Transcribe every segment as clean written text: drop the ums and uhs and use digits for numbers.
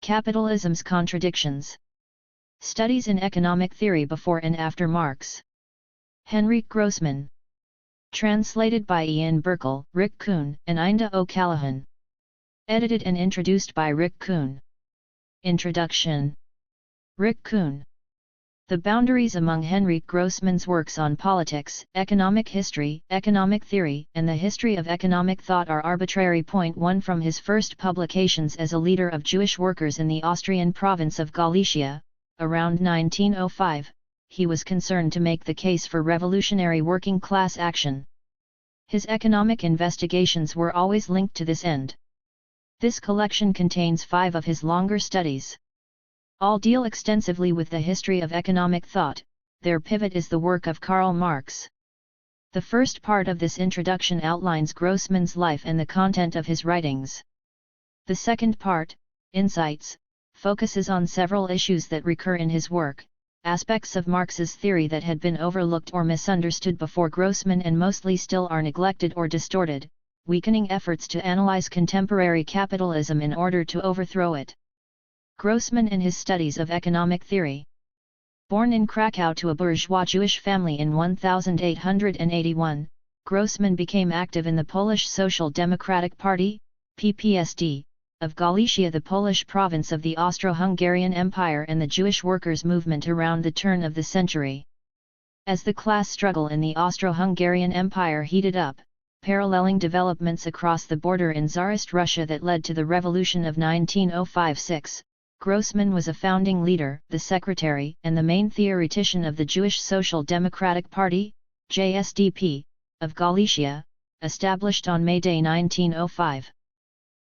Capitalisms, contradictions. Studies in economic theory before and after Marx. Henryk Grossman. Translated by Ian Burkle, Rick Kuhn, and Ynda O'Callaghan. Edited and introduced by Rick Kuhn. Introduction. Rick Kuhn. The boundaries among Henryk Grossman's works on politics, economic history, economic theory, and the history of economic thought are arbitrary. Point 1. From his first publications as a leader of Jewish workers in the Austrian province of Galicia, around 1905, he was concerned to make the case for revolutionary working-class action. His economic investigations were always linked to this end. This collection contains 5 of his longer studies. All deal extensively with the history of economic thought. Their pivot is the work of Karl Marx. The first part of this introduction outlines Grossman's life and the content of his writings. The second part, Insights, focuses on several issues that recur in his work, aspects of Marx's theory that had been overlooked or misunderstood before Grossman and mostly still are neglected or distorted, weakening efforts to analyze contemporary capitalism in order to overthrow it. Grossman and his studies of economic theory. Born in Krakow to a bourgeois Jewish family in 1881, Grossman became active in the Polish Social Democratic Party, PPSD, of Galicia, the Polish province of the Austro-Hungarian Empire, and the Jewish workers' movement around the turn of the century. As the class struggle in the Austro-Hungarian Empire heated up, paralleling developments across the border in Tsarist Russia that led to the revolution of 1905-06, Grossman was a founding leader, the secretary, and the main theoretician of the Jewish Social Democratic Party, JSDP, of Galicia, established on May Day 1905.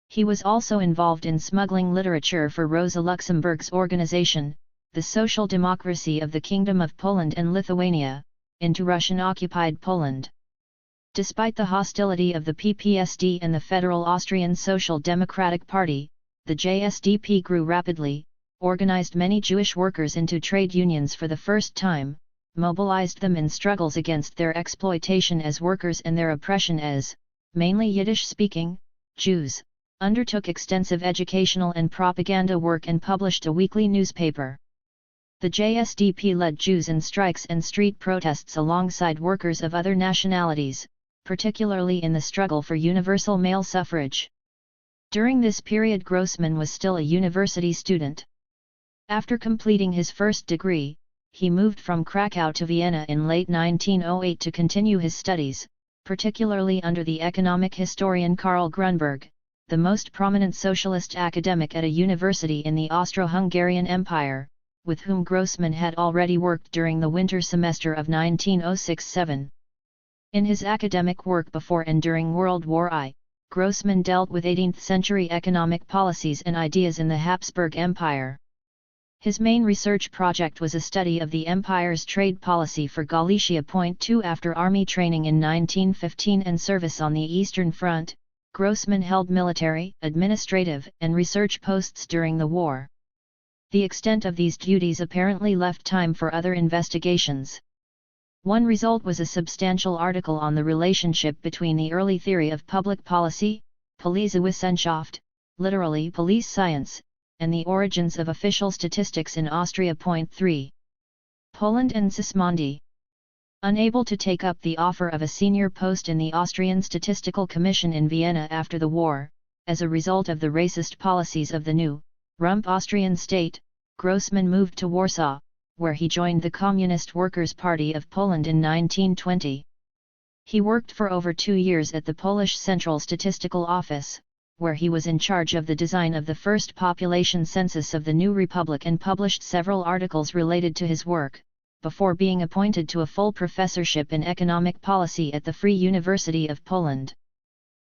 He was also involved in smuggling literature for Rosa Luxemburg's organization, the Social Democracy of the Kingdom of Poland and Lithuania, into Russian-occupied Poland. Despite the hostility of the PPSD and the Federal Austrian Social Democratic Party, the JSDP grew rapidly, organized many Jewish workers into trade unions for the first time, mobilized them in struggles against their exploitation as workers and their oppression as, mainly Yiddish-speaking, Jews, undertook extensive educational and propaganda work and published a weekly newspaper. The JSDP led Jews in strikes and street protests alongside workers of other nationalities, particularly in the struggle for universal male suffrage. During this period Grossman was still a university student. After completing his first degree, he moved from Krakow to Vienna in late 1908 to continue his studies, particularly under the economic historian Karl Grunberg, the most prominent socialist academic at a university in the Austro-Hungarian Empire, with whom Grossman had already worked during the winter semester of 1906-07. In his academic work before and during World War I, Grossman dealt with 18th-century economic policies and ideas in the Habsburg Empire. His main research project was a study of the empire's trade policy for Galicia. Point 2. After army training in 1915 and service on the Eastern Front, Grossman held military, administrative, and research posts during the war. The extent of these duties apparently left time for other investigations. One result was a substantial article on the relationship between the early theory of public policy, Polizeiwissenschaft, literally police science, and the origins of official statistics in Austria. Point 3. Poland and Sismondi. Unable to take up the offer of a senior post in the Austrian Statistical Commission in Vienna after the war, as a result of the racist policies of the new, rump Austrian state, Grossman moved to Warsaw, where he joined the Communist Workers' Party of Poland in 1920. He worked for over 2 years at the Polish Central Statistical Office, where he was in charge of the design of the first population census of the new republic and published several articles related to his work, before being appointed to a full professorship in economic policy at the Free University of Poland.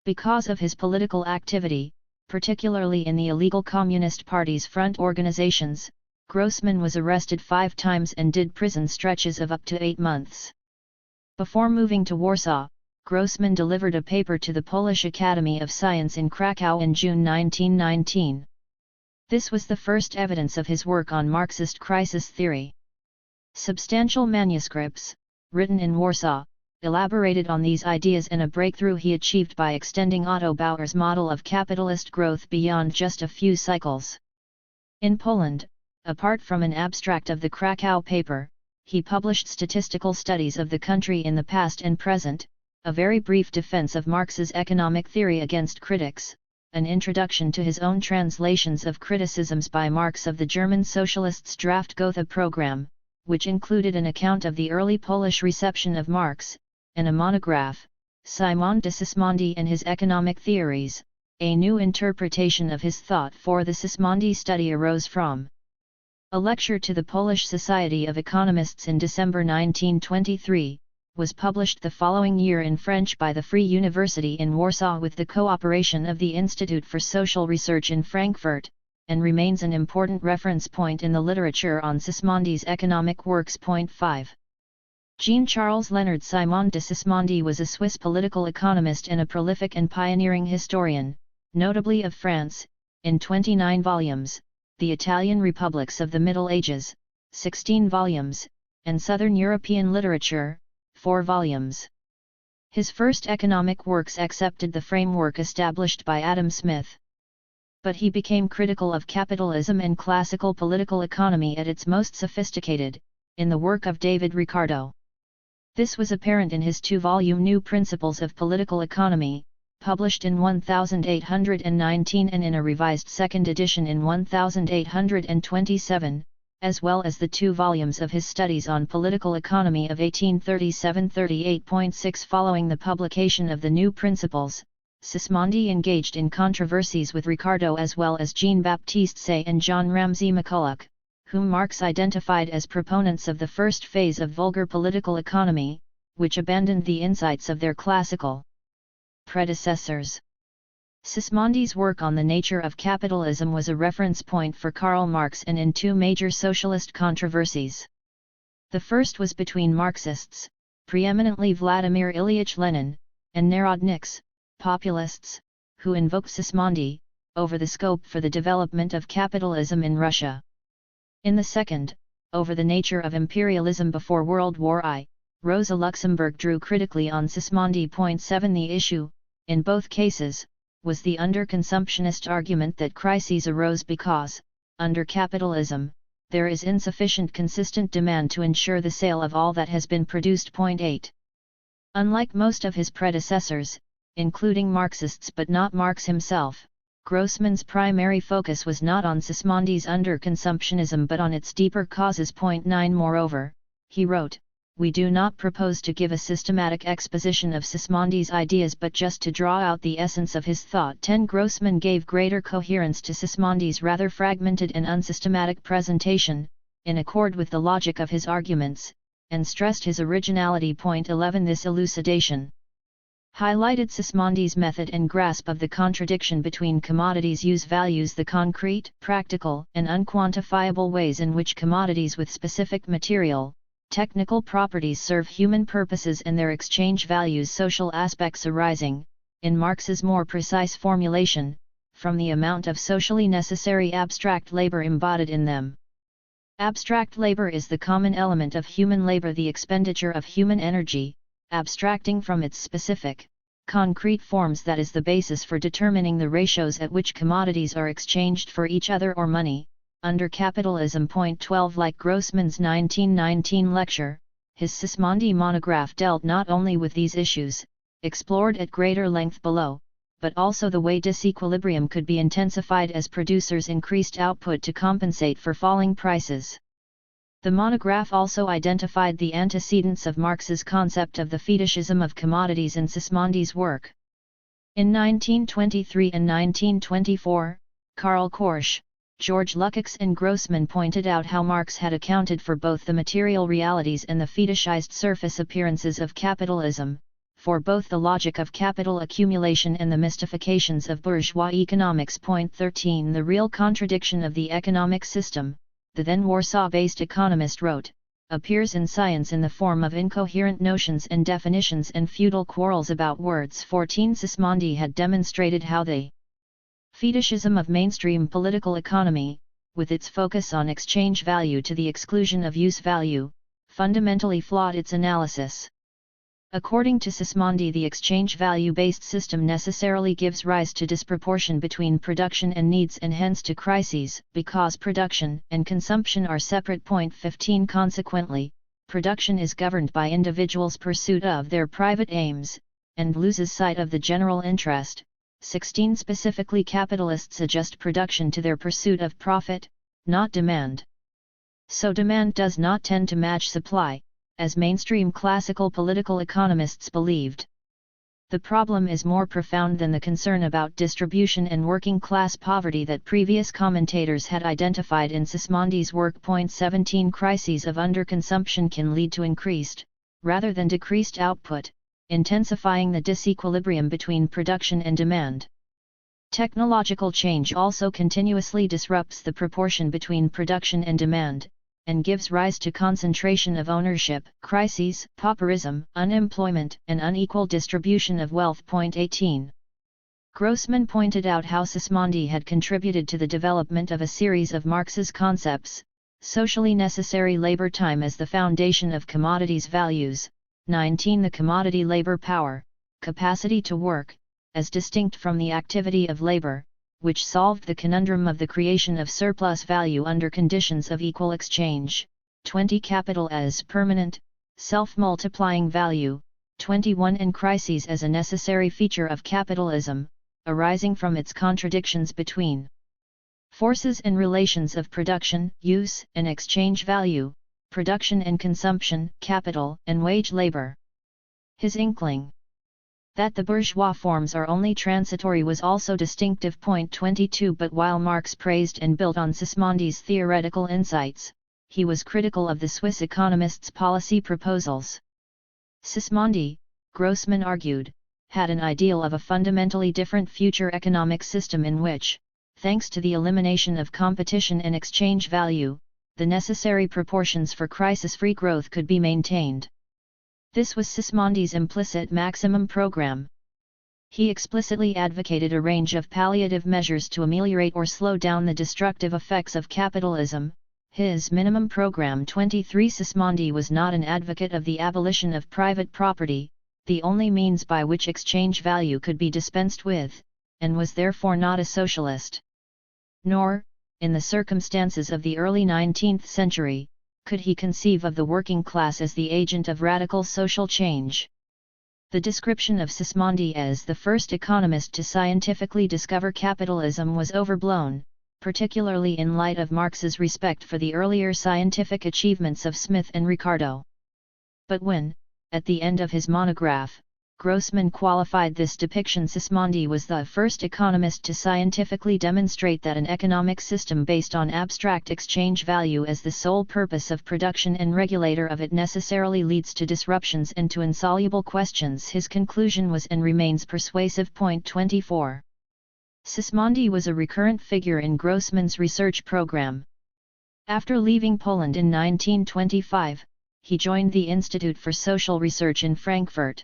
Because of his political activity, particularly in the illegal Communist Party's front organizations, Grossman was arrested 5 times and did prison stretches of up to 8 months. Before moving to Warsaw, Grossman delivered a paper to the Polish Academy of Science in Krakow in June 1919. This was the first evidence of his work on Marxist crisis theory. Substantial manuscripts, written in Warsaw, elaborated on these ideas and a breakthrough he achieved by extending Otto Bauer's model of capitalist growth beyond just a few cycles. In Poland, apart from an abstract of the Krakow paper, he published statistical studies of the country in the past and present, a very brief defense of Marx's economic theory against critics, an introduction to his own translations of criticisms by Marx of the German Socialists' draft Gotha program, which included an account of the early Polish reception of Marx, and a monograph, Szymon de Sismondi and His Economic Theories, a new interpretation of his thought for the Sismondi study arose from. A lecture to the Polish Society of Economists in December 1923, was published the following year in French by the Free University in Warsaw with the cooperation of the Institute for Social Research in Frankfurt, and remains an important reference point in the literature on Sismondi's economic works. 5. Jean-Charles Leonard Szymon de Sismondi was a Swiss political economist and a prolific and pioneering historian, notably of France, in 29 volumes, the Italian republics of the Middle Ages, 16 volumes, and Southern European literature, 4 volumes. His first economic works accepted the framework established by Adam Smith. But he became critical of capitalism and classical political economy at its most sophisticated, in the work of David Ricardo. This was apparent in his 2-volume New Principles of Political Economy, published in 1819 and in a revised second edition in 1827, as well as the 2 volumes of his Studies on Political Economy of 1837-38.6. Following the publication of the New Principles, Sismondi engaged in controversies with Ricardo as well as Jean-Baptiste Say and John Ramsay McCulloch, whom Marx identified as proponents of the first phase of vulgar political economy, which abandoned the insights of their classical predecessors. Sismondi's work on the nature of capitalism was a reference point for Karl Marx and in 2 major socialist controversies. The first was between Marxists, preeminently Vladimir Ilyich Lenin, and Narodniks, populists, who invoked Sismondi, over the scope for the development of capitalism in Russia. In the second, over the nature of imperialism before World War I, Rosa Luxemburg drew critically on Sismondi. 7. The issue, in both cases, was the underconsumptionist argument that crises arose because, under capitalism, there is insufficient consistent demand to ensure the sale of all that has been produced. 8. Unlike most of his predecessors, including Marxists but not Marx himself, Grossman's primary focus was not on Sismondi's underconsumptionism but on its deeper causes. 9. Moreover, he wrote, "We do not propose to give a systematic exposition of Sismondi's ideas but just to draw out the essence of his thought." 10. Grossman gave greater coherence to Sismondi's rather fragmented and unsystematic presentation, in accord with the logic of his arguments, and stressed his originality. 11. This elucidation highlighted Sismondi's method and grasp of the contradiction between commodities' use values, the concrete, practical, and unquantifiable ways in which commodities with specific material, technical properties serve human purposes, and their exchange values, social aspects arising, in Marx's more precise formulation, from the amount of socially necessary abstract labor embodied in them. Abstract labor is the common element of human labor, the expenditure of human energy, abstracting from its specific, concrete forms, that is the basis for determining the ratios at which commodities are exchanged for each other or money. Under capitalism. 12. Like Grossman's 1919 lecture, his Sismondi monograph dealt not only with these issues, explored at greater length below, but also the way disequilibrium could be intensified as producers increased output to compensate for falling prices. The monograph also identified the antecedents of Marx's concept of the fetishism of commodities in Sismondi's work. In 1923 and 1924, Karl Korsch, George Lukács and Grossman pointed out how Marx had accounted for both the material realities and the fetishized surface appearances of capitalism, for both the logic of capital accumulation and the mystifications of bourgeois economics. 13. The real contradiction of the economic system, the then Warsaw-based economist wrote, appears in science in the form of incoherent notions and definitions and futile quarrels about words. 14. Sismondi had demonstrated how the fetishism of mainstream political economy, with its focus on exchange value to the exclusion of use value, fundamentally flawed its analysis. According to Sismondi, the exchange value-based system necessarily gives rise to disproportion between production and needs and hence to crises, because production and consumption are separate. 15 Consequently, production is governed by individuals' pursuit of their private aims, and loses sight of the general interest. 16 Specifically, capitalists adjust production to their pursuit of profit, not demand. So demand does not tend to match supply, as mainstream classical political economists believed. The problem is more profound than the concern about distribution and working class poverty that previous commentators had identified in Sismondi's work. 17 Crises of underconsumption can lead to increased, rather than decreased output, intensifying the disequilibrium between production and demand. Technological change also continuously disrupts the proportion between production and demand, and gives rise to concentration of ownership, crises, pauperism, unemployment, and unequal distribution of wealth. 18. Grossman pointed out how Sismondi had contributed to the development of a series of Marx's concepts: socially necessary labor time as the foundation of commodities values, 19 the commodity labor power, capacity to work, as distinct from the activity of labor, which solved the conundrum of the creation of surplus value under conditions of equal exchange, 20 capital as permanent, self-multiplying value, 21 and crises as a necessary feature of capitalism, arising from its contradictions between forces and relations of production, use and exchange value, production and consumption, capital and wage labor. His inkling that the bourgeois forms are only transitory was also distinctive. 22 But while Marx praised and built on Sismondi's theoretical insights, he was critical of the Swiss economist's policy proposals. Sismondi, Grossman argued, had an ideal of a fundamentally different future economic system in which, thanks to the elimination of competition and exchange value, the necessary proportions for crisis-free growth could be maintained. This was Sismondi's implicit maximum program. He explicitly advocated a range of palliative measures to ameliorate or slow down the destructive effects of capitalism. His minimum program. 23 Sismondi was not an advocate of the abolition of private property, the only means by which exchange value could be dispensed with, and was therefore not a socialist. Nor, in the circumstances of the early 19th century, could he conceive of the working class as the agent of radical social change. The description of Sismondi as the first economist to scientifically discover capitalism was overblown, particularly in light of Marx's respect for the earlier scientific achievements of Smith and Ricardo. But when, at the end of his monograph, Grossman qualified this depiction, Sismondi was the first economist to scientifically demonstrate that an economic system based on abstract exchange value as the sole purpose of production and regulator of it necessarily leads to disruptions and to insoluble questions. His conclusion was and remains persuasive. 24. Sismondi was a recurrent figure in Grossman's research program. After leaving Poland in 1925, he joined the Institute for Social Research in Frankfurt.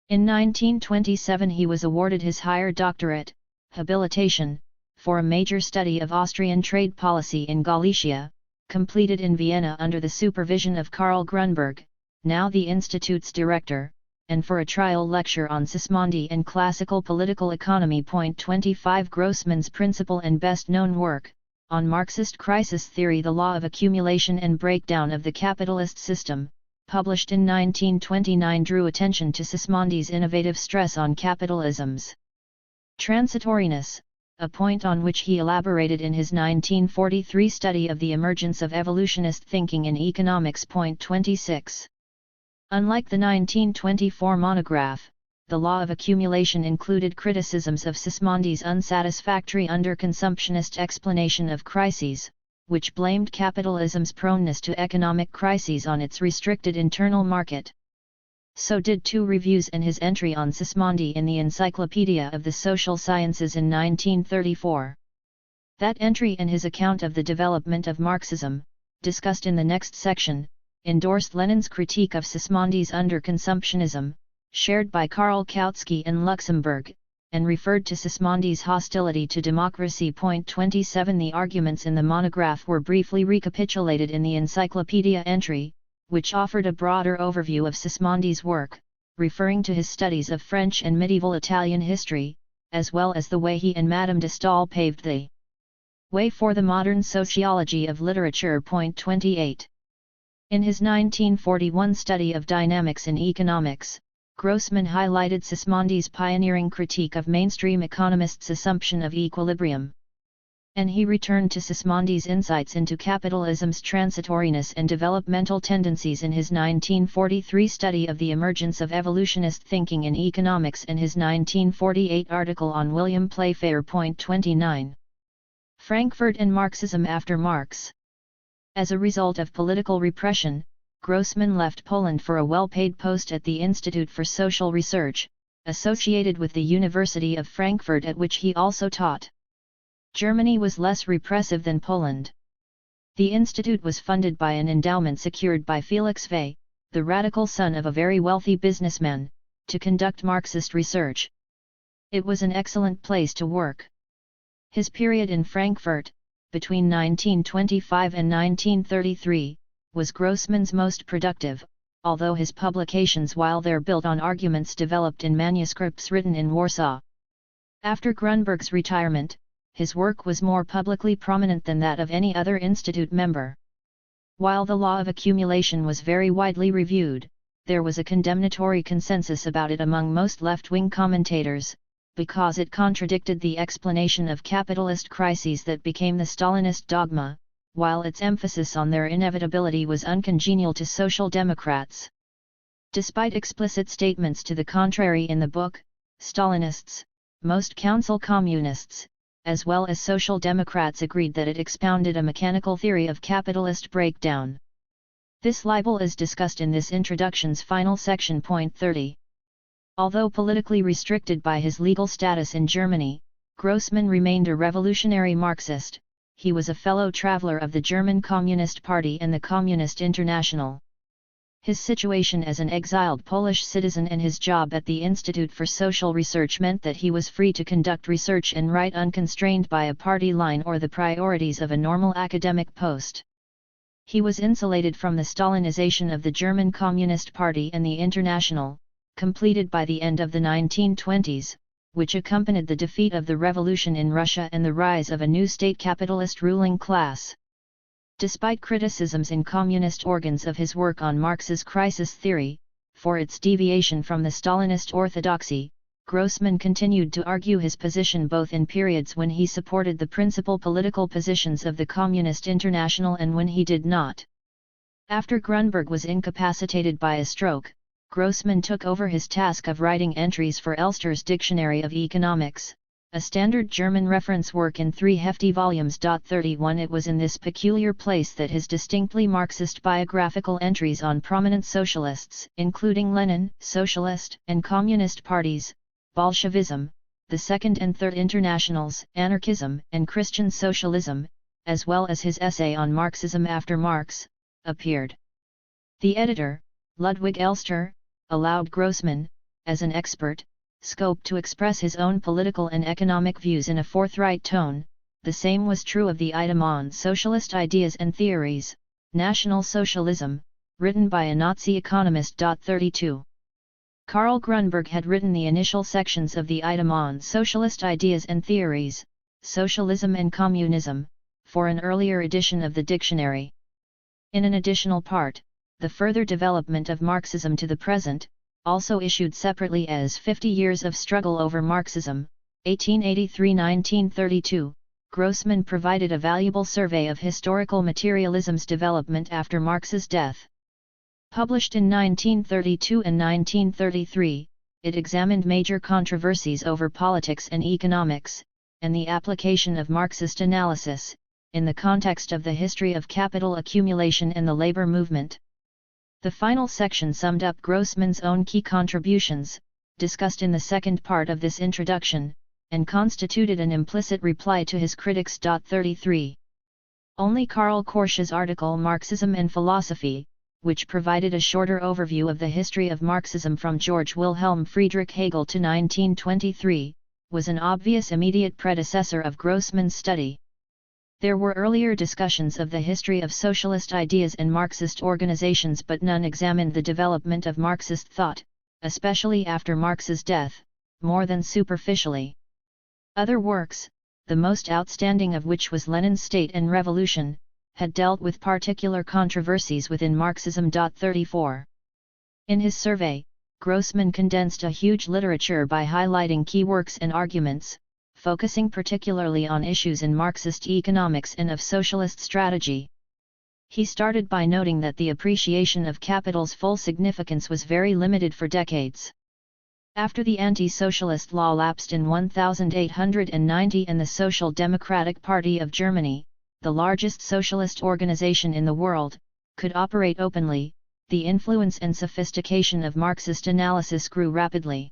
In 1927 he was awarded his higher doctorate, habilitation, for a major study of Austrian trade policy in Galicia, completed in Vienna under the supervision of Karl Grunberg, now the Institute's director, and for a trial lecture on Sismondi and classical political economy. 25 Grossman's principal and best-known work, on Marxist crisis theory, The Law of Accumulation and Breakdown of the Capitalist System, published in 1929, drew attention to Sismondi's innovative stress on capitalism's transitoriness, a point on which he elaborated in his 1943 study of the emergence of evolutionist thinking in economics. 26. Unlike the 1924 monograph, The Law of Accumulation included criticisms of Sismondi's unsatisfactory underconsumptionist explanation of crises, which blamed capitalism's proneness to economic crises on its restricted internal market. So did two reviews and his entry on Sismondi in the Encyclopedia of the Social Sciences in 1934. That entry and his account of the development of Marxism, discussed in the next section, endorsed Lenin's critique of Sismondi's underconsumptionism, shared by Karl Kautsky and Luxemburg, and referred to Sismondi's hostility to democracy. 27 The arguments in the monograph were briefly recapitulated in the encyclopedia entry, which offered a broader overview of Sismondi's work, referring to his studies of French and medieval Italian history, as well as the way he and Madame de Staël paved the way for the modern sociology of literature. 28. In his 1941 study of dynamics in economics, Grossman highlighted Sismondi's pioneering critique of mainstream economists' assumption of equilibrium. And he returned to Sismondi's insights into capitalism's transitoriness and developmental tendencies in his 1943 study of the emergence of evolutionist thinking in economics and his 1948 article on William Playfair. 29. Frankfurt and Marxism after Marx. As a result of political repression, Grossman left Poland for a well-paid post at the Institute for Social Research, associated with the University of Frankfurt, at which he also taught. Germany was less repressive than Poland. The institute was funded by an endowment secured by Felix Vey, the radical son of a very wealthy businessman, to conduct Marxist research. It was an excellent place to work. His period in Frankfurt, between 1925 and 1933, was Grossman's most productive, although his publications while there built on arguments developed in manuscripts written in Warsaw. After Grunberg's retirement, his work was more publicly prominent than that of any other institute member. While the law of accumulation was very widely reviewed, there was a condemnatory consensus about it among most left-wing commentators, because it contradicted the explanation of capitalist crises that became the Stalinist dogma, while its emphasis on their inevitability was uncongenial to Social Democrats. Despite explicit statements to the contrary in the book, Stalinists, most council communists, as well as Social Democrats agreed that it expounded a mechanical theory of capitalist breakdown. This libel is discussed in this introduction's final section. 30. Although politically restricted by his legal status in Germany, Grossman remained a revolutionary Marxist. He was a fellow traveler of the German Communist Party and the Communist International. His situation as an exiled Polish citizen and his job at the Institute for Social Research meant that he was free to conduct research and write unconstrained by a party line or the priorities of a normal academic post. He was insulated from the Stalinization of the German Communist Party and the International, completed by the end of the 1920s, which accompanied the defeat of the revolution in Russia and the rise of a new state capitalist ruling class. Despite criticisms in communist organs of his work on Marx's crisis theory, for its deviation from the Stalinist orthodoxy, Grossman continued to argue his position both in periods when he supported the principal political positions of the Communist International and when he did not. After Grunberg was incapacitated by a stroke, Grossman took over his task of writing entries for Elster's Dictionary of Economics, a standard German reference work in 3 hefty volumes. 31. It was in this peculiar place that his distinctly Marxist biographical entries on prominent socialists, including Lenin, socialist and communist parties, Bolshevism, the Second and Third Internationals, anarchism and Christian socialism, as well as his essay on Marxism after Marx, appeared. The editor, Ludwig Elster, allowed Grossman, as an expert, scope to express his own political and economic views in a forthright tone. The same was true of the item on socialist ideas and theories, National Socialism, written by a Nazi economist. 32. Karl Grunberg had written the initial sections of the item on socialist ideas and theories, Socialism and Communism, for an earlier edition of the dictionary. In an additional part, the further development of Marxism to the present, also issued separately as 50 Years of Struggle Over Marxism, 1883–1932, Grossman provided a valuable survey of historical materialism's development after Marx's death. Published in 1932 and 1933, it examined major controversies over politics and economics, and the application of Marxist analysis, in the context of the history of capital accumulation and the labor movement. The final section summed up Grossman's own key contributions, discussed in the second part of this introduction, and constituted an implicit reply to his critics. 33. Only Karl Korsch's article Marxism and Philosophy, which provided a shorter overview of the history of Marxism from George Wilhelm Friedrich Hegel to 1923, was an obvious immediate predecessor of Grossman's study. There were earlier discussions of the history of socialist ideas and Marxist organizations, but none examined the development of Marxist thought, especially after Marx's death, more than superficially. Other works, the most outstanding of which was Lenin's State and Revolution, had dealt with particular controversies within Marxism. 34. In his survey, Grossman condensed a huge literature by highlighting key works and arguments, focusing particularly on issues in Marxist economics and of socialist strategy. He started by noting that the appreciation of capital's full significance was very limited for decades. After the anti-socialist law lapsed in 1890 and the Social Democratic Party of Germany, the largest socialist organization in the world, could operate openly, the influence and sophistication of Marxist analysis grew rapidly.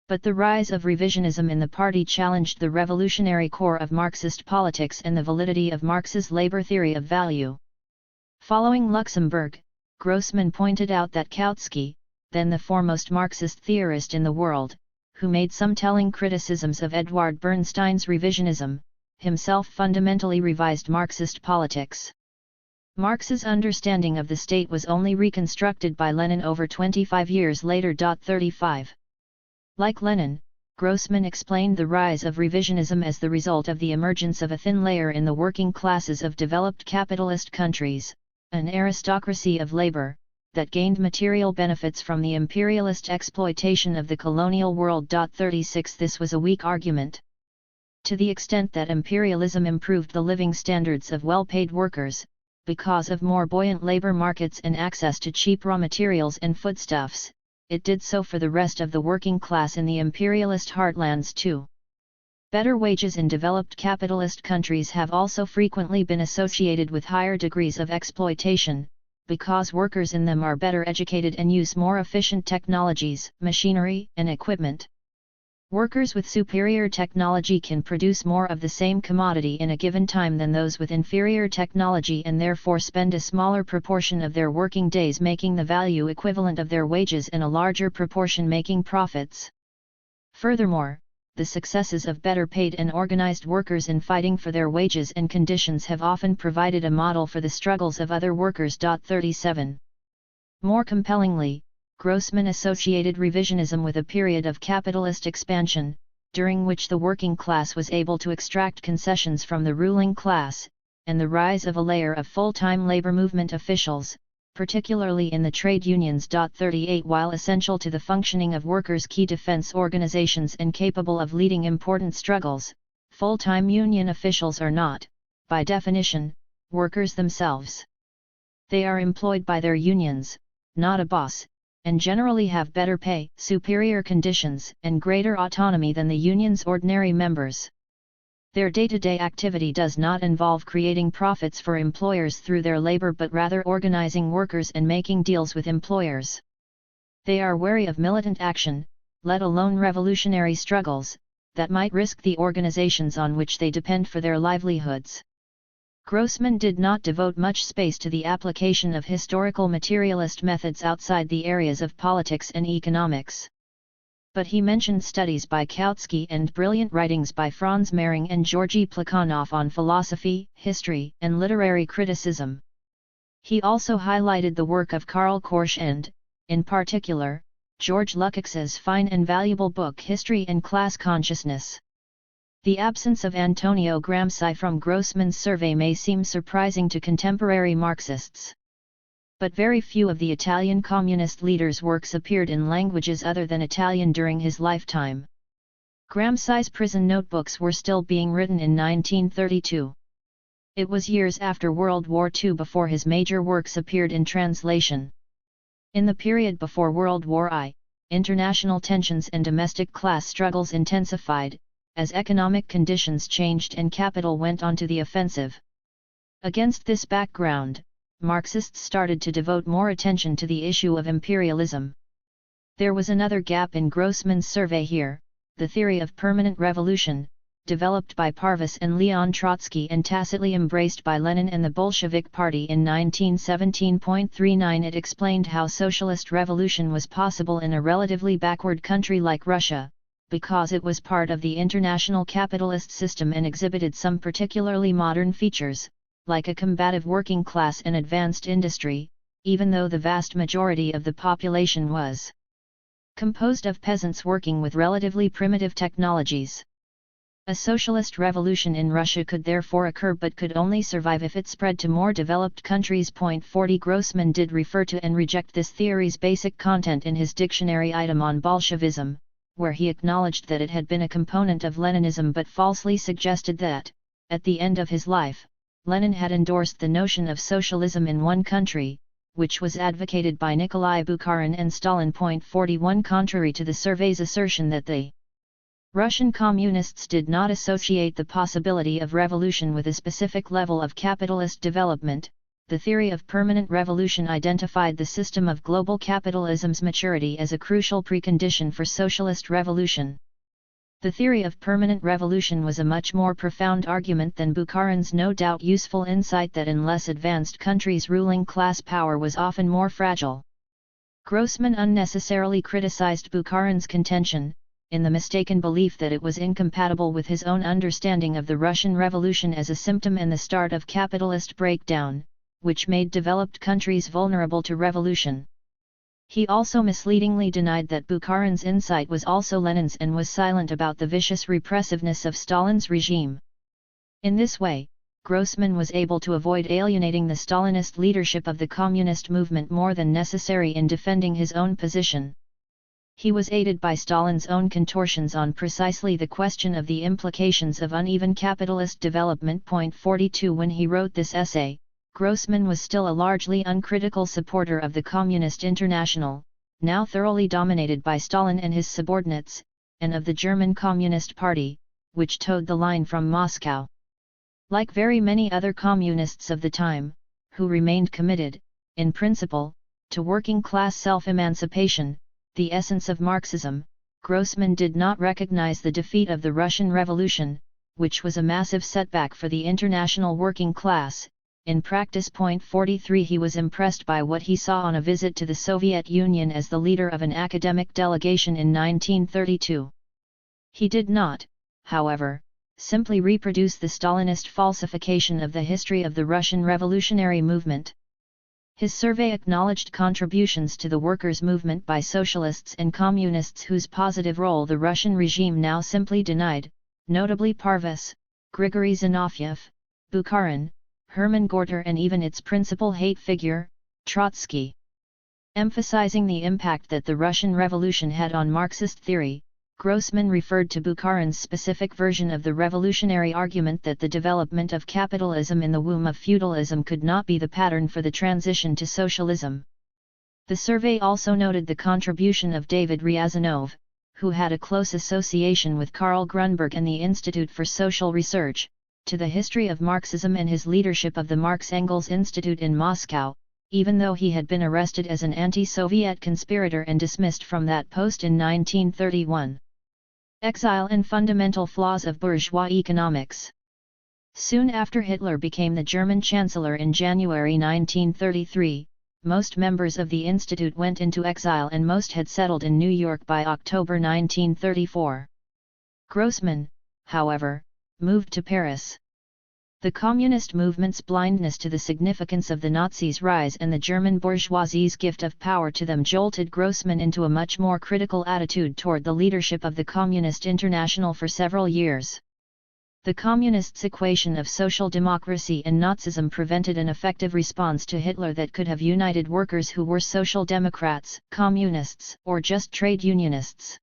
But the rise of revisionism in the party challenged the revolutionary core of Marxist politics and the validity of Marx's labor theory of value. Following Luxemburg, Grossman pointed out that Kautsky, then the foremost Marxist theorist in the world, who made some telling criticisms of Edward Bernstein's revisionism, himself fundamentally revised Marxist politics. Marx's understanding of the state was only reconstructed by Lenin over 25 years later. 35. Like Lenin, Grossman explained the rise of revisionism as the result of the emergence of a thin layer in the working classes of developed capitalist countries, an aristocracy of labor, that gained material benefits from the imperialist exploitation of the colonial world. 36. This was a weak argument. To the extent that imperialism improved the living standards of well-paid workers, because of more buoyant labor markets and access to cheap raw materials and foodstuffs, it did so for the rest of the working class in the imperialist heartlands too. Better wages in developed capitalist countries have also frequently been associated with higher degrees of exploitation, because workers in them are better educated and use more efficient technologies, machinery, and equipment. Workers with superior technology can produce more of the same commodity in a given time than those with inferior technology and therefore spend a smaller proportion of their working days making the value equivalent of their wages and a larger proportion making profits. Furthermore, the successes of better paid and organized workers in fighting for their wages and conditions have often provided a model for the struggles of other workers. 37. More compellingly, Grossman associated revisionism with a period of capitalist expansion, during which the working class was able to extract concessions from the ruling class, and the rise of a layer of full-time labor movement officials, particularly in the trade unions. 38. While essential to the functioning of workers' key defense organizations and capable of leading important struggles, full-time union officials are not, by definition, workers themselves. They are employed by their unions, not a boss, and generally have better pay, superior conditions, and greater autonomy than the union's ordinary members. Their day-to-day activity does not involve creating profits for employers through their labor but rather organizing workers and making deals with employers. They are wary of militant action, let alone revolutionary struggles, that might risk the organizations on which they depend for their livelihoods. Grossman did not devote much space to the application of historical materialist methods outside the areas of politics and economics. But he mentioned studies by Kautsky and brilliant writings by Franz Mehring and Georgy Plekhanov on philosophy, history, and literary criticism. He also highlighted the work of Karl Korsch and, in particular, George Lukács's fine and valuable book History and Class Consciousness. The absence of Antonio Gramsci from Grossman's survey may seem surprising to contemporary Marxists. But very few of the Italian communist leaders' works appeared in languages other than Italian during his lifetime. Gramsci's prison notebooks were still being written in 1932. It was years after World War II before his major works appeared in translation. In the period before World War I, international tensions and domestic class struggles intensified, as economic conditions changed and capital went onto the offensive. Against this background, Marxists started to devote more attention to the issue of imperialism. There was another gap in Grossman's survey here: the theory of permanent revolution, developed by Parvus and Leon Trotsky and tacitly embraced by Lenin and the Bolshevik Party in 1917.39. It explained how socialist revolution was possible in a relatively backward country like Russia, because it was part of the international capitalist system and exhibited some particularly modern features, like a combative working class and advanced industry, even though the vast majority of the population was composed of peasants working with relatively primitive technologies. A socialist revolution in Russia could therefore occur but could only survive if it spread to more developed countries. 40 Grossman did refer to and reject this theory's basic content in his dictionary item on Bolshevism, where he acknowledged that it had been a component of Leninism but falsely suggested that, at the end of his life, Lenin had endorsed the notion of socialism in one country, which was advocated by Nikolai Bukharin and Stalin. 41 Contrary to the survey's assertion that the Russian communists did not associate the possibility of revolution with a specific level of capitalist development, the theory of permanent revolution identified the system of global capitalism's maturity as a crucial precondition for socialist revolution. The theory of permanent revolution was a much more profound argument than Bukharin's no doubt useful insight that in less advanced countries ruling class power was often more fragile. Grossman unnecessarily criticized Bukharin's contention, in the mistaken belief that it was incompatible with his own understanding of the Russian Revolution as a symptom and the start of capitalist breakdown, which made developed countries vulnerable to revolution. He also misleadingly denied that Bukharin's insight was also Lenin's and was silent about the vicious repressiveness of Stalin's regime. In this way, Grossman was able to avoid alienating the Stalinist leadership of the communist movement more than necessary in defending his own position. He was aided by Stalin's own contortions on precisely the question of the implications of uneven capitalist development. 42 When he wrote this essay, Grossman was still a largely uncritical supporter of the Communist International, now thoroughly dominated by Stalin and his subordinates, and of the German Communist Party, which towed the line from Moscow. Like very many other communists of the time, who remained committed, in principle, to working-class self-emancipation, the essence of Marxism, Grossman did not recognize the defeat of the Russian Revolution, which was a massive setback for the international working class. In practice. 43 He was impressed by what he saw on a visit to the Soviet Union as the leader of an academic delegation in 1932. He did not, however, simply reproduce the Stalinist falsification of the history of the Russian revolutionary movement. His survey acknowledged contributions to the workers' movement by socialists and communists whose positive role the Russian regime now simply denied, notably Parvus, Grigory Zinoviev, Bukharin, Hermann Gorter and even its principal hate figure, Trotsky. Emphasizing the impact that the Russian Revolution had on Marxist theory, Grossman referred to Bukharin's specific version of the revolutionary argument that the development of capitalism in the womb of feudalism could not be the pattern for the transition to socialism. The survey also noted the contribution of David Ryazanov, who had a close association with Karl Grunberg and the Institute for Social Research, to the history of Marxism and his leadership of the Marx-Engels Institute in Moscow, even though he had been arrested as an anti-Soviet conspirator and dismissed from that post in 1931. Exile and fundamental flaws of bourgeois economics. Soon after Hitler became the German Chancellor in January 1933, most members of the Institute went into exile and most had settled in New York by October 1934. Grossman, however, moved to Paris. The communist movement's blindness to the significance of the Nazis' rise and the German bourgeoisie's gift of power to them jolted Grossman into a much more critical attitude toward the leadership of the Communist International for several years. The Communists' equation of social democracy and Nazism prevented an effective response to Hitler that could have united workers who were social democrats, communists, or just trade unionists.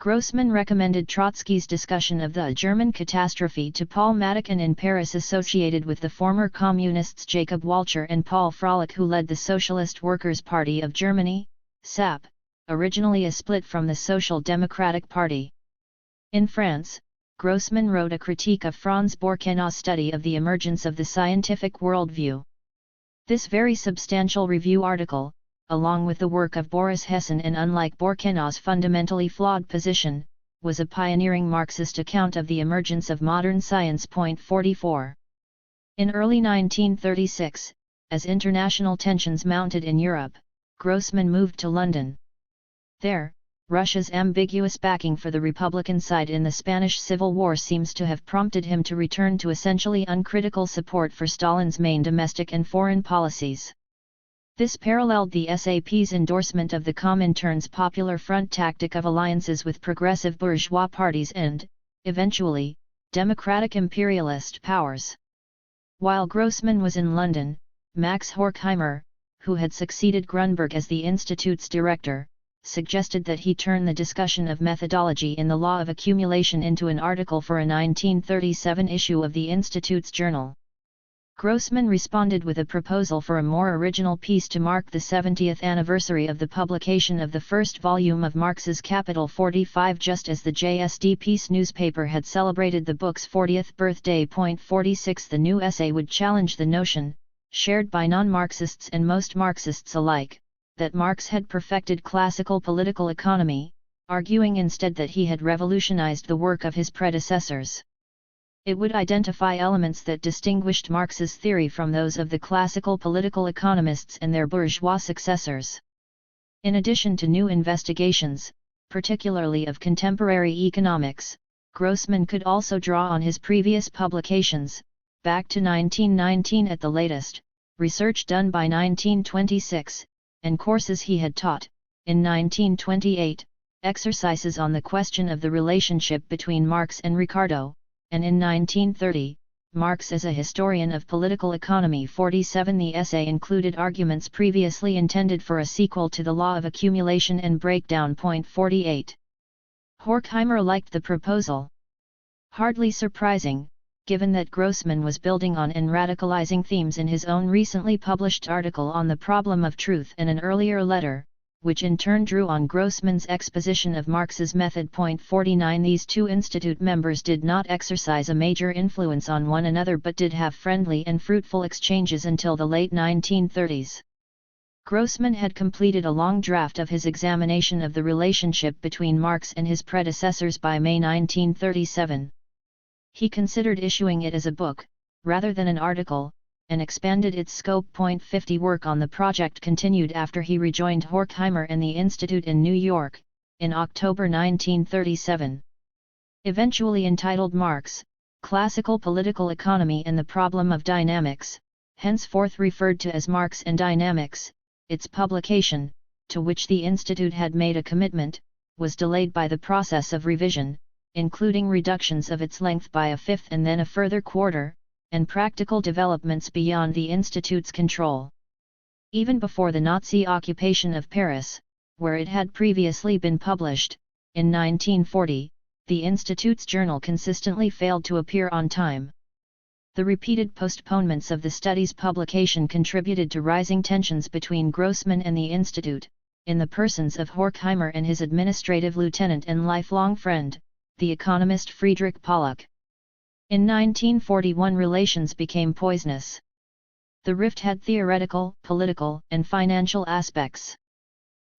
Grossman recommended Trotsky's discussion of the German catastrophe to Paul Madigan in Paris, associated with the former communists Jacob Walcher and Paul Froelich, who led the Socialist Workers' Party of Germany, SAP, originally a split from the Social Democratic Party. In France, Grossman wrote a critique of Franz Bourquenau's study of the emergence of the scientific worldview. This very substantial review article, along with the work of Boris Hessen and unlike Bourquenau's fundamentally flawed position, was a pioneering Marxist account of the emergence of modern science. 44. In early 1936, as international tensions mounted in Europe, Grossman moved to London. There, Russia's ambiguous backing for the Republican side in the Spanish Civil War seems to have prompted him to return to essentially uncritical support for Stalin's main domestic and foreign policies. This paralleled the SAP's endorsement of the Comintern's Popular Front tactic of alliances with progressive bourgeois parties and, eventually, democratic imperialist powers. While Grossman was in London, Max Horkheimer, who had succeeded Grunberg as the Institute's director, suggested that he turn the discussion of methodology in the law of accumulation into an article for a 1937 issue of the Institute's journal. Grossman responded with a proposal for a more original piece to mark the 70th anniversary of the publication of the first volume of Marx's Capital 45, just as the JSD Peace newspaper had celebrated the book's 40th birthday. 46 The new essay would challenge the notion, shared by non-Marxists and most Marxists alike, that Marx had perfected classical political economy, arguing instead that he had revolutionized the work of his predecessors. It would identify elements that distinguished Marx's theory from those of the classical political economists and their bourgeois successors. In addition to new investigations, particularly of contemporary economics, Grossman could also draw on his previous publications, back to 1919 at the latest, research done by 1926, and courses he had taught, in 1928, exercises on the question of the relationship between Marx and Ricardo, and in 1930, Marx as a historian of political economy. 47 The essay included arguments previously intended for a sequel to the law of accumulation and breakdown. 48. Horkheimer liked the proposal. Hardly surprising, given that Grossman was building on and radicalizing themes in his own recently published article on the problem of truth and an earlier letter, which in turn drew on Grossman's exposition of Marx's method. 49 These two institute members did not exercise a major influence on one another but did have friendly and fruitful exchanges until the late 1930s. Grossman had completed a long draft of his examination of the relationship between Marx and his predecessors by May 1937. He considered issuing it as a book, rather than an article, and expanded its scope. 50 Work on the project continued after he rejoined Horkheimer and the Institute in New York, in October 1937. Eventually entitled Marx, Classical Political Economy and the Problem of Dynamics, henceforth referred to as Marx and Dynamics, its publication, to which the Institute had made a commitment, was delayed by the process of revision, including reductions of its length by a fifth and then a further quarter, and practical developments beyond the Institute's control. Even before the Nazi occupation of Paris, where it had previously been published, in 1940, the Institute's journal consistently failed to appear on time. The repeated postponements of the study's publication contributed to rising tensions between Grossman and the Institute, in the persons of Horkheimer and his administrative lieutenant and lifelong friend, the economist Friedrich Pollock. In 1941 relations became poisonous. The rift had theoretical, political, and financial aspects.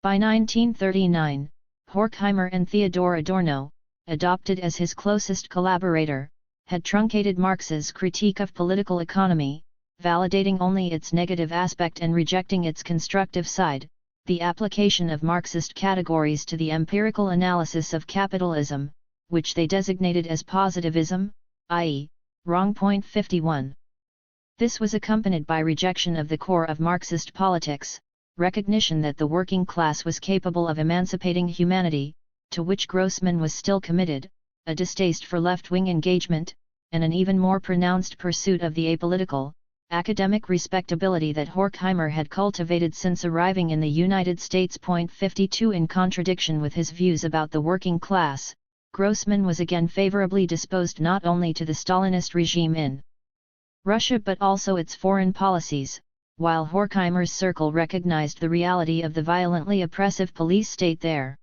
By 1939, Horkheimer and Theodor Adorno, adopted as his closest collaborator, had truncated Marx's critique of political economy, validating only its negative aspect and rejecting its constructive side, the application of Marxist categories to the empirical analysis of capitalism, which they designated as positivism, i.e., wrong. 51. This was accompanied by rejection of the core of Marxist politics, recognition that the working class was capable of emancipating humanity, to which Grossman was still committed, a distaste for left-wing engagement, and an even more pronounced pursuit of the apolitical, academic respectability that Horkheimer had cultivated since arriving in the United States. 52 In contradiction with his views about the working class, Grossman was again favorably disposed not only to the Stalinist regime in Russia but also its foreign policies, while Horkheimer's circle recognized the reality of the violently oppressive police state there.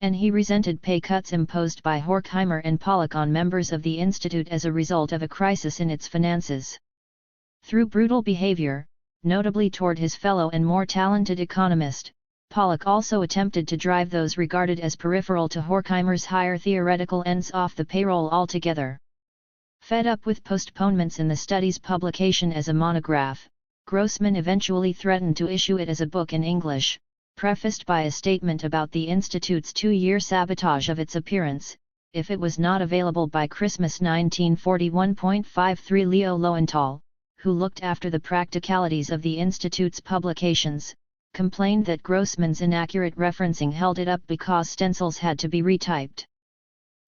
And he resented pay cuts imposed by Horkheimer and Pollock on members of the Institute as a result of a crisis in its finances. Through brutal behavior, notably toward his fellow and more talented economist, Pollock also attempted to drive those regarded as peripheral to Horkheimer's higher theoretical ends off the payroll altogether. Fed up with postponements in the study's publication as a monograph, Grossman eventually threatened to issue it as a book in English, prefaced by a statement about the Institute's 2-year sabotage of its appearance, if it was not available by Christmas 1941. 53 Leo Lowenthal, who looked after the practicalities of the Institute's publications, complained that Grossman's inaccurate referencing held it up because stencils had to be retyped.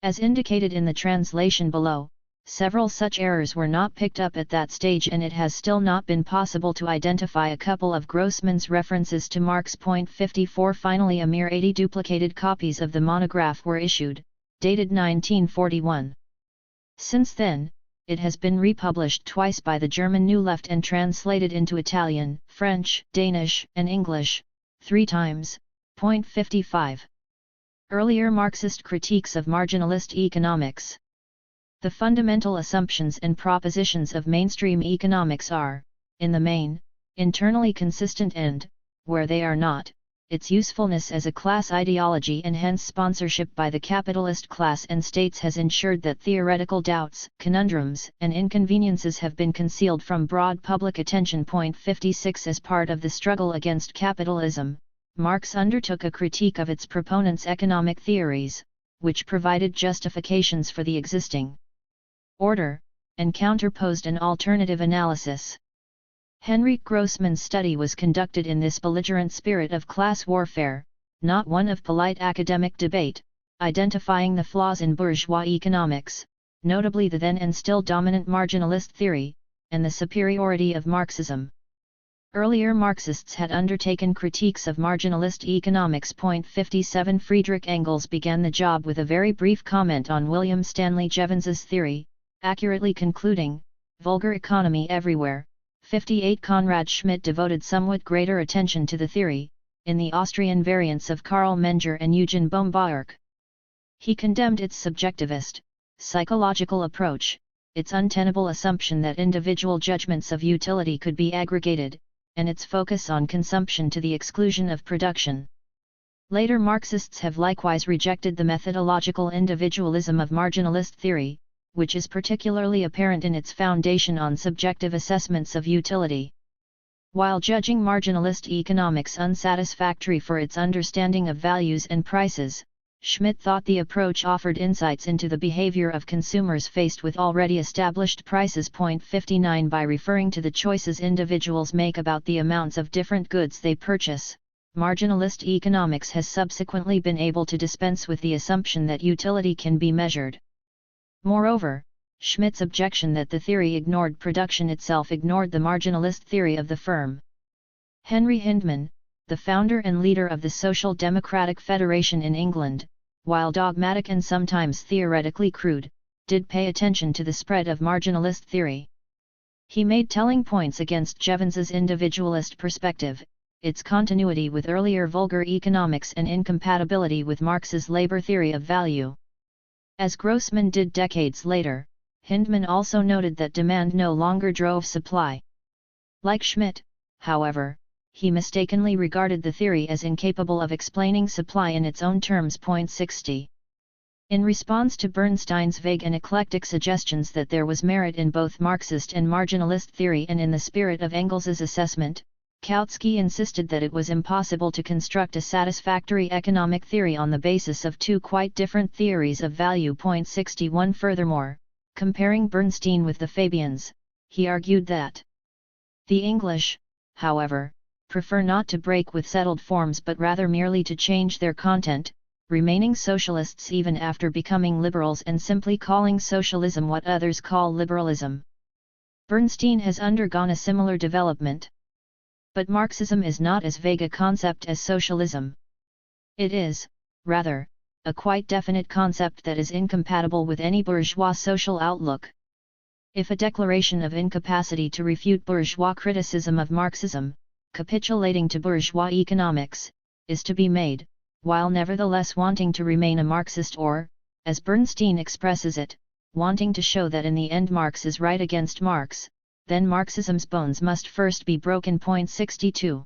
As indicated in the translation below, several such errors were not picked up at that stage, and it has still not been possible to identify a couple of Grossman's references to Marx. 54 Finally, a mere 80 duplicated copies of the monograph were issued, dated 1941. Since then, it has been republished twice by the German New Left and translated into Italian, French, Danish, and English, 3 times. 55. Earlier Marxist critiques of marginalist economics. The fundamental assumptions and propositions of mainstream economics are, in the main, internally consistent and, where they are not, its usefulness as a class ideology and hence sponsorship by the capitalist class and states has ensured that theoretical doubts, conundrums, and inconveniences have been concealed from broad public attention. 56 As part of the struggle against capitalism, Marx undertook a critique of its proponents' economic theories, which provided justifications for the existing order, and counterposed an alternative analysis. Henryk Grossman's study was conducted in this belligerent spirit of class warfare, not one of polite academic debate, identifying the flaws in bourgeois economics, notably the then and still dominant marginalist theory, and the superiority of Marxism. Earlier Marxists had undertaken critiques of marginalist economics. 57 Friedrich Engels began the job with a very brief comment on William Stanley Jevons's theory, accurately concluding, "Vulgar economy everywhere." 58 Konrad Schmidt devoted somewhat greater attention to the theory, in the Austrian variants of Karl Menger and Eugen Baumgartner. He condemned its subjectivist, psychological approach, its untenable assumption that individual judgments of utility could be aggregated, and its focus on consumption to the exclusion of production. Later Marxists have likewise rejected the methodological individualism of marginalist theory, which is particularly apparent in its foundation on subjective assessments of utility. While judging marginalist economics unsatisfactory for its understanding of values and prices, Schmidt thought the approach offered insights into the behavior of consumers faced with already established prices. 59 By referring to the choices individuals make about the amounts of different goods they purchase, marginalist economics has subsequently been able to dispense with the assumption that utility can be measured. Moreover, Schmidt's objection that the theory ignored production itself ignored the marginalist theory of the firm. Henry Hyndman, the founder and leader of the Social Democratic Federation in England, while dogmatic and sometimes theoretically crude, did pay attention to the spread of marginalist theory. He made telling points against Jevons's individualist perspective, its continuity with earlier vulgar economics and incompatibility with Marx's labor theory of value. As Grossman did decades later, Hyndman also noted that demand no longer drove supply. Like Schmidt, however, he mistakenly regarded the theory as incapable of explaining supply in its own terms. 60. In response to Bernstein's vague and eclectic suggestions that there was merit in both Marxist and marginalist theory and in the spirit of Engels's assessment, Kautsky insisted that it was impossible to construct a satisfactory economic theory on the basis of two quite different theories of value. 61 Furthermore, comparing Bernstein with the Fabians, he argued that the English, however, prefer not to break with settled forms but rather merely to change their content, remaining socialists even after becoming liberals and simply calling socialism what others call liberalism. Bernstein has undergone a similar development. But Marxism is not as vague a concept as socialism. It is, rather, a quite definite concept that is incompatible with any bourgeois social outlook. If a declaration of incapacity to refute bourgeois criticism of Marxism, capitulating to bourgeois economics, is to be made, while nevertheless wanting to remain a Marxist or, as Bernstein expresses it, wanting to show that in the end Marx is right against Marx, then Marxism's bones must first be broken. 62.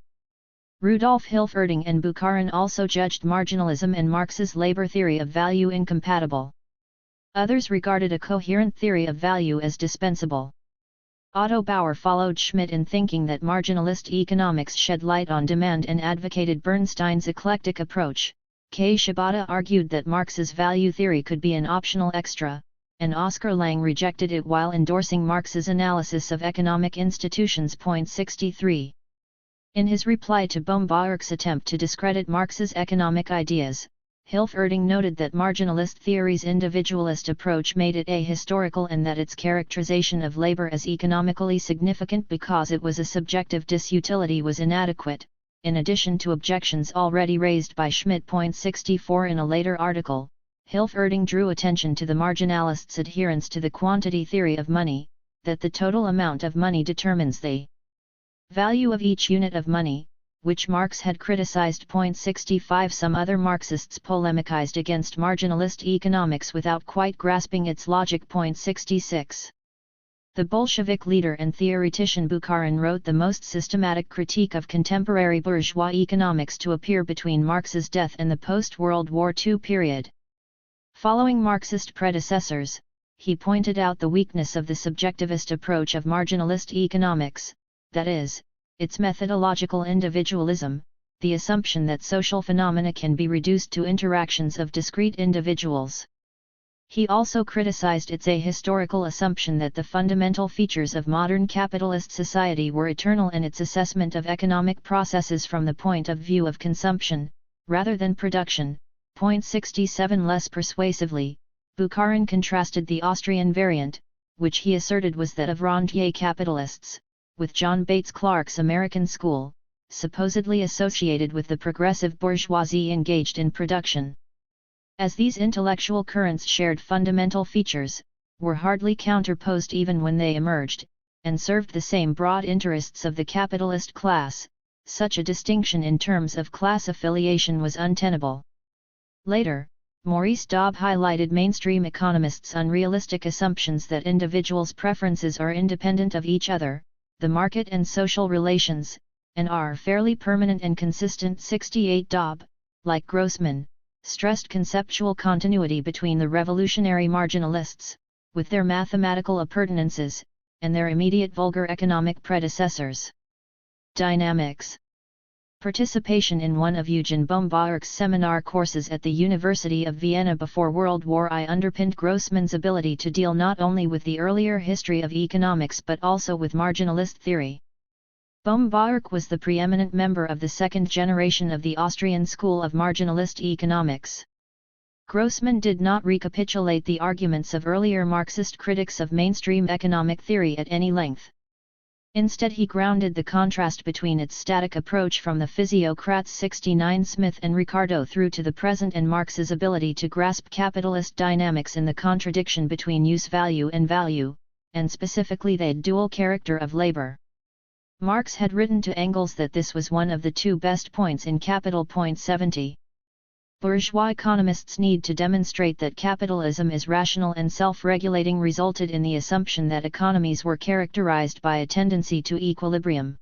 Rudolf Hilferding and Bukharin also judged marginalism and Marx's labor theory of value incompatible. Others regarded a coherent theory of value as dispensable. Otto Bauer followed Schmidt in thinking that marginalist economics shed light on demand and advocated Bernstein's eclectic approach. K. Shibata argued that Marx's value theory could be an optional extra, and Oscar Lange rejected it while endorsing Marx's analysis of economic institutions. 63. In his reply to Baumbacherk's attempt to discredit Marx's economic ideas, Hilferding noted that marginalist theory's individualist approach made it ahistorical and that its characterization of labor as economically significant because it was a subjective disutility was inadequate, in addition to objections already raised by Schmidt. 64. In a later article, Hilferding drew attention to the marginalists' adherence to the quantity theory of money, that the total amount of money determines the value of each unit of money, which Marx had criticized. 65. Some other Marxists polemicized against marginalist economics without quite grasping its logic. 66. The Bolshevik leader and theoretician Bukharin wrote the most systematic critique of contemporary bourgeois economics to appear between Marx's death and the post-World War II period. Following Marxist predecessors, he pointed out the weakness of the subjectivist approach of marginalist economics, that is, its methodological individualism, the assumption that social phenomena can be reduced to interactions of discrete individuals. He also criticized its ahistorical assumption that the fundamental features of modern capitalist society were eternal and its assessment of economic processes from the point of view of consumption, rather than production. 67. Less persuasively, Bukharin contrasted the Austrian variant, which he asserted was that of rentier capitalists, with John Bates Clark's American school, supposedly associated with the progressive bourgeoisie engaged in production. As these intellectual currents shared fundamental features, were hardly counterposed even when they emerged, and served the same broad interests of the capitalist class, such a distinction in terms of class affiliation was untenable. Later, Maurice Daub highlighted mainstream economists' unrealistic assumptions that individuals' preferences are independent of each other, the market and social relations, and are fairly permanent and consistent. 68. Daub, like Grossman, stressed conceptual continuity between the revolutionary marginalists, with their mathematical appurtenances, and their immediate vulgar economic predecessors. Dynamics. Participation in one of Eugen Baumbacherk's seminar courses at the University of Vienna before World War I underpinned Grossman's ability to deal not only with the earlier history of economics but also with marginalist theory. Baumbacherk was the preeminent member of the second generation of the Austrian school of marginalist economics. Grossman did not recapitulate the arguments of earlier Marxist critics of mainstream economic theory at any length. Instead he grounded the contrast between its static approach from the physiocrats 69 Smith and Ricardo through to the present and Marx's ability to grasp capitalist dynamics in the contradiction between use value and value, and specifically the dual character of labor. Marx had written to Engels that this was one of the two best points in Capital. 70. Bourgeois economists need to demonstrate that capitalism is rational and self-regulating resulted in the assumption that economies were characterized by a tendency to equilibrium.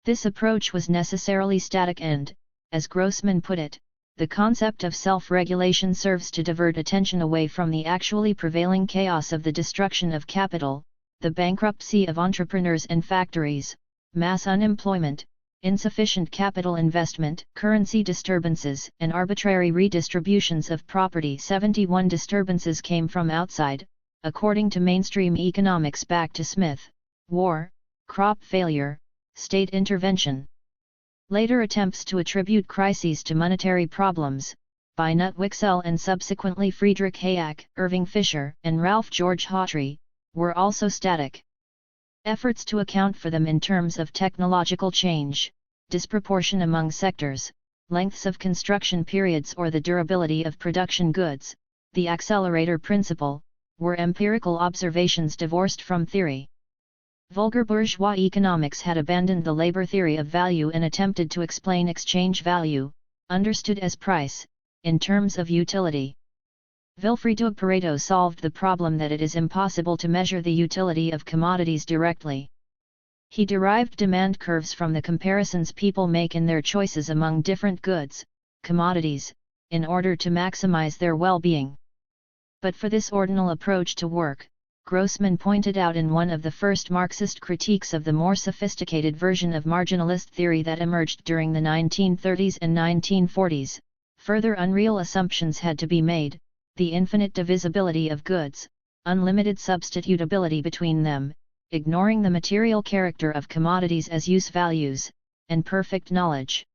This approach was necessarily static and, as Grossman put it, the concept of self-regulation serves to divert attention away from the actually prevailing chaos of the destruction of capital, the bankruptcy of entrepreneurs and factories, mass unemployment, insufficient capital investment, currency disturbances, and arbitrary redistributions of property. 71 disturbances came from outside, according to mainstream economics back to Smith: war, crop failure, state intervention. Later attempts to attribute crises to monetary problems, by Knut Wicksell and subsequently Friedrich Hayek, Irving Fisher, and Ralph George Hawtrey, were also static. Efforts to account for them in terms of technological change, disproportion among sectors, lengths of construction periods or the durability of production goods, the accelerator principle, were empirical observations divorced from theory. Vulgar bourgeois economics had abandoned the labor theory of value and attempted to explain exchange value, understood as price, in terms of utility. Vilfredo Pareto solved the problem that it is impossible to measure the utility of commodities directly. He derived demand curves from the comparisons people make in their choices among different goods, commodities, in order to maximize their well-being. But for this ordinal approach to work, Grossman pointed out in one of the first Marxist critiques of the more sophisticated version of marginalist theory that emerged during the 1930s and 1940s, further unreal assumptions had to be made: the infinite divisibility of goods, unlimited substitutability between them, ignoring the material character of commodities as use values, and perfect knowledge.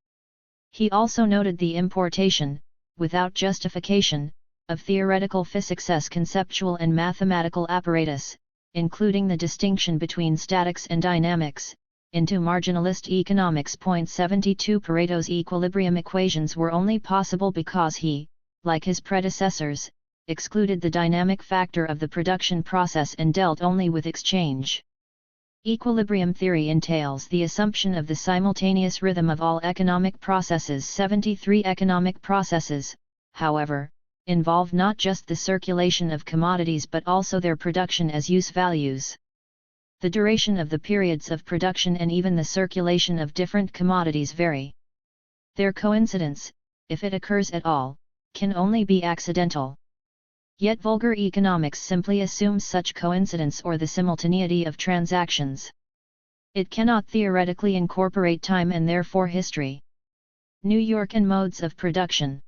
He also noted the importation, without justification, of theoretical physics as conceptual and mathematical apparatus, including the distinction between statics and dynamics, into marginalist economics. 72 Pareto's equilibrium equations were only possible because he, like his predecessors, excluded the dynamic factor of the production process and dealt only with exchange. Equilibrium theory entails the assumption of the simultaneous rhythm of all economic processes. 73 Economic processes, however, involve not just the circulation of commodities but also their production as use values. The duration of the periods of production and even the circulation of different commodities vary. Their coincidence, if it occurs at all, can only be accidental. Yet vulgar economics simply assumes such coincidence or the simultaneity of transactions. It cannot theoretically incorporate time and therefore history. New York and modes of production.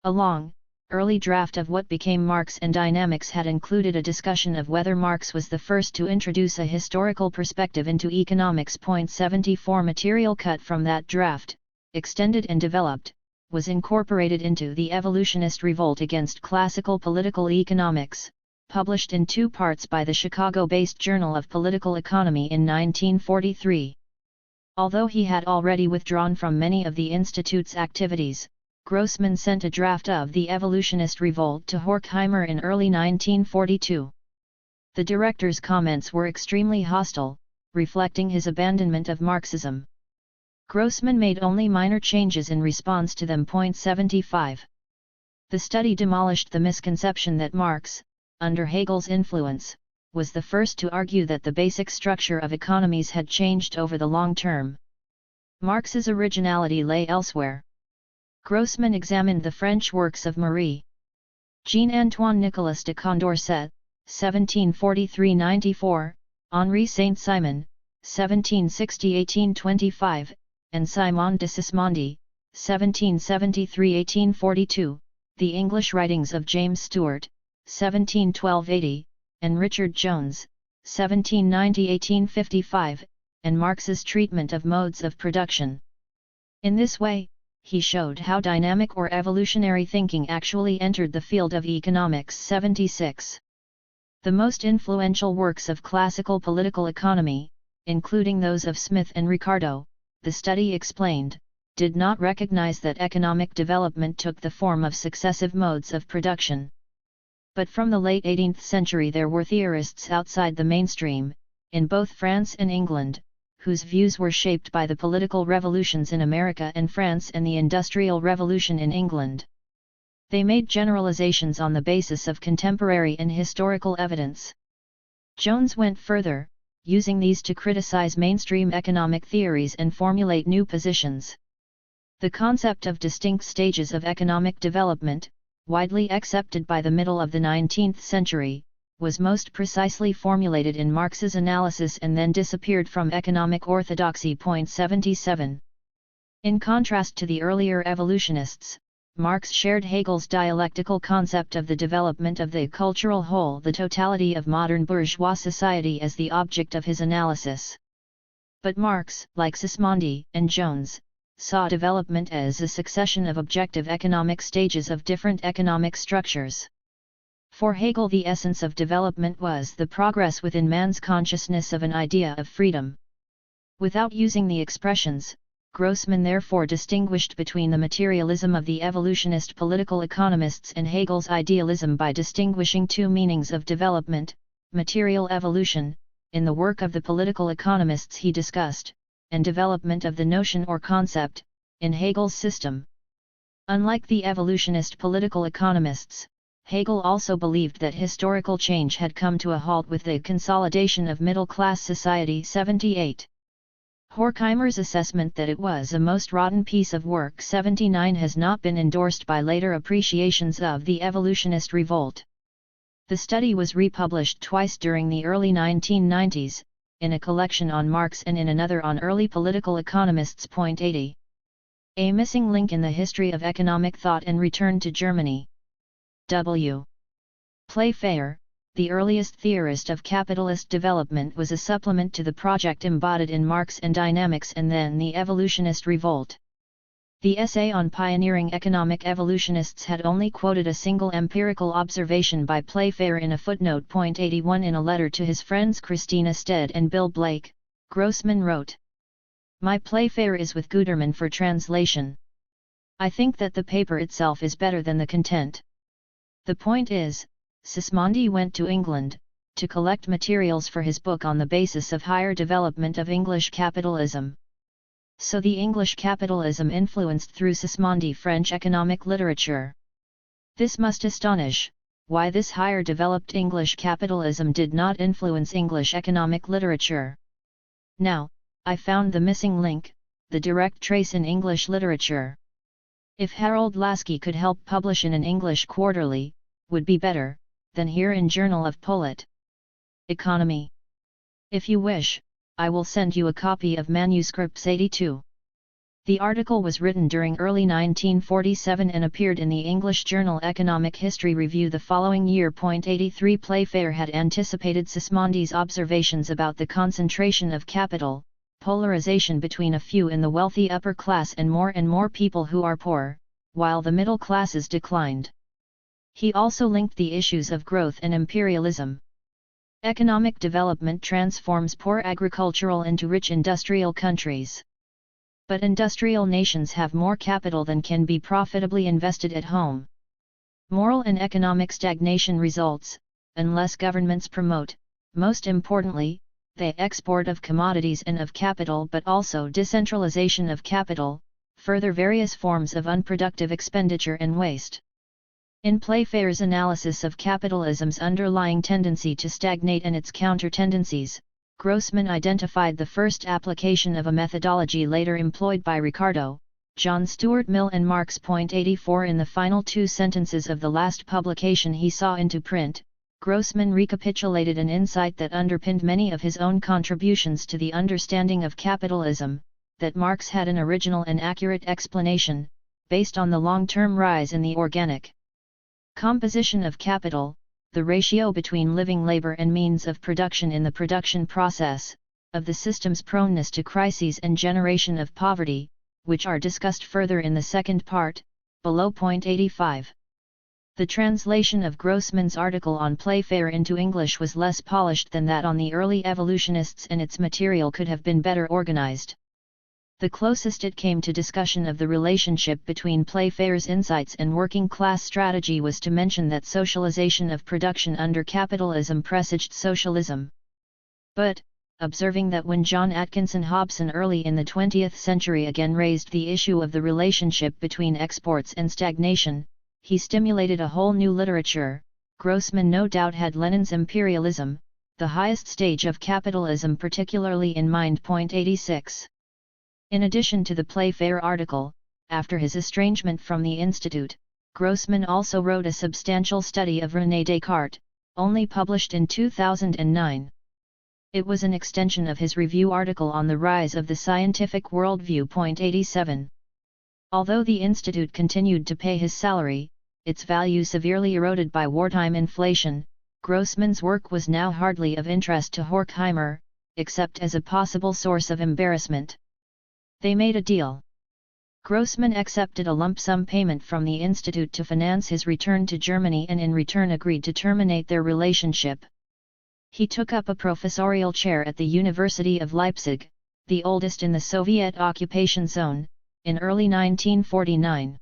A long, early draft of what became Marx and Dynamics had included a discussion of whether Marx was the first to introduce a historical perspective into economics. 74 Material cut from that draft, extended and developed, was incorporated into The Evolutionist Revolt Against Classical Political Economics, published in 2 parts by the Chicago-based Journal of Political Economy in 1943. Although he had already withdrawn from many of the Institute's activities, Grossman sent a draft of The Evolutionist Revolt to Horkheimer in early 1942. The director's comments were extremely hostile, reflecting his abandonment of Marxism. Grossman made only minor changes in response to them. 75. The study demolished the misconception that Marx, under Hegel's influence, was the first to argue that the basic structure of economies had changed over the long term. Marx's originality lay elsewhere. Grossman examined the French works of Marie Jean-Antoine Nicolas de Condorcet, 1743–94, Henri Saint-Simon, 1760–1825, and Simon de Sismondi, 1773–1842, the English writings of James Stewart, 1712–80, and Richard Jones, 1790–1855, and Marx's treatment of modes of production. In this way, he showed how dynamic or evolutionary thinking actually entered the field of economics. 76. The most influential works of classical political economy, including those of Smith and Ricardo, the study explained, did not recognize that economic development took the form of successive modes of production. But from the late 18th century there were theorists outside the mainstream, in both France and England, whose views were shaped by the political revolutions in America and France and the Industrial Revolution in England. They made generalizations on the basis of contemporary and historical evidence. Jones went further, using these to criticize mainstream economic theories and formulate new positions. The concept of distinct stages of economic development, widely accepted by the middle of the 19th century, was most precisely formulated in Marx's analysis and then disappeared from economic orthodoxy. 77. In contrast to the earlier evolutionists, Marx shared Hegel's dialectical concept of the development of the cultural whole, the totality of modern bourgeois society, as the object of his analysis. But Marx, like Sismondi and Jones, saw development as a succession of objective economic stages of different economic structures. For Hegel, the essence of development was the progress within man's consciousness of an idea of freedom. Without using the expressions, Grossman therefore distinguished between the materialism of the evolutionist political economists and Hegel's idealism by distinguishing two meanings of development: material evolution, in the work of the political economists he discussed, and development of the notion or concept, in Hegel's system. Unlike the evolutionist political economists, Hegel also believed that historical change had come to a halt with the consolidation of middle-class society. 78. Horkheimer's assessment that it was a most rotten piece of work. 79 has not been endorsed by later appreciations of The Evolutionist Revolt. The study was republished twice during the early 1990s, in a collection on Marx and in another on early political economists. 80. A missing link in the history of economic thought and return to Germany. W. Playfair, the earliest theorist of capitalist development, was a supplement to the project embodied in Marx and Dynamics and then the evolutionist revolt. The essay on pioneering economic evolutionists had only quoted a single empirical observation by Playfair in a footnote. 81 In a letter to his friends Christina Stead and Bill Blake, Grossman wrote, "My Playfair is with Guterman for translation. I think that the paper itself is better than the content. The point is, Sismondi went to England, to collect materials for his book on the basis of higher development of English capitalism. So the English capitalism influenced through Sismondi French economic literature. This must astonish, why this higher developed English capitalism did not influence English economic literature. Now, I found the missing link, the direct trace in English literature. If Harold Lasky could help publish in an English quarterly, would be better, than here in Journal of Polit. Economy. If you wish, I will send you a copy of Manuscripts 82. The article was written during early 1947 and appeared in the English journal Economic History Review the following year. 83 Playfair had anticipated Sismondi's observations about the concentration of capital, polarization between a few in the wealthy upper class and more people who are poor, while the middle classes declined. He also linked the issues of growth and imperialism. Economic development transforms poor agricultural into rich industrial countries. But industrial nations have more capital than can be profitably invested at home. Moral and economic stagnation results, unless governments promote, most importantly, the export of commodities and of capital, but also decentralization of capital, further various forms of unproductive expenditure and waste. In Playfair's analysis of capitalism's underlying tendency to stagnate and its counter-tendencies, Grossman identified the first application of a methodology later employed by Ricardo, John Stuart Mill and Marx. 84 In the final two sentences of the last publication he saw into print, Grossman recapitulated an insight that underpinned many of his own contributions to the understanding of capitalism, that Marx had an original and accurate explanation, based on the long-term rise in the organic composition of capital, the ratio between living labor and means of production in the production process, of the system's proneness to crises and generation of poverty, which are discussed further in the second part, below. 85. The translation of Grossman's article on Playfair into English was less polished than that on the early evolutionists, and its material could have been better organized. The closest it came to discussion of the relationship between Playfair's insights and working class strategy was to mention that socialization of production under capitalism presaged socialism. But, observing that when John Atkinson Hobson early in the 20th century again raised the issue of the relationship between exports and stagnation, he stimulated a whole new literature. Grossman no doubt had Lenin's imperialism, the highest stage of capitalism, particularly in mind. 86. In addition to the Playfair article, after his estrangement from the Institute, Grossman also wrote a substantial study of René Descartes, only published in 2009. It was an extension of his review article on the rise of the scientific worldview. 87. Although the Institute continued to pay his salary, its value severely eroded by wartime inflation, Grossman's work was now hardly of interest to Horkheimer, except as a possible source of embarrassment. They made a deal. Grossman accepted a lump sum payment from the Institute to finance his return to Germany and in return agreed to terminate their relationship. He took up a professorial chair at the University of Leipzig, the oldest in the Soviet occupation zone, in early 1949.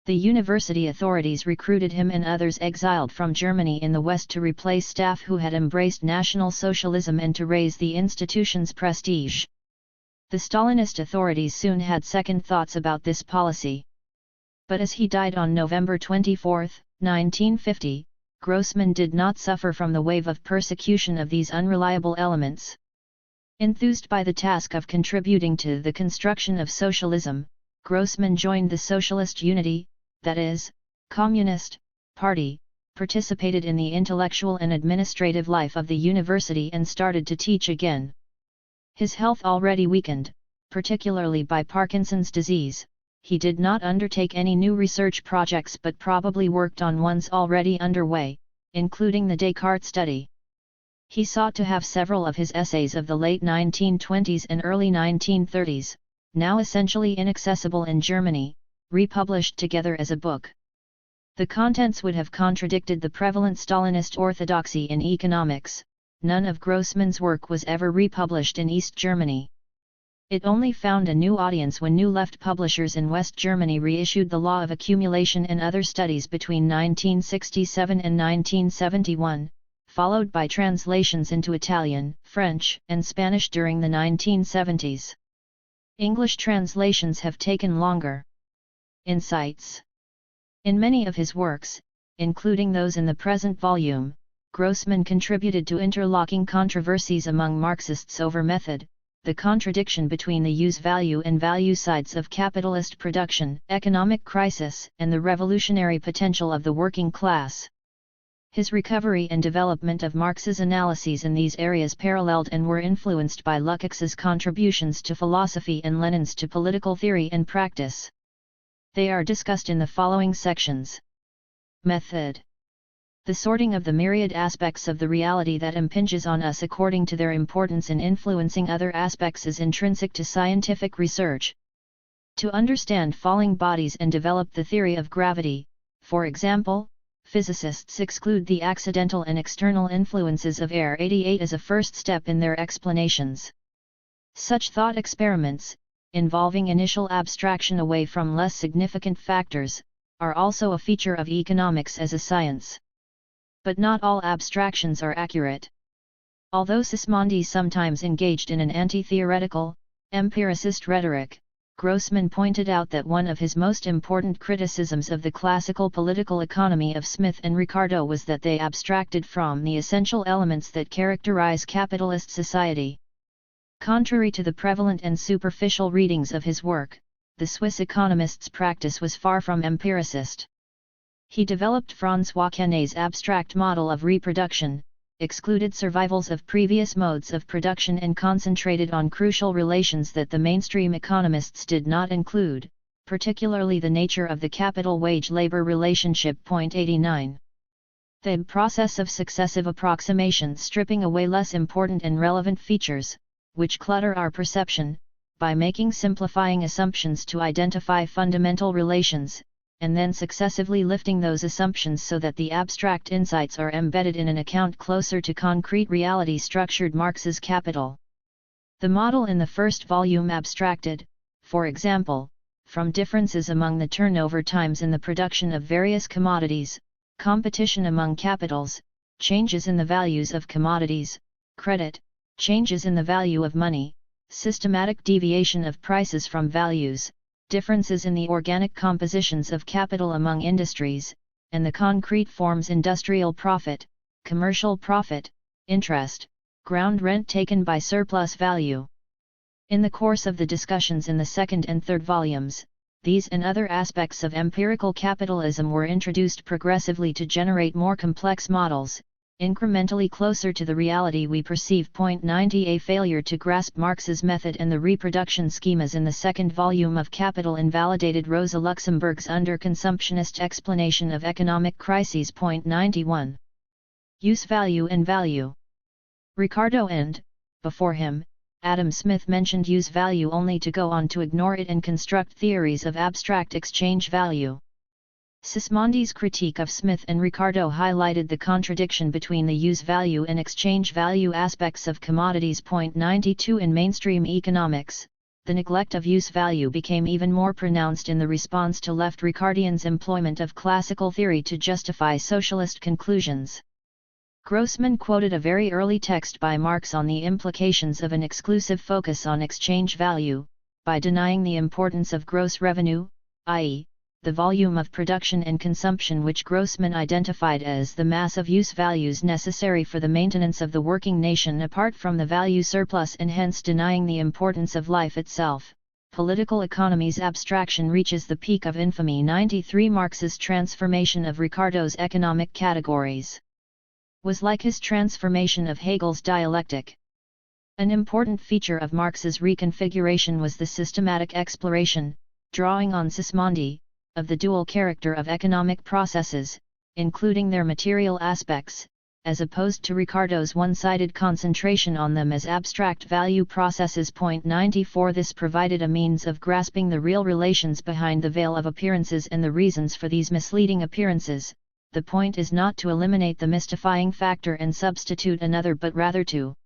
The university authorities recruited him and others exiled from Germany in the West to replace staff who had embraced National Socialism and to raise the institution's prestige. The Stalinist authorities soon had second thoughts about this policy. But as he died on November 24, 1950, Grossman did not suffer from the wave of persecution of these unreliable elements. Enthused by the task of contributing to the construction of socialism, Grossman joined the Socialist Unity, that is, Communist, Party, participated in the intellectual and administrative life of the university and started to teach again. His health already weakened, particularly by Parkinson's disease, he did not undertake any new research projects but probably worked on ones already underway, including the Descartes study. He sought to have several of his essays of the late 1920s and early 1930s, now essentially inaccessible in Germany, republished together as a book. The contents would have contradicted the prevalent Stalinist orthodoxy in economics. None of Grossman's work was ever republished in East Germany. It only found a new audience when New Left publishers in West Germany reissued The Law of Accumulation and Other Studies between 1967 and 1971, followed by translations into Italian, French, and Spanish during the 1970s. English translations have taken longer. Insights. In many of his works, including those in the present volume, Grossman contributed to interlocking controversies among Marxists over method, the contradiction between the use-value and value sides of capitalist production, economic crisis, and the revolutionary potential of the working class. His recovery and development of Marx's analyses in these areas paralleled and were influenced by Lukács's contributions to philosophy and Lenin's to political theory and practice. They are discussed in the following sections. Method. The sorting of the myriad aspects of the reality that impinges on us according to their importance in influencing other aspects is intrinsic to scientific research. To understand falling bodies and develop the theory of gravity, for example, physicists exclude the accidental and external influences of air 88 as a first step in their explanations. Such thought experiments, involving initial abstraction away from less significant factors, are also a feature of economics as a science. But not all abstractions are accurate. Although Sismondi sometimes engaged in an anti-theoretical, empiricist rhetoric, Grossman pointed out that one of his most important criticisms of the classical political economy of Smith and Ricardo was that they abstracted from the essential elements that characterize capitalist society. Contrary to the prevalent and superficial readings of his work, the Swiss economist's practice was far from empiricist. He developed François Quesnay's abstract model of reproduction, excluded survivals of previous modes of production and concentrated on crucial relations that the mainstream economists did not include, particularly the nature of the capital-wage-labor relationship. 89. The process of successive approximation stripping away less important and relevant features, which clutter our perception, by making simplifying assumptions to identify fundamental relations, and then successively lifting those assumptions so that the abstract insights are embedded in an account closer to concrete reality structured Marx's Capital. The model in the first volume abstracted, for example, from differences among the turnover times in the production of various commodities, competition among capitals, changes in the values of commodities, credit, changes in the value of money, systematic deviation of prices from values, differences in the organic compositions of capital among industries, and the concrete forms industrial profit, commercial profit, interest, ground rent taken by surplus value. In the course of the discussions in the second and third volumes, these and other aspects of empirical capitalism were introduced progressively to generate more complex models, incrementally closer to the reality we perceive. 90 A failure to grasp Marx's method and the reproduction schemas in the second volume of Capital invalidated Rosa Luxemburg's under-consumptionist explanation of economic crises. 91. Use value and value. Ricardo and, before him, Adam Smith mentioned use value only to go on to ignore it and construct theories of abstract exchange value. Sismondi's critique of Smith and Ricardo highlighted the contradiction between the use value and exchange value aspects of commodities. 92 In mainstream economics, the neglect of use value became even more pronounced in the response to left Ricardians' employment of classical theory to justify socialist conclusions. Grossman quoted a very early text by Marx on the implications of an exclusive focus on exchange value, by denying the importance of gross revenue, i.e., the volume of production and consumption which Grossman identified as the mass of use values necessary for the maintenance of the working nation apart from the value surplus, and hence denying the importance of life itself. Political economy's abstraction reaches the peak of infamy. 93 Marx's transformation of Ricardo's economic categories was like his transformation of Hegel's dialectic. An important feature of Marx's reconfiguration was the systematic exploration, drawing on Sismondi, of the dual character of economic processes, including their material aspects, as opposed to Ricardo's one-sided concentration on them as abstract value processes. Point 94. This provided a means of grasping the real relations behind the veil of appearances and the reasons for these misleading appearances. The point is not to eliminate the mystifying factor and substitute another, but rather to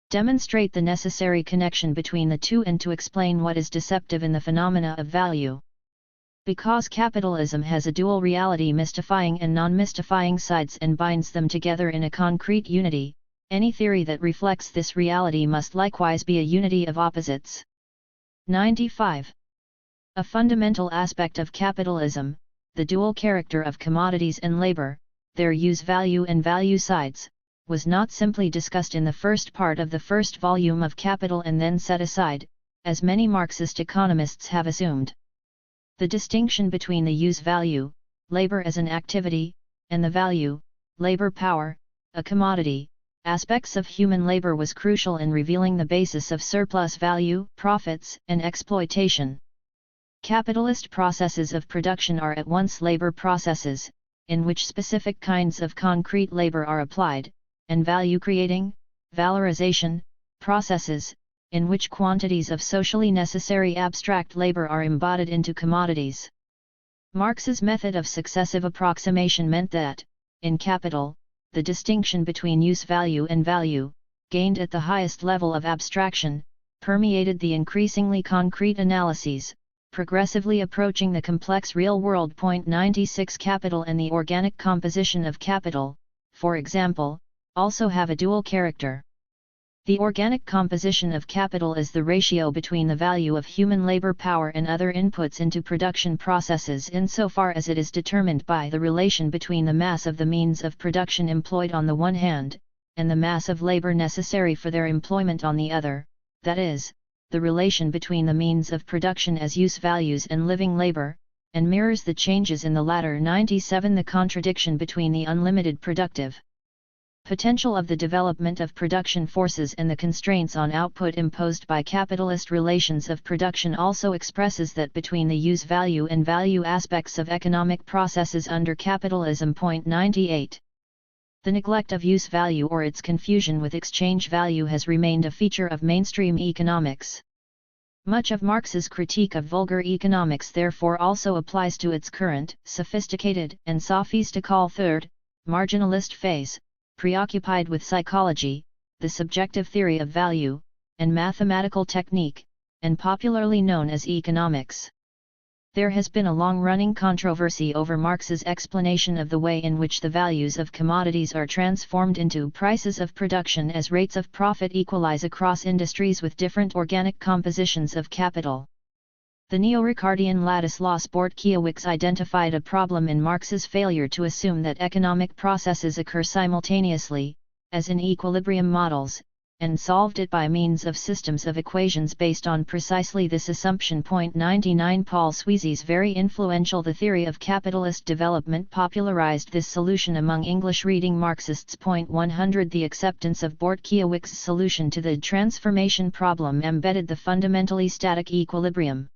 demonstrate the necessary connection between the two and to explain what is deceptive in the phenomena of value. Because capitalism has a dual reality, mystifying and non-mystifying sides, and binds them together in a concrete unity, any theory that reflects this reality must likewise be a unity of opposites. 95. A fundamental aspect of capitalism, the dual character of commodities and labor, their use value and value sides, was not simply discussed in the first part of the first volume of Capital and then set aside, as many Marxist economists have assumed. The distinction between the use value, labor as an activity, and the value, labor power, a commodity, aspects of human labor was crucial in revealing the basis of surplus value, profits, and exploitation. Capitalist processes of production are at once labor processes, in which specific kinds of concrete labor are applied, and value-creating, valorization, processes, in which quantities of socially necessary abstract labor are embodied into commodities. Marx's method of successive approximation meant that, in Capital, the distinction between use value and value, gained at the highest level of abstraction, permeated the increasingly concrete analyses, progressively approaching the complex real world. Point 96. Capital and the organic composition of capital, for example, also have a dual character. The organic composition of capital is the ratio between the value of human labor power and other inputs into production processes insofar as it is determined by the relation between the mass of the means of production employed on the one hand, and the mass of labor necessary for their employment on the other, that is, the relation between the means of production as use values and living labor, and mirrors the changes in the latter. 97. The contradiction between the unlimited productive potential of the development of production forces and the constraints on output imposed by capitalist relations of production also expresses that between the use value and value aspects of economic processes under capitalism. Point 98. The neglect of use value or its confusion with exchange value has remained a feature of mainstream economics. Much of Marx's critique of vulgar economics therefore also applies to its current, sophisticated, and sophistical third, marginalist phase, preoccupied with psychology, the subjective theory of value, and mathematical technique, and popularly known as economics. There has been a long-running controversy over Marx's explanation of the way in which the values of commodities are transformed into prices of production as rates of profit equalize across industries with different organic compositions of capital. The neo-Ricardian Ladislas Bortkiewicz identified a problem in Marx's failure to assume that economic processes occur simultaneously, as in equilibrium models, and solved it by means of systems of equations based on precisely this assumption. Point 99. Paul Sweezy's very influential The Theory of Capitalist Development popularized this solution among English-reading Marxists. Point 100. The acceptance of Bortkiewicz's solution to the transformation problem embedded the fundamentally static equilibrium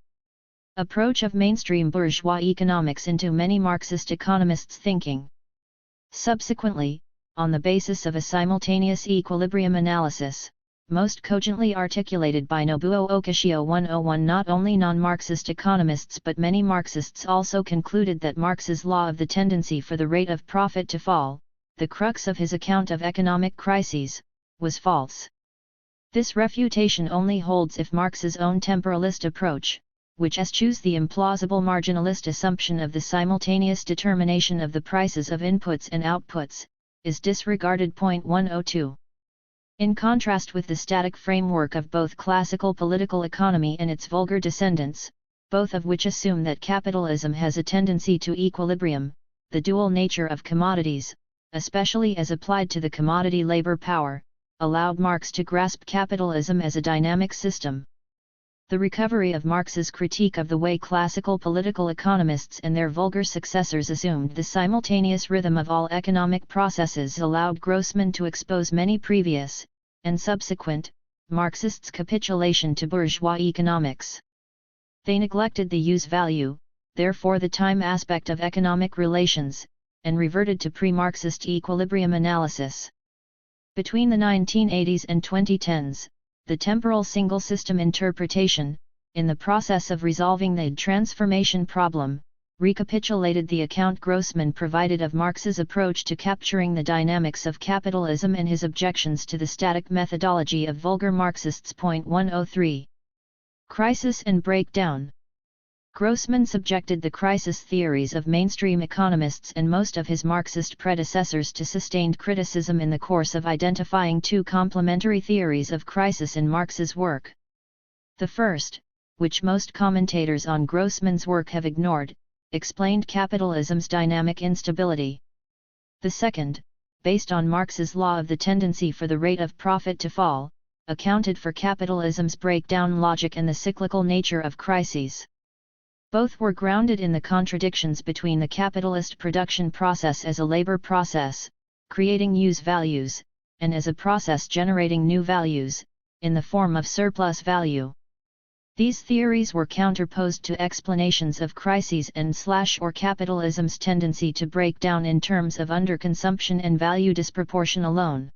approach of mainstream bourgeois economics into many Marxist economists' thinking. Subsequently, on the basis of a simultaneous equilibrium analysis, most cogently articulated by Nobuo Okishio 101, not only non-Marxist economists but many Marxists also concluded that Marx's law of the tendency for the rate of profit to fall, the crux of his account of economic crises, was false. This refutation only holds if Marx's own temporalist approach, which eschews the implausible marginalist assumption of the simultaneous determination of the prices of inputs and outputs, is disregarded. Point 102. In contrast with the static framework of both classical political economy and its vulgar descendants, both of which assume that capitalism has a tendency to equilibrium, the dual nature of commodities, especially as applied to the commodity labor power, allowed Marx to grasp capitalism as a dynamic system. The recovery of Marx's critique of the way classical political economists and their vulgar successors assumed the simultaneous rhythm of all economic processes allowed Grossman to expose many previous, and subsequent, Marxists' capitulation to bourgeois economics. They neglected the use value, therefore the time aspect of economic relations, and reverted to pre-Marxist equilibrium analysis. Between the 1980s and 2010s, the temporal single system interpretation, in the process of resolving the transformation problem, recapitulated the account Grossman provided of Marx's approach to capturing the dynamics of capitalism and his objections to the static methodology of vulgar Marxists. 103. Crisis and breakdown. Grossman subjected the crisis theories of mainstream economists and most of his Marxist predecessors to sustained criticism in the course of identifying two complementary theories of crisis in Marx's work. The first, which most commentators on Grossman's work have ignored, explained capitalism's dynamic instability. The second, based on Marx's law of the tendency for the rate of profit to fall, accounted for capitalism's breakdown logic and the cyclical nature of crises. Both were grounded in the contradictions between the capitalist production process as a labor process, creating use values, and as a process generating new values, in the form of surplus value. These theories were counterposed to explanations of crises and/or capitalism's tendency to break down in terms of underconsumption and value disproportion alone.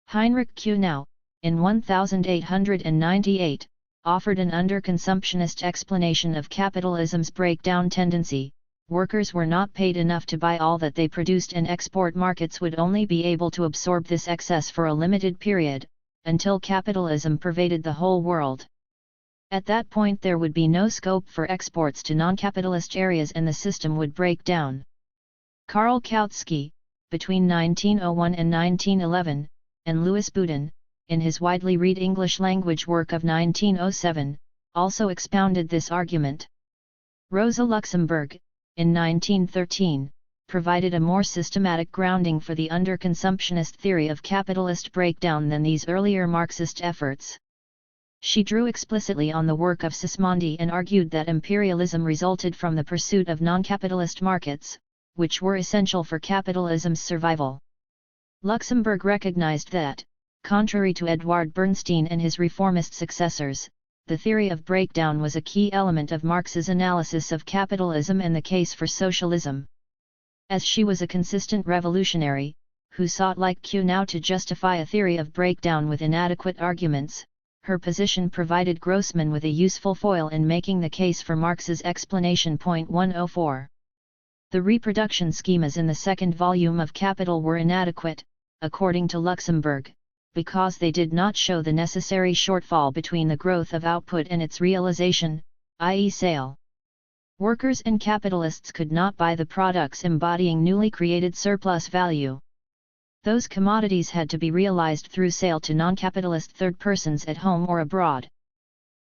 Henryk Kuhnau, in 1898, offered an underconsumptionist explanation of capitalism's breakdown tendency. Workers were not paid enough to buy all that they produced and export markets would only be able to absorb this excess for a limited period, until capitalism pervaded the whole world. At that point there would be no scope for exports to non-capitalist areas and the system would break down. Karl Kautsky, between 1901 and 1911, and Louis Boudin, in his widely read English-language work of 1907, also expounded this argument. Rosa Luxemburg, in 1913, provided a more systematic grounding for the underconsumptionist theory of capitalist breakdown than these earlier Marxist efforts. She drew explicitly on the work of Sismondi and argued that imperialism resulted from the pursuit of non-capitalist markets, which were essential for capitalism's survival. Luxemburg recognized that, contrary to Edward Bernstein and his reformist successors, the theory of breakdown was a key element of Marx's analysis of capitalism and the case for socialism. As she was a consistent revolutionary, who sought like Kuhnau to justify a theory of breakdown with inadequate arguments, her position provided Grossman with a useful foil in making the case for Marx's explanation. 104. The reproduction schemas in the second volume of Capital were inadequate, according to Luxemburg, because they did not show the necessary shortfall between the growth of output and its realization, i.e. sale. Workers and capitalists could not buy the products embodying newly created surplus value. Those commodities had to be realized through sale to non-capitalist third persons at home or abroad.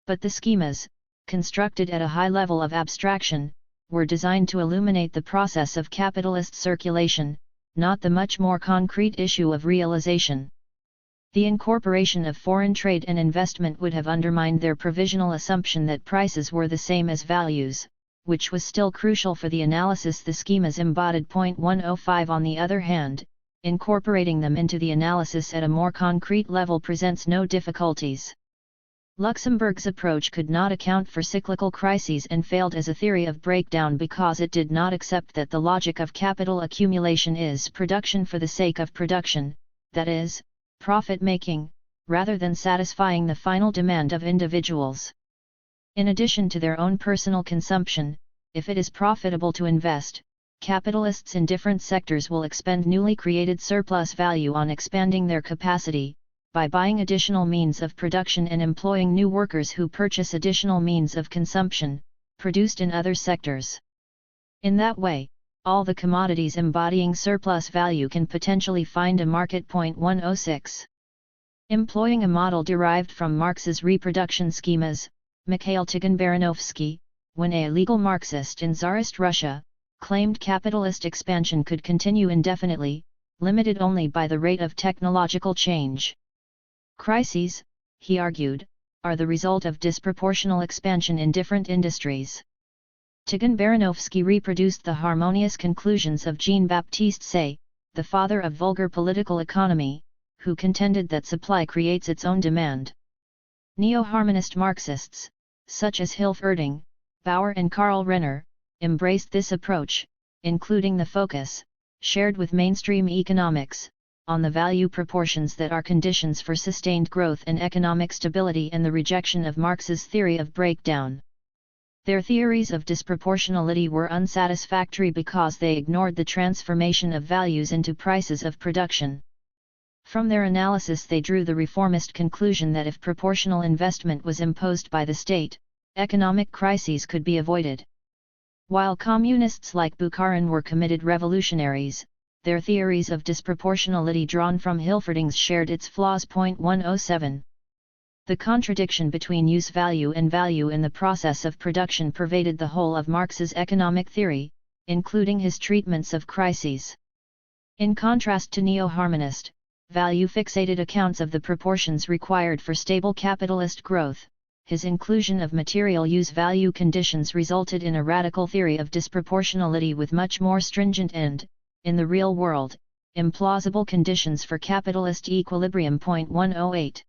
But the schemas, constructed at a high level of abstraction, were designed to illuminate the process of capitalist circulation, not the much more concrete issue of realization. The incorporation of foreign trade and investment would have undermined their provisional assumption that prices were the same as values, which was still crucial for the analysis the schemas embodied. 105. On the other hand, incorporating them into the analysis at a more concrete level presents no difficulties. Luxemburg's approach could not account for cyclical crises and failed as a theory of breakdown because it did not accept that the logic of capital accumulation is production for the sake of production, that is, profit-making, rather than satisfying the final demand of individuals. In addition to their own personal consumption, if it is profitable to invest, capitalists in different sectors will expend newly created surplus value on expanding their capacity, by buying additional means of production and employing new workers who purchase additional means of consumption, produced in other sectors. In that way, all the commodities embodying surplus value can potentially find a market. 106. Employing a model derived from Marx's reproduction schemas, Mikhail Tikhon-Baranovsky, when a legal Marxist in Tsarist Russia, claimed capitalist expansion could continue indefinitely, limited only by the rate of technological change. Crises, he argued, are the result of disproportional expansion in different industries. Tikhon-Baranovsky reproduced the harmonious conclusions of Jean-Baptiste Say, the father of vulgar political economy, who contended that supply creates its own demand. Neo-harmonist Marxists, such as Hilf Erding, Bauer and Karl Renner, embraced this approach, including the focus, shared with mainstream economics, on the value proportions that are conditions for sustained growth and economic stability, and the rejection of Marx's theory of breakdown. Their theories of disproportionality were unsatisfactory because they ignored the transformation of values into prices of production. From their analysis they drew the reformist conclusion that if proportional investment was imposed by the state, economic crises could be avoided. While communists like Bukharin were committed revolutionaries, their theories of disproportionality drawn from Hilferding's shared its flaws. 107. The contradiction between use value and value in the process of production pervaded the whole of Marx's economic theory, including his treatments of crises. In contrast to neo-harmonist, value-fixated accounts of the proportions required for stable capitalist growth, his inclusion of material use-value conditions resulted in a radical theory of disproportionality with much more stringent and, in the real world, implausible conditions for capitalist equilibrium. 108.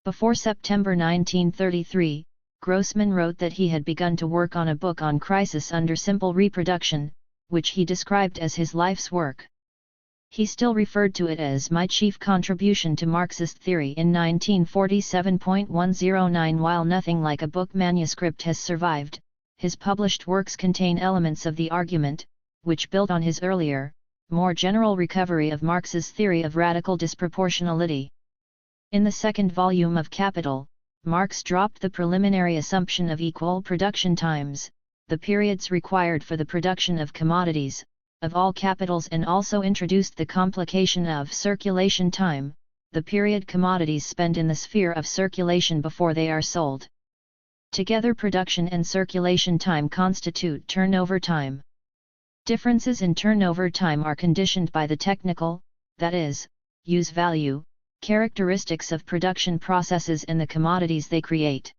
Before September 1933, Grossman wrote that he had begun to work on a book on crisis under simple reproduction, which he described as his life's work. He still referred to it as my chief contribution to Marxist theory in 1947.109. While nothing like a book manuscript has survived, his published works contain elements of the argument, which built on his earlier, more general recovery of Marx's theory of radical disproportionality. In the second volume of Capital, Marx dropped the preliminary assumption of equal production times, the periods required for the production of commodities, of all capitals, and also introduced the complication of circulation time, the period commodities spend in the sphere of circulation before they are sold. Together production and circulation time constitute turnover time. Differences in turnover time are conditioned by the technical, that is, use value, characteristics of production processes and the commodities they create.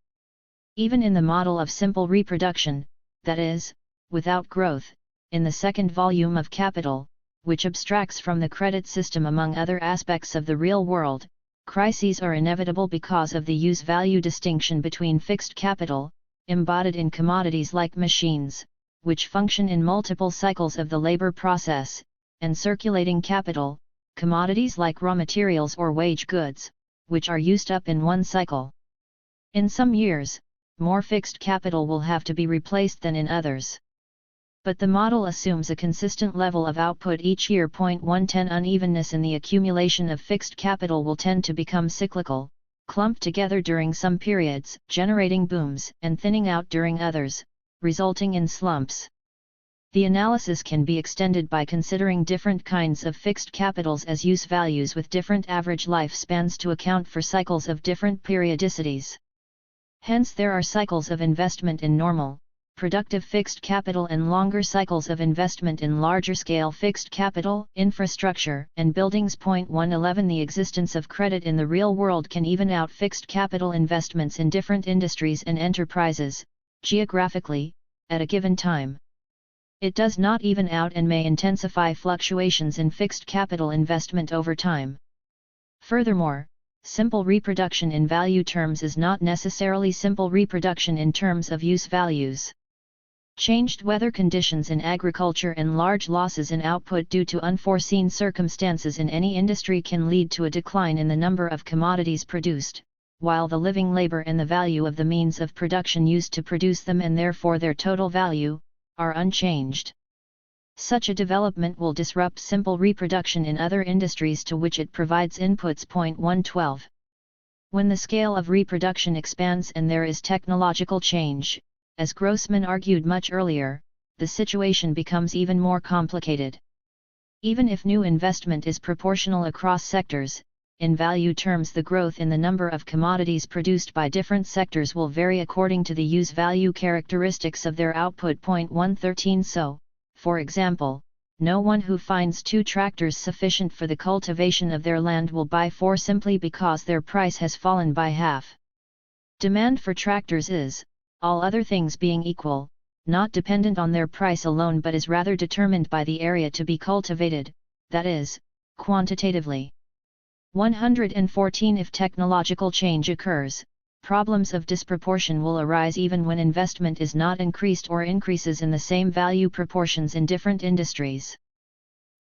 Even in the model of simple reproduction, that is, without growth, in the second volume of Capital, which abstracts from the credit system among other aspects of the real world, crises are inevitable because of the use-value distinction between fixed capital, embodied in commodities like machines, which function in multiple cycles of the labor process, and circulating capital, commodities like raw materials or wage goods, which are used up in one cycle. In some years, more fixed capital will have to be replaced than in others. But the model assumes a consistent level of output each year. 110 Unevenness in the accumulation of fixed capital will tend to become cyclical, clumped together during some periods, generating booms, and thinning out during others, resulting in slumps. The analysis can be extended by considering different kinds of fixed capitals as use values with different average lifespans to account for cycles of different periodicities. Hence there are cycles of investment in normal, productive fixed capital and longer cycles of investment in larger-scale fixed capital, infrastructure, and buildings. 111 The existence of credit in the real world can even out fixed capital investments in different industries and enterprises, geographically, at a given time. It does not even out and may intensify fluctuations in fixed capital investment over time. Furthermore, simple reproduction in value terms is not necessarily simple reproduction in terms of use values. Changed weather conditions in agriculture and large losses in output due to unforeseen circumstances in any industry can lead to a decline in the number of commodities produced, while the living labor and the value of the means of production used to produce them, and therefore their total value, are unchanged. Such a development will disrupt simple reproduction in other industries to which it provides inputs. 112. When the scale of reproduction expands and there is technological change, as Grossman argued much earlier, the situation becomes even more complicated. Even if new investment is proportional across sectors, in value terms the growth in the number of commodities produced by different sectors will vary according to the use-value characteristics of their output. 113 So, for example, no one who finds 2 tractors sufficient for the cultivation of their land will buy 4 simply because their price has fallen by half. Demand for tractors is, all other things being equal, not dependent on their price alone but is rather determined by the area to be cultivated, that is, quantitatively. 114 If technological change occurs, problems of disproportion will arise even when investment is not increased or increases in the same value proportions in different industries.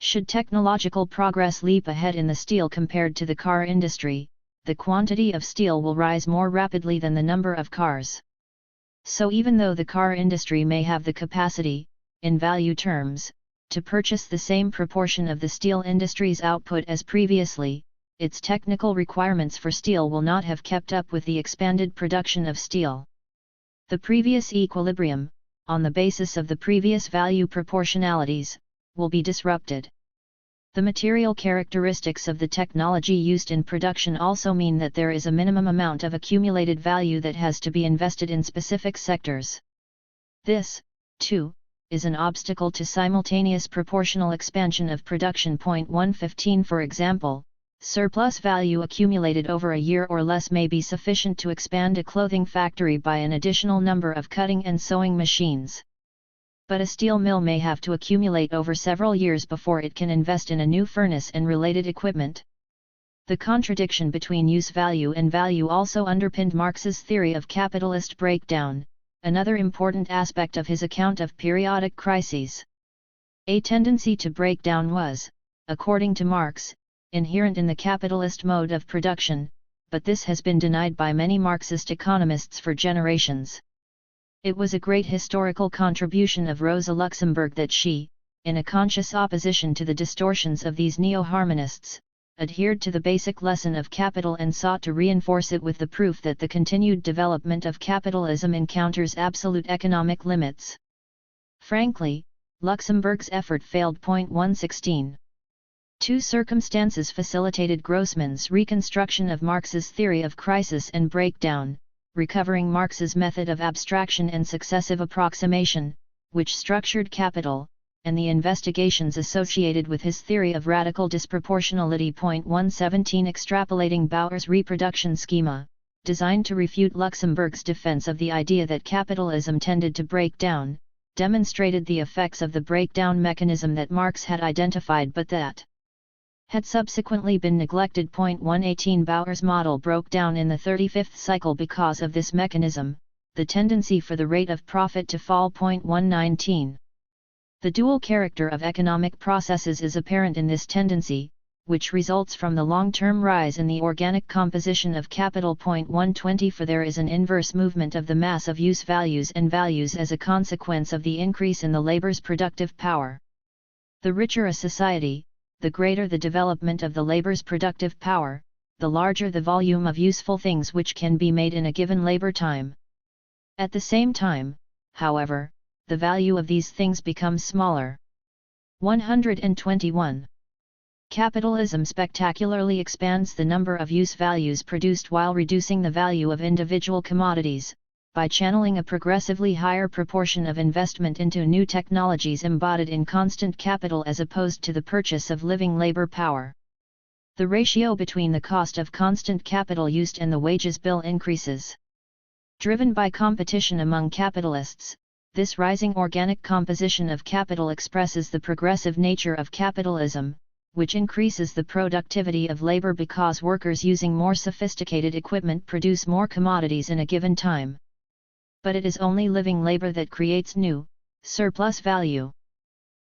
Should technological progress leap ahead in the steel compared to the car industry, the quantity of steel will rise more rapidly than the number of cars. So even though the car industry may have the capacity, in value terms, to purchase the same proportion of the steel industry's output as previously, its technical requirements for steel will not have kept up with the expanded production of steel. The previous equilibrium, on the basis of the previous value proportionalities, will be disrupted. The material characteristics of the technology used in production also mean that there is a minimum amount of accumulated value that has to be invested in specific sectors. This, too, is an obstacle to simultaneous proportional expansion of production. 115 For example, surplus value accumulated over a year or less may be sufficient to expand a clothing factory by an additional number of cutting and sewing machines. But a steel mill may have to accumulate over several years before it can invest in a new furnace and related equipment. The contradiction between use value and value also underpinned Marx's theory of capitalist breakdown, another important aspect of his account of periodic crises. A tendency to break down was, according to Marx, inherent in the capitalist mode of production, but this has been denied by many Marxist economists for generations. It was a great historical contribution of Rosa Luxemburg that she, in a conscious opposition to the distortions of these neo-harmonists, adhered to the basic lesson of capital and sought to reinforce it with the proof that the continued development of capitalism encounters absolute economic limits. Frankly, Luxemburg's effort failed. 116. Two circumstances facilitated Grossman's reconstruction of Marx's theory of crisis and breakdown, recovering Marx's method of abstraction and successive approximation, which structured capital, and the investigations associated with his theory of radical disproportionality. 117 Extrapolating Bauer's reproduction schema, designed to refute Luxemburg's defense of the idea that capitalism tended to break down, demonstrated the effects of the breakdown mechanism that Marx had identified but that had subsequently been neglected. 118 Bauer's model broke down in the 35th cycle because of this mechanism, the tendency for the rate of profit to fall. 119. The dual character of economic processes is apparent in this tendency, which results from the long-term rise in the organic composition of capital. 120 For there is an inverse movement of the mass of use values and values as a consequence of the increase in the labor's productive power. The richer a society, the greater the development of the labor's productive power, the larger the volume of useful things which can be made in a given labor time. At the same time, however, the value of these things becomes smaller. 121. Capitalism spectacularly expands the number of use values produced while reducing the value of individual commodities, by channeling a progressively higher proportion of investment into new technologies embodied in constant capital as opposed to the purchase of living labor power. The ratio between the cost of constant capital used and the wages bill increases. Driven by competition among capitalists, this rising organic composition of capital expresses the progressive nature of capitalism, which increases the productivity of labor because workers using more sophisticated equipment produce more commodities in a given time. But it is only living labor that creates new, surplus value.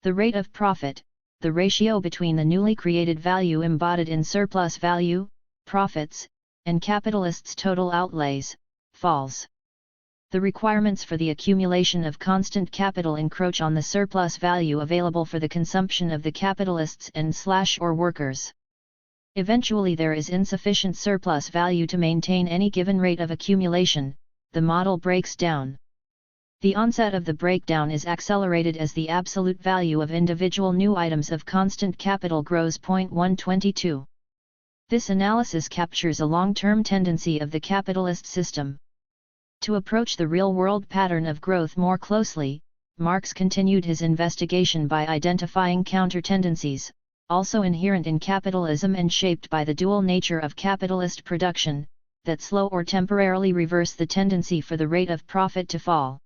The rate of profit, the ratio between the newly created value embodied in surplus value, profits, and capitalists' total outlays, falls. The requirements for the accumulation of constant capital encroach on the surplus value available for the consumption of the capitalists and/or workers. Eventually there is insufficient surplus value to maintain any given rate of accumulation. The model breaks down. The onset of the breakdown is accelerated as the absolute value of individual new items of constant capital grows. 122. This analysis captures a long-term tendency of the capitalist system. To approach the real-world pattern of growth more closely, Marx continued his investigation by identifying counter-tendencies, also inherent in capitalism and shaped by the dual nature of capitalist production, that slow or temporarily reverse the tendency for the rate of profit to fall.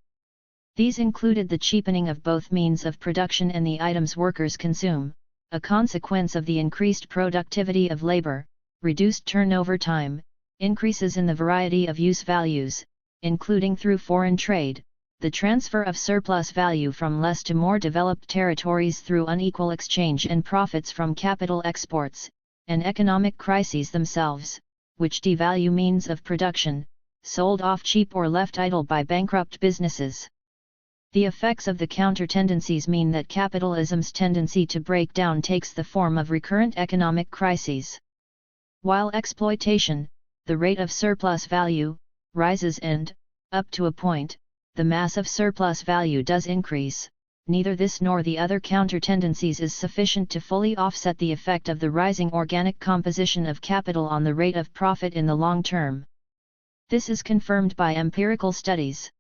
These included the cheapening of both means of production and the items workers consume, a consequence of the increased productivity of labor, reduced turnover time, increases in the variety of use values, including through foreign trade, the transfer of surplus value from less to more developed territories through unequal exchange and profits from capital exports, and economic crises themselves, which devalue means of production, sold off cheap or left idle by bankrupt businesses. The effects of the counter-tendencies mean that capitalism's tendency to break down takes the form of recurrent economic crises. While exploitation, the rate of surplus value, rises and, up to a point, the mass of surplus value does increase, neither this nor the other counter-tendencies is sufficient to fully offset the effect of the rising organic composition of capital on the rate of profit in the long term. This is confirmed by empirical studies.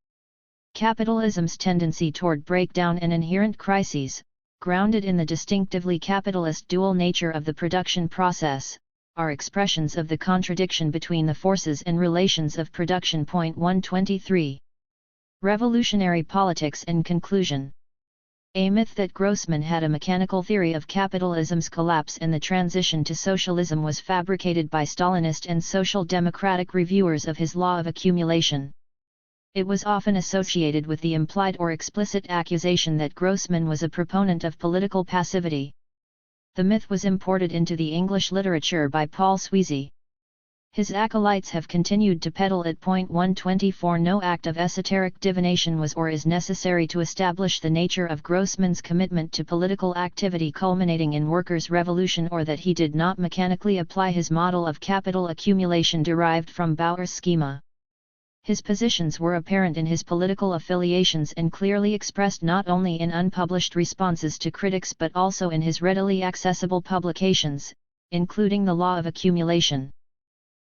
Capitalism's tendency toward breakdown and inherent crises, grounded in the distinctively capitalist dual nature of the production process, are expressions of the contradiction between the forces and relations of production. 123. Revolutionary politics and conclusion. A myth that Grossman had a mechanical theory of capitalism's collapse and the transition to socialism was fabricated by Stalinist and social democratic reviewers of his law of accumulation. It was often associated with the implied or explicit accusation that Grossman was a proponent of political passivity. The myth was imported into the English literature by Paul Sweezy. His acolytes have continued to peddle at. 124. No act of esoteric divination was or is necessary to establish the nature of Grossman's commitment to political activity culminating in workers' revolution, or that he did not mechanically apply his model of capital accumulation derived from Bauer's schema. His positions were apparent in his political affiliations and clearly expressed not only in unpublished responses to critics but also in his readily accessible publications, including The Law of Accumulation.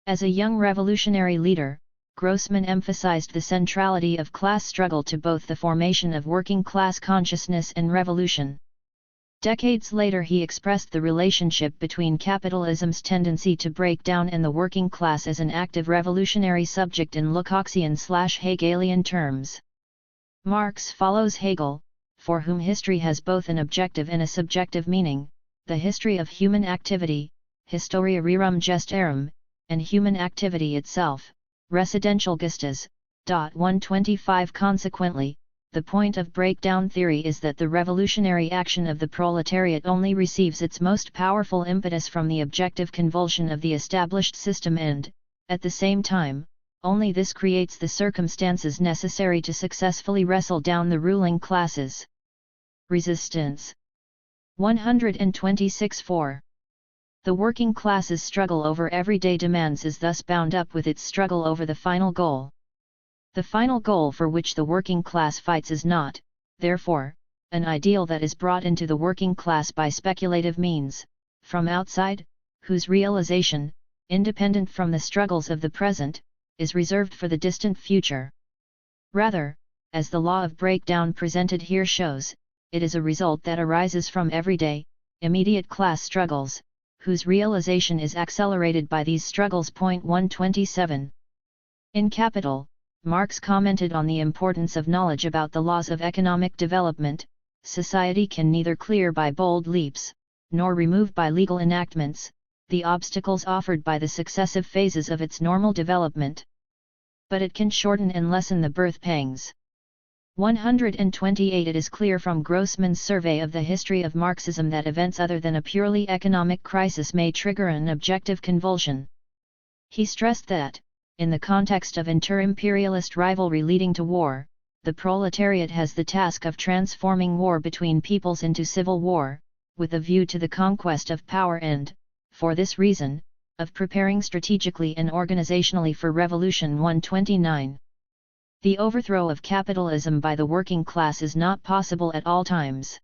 As a young revolutionary leader, Grossman emphasized the centrality of class struggle to both the formation of working-class consciousness and revolution. Decades later he expressed the relationship between capitalism's tendency to break down and the working class as an active revolutionary subject in Lukácsian/Hegelian terms. Marx follows Hegel, for whom history has both an objective and a subjective meaning, the history of human activity, Historia rerum gestarum, and human activity itself, residential gestas. 125. Consequently, the point of breakdown theory is that the revolutionary action of the proletariat only receives its most powerful impetus from the objective convulsion of the established system and, at the same time, only this creates the circumstances necessary to successfully wrestle down the ruling classes. Resistance. 126. 4. The working class's struggle over everyday demands is thus bound up with its struggle over the final goal. The final goal for which the working class fights is not, therefore, an ideal that is brought into the working class by speculative means, from outside, whose realization, independent from the struggles of the present, is reserved for the distant future. Rather, as the law of breakdown presented here shows, it is a result that arises from everyday, immediate class struggles, whose realization is accelerated by these struggles. 127. In Capital, Marx commented on the importance of knowledge about the laws of economic development. Society can neither clear by bold leaps, nor remove by legal enactments, the obstacles offered by the successive phases of its normal development. But it can shorten and lessen the birth pangs. 128. It is clear from Grossman's survey of the history of Marxism that events other than a purely economic crisis may trigger an objective convulsion. He stressed that, in the context of inter-imperialist rivalry leading to war, the proletariat has the task of transforming war between peoples into civil war, with a view to the conquest of power and, for this reason, of preparing strategically and organizationally for revolution. 129. The overthrow of capitalism by the working class is not possible at all times.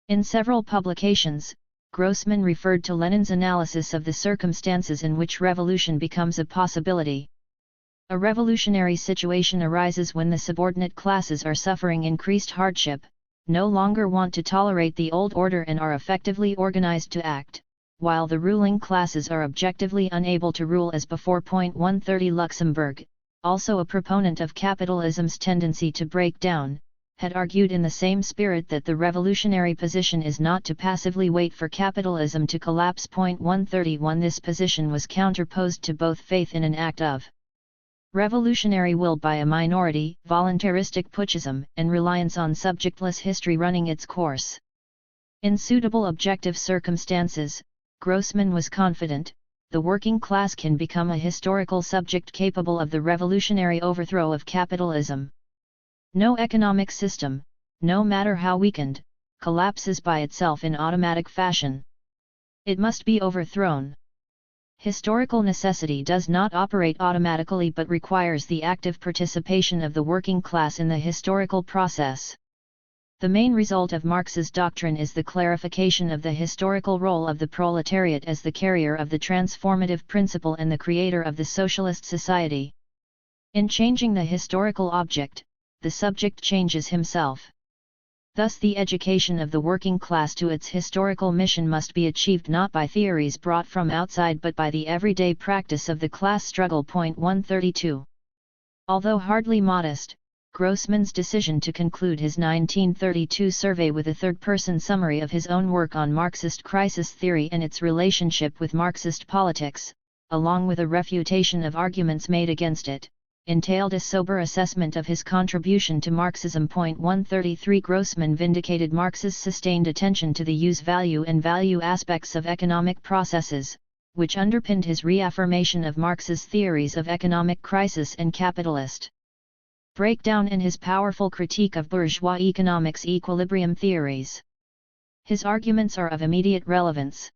In several publications, Grossman referred to Lenin's analysis of the circumstances in which revolution becomes a possibility. A revolutionary situation arises when the subordinate classes are suffering increased hardship, no longer want to tolerate the old order and are effectively organized to act, while the ruling classes are objectively unable to rule as before. 130. Luxemburg, also a proponent of capitalism's tendency to break down, had argued in the same spirit that the revolutionary position is not to passively wait for capitalism to collapse. 131. This position was counterposed to both faith in an act of Revolutionary will by a minority, voluntaristic putschism, and reliance on subjectless history running its course. In suitable objective circumstances, Grossman was confident, the working class can become a historical subject capable of the revolutionary overthrow of capitalism. No economic system, no matter how weakened, collapses by itself in automatic fashion. It must be overthrown. Historical necessity does not operate automatically but requires the active participation of the working class in the historical process. The main result of Marx's doctrine is the clarification of the historical role of the proletariat as the carrier of the transformative principle and the creator of the socialist society. In changing the historical object, the subject changes himself. Thus the education of the working class to its historical mission must be achieved not by theories brought from outside but by the everyday practice of the class struggle. 132. Although hardly modest, Grossman's decision to conclude his 1932 survey with a third-person summary of his own work on Marxist crisis theory and its relationship with Marxist politics, along with a refutation of arguments made against it, entailed a sober assessment of his contribution to Marxism. 133 Grossman vindicated Marx's sustained attention to the use-value and value aspects of economic processes, which underpinned his reaffirmation of Marx's theories of economic crisis and capitalist breakdown and his powerful critique of bourgeois economics' equilibrium theories. His arguments are of immediate relevance.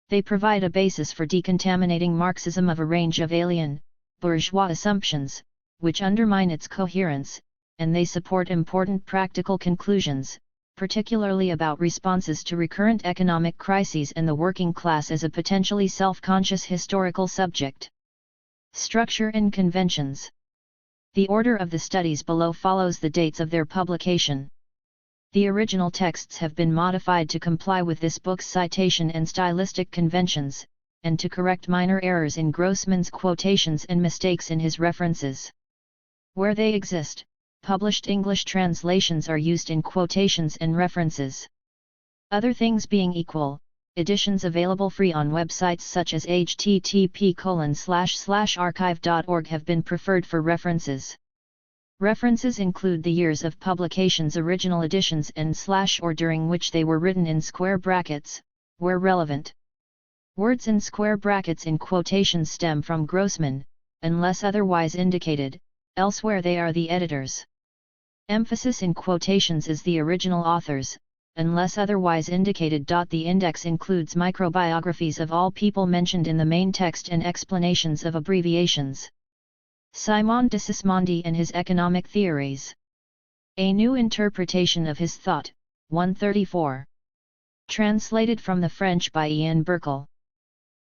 They provide a basis for decontaminating Marxism of a range of alien, bourgeois assumptions, which undermine its coherence, and they support important practical conclusions, particularly about responses to recurrent economic crises and the working class as a potentially self-conscious historical subject. Structure and conventions. The order of the studies below follows the dates of their publication. The original texts have been modified to comply with this book's citation and stylistic conventions, and to correct minor errors in Grossman's quotations and mistakes in his references. Where they exist, published English translations are used in quotations and references. Other things being equal, editions available free on websites such as http://archive.org have been preferred for references. References include the years of publications, original editions and / or during which they were written in square brackets, where relevant. Words in square brackets in quotations stem from Grossman, unless otherwise indicated, elsewhere they are the editors. Emphasis in quotations is the original authors, unless otherwise indicated. The index includes microbiographies of all people mentioned in the main text and explanations of abbreviations. Simon de Sismondi and his economic theories. A new interpretation of his thought, 134. Translated from the French by Ian Burkle.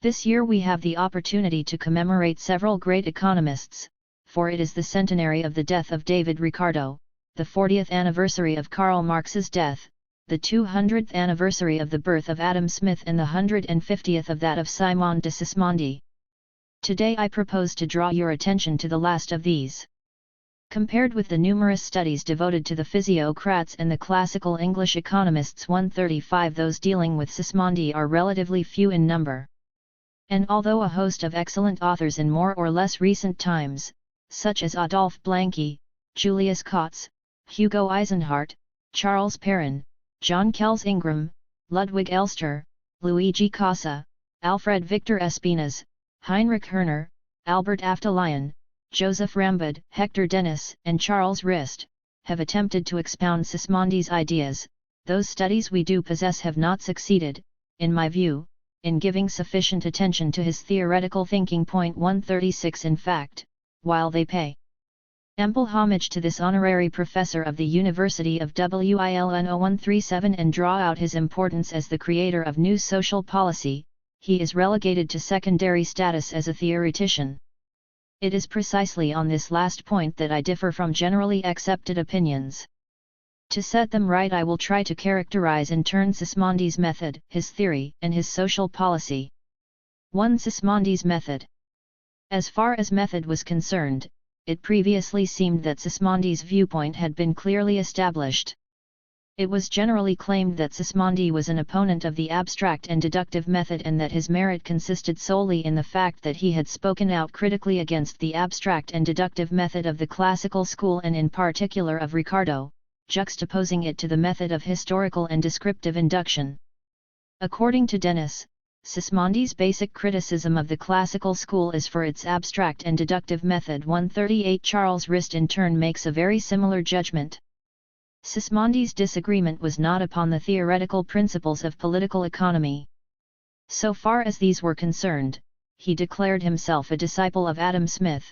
This year we have the opportunity to commemorate several great economists, for it is the centenary of the death of David Ricardo, the 40th anniversary of Karl Marx's death, the 200th anniversary of the birth of Adam Smith and the 150th of that of Simon de Sismondi. Today I propose to draw your attention to the last of these. Compared with the numerous studies devoted to the physiocrats and the classical English economists, 135 those dealing with Sismondi are relatively few in number. And although a host of excellent authors in more or less recent times, such as Adolphe Blanqui, Julius Kotz, Hugo Eisenhardt, Charles Perrin, John Kells Ingram, Ludwig Elster, Luigi Casa, Alfred Victor Espina's, Heinrich Herner, Albert Aftalion, Joseph Rambod, Hector Dennis, and Charles Rist, have attempted to expound Sismondi's ideas, those studies we do possess have not succeeded, in my view, in giving sufficient attention to his theoretical thinking. 136 In fact, while they pay ample homage to this honorary professor of the University of Wiln 0137 and draw out his importance as the creator of new social policy, he is relegated to secondary status as a theoretician. It is precisely on this last point that I differ from generally accepted opinions. To set them right, I will try to characterize in turn Sismondi's method, his theory, and his social policy. 1. Sismondi's method. As far as method was concerned, it previously seemed that Sismondi's viewpoint had been clearly established. It was generally claimed that Sismondi was an opponent of the abstract and deductive method and that his merit consisted solely in the fact that he had spoken out critically against the abstract and deductive method of the classical school and in particular of Ricardo, juxtaposing it to the method of historical and descriptive induction. According to Dennis, Sismondi's basic criticism of the classical school is for its abstract and deductive method. 138 Charles Rist in turn makes a very similar judgment. Sismondi's disagreement was not upon the theoretical principles of political economy. So far as these were concerned, he declared himself a disciple of Adam Smith.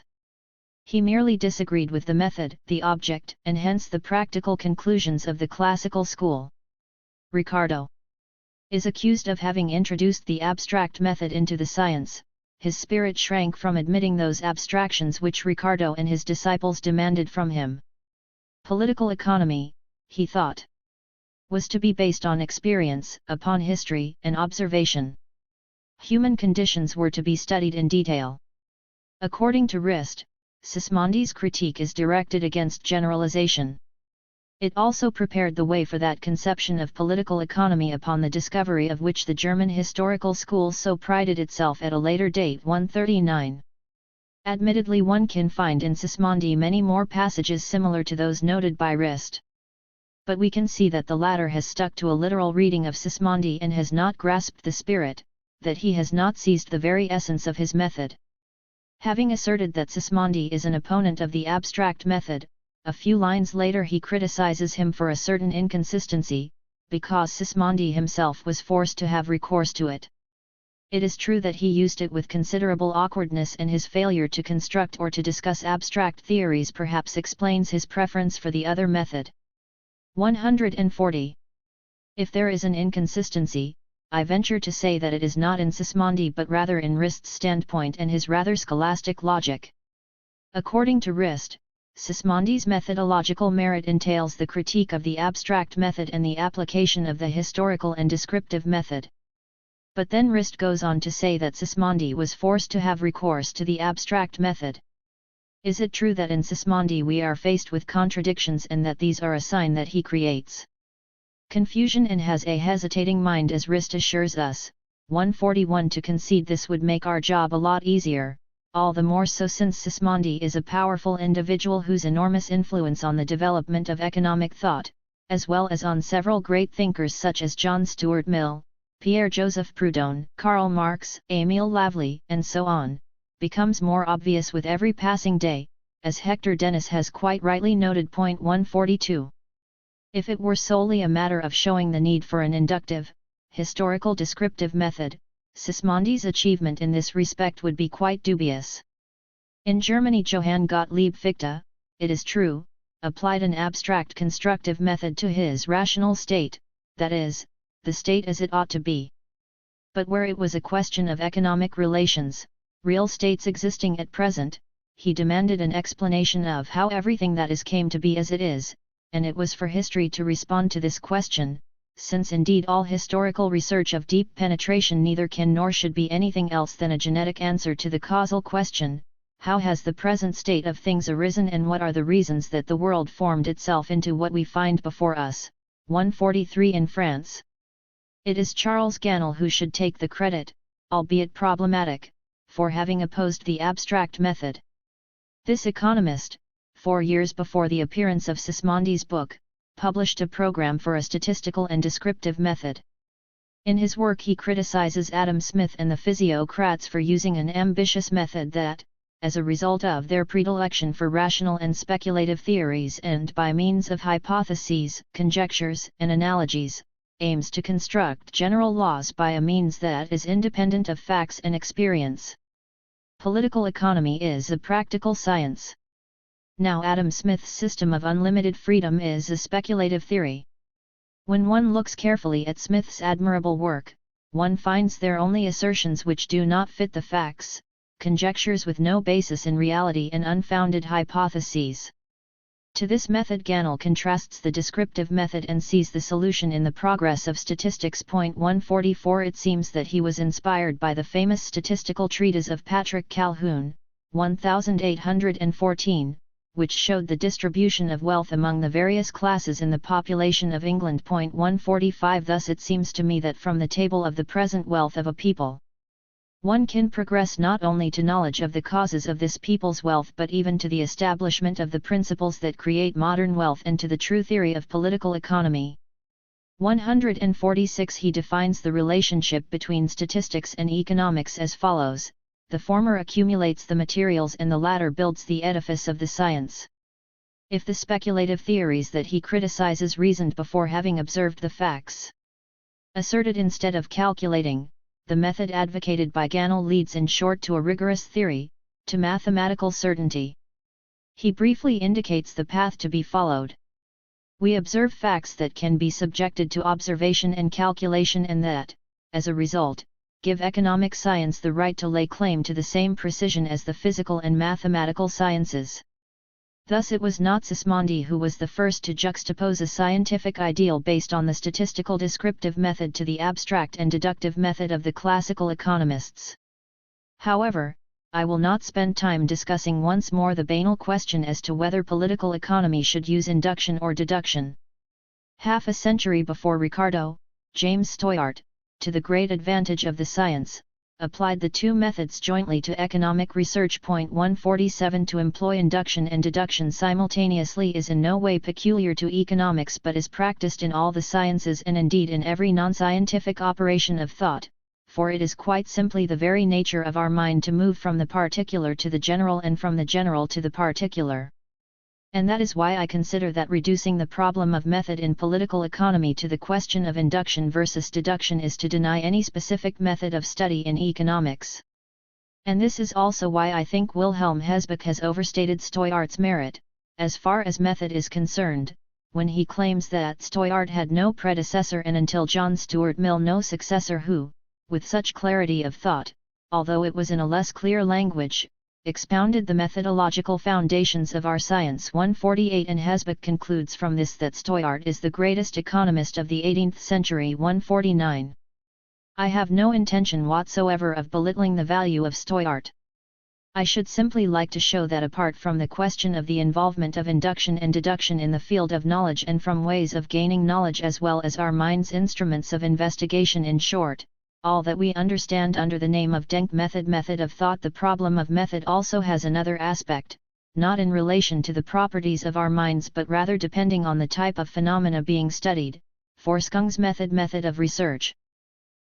He merely disagreed with the method, the object, and hence the practical conclusions of the classical school. Ricardo is accused of having introduced the abstract method into the science. His spirit shrank from admitting those abstractions which Ricardo and his disciples demanded from him. Political economy, he thought, was to be based on experience, upon history and observation. Human conditions were to be studied in detail. According to Rist, Sismondi's critique is directed against generalization. It also prepared the way for that conception of political economy upon the discovery of which the German historical school so prided itself at a later date. 139. Admittedly, one can find in Sismondi many more passages similar to those noted by Rist. But we can see that the latter has stuck to a literal reading of Sismondi and has not grasped the spirit, that he has not seized the very essence of his method. Having asserted that Sismondi is an opponent of the abstract method, a few lines later he criticizes him for a certain inconsistency, because Sismondi himself was forced to have recourse to it. It is true that he used it with considerable awkwardness, and his failure to construct or to discuss abstract theories perhaps explains his preference for the other method. 140. If there is an inconsistency, I venture to say that it is not in Sismondi but rather in Rist's standpoint and his rather scholastic logic. According to Rist, Sismondi's methodological merit entails the critique of the abstract method and the application of the historical and descriptive method. But then Rist goes on to say that Sismondi was forced to have recourse to the abstract method. Is it true that in Sismondi we are faced with contradictions and that these are a sign that he creates confusion and has a hesitating mind, as Rist assures us? 141. To concede this would make our job a lot easier, all the more so since Sismondi is a powerful individual whose enormous influence on the development of economic thought, as well as on several great thinkers such as John Stuart Mill, Pierre-Joseph Proudhon, Karl Marx, Émile Lavallée, and so on, becomes more obvious with every passing day, as Hector Dennis has quite rightly noted. 142. If it were solely a matter of showing the need for an inductive, historical descriptive method, Sismondi's achievement in this respect would be quite dubious. In Germany, Johann Gottlieb Fichte, it is true, applied an abstract constructive method to his rational state, that is, the state as it ought to be. But where it was a question of economic relations, real states existing at present, he demanded an explanation of how everything that is came to be as it is, and it was for history to respond to this question, since indeed all historical research of deep penetration neither can nor should be anything else than a genetic answer to the causal question: how has the present state of things arisen and what are the reasons that the world formed itself into what we find before us? 143. In France, it is Charles Ganel who should take the credit, albeit problematic, for having opposed the abstract method. This economist, 4 years before the appearance of Sismondi's book, published a program for a statistical and descriptive method. In his work he criticizes Adam Smith and the physiocrats for using an ambitious method that, as a result of their predilection for rational and speculative theories and by means of hypotheses, conjectures, and analogies, aims to construct general laws by a means that is independent of facts and experience. Political economy is a practical science. Now Adam Smith's system of unlimited freedom is a speculative theory. When one looks carefully at Smith's admirable work, one finds there only assertions which do not fit the facts, conjectures with no basis in reality and unfounded hypotheses. To this method Ganel contrasts the descriptive method and sees the solution in the progress of statistics. 144. It seems that he was inspired by the famous statistical treatise of Patrick Calhoun, 1814, which showed the distribution of wealth among the various classes in the population of England. 145 Thus it seems to me that from the table of the present wealth of a people, one can progress not only to knowledge of the causes of this people's wealth but even to the establishment of the principles that create modern wealth and to the true theory of political economy. 146 He defines the relationship between statistics and economics as follows: the former accumulates the materials and the latter builds the edifice of the science. If the speculative theories that he criticizes reasoned before having observed the facts, asserted instead of calculating, the method advocated by Ganel leads in short to a rigorous theory, to mathematical certainty. He briefly indicates the path to be followed. We observe facts that can be subjected to observation and calculation and that, as a result, give economic science the right to lay claim to the same precision as the physical and mathematical sciences. Thus it was not Sismondi who was the first to juxtapose a scientific ideal based on the statistical descriptive method to the abstract and deductive method of the classical economists. However, I will not spend time discussing once more the banal question as to whether political economy should use induction or deduction. Half a century before Ricardo, James Stoyart, to the great advantage of the science, applied the two methods jointly to economic research. 147 To employ induction and deduction simultaneously is in no way peculiar to economics but is practiced in all the sciences and indeed in every non-scientific operation of thought, for it is quite simply the very nature of our mind to move from the particular to the general and from the general to the particular. And that is why I consider that reducing the problem of method in political economy to the question of induction versus deduction is to deny any specific method of study in economics. And this is also why I think Wilhelm Hesbach has overstated Stoyart's merit, as far as method is concerned, when he claims that Stoyart had no predecessor and until John Stuart Mill no successor who, with such clarity of thought, although it was in a less clear language, expounded the methodological foundations of our science. 148 And Hesbach concludes from this that Stoyart is the greatest economist of the 18th century. 149. I have no intention whatsoever of belittling the value of Stoyart. I should simply like to show that apart from the question of the involvement of induction and deduction in the field of knowledge and from ways of gaining knowledge as well as our mind's instruments of investigation, in short, all that we understand under the name of Denk method of thought, the problem of method also has another aspect, not in relation to the properties of our minds but rather depending on the type of phenomena being studied, Forskung's method of research.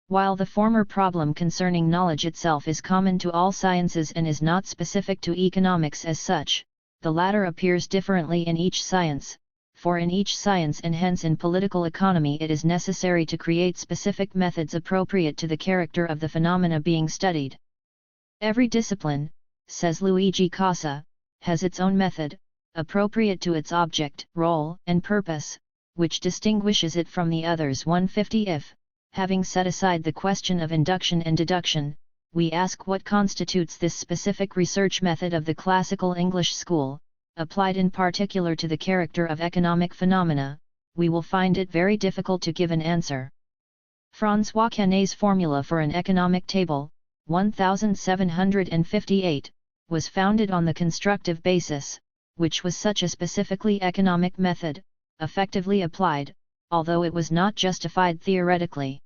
While the former problem concerning knowledge itself is common to all sciences and is not specific to economics as such, the latter appears differently in each science, for in each science and hence in political economy it is necessary to create specific methods appropriate to the character of the phenomena being studied. Every discipline, says Luigi Casa, has its own method, appropriate to its object, role, and purpose, which distinguishes it from the others. 150 If, having set aside the question of induction and deduction, we ask what constitutes this specific research method of the classical English school, applied in particular to the character of economic phenomena, we will find it very difficult to give an answer. François Quenet's formula for an economic table, 1758, was founded on the constructive basis, which was such a specifically economic method, effectively applied, although it was not justified theoretically.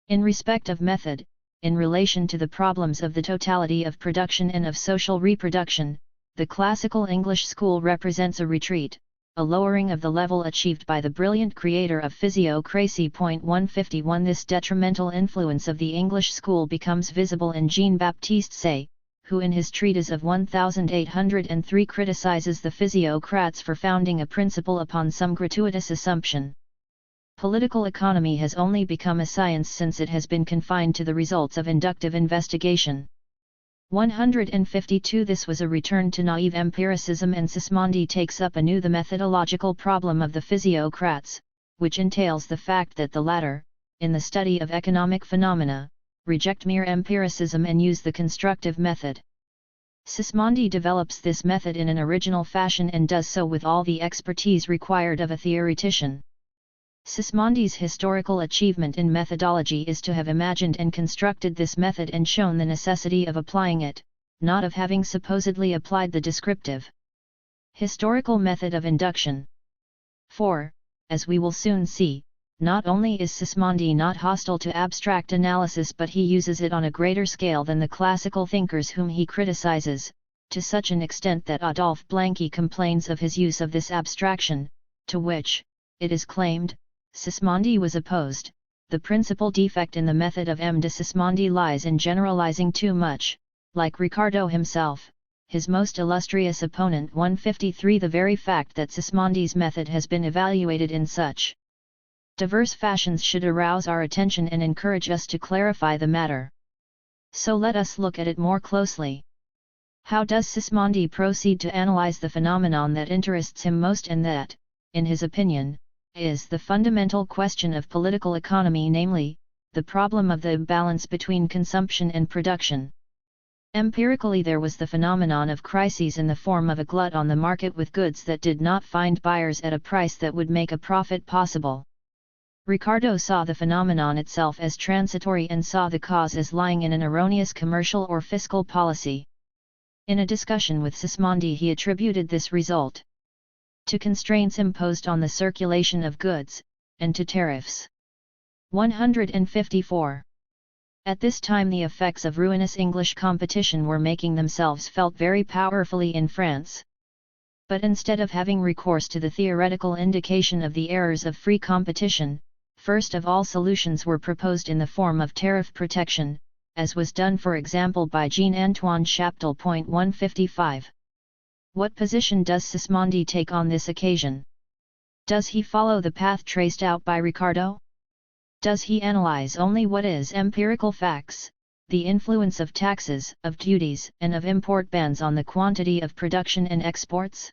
In respect of method, in relation to the problems of the totality of production and of social reproduction, the classical English school represents a retreat, a lowering of the level achieved by the brilliant creator of physiocracy. 151 This detrimental influence of the English school becomes visible in Jean-Baptiste Say, who in his treatise of 1803 criticizes the physiocrats for founding a principle upon some gratuitous assumption. Political economy has only become a science since it has been confined to the results of inductive investigation. 152 This was a return to naive empiricism, and Sismondi takes up anew the methodological problem of the physiocrats, which entails the fact that the latter, in the study of economic phenomena, reject mere empiricism and use the constructive method. Sismondi develops this method in an original fashion and does so with all the expertise required of a theoretician. Sismondi's historical achievement in methodology is to have imagined and constructed this method and shown the necessity of applying it, not of having supposedly applied the descriptive. Historical method of induction. 4. As we will soon see, not only is Sismondi not hostile to abstract analysis, but he uses it on a greater scale than the classical thinkers whom he criticizes, to such an extent that Adolphe Blanqui complains of his use of this abstraction, to which, it is claimed, Sismondi was opposed. The principal defect in the method of M. de Sismondi lies in generalizing too much. Like Ricardo himself, his most illustrious opponent 153, the very fact that Sismondi's method has been evaluated in such diverse fashions should arouse our attention and encourage us to clarify the matter. So let us look at it more closely. How does Sismondi proceed to analyze the phenomenon that interests him most and that, in his opinion, is the fundamental question of political economy, namely, the problem of the imbalance between consumption and production? Empirically, there was the phenomenon of crises in the form of a glut on the market with goods that did not find buyers at a price that would make a profit possible. Ricardo saw the phenomenon itself as transitory and saw the cause as lying in an erroneous commercial or fiscal policy. In a discussion with Sismondi, he attributed this result to constraints imposed on the circulation of goods, and to tariffs. 154. At this time the effects of ruinous English competition were making themselves felt very powerfully in France. But instead of having recourse to the theoretical indication of the errors of free competition, first of all solutions were proposed in the form of tariff protection, as was done for example by Jean-Antoine Chaptal. 155. What position does Sismondi take on this occasion? Does he follow the path traced out by Ricardo? Does he analyze only what is empirical facts, the influence of taxes, of duties, and of import bans on the quantity of production and exports?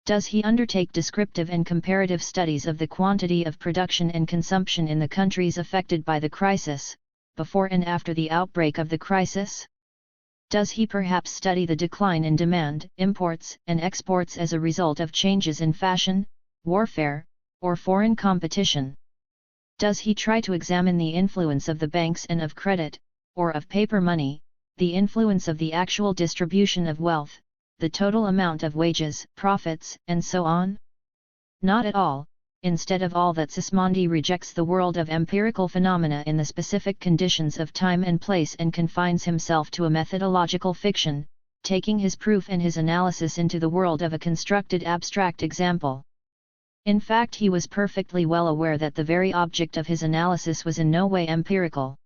Does he undertake descriptive and comparative studies of the quantity of production and consumption in the countries affected by the crisis, before and after the outbreak of the crisis? Does he perhaps study the decline in demand, imports, and exports as a result of changes in fashion, warfare, or foreign competition? Does he try to examine the influence of the banks and of credit, or of paper money, the influence of the actual distribution of wealth, the total amount of wages, profits, and so on? Not at all. Instead of all that, Sismondi rejects the world of empirical phenomena in the specific conditions of time and place and confines himself to a methodological fiction, taking his proof and his analysis into the world of a constructed abstract example. In fact, he was perfectly well aware that the very object of his analysis was in no way empirical.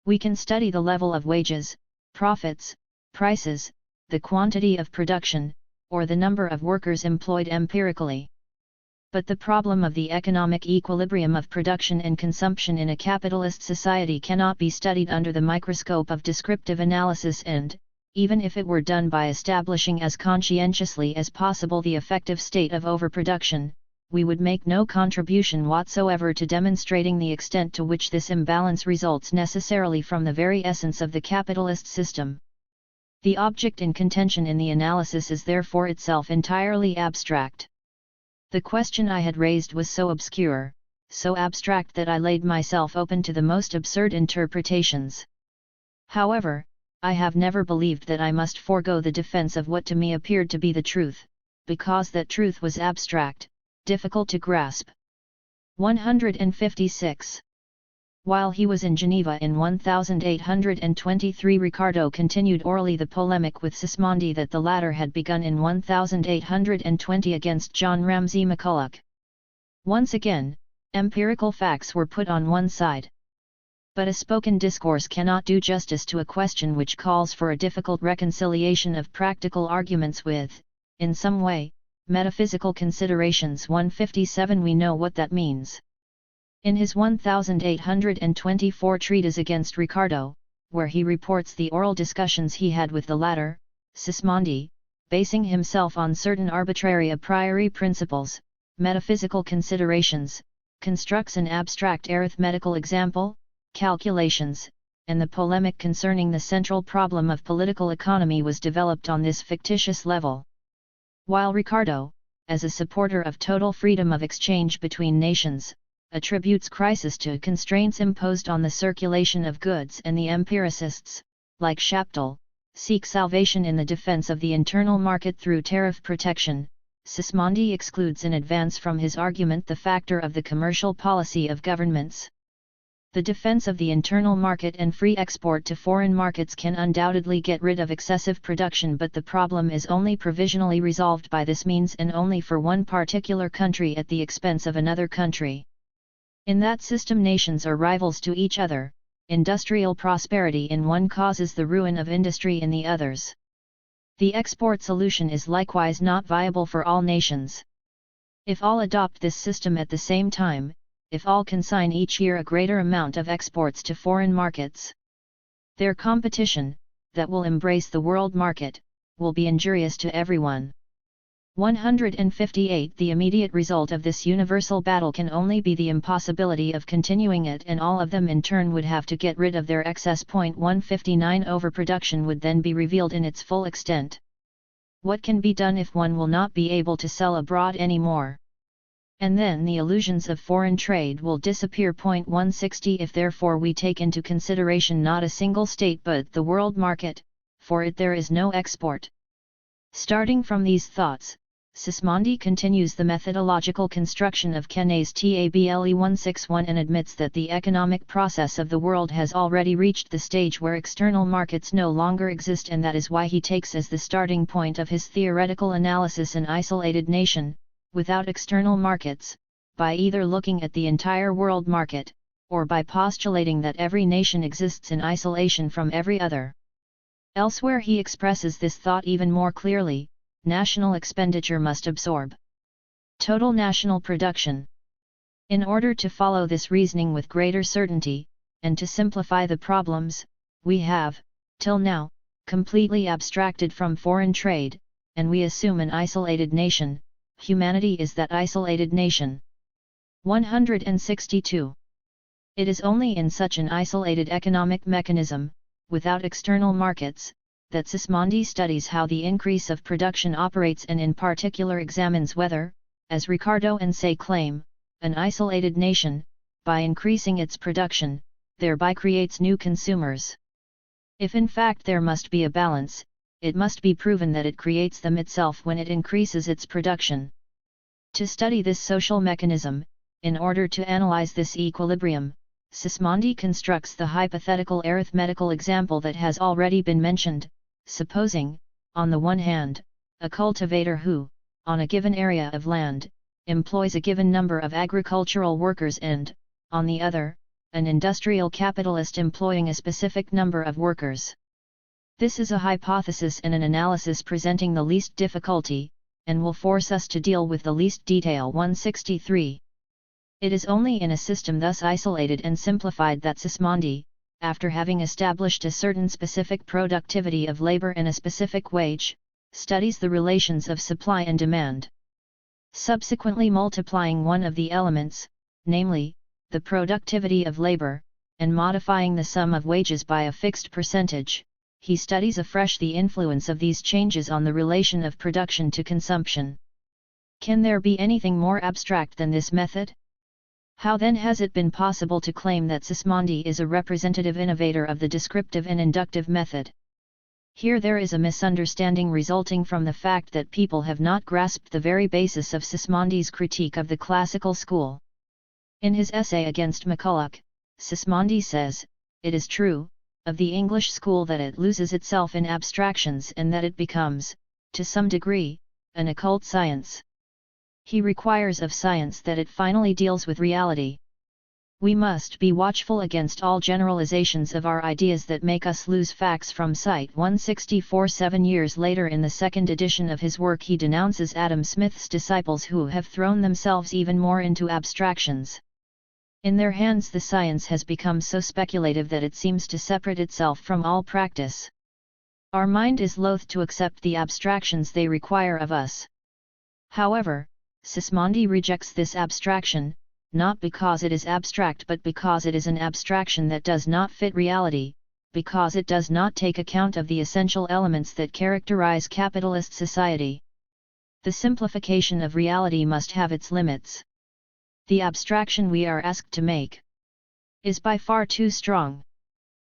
We can study the level of wages, profits, prices, the quantity of production, or the number of workers employed empirically. But the problem of the economic equilibrium of production and consumption in a capitalist society cannot be studied under the microscope of descriptive analysis, and, even if it were done by establishing as conscientiously as possible the effective state of overproduction, we would make no contribution whatsoever to demonstrating the extent to which this imbalance results necessarily from the very essence of the capitalist system. The object in contention in the analysis is therefore itself entirely abstract. The question I had raised was so obscure, so abstract that I laid myself open to the most absurd interpretations. However, I have never believed that I must forego the defense of what to me appeared to be the truth, because that truth was abstract, difficult to grasp. 156. While he was in Geneva in 1823, Ricardo continued orally the polemic with Sismondi that the latter had begun in 1820 against John Ramsay McCulloch. Once again, empirical facts were put on one side. But a spoken discourse cannot do justice to a question which calls for a difficult reconciliation of practical arguments with, in some way, metaphysical considerations. 157. We know what that means. In his 1824 treatise against Ricardo, where he reports the oral discussions he had with the latter, Sismondi, basing himself on certain arbitrary a priori principles, metaphysical considerations, constructs an abstract arithmetical example, calculations, and the polemic concerning the central problem of political economy was developed on this fictitious level. While Ricardo, as a supporter of total freedom of exchange between nations, attributes crisis to constraints imposed on the circulation of goods, and the empiricists, like Chaptal, seek salvation in the defense of the internal market through tariff protection, Sismondi excludes in advance from his argument the factor of the commercial policy of governments. The defense of the internal market and free export to foreign markets can undoubtedly get rid of excessive production, but the problem is only provisionally resolved by this means and only for one particular country at the expense of another country. In that system, nations are rivals to each other. Industrial prosperity in one causes the ruin of industry in the others. The export solution is likewise not viable for all nations. If all adopt this system at the same time, if all consign each year a greater amount of exports to foreign markets, their competition, that will embrace the world market, will be injurious to everyone. 158. The immediate result of this universal battle can only be the impossibility of continuing it, and all of them in turn would have to get rid of their excess. 159. Overproduction would then be revealed in its full extent. What can be done if one will not be able to sell abroad anymore? And then the illusions of foreign trade will disappear. 160. If therefore we take into consideration not a single state but the world market, for it there is no export. Starting from these thoughts, Sismondi continues the methodological construction of Keynes' Table 161 and admits that the economic process of the world has already reached the stage where external markets no longer exist, and that is why he takes as the starting point of his theoretical analysis an isolated nation, without external markets, by either looking at the entire world market, or by postulating that every nation exists in isolation from every other. Elsewhere he expresses this thought even more clearly: national expenditure must absorb total national production. In order to follow this reasoning with greater certainty, and to simplify the problems, we have, till now, completely abstracted from foreign trade, and we assume an isolated nation. Humanity is that isolated nation. 162. It is only in such an isolated economic mechanism, without external markets, that Sismondi studies how the increase of production operates, and in particular examines whether, as Ricardo and Say claim, an isolated nation, by increasing its production, thereby creates new consumers. If in fact there must be a balance, it must be proven that it creates them itself when it increases its production. To study this social mechanism, in order to analyze this equilibrium, Sismondi constructs the hypothetical arithmetical example that has already been mentioned. Supposing, on the one hand, a cultivator who, on a given area of land, employs a given number of agricultural workers and, on the other, an industrial capitalist employing a specific number of workers. This is a hypothesis and an analysis presenting the least difficulty, and will force us to deal with the least detail. 163. It is only in a system thus isolated and simplified that Sismondi, after having established a certain specific productivity of labor and a specific wage, studies the relations of supply and demand. Subsequently multiplying one of the elements, namely, the productivity of labor, and modifying the sum of wages by a fixed percentage, he studies afresh the influence of these changes on the relation of production to consumption. Can there be anything more abstract than this method? How then has it been possible to claim that Sismondi is a representative innovator of the descriptive and inductive method? Here there is a misunderstanding resulting from the fact that people have not grasped the very basis of Sismondi's critique of the classical school. In his essay against McCulloch, Sismondi says, "It is true, of the English school that it loses itself in abstractions and that it becomes, to some degree, an occult science. He requires of science that it finally deals with reality. We must be watchful against all generalizations of our ideas that make us lose facts from sight." 164. 7 years later, in the second edition of his work, he denounces Adam Smith's disciples who have thrown themselves even more into abstractions. In their hands the science has become so speculative that it seems to separate itself from all practice. Our mind is loath to accept the abstractions they require of us. However, Sismondi rejects this abstraction, not because it is abstract but because it is an abstraction that does not fit reality, because it does not take account of the essential elements that characterize capitalist society. The simplification of reality must have its limits. The abstraction we are asked to make is by far too strong.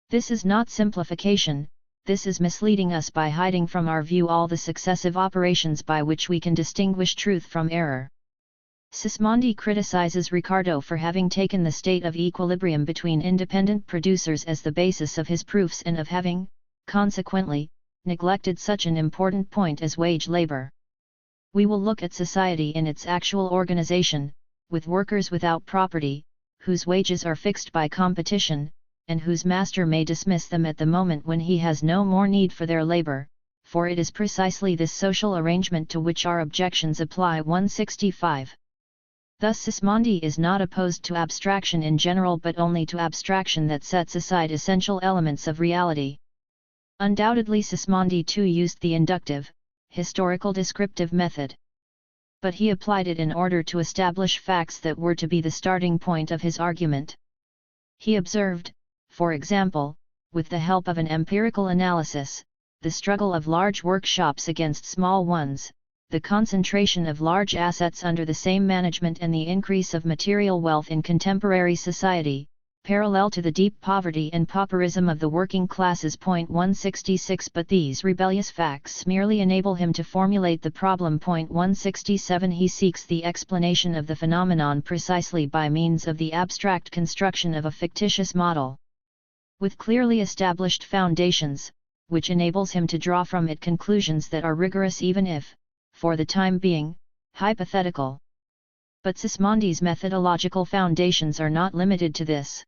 This is not simplification, this is misleading us by hiding from our view all the successive operations by which we can distinguish truth from error. Sismondi criticizes Ricardo for having taken the state of equilibrium between independent producers as the basis of his proofs and of having, consequently, neglected such an important point as wage labor. We will look at society in its actual organization, with workers without property, whose wages are fixed by competition, and whose master may dismiss them at the moment when he has no more need for their labor, for it is precisely this social arrangement to which our objections apply. 165. Thus Sismondi is not opposed to abstraction in general but only to abstraction that sets aside essential elements of reality. Undoubtedly Sismondi too used the inductive, historical descriptive method. But he applied it in order to establish facts that were to be the starting point of his argument. He observed, for example, with the help of an empirical analysis, the struggle of large workshops against small ones, the concentration of large assets under the same management and the increase of material wealth in contemporary society, parallel to the deep poverty and pauperism of the working classes. 166. But these rebellious facts merely enable him to formulate the problem. 167. He seeks the explanation of the phenomenon precisely by means of the abstract construction of a fictitious model, with clearly established foundations, which enables him to draw from it conclusions that are rigorous even if, for the time being, hypothetical. But Sismondi's methodological foundations are not limited to this.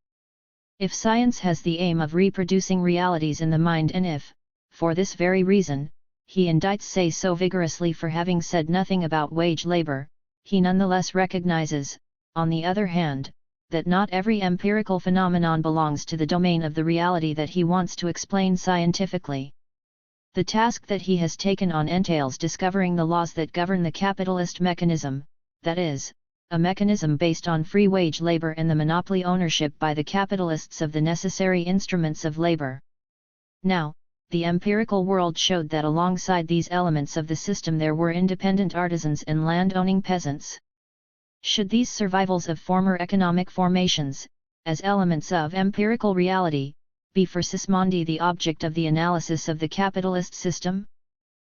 If science has the aim of reproducing realities in the mind and if, for this very reason, he indicts Say so vigorously for having said nothing about wage labor, he nonetheless recognizes, on the other hand, that not every empirical phenomenon belongs to the domain of the reality that he wants to explain scientifically. The task that he has taken on entails discovering the laws that govern the capitalist mechanism, that is, a mechanism based on free wage labor and the monopoly ownership by the capitalists of the necessary instruments of labor. Now, the empirical world showed that alongside these elements of the system there were independent artisans and land-owning peasants. Should these survivals of former economic formations, as elements of empirical reality, be for Sismondi the object of the analysis of the capitalist system?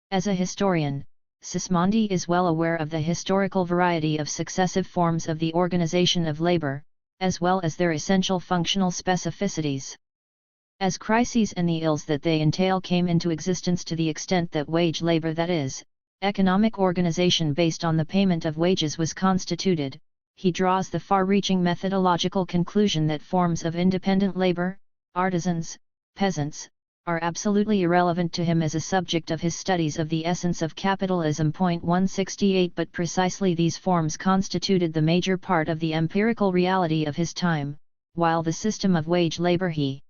As a historian, Sismondi is well aware of the historical variety of successive forms of the organization of labor, as well as their essential functional specificities. As crises and the ills that they entail came into existence to the extent that wage labor, that is, economic organization based on the payment of wages, was constituted, he draws the far-reaching methodological conclusion that forms of independent labor, artisans, peasants, are absolutely irrelevant to him as a subject of his studies of the essence of capitalism. 168. But precisely these forms constituted the major part of the empirical reality of his time, while the system of wage labor he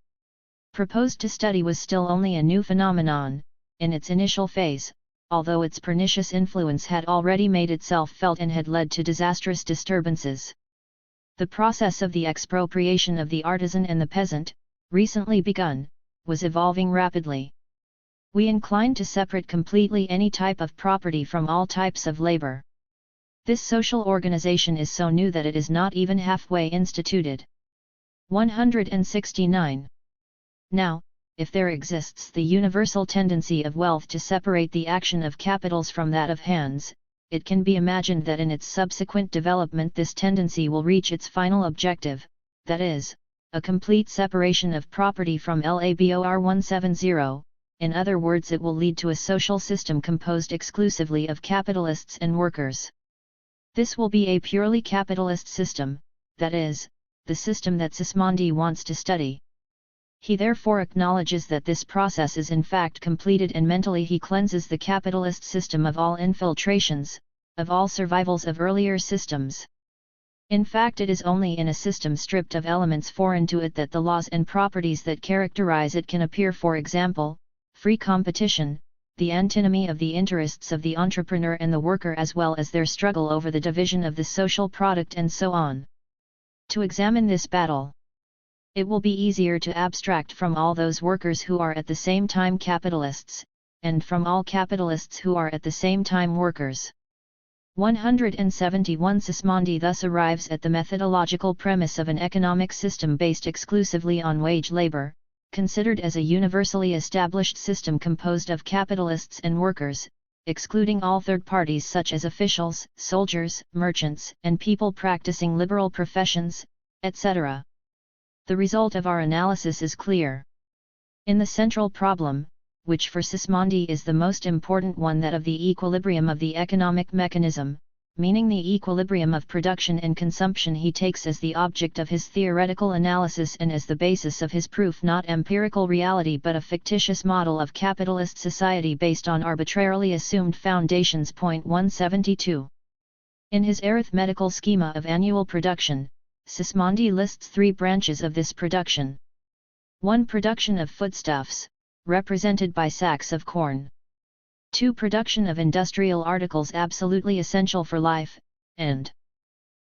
proposed to study was still only a new phenomenon, in its initial phase, although its pernicious influence had already made itself felt and had led to disastrous disturbances. The process of the expropriation of the artisan and the peasant, recently begun, was evolving rapidly. We incline to separate completely any type of property from all types of labor. This social organization is so new that it is not even halfway instituted. 169. Now, if there exists the universal tendency of wealth to separate the action of capitals from that of hands, it can be imagined that in its subsequent development this tendency will reach its final objective, that is, a complete separation of property from labor. 170, in other words, it will lead to a social system composed exclusively of capitalists and workers. This will be a purely capitalist system, that is, the system that Sismondi wants to study. He therefore acknowledges that this process is in fact completed, and mentally he cleanses the capitalist system of all infiltrations, of all survivals of earlier systems. In fact, it is only in a system stripped of elements foreign to it that the laws and properties that characterize it can appear. For example, free competition, the antinomy of the interests of the entrepreneur and the worker, as well as their struggle over the division of the social product, and so on. To examine this battle, it will be easier to abstract from all those workers who are at the same time capitalists, and from all capitalists who are at the same time workers. 171. Sismondi thus arrives at the methodological premise of an economic system based exclusively on wage labor, considered as a universally established system composed of capitalists and workers, excluding all third parties such as officials, soldiers, merchants, and people practicing liberal professions, etc. The result of our analysis is clear. In the central problem, which for Sismondi is the most important one, that of the equilibrium of the economic mechanism, meaning the equilibrium of production and consumption, he takes as the object of his theoretical analysis and as the basis of his proof not empirical reality but a fictitious model of capitalist society based on arbitrarily assumed foundations. 172. In his arithmetical schema of annual production, Sismondi lists three branches of this production. 1. Production of foodstuffs, represented by sacks of corn. 2. Production of industrial articles absolutely essential for life, and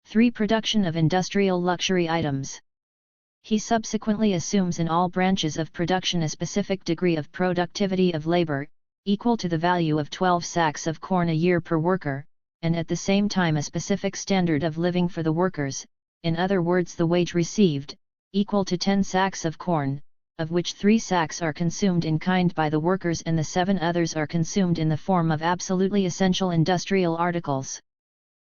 3. Production of industrial luxury items. He subsequently assumes in all branches of production a specific degree of productivity of labor, equal to the value of 12 sacks of corn a year per worker, and at the same time a specific standard of living for the workers, in other words the wage received, equal to 10 sacks of corn, of which 3 sacks are consumed in kind by the workers and the 7 others are consumed in the form of absolutely essential industrial articles.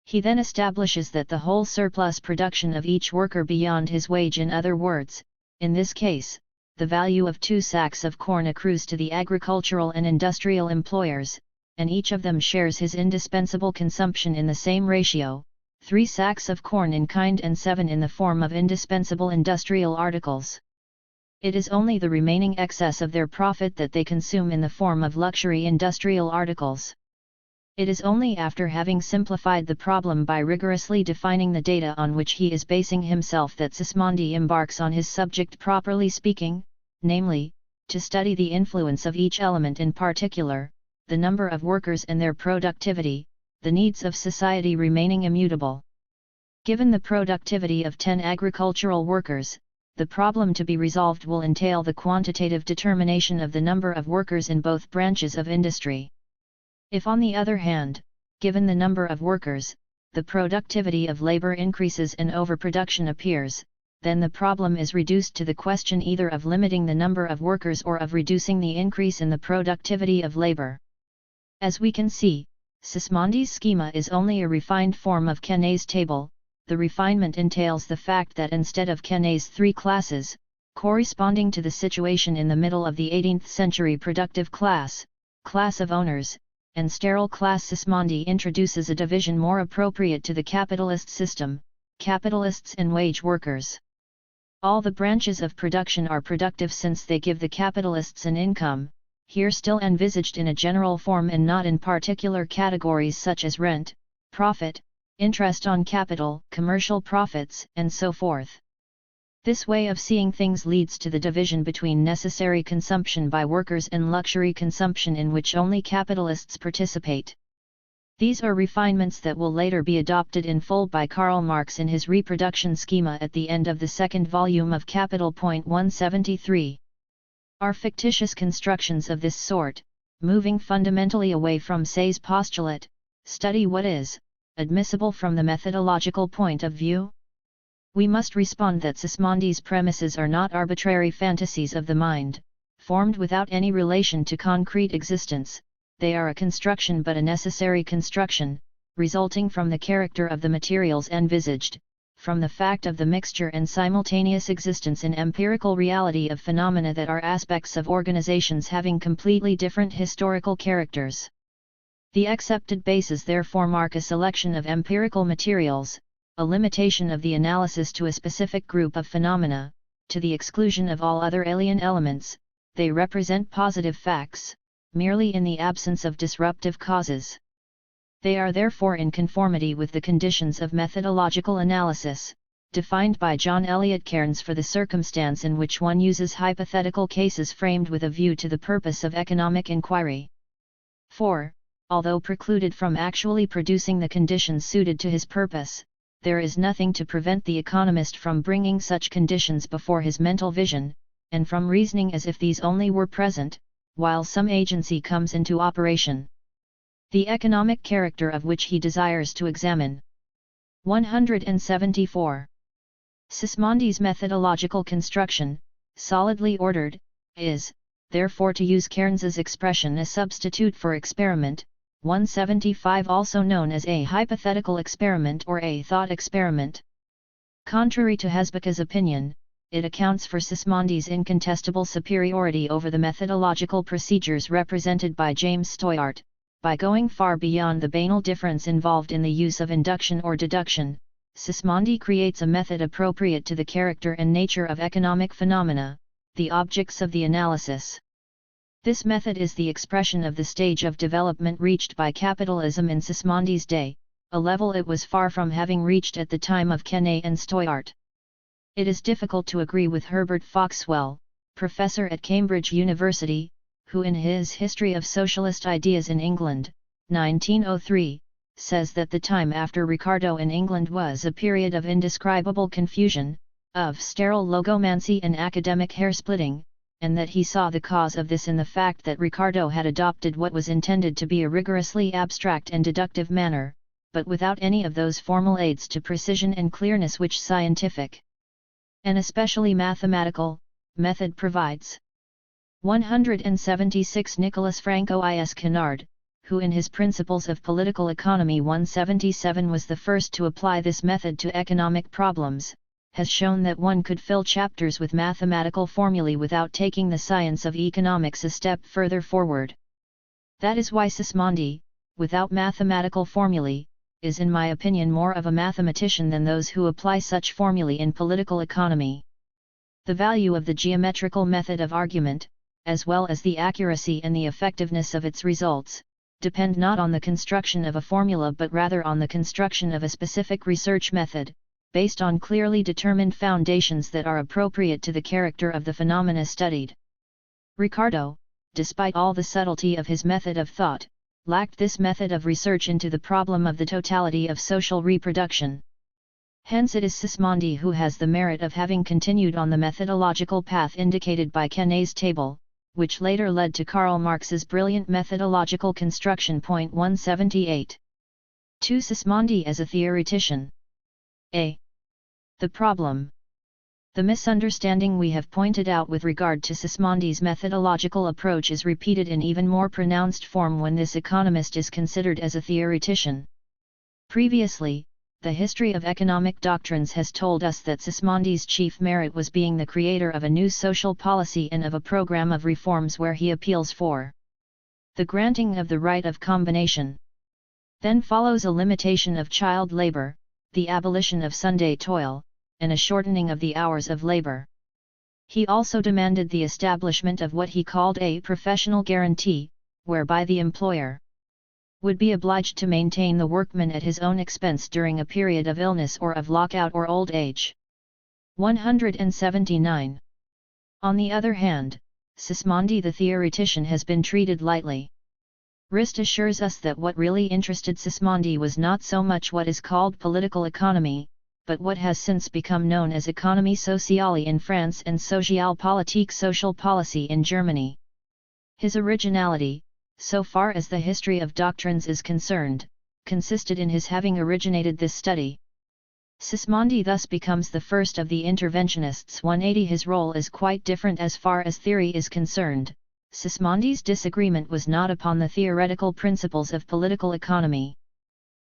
He then establishes that the whole surplus production of each worker beyond his wage, in other words, in this case, the value of 2 sacks of corn, accrues to the agricultural and industrial employers, and each of them shares his indispensable consumption in the same ratio, 3 sacks of corn in kind and 7 in the form of indispensable industrial articles. It is only the remaining excess of their profit that they consume in the form of luxury industrial articles. It is only after having simplified the problem by rigorously defining the data on which he is basing himself that Sismondi embarks on his subject properly speaking, namely, to study the influence of each element in particular, the number of workers and their productivity, the needs of society remaining immutable. Given the productivity of 10 agricultural workers, the problem to be resolved will entail the quantitative determination of the number of workers in both branches of industry. If, on the other hand, given the number of workers, the productivity of labor increases and overproduction appears, then the problem is reduced to the question either of limiting the number of workers or of reducing the increase in the productivity of labor. As we can see, Sismondi's schema is only a refined form of Quenet's table. The refinement entails the fact that instead of Quenet's 3 classes, corresponding to the situation in the middle of the 18th century productive class, class of owners, and sterile class, Sismondi introduces a division more appropriate to the capitalist system, capitalists and wage workers. All the branches of production are productive since they give the capitalists an income, here still envisaged in a general form and not in particular categories such as rent, profit, interest on capital, commercial profits, and so forth. This way of seeing things leads to the division between necessary consumption by workers and luxury consumption in which only capitalists participate. These are refinements that will later be adopted in full by Karl Marx in his reproduction schema at the end of the second volume of Capital. 173. Are fictitious constructions of this sort, moving fundamentally away from Say's postulate, study what is admissible from the methodological point of view? We must respond that Sismondi's premises are not arbitrary fantasies of the mind, formed without any relation to concrete existence. They are a construction, but a necessary construction, resulting from the character of the materials envisaged, from the fact of the mixture and simultaneous existence in empirical reality of phenomena that are aspects of organizations having completely different historical characters. The accepted bases therefore mark a selection of empirical materials, a limitation of the analysis to a specific group of phenomena, to the exclusion of all other alien elements. They represent positive facts, merely in the absence of disruptive causes. They are therefore in conformity with the conditions of methodological analysis, defined by John Eliot Cairns for the circumstance in which one uses hypothetical cases framed with a view to the purpose of economic inquiry. 4. Although precluded from actually producing the conditions suited to his purpose, there is nothing to prevent the economist from bringing such conditions before his mental vision, and from reasoning as if these only were present, while some agency comes into operation. The economic character of which he desires to examine. 174. Sismondi's methodological construction, solidly ordered, is, therefore, to use Cairnes's expression, a substitute for experiment. 175, also known as a hypothetical experiment or a thought experiment. Contrary to Hesbaca's opinion, it accounts for Sismondi's incontestable superiority over the methodological procedures represented by James Stoyart, by going far beyond the banal difference involved in the use of induction or deduction. Sismondi creates a method appropriate to the character and nature of economic phenomena, the objects of the analysis. This method is the expression of the stage of development reached by capitalism in Sismondi's day, a level it was far from having reached at the time of Quesnay and Stoyart. It is difficult to agree with Herbert Foxwell, professor at Cambridge University, who in his History of Socialist Ideas in England, 1903, says that the time after Ricardo in England was a period of indescribable confusion, of sterile logomancy and academic hair-splitting, and that he saw the cause of this in the fact that Ricardo had adopted what was intended to be a rigorously abstract and deductive manner, but without any of those formal aids to precision and clearness which scientific, and especially mathematical, method provides. 176 Nicolas Franco is Kennard, who in his Principles of Political Economy 177 was the first to apply this method to economic problems, has shown that one could fill chapters with mathematical formulae without taking the science of economics a step further forward. That is why Sismondi, without mathematical formulae, is in my opinion more of a mathematician than those who apply such formulae in political economy. The value of the geometrical method of argument, as well as the accuracy and the effectiveness of its results, depend not on the construction of a formula but rather on the construction of a specific research method, based on clearly determined foundations that are appropriate to the character of the phenomena studied. Ricardo, despite all the subtlety of his method of thought, lacked this method of research into the problem of the totality of social reproduction. Hence it is Sismondi who has the merit of having continued on the methodological path indicated by Quesnay's table, which later led to Karl Marx's brilliant methodological construction. 178. 2. Sismondi as a theoretician. A. The problem. The misunderstanding we have pointed out with regard to Sismondi's methodological approach is repeated in even more pronounced form when this economist is considered as a theoretician. Previously, the history of economic doctrines has told us that Sismondi's chief merit was being the creator of a new social policy and of a program of reforms where he appeals for the granting of the right of combination. Then follows a limitation of child labor, the abolition of Sunday toil, and a shortening of the hours of labor. He also demanded the establishment of what he called a professional guarantee, whereby the employer would be obliged to maintain the workman at his own expense during a period of illness or of lockout or old age. 179. On the other hand, Sismondi the theoretician has been treated lightly. Rist assures us that what really interested Sismondi was not so much what is called political economy, but what has since become known as économie sociale in France and socialpolitik social policy in Germany. His originality, so far as the history of doctrines is concerned, consisted in his having originated this study. Sismondi thus becomes the first of the interventionists. 180. His role is quite different as far as theory is concerned. Sismondi's disagreement was not upon the theoretical principles of political economy.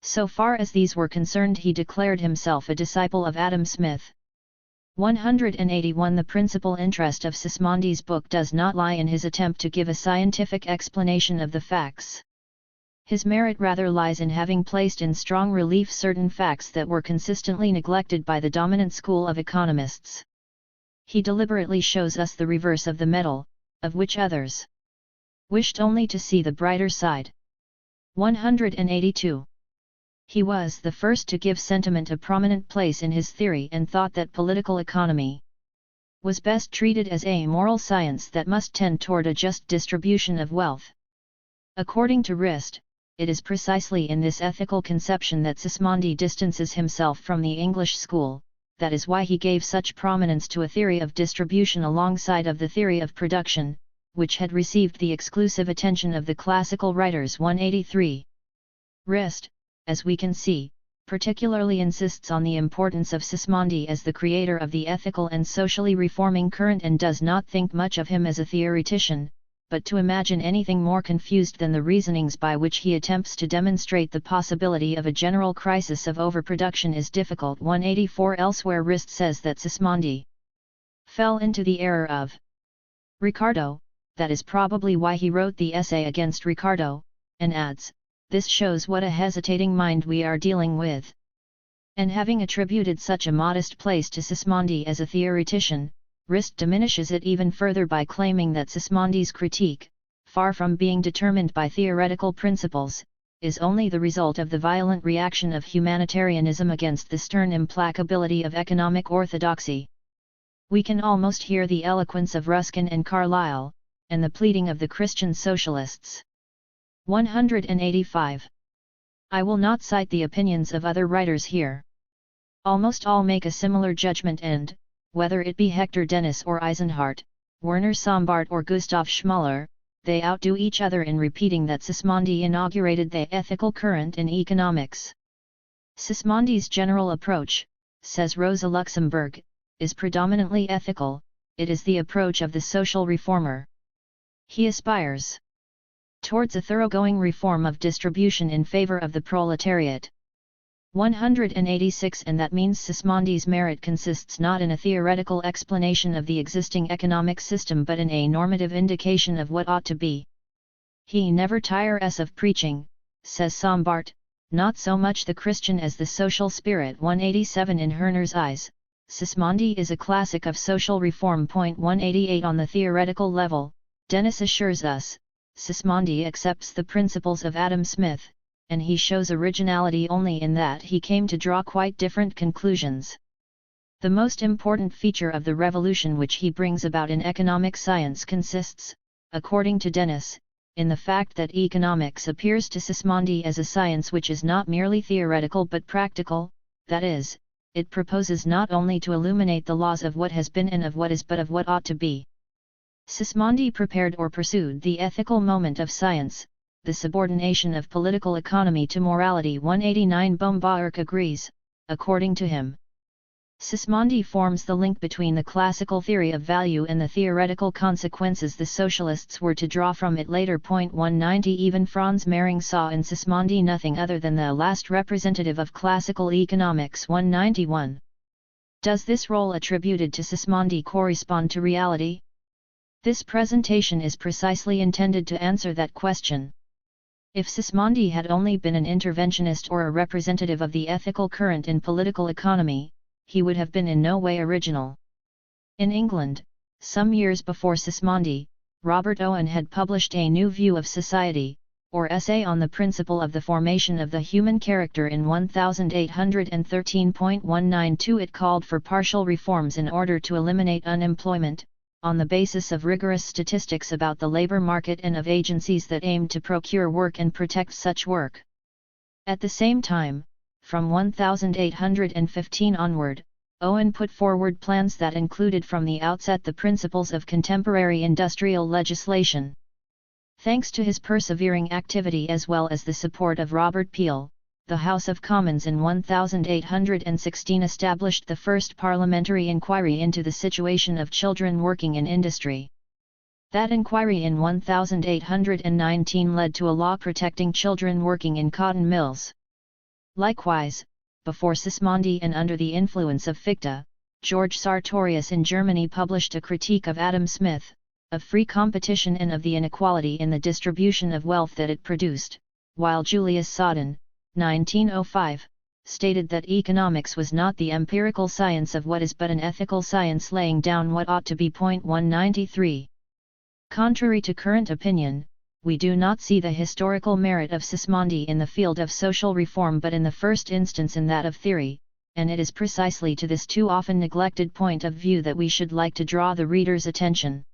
So far as these were concerned, he declared himself a disciple of Adam Smith. 181. The principal interest of Sismondi's book does not lie in his attempt to give a scientific explanation of the facts. His merit rather lies in having placed in strong relief certain facts that were consistently neglected by the dominant school of economists. He deliberately shows us the reverse of the medal, of which others wished only to see the brighter side. 182. He was the first to give sentiment a prominent place in his theory and thought that political economy was best treated as a moral science that must tend toward a just distribution of wealth. According to Rist, it is precisely in this ethical conception that Sismondi distances himself from the English school. That is why he gave such prominence to a theory of distribution alongside of the theory of production, which had received the exclusive attention of the classical writers. 183. Rist, as we can see, particularly insists on the importance of Sismondi as the creator of the ethical and socially reforming current, and does not think much of him as a theoretician, but to imagine anything more confused than the reasonings by which he attempts to demonstrate the possibility of a general crisis of overproduction is difficult. 184 Elsewhere Rist says that Sismondi fell into the error of Ricardo, that is probably why he wrote the essay against Ricardo, and adds, this shows what a hesitating mind we are dealing with. And having attributed such a modest place to Sismondi as a theoretician, Rist diminishes it even further by claiming that Sismondi's critique, far from being determined by theoretical principles, is only the result of the violent reaction of humanitarianism against the stern implacability of economic orthodoxy. We can almost hear the eloquence of Ruskin and Carlyle, and the pleading of the Christian socialists. 185. I will not cite the opinions of other writers here. Almost all make a similar judgment, and, whether it be Hector Dennis or Eisenhardt, Werner Sombart or Gustav Schmuller, they outdo each other in repeating that Sismondi inaugurated the ethical current in economics. Sismondi's general approach, says Rosa Luxemburg, is predominantly ethical. It is the approach of the social reformer. He aspires towards a thoroughgoing reform of distribution in favor of the proletariat. 186 And that means Sismondi's merit consists not in a theoretical explanation of the existing economic system but in a normative indication of what ought to be. He never tires of preaching, says Sombart, not so much the Christian as the social spirit. 187 In Herner's eyes, Sismondi is a classic of social reform. 188 On the theoretical level, Dennis assures us, Sismondi accepts the principles of Adam Smith, and he shows originality only in that he came to draw quite different conclusions. The most important feature of the revolution which he brings about in economic science consists, according to Dennis, in the fact that economics appears to Sismondi as a science which is not merely theoretical but practical, that is, it proposes not only to illuminate the laws of what has been and of what is but of what ought to be. Sismondi prepared or pursued the ethical moment of science, the subordination of political economy to morality. 189 Bombaerk agrees, according to him. Sismondi forms the link between the classical theory of value and the theoretical consequences the socialists were to draw from it later. 190 Even Franz Mehring saw in Sismondi nothing other than the last representative of classical economics. 191. Does this role attributed to Sismondi correspond to reality? This presentation is precisely intended to answer that question. If Sismondi had only been an interventionist or a representative of the ethical current in political economy, he would have been in no way original. In England, some years before Sismondi, Robert Owen had published A New View of Society, or Essay on the Principle of the Formation of the Human Character in 1813.192. It called for partial reforms in order to eliminate unemployment, on the basis of rigorous statistics about the labor market and of agencies that aimed to procure work and protect such work. At the same time, from 1815 onward, Owen put forward plans that included from the outset the principles of contemporary industrial legislation. Thanks to his persevering activity as well as the support of Robert Peel, the House of Commons in 1816 established the first parliamentary inquiry into the situation of children working in industry. That inquiry in 1819 led to a law protecting children working in cotton mills. Likewise, before Sismondi and under the influence of Fichte, George Sartorius in Germany published a critique of Adam Smith, of free competition and of the inequality in the distribution of wealth that it produced, while Julius Sodden, 1905, stated that economics was not the empirical science of what is but an ethical science laying down what ought to be. 193. Contrary to current opinion, we do not see the historical merit of Sismondi in the field of social reform but in the first instance in that of theory, and it is precisely to this too often neglected point of view that we should like to draw the reader's attention.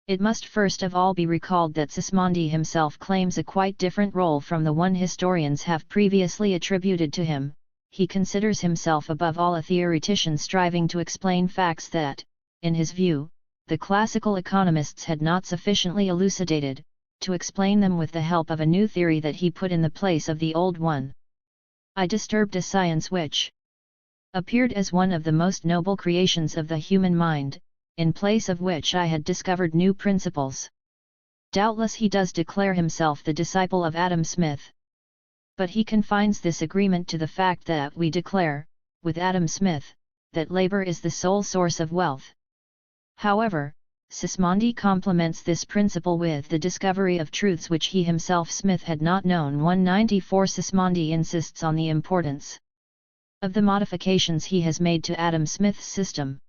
It must first of all be recalled that Sismondi himself claims a quite different role from the one historians have previously attributed to him. He considers himself above all a theoretician striving to explain facts that, in his view, the classical economists had not sufficiently elucidated, to explain them with the help of a new theory that he put in the place of the old one. I disturbed a science which appeared as one of the most noble creations of the human mind, in place of which I had discovered new principles. Doubtless he does declare himself the disciple of Adam Smith. But he confines this agreement to the fact that we declare, with Adam Smith, that labor is the sole source of wealth. However, Sismondi complements this principle with the discovery of truths which he himself Smith had not known. 194 Sismondi insists on the importance of the modifications he has made to Adam Smith's system.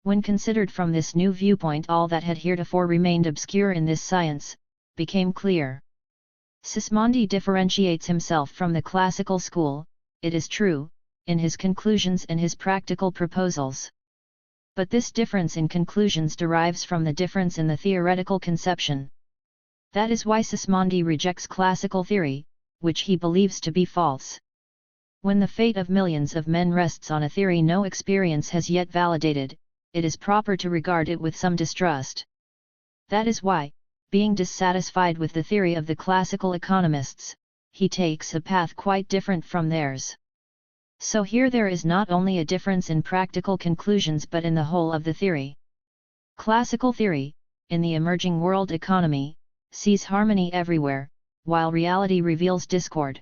When considered from this new viewpoint, all that had heretofore remained obscure in this science became clear. Sismondi differentiates himself from the classical school, it is true, in his conclusions and his practical proposals. But this difference in conclusions derives from the difference in the theoretical conception. That is why Sismondi rejects classical theory, which he believes to be false. When the fate of millions of men rests on a theory no experience has yet validated, it is proper to regard it with some distrust. That is why, being dissatisfied with the theory of the classical economists, he takes a path quite different from theirs. So here there is not only a difference in practical conclusions but in the whole of the theory. Classical theory, in the emerging world economy, sees harmony everywhere, while reality reveals discord.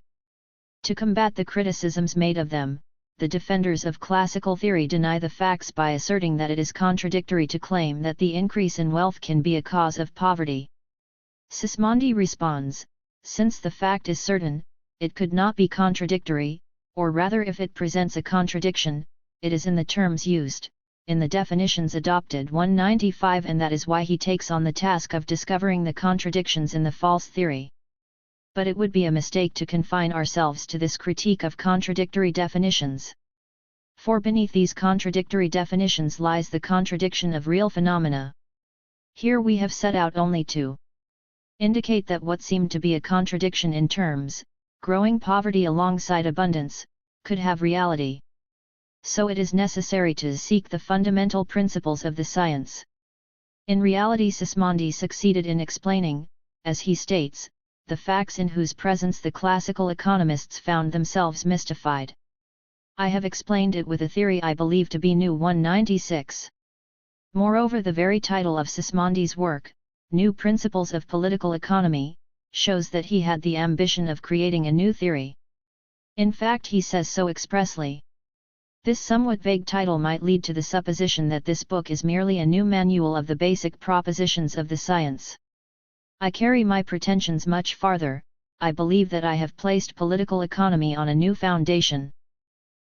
To combat the criticisms made of them, the defenders of classical theory deny the facts by asserting that it is contradictory to claim that the increase in wealth can be a cause of poverty. Sismondi responds, since the fact is certain, it could not be contradictory, or rather if it presents a contradiction, it is in the terms used, in the definitions adopted. 195 and that is why he takes on the task of discovering the contradictions in the false theory. But it would be a mistake to confine ourselves to this critique of contradictory definitions. For beneath these contradictory definitions lies the contradiction of real phenomena. Here we have set out only to indicate that what seemed to be a contradiction in terms, growing poverty alongside abundance, could have reality. So it is necessary to seek the fundamental principles of the science. In reality, Sismondi succeeded in explaining, as he states, the facts in whose presence the classical economists found themselves mystified. I have explained it with a theory I believe to be new. 196. Moreover, the very title of Sismondi's work, New Principles of Political Economy, shows that he had the ambition of creating a new theory. In fact, he says so expressly. This somewhat vague title might lead to the supposition that this book is merely a new manual of the basic propositions of the science. I carry my pretensions much farther. I believe that I have placed political economy on a new foundation.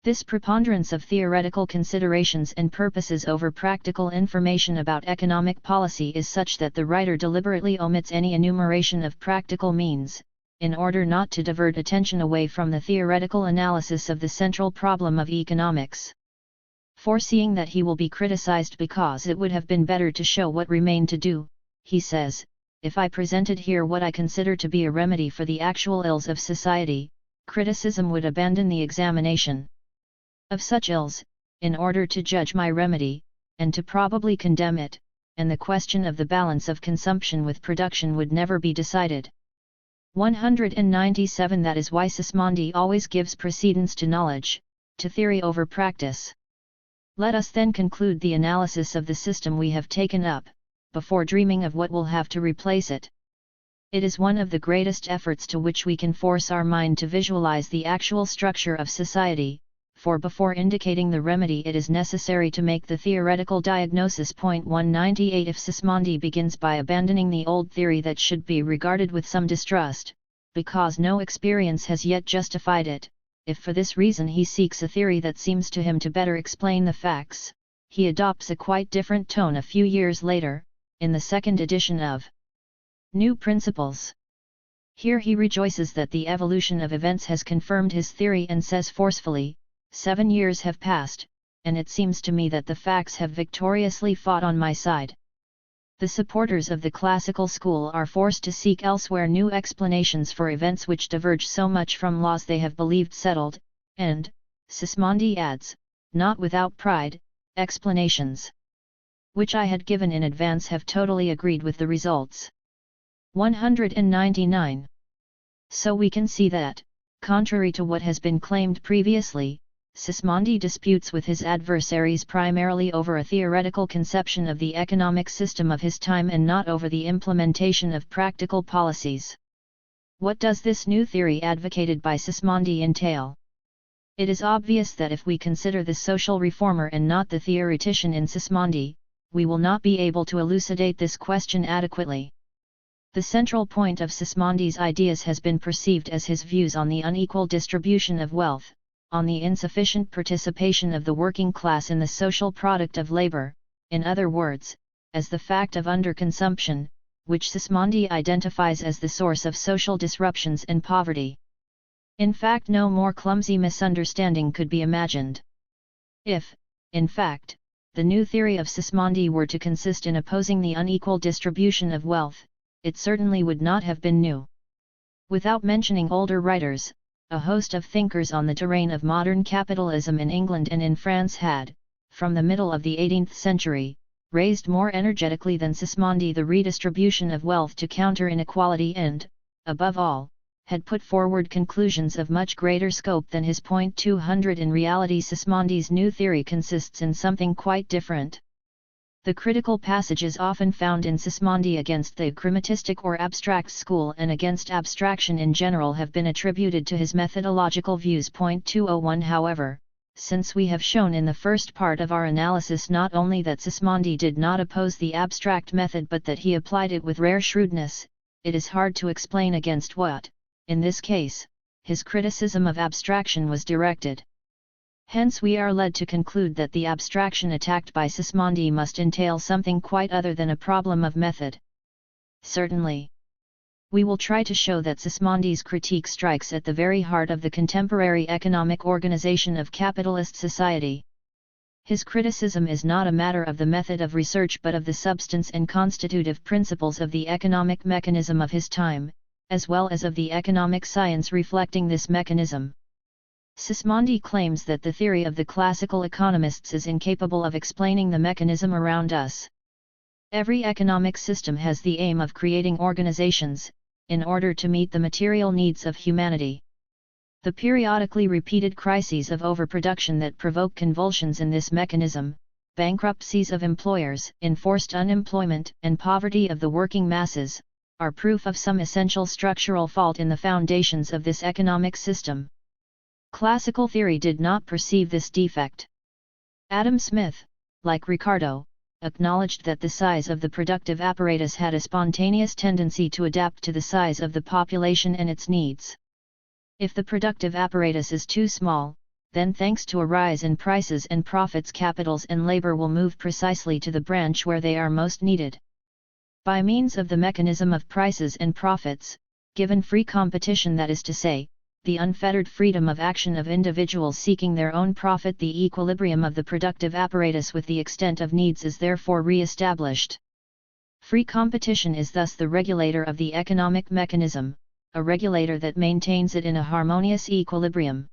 This preponderance of theoretical considerations and purposes over practical information about economic policy is such that the writer deliberately omits any enumeration of practical means, in order not to divert attention away from the theoretical analysis of the central problem of economics. Foreseeing that he will be criticized because it would have been better to show what remained to do, he says, if I presented here what I consider to be a remedy for the actual ills of society, criticism would abandon the examination of such ills, in order to judge my remedy, and to probably condemn it, and the question of the balance of consumption with production would never be decided. 197 That is why Sismondi always gives precedence to knowledge, to theory over practice. Let us then conclude the analysis of the system we have taken up, before dreaming of what will have to replace it. It is one of the greatest efforts to which we can force our mind to visualize the actual structure of society, for before indicating the remedy it is necessary to make the theoretical diagnosis. 198 If Sismondi begins by abandoning the old theory that should be regarded with some distrust, because no experience has yet justified it, if for this reason he seeks a theory that seems to him to better explain the facts, he adopts a quite different tone a few years later, in the second edition of New Principles. Here he rejoices that the evolution of events has confirmed his theory and says forcefully, 7 years have passed, and it seems to me that the facts have victoriously fought on my side. The supporters of the classical school are forced to seek elsewhere new explanations for events which diverge so much from laws they have believed settled, and, Sismondi adds, not without pride, explanations which I had given in advance have totally agreed with the results. 199. So we can see that, Contrary to what has been claimed previously, Sismondi disputes with his adversaries primarily over a theoretical conception of the economic system of his time and not over the implementation of practical policies. What does this new theory advocated by Sismondi entail? It is obvious that if we consider the social reformer and not the theoretician in Sismondi, we will not be able to elucidate this question adequately. The central point of Sismondi's ideas has been perceived as his views on the unequal distribution of wealth, on the insufficient participation of the working class in the social product of labor, in other words, as the fact of underconsumption, which Sismondi identifies as the source of social disruptions and poverty. In fact, no more clumsy misunderstanding could be imagined. If, in fact, the new theory of Sismondi were to consist in opposing the unequal distribution of wealth, it certainly would not have been new. Without mentioning older writers, a host of thinkers on the terrain of modern capitalism in England and in France had, from the middle of the 18th century, raised more energetically than Sismondi the redistribution of wealth to counter inequality and, above all, had put forward conclusions of much greater scope than his. 200 In reality, Sismondi's new theory consists in something quite different. The critical passages often found in Sismondi against the agreematistic or abstract school and against abstraction in general have been attributed to his methodological views. 201 However, since we have shown in the first part of our analysis not only that Sismondi did not oppose the abstract method but that he applied it with rare shrewdness, it is hard to explain against what, in this case, his criticism of abstraction was directed. Hence we are led to conclude that the abstraction attacked by Sismondi must entail something quite other than a problem of method. Certainly. We will try to show that Sismondi's critique strikes at the very heart of the contemporary economic organization of capitalist society. His criticism is not a matter of the method of research but of the substance and constitutive principles of the economic mechanism of his time, as well as of the economic science reflecting this mechanism. Sismondi claims that the theory of the classical economists is incapable of explaining the mechanism around us. Every economic system has the aim of creating organizations, in order to meet the material needs of humanity. The periodically repeated crises of overproduction that provoke convulsions in this mechanism, bankruptcies of employers, enforced unemployment, and poverty of the working masses, are proof of some essential structural fault in the foundations of this economic system. Classical theory did not perceive this defect. Adam Smith, like Ricardo, acknowledged that the size of the productive apparatus had a spontaneous tendency to adapt to the size of the population and its needs. If the productive apparatus is too small, then thanks to a rise in prices and profits, capitals and labor will move precisely to the branch where they are most needed. By means of the mechanism of prices and profits, given free competition, that is to say, the unfettered freedom of action of individuals seeking their own profit, the equilibrium of the productive apparatus with the extent of needs is therefore re-established. Free competition is thus the regulator of the economic mechanism, a regulator that maintains it in a harmonious equilibrium.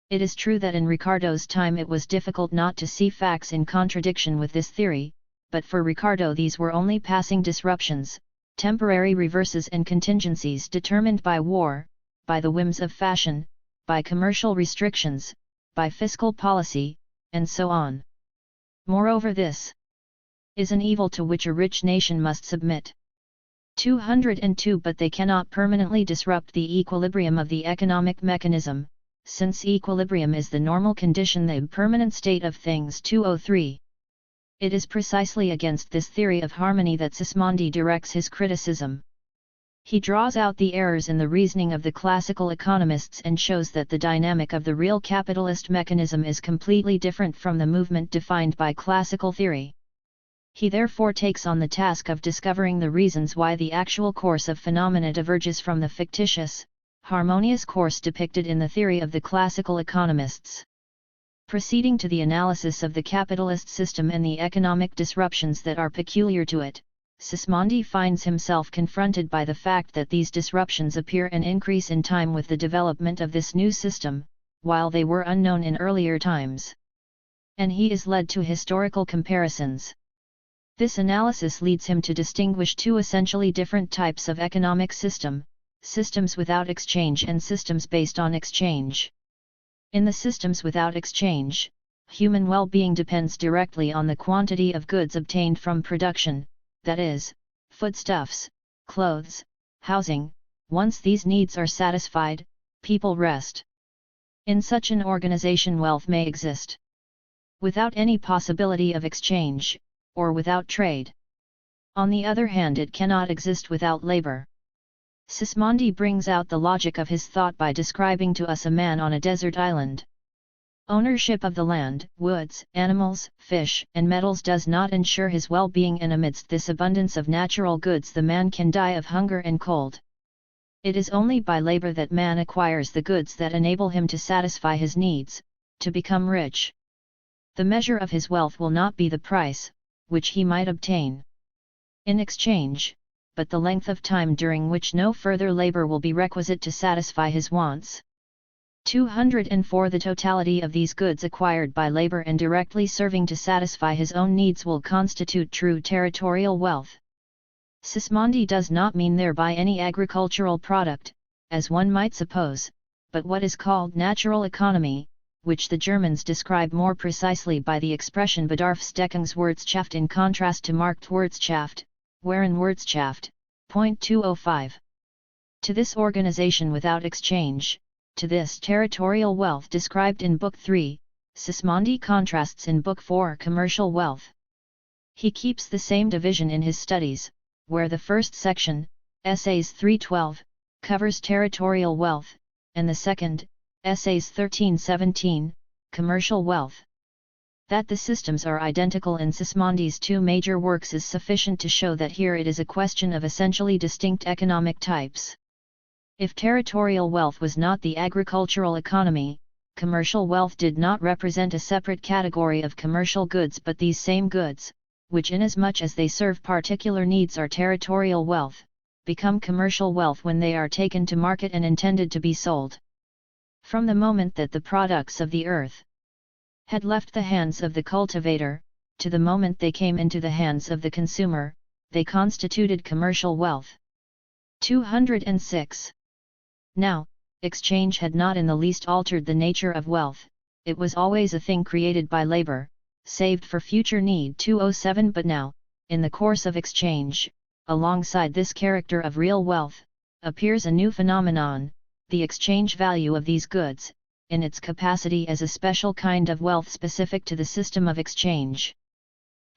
It is true that in Ricardo's time it was difficult not to see facts in contradiction with this theory, but for Ricardo these were only passing disruptions, temporary reverses and contingencies determined by war, by the whims of fashion, by commercial restrictions, by fiscal policy, and so on. Moreover, this is an evil to which a rich nation must submit. 202 But they cannot permanently disrupt the equilibrium of the economic mechanism, since equilibrium is the normal condition, the permanent state of things. 203. It is precisely against this theory of harmony that Sismondi directs his criticism. He draws out the errors in the reasoning of the classical economists and shows that the dynamic of the real capitalist mechanism is completely different from the movement defined by classical theory. He therefore takes on the task of discovering the reasons why the actual course of phenomena diverges from the fictitious, harmonious course depicted in the theory of the classical economists. Proceeding to the analysis of the capitalist system and the economic disruptions that are peculiar to it, Sismondi finds himself confronted by the fact that these disruptions appear and increase in time with the development of this new system, while they were unknown in earlier times. And he is led to historical comparisons. This analysis leads him to distinguish two essentially different types of economic system, systems without exchange and systems based on exchange. In the systems without exchange, human well-being depends directly on the quantity of goods obtained from production, that is, foodstuffs, clothes, housing. Once these needs are satisfied, people rest. In such an organization, wealth may exist without any possibility of exchange, or without trade. On the other hand, it cannot exist without labor. Sismondi brings out the logic of his thought by describing to us a man on a desert island. Ownership of the land, woods, animals, fish, and metals does not ensure his well-being, and amidst this abundance of natural goods the man can die of hunger and cold. It is only by labor that man acquires the goods that enable him to satisfy his needs, to become rich. The measure of his wealth will not be the price, which he might obtain in exchange, but the length of time during which no further labor will be requisite to satisfy his wants. 204 The totality of these goods acquired by labor and directly serving to satisfy his own needs will constitute true territorial wealth. Sismondi does not mean thereby any agricultural product, as one might suppose, but what is called natural economy, which the Germans describe more precisely by the expression Bedarfsdeckungswirtschaft in contrast to Marktwirtschaft, wherein Wirtschaft, .205. To this organization without exchange, to this territorial wealth described in Book 3, Sismondi contrasts in Book 4 commercial wealth. He keeps the same division in his studies, where the first section, Essays 312, covers territorial wealth, and the second, Essays 1317, commercial wealth. That the systems are identical in Sismondi's two major works is sufficient to show that here it is a question of essentially distinct economic types. If territorial wealth was not the agricultural economy, commercial wealth did not represent a separate category of commercial goods but these same goods, which inasmuch as they serve particular needs are territorial wealth, become commercial wealth when they are taken to market and intended to be sold. From the moment that the products of the earth had left the hands of the cultivator, to the moment they came into the hands of the consumer, they constituted commercial wealth. 206. Now, exchange had not in the least altered the nature of wealth, it was always a thing created by labor, saved for future need. 207 But now, in the course of exchange, alongside this character of real wealth, appears a new phenomenon, the exchange value of these goods, in its capacity as a special kind of wealth specific to the system of exchange.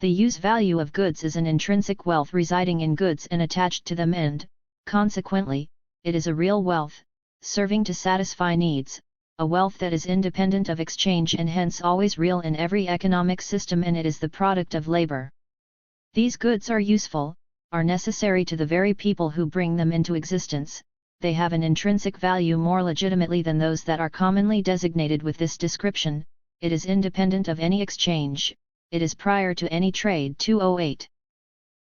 The use value of goods is an intrinsic wealth residing in goods and attached to them, and, consequently, it is a real wealth, serving to satisfy needs, a wealth that is independent of exchange and hence always real in every economic system, and it is the product of labor. These goods are useful, are necessary to the very people who bring them into existence. They have an intrinsic value more legitimately than those that are commonly designated with this description. It is independent of any exchange, it is prior to any trade. 208.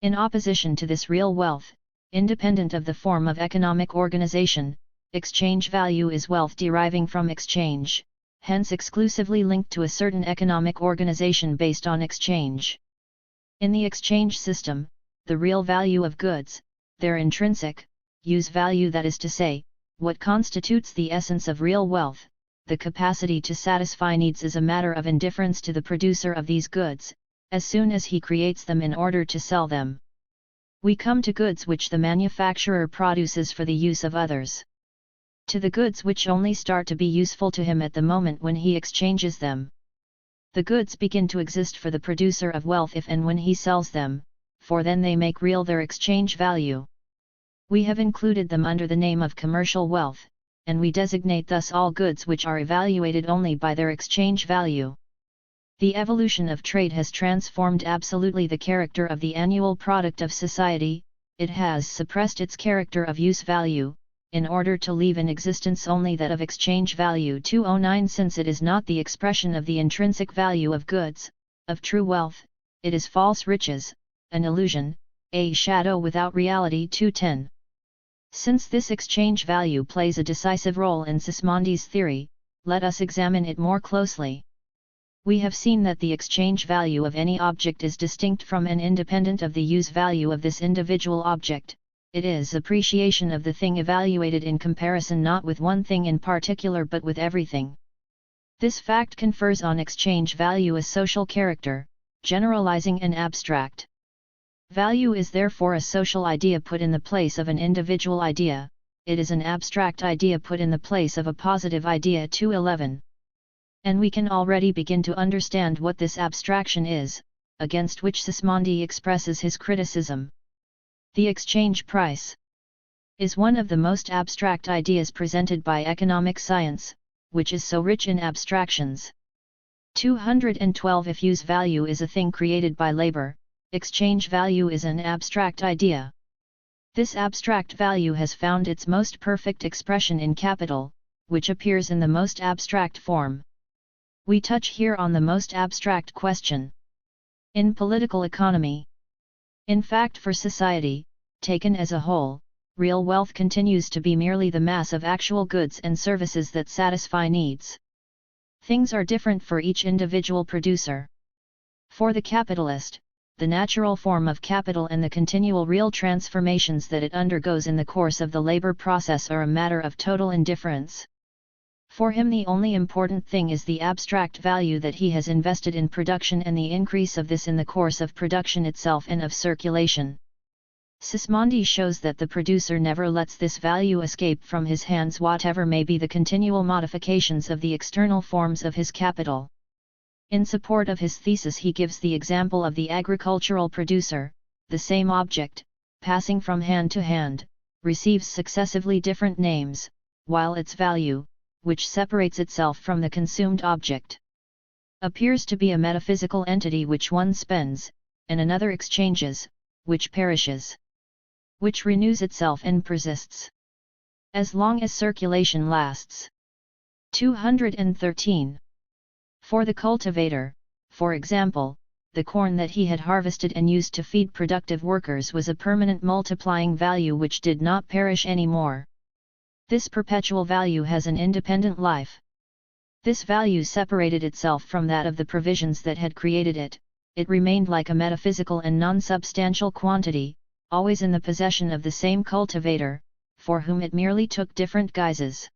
In opposition to this real wealth, independent of the form of economic organization, exchange value is wealth deriving from exchange, hence exclusively linked to a certain economic organization based on exchange. In the exchange system, the real value of goods, their intrinsic use value, that is to say, what constitutes the essence of real wealth, the capacity to satisfy needs, is a matter of indifference to the producer of these goods, as soon as he creates them in order to sell them. We come to goods which the manufacturer produces for the use of others. To the goods which only start to be useful to him at the moment when he exchanges them. The goods begin to exist for the producer of wealth if and when he sells them, for then they make real their exchange value. We have included them under the name of commercial wealth, and we designate thus all goods which are evaluated only by their exchange value. The evolution of trade has transformed absolutely the character of the annual product of society, it has suppressed its character of use value, in order to leave in existence only that of exchange value. 209 Since it is not the expression of the intrinsic value of goods, of true wealth, it is false riches, an illusion, a shadow without reality. 210. Since this exchange value plays a decisive role in Sismondi's theory, let us examine it more closely. We have seen that the exchange value of any object is distinct from and independent of the use value of this individual object, it is appreciation of the thing evaluated in comparison not with one thing in particular but with everything. This fact confers on exchange value a social character, generalizing and abstract. Value is therefore a social idea put in the place of an individual idea, it is an abstract idea put in the place of a positive idea. 211. And we can already begin to understand what this abstraction is, against which Sismondi expresses his criticism. The exchange price is one of the most abstract ideas presented by economic science, which is so rich in abstractions. 212. If use value is a thing created by labor, exchange value is an abstract idea. This abstract value has found its most perfect expression in capital, which appears in the most abstract form. We touch here on the most abstract question. In political economy. In fact, for society, taken as a whole, real wealth continues to be merely the mass of actual goods and services that satisfy needs. Things are different for each individual producer. For the capitalist, the natural form of capital and the continual real transformations that it undergoes in the course of the labor process are a matter of total indifference. For him the only important thing is the abstract value that he has invested in production and the increase of this in the course of production itself and of circulation. Sismondi shows that the producer never lets this value escape from his hands whatever may be the continual modifications of the external forms of his capital. In support of his thesis he gives the example of the agricultural producer. The same object, passing from hand to hand, receives successively different names, while its value, which separates itself from the consumed object, appears to be a metaphysical entity which one spends, and another exchanges, which perishes, which renews itself and persists as long as circulation lasts. 213. For the cultivator, for example, the corn that he had harvested and used to feed productive workers was a permanent multiplying value which did not perish any more. This perpetual value has an independent life. This value separated itself from that of the provisions that had created it, it remained like a metaphysical and non-substantial quantity, always in the possession of the same cultivator, for whom it merely took different guises.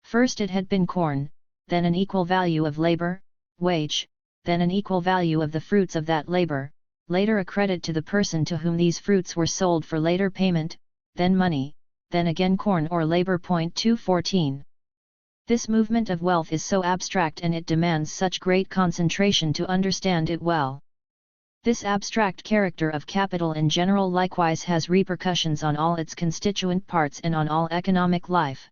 First it had been corn, then an equal value of labor, wage, then an equal value of the fruits of that labor, later a credit to the person to whom these fruits were sold for later payment, then money, then again corn or labor. 214. This movement of wealth is so abstract and it demands such great concentration to understand it well. This abstract character of capital in general likewise has repercussions on all its constituent parts and on all economic life.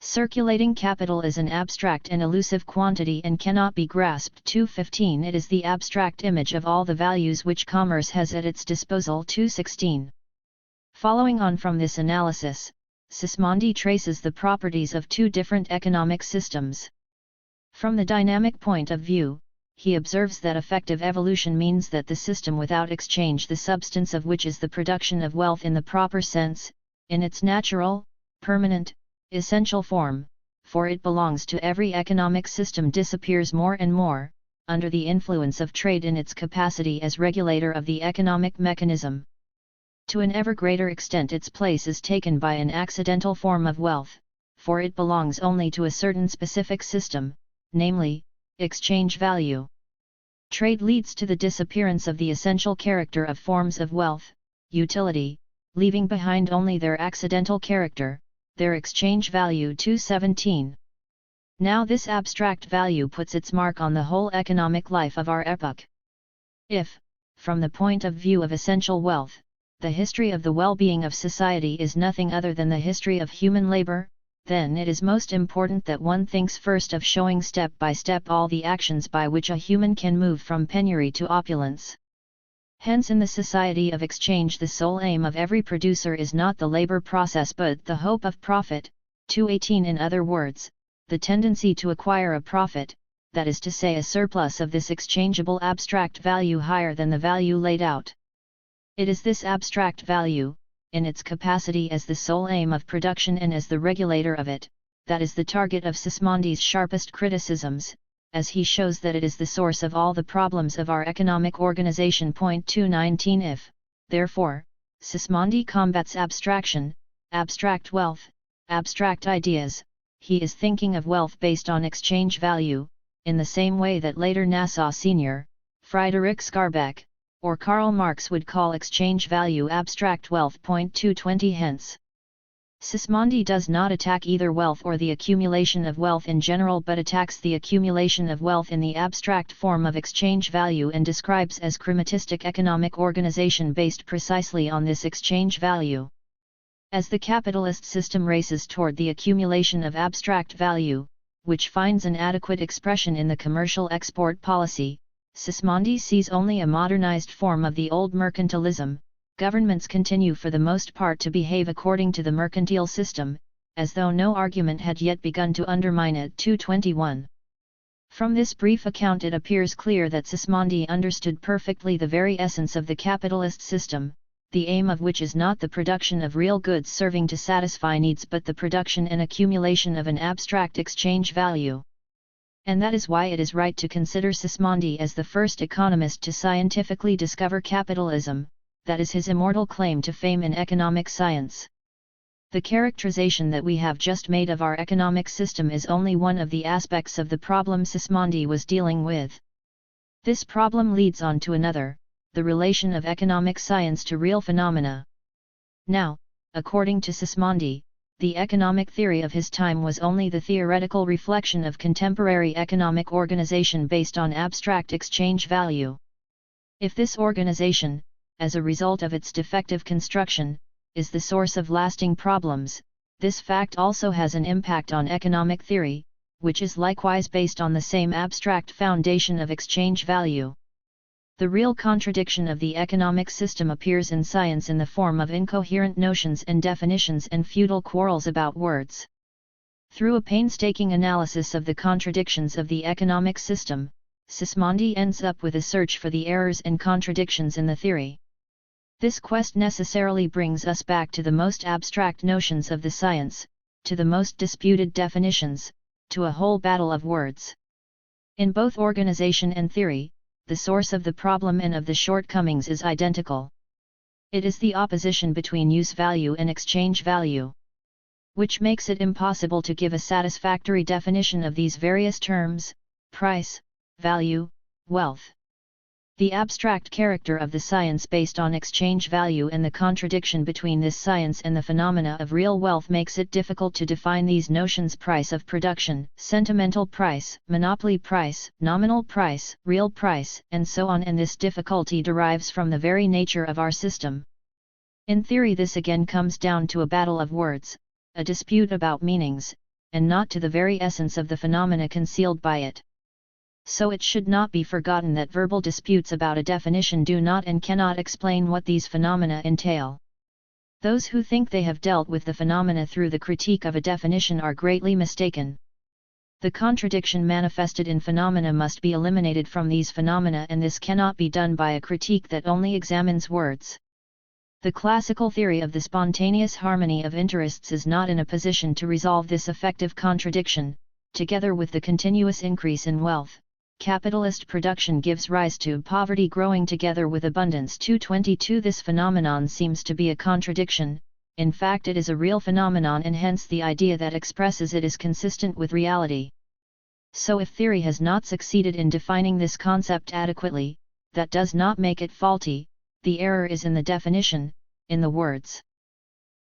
Circulating capital is an abstract and elusive quantity and cannot be grasped. 215. It is the abstract image of all the values which commerce has at its disposal. 216. Following on from this analysis, Sismondi traces the properties of two different economic systems. From the dynamic point of view, he observes that effective evolution means that the system without exchange, the substance of which is the production of wealth in the proper sense, in its natural, permanent, essential form, for it belongs to every economic system, disappears more and more, under the influence of trade in its capacity as regulator of the economic mechanism. To an ever greater extent its place is taken by an accidental form of wealth, for it belongs only to a certain specific system, namely, exchange value. Trade leads to the disappearance of the essential character of forms of wealth, utility, leaving behind only their accidental character, their exchange value. 217. Now this abstract value puts its mark on the whole economic life of our epoch. If, from the point of view of essential wealth, the history of the well-being of society is nothing other than the history of human labor, then it is most important that one thinks first of showing step by step all the actions by which a human can move from penury to opulence. Hence in the society of exchange the sole aim of every producer is not the labor process but the hope of profit. 218. In other words, the tendency to acquire a profit, that is to say a surplus of this exchangeable abstract value higher than the value laid out. It is this abstract value, in its capacity as the sole aim of production and as the regulator of it, that is the target of Sismondi's sharpest criticisms, as he shows that it is the source of all the problems of our economic organization. 219. If, therefore, Sismondi combats abstraction, abstract wealth, abstract ideas. He is thinking of wealth based on exchange value, in the same way that later Nassau Sr., Friedrich Skarbek, or Karl Marx would call exchange value abstract wealth. 220 Hence, Sismondi does not attack either wealth or the accumulation of wealth in general, but attacks the accumulation of wealth in the abstract form of exchange value and describes as crematistic economic organization based precisely on this exchange value. As the capitalist system races toward the accumulation of abstract value, which finds an adequate expression in the commercial export policy, Sismondi sees only a modernized form of the old mercantilism. Governments continue for the most part to behave according to the mercantile system, as though no argument had yet begun to undermine it. 221. From this brief account it appears clear that Sismondi understood perfectly the very essence of the capitalist system, the aim of which is not the production of real goods serving to satisfy needs but the production and accumulation of an abstract exchange value. And that is why it is right to consider Sismondi as the first economist to scientifically discover capitalism. That is his immortal claim to fame in economic science. The characterization that we have just made of our economic system is only one of the aspects of the problem Sismondi was dealing with. This problem leads on to another, the relation of economic science to real phenomena. Now, according to Sismondi, the economic theory of his time was only the theoretical reflection of contemporary economic organization based on abstract exchange value. If this organization, as a result of its defective construction, is the source of lasting problems, this fact also has an impact on economic theory, which is likewise based on the same abstract foundation of exchange value. The real contradiction of the economic system appears in science in the form of incoherent notions and definitions and futile quarrels about words. Through a painstaking analysis of the contradictions of the economic system, Sismondi ends up with a search for the errors and contradictions in the theory. This quest necessarily brings us back to the most abstract notions of the science, to the most disputed definitions, to a whole battle of words. In both organization and theory, the source of the problem and of the shortcomings is identical. It is the opposition between use value and exchange value, which makes it impossible to give a satisfactory definition of these various terms: price, value, wealth. The abstract character of the science based on exchange value and the contradiction between this science and the phenomena of real wealth makes it difficult to define these notions: price of production, sentimental price, monopoly price, nominal price, real price, and so on, and this difficulty derives from the very nature of our system. In theory this again comes down to a battle of words, a dispute about meanings, and not to the very essence of the phenomena concealed by it. So it should not be forgotten that verbal disputes about a definition do not and cannot explain what these phenomena entail. Those who think they have dealt with the phenomena through the critique of a definition are greatly mistaken. The contradiction manifested in phenomena must be eliminated from these phenomena, and this cannot be done by a critique that only examines words. The classical theory of the spontaneous harmony of interests is not in a position to resolve this effective contradiction. Together with the continuous increase in wealth, capitalist production gives rise to poverty growing together with abundance. 222 This phenomenon seems to be a contradiction. In fact it is a real phenomenon, and hence the idea that expresses it is consistent with reality. So if theory has not succeeded in defining this concept adequately, that does not make it faulty. The error is in the definition, in the words.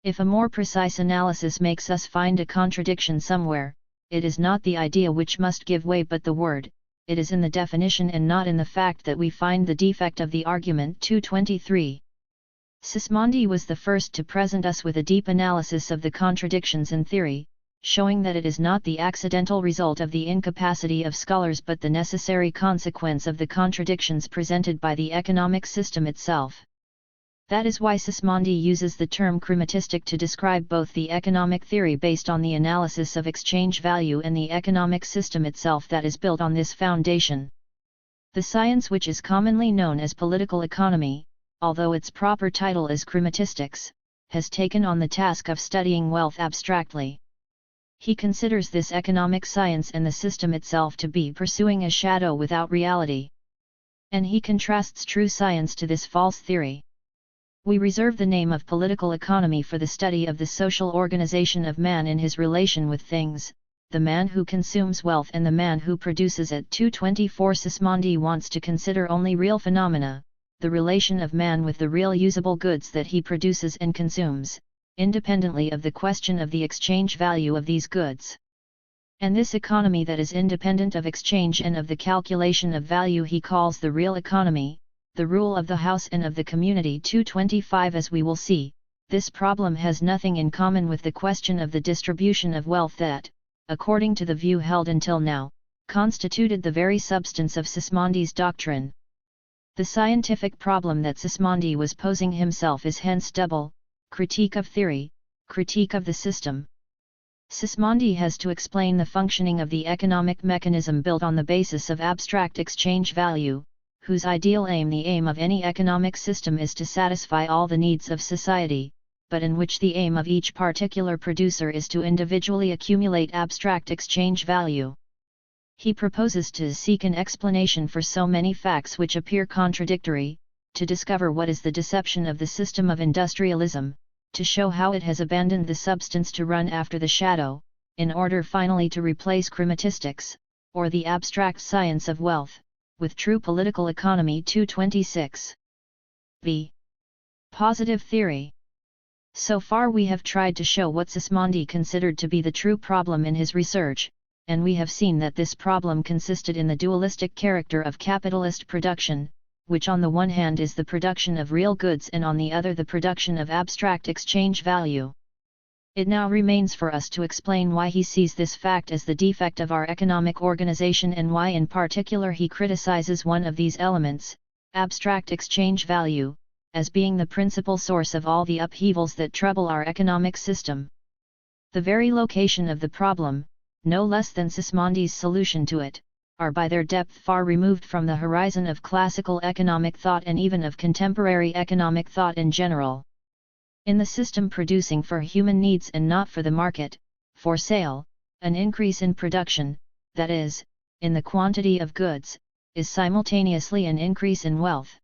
If a more precise analysis makes us find a contradiction somewhere, it is not the idea which must give way but the word. It is in the definition and not in the fact that we find the defect of the argument. 223. Sismondi was the first to present us with a deep analysis of the contradictions in theory, showing that it is not the accidental result of the incapacity of scholars but the necessary consequence of the contradictions presented by the economic system itself. That is why Sismondi uses the term crematistic to describe both the economic theory based on the analysis of exchange value and the economic system itself that is built on this foundation. The science which is commonly known as political economy, although its proper title is crematistics, has taken on the task of studying wealth abstractly. He considers this economic science and the system itself to be pursuing a shadow without reality. And he contrasts true science to this false theory. We reserve the name of political economy for the study of the social organization of man in his relation with things, the man who consumes wealth and the man who produces it. 224 Sismondi wants to consider only real phenomena, the relation of man with the real usable goods that he produces and consumes, independently of the question of the exchange value of these goods. And this economy that is independent of exchange and of the calculation of value he calls the real economy, the rule of the house and of the community. 225 As we will see, this problem has nothing in common with the question of the distribution of wealth that, according to the view held until now, constituted the very substance of Sismondi's doctrine. The scientific problem that Sismondi was posing himself is hence double: critique of theory, critique of the system. Sismondi has to explain the functioning of the economic mechanism built on the basis of abstract exchange value, whose ideal aim, the aim of any economic system, is to satisfy all the needs of society, but in which the aim of each particular producer is to individually accumulate abstract exchange value. He proposes to seek an explanation for so many facts which appear contradictory, to discover what is the deception of the system of industrialism, to show how it has abandoned the substance to run after the shadow, in order finally to replace chrematistics, or the abstract science of wealth, with true political economy. 226. b. Positive theory. So far we have tried to show what Sismondi considered to be the true problem in his research, and we have seen that this problem consisted in the dualistic character of capitalist production, which on the one hand is the production of real goods and on the other the production of abstract exchange value. It now remains for us to explain why he sees this fact as the defect of our economic organization and why in particular he criticizes one of these elements, abstract exchange value, as being the principal source of all the upheavals that trouble our economic system. The very location of the problem, no less than Sismondi's solution to it, are by their depth far removed from the horizon of classical economic thought and even of contemporary economic thought in general. In the system producing for human needs and not for the market, for sale, an increase in production, that is, in the quantity of goods, is simultaneously an increase in wealth.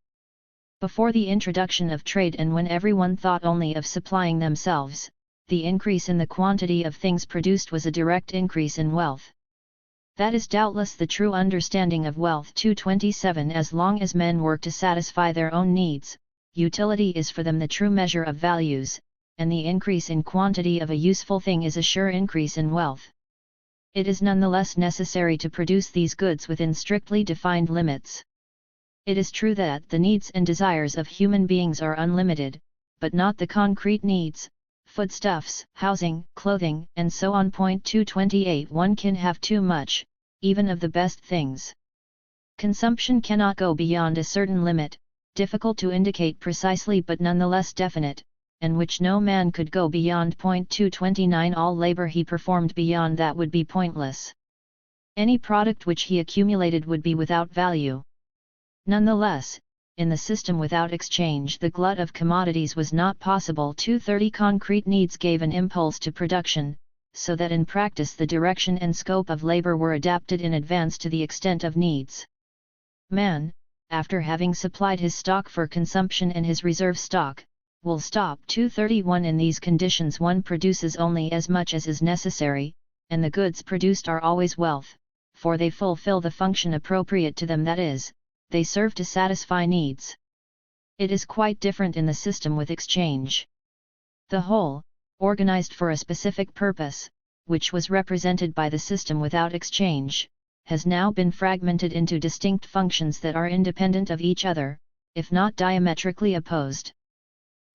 Before the introduction of trade and when everyone thought only of supplying themselves, the increase in the quantity of things produced was a direct increase in wealth. That is doubtless the true understanding of wealth. 227 As long as men work to satisfy their own needs, utility is for them the true measure of values, and the increase in quantity of a useful thing is a sure increase in wealth. It is nonetheless necessary to produce these goods within strictly defined limits. It is true that the needs and desires of human beings are unlimited, but not the concrete needs, foodstuffs, housing, clothing, and so on. 228 One can have too much, even of the best things. Consumption cannot go beyond a certain limit, difficult to indicate precisely but nonetheless definite, and which no man could go beyond. 229 All labor he performed beyond that would be pointless. Any product which he accumulated would be without value. Nonetheless, in the system without exchange the glut of commodities was not possible. 230 Concrete needs gave an impulse to production, so that in practice the direction and scope of labor were adapted in advance to the extent of needs. Man, after having supplied his stock for consumption and his reserve stock, will stop. 231 In these conditions one produces only as much as is necessary, and the goods produced are always wealth, for they fulfill the function appropriate to them, that is, they serve to satisfy needs. It is quite different in the system with exchange. The whole, organized for a specific purpose, which was represented by the system without exchange, has now been fragmented into distinct functions that are independent of each other, if not diametrically opposed.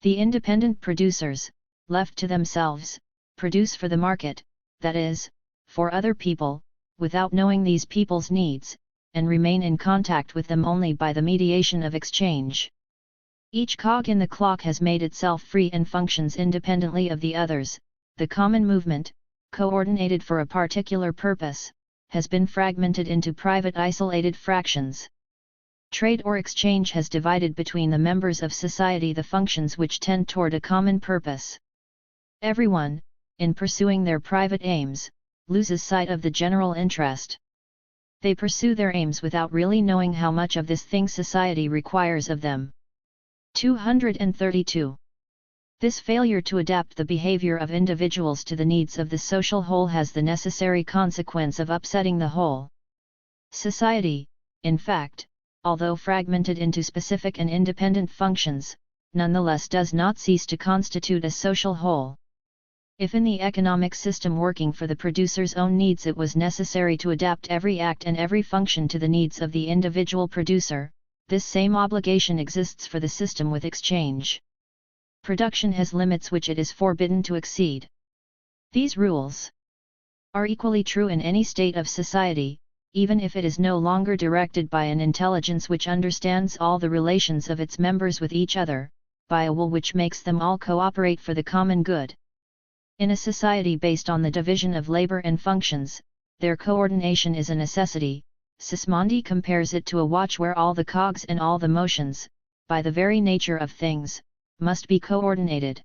The independent producers, left to themselves, produce for the market, that is, for other people, without knowing these people's needs, and remain in contact with them only by the mediation of exchange. Each cog in the clock has made itself free and functions independently of the others. The common movement, coordinated for a particular purpose, has been fragmented into private isolated fractions. Trade or exchange has divided between the members of society the functions which tend toward a common purpose. Everyone, in pursuing their private aims, loses sight of the general interest. They pursue their aims without really knowing how much of this thing society requires of them. 232. This failure to adapt the behavior of individuals to the needs of the social whole has the necessary consequence of upsetting the whole. Society, in fact, although fragmented into specific and independent functions, nonetheless does not cease to constitute a social whole. If in the economic system working for the producer's own needs it was necessary to adapt every act and every function to the needs of the individual producer, this same obligation exists for the system with exchange. Production has limits which it is forbidden to exceed. These rules are equally true in any state of society, even if it is no longer directed by an intelligence which understands all the relations of its members with each other, by a will which makes them all cooperate for the common good. In a society based on the division of labor and functions, their coordination is a necessity. Sismondi compares it to a watch where all the cogs and all the motions, by the very nature of things, must be coordinated.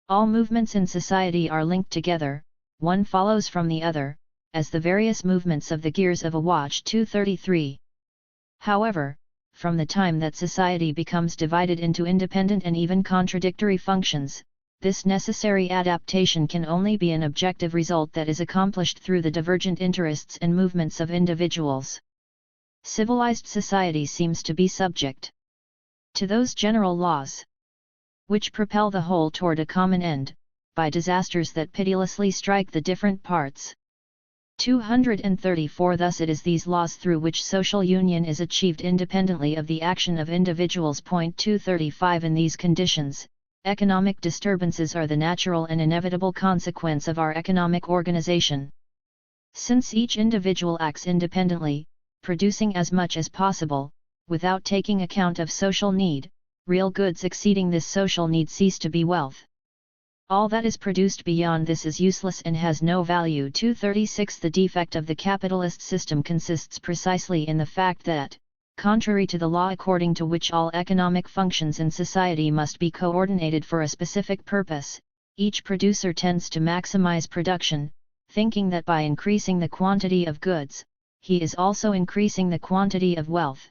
All movements in society are linked together, one follows from the other, as the various movements of the gears of a watch. 233. However, from the time that society becomes divided into independent and even contradictory functions, this necessary adaptation can only be an objective result that is accomplished through the divergent interests and movements of individuals. Civilized society seems to be subject to those general laws which propel the whole toward a common end, by disasters that pitilessly strike the different parts. 234. Thus it is these laws through which social union is achieved independently of the action of individuals. 235. In these conditions, economic disturbances are the natural and inevitable consequence of our economic organization. Since each individual acts independently, producing as much as possible, without taking account of social need, real goods exceeding this social need cease to be wealth. All that is produced beyond this is useless and has no value. 236. The defect of the capitalist system consists precisely in the fact that, contrary to the law according to which all economic functions in society must be coordinated for a specific purpose, each producer tends to maximize production, thinking that by increasing the quantity of goods, he is also increasing the quantity of wealth.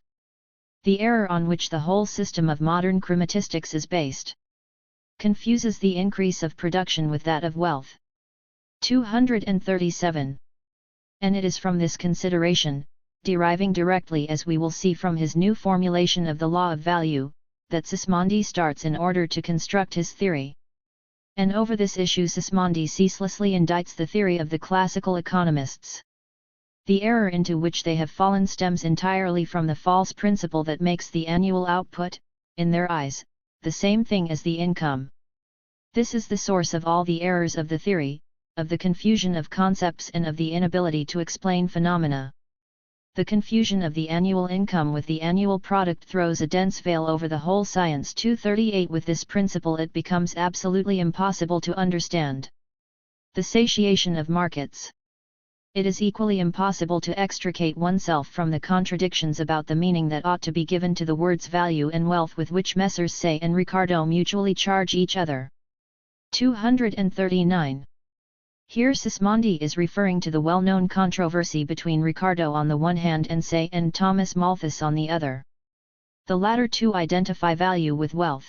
The error on which the whole system of modern chrematistics is based confuses the increase of production with that of wealth. 237. And it is from this consideration, deriving directly as we will see from his new formulation of the law of value, that Sismondi starts in order to construct his theory. And over this issue Sismondi ceaselessly indicts the theory of the classical economists. The error into which they have fallen stems entirely from the false principle that makes the annual output, in their eyes, the same thing as the income. This is the source of all the errors of the theory, of the confusion of concepts and of the inability to explain phenomena. The confusion of the annual income with the annual product throws a dense veil over the whole science. 238. With this principle it becomes absolutely impossible to understand the satiation of markets. It is equally impossible to extricate oneself from the contradictions about the meaning that ought to be given to the words value and wealth with which Messrs. Say and Ricardo mutually charge each other. 239. Here Sismondi is referring to the well-known controversy between Ricardo on the one hand and Say and Thomas Malthus on the other. The latter two identify value with wealth.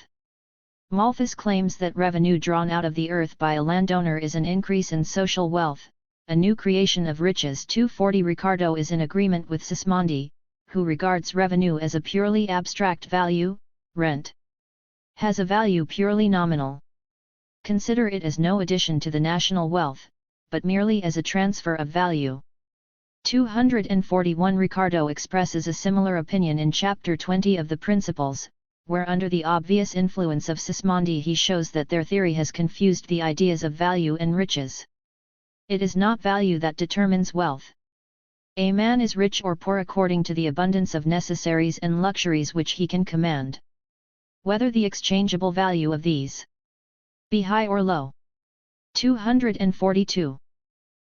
Malthus claims that revenue drawn out of the earth by a landowner is an increase in social wealth, a new creation of riches. 240. Ricardo is in agreement with Sismondi, who regards revenue as a purely abstract value. Rent has a value purely nominal. Consider it as no addition to the national wealth, but merely as a transfer of value. 241. Ricardo expresses a similar opinion in chapter 20 of the Principles, where under the obvious influence of Sismondi he shows that their theory has confused the ideas of value and riches. It is not value that determines wealth. A man is rich or poor according to the abundance of necessaries and luxuries which he can command. Whether the exchangeable value of these be high or low. 242.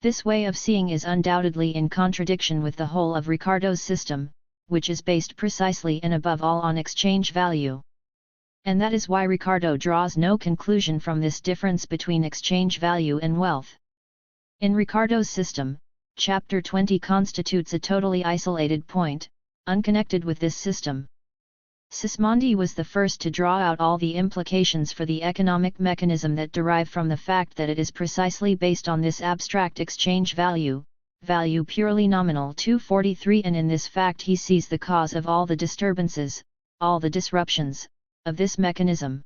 This way of seeing is undoubtedly in contradiction with the whole of Ricardo's system, which is based precisely and above all on exchange value. And that is why Ricardo draws no conclusion from this difference between exchange value and wealth. In Ricardo's system, Chapter 20 constitutes a totally isolated point, unconnected with this system. Sismondi was the first to draw out all the implications for the economic mechanism that derive from the fact that it is precisely based on this abstract exchange value purely nominal 243, and in this fact he sees the cause of all the disturbances, all the disruptions, of this mechanism.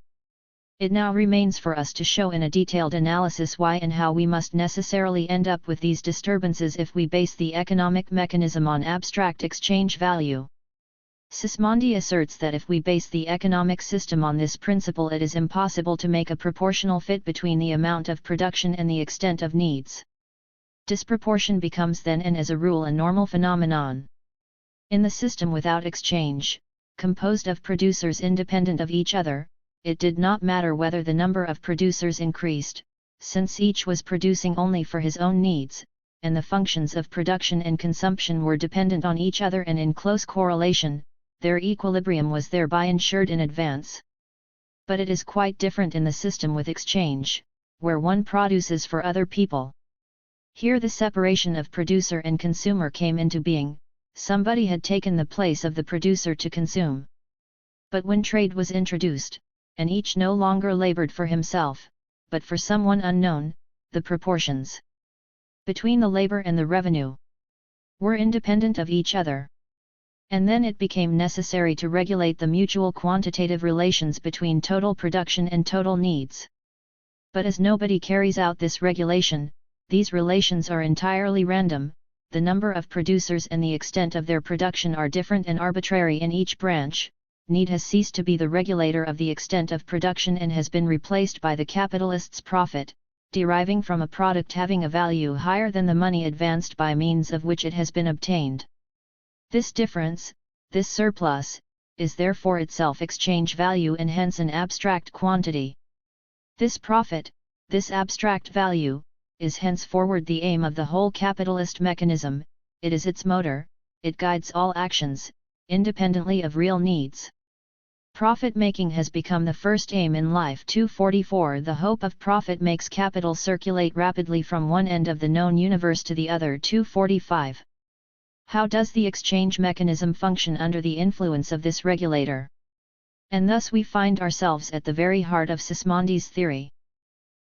It now remains for us to show in a detailed analysis why and how we must necessarily end up with these disturbances if we base the economic mechanism on abstract exchange value. Sismondi asserts that if we base the economic system on this principle, it is impossible to make a proportional fit between the amount of production and the extent of needs. Disproportion becomes then and as a rule a normal phenomenon. In the system without exchange, composed of producers independent of each other, it did not matter whether the number of producers increased, since each was producing only for his own needs, and the functions of production and consumption were dependent on each other and in close correlation. Their equilibrium was thereby ensured in advance. But it is quite different in the system with exchange, where one produces for other people. Here the separation of producer and consumer came into being, somebody had taken the place of the producer to consume. But when trade was introduced, and each no longer labored for himself, but for someone unknown, the proportions between the labor and the revenue were independent of each other. And then it became necessary to regulate the mutual quantitative relations between total production and total needs. But as nobody carries out this regulation, these relations are entirely random, the number of producers and the extent of their production are different and arbitrary in each branch. Need has ceased to be the regulator of the extent of production and has been replaced by the capitalist's profit, deriving from a product having a value higher than the money advanced by means of which it has been obtained. This difference, this surplus, is therefore itself exchange value and hence an abstract quantity. This profit, this abstract value, is henceforward the aim of the whole capitalist mechanism, it is its motor, it guides all actions, independently of real needs. Profit-making has become the first aim in life. 244 The hope of profit makes capital circulate rapidly from one end of the known universe to the other. 245 How does the exchange mechanism function under the influence of this regulator? And thus we find ourselves at the very heart of Sismondi's theory.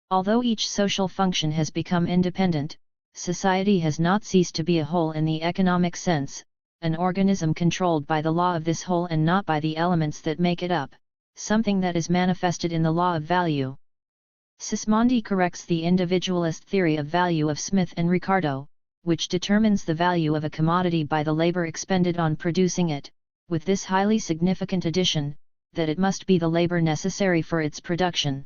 Although each social function has become independent, society has not ceased to be a whole in the economic sense, an organism controlled by the law of this whole and not by the elements that make it up, something that is manifested in the law of value. Sismondi corrects the individualist theory of value of Smith and Ricardo, which determines the value of a commodity by the labor expended on producing it, with this highly significant addition, that it must be the labor necessary for its production.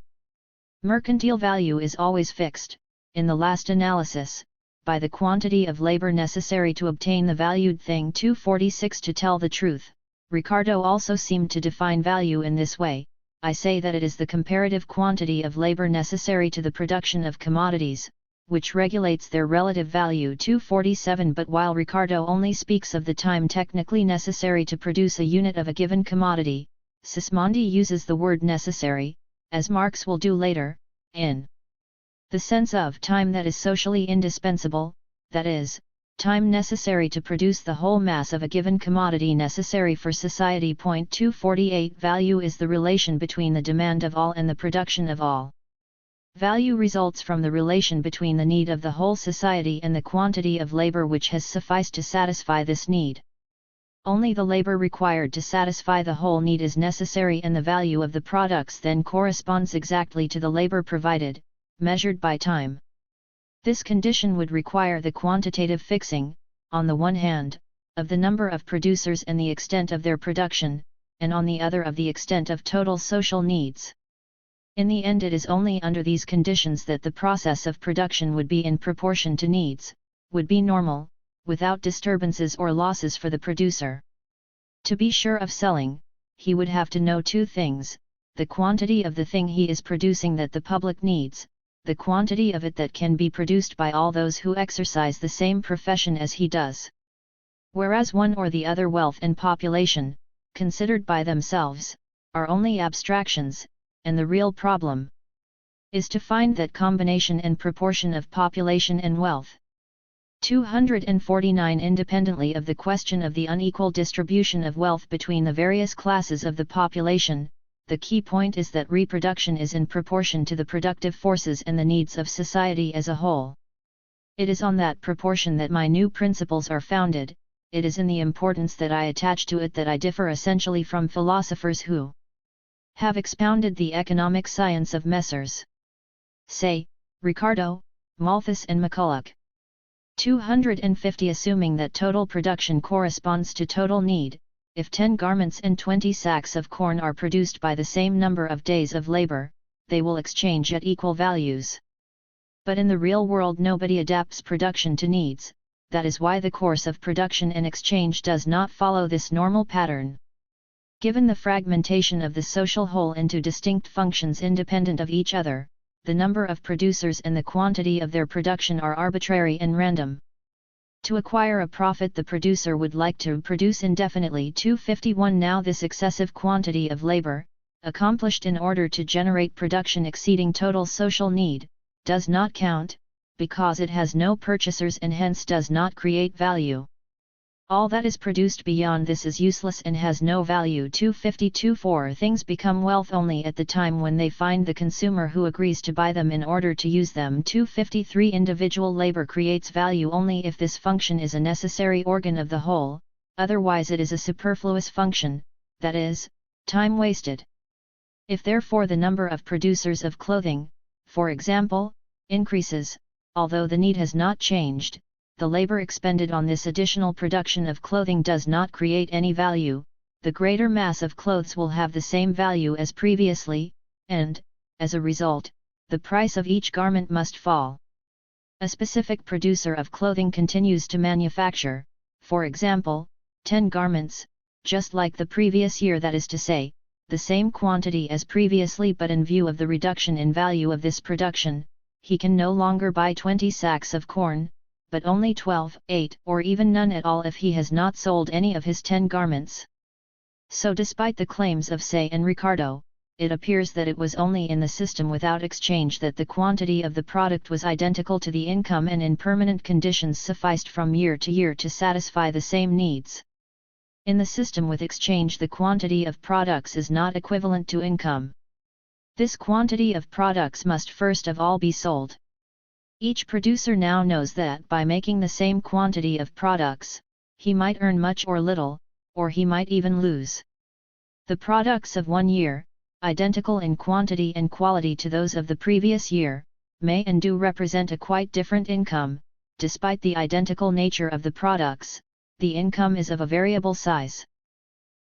Mercantile value is always fixed, in the last analysis, by the quantity of labor necessary to obtain the valued thing. 246 To tell the truth, Ricardo also seemed to define value in this way: I say that it is the comparative quantity of labor necessary to the production of commodities, which regulates their relative value. 247 But while Ricardo only speaks of the time technically necessary to produce a unit of a given commodity, Sismondi uses the word necessary, as Marx will do later, in the sense of time that is socially indispensable, that is, time necessary to produce the whole mass of a given commodity necessary for society. 248 Value is the relation between the demand of all and the production of all. Value results from the relation between the need of the whole society and the quantity of labor which has sufficed to satisfy this need. Only the labor required to satisfy the whole need is necessary, and the value of the products then corresponds exactly to the labor provided, measured by time. This condition would require the quantitative fixing, on the one hand, of the number of producers and the extent of their production, and on the other of the extent of total social needs. In the end, it is only under these conditions that the process of production would be in proportion to needs, would be normal, without disturbances or losses for the producer. To be sure of selling, he would have to know two things: the quantity of the thing he is producing that the public needs, the quantity of it that can be produced by all those who exercise the same profession as he does. Whereas one or the other, wealth and population, considered by themselves, are only abstractions, and the real problem is to find that combination and proportion of population and wealth. 249 Independently of the question of the unequal distribution of wealth between the various classes of the population, the key point is that reproduction is in proportion to the productive forces and the needs of society as a whole. It is on that proportion that my new principles are founded. It is in the importance that I attach to it that I differ essentially from philosophers who have expounded the economic science of Messrs. say, Ricardo, Malthus and McCulloch. 250 Assuming that total production corresponds to total need, if 10 garments and 20 sacks of corn are produced by the same number of days of labor, they will exchange at equal values. But in the real world nobody adapts production to needs. That is why the course of production and exchange does not follow this normal pattern. Given the fragmentation of the social whole into distinct functions independent of each other, the number of producers and the quantity of their production are arbitrary and random. To acquire a profit the producer would like to produce indefinitely. 251 Now this excessive quantity of labor, accomplished in order to generate production exceeding total social need, does not count, because it has no purchasers and hence does not create value. All that is produced beyond this is useless and has no value. 252 4 Things become wealth only at the time when they find the consumer who agrees to buy them in order to use them. 253 Individual labor creates value only if this function is a necessary organ of the whole, otherwise it is a superfluous function, that is, time wasted. If therefore the number of producers of clothing, for example, increases, although the need has not changed, the labor expended on this additional production of clothing does not create any value. The greater mass of clothes will have the same value as previously, and, as a result, the price of each garment must fall. A specific producer of clothing continues to manufacture, for example, 10 garments, just like the previous year, that is to say, the same quantity as previously, but in view of the reduction in value of this production, he can no longer buy 20 sacks of corn, but only 12, 8, or even none at all if he has not sold any of his 10 garments. So despite the claims of Say and Ricardo, it appears that it was only in the system without exchange that the quantity of the product was identical to the income, and in permanent conditions sufficed from year to year to satisfy the same needs. In the system with exchange the quantity of products is not equivalent to income. This quantity of products must first of all be sold. Each producer now knows that by making the same quantity of products, he might earn much or little, or he might even lose. The products of one year, identical in quantity and quality to those of the previous year, may and do represent a quite different income. Despite the identical nature of the products, the income is of a variable size.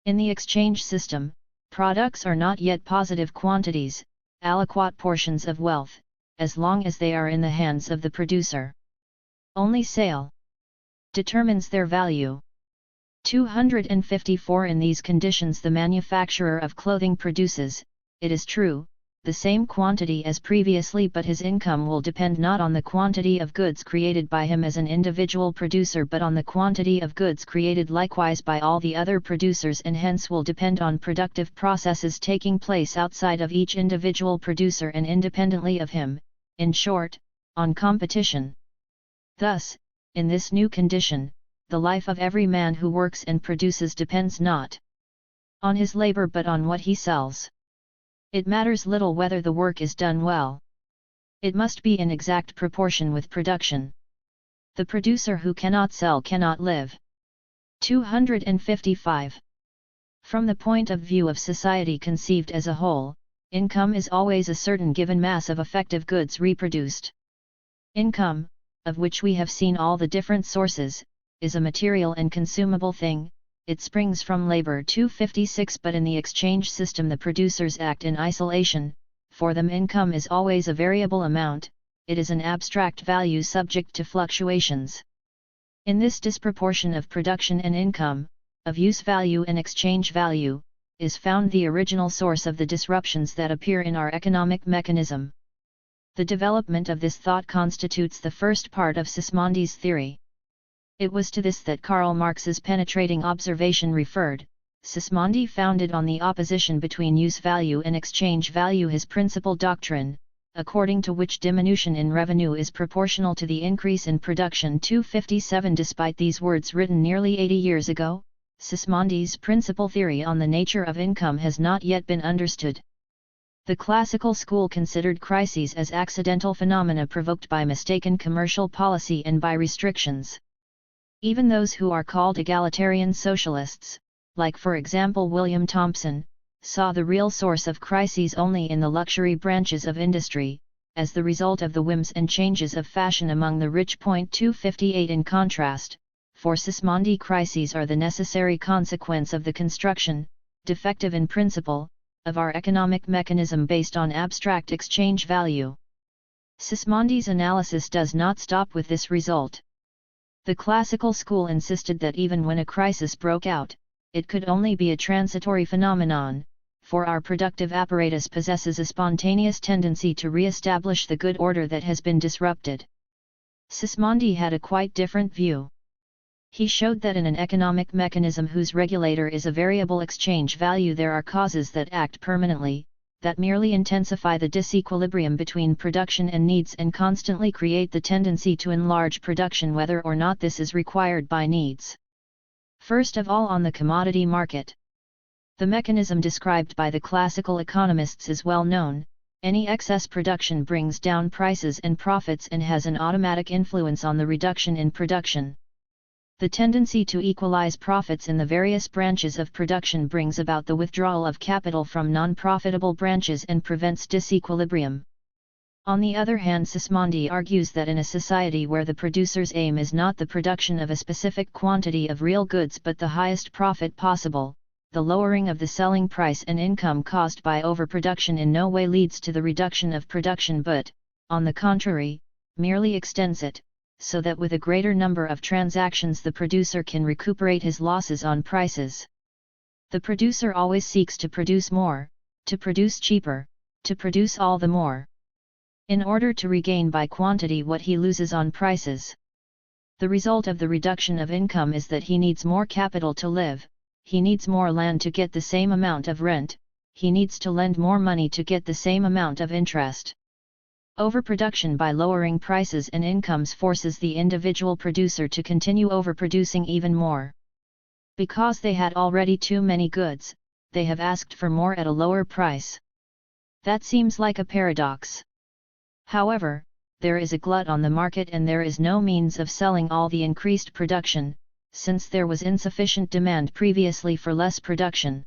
In the exchange system, products are not yet positive quantities, aliquot portions of wealth, as long as they are in the hands of the producer. Only sale determines their value. 254 In these conditions the manufacturer of clothing produces, it is true, the same quantity as previously, but his income will depend not on the quantity of goods created by him as an individual producer, but on the quantity of goods created likewise by all the other producers, and hence will depend on productive processes taking place outside of each individual producer and independently of him, in short, on competition. Thus, in this new condition, the life of every man who works and produces depends not on his labor but on what he sells. It matters little whether the work is done well. It must be in exact proportion with production. The producer who cannot sell cannot live. 255. From the point of view of society conceived as a whole, income is always a certain given mass of effective goods reproduced. Income, of which we have seen all the different sources, is a material and consumable thing. It springs from labor. 256 But in the exchange system the producers act in isolation. For them income is always a variable amount, it is an abstract value subject to fluctuations. In this disproportion of production and income, of use value and exchange value, is found the original source of the disruptions that appear in our economic mechanism. The development of this thought constitutes the first part of Sismondi's theory. It was to this that Karl Marx's penetrating observation referred. Sismondi founded on the opposition between use value and exchange value his principal doctrine, according to which diminution in revenue is proportional to the increase in production. 257. Despite these words written nearly 80 years ago, Sismondi's principal theory on the nature of income has not yet been understood. The classical school considered crises as accidental phenomena provoked by mistaken commercial policy and by restrictions. Even those who are called egalitarian socialists, like for example William Thompson, saw the real source of crises only in the luxury branches of industry, as the result of the whims and changes of fashion among the rich. 258. In contrast, for Sismondi, crises are the necessary consequence of the construction, defective in principle, of our economic mechanism based on abstract exchange value. Sismondi's analysis does not stop with this result. The classical school insisted that even when a crisis broke out, it could only be a transitory phenomenon, for our productive apparatus possesses a spontaneous tendency to re-establish the good order that has been disrupted. Sismondi had a quite different view. He showed that in an economic mechanism whose regulator is a variable exchange value, there are causes that act permanently, that merely intensify the disequilibrium between production and needs and constantly create the tendency to enlarge production whether or not this is required by needs. First of all, on the commodity market. The mechanism described by the classical economists is well known: any excess production brings down prices and profits and has an automatic influence on the reduction in production. The tendency to equalize profits in the various branches of production brings about the withdrawal of capital from non-profitable branches and prevents disequilibrium. On the other hand, Sismondi argues that in a society where the producer's aim is not the production of a specific quantity of real goods but the highest profit possible, the lowering of the selling price and income caused by overproduction in no way leads to the reduction of production but, on the contrary, merely extends it, so that with a greater number of transactions the producer can recuperate his losses on prices. The producer always seeks to produce more, to produce cheaper, to produce all the more, in order to regain by quantity what he loses on prices. The result of the reduction of income is that he needs more capital to live, he needs more land to get the same amount of rent, he needs to lend more money to get the same amount of interest. Overproduction by lowering prices and incomes forces the individual producer to continue overproducing even more. Because they had already too many goods, they have asked for more at a lower price. That seems like a paradox. However, there is a glut on the market and there is no means of selling all the increased production, since there was insufficient demand previously for less production.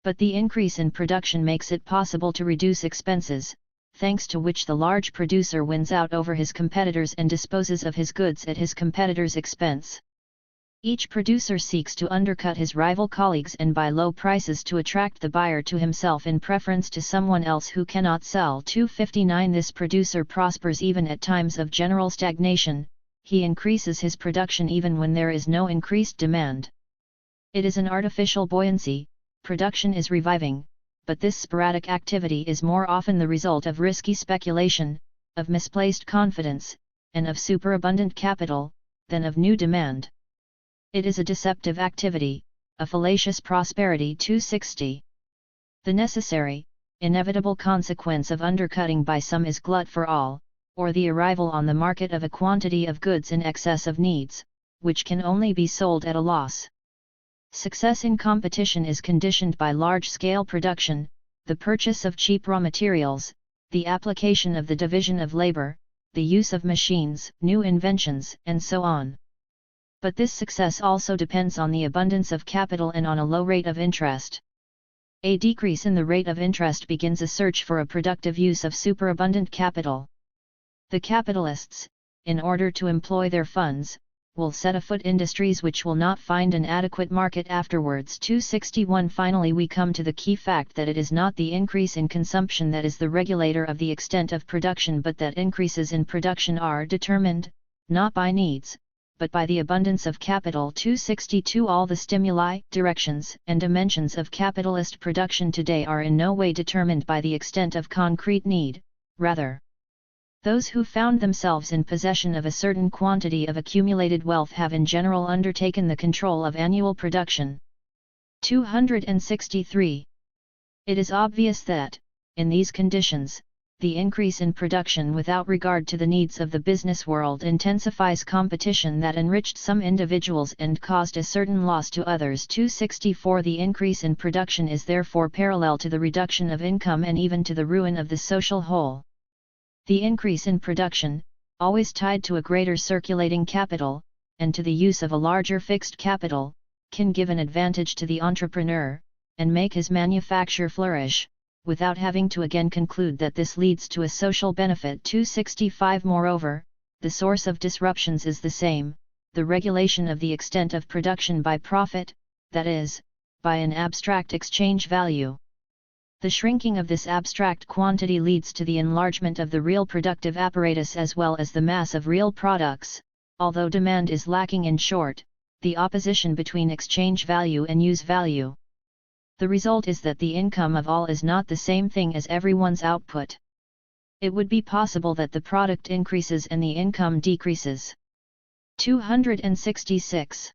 But the increase in production makes it possible to reduce expenses, thanks to which the large producer wins out over his competitors and disposes of his goods at his competitors' expense. Each producer seeks to undercut his rival colleagues and by low prices to attract the buyer to himself in preference to someone else who cannot sell. 259. This producer prospers even at times of general stagnation, he increases his production even when there is no increased demand. It is an artificial buoyancy, production is reviving, but this sporadic activity is more often the result of risky speculation, of misplaced confidence, and of superabundant capital, than of new demand. It is a deceptive activity, a fallacious prosperity. 260. The necessary, inevitable consequence of undercutting by some is glut for all, or the arrival on the market of a quantity of goods in excess of needs, which can only be sold at a loss. Success in competition is conditioned by large-scale production, the purchase of cheap raw materials, the application of the division of labor, the use of machines, new inventions, and so on. But this success also depends on the abundance of capital and on a low rate of interest. A decrease in the rate of interest begins a search for a productive use of superabundant capital. The capitalists, in order to employ their funds, will set afoot industries which will not find an adequate market afterwards. 261. Finally, we come to the key fact that it is not the increase in consumption that is the regulator of the extent of production, but that increases in production are determined, not by needs, but by the abundance of capital. 262. All the stimuli, directions, and dimensions of capitalist production today are in no way determined by the extent of concrete need, rather. Those who found themselves in possession of a certain quantity of accumulated wealth have in general undertaken the control of annual production. 263. It is obvious that, in these conditions, the increase in production without regard to the needs of the business world intensifies competition that enriched some individuals and caused a certain loss to others. 264 The increase in production is therefore parallel to the reduction of income and even to the ruin of the social whole. The increase in production, always tied to a greater circulating capital, and to the use of a larger fixed capital, can give an advantage to the entrepreneur, and make his manufacture flourish, without having to again conclude that this leads to a social benefit. 265 Moreover, the source of disruptions is the same, the regulation of the extent of production by profit, that is, by an abstract exchange value. The shrinking of this abstract quantity leads to the enlargement of the real productive apparatus as well as the mass of real products, although demand is lacking. In short, the opposition between exchange value and use value. The result is that the income of all is not the same thing as everyone's output. It would be possible that the product increases and the income decreases. 266.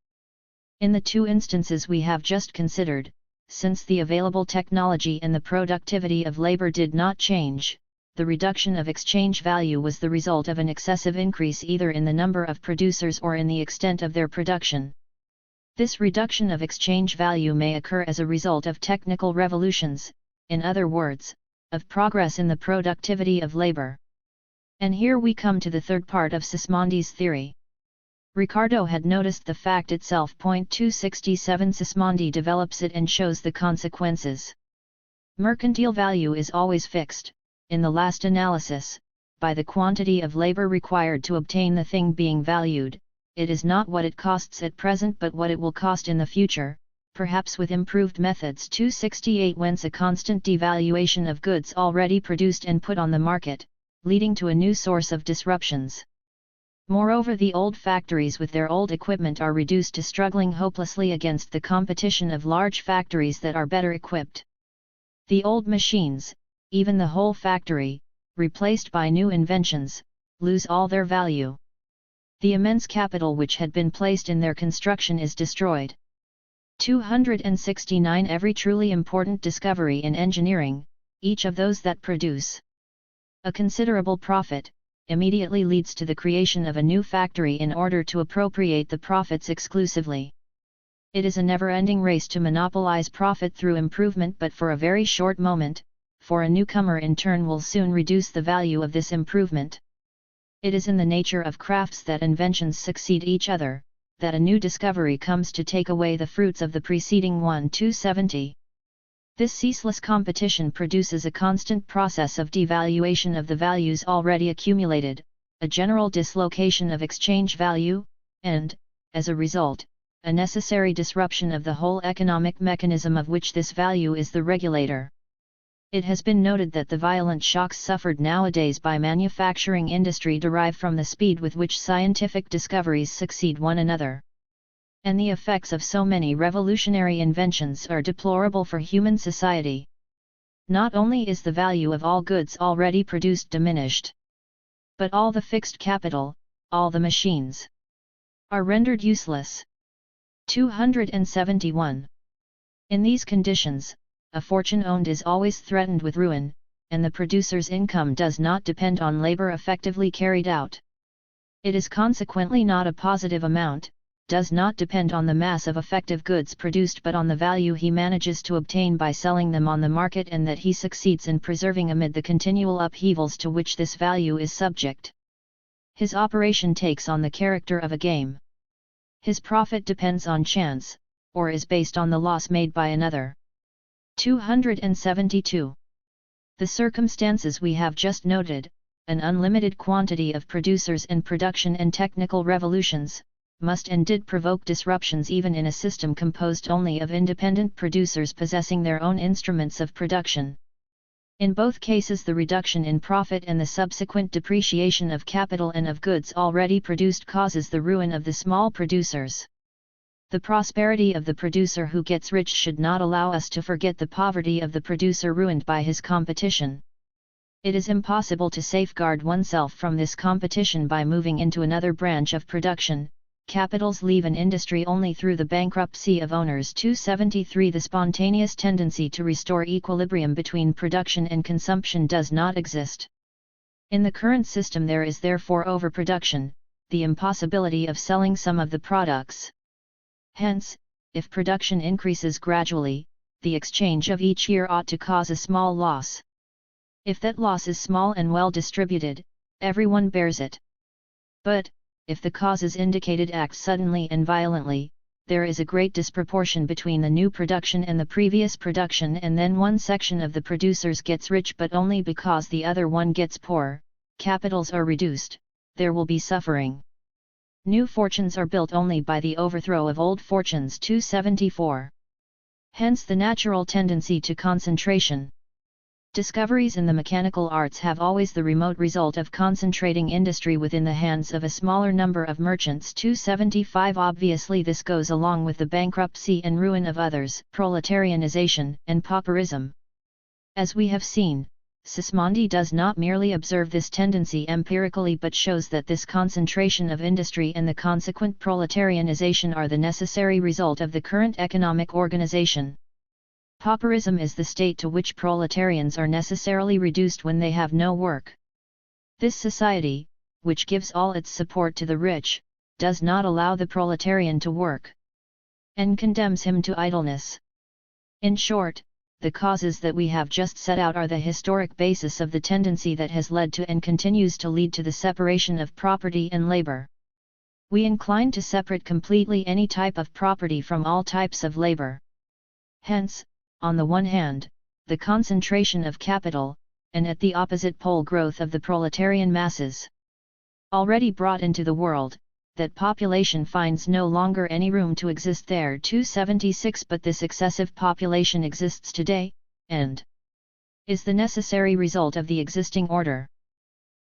In the two instances we have just considered, since the available technology and the productivity of labor did not change, the reduction of exchange value was the result of an excessive increase either in the number of producers or in the extent of their production. This reduction of exchange value may occur as a result of technical revolutions, in other words, of progress in the productivity of labor. And here we come to the third part of Sismondi's theory. Ricardo had noticed the fact itself. 267 Sismondi develops it and shows the consequences. Mercantile value is always fixed, in the last analysis, by the quantity of labor required to obtain the thing being valued. It is not what it costs at present but what it will cost in the future, perhaps with improved methods. 268 Whence a constant devaluation of goods already produced and put on the market, leading to a new source of disruptions. Moreover, the old factories with their old equipment are reduced to struggling hopelessly against the competition of large factories that are better equipped. The old machines, even the whole factory, replaced by new inventions, lose all their value. The immense capital which had been placed in their construction is destroyed. 269 Every truly important discovery in engineering, each of those that produce a considerable profit, immediately leads to the creation of a new factory in order to appropriate the profits exclusively. It is a never-ending race to monopolize profit through improvement, but for a very short moment, for a newcomer in turn will soon reduce the value of this improvement. It is in the nature of crafts that inventions succeed each other, that a new discovery comes to take away the fruits of the preceding one. 270. This ceaseless competition produces a constant process of devaluation of the values already accumulated, a general dislocation of exchange value, and, as a result, a necessary disruption of the whole economic mechanism of which this value is the regulator. It has been noted that the violent shocks suffered nowadays by manufacturing industry derive from the speed with which scientific discoveries succeed one another. And the effects of so many revolutionary inventions are deplorable for human society. Not only is the value of all goods already produced diminished, but all the fixed capital, all the machines, are rendered useless. 271. In these conditions, a fortune owned is always threatened with ruin, and the producer's income does not depend on labor effectively carried out. It is consequently not a positive amount, does not depend on the mass of effective goods produced but on the value he manages to obtain by selling them on the market and that he succeeds in preserving amid the continual upheavals to which this value is subject. His operation takes on the character of a game. His profit depends on chance, or is based on the loss made by another. 272. The circumstances we have just noted, an unlimited quantity of producers and production and technical revolutions, must and did provoke disruptions even in a system composed only of independent producers possessing their own instruments of production. In both cases the reduction in profit and the subsequent depreciation of capital and of goods already produced causes the ruin of the small producers. The prosperity of the producer who gets rich should not allow us to forget the poverty of the producer ruined by his competition. It is impossible to safeguard oneself from this competition by moving into another branch of production, capitals leave an industry only through the bankruptcy of owners. 273 The spontaneous tendency to restore equilibrium between production and consumption does not exist. In the current system there is therefore overproduction, the impossibility of selling some of the products. Hence, if production increases gradually, the exchange of each year ought to cause a small loss. If that loss is small and well distributed, everyone bears it. But, if the causes indicated act suddenly and violently, there is a great disproportion between the new production and the previous production, and then one section of the producers gets rich but only because the other one gets poor, capitals are reduced, there will be suffering. New fortunes are built only by the overthrow of old fortunes. 274. Hence the natural tendency to concentration. Discoveries in the mechanical arts have always the remote result of concentrating industry within the hands of a smaller number of merchants. 275 Obviously this goes along with the bankruptcy and ruin of others, proletarianization and pauperism. As we have seen, Sismondi does not merely observe this tendency empirically but shows that this concentration of industry and the consequent proletarianization are the necessary result of the current economic organization. Pauperism is the state to which proletarians are necessarily reduced when they have no work. This society, which gives all its support to the rich, does not allow the proletarian to work, and condemns him to idleness. In short, the causes that we have just set out are the historic basis of the tendency that has led to and continues to lead to the separation of property and labor. We incline to separate completely any type of property from all types of labor. Hence, on the one hand, the concentration of capital, and at the opposite pole growth of the proletarian masses. Already brought into the world, that population finds no longer any room to exist there. 276 But this excessive population exists today, and is the necessary result of the existing order.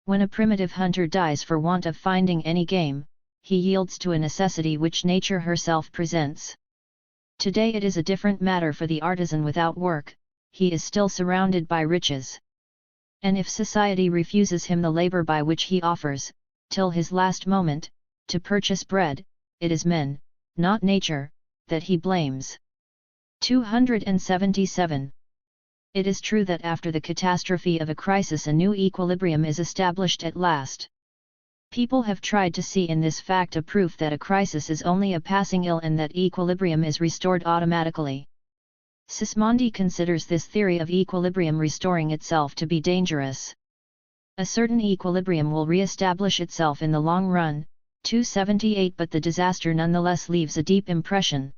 When a primitive hunter dies for want of finding any game, he yields to a necessity which nature herself presents. Today it is a different matter for the artisan without work, he is still surrounded by riches. And if society refuses him the labor by which he offers, till his last moment, to purchase bread, it is men, not nature, that he blames. 277. It is true that after the catastrophe of a crisis a new equilibrium is established at last. People have tried to see in this fact a proof that a crisis is only a passing ill and that equilibrium is restored automatically. Sismondi considers this theory of equilibrium restoring itself to be dangerous. A certain equilibrium will re-establish itself in the long run. 278 But the disaster nonetheless leaves a deep impression.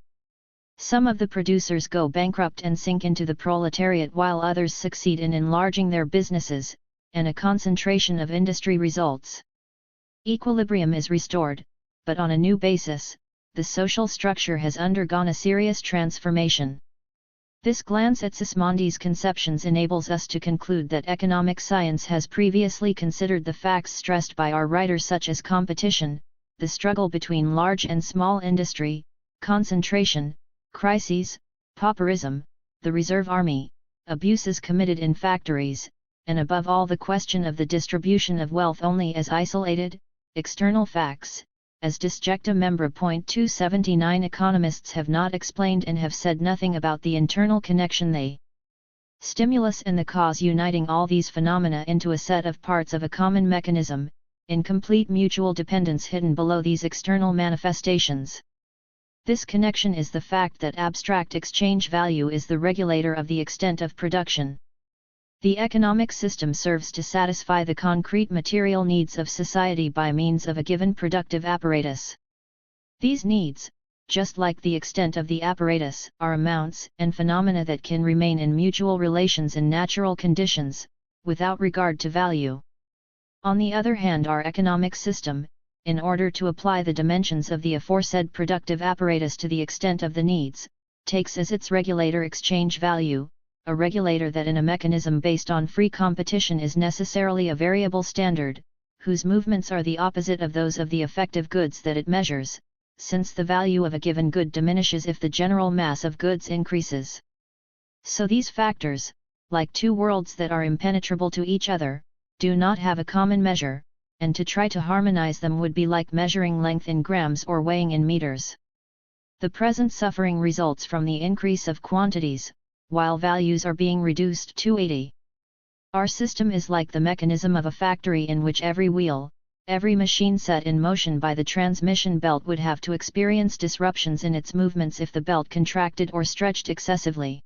Some of the producers go bankrupt and sink into the proletariat while others succeed in enlarging their businesses, and a concentration of industry results. Equilibrium is restored, but on a new basis, the social structure has undergone a serious transformation. This glance at Sismondi's conceptions enables us to conclude that economic science has previously considered the facts stressed by our writers such as competition, the struggle between large and small industry, concentration, crises, pauperism, the reserve army, abuses committed in factories, and above all the question of the distribution of wealth only as isolated, external facts. As disjecta membra. 279 Economists have not explained and have said nothing about the internal connection, the stimulus and the cause uniting all these phenomena into a set of parts of a common mechanism, in complete mutual dependence hidden below these external manifestations. This connection is the fact that abstract exchange value is the regulator of the extent of production. The economic system serves to satisfy the concrete material needs of society by means of a given productive apparatus. These needs, just like the extent of the apparatus, are amounts and phenomena that can remain in mutual relations in natural conditions, without regard to value. On the other hand, our economic system, in order to apply the dimensions of the aforesaid productive apparatus to the extent of the needs, takes as its regulator exchange value, a regulator that in a mechanism based on free competition is necessarily a variable standard, whose movements are the opposite of those of the effective goods that it measures, since the value of a given good diminishes if the general mass of goods increases. So these factors, like two worlds that are impenetrable to each other, do not have a common measure, and to try to harmonize them would be like measuring length in grams or weighing in meters. The present suffering results from the increase of quantities, while values are being reduced to 80. Our system is like the mechanism of a factory in which every wheel, every machine set in motion by the transmission belt would have to experience disruptions in its movements if the belt contracted or stretched excessively.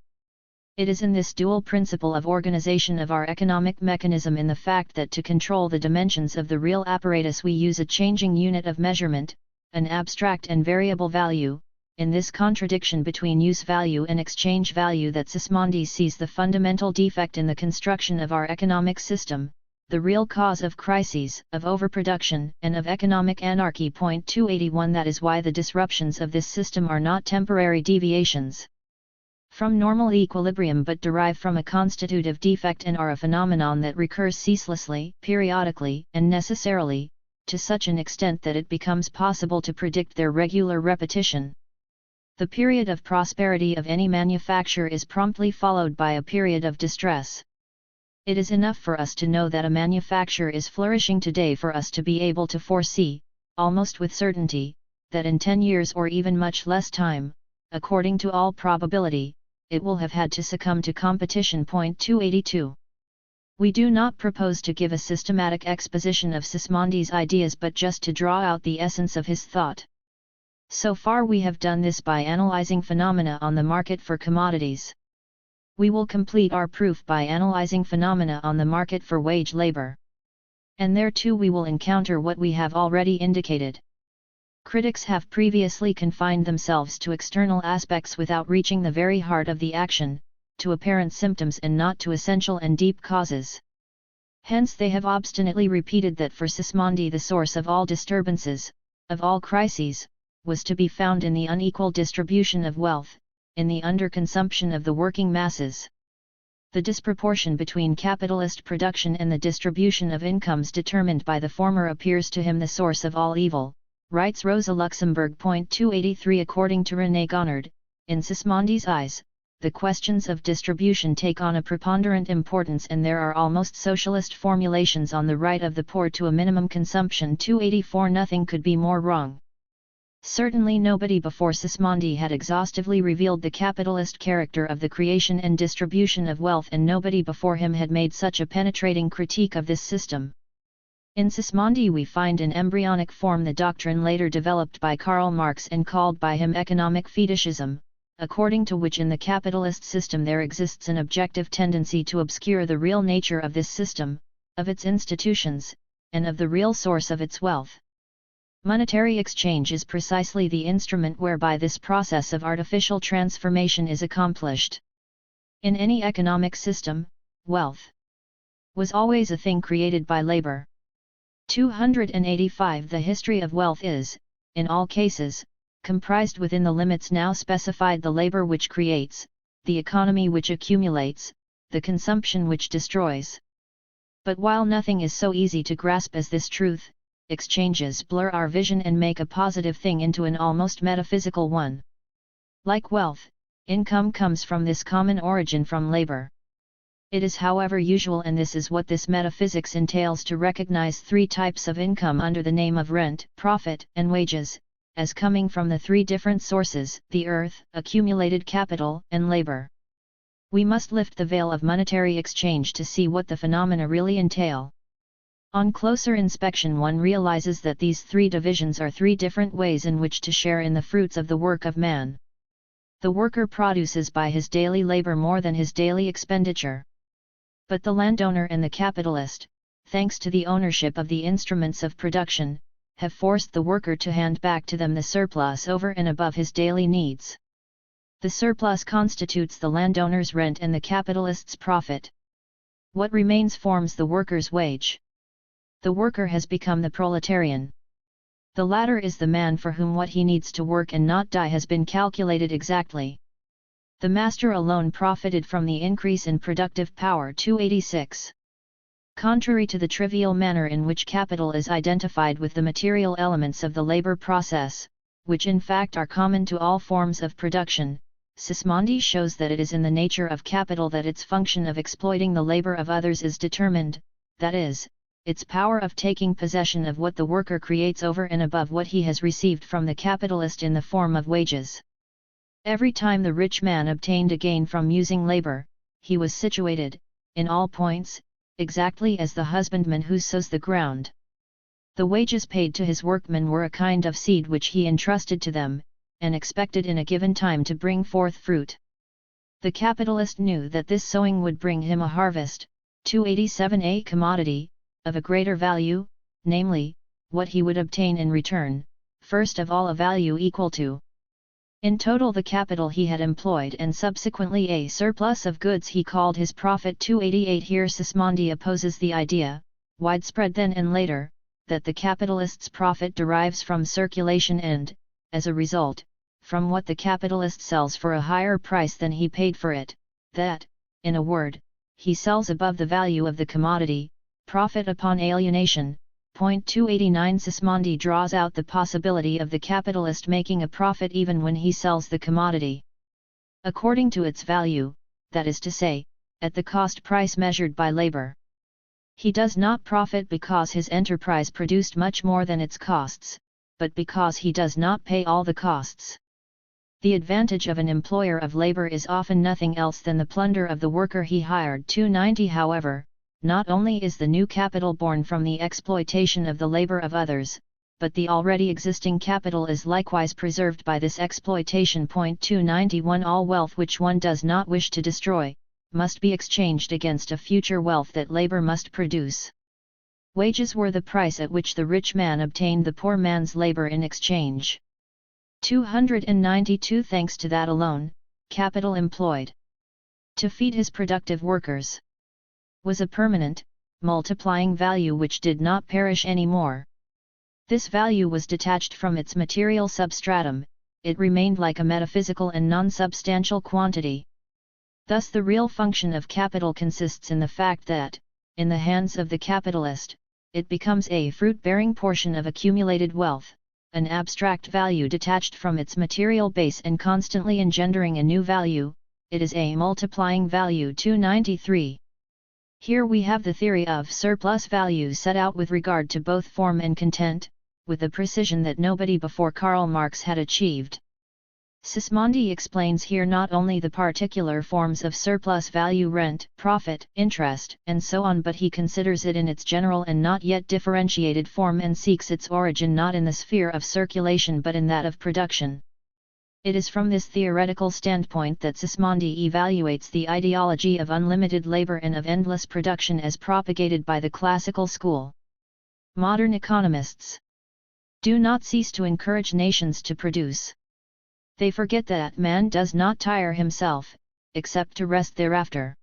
It is in this dual principle of organization of our economic mechanism in the fact that to control the dimensions of the real apparatus we use a changing unit of measurement, an abstract and variable value, in this contradiction between use value and exchange value that Sismondi sees the fundamental defect in the construction of our economic system, the real cause of crises, of overproduction, and of economic anarchy. 281 That is why the disruptions of this system are not temporary deviations from normal equilibrium but derive from a constitutive defect and are a phenomenon that recurs ceaselessly, periodically, and necessarily, to such an extent that it becomes possible to predict their regular repetition. The period of prosperity of any manufacture is promptly followed by a period of distress. It is enough for us to know that a manufacture is flourishing today for us to be able to foresee, almost with certainty, that in 10 years or even much less time, according to all probability, it will have had to succumb to competition. 282. We do not propose to give a systematic exposition of Sismondi's ideas but just to draw out the essence of his thought. So far we have done this by analyzing phenomena on the market for commodities. We will complete our proof by analyzing phenomena on the market for wage labor. And there too we will encounter what we have already indicated. Critics have previously confined themselves to external aspects without reaching the very heart of the action, to apparent symptoms and not to essential and deep causes. Hence they have obstinately repeated that for Sismondi the source of all disturbances, of all crises, was to be found in the unequal distribution of wealth, in the underconsumption of the working masses. The disproportion between capitalist production and the distribution of incomes determined by the former appears to him the source of all evil, writes Rosa Luxemburg. 283 According to René Gonard, in Sismondi's eyes, the questions of distribution take on a preponderant importance and there are almost socialist formulations on the right of the poor to a minimum consumption. 284 Nothing could be more wrong. Certainly nobody before Sismondi had exhaustively revealed the capitalist character of the creation and distribution of wealth and nobody before him had made such a penetrating critique of this system. In Sismondi we find in embryonic form the doctrine later developed by Karl Marx and called by him economic fetishism, according to which in the capitalist system there exists an objective tendency to obscure the real nature of this system, of its institutions, and of the real source of its wealth. Monetary exchange is precisely the instrument whereby this process of artificial transformation is accomplished. In any economic system, wealth was always a thing created by labor. 285 The history of wealth is, in all cases, comprised within the limits now specified: the labor which creates, the economy which accumulates, the consumption which destroys. But while nothing is so easy to grasp as this truth, exchanges blur our vision and make a positive thing into an almost metaphysical one. Like wealth, income comes from this common origin from labor. It is however usual, and this is what this metaphysics entails, to recognize three types of income under the name of rent, profit, and wages, as coming from the three different sources: the earth, accumulated capital, and labor. We must lift the veil of monetary exchange to see what the phenomena really entail. On closer inspection one realizes that these three divisions are three different ways in which to share in the fruits of the work of man. The worker produces by his daily labor more than his daily expenditure. But the landowner and the capitalist, thanks to the ownership of the instruments of production, have forced the worker to hand back to them the surplus over and above his daily needs. The surplus constitutes the landowner's rent and the capitalist's profit. What remains forms the worker's wage. The worker has become the proletarian. The latter is the man for whom what he needs to work and not die has been calculated exactly. The master alone profited from the increase in productive power. 286. Contrary to the trivial manner in which capital is identified with the material elements of the labor process, which in fact are common to all forms of production, Sismondi shows that it is in the nature of capital that its function of exploiting the labor of others is determined, that is, its power of taking possession of what the worker creates over and above what he has received from the capitalist in the form of wages. Every time the rich man obtained a gain from using labor, he was situated, in all points, exactly as the husbandman who sows the ground. The wages paid to his workmen were a kind of seed which he entrusted to them, and expected in a given time to bring forth fruit. The capitalist knew that this sowing would bring him a harvest, 287 a commodity, of a greater value, namely, what he would obtain in return, first of all a value equal to in total the capital he had employed and subsequently a surplus of goods he called his profit. 288 Here Sismondi opposes the idea, widespread then and later, that the capitalist's profit derives from circulation and, as a result, from what the capitalist sells for a higher price than he paid for it, that, in a word, he sells above the value of the commodity, profit upon alienation. Point 289 Sismondi draws out the possibility of the capitalist making a profit even when he sells the commodity according to its value, that is to say, at the cost price measured by labor. He does not profit because his enterprise produced much more than its costs, but because he does not pay all the costs. The advantage of an employer of labor is often nothing else than the plunder of the worker he hired. 290 However, not only is the new capital born from the exploitation of the labor of others, but the already existing capital is likewise preserved by this exploitation. Point 291 All wealth which one does not wish to destroy, must be exchanged against a future wealth that labor must produce. Wages were the price at which the rich man obtained the poor man's labor in exchange. 292 Thanks to that alone, capital employed to feed his productive workers was a permanent, multiplying value which did not perish any more. This value was detached from its material substratum, it remained like a metaphysical and non-substantial quantity. Thus the real function of capital consists in the fact that, in the hands of the capitalist, it becomes a fruit-bearing portion of accumulated wealth, an abstract value detached from its material base and constantly engendering a new value, it is a multiplying value. 293 Here we have the theory of surplus value set out with regard to both form and content, with a precision that nobody before Karl Marx had achieved. Sismondi explains here not only the particular forms of surplus value, rent, profit, interest, and so on, but he considers it in its general and not yet differentiated form and seeks its origin not in the sphere of circulation but in that of production. It is from this theoretical standpoint that Sismondi evaluates the ideology of unlimited labor and of endless production as propagated by the classical school. Modern economists do not cease to encourage nations to produce. They forget that man does not tire himself, except to rest thereafter.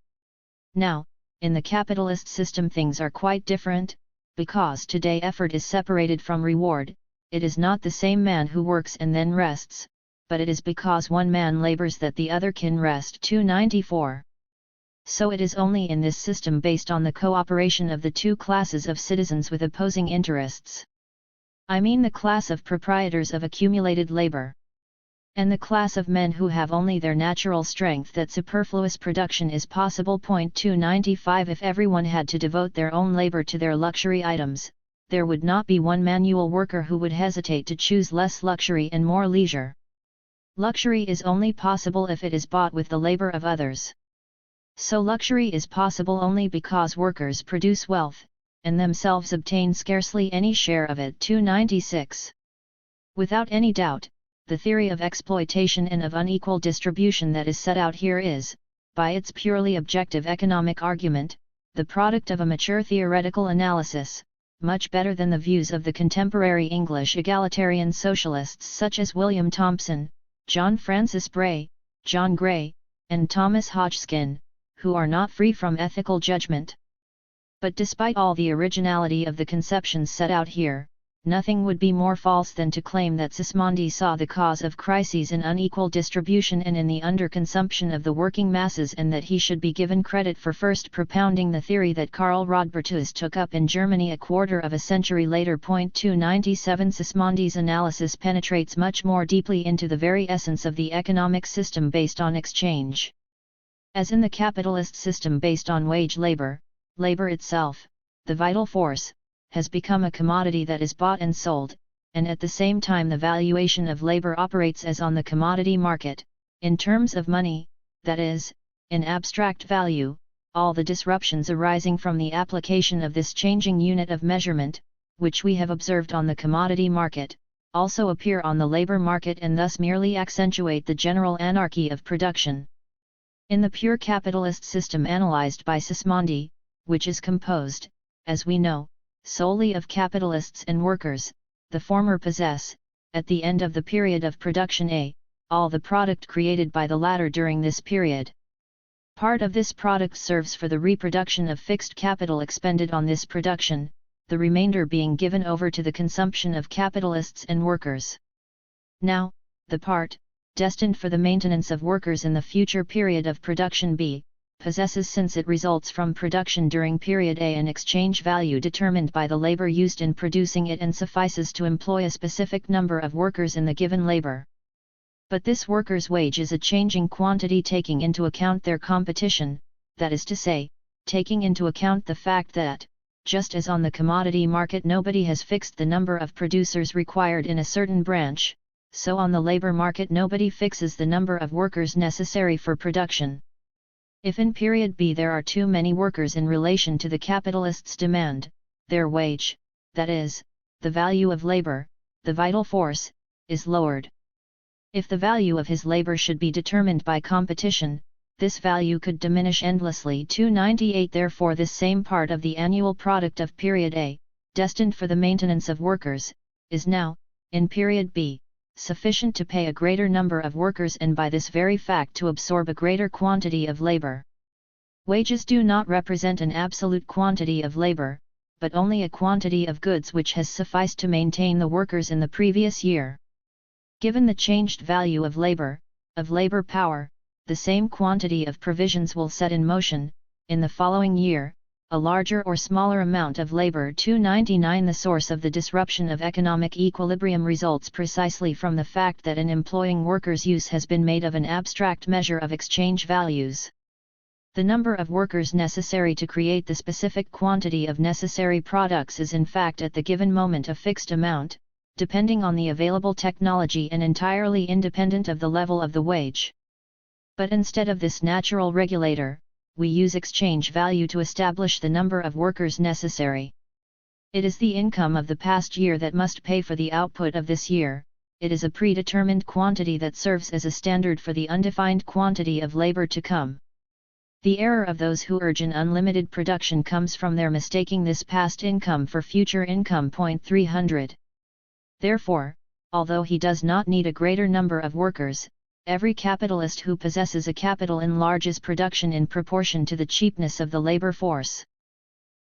Now, in the capitalist system things are quite different, because today effort is separated from reward, it is not the same man who works and then rests, but it is because one man labors that the other can rest. 294 So it is only in this system based on the cooperation of the two classes of citizens with opposing interests. I mean the class of proprietors of accumulated labor and the class of men who have only their natural strength that superfluous production is possible. 295 If everyone had to devote their own labor to their luxury items, there would not be one manual worker who would hesitate to choose less luxury and more leisure. Luxury is only possible if it is bought with the labor of others. So luxury is possible only because workers produce wealth, and themselves obtain scarcely any share of it. 296 Without any doubt, the theory of exploitation and of unequal distribution that is set out here is, by its purely objective economic argument, the product of a mature theoretical analysis, much better than the views of the contemporary English egalitarian socialists such as William Thompson, John Francis Bray, John Gray, and Thomas Hodgkin, who are not free from ethical judgment. But despite all the originality of the conceptions set out here, nothing would be more false than to claim that Sismondi saw the cause of crises in unequal distribution and in the underconsumption of the working masses, and that he should be given credit for first propounding the theory that Karl Rodbertus took up in Germany a quarter of a century later. 297 Sismondi's analysis penetrates much more deeply into the very essence of the economic system based on exchange. As in the capitalist system based on wage labor, labor itself, the vital force, has become a commodity that is bought and sold, and at the same time the valuation of labor operates as on the commodity market, in terms of money, that is, in abstract value. All the disruptions arising from the application of this changing unit of measurement, which we have observed on the commodity market, also appear on the labor market and thus merely accentuate the general anarchy of production. In the pure capitalist system analyzed by Sismondi, which is composed, as we know, solely of capitalists and workers, the former possess, at the end of the period of production all the product created by the latter during this period. Part of this product serves for the reproduction of fixed capital expended on this production, the remainder being given over to the consumption of capitalists and workers. Now, the part, destined for the maintenance of workers in the future period of production B, possesses, since it results from production during period A, an exchange value determined by the labor used in producing it and suffices to employ a specific number of workers in the given labor. But this worker's wage is a changing quantity taking into account their competition, that is to say, taking into account the fact that, just as on the commodity market nobody has fixed the number of producers required in a certain branch, so on the labor market nobody fixes the number of workers necessary for production. If in period B there are too many workers in relation to the capitalist's demand, their wage, that is, the value of labor, the vital force, is lowered. If the value of his labor should be determined by competition, this value could diminish endlessly to 98. Therefore this same part of the annual product of period A, destined for the maintenance of workers, is now, in period B, sufficient to pay a greater number of workers and by this very fact to absorb a greater quantity of labor. Wages do not represent an absolute quantity of labor, but only a quantity of goods which has sufficed to maintain the workers in the previous year. Given the changed value of labor power, the same quantity of provisions will set in motion, in the following year, a larger or smaller amount of labor. 299. The source of the disruption of economic equilibrium results precisely from the fact that in employing workers use has been made of an abstract measure of exchange values. The number of workers necessary to create the specific quantity of necessary products is in fact at the given moment a fixed amount, depending on the available technology and entirely independent of the level of the wage. But instead of this natural regulator, we use exchange value to establish the number of workers necessary. It is the income of the past year that must pay for the output of this year. It is a predetermined quantity that serves as a standard for the undefined quantity of labor to come. The error of those who urge an unlimited production comes from their mistaking this past income for future income. 300. Therefore, although he does not need a greater number of workers, every capitalist who possesses a capital enlarges production in proportion to the cheapness of the labor force.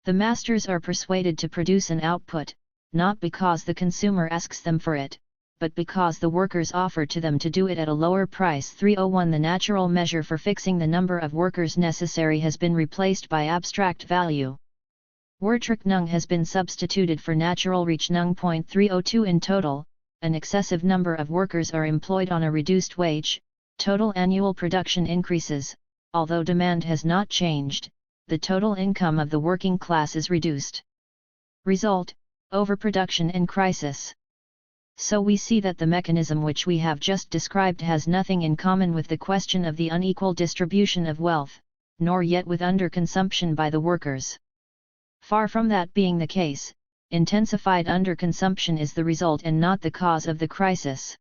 The masters are persuaded to produce an output, not because the consumer asks them for it, but because the workers offer to them to do it at a lower price. 301. The natural measure for fixing the number of workers necessary has been replaced by abstract value. Wertrechnung has been substituted for natural Rechnung. 302. In total, an excessive number of workers are employed on a reduced wage, total annual production increases, although demand has not changed, the total income of the working class is reduced. Result: overproduction and crisis. So we see that the mechanism which we have just described has nothing in common with the question of the unequal distribution of wealth, nor yet with underconsumption by the workers. Far from that being the case, intensified underconsumption is the result and not the cause of the crisis.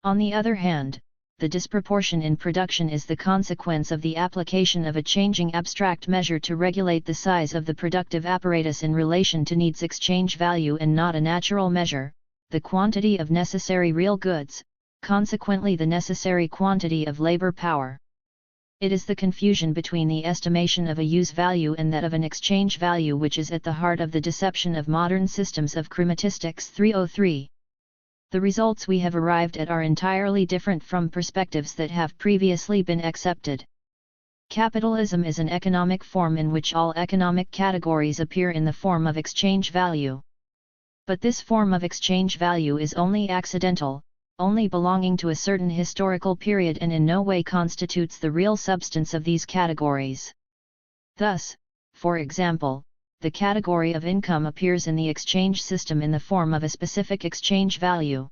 On the other hand, the disproportion in production is the consequence of the application of a changing abstract measure to regulate the size of the productive apparatus in relation to needs exchange value and not a natural measure, the quantity of necessary real goods, consequently the necessary quantity of labor power. It is the confusion between the estimation of a use value and that of an exchange value which is at the heart of the deception of modern systems of chromatistics. 303. The results we have arrived at are entirely different from perspectives that have previously been accepted. Capitalism is an economic form in which all economic categories appear in the form of exchange value. But this form of exchange value is only accidental, only belonging to a certain historical period and in no way constitutes the real substance of these categories. Thus, for example, the category of income appears in the exchange system in the form of a specific exchange value.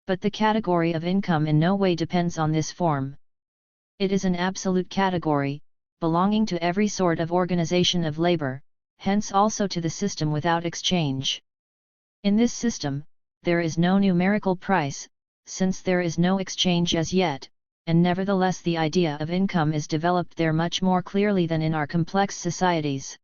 But the category of income in no way depends on this form. It is an absolute category, belonging to every sort of organization of labor, hence also to the system without exchange. In this system, there is no numerical price, since there is no exchange as yet, and nevertheless the idea of income is developed there much more clearly than in our complex societies.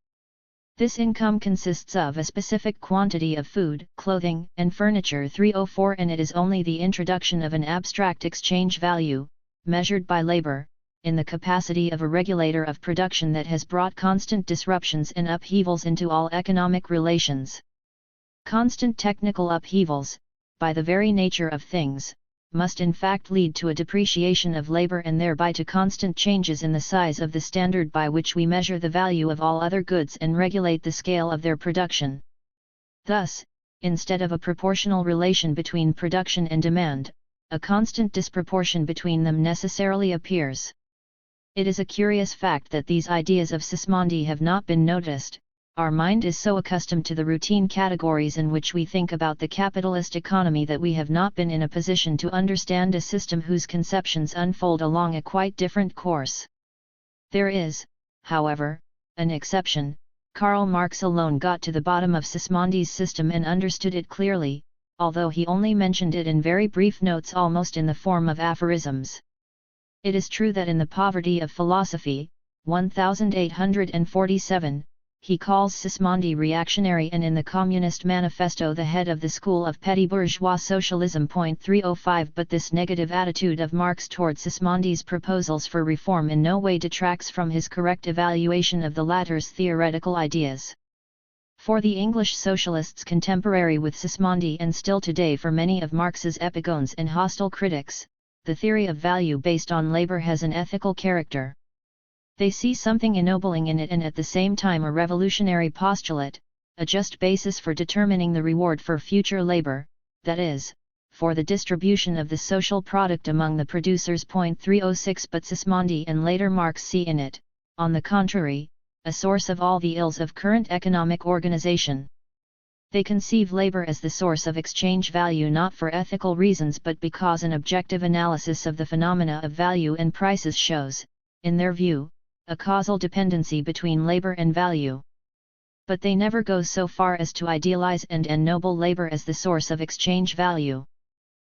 This income consists of a specific quantity of food, clothing, and furniture 304, and it is only the introduction of an abstract exchange value, measured by labor, in the capacity of a regulator of production that has brought constant disruptions and upheavals into all economic relations. Constant technical upheavals, by the very nature of things, must in fact lead to a depreciation of labor and thereby to constant changes in the size of the standard by which we measure the value of all other goods and regulate the scale of their production. Thus, instead of a proportional relation between production and demand, a constant disproportion between them necessarily appears. It is a curious fact that these ideas of Sismondi have not been noticed. Our mind is so accustomed to the routine categories in which we think about the capitalist economy that we have not been in a position to understand a system whose conceptions unfold along a quite different course. There is, however, an exception. Karl Marx alone got to the bottom of Sismondi's system and understood it clearly, although he only mentioned it in very brief notes almost in the form of aphorisms. It is true that in The Poverty of Philosophy, 1847, he calls Sismondi reactionary, and in the Communist Manifesto the head of the school of petty bourgeois socialism. 305 But this negative attitude of Marx toward Sismondi's proposals for reform in no way detracts from his correct evaluation of the latter's theoretical ideas. For the English socialists contemporary with Sismondi, and still today for many of Marx's epigones and hostile critics, the theory of value based on labor has an ethical character. They see something ennobling in it and at the same time a revolutionary postulate, a just basis for determining the reward for future labor, that is, for the distribution of the social product among the producers. 306 But Sismondi and later Marx see in it, on the contrary, a source of all the ills of current economic organization. They conceive labor as the source of exchange value not for ethical reasons but because an objective analysis of the phenomena of value and prices shows, in their view, a causal dependency between labor and value. But they never go so far as to idealize and ennoble labor as the source of exchange value.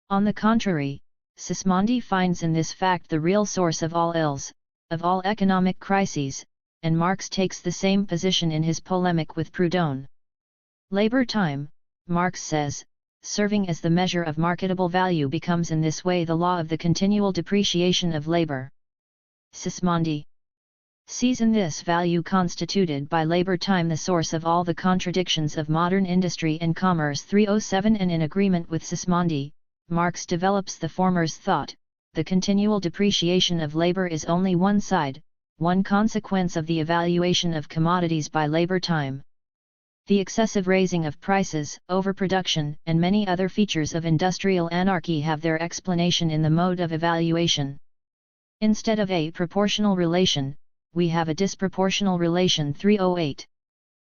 On the contrary, Sismondi finds in this fact the real source of all ills, of all economic crises, and Marx takes the same position in his polemic with Proudhon. Labor time, Marx says, serving as the measure of marketable value becomes in this way the law of the continual depreciation of labor. Sismondi sees in this value constituted by labor time the source of all the contradictions of modern industry and commerce. 307 And in agreement with Sismondi, Marx develops the former's thought: the continual depreciation of labor is only one side, one consequence of the evaluation of commodities by labor time. The excessive raising of prices, overproduction, and many other features of industrial anarchy have their explanation in the mode of evaluation. Instead of a proportional relation, we have a disproportional relation. 308.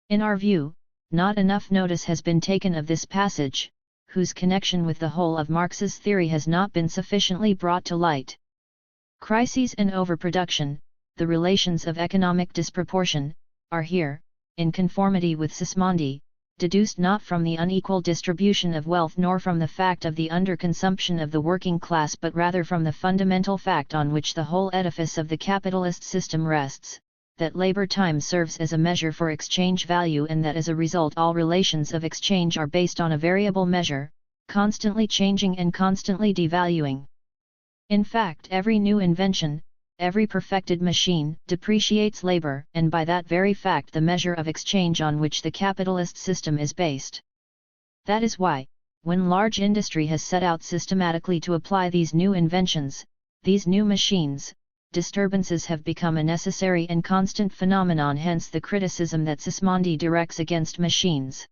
In our view, not enough notice has been taken of this passage, whose connection with the whole of Marx's theory has not been sufficiently brought to light. Crises and overproduction, the relations of economic disproportion, are here, in conformity with Sismondi, deduced not from the unequal distribution of wealth nor from the fact of the underconsumption of the working class but rather from the fundamental fact on which the whole edifice of the capitalist system rests, that labor time serves as a measure for exchange value and that as a result all relations of exchange are based on a variable measure, constantly changing and constantly devaluing. In fact, every new invention, every perfected machine, depreciates labor, and by that very fact the measure of exchange on which the capitalist system is based. That is why, when large industry has set out systematically to apply these new inventions, these new machines, disturbances have become a necessary and constant phenomenon. Hence the criticism that Sismondi directs against machines.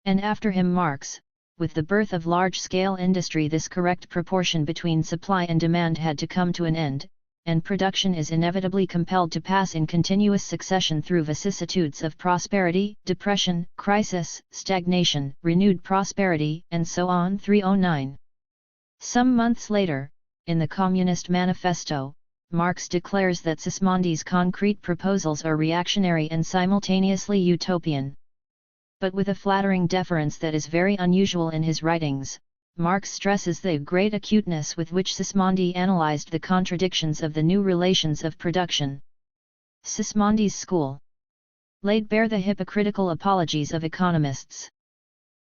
And after him Marx, with the birth of large-scale industry this correct proportion between supply and demand had to come to an end, and production is inevitably compelled to pass in continuous succession through vicissitudes of prosperity, depression, crisis, stagnation, renewed prosperity, and so on. 309. Some months later, in the Communist Manifesto, Marx declares that Sismondi's concrete proposals are reactionary and simultaneously utopian. But with a flattering deference that is very unusual in his writings, Marx stresses the great acuteness with which Sismondi analyzed the contradictions of the new relations of production. Sismondi's school laid bare the hypocritical apologies of economists.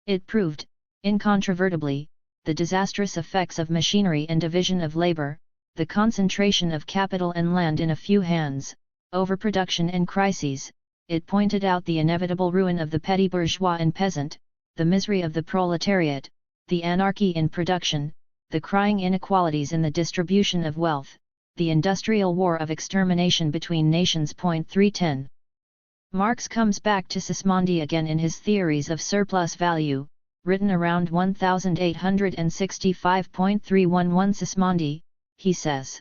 It proved, incontrovertibly, the disastrous effects of machinery and division of labor, the concentration of capital and land in a few hands, overproduction and crises. It pointed out the inevitable ruin of the petty bourgeois and peasant, the misery of the proletariat, the anarchy in production, the crying inequalities in the distribution of wealth, the industrial war of extermination between nations. 310. Marx comes back to Sismondi again in his theories of surplus value, written around 1865.311. Sismondi, he says,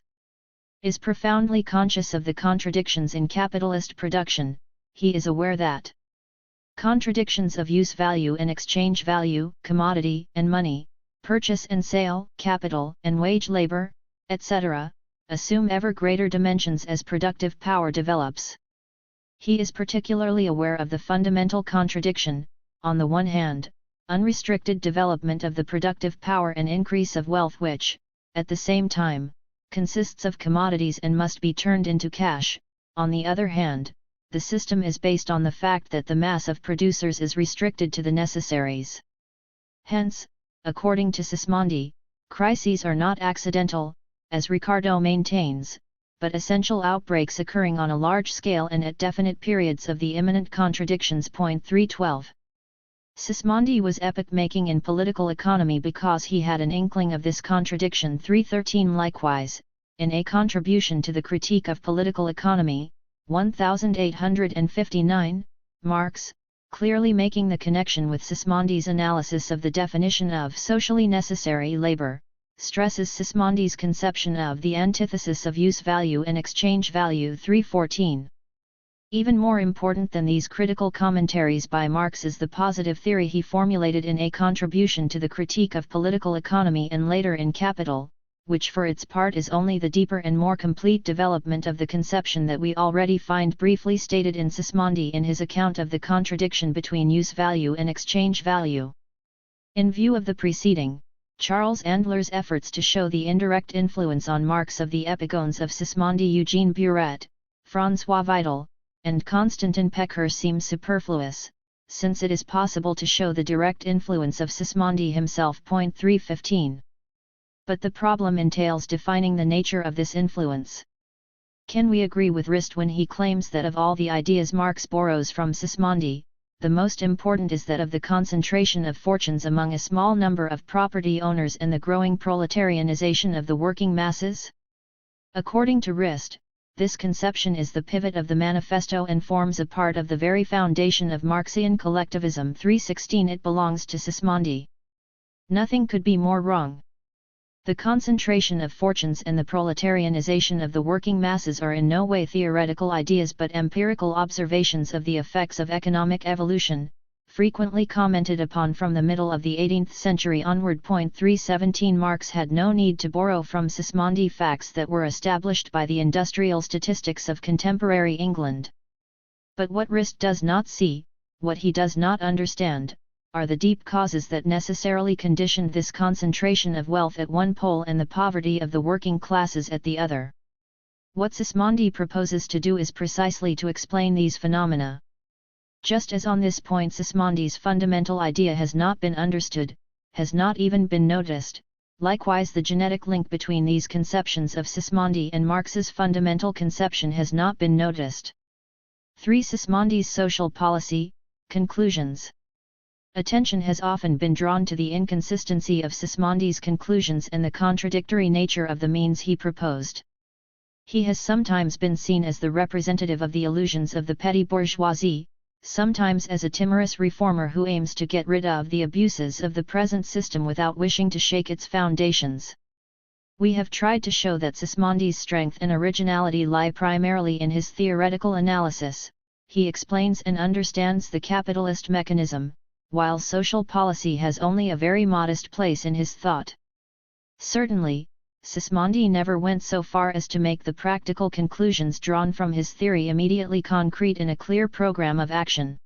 is profoundly conscious of the contradictions in capitalist production. He is aware that contradictions of use value and exchange value, commodity and money, purchase and sale, capital and wage labor, etc., assume ever greater dimensions as productive power develops. He is particularly aware of the fundamental contradiction, on the one hand, unrestricted development of the productive power and increase of wealth which, at the same time, consists of commodities and must be turned into cash. On the other hand, the system is based on the fact that the mass of producers is restricted to the necessaries. Hence, according to Sismondi, crises are not accidental, as Ricardo maintains, but essential outbreaks occurring on a large scale and at definite periods of the imminent contradictions. 312. Sismondi was epoch-making in political economy because he had an inkling of this contradiction. 313. Likewise, in a contribution to the critique of political economy, 1859, Marx, clearly making the connection with Sismondi's analysis of the definition of socially necessary labor, stresses Sismondi's conception of the antithesis of use value and exchange value. 314. Even more important than these critical commentaries by Marx is the positive theory he formulated in a contribution to the critique of political economy and later in Capital, which for its part is only the deeper and more complete development of the conception that we already find briefly stated in Sismondi in his account of the contradiction between use value and exchange value. In view of the preceding, Charles Andler's efforts to show the indirect influence on Marx of the epigones of Sismondi, Eugene Buret, François Vidal, and Constantin Pecker seem superfluous, since it is possible to show the direct influence of Sismondi himself. 315. But the problem entails defining the nature of this influence. Can we agree with Rist when he claims that of all the ideas Marx borrows from Sismondi, the most important is that of the concentration of fortunes among a small number of property owners and the growing proletarianization of the working masses? According to Rist, this conception is the pivot of the manifesto and forms a part of the very foundation of Marxian collectivism. 316. It belongs to Sismondi. Nothing could be more wrong. The concentration of fortunes and the proletarianization of the working masses are in no way theoretical ideas but empirical observations of the effects of economic evolution, frequently commented upon from the middle of the 18th century onward. 317. Marx had no need to borrow from Sismondi facts that were established by the industrial statistics of contemporary England. But what Rist does not see, what he does not understand, are the deep causes that necessarily conditioned this concentration of wealth at one pole and the poverty of the working classes at the other. What Sismondi proposes to do is precisely to explain these phenomena. Just as on this point Sismondi's fundamental idea has not been understood, has not even been noticed, likewise the genetic link between these conceptions of Sismondi and Marx's fundamental conception has not been noticed. 3. Sismondi's social policy, conclusions. Attention has often been drawn to the inconsistency of Sismondi's conclusions and the contradictory nature of the means he proposed. He has sometimes been seen as the representative of the illusions of the petty bourgeoisie, sometimes as a timorous reformer who aims to get rid of the abuses of the present system without wishing to shake its foundations. We have tried to show that Sismondi's strength and originality lie primarily in his theoretical analysis. He explains and understands the capitalist mechanism, while social policy has only a very modest place in his thought. Certainly, Sismondi never went so far as to make the practical conclusions drawn from his theory immediately concrete in a clear program of action.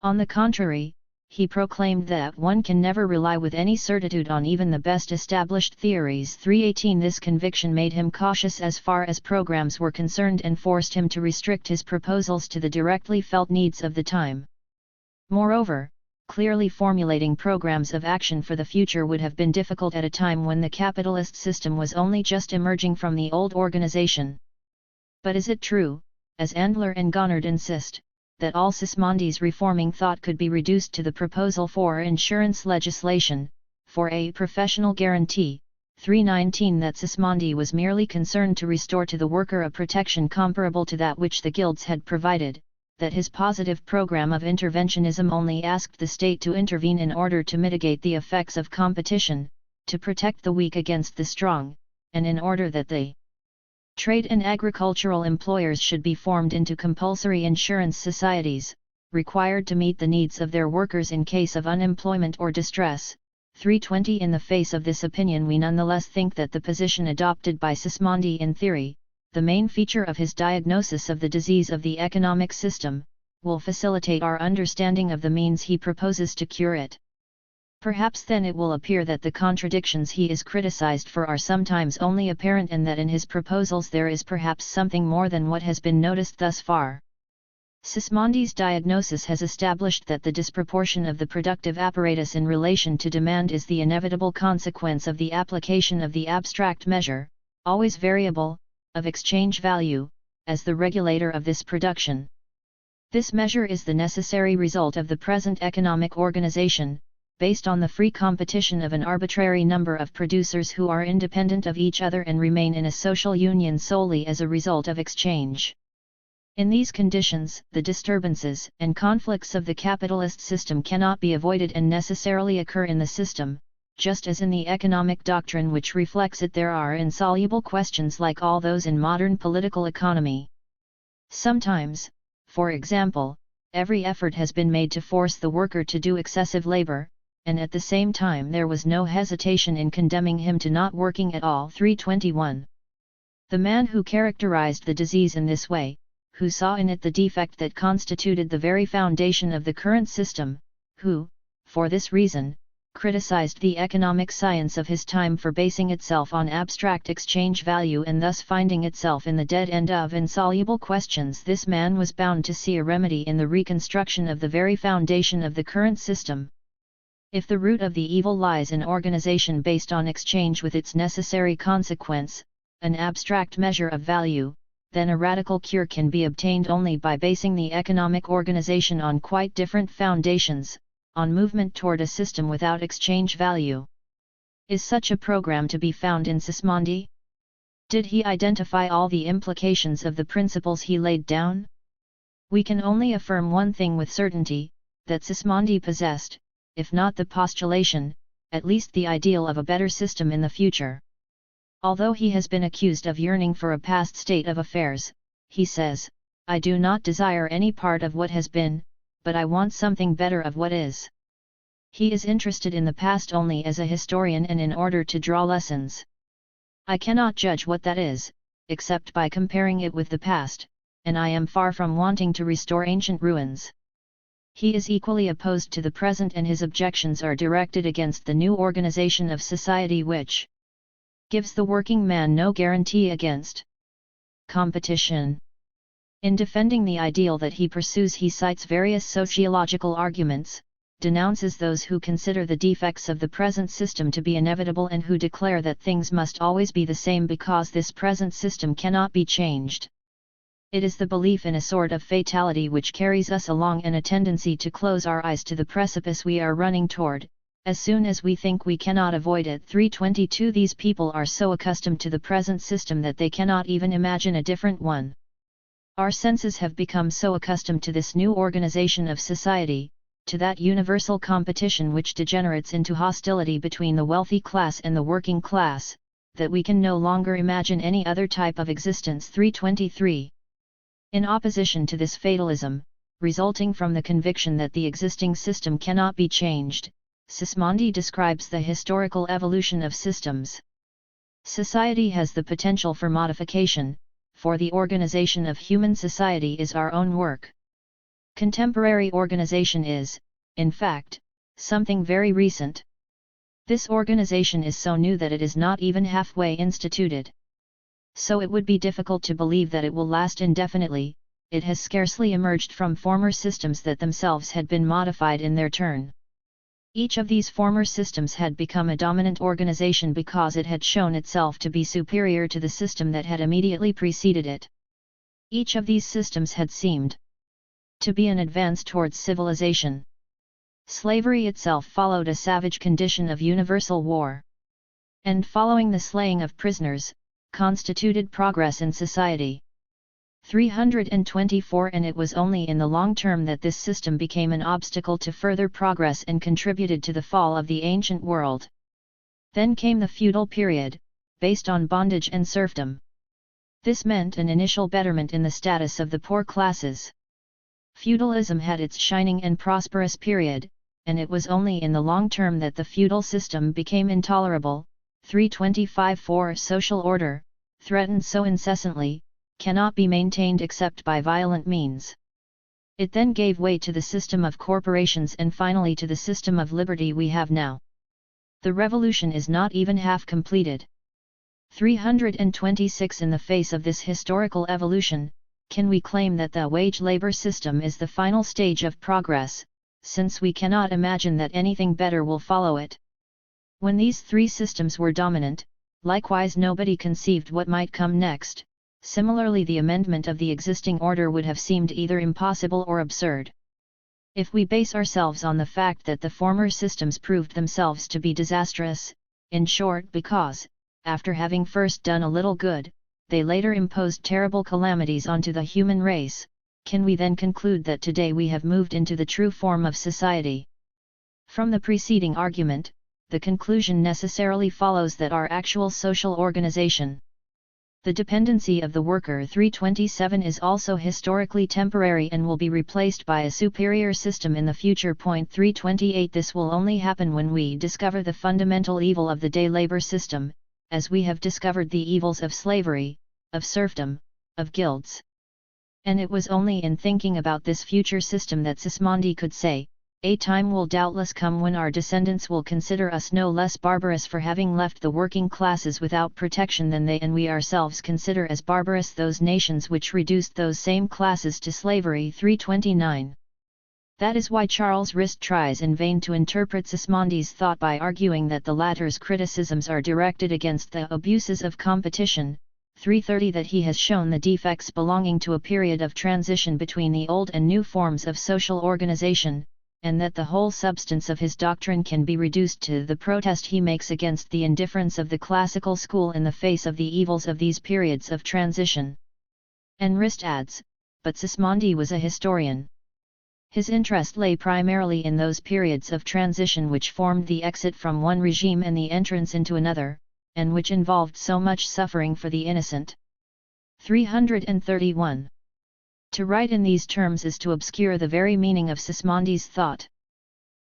On the contrary, he proclaimed that one can never rely with any certitude on even the best established theories. 318 This conviction made him cautious as far as programs were concerned and forced him to restrict his proposals to the directly felt needs of the time. Moreover, clearly formulating programs of action for the future would have been difficult at a time when the capitalist system was only just emerging from the old organization. But is it true, as Andler and Gonard insist, that all Sismondi's reforming thought could be reduced to the proposal for insurance legislation, for a professional guarantee? 319 That Sismondi was merely concerned to restore to the worker a protection comparable to that which the guilds had provided, that his positive program of interventionism only asked the state to intervene in order to mitigate the effects of competition, to protect the weak against the strong, and in order that the trade and agricultural employers should be formed into compulsory insurance societies, required to meet the needs of their workers in case of unemployment or distress. 320 In the face of this opinion, we nonetheless think that the position adopted by Sismondi in theory, the main feature of his diagnosis of the disease of the economic system, will facilitate our understanding of the means he proposes to cure it. Perhaps then it will appear that the contradictions he is criticized for are sometimes only apparent, and that in his proposals there is perhaps something more than what has been noticed thus far. Sismondi's diagnosis has established that the disproportion of the productive apparatus in relation to demand is the inevitable consequence of the application of the abstract measure, always variable, of exchange value, as the regulator of this production. This measure is the necessary result of the present economic organization, based on the free competition of an arbitrary number of producers who are independent of each other and remain in a social union solely as a result of exchange. In these conditions, the disturbances and conflicts of the capitalist system cannot be avoided and necessarily occur in the system, just as in the economic doctrine which reflects it there are insoluble questions like all those in modern political economy. Sometimes, for example, every effort has been made to force the worker to do excessive labor, and at the same time there was no hesitation in condemning him to not working at all. 321. The man who characterized the disease in this way, who saw in it the defect that constituted the very foundation of the current system, who, for this reason, criticized the economic science of his time for basing itself on abstract exchange value and thus finding itself in the dead end of insoluble questions, this man was bound to see a remedy in the reconstruction of the very foundation of the current system. If the root of the evil lies in organization based on exchange with its necessary consequence, an abstract measure of value, then a radical cure can be obtained only by basing the economic organization on quite different foundations, on movement toward a system without exchange value. Is such a program to be found in Sismondi? Did he identify all the implications of the principles he laid down? We can only affirm one thing with certainty, that Sismondi possessed, if not the postulation, at least the ideal of a better system in the future. Although he has been accused of yearning for a past state of affairs, he says, "I do not desire any part of what has been, but I want something better of what is." He is interested in the past only as a historian and in order to draw lessons. I cannot judge what that is, except by comparing it with the past, and I am far from wanting to restore ancient ruins. He is equally opposed to the present, and his objections are directed against the new organization of society which gives the working man no guarantee against competition. In defending the ideal that he pursues, he cites various sociological arguments, denounces those who consider the defects of the present system to be inevitable and who declare that things must always be the same because this present system cannot be changed. It is the belief in a sort of fatality which carries us along, and a tendency to close our eyes to the precipice we are running toward, as soon as we think we cannot avoid it. 322 These people are so accustomed to the present system that they cannot even imagine a different one. Our senses have become so accustomed to this new organization of society, to that universal competition which degenerates into hostility between the wealthy class and the working class, that we can no longer imagine any other type of existence. 323. In opposition to this fatalism, resulting from the conviction that the existing system cannot be changed, Sismondi describes the historical evolution of systems. Society has the potential for modification, for the organization of human society is our own work. Contemporary organization is, in fact, something very recent. This organization is so new that it is not even halfway instituted. So it would be difficult to believe that it will last indefinitely. It has scarcely emerged from former systems that themselves had been modified in their turn. Each of these former systems had become a dominant organization because it had shown itself to be superior to the system that had immediately preceded it. Each of these systems had seemed to be an advance towards civilization. Slavery itself followed a savage condition of universal war. And following the slaying of prisoners, constituted progress in society. 324. And it was only in the long term that this system became an obstacle to further progress and contributed to the fall of the ancient world. Then came the feudal period, based on bondage and serfdom. This meant an initial betterment in the status of the poor classes. Feudalism had its shining and prosperous period, and it was only in the long term that the feudal system became intolerable. 325. For social order, threatened so incessantly, cannot be maintained except by violent means. It then gave way to the system of corporations and finally to the system of liberty we have now. The revolution is not even half completed. 326. In the face of this historical evolution, can we claim that the wage labor system is the final stage of progress, since we cannot imagine that anything better will follow it? When these three systems were dominant, likewise nobody conceived what might come next. Similarly, the amendment of the existing order would have seemed either impossible or absurd. If we base ourselves on the fact that the former systems proved themselves to be disastrous, in short because, after having first done a little good, they later imposed terrible calamities onto the human race, can we then conclude that today we have moved into the true form of society? From the preceding argument, the conclusion necessarily follows that our actual social organization, the dependency of the worker 327, is also historically temporary and will be replaced by a superior system in the future. 328. This will only happen when we discover the fundamental evil of the day labor system, as we have discovered the evils of slavery, of serfdom, of guilds. And it was only in thinking about this future system that Sismondi could say, a time will doubtless come when our descendants will consider us no less barbarous for having left the working classes without protection than they and we ourselves consider as barbarous those nations which reduced those same classes to slavery. 329. That is why Charles Rist tries in vain to interpret Sismondi's thought by arguing that the latter's criticisms are directed against the abuses of competition. 330. That he has shown the defects belonging to a period of transition between the old and new forms of social organization, and that the whole substance of his doctrine can be reduced to the protest he makes against the indifference of the classical school in the face of the evils of these periods of transition. And Rist adds, but Sismondi was a historian. His interest lay primarily in those periods of transition which formed the exit from one regime and the entrance into another, and which involved so much suffering for the innocent. 331. To write in these terms is to obscure the very meaning of Sismondi's thought.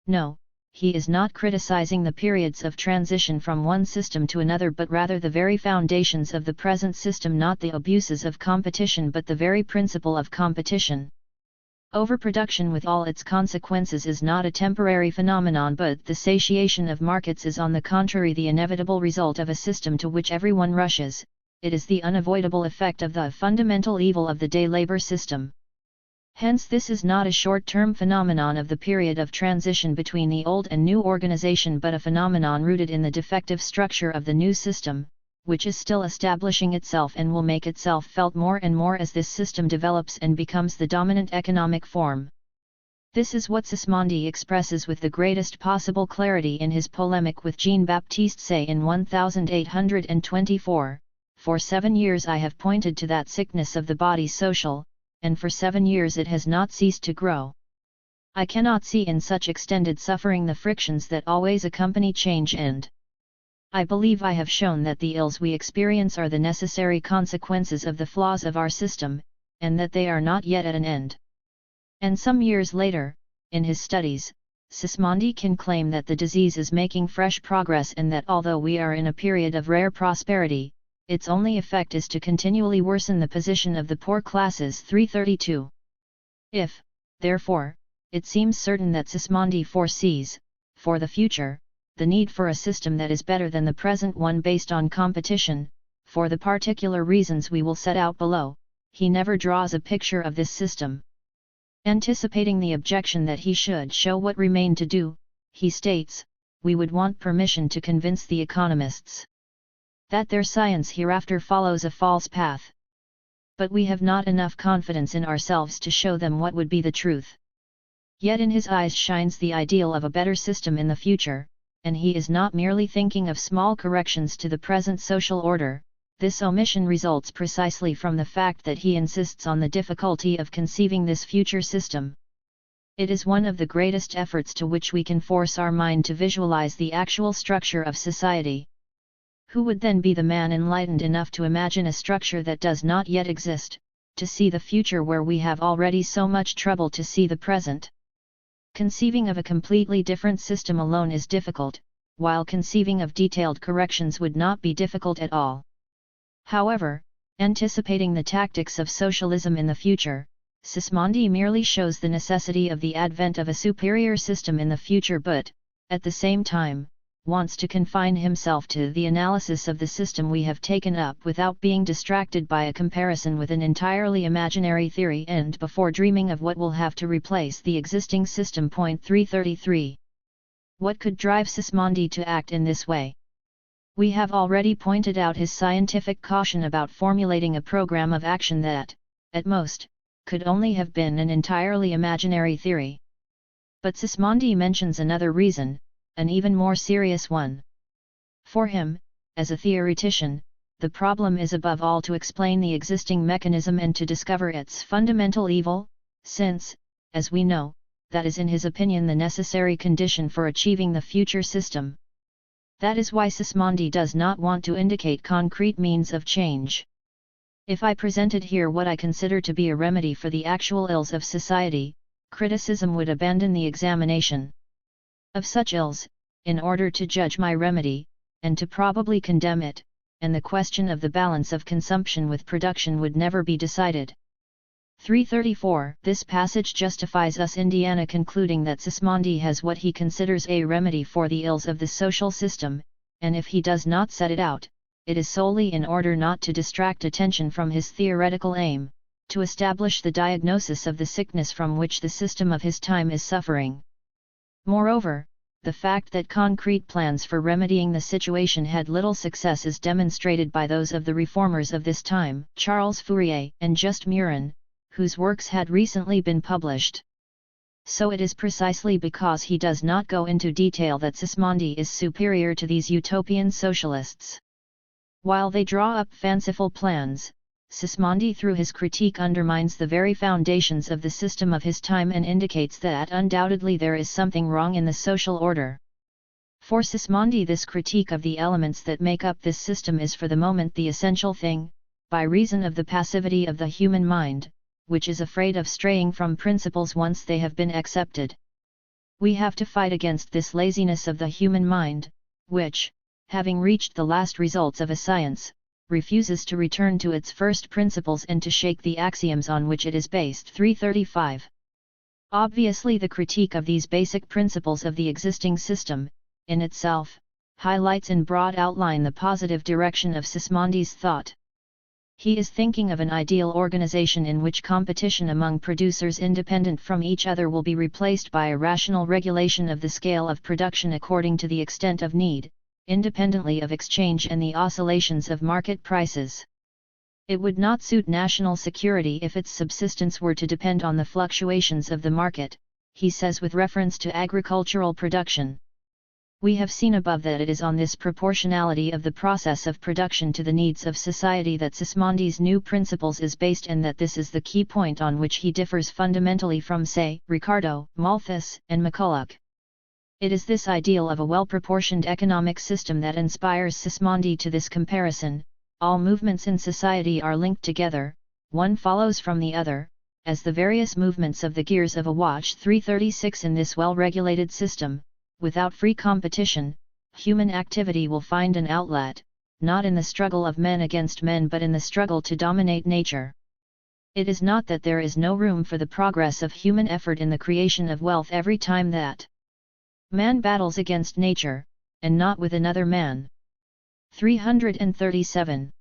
No, he is not criticizing the periods of transition from one system to another but rather the very foundations of the present system, not the abuses of competition but the very principle of competition. Overproduction with all its consequences is not a temporary phenomenon, but the satiation of markets is on the contrary the inevitable result of a system to which everyone rushes. It is the unavoidable effect of the fundamental evil of the day labor system. Hence this is not a short-term phenomenon of the period of transition between the old and new organization but a phenomenon rooted in the defective structure of the new system, which is still establishing itself and will make itself felt more and more as this system develops and becomes the dominant economic form. This is what Sismondi expresses with the greatest possible clarity in his polemic with Jean-Baptiste Say in 1824. For 7 years I have pointed to that sickness of the body social, and for 7 years it has not ceased to grow. I cannot see in such extended suffering the frictions that always accompany change, and I believe I have shown that the ills we experience are the necessary consequences of the flaws of our system, and that they are not yet at an end. And some years later, in his studies, Sismondi can claim that the disease is making fresh progress and that although we are in a period of rare prosperity, its only effect is to continually worsen the position of the poor classes. 332. If, therefore, it seems certain that Sismondi foresees, for the future, the need for a system that is better than the present one based on competition, for the particular reasons we will set out below, he never draws a picture of this system. Anticipating the objection that he should show what remained to do, he states, we would want permission to convince the economists that their science hereafter follows a false path. But we have not enough confidence in ourselves to show them what would be the truth. Yet in his eyes shines the ideal of a better system in the future, and he is not merely thinking of small corrections to the present social order. This omission results precisely from the fact that he insists on the difficulty of conceiving this future system. It is one of the greatest efforts to which we can force our mind to visualize the actual structure of society. Who would then be the man enlightened enough to imagine a structure that does not yet exist, to see the future where we have already so much trouble to see the present? Conceiving of a completely different system alone is difficult, while conceiving of detailed corrections would not be difficult at all. However, anticipating the tactics of socialism in the future, Sismondi merely shows the necessity of the advent of a superior system in the future but, at the same time, wants to confine himself to the analysis of the system we have taken up without being distracted by a comparison with an entirely imaginary theory and before dreaming of what will have to replace the existing system. 333. What could drive Sismondi to act in this way? We have already pointed out his scientific caution about formulating a program of action that, at most, could only have been an entirely imaginary theory. But Sismondi mentions another reason, an even more serious one. For him, as a theoretician, the problem is above all to explain the existing mechanism and to discover its fundamental evil, since, as we know, that is in his opinion the necessary condition for achieving the future system. That is why Sismondi does not want to indicate concrete means of change. If I presented here what I consider to be a remedy for the actual ills of society, criticism would abandon the examination of such ills, in order to judge my remedy, and to probably condemn it, and the question of the balance of consumption with production would never be decided. 334. This passage justifies us Indiana concluding that Sismondi has what he considers a remedy for the ills of the social system, and if he does not set it out, it is solely in order not to distract attention from his theoretical aim, to establish the diagnosis of the sickness from which the system of his time is suffering. Moreover, the fact that concrete plans for remedying the situation had little success is demonstrated by those of the reformers of this time, Charles Fourier and Just Murin, whose works had recently been published. So it is precisely because he does not go into detail that Sismondi is superior to these utopian socialists. While they draw up fanciful plans, Sismondi through his critique undermines the very foundations of the system of his time and indicates that undoubtedly there is something wrong in the social order. For Sismondi, this critique of the elements that make up this system is for the moment the essential thing, by reason of the passivity of the human mind, which is afraid of straying from principles once they have been accepted. We have to fight against this laziness of the human mind, which, having reached the last results of a science, refuses to return to its first principles and to shake the axioms on which it is based. 335. Obviously, the critique of these basic principles of the existing system, in itself, highlights in broad outline the positive direction of Sismondi's thought. He is thinking of an ideal organization in which competition among producers independent from each other will be replaced by a rational regulation of the scale of production according to the extent of need, independently of exchange and the oscillations of market prices. It would not suit national security if its subsistence were to depend on the fluctuations of the market, he says with reference to agricultural production. We have seen above that it is on this proportionality of the process of production to the needs of society that Sismondi's new principles is based, and that this is the key point on which he differs fundamentally from, say, Ricardo, Malthus, and McCulloch. It is this ideal of a well-proportioned economic system that inspires Sismondi to this comparison: all movements in society are linked together, one follows from the other, as the various movements of the gears of a watch. 336 In this well-regulated system, without free competition, human activity will find an outlet, not in the struggle of men against men but in the struggle to dominate nature. It is not that there is no room for the progress of human effort in the creation of wealth every time that man battles against nature, and not with another man. 337.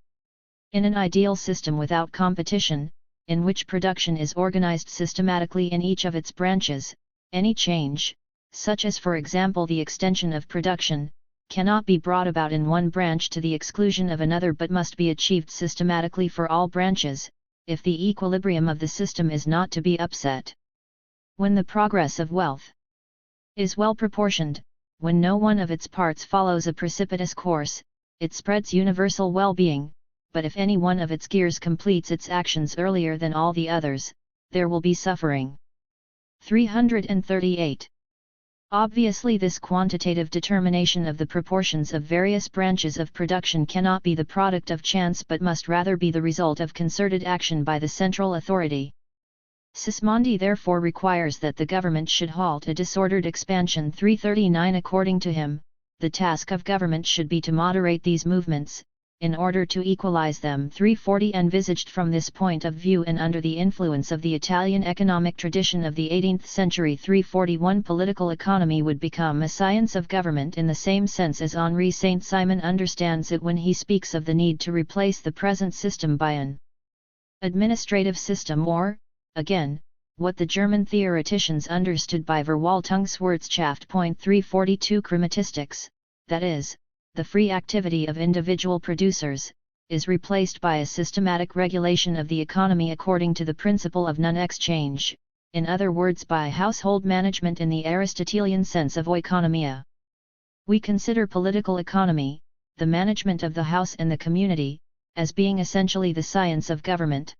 In an ideal system without competition, in which production is organized systematically in each of its branches, any change, such as for example the extension of production, cannot be brought about in one branch to the exclusion of another but must be achieved systematically for all branches, if the equilibrium of the system is not to be upset. When the progress of wealth is well proportioned, when no one of its parts follows a precipitous course, it spreads universal well-being, but if any one of its gears completes its actions earlier than all the others, there will be suffering. 338. Obviously this quantitative determination of the proportions of various branches of production cannot be the product of chance but must rather be the result of concerted action by the central authority. Sismondi therefore requires that the government should halt a disordered expansion. 339 According to him, the task of government should be to moderate these movements, in order to equalize them. 340 Envisaged from this point of view and under the influence of the Italian economic tradition of the 18th century. 341 Political economy would become a science of government in the same sense as Henri Saint-Simon understands it when he speaks of the need to replace the present system by an administrative system or, again, what the German theoreticians understood by Verwaltungswirtschaft. 342 Chromatistics, that is, the free activity of individual producers, is replaced by a systematic regulation of the economy according to the principle of non-exchange, in other words by household management in the Aristotelian sense of oikonomia. We consider political economy, the management of the house and the community, as being essentially the science of government.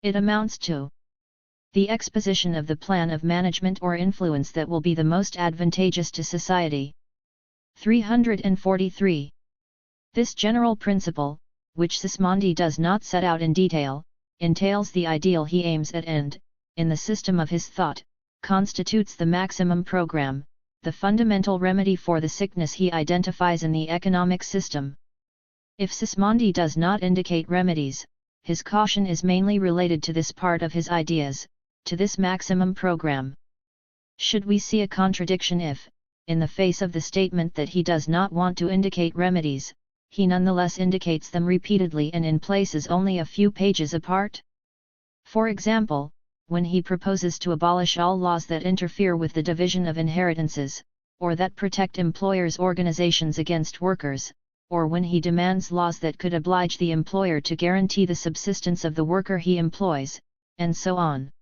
It amounts to the exposition of the plan of management or influence that will be the most advantageous to society. 343. This general principle, which Sismondi does not set out in detail, entails the ideal he aims at and, in the system of his thought, constitutes the maximum program, the fundamental remedy for the sickness he identifies in the economic system. If Sismondi does not indicate remedies, his caution is mainly related to this part of his ideas, to this maximum program. Should we see a contradiction if, in the face of the statement that he does not want to indicate remedies, he nonetheless indicates them repeatedly and in places only a few pages apart? For example, when he proposes to abolish all laws that interfere with the division of inheritances, or that protect employers' organizations against workers, or when he demands laws that could oblige the employer to guarantee the subsistence of the worker he employs, and so on.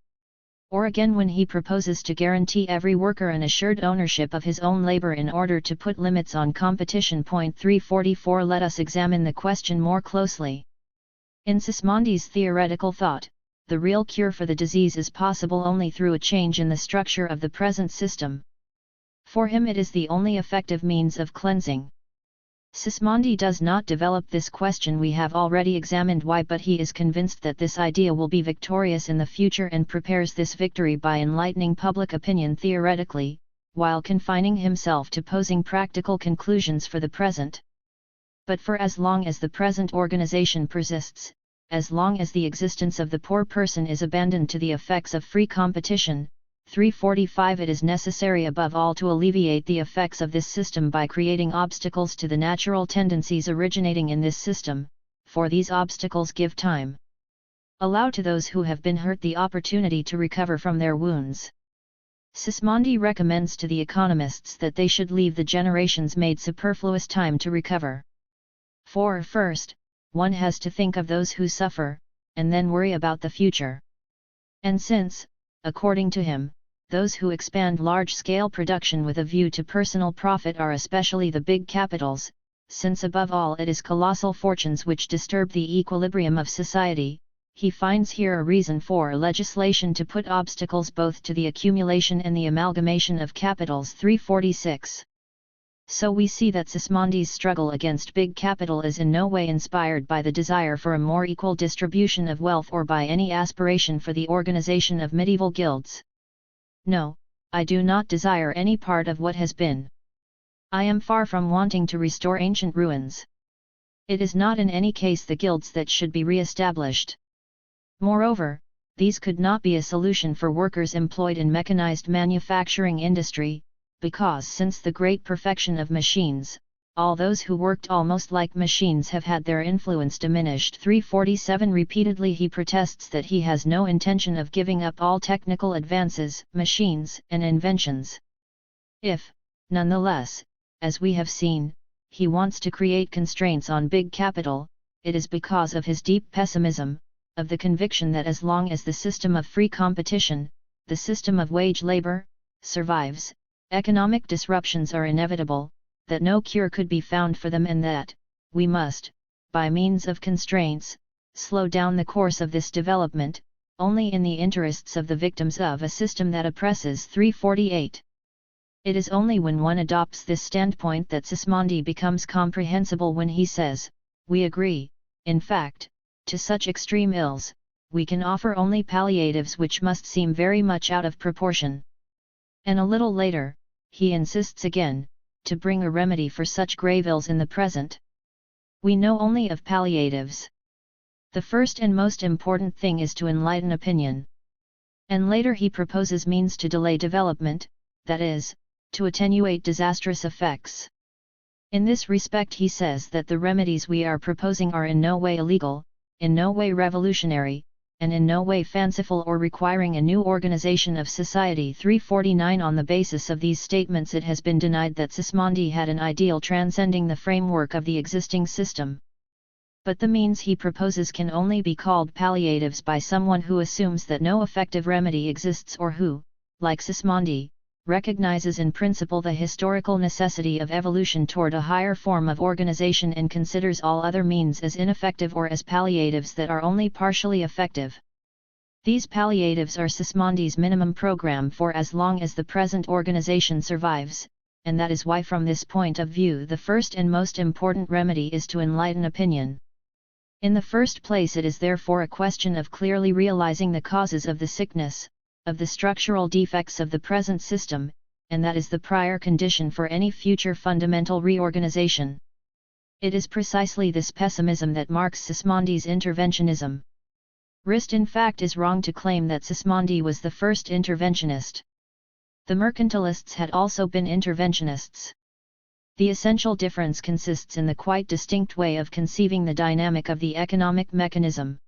Or again when he proposes to guarantee every worker an assured ownership of his own labor in order to put limits on competition. 344 Let us examine the question more closely. In Sismondi's theoretical thought, the real cure for the disease is possible only through a change in the structure of the present system. For him it is the only effective means of cleansing. Sismondi does not develop this question. We have already examined why, but he is convinced that this idea will be victorious in the future and prepares this victory by enlightening public opinion theoretically, while confining himself to posing practical conclusions for the present. But for as long as the present organization persists, as long as the existence of the poor person is abandoned to the effects of free competition, 345 It is necessary above all to alleviate the effects of this system by creating obstacles to the natural tendencies originating in this system, for these obstacles give time. Allow to those who have been hurt the opportunity to recover from their wounds. Sismondi recommends to the economists that they should leave the generations made superfluous time to recover. For first, one has to think of those who suffer, and then worry about the future. And since, according to him, those who expand large-scale production with a view to personal profit are especially the big capitals, since above all it is colossal fortunes which disturb the equilibrium of society, he finds here a reason for legislation to put obstacles both to the accumulation and the amalgamation of capitals. 346. So we see that Sismondi's struggle against big capital is in no way inspired by the desire for a more equal distribution of wealth or by any aspiration for the organization of medieval guilds. No, I do not desire any part of what has been. I am far from wanting to restore ancient ruins. It is not in any case the guilds that should be re-established. Moreover, these could not be a solution for workers employed in mechanized manufacturing industry, because since the great perfection of machines, all those who worked almost like machines have had their influence diminished. 347. Repeatedly he protests that he has no intention of giving up all technical advances, machines, and inventions. If, nonetheless, as we have seen, he wants to create constraints on big capital, it is because of his deep pessimism, of the conviction that as long as the system of free competition, the system of wage labor, survives, economic disruptions are inevitable, that no cure could be found for them, and that we must, by means of constraints, slow down the course of this development, only in the interests of the victims of a system that oppresses. 348. It is only when one adopts this standpoint that Sismondi becomes comprehensible when he says, we agree, in fact, to such extreme ills, we can offer only palliatives which must seem very much out of proportion. And a little later, he insists again, to bring a remedy for such grave ills in the present. We know only of palliatives. The first and most important thing is to enlighten opinion. And later he proposes means to delay development, that is, to attenuate disastrous effects. In this respect he says that the remedies we are proposing are in no way illegal, in no way revolutionary, and in no way fanciful or requiring a new organization of society. 349. On the basis of these statements it has been denied that Sismondi had an ideal transcending the framework of the existing system. But the means he proposes can only be called palliatives by someone who assumes that no effective remedy exists, or who, like Sismondi, recognizes in principle the historical necessity of evolution toward a higher form of organization and considers all other means as ineffective or as palliatives that are only partially effective. These palliatives are Sismondi's minimum program for as long as the present organization survives, and that is why from this point of view the first and most important remedy is to enlighten opinion. In the first place it is therefore a question of clearly realizing the causes of the sickness, of the structural defects of the present system, and that is the prior condition for any future fundamental reorganization. It is precisely this pessimism that marks Sismondi's interventionism. Rist in fact is wrong to claim that Sismondi was the first interventionist. The mercantilists had also been interventionists. The essential difference consists in the quite distinct way of conceiving the dynamic of the economic mechanism.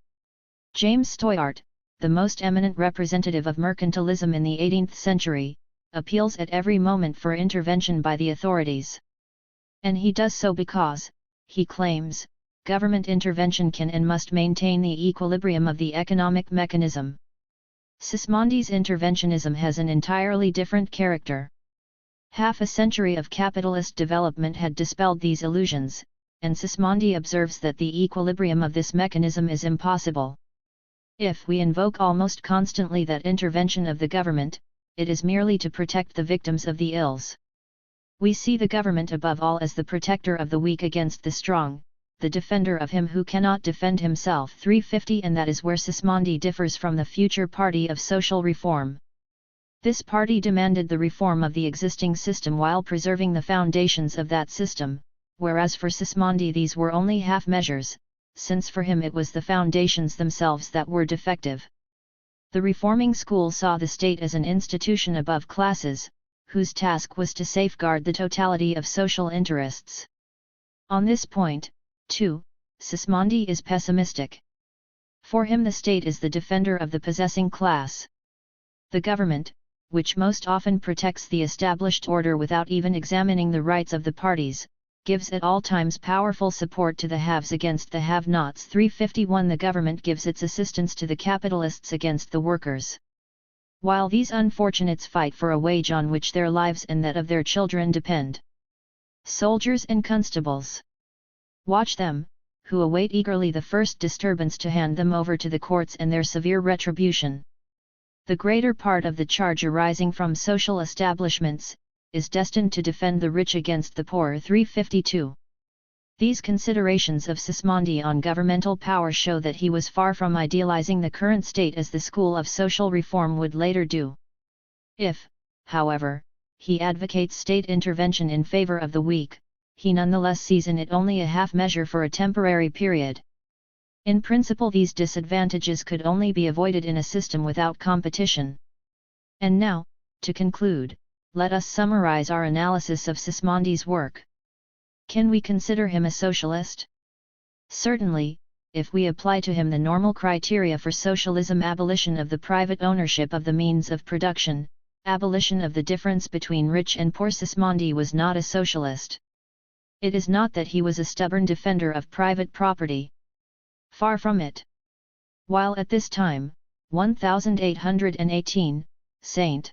James Stoyart, the most eminent representative of mercantilism in the 18th century, appeals at every moment for intervention by the authorities. And he does so because, he claims, government intervention can and must maintain the equilibrium of the economic mechanism. Sismondi's interventionism has an entirely different character. Half a century of capitalist development had dispelled these illusions, and Sismondi observes that the equilibrium of this mechanism is impossible. If we invoke almost constantly that intervention of the government, it is merely to protect the victims of the ills. We see the government above all as the protector of the weak against the strong, the defender of him who cannot defend himself. 350. And that is where Sismondi differs from the future party of social reform. This party demanded the reform of the existing system while preserving the foundations of that system, whereas for Sismondi these were only half measures, since for him it was the foundations themselves that were defective. The reforming school saw the state as an institution above classes, whose task was to safeguard the totality of social interests. On this point, too, Sismondi is pessimistic. For him the state is the defender of the possessing class. The government, which most often protects the established order without even examining the rights of the parties, gives at all times powerful support to the haves against the have-nots. 351. The government gives its assistance to the capitalists against the workers. While these unfortunates fight for a wage on which their lives and that of their children depend. Soldiers and constables. Watch them, who await eagerly the first disturbance to hand them over to the courts and their severe retribution. The greater part of the charge arising from social establishments, is destined to defend the rich against the poor. 352. These considerations of Sismondi on governmental power show that he was far from idealizing the current state as the school of social reform would later do. If, however, he advocates state intervention in favor of the weak, he nonetheless sees in it only a half measure for a temporary period. In principle, these disadvantages could only be avoided in a system without competition. And now, to conclude, let us summarize our analysis of Sismondi's work. Can we consider him a socialist? Certainly, if we apply to him the normal criteria for socialism: abolition of the private ownership of the means of production, abolition of the difference between rich and poor. Sismondi was not a socialist. It is not that he was a stubborn defender of private property. Far from it. While at this time, 1818, St.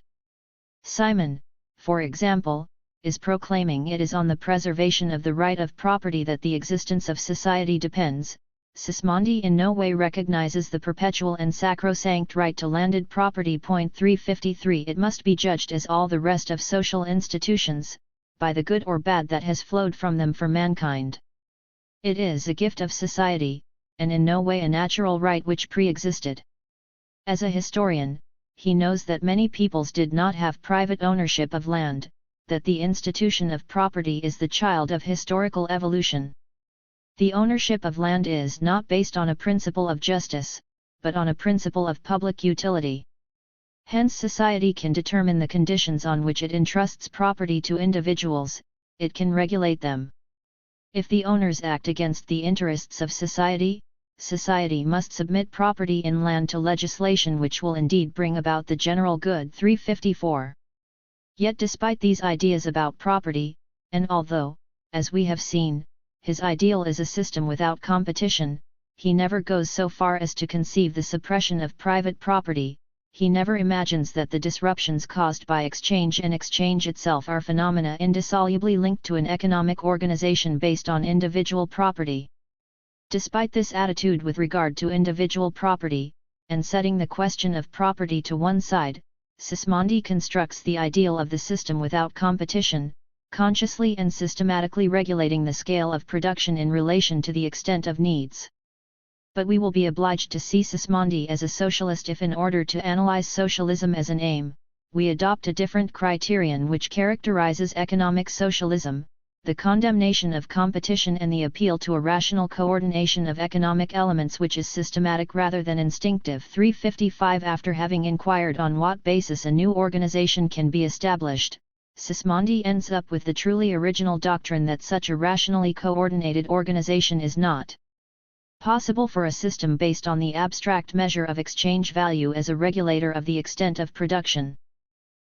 Simon, for example, is proclaiming it is on the preservation of the right of property that the existence of society depends, Sismondi in no way recognizes the perpetual and sacrosanct right to landed property. 353 It must be judged as all the rest of social institutions, by the good or bad that has flowed from them for mankind. It is a gift of society, and in no way a natural right which pre-existed. As a historian, he knows that many peoples did not have private ownership of land, that the institution of property is the child of historical evolution. The ownership of land is not based on a principle of justice, but on a principle of public utility. Hence society can determine the conditions on which it entrusts property to individuals, it can regulate them. If the owners act against the interests of society, society must submit property in land to legislation which will indeed bring about the general good. 354. Yet despite these ideas about property, and although, as we have seen, his ideal is a system without competition, he never goes so far as to conceive the suppression of private property. He never imagines that the disruptions caused by exchange and exchange itself are phenomena indissolubly linked to an economic organization based on individual property. Despite this attitude with regard to individual property, and setting the question of property to one side, Sismondi constructs the ideal of the system without competition, consciously and systematically regulating the scale of production in relation to the extent of needs. But we will be obliged to see Sismondi as a socialist if, in order to analyze socialism as an aim, we adopt a different criterion which characterizes economic socialism: the condemnation of competition and the appeal to a rational coordination of economic elements which is systematic rather than instinctive. 355 After having inquired on what basis a new organization can be established, Sismondi ends up with the truly original doctrine that such a rationally coordinated organization is not possible for a system based on the abstract measure of exchange value as a regulator of the extent of production.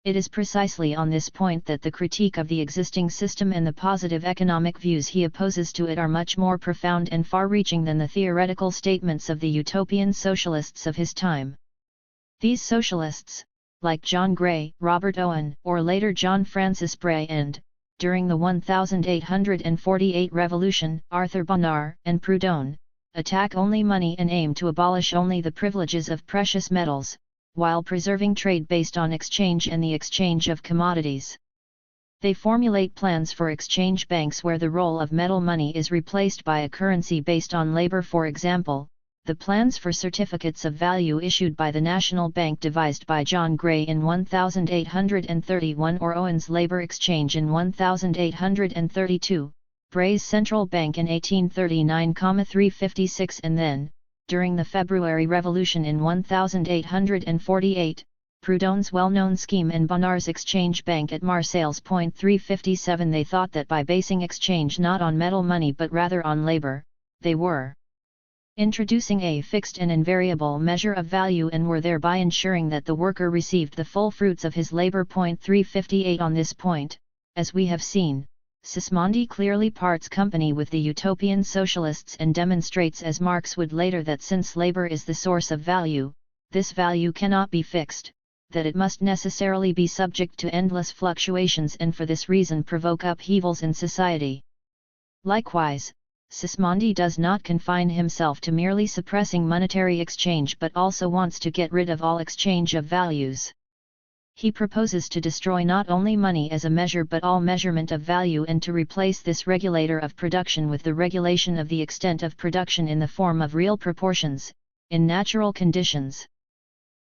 It is precisely on this point that the critique of the existing system and the positive economic views he opposes to it are much more profound and far-reaching than the theoretical statements of the utopian socialists of his time. These socialists, like John Gray, Robert Owen, or later John Francis Bray and, during the 1848 revolution, Arthur Bonnard and Proudhon, attack only money and aim to abolish only the privileges of precious metals, while preserving trade based on exchange and the exchange of commodities. They formulate plans for exchange banks where the role of metal money is replaced by a currency based on labor. For example, the plans for certificates of value issued by the National Bank devised by John Gray in 1831 or Owen's labor exchange in 1832, Bray's central bank in 1839,356 and then, during the February Revolution in 1848, Proudhon's well-known scheme and Bonnard's exchange bank at Marseilles. 357 They thought that by basing exchange not on metal money but rather on labor, they were introducing a fixed and invariable measure of value and were thereby ensuring that the worker received the full fruits of his labor. 358 On this point, as we have seen, Sismondi clearly parts company with the utopian socialists and demonstrates, as Marx would later, that since labor is the source of value, this value cannot be fixed, that it must necessarily be subject to endless fluctuations and for this reason provoke upheavals in society. Likewise, Sismondi does not confine himself to merely suppressing monetary exchange but also wants to get rid of all exchange of values. He proposes to destroy not only money as a measure but all measurement of value and to replace this regulator of production with the regulation of the extent of production in the form of real proportions, in natural conditions.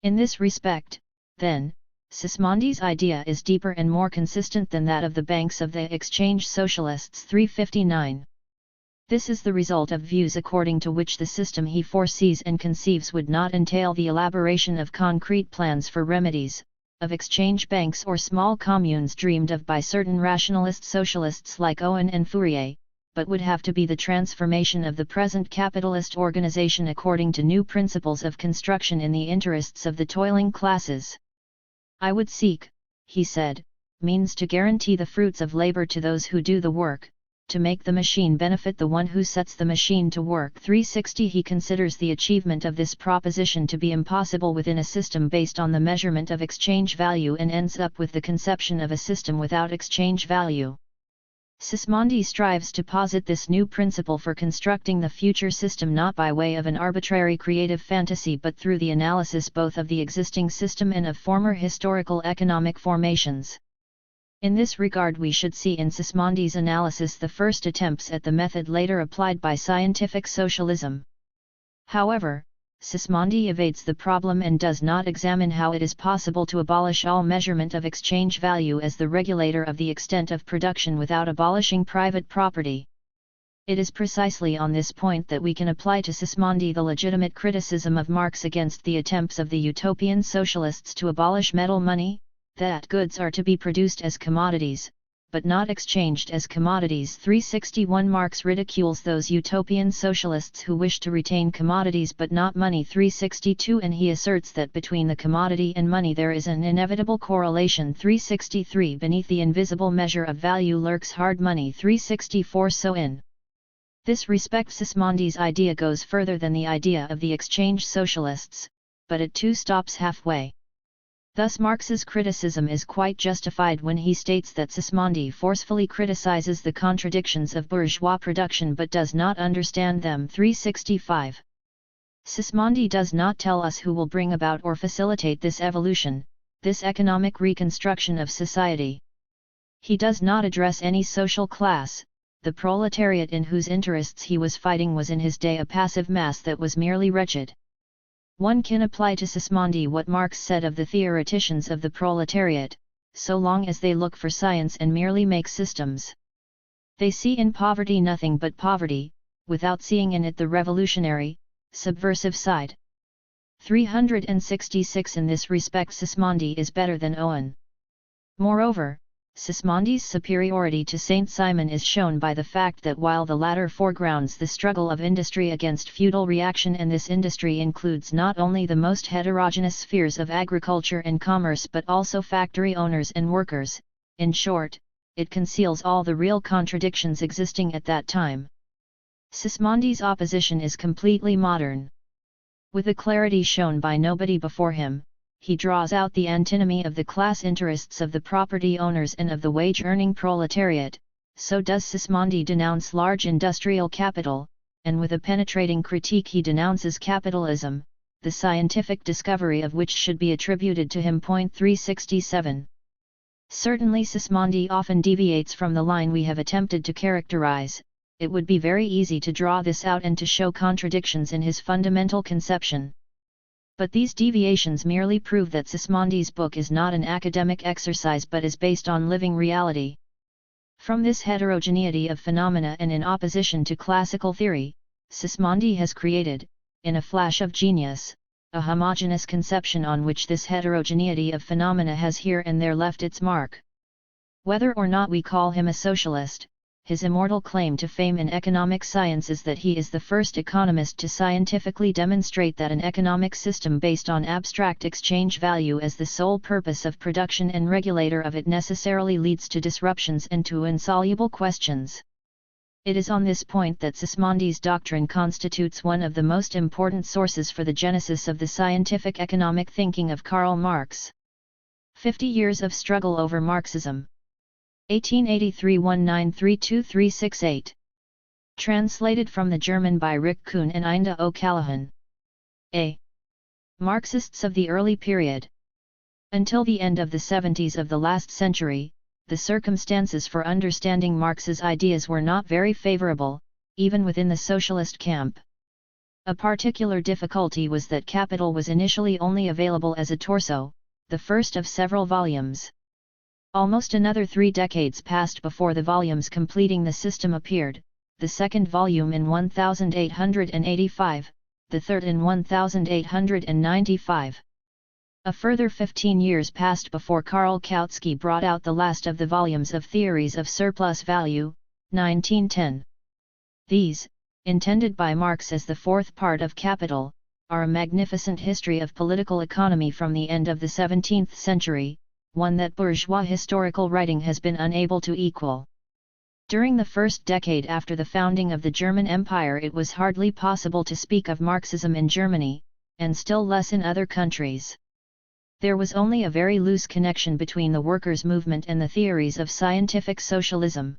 In this respect, then, Sismondi's idea is deeper and more consistent than that of the banks of the exchange socialists 359. This is the result of views according to which the system he foresees and conceives would not entail the elaboration of concrete plans for remedies, of exchange banks or small communes dreamed of by certain rationalist socialists like Owen and Fourier, but would have to be the transformation of the present capitalist organization according to new principles of construction in the interests of the toiling classes. I would seek, he said, means to guarantee the fruits of labor to those who do the work, to make the machine benefit the one who sets the machine to work. 360 He considers the achievement of this proposition to be impossible within a system based on the measurement of exchange value and ends up with the conception of a system without exchange value. Sismondi strives to posit this new principle for constructing the future system not by way of an arbitrary creative fantasy but through the analysis both of the existing system and of former historical economic formations. In this regard we should see in Sismondi's analysis the first attempts at the method later applied by scientific socialism. However, Sismondi evades the problem and does not examine how it is possible to abolish all measurement of exchange value as the regulator of the extent of production without abolishing private property. It is precisely on this point that we can apply to Sismondi the legitimate criticism of Marx against the attempts of the utopian socialists to abolish metal money, that goods are to be produced as commodities, but not exchanged as commodities. 361 Marx ridicules those utopian socialists who wish to retain commodities but not money. 362 And he asserts that between the commodity and money there is an inevitable correlation. 363 Beneath the invisible measure of value lurks hard money. 364 So in this respect Sismondi's idea goes further than the idea of the exchange socialists, but it too stops halfway. Thus Marx's criticism is quite justified when he states that Sismondi forcefully criticizes the contradictions of bourgeois production but does not understand them. 365. Sismondi does not tell us who will bring about or facilitate this evolution, this economic reconstruction of society. He does not address any social class. The proletariat in whose interests he was fighting was in his day a passive mass that was merely wretched. One can apply to Sismondi what Marx said of the theoreticians of the proletariat, so long as they look for science and merely make systems. They see in poverty nothing but poverty, without seeing in it the revolutionary, subversive side. 366 In this respect Sismondi is better than Owen. Moreover, Sismondi's superiority to Saint-Simon is shown by the fact that while the latter foregrounds the struggle of industry against feudal reaction, and this industry includes not only the most heterogeneous spheres of agriculture and commerce but also factory owners and workers, in short, it conceals all the real contradictions existing at that time. Sismondi's opposition is completely modern. With a clarity shown by nobody before him, he draws out the antinomy of the class interests of the property owners and of the wage-earning proletariat. So does Sismondi denounce large industrial capital, and with a penetrating critique he denounces capitalism, the scientific discovery of which should be attributed to him. 367. Certainly Sismondi often deviates from the line we have attempted to characterize. It would be very easy to draw this out and to show contradictions in his fundamental conception. But these deviations merely prove that Sismondi's book is not an academic exercise but is based on living reality. From this heterogeneity of phenomena and in opposition to classical theory, Sismondi has created, in a flash of genius, a homogeneous conception on which this heterogeneity of phenomena has here and there left its mark. Whether or not we call him a socialist, his immortal claim to fame in economic science is that he is the first economist to scientifically demonstrate that an economic system based on abstract exchange value as the sole purpose of production and regulator of it necessarily leads to disruptions and to insoluble questions. It is on this point that Sismondi's doctrine constitutes one of the most important sources for the genesis of the scientific economic thinking of Karl Marx. 50 years of struggle over Marxism. 1883-1932-368 Translated from the German by Henryk Kuhn and Inde O'Callaghan. A. Marxists of the early period. Until the end of the 70s of the last century, the circumstances for understanding Marx's ideas were not very favorable, even within the socialist camp. A particular difficulty was that Capital was initially only available as a torso, the first of several volumes. Almost another 3 decades passed before the volumes completing the system appeared, the second volume in 1885, the third in 1895. A further 15 years passed before Karl Kautsky brought out the last of the volumes of Theories of Surplus Value, 1910. These, intended by Marx as the fourth part of Capital, are a magnificent history of political economy from the end of the 17th century, one that bourgeois historical writing has been unable to equal. During the first decade after the founding of the German Empire, it was hardly possible to speak of Marxism in Germany, and still less in other countries. There was only a very loose connection between the workers' movement and the theories of scientific socialism.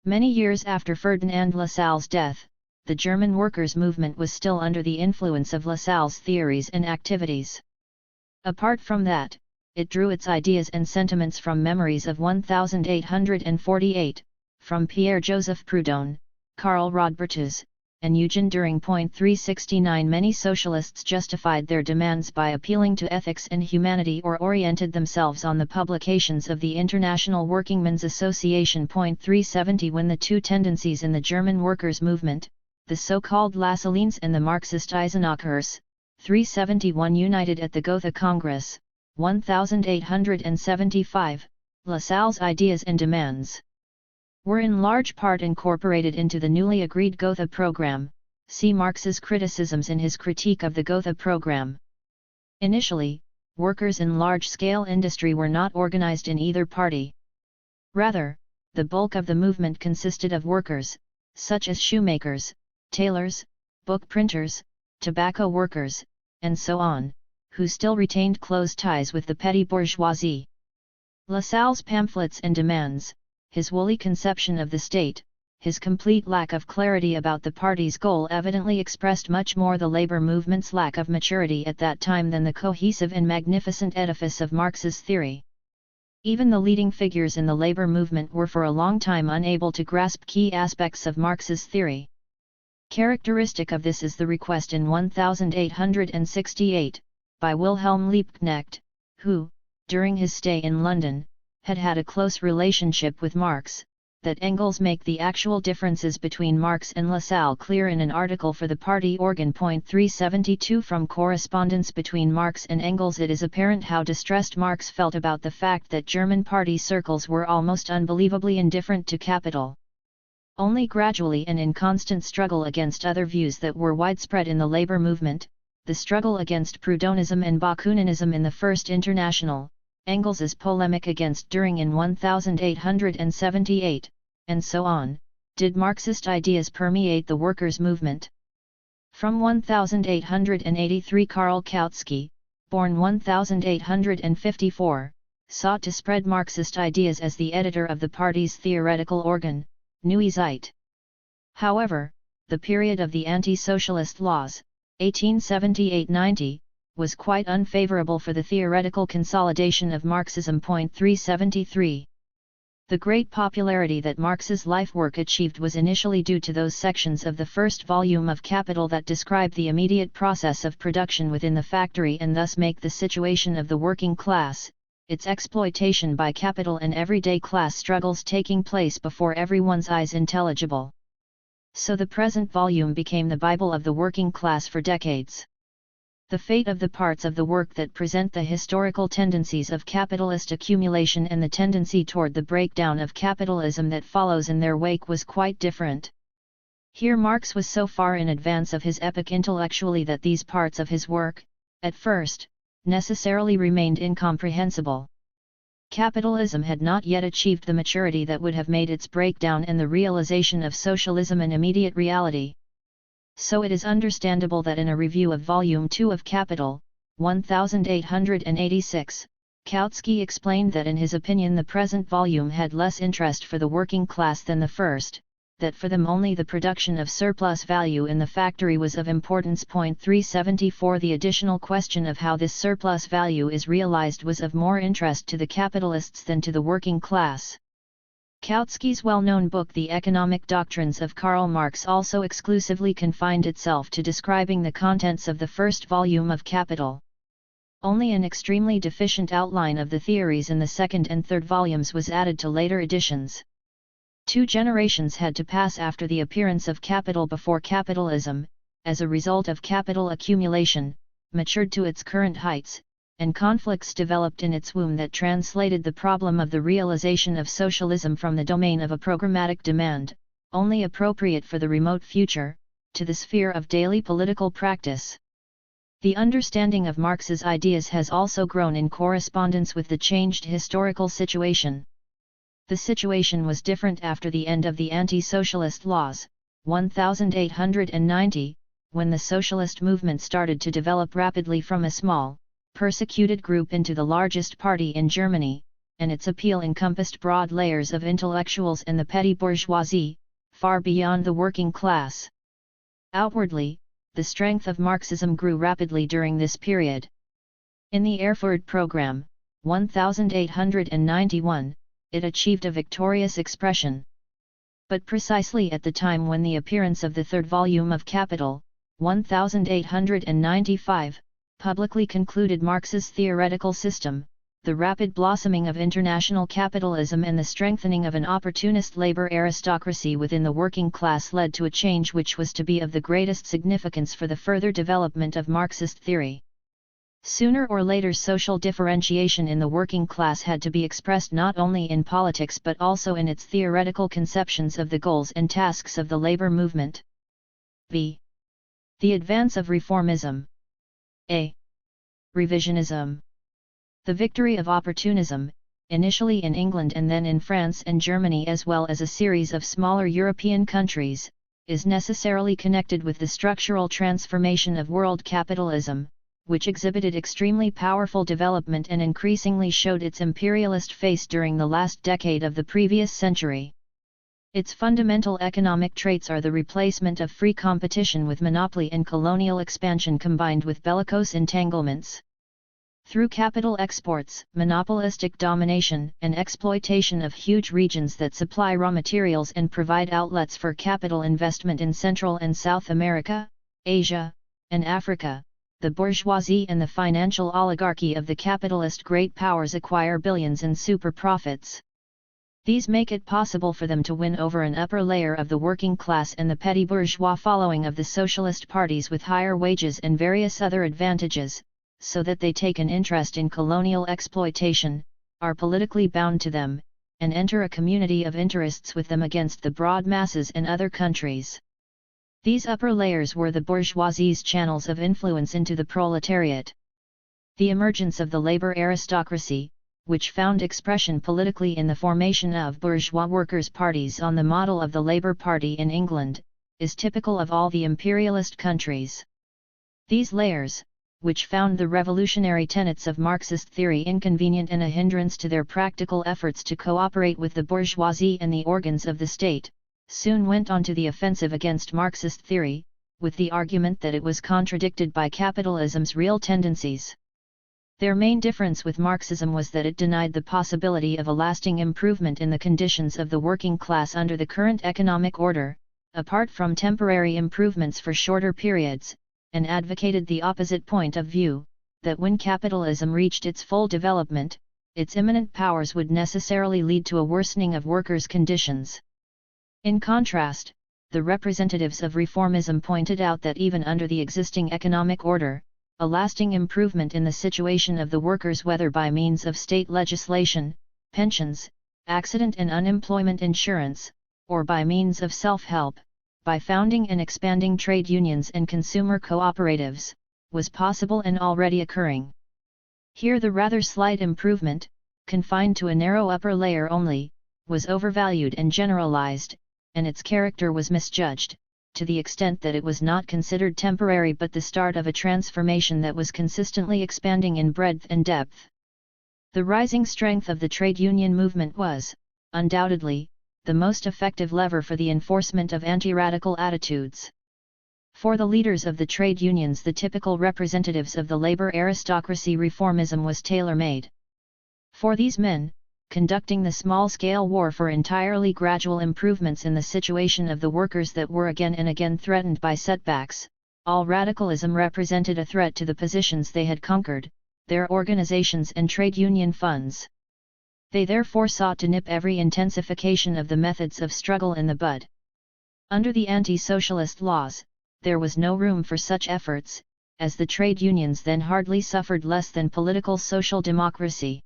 Many years after Ferdinand Lassalle's death, the German workers' movement was still under the influence of Lassalle's theories and activities. Apart from that, it drew its ideas and sentiments from memories of 1848, from Pierre-Joseph Proudhon, Karl Rodbertus, and Eugen Düring. 369 Many socialists justified their demands by appealing to ethics and humanity or oriented themselves on the publications of the International Workingmen's Association. 370 When the two tendencies in the German workers' movement, the so-called Lassalleans and the Marxist Eisenachers, 371 united at the Gotha Congress, 1875, Lassalle's ideas and demands were in large part incorporated into the newly agreed Gotha program. See Marx's criticisms in his critique of the Gotha program. Initially, workers in large-scale industry were not organized in either party. Rather, the bulk of the movement consisted of workers, such as shoemakers, tailors, book printers, tobacco workers, and so on, who still retained close ties with the petty bourgeoisie. Lassalle's pamphlets and demands, his woolly conception of the state, his complete lack of clarity about the party's goal evidently expressed much more the labor movement's lack of maturity at that time than the cohesive and magnificent edifice of Marx's theory. Even the leading figures in the labor movement were for a long time unable to grasp key aspects of Marx's theory. Characteristic of this is the request in 1868, by Wilhelm Liebknecht, who, during his stay in London, had had a close relationship with Marx, that Engels make the actual differences between Marx and Lassalle clear in an article for the party organ. 372 From correspondence between Marx and Engels it is apparent how distressed Marx felt about the fact that German party circles were almost unbelievably indifferent to capital. Only gradually and in constant struggle against other views that were widespread in the labor movement, the struggle against Proudhonism and Bakuninism in the First International, Engels's polemic against Düring in 1878, and so on, did Marxist ideas permeate the workers' movement. From 1883 Karl Kautsky, born 1854, sought to spread Marxist ideas as the editor of the party's theoretical organ, Neue Zeit. However, the period of the anti-socialist laws, 1878–90, was quite unfavorable for the theoretical consolidation of Marxism. 373. The great popularity that Marx's life work achieved was initially due to those sections of the first volume of Capital that describe the immediate process of production within the factory and thus make the situation of the working class, its exploitation by capital and everyday class struggles taking place before everyone's eyes intelligible. So the present volume became the Bible of the working class for decades. The fate of the parts of the work that present the historical tendencies of capitalist accumulation and the tendency toward the breakdown of capitalism that follows in their wake was quite different. Here Marx was so far in advance of his epoch intellectually that these parts of his work, at first, necessarily remained incomprehensible. Capitalism had not yet achieved the maturity that would have made its breakdown and the realization of socialism an immediate reality. So it is understandable that in a review of Volume 2 of Capital, 1886, Kautsky explained that in his opinion the present volume had less interest for the working class than the first, that for them only the production of surplus value in the factory was of importance. 374 The additional question of how this surplus value is realized was of more interest to the capitalists than to the working class. Kautsky's well-known book The Economic Doctrines of Karl Marx also exclusively confined itself to describing the contents of the first volume of Capital. Only an extremely deficient outline of the theories in the second and third volumes was added to later editions. 2 generations had to pass after the appearance of Capital before capitalism, as a result of capital accumulation, matured to its current heights, and conflicts developed in its womb that translated the problem of the realization of socialism from the domain of a programmatic demand, only appropriate for the remote future, to the sphere of daily political practice. The understanding of Marx's ideas has also grown in correspondence with the changed historical situation. The situation was different after the end of the anti-socialist laws, 1890, when the socialist movement started to develop rapidly from a small, persecuted group into the largest party in Germany, and its appeal encompassed broad layers of intellectuals and the petty bourgeoisie, far beyond the working class. Outwardly, the strength of Marxism grew rapidly during this period. In the Erfurt program, 1891, it achieved a victorious expression. But precisely at the time when the appearance of the third volume of Capital, 1895, publicly concluded Marx's theoretical system, the rapid blossoming of international capitalism and the strengthening of an opportunist labor aristocracy within the working class led to a change which was to be of the greatest significance for the further development of Marxist theory. Sooner or later social differentiation in the working class had to be expressed not only in politics but also in its theoretical conceptions of the goals and tasks of the labor movement. B. The advance of reformism. A. Revisionism. The victory of opportunism, initially in England and then in France and Germany as well as a series of smaller European countries, is necessarily connected with the structural transformation of world capitalism, which exhibited extremely powerful development and increasingly showed its imperialist face during the last decade of the previous century. Its fundamental economic traits are the replacement of free competition with monopoly and colonial expansion combined with bellicose entanglements. Through capital exports, monopolistic domination, and exploitation of huge regions that supply raw materials and provide outlets for capital investment in Central and South America, Asia, and Africa, the bourgeoisie and the financial oligarchy of the capitalist great powers acquire billions in super profits. These make it possible for them to win over an upper layer of the working class and the petty bourgeois following of the socialist parties with higher wages and various other advantages, so that they take an interest in colonial exploitation, are politically bound to them, and enter a community of interests with them against the broad masses and other countries. These upper layers were the bourgeoisie's channels of influence into the proletariat. The emergence of the labor aristocracy, which found expression politically in the formation of bourgeois workers' parties on the model of the Labour Party in England, is typical of all the imperialist countries. These layers, which found the revolutionary tenets of Marxist theory inconvenient and a hindrance to their practical efforts to cooperate with the bourgeoisie and the organs of the state, soon went on to the offensive against Marxist theory, with the argument that it was contradicted by capitalism's real tendencies. Their main difference with Marxism was that it denied the possibility of a lasting improvement in the conditions of the working class under the current economic order, apart from temporary improvements for shorter periods, and advocated the opposite point of view, that when capitalism reached its full development, its imminent powers would necessarily lead to a worsening of workers' conditions. In contrast, the representatives of reformism pointed out that even under the existing economic order, a lasting improvement in the situation of the workers, whether by means of state legislation, pensions, accident and unemployment insurance, or by means of self-help, by founding and expanding trade unions and consumer cooperatives, was possible and already occurring. Here the rather slight improvement, confined to a narrow upper layer only, was overvalued and generalized, and its character was misjudged, to the extent that it was not considered temporary but the start of a transformation that was consistently expanding in breadth and depth. The rising strength of the trade union movement was, undoubtedly, the most effective lever for the enforcement of anti-radical attitudes. For the leaders of the trade unions, the typical representatives of the labor aristocracy, reformism was tailor-made. For these men, conducting the small-scale war for entirely gradual improvements in the situation of the workers that were again and again threatened by setbacks, all radicalism represented a threat to the positions they had conquered, their organizations and trade union funds. They therefore sought to nip every intensification of the methods of struggle in the bud. Under the anti-socialist laws, there was no room for such efforts, as the trade unions then hardly suffered less than political social democracy.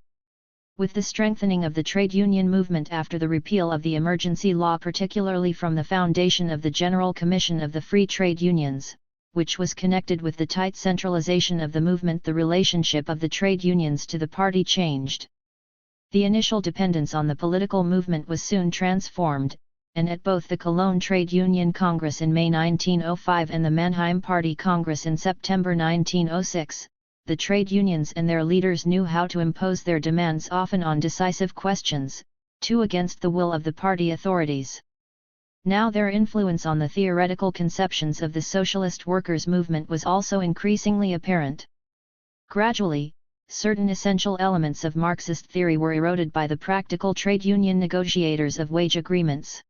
With the strengthening of the trade union movement after the repeal of the emergency law, particularly from the foundation of the General Commission of the Free Trade Unions, which was connected with the tight centralization of the movement, the relationship of the trade unions to the party changed. The initial dependence on the political movement was soon transformed, and at both the Cologne Trade Union Congress in May 1905 and the Mannheim Party Congress in September 1906, the trade unions and their leaders knew how to impose their demands, often on decisive questions, too against the will of the party authorities. Now their influence on the theoretical conceptions of the socialist workers' movement was also increasingly apparent. Gradually, certain essential elements of Marxist theory were eroded by the practical trade union negotiators of wage agreements.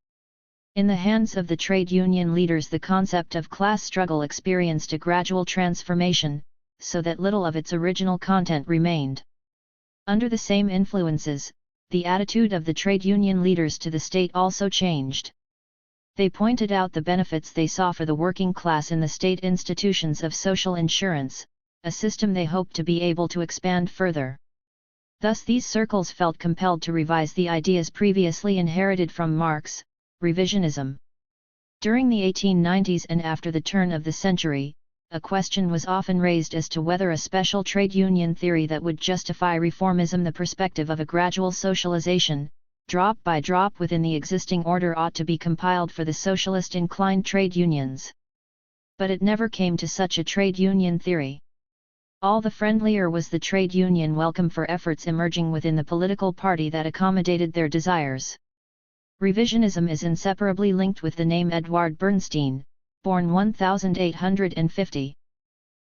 In the hands of the trade union leaders, the concept of class struggle experienced a gradual transformation, so that little of its original content remained. Under the same influences, the attitude of the trade union leaders to the state also changed. They pointed out the benefits they saw for the working class in the state institutions of social insurance, a system they hoped to be able to expand further. Thus these circles felt compelled to revise the ideas previously inherited from Marx, revisionism. During the 1890s and after the turn of the century, a question was often raised as to whether a special trade union theory that would justify reformism, the perspective of a gradual socialization, drop by drop within the existing order, ought to be compiled for the socialist-inclined trade unions. But it never came to such a trade union theory. All the friendlier was the trade union welcome for efforts emerging within the political party that accommodated their desires. Revisionism is inseparably linked with the name Eduard Bernstein, born 1850.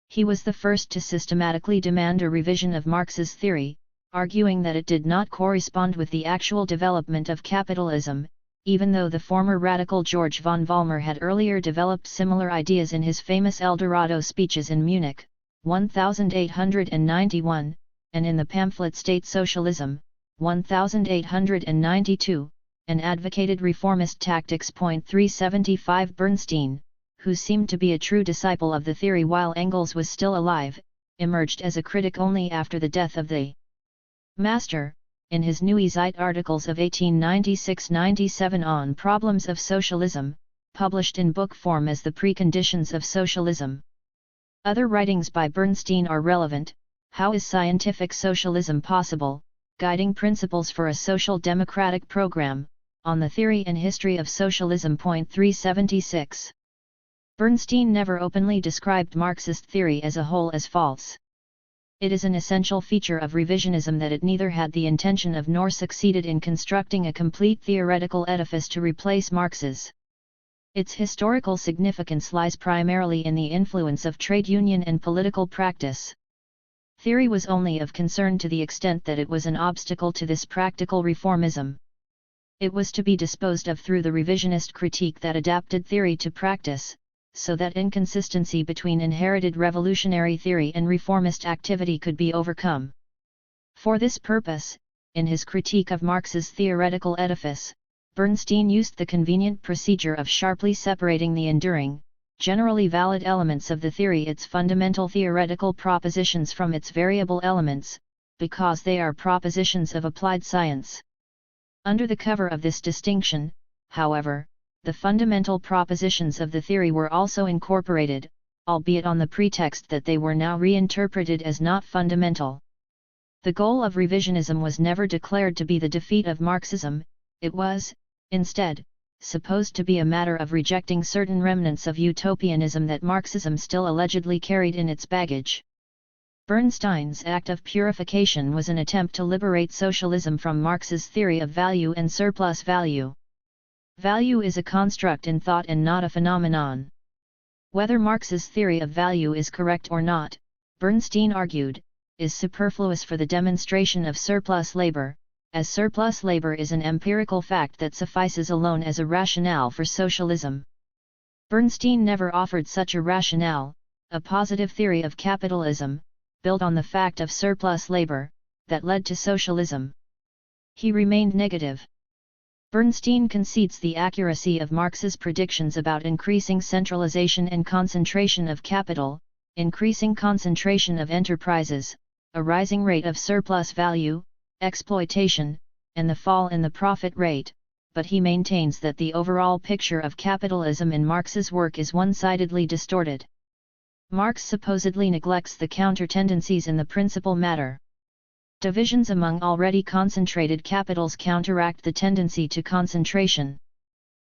He was the first to systematically demand a revision of Marx's theory, arguing that it did not correspond with the actual development of capitalism, even though the former radical George von Vollmer had earlier developed similar ideas in his famous El Dorado speeches in Munich, 1891, and in the pamphlet State Socialism, 1892, and advocated reformist tactics. 375 Bernstein, who seemed to be a true disciple of the theory while Engels was still alive, emerged as a critic only after the death of the master, in his Neue Zeit articles of 1896–97 on problems of socialism, published in book form as the preconditions of socialism. Other writings by Bernstein are relevant: How is Scientific Socialism Possible? Guiding Principles for a Social Democratic Program, On the Theory and History of Socialism. 376. Bernstein never openly described Marxist theory as a whole as false. It is an essential feature of revisionism that it neither had the intention of nor succeeded in constructing a complete theoretical edifice to replace Marx's. Its historical significance lies primarily in the influence of trade union and political practice. Theory was only of concern to the extent that it was an obstacle to this practical reformism. It was to be disposed of through the revisionist critique that adapted theory to practice, so that inconsistency between inherited revolutionary theory and reformist activity could be overcome. For this purpose, in his critique of Marx's theoretical edifice, Bernstein used the convenient procedure of sharply separating the enduring, generally valid elements of the theory, its fundamental theoretical propositions, from its variable elements, because they are propositions of applied science. Under the cover of this distinction, however, the fundamental propositions of the theory were also incorporated, albeit on the pretext that they were now reinterpreted as not fundamental. The goal of revisionism was never declared to be the defeat of Marxism; it was, instead, supposed to be a matter of rejecting certain remnants of utopianism that Marxism still allegedly carried in its baggage. Bernstein's act of purification was an attempt to liberate socialism from Marx's theory of value and surplus value. Value is a construct in thought and not a phenomenon. Whether Marx's theory of value is correct or not, Bernstein argued, is superfluous for the demonstration of surplus labor, as surplus labor is an empirical fact that suffices alone as a rationale for socialism. Bernstein never offered such a rationale, a positive theory of capitalism, built on the fact of surplus labor, that led to socialism. He remained negative. Bernstein concedes the accuracy of Marx's predictions about increasing centralization and concentration of capital, increasing concentration of enterprises, a rising rate of surplus value, exploitation, and the fall in the profit rate, but he maintains that the overall picture of capitalism in Marx's work is one-sidedly distorted. Marx supposedly neglects the counter-tendencies in the principal matter. Divisions among already concentrated capitals counteract the tendency to concentration.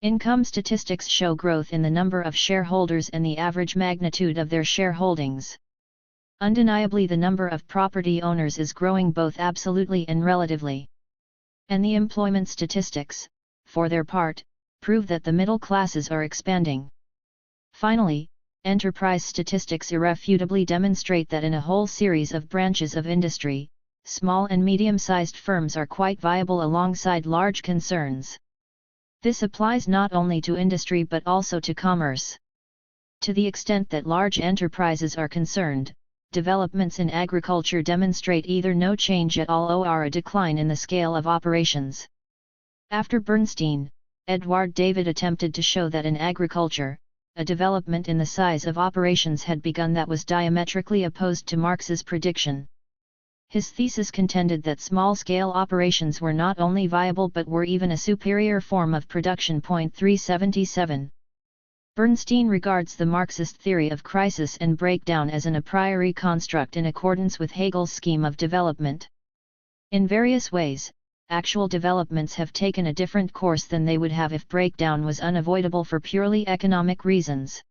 Income statistics show growth in the number of shareholders and the average magnitude of their shareholdings. Undeniably, the number of property owners is growing both absolutely and relatively. And the employment statistics, for their part, prove that the middle classes are expanding. Finally, enterprise statistics irrefutably demonstrate that in a whole series of branches of industry, small and medium-sized firms are quite viable alongside large concerns. This applies not only to industry but also to commerce. To the extent that large enterprises are concerned, developments in agriculture demonstrate either no change at all or a decline in the scale of operations. After Bernstein, Edward David attempted to show that in agriculture, a development in the size of operations had begun that was diametrically opposed to Marx's prediction. His thesis contended that small-scale operations were not only viable but were even a superior form of production. 377. Bernstein regards the Marxist theory of crisis and breakdown as an a priori construct in accordance with Hegel's scheme of development. In various ways, actual developments have taken a different course than they would have if breakdown was unavoidable for purely economic reasons.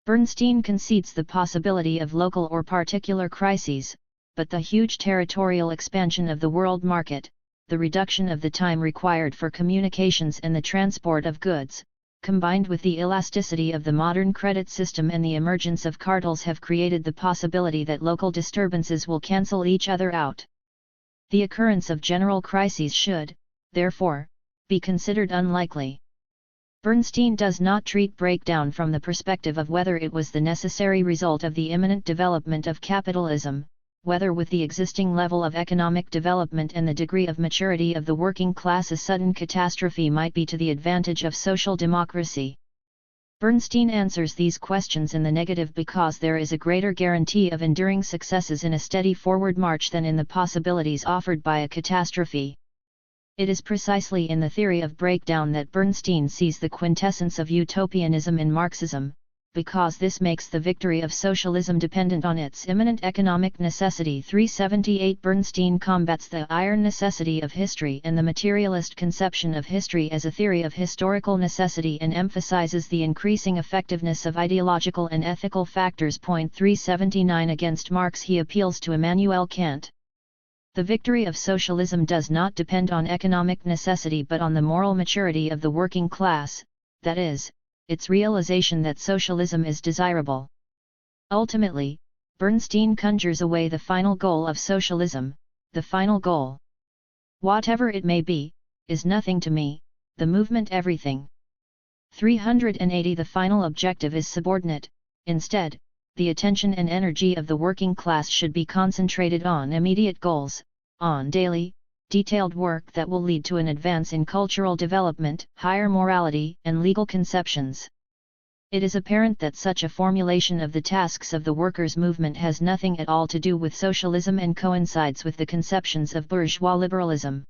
Bernstein concedes the possibility of local or particular crises, but the huge territorial expansion of the world market, the reduction of the time required for communications and the transport of goods, combined with the elasticity of the modern credit system and the emergence of cartels have created the possibility that local disturbances will cancel each other out. The occurrence of general crises should, therefore, be considered unlikely. Bernstein does not treat breakdown from the perspective of whether it was the necessary result of the imminent development of capitalism, whether with the existing level of economic development and the degree of maturity of the working class a sudden catastrophe might be to the advantage of social democracy. Bernstein answers these questions in the negative because there is a greater guarantee of enduring successes in a steady forward march than in the possibilities offered by a catastrophe. It is precisely in the theory of breakdown that Bernstein sees the quintessence of utopianism in Marxism, because this makes the victory of socialism dependent on its imminent economic necessity. 378 Bernstein combats the iron necessity of history and the materialist conception of history as a theory of historical necessity and emphasizes the increasing effectiveness of ideological and ethical factors. 379 Against Marx he appeals to Immanuel Kant. The victory of socialism does not depend on economic necessity but on the moral maturity of the working class, that is, its realization that socialism is desirable. Ultimately, Bernstein conjures away the final goal of socialism, the final goal. Whatever it may be, is nothing to me, the movement everything. 380 The final objective is subordinate, instead, the attention and energy of the working class should be concentrated on immediate goals, on daily, detailed work that will lead to an advance in cultural development, higher morality, and legal conceptions. It is apparent that such a formulation of the tasks of the workers' movement has nothing at all to do with socialism and coincides with the conceptions of bourgeois liberalism.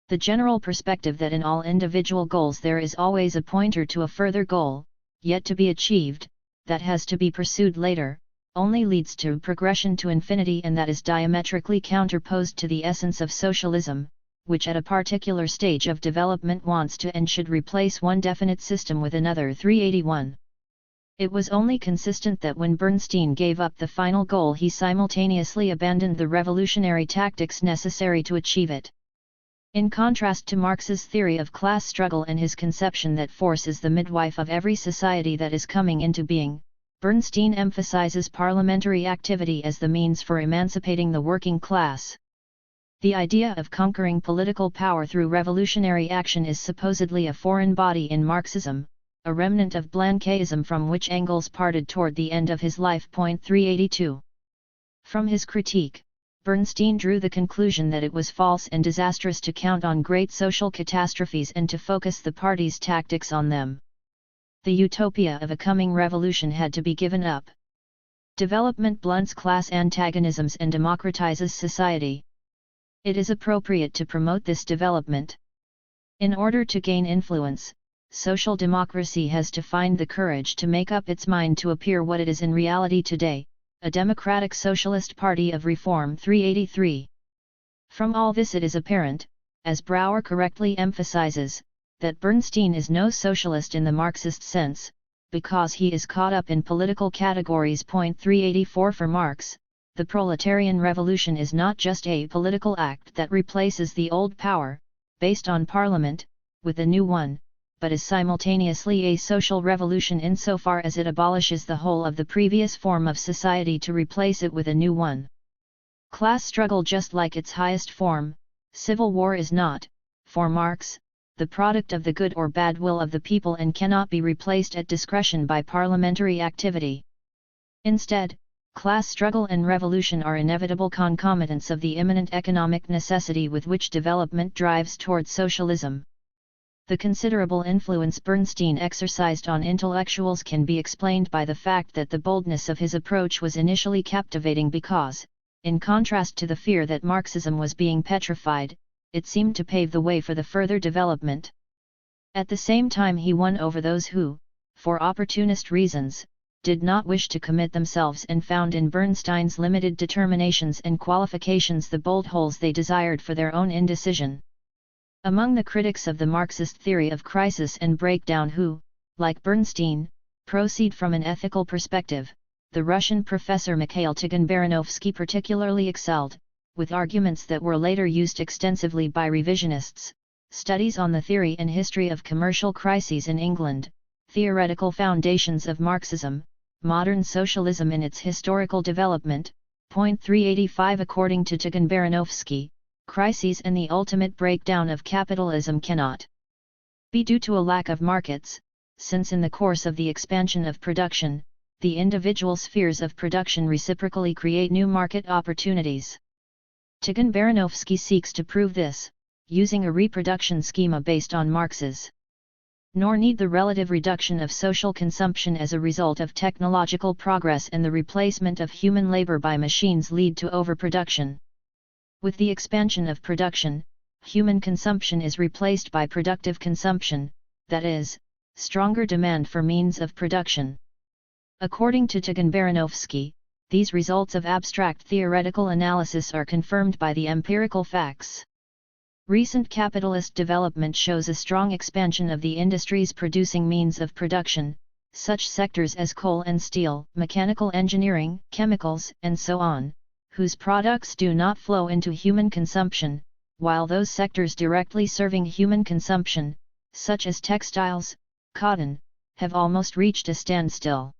The general perspective that in all individual goals there is always a pointer to a further goal, yet to be achieved, that has to be pursued later, only leads to progression to infinity, and that is diametrically counterposed to the essence of socialism, which at a particular stage of development wants to and should replace one definite system with another. 381. It was only consistent that when Bernstein gave up the final goal he simultaneously abandoned the revolutionary tactics necessary to achieve it. In contrast to Marx's theory of class struggle and his conception that force is the midwife of every society that is coming into being, Bernstein emphasizes parliamentary activity as the means for emancipating the working class. The idea of conquering political power through revolutionary action is supposedly a foreign body in Marxism, a remnant of Blanquism from which Engels parted toward the end of his life. 382. From his critique, Bernstein drew the conclusion that it was false and disastrous to count on great social catastrophes and to focus the party's tactics on them. The utopia of a coming revolution had to be given up. Development blunts class antagonisms and democratizes society. It is appropriate to promote this development. In order to gain influence, social democracy has to find the courage to make up its mind to appear what it is in reality today, a democratic socialist party of reform. 383. From all this it is apparent, as Brouwer correctly emphasizes, that Bernstein is no socialist in the Marxist sense, because he is caught up in political categories. 384. For Marx, the proletarian revolution is not just a political act that replaces the old power, based on parliament, with a new one, but is simultaneously a social revolution insofar as it abolishes the whole of the previous form of society to replace it with a new one. Class struggle, just like its highest form, civil war, is not, for Marx, the product of the good or bad will of the people and cannot be replaced at discretion by parliamentary activity. Instead, class struggle and revolution are inevitable concomitants of the imminent economic necessity with which development drives toward socialism. The considerable influence Bernstein exercised on intellectuals can be explained by the fact that the boldness of his approach was initially captivating because, in contrast to the fear that Marxism was being petrified, it seemed to pave the way for the further development. At the same time he won over those who, for opportunist reasons, did not wish to commit themselves and found in Bernstein's limited determinations and qualifications the bold holes they desired for their own indecision. Among the critics of the Marxist theory of crisis and breakdown who, like Bernstein, proceed from an ethical perspective, the Russian professor Mikhail Tikhon-Baranovsky particularly excelled, with arguments that were later used extensively by revisionists, studies on the theory and history of commercial crises in England, theoretical foundations of Marxism, modern socialism in its historical development. 385. According to Tikhon-Baranovsky, crises and the ultimate breakdown of capitalism cannot be due to a lack of markets, since in the course of the expansion of production, the individual spheres of production reciprocally create new market opportunities. Tikhon-Baranovsky seeks to prove this, using a reproduction schema based on Marx's. Nor need the relative reduction of social consumption as a result of technological progress and the replacement of human labor by machines lead to overproduction. With the expansion of production, human consumption is replaced by productive consumption, that is, stronger demand for means of production. According to Tikhon-Baranovsky, these results of abstract theoretical analysis are confirmed by the empirical facts. Recent capitalist development shows a strong expansion of the industries producing means of production, such sectors as coal and steel, mechanical engineering, chemicals, and so on, whose products do not flow into human consumption, while those sectors directly serving human consumption, such as textiles, cotton, have almost reached a standstill.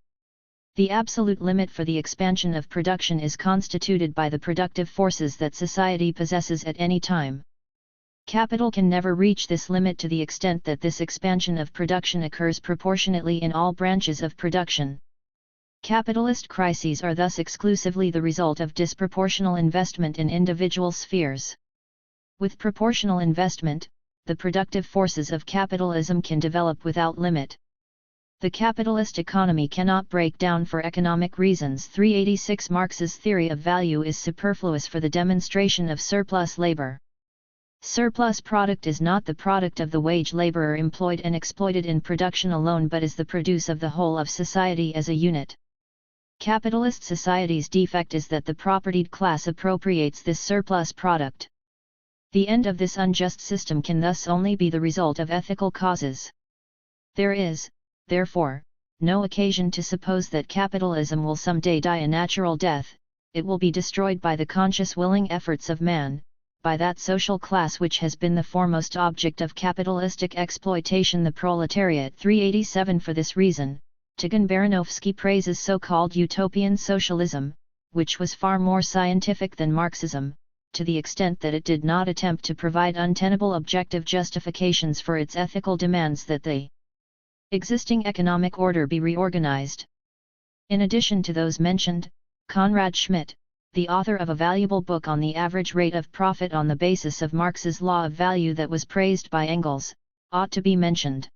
The absolute limit for the expansion of production is constituted by the productive forces that society possesses at any time. Capital can never reach this limit to the extent that this expansion of production occurs proportionately in all branches of production. Capitalist crises are thus exclusively the result of disproportional investment in individual spheres. With proportional investment, the productive forces of capitalism can develop without limit. The capitalist economy cannot break down for economic reasons. 386. Marx's theory of value is superfluous for the demonstration of surplus labor. Surplus product is not the product of the wage laborer employed and exploited in production alone but is the produce of the whole of society as a unit. Capitalist society's defect is that the propertied class appropriates this surplus product. The end of this unjust system can thus only be the result of ethical causes. There is, therefore, no occasion to suppose that capitalism will someday die a natural death. It will be destroyed by the conscious willing efforts of man, by that social class which has been the foremost object of capitalistic exploitation, the proletariat. 387. For this reason, Tigan Baranovsky praises so-called utopian socialism, which was far more scientific than Marxism, to the extent that it did not attempt to provide untenable objective justifications for its ethical demands that the existing economic order be reorganized. In addition to those mentioned, Konrad Schmidt, the author of a valuable book on the average rate of profit on the basis of Marx's law of value that was praised by Engels, ought to be mentioned.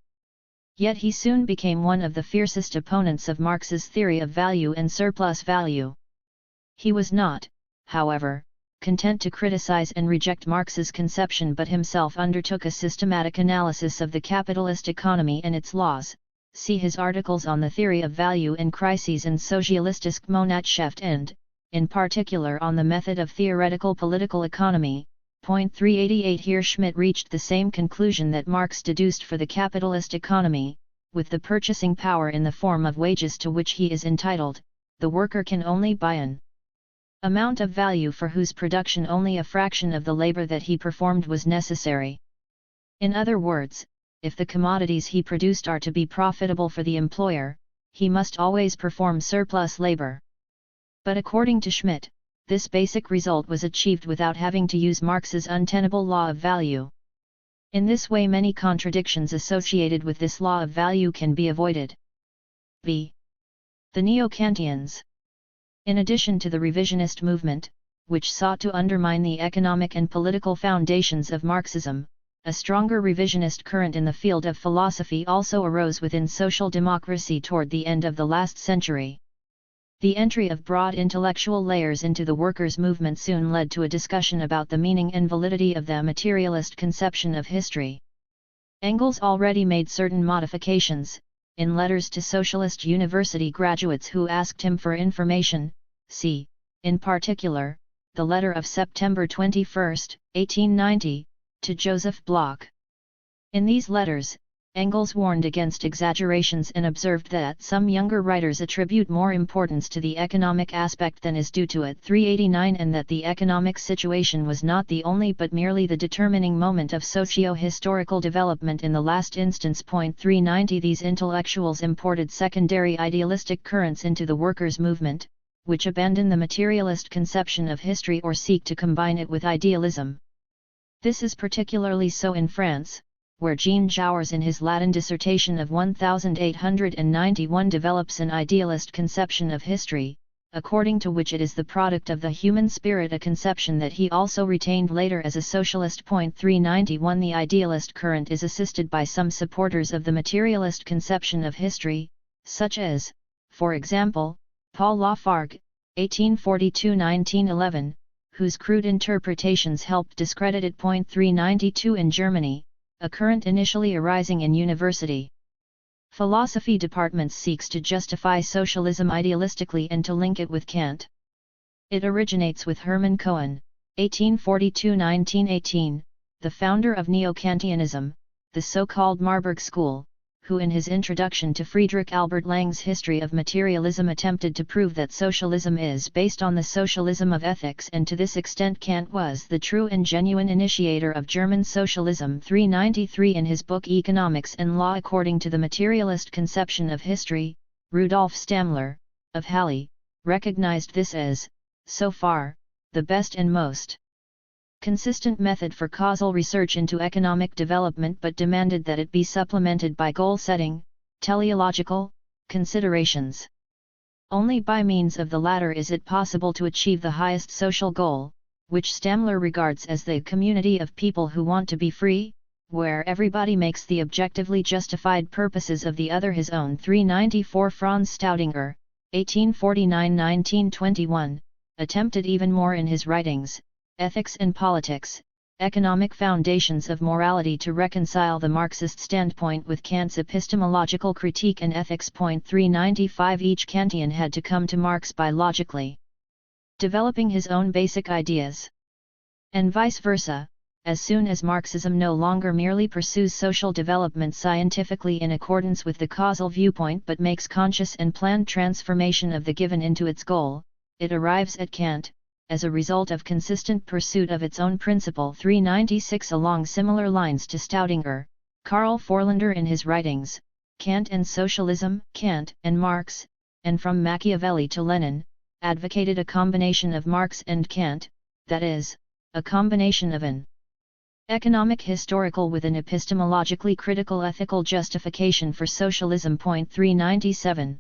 Yet he soon became one of the fiercest opponents of Marx's theory of value and surplus value. He was not, however, content to criticize and reject Marx's conception, but himself undertook a systematic analysis of the capitalist economy and its laws. See his articles on the theory of value and crises and Sozialistische Monatschaft and, in particular, on the method of theoretical political economy. Point 388. Here Schmidt reached the same conclusion that Marx deduced for the capitalist economy: with the purchasing power in the form of wages to which he is entitled, the worker can only buy an amount of value for whose production only a fraction of the labor that he performed was necessary. In other words, if the commodities he produced are to be profitable for the employer, he must always perform surplus labor. But according to Schmidt, this basic result was achieved without having to use Marx's untenable law of value. In this way, many contradictions associated with this law of value can be avoided. v. The Neo-Kantians. In addition to the revisionist movement, which sought to undermine the economic and political foundations of Marxism, a stronger revisionist current in the field of philosophy also arose within social democracy toward the end of the last century. The entry of broad intellectual layers into the workers' movement soon led to a discussion about the meaning and validity of the materialist conception of history. Engels already made certain modifications, in letters to socialist university graduates who asked him for information. See, in particular, the letter of September 21, 1890, to Joseph Bloch. In these letters, Engels warned against exaggerations and observed that some younger writers attribute more importance to the economic aspect than is due to it. 389. And that the economic situation was not the only but merely the determining moment of socio-historical development in the last instance. Point 390. These intellectuals imported secondary idealistic currents into the workers' movement, which abandon the materialist conception of history or seek to combine it with idealism. This is particularly so in France, where Jean Jouars in his Latin dissertation of 1891 develops an idealist conception of history, according to which it is the product of the human spirit, a conception that he also retained later as a socialist. Point 391. The idealist current is assisted by some supporters of the materialist conception of history, such as, for example, Paul Lafargue, 1842–1911, whose crude interpretations helped discredit it. Point 392. In Germany, a current initially arising in university philosophy departments seeks to justify socialism idealistically and to link it with Kant. It originates with Hermann Cohen, 1842–1918, the founder of Neo-Kantianism, the so-called Marburg School, who in his introduction to Friedrich Albert Lang's History of Materialism attempted to prove that socialism is based on the socialism of ethics, and to this extent Kant was the true and genuine initiator of German socialism. 393. In his book Economics and Law According to the Materialist Conception of History, Rudolf Stammler, of Halle, recognized this as, so far, the best and most consistent method for causal research into economic development, but demanded that it be supplemented by goal-setting, teleological considerations. Only by means of the latter is it possible to achieve the highest social goal, which Stammler regards as the community of people who want to be free, where everybody makes the objectively justified purposes of the other his own. 394. Franz Staudinger, 1849–1921, attempted even more in his writings, Ethics and Politics, Economic Foundations of Morality, to reconcile the Marxist standpoint with Kant's epistemological critique and ethics. Point 395. Each Kantian had to come to Marx by logically developing his own basic ideas, and vice versa. As soon as Marxism no longer merely pursues social development scientifically in accordance with the causal viewpoint but makes conscious and planned transformation of the given into its goal, it arrives at Kant, as a result of consistent pursuit of its own principle. 396. Along similar lines to Staudinger, Karl Forlander in his writings, Kant and Socialism, Kant and Marx, and from Machiavelli to Lenin, advocated a combination of Marx and Kant, that is, a combination of an economic historical with an epistemologically critical ethical justification for socialism. 397.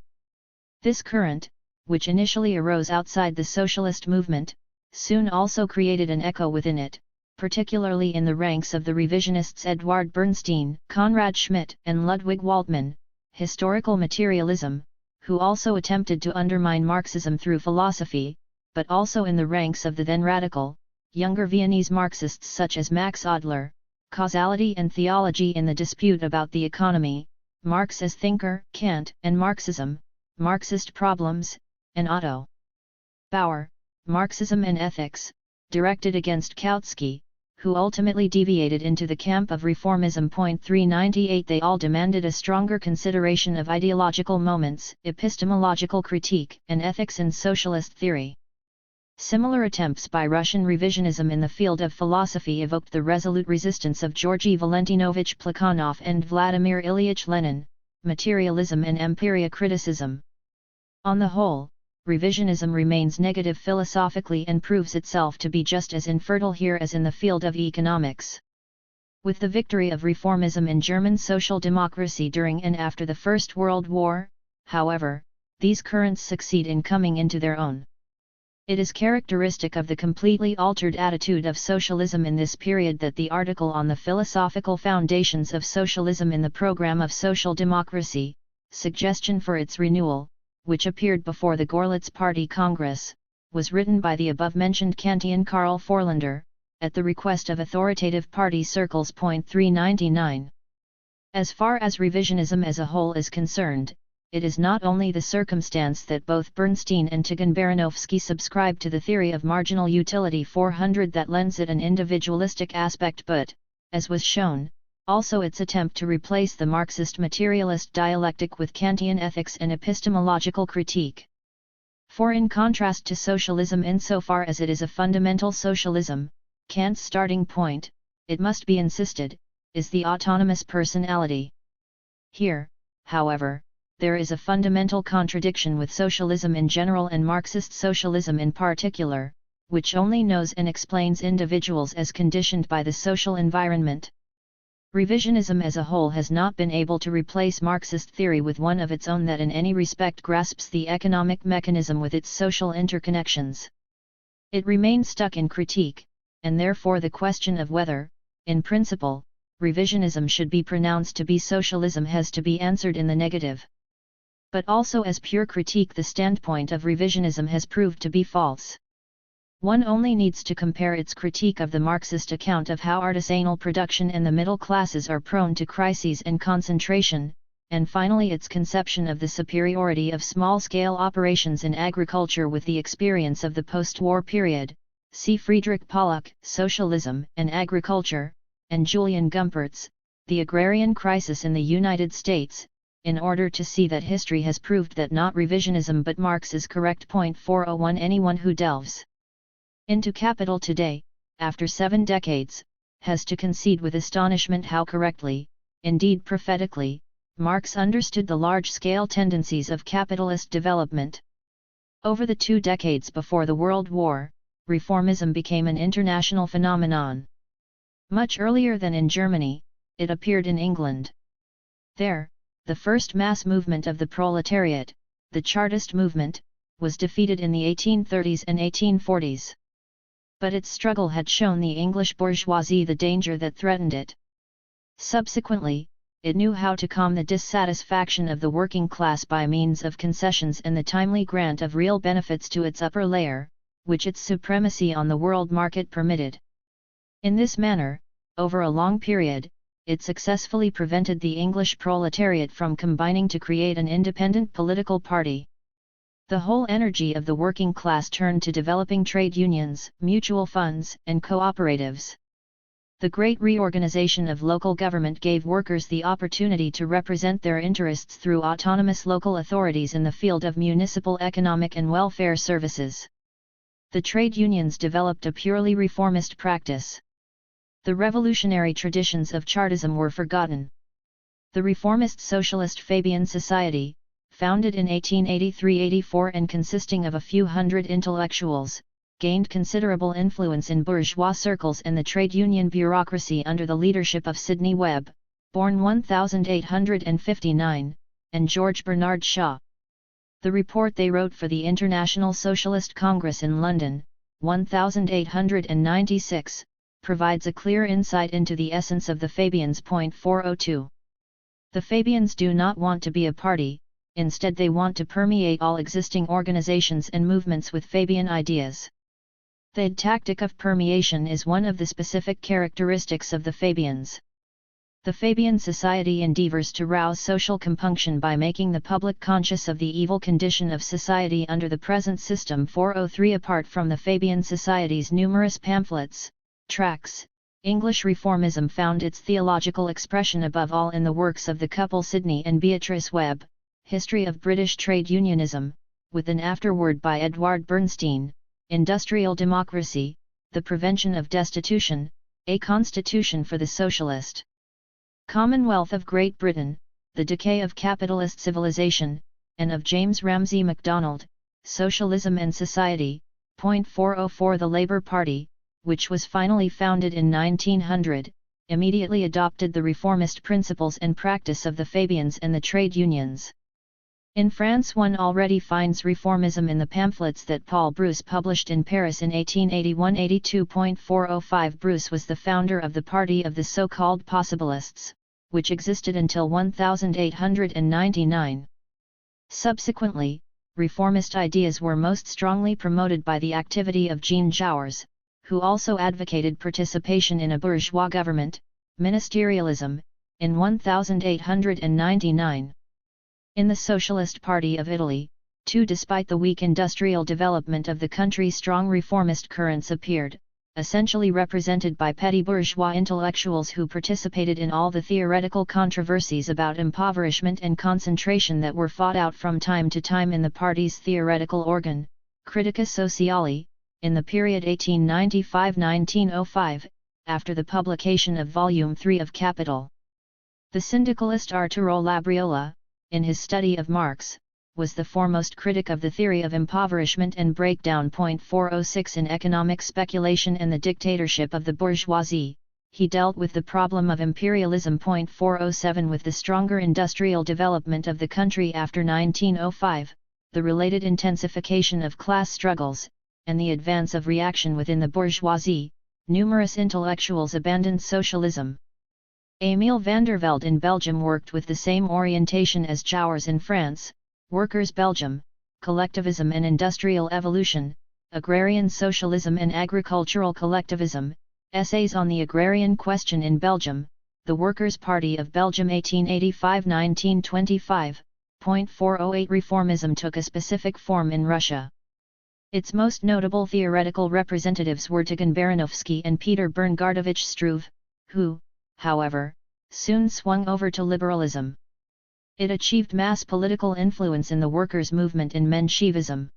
This current, which initially arose outside the socialist movement, soon also created an echo within it, particularly in the ranks of the revisionists Eduard Bernstein, Konrad Schmidt, and Ludwig Waldmann, historical materialism, who also attempted to undermine Marxism through philosophy, but also in the ranks of the then radical, younger Viennese Marxists such as Max Adler, Causality and Theology in the Dispute about the Economy, Marx as Thinker, Kant and Marxism, Marxist Problems, and Otto Bauer, Marxism and Ethics, directed against Kautsky, who ultimately deviated into the camp of reformism. 398. They all demanded a stronger consideration of ideological moments, epistemological critique, and ethics in socialist theory. Similar attempts by Russian revisionism in the field of philosophy evoked the resolute resistance of Georgy Valentinovich Plekhanov and Vladimir Ilyich Lenin, materialism and empiria criticism. On the whole, revisionism remains negative philosophically and proves itself to be just as infertile here as in the field of economics. With the victory of reformism in German social democracy during and after the First World War, however, these currents succeed in coming into their own. It is characteristic of the completely altered attitude of socialism in this period that the article on the philosophical foundations of socialism in the program of social democracy, Suggestion for its Renewal, which appeared before the Gorlitz Party Congress, was written by the above-mentioned Kantian Karl Forlander, at the request of authoritative party circles. 399. As far as revisionism as a whole is concerned, it is not only the circumstance that both Bernstein and Tigan-Baranovsky subscribe to the theory of marginal utility 400 that lends it an individualistic aspect but, as was shown, also its attempt to replace the Marxist materialist dialectic with Kantian ethics and epistemological critique. For in contrast to socialism insofar as it is a fundamental socialism, Kant's starting point, it must be insisted, is the autonomous personality. Here, however, there is a fundamental contradiction with socialism in general and Marxist socialism in particular, which only knows and explains individuals as conditioned by the social environment. Revisionism as a whole has not been able to replace Marxist theory with one of its own that in any respect grasps the economic mechanism with its social interconnections. It remains stuck in critique, and therefore the question of whether, in principle, revisionism should be pronounced to be socialism has to be answered in the negative. But also as pure critique the standpoint of revisionism has proved to be false. One only needs to compare its critique of the Marxist account of how artisanal production and the middle classes are prone to crises and concentration, and finally its conception of the superiority of small-scale operations in agriculture with the experience of the post-war period. See Friedrich Pollock, Socialism and Agriculture, and Julian Gumpertz, The Agrarian Crisis in the United States, in order to see that history has proved that not revisionism but Marx is correct. 401 Anyone who delves into Capital today, after 7 decades, has to concede with astonishment how correctly, indeed prophetically, Marx understood the large-scale tendencies of capitalist development. Over the 2 decades before the World War, reformism became an international phenomenon. Much earlier than in Germany, it appeared in England. There, the first mass movement of the proletariat, the Chartist movement, was defeated in the 1830s and 1840s. But its struggle had shown the English bourgeoisie the danger that threatened it. Subsequently, it knew how to calm the dissatisfaction of the working class by means of concessions and the timely grant of real benefits to its upper layer, which its supremacy on the world market permitted. In this manner, over a long period, it successfully prevented the English proletariat from combining to create an independent political party. The whole energy of the working class turned to developing trade unions, mutual funds, and cooperatives. The great reorganization of local government gave workers the opportunity to represent their interests through autonomous local authorities in the field of municipal economic and welfare services. The trade unions developed a purely reformist practice. The revolutionary traditions of Chartism were forgotten. The reformist socialist Fabian Society, founded in 1883-84 and consisting of a few hundred intellectuals, gained considerable influence in bourgeois circles and the trade union bureaucracy under the leadership of Sidney Webb, born 1859, and George Bernard Shaw. The report they wrote for the International Socialist Congress in London, 1896, provides a clear insight into the essence of the Fabians. 402. The Fabians do not want to be a party, instead they want to permeate all existing organizations and movements with Fabian ideas. The tactic of permeation is one of the specific characteristics of the Fabians. The Fabian Society endeavors to rouse social compunction by making the public conscious of the evil condition of society under the present system. 403. Apart from the Fabian Society's numerous pamphlets, tracts, English reformism found its theological expression above all in the works of the couple Sidney and Beatrice Webb, History of British Trade Unionism, with an afterword by Edward Bernstein, Industrial Democracy, The Prevention of Destitution, A Constitution for the Socialist Commonwealth of Great Britain, The Decay of Capitalist Civilization, and of James Ramsay MacDonald, Socialism and Society. 404. The Labour Party, which was finally founded in 1900, immediately adopted the reformist principles and practice of the Fabians and the trade unions. In France, one already finds reformism in the pamphlets that Paul Brousse published in Paris in 1881-82. 405. Brousse was the founder of the party of the so-called Possibilists, which existed until 1899. Subsequently, reformist ideas were most strongly promoted by the activity of Jean Jaurès, who also advocated participation in a bourgeois government, ministerialism, in 1899. In the Socialist Party of Italy, too, despite the weak industrial development of the country, strong reformist currents appeared, essentially represented by petty bourgeois intellectuals who participated in all the theoretical controversies about impoverishment and concentration that were fought out from time to time in the party's theoretical organ, Critica Sociale, in the period 1895-1905, after the publication of Volume 3 of Capital. The syndicalist Arturo Labriola, in his study of Marx, was the foremost critic of the theory of impoverishment and breakdown. 406. In Economic Speculation and the Dictatorship of the Bourgeoisie, he dealt with the problem of imperialism. 407. With the stronger industrial development of the country after 1905, the related intensification of class struggles, and the advance of reaction within the bourgeoisie, numerous intellectuals abandoned socialism. Émile van der Velde in Belgium worked with the same orientation as Jaurès in France: Workers' Belgium, Collectivism and Industrial Evolution, Agrarian Socialism and Agricultural Collectivism, Essays on the Agrarian Question in Belgium, The Workers' Party of Belgium 1885-1925. 408. Reformism took a specific form in Russia. Its most notable theoretical representatives were Tikhon Baranovsky and Peter Bernardovich Struve, who, however, soon swung over to liberalism. It achieved mass political influence in the workers' movement in Menshevism.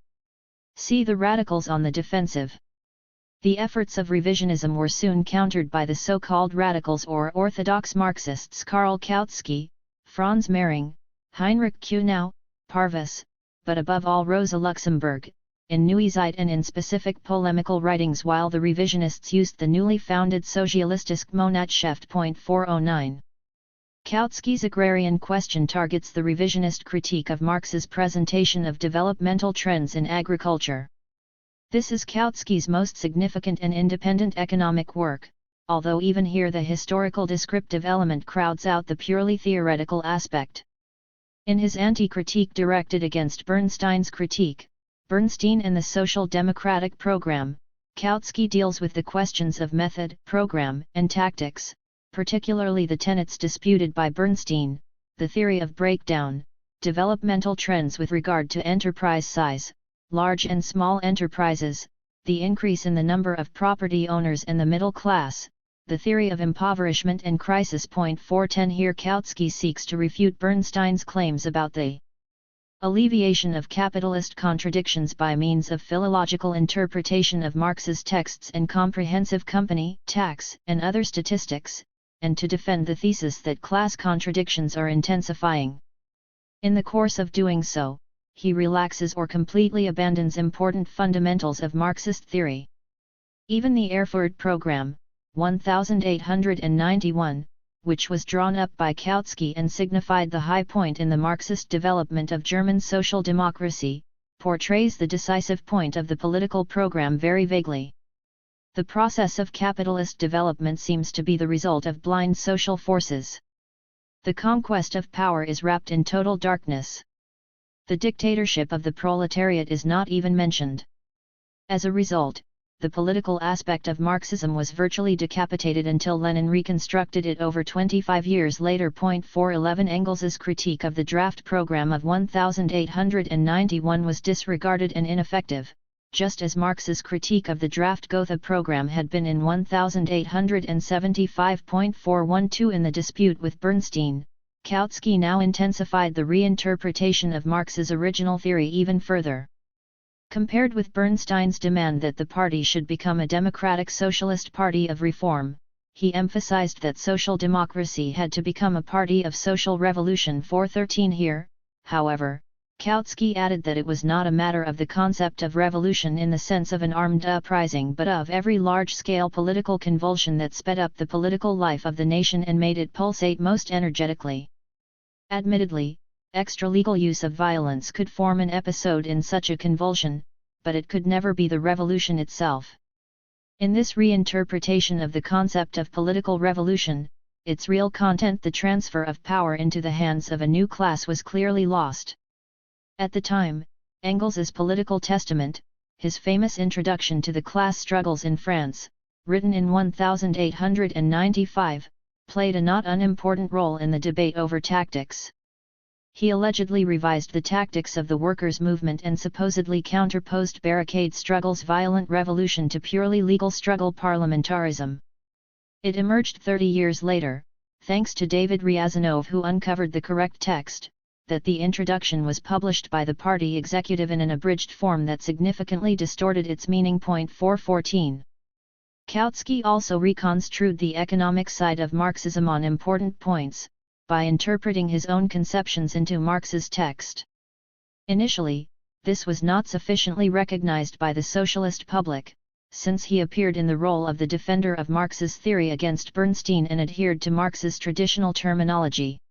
See the radicals on the defensive. The efforts of revisionism were soon countered by the so-called radicals or orthodox Marxists Karl Kautsky, Franz Mehring, Heinrich Kuhnau, Parvus, but above all Rosa Luxemburg, in Neuezeit and in specific polemical writings, while the revisionists used the newly founded Sozialistische Monatsschrift. 409. Kautsky's Agrarian Question targets the revisionist critique of Marx's presentation of developmental trends in agriculture. This is Kautsky's most significant and independent economic work, although even here the historical descriptive element crowds out the purely theoretical aspect. In his anti-critique directed against Bernstein's critique, Bernstein and the Social Democratic Program, Kautsky deals with the questions of method, program, and tactics, particularly the tenets disputed by Bernstein, the theory of breakdown, developmental trends with regard to enterprise size, large and small enterprises, the increase in the number of property owners and the middle class, the theory of impoverishment and crisis. 410. Here Kautsky seeks to refute Bernstein's claims about the Alleviation of capitalist contradictions by means of philological interpretation of Marx's texts and comprehensive company, tax, and other statistics, and to defend the thesis that class contradictions are intensifying. In the course of doing so, he relaxes or completely abandons important fundamentals of Marxist theory. Even the Erfurt Program, 1891, which was drawn up by Kautsky and signified the high point in the Marxist development of German social democracy, portrays the decisive point of the political program very vaguely. The process of capitalist development seems to be the result of blind social forces. The conquest of power is wrapped in total darkness. The dictatorship of the proletariat is not even mentioned. As a result, the political aspect of Marxism was virtually decapitated until Lenin reconstructed it over 25 years later. 411 Engels's critique of the draft program of 1891 was disregarded and ineffective, just as Marx's critique of the draft Gotha program had been in 1875.412. In the dispute with Bernstein, Kautsky now intensified the reinterpretation of Marx's original theory even further. Compared with Bernstein's demand that the party should become a democratic socialist party of reform, he emphasized that social democracy had to become a party of social revolution. 413 Here, however, Kautsky added that it was not a matter of the concept of revolution in the sense of an armed uprising but of every large-scale political convulsion that sped up the political life of the nation and made it pulsate most energetically. Admittedly, extra-legal use of violence could form an episode in such a convulsion, but it could never be the revolution itself. In this reinterpretation of the concept of political revolution, its real content, the transfer of power into the hands of a new class, was clearly lost. At the time, Engels's Political Testament, his famous introduction to the class struggles in France, written in 1895, played a not unimportant role in the debate over tactics. He allegedly revised the tactics of the workers' movement and supposedly counterposed barricade struggle's violent revolution to purely legal struggle parliamentarism. It emerged 30 years later, thanks to David Ryazanov, who uncovered the correct text, that the introduction was published by the party executive in an abridged form that significantly distorted its meaning. 414. Kautsky also reconstrued the economic side of Marxism on important points, by interpreting his own conceptions into Marx's text. Initially, this was not sufficiently recognized by the socialist public, since he appeared in the role of the defender of Marx's theory against Bernstein and adhered to Marx's traditional terminology.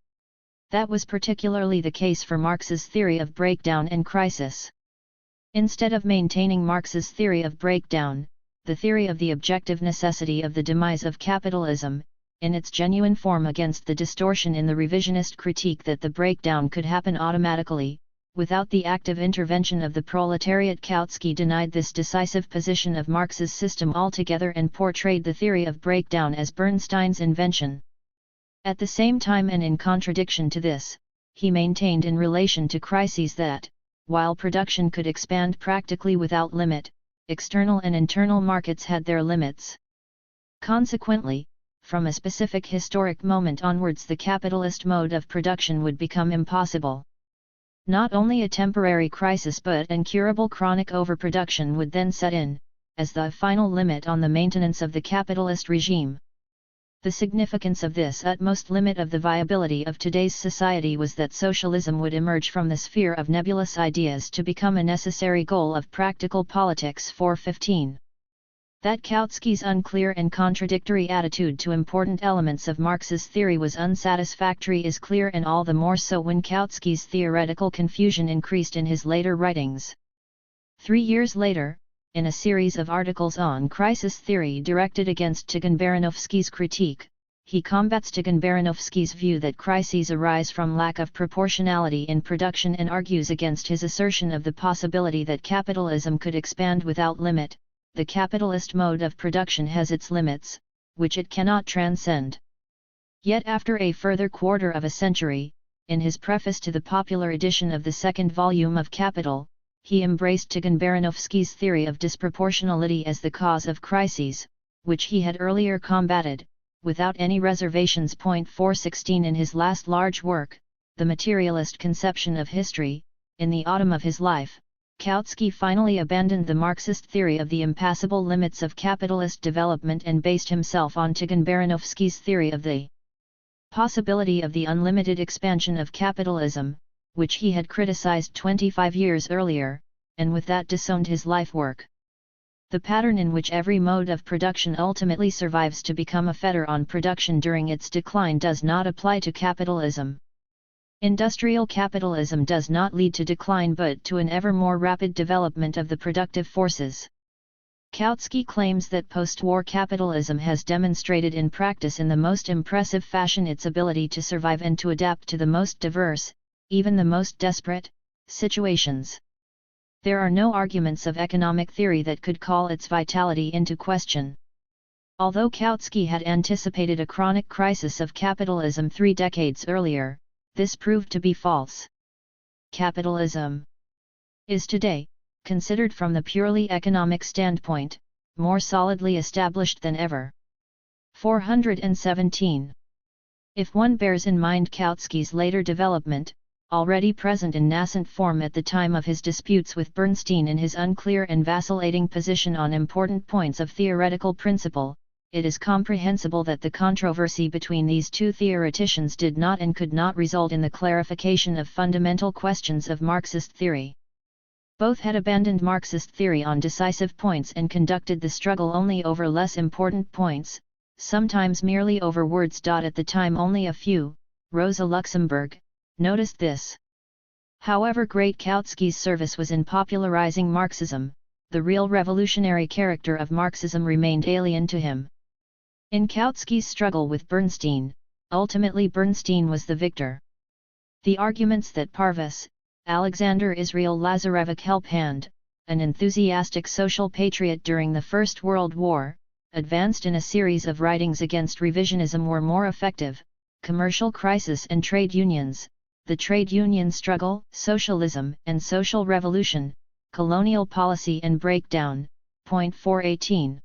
That was particularly the case for Marx's theory of breakdown and crisis. Instead of maintaining Marx's theory of breakdown, the theory of the objective necessity of the demise of capitalism, in its genuine form against the distortion in the revisionist critique that the breakdown could happen automatically, without the active intervention of the proletariat, Kautsky denied this decisive position of Marx's system altogether and portrayed the theory of breakdown as Bernstein's invention. At the same time, and in contradiction to this, he maintained in relation to crises that, while production could expand practically without limit, external and internal markets had their limits. Consequently, from a specific historic moment onwards, the capitalist mode of production would become impossible. Not only a temporary crisis but incurable chronic overproduction would then set in, as the final limit on the maintenance of the capitalist regime. The significance of this utmost limit of the viability of today's society was that socialism would emerge from the sphere of nebulous ideas to become a necessary goal of practical politics. 415. That Kautsky's unclear and contradictory attitude to important elements of Marx's theory was unsatisfactory is clear, and all the more so when Kautsky's theoretical confusion increased in his later writings. 3 years later, in a series of articles on crisis theory directed against Tygan-Baranovsky's critique, he combats Tygan-Baranovsky's view that crises arise from lack of proportionality in production and argues against his assertion of the possibility that capitalism could expand without limit. The capitalist mode of production has its limits, which it cannot transcend. Yet after a further quarter of a century, in his preface to the popular edition of the second volume of Capital, he embraced Tygan-Baranovsky's theory of disproportionality as the cause of crises, which he had earlier combated, without any reservations. 416. In his last large work, The Materialist Conception of History, in the autumn of his life, Kautsky finally abandoned the Marxist theory of the impassable limits of capitalist development and based himself on Tikhon Baranovsky's theory of the possibility of the unlimited expansion of capitalism, which he had criticized 25 years earlier, and with that disowned his life work. The pattern in which every mode of production ultimately survives to become a fetter on production during its decline does not apply to capitalism. Industrial capitalism does not lead to decline but to an ever more rapid development of the productive forces. Kautsky claims that post-war capitalism has demonstrated in practice in the most impressive fashion its ability to survive and to adapt to the most diverse, even the most desperate, situations. There are no arguments of economic theory that could call its vitality into question. Although Kautsky had anticipated a chronic crisis of capitalism 3 decades earlier, this proved to be false. Capitalism is today, considered from the purely economic standpoint, more solidly established than ever. 417. If one bears in mind Kautsky's later development, already present in nascent form at the time of his disputes with Bernstein in his unclear and vacillating position on important points of theoretical principle, it is comprehensible that the controversy between these two theoreticians did not and could not result in the clarification of fundamental questions of Marxist theory. Both had abandoned Marxist theory on decisive points and conducted the struggle only over less important points, sometimes merely over words. At the time only a few, Rosa Luxemburg, noticed this. However great Kautsky's service was in popularizing Marxism, the real revolutionary character of Marxism remained alien to him. In Kautsky's struggle with Bernstein, ultimately Bernstein was the victor. The arguments that Parvus, Alexander Israel Lazarevich Helphand, an enthusiastic social patriot during the First World War, advanced in a series of writings against revisionism were more effective: commercial crisis and trade unions, the trade union struggle, socialism and social revolution, colonial policy and breakdown. Point 418.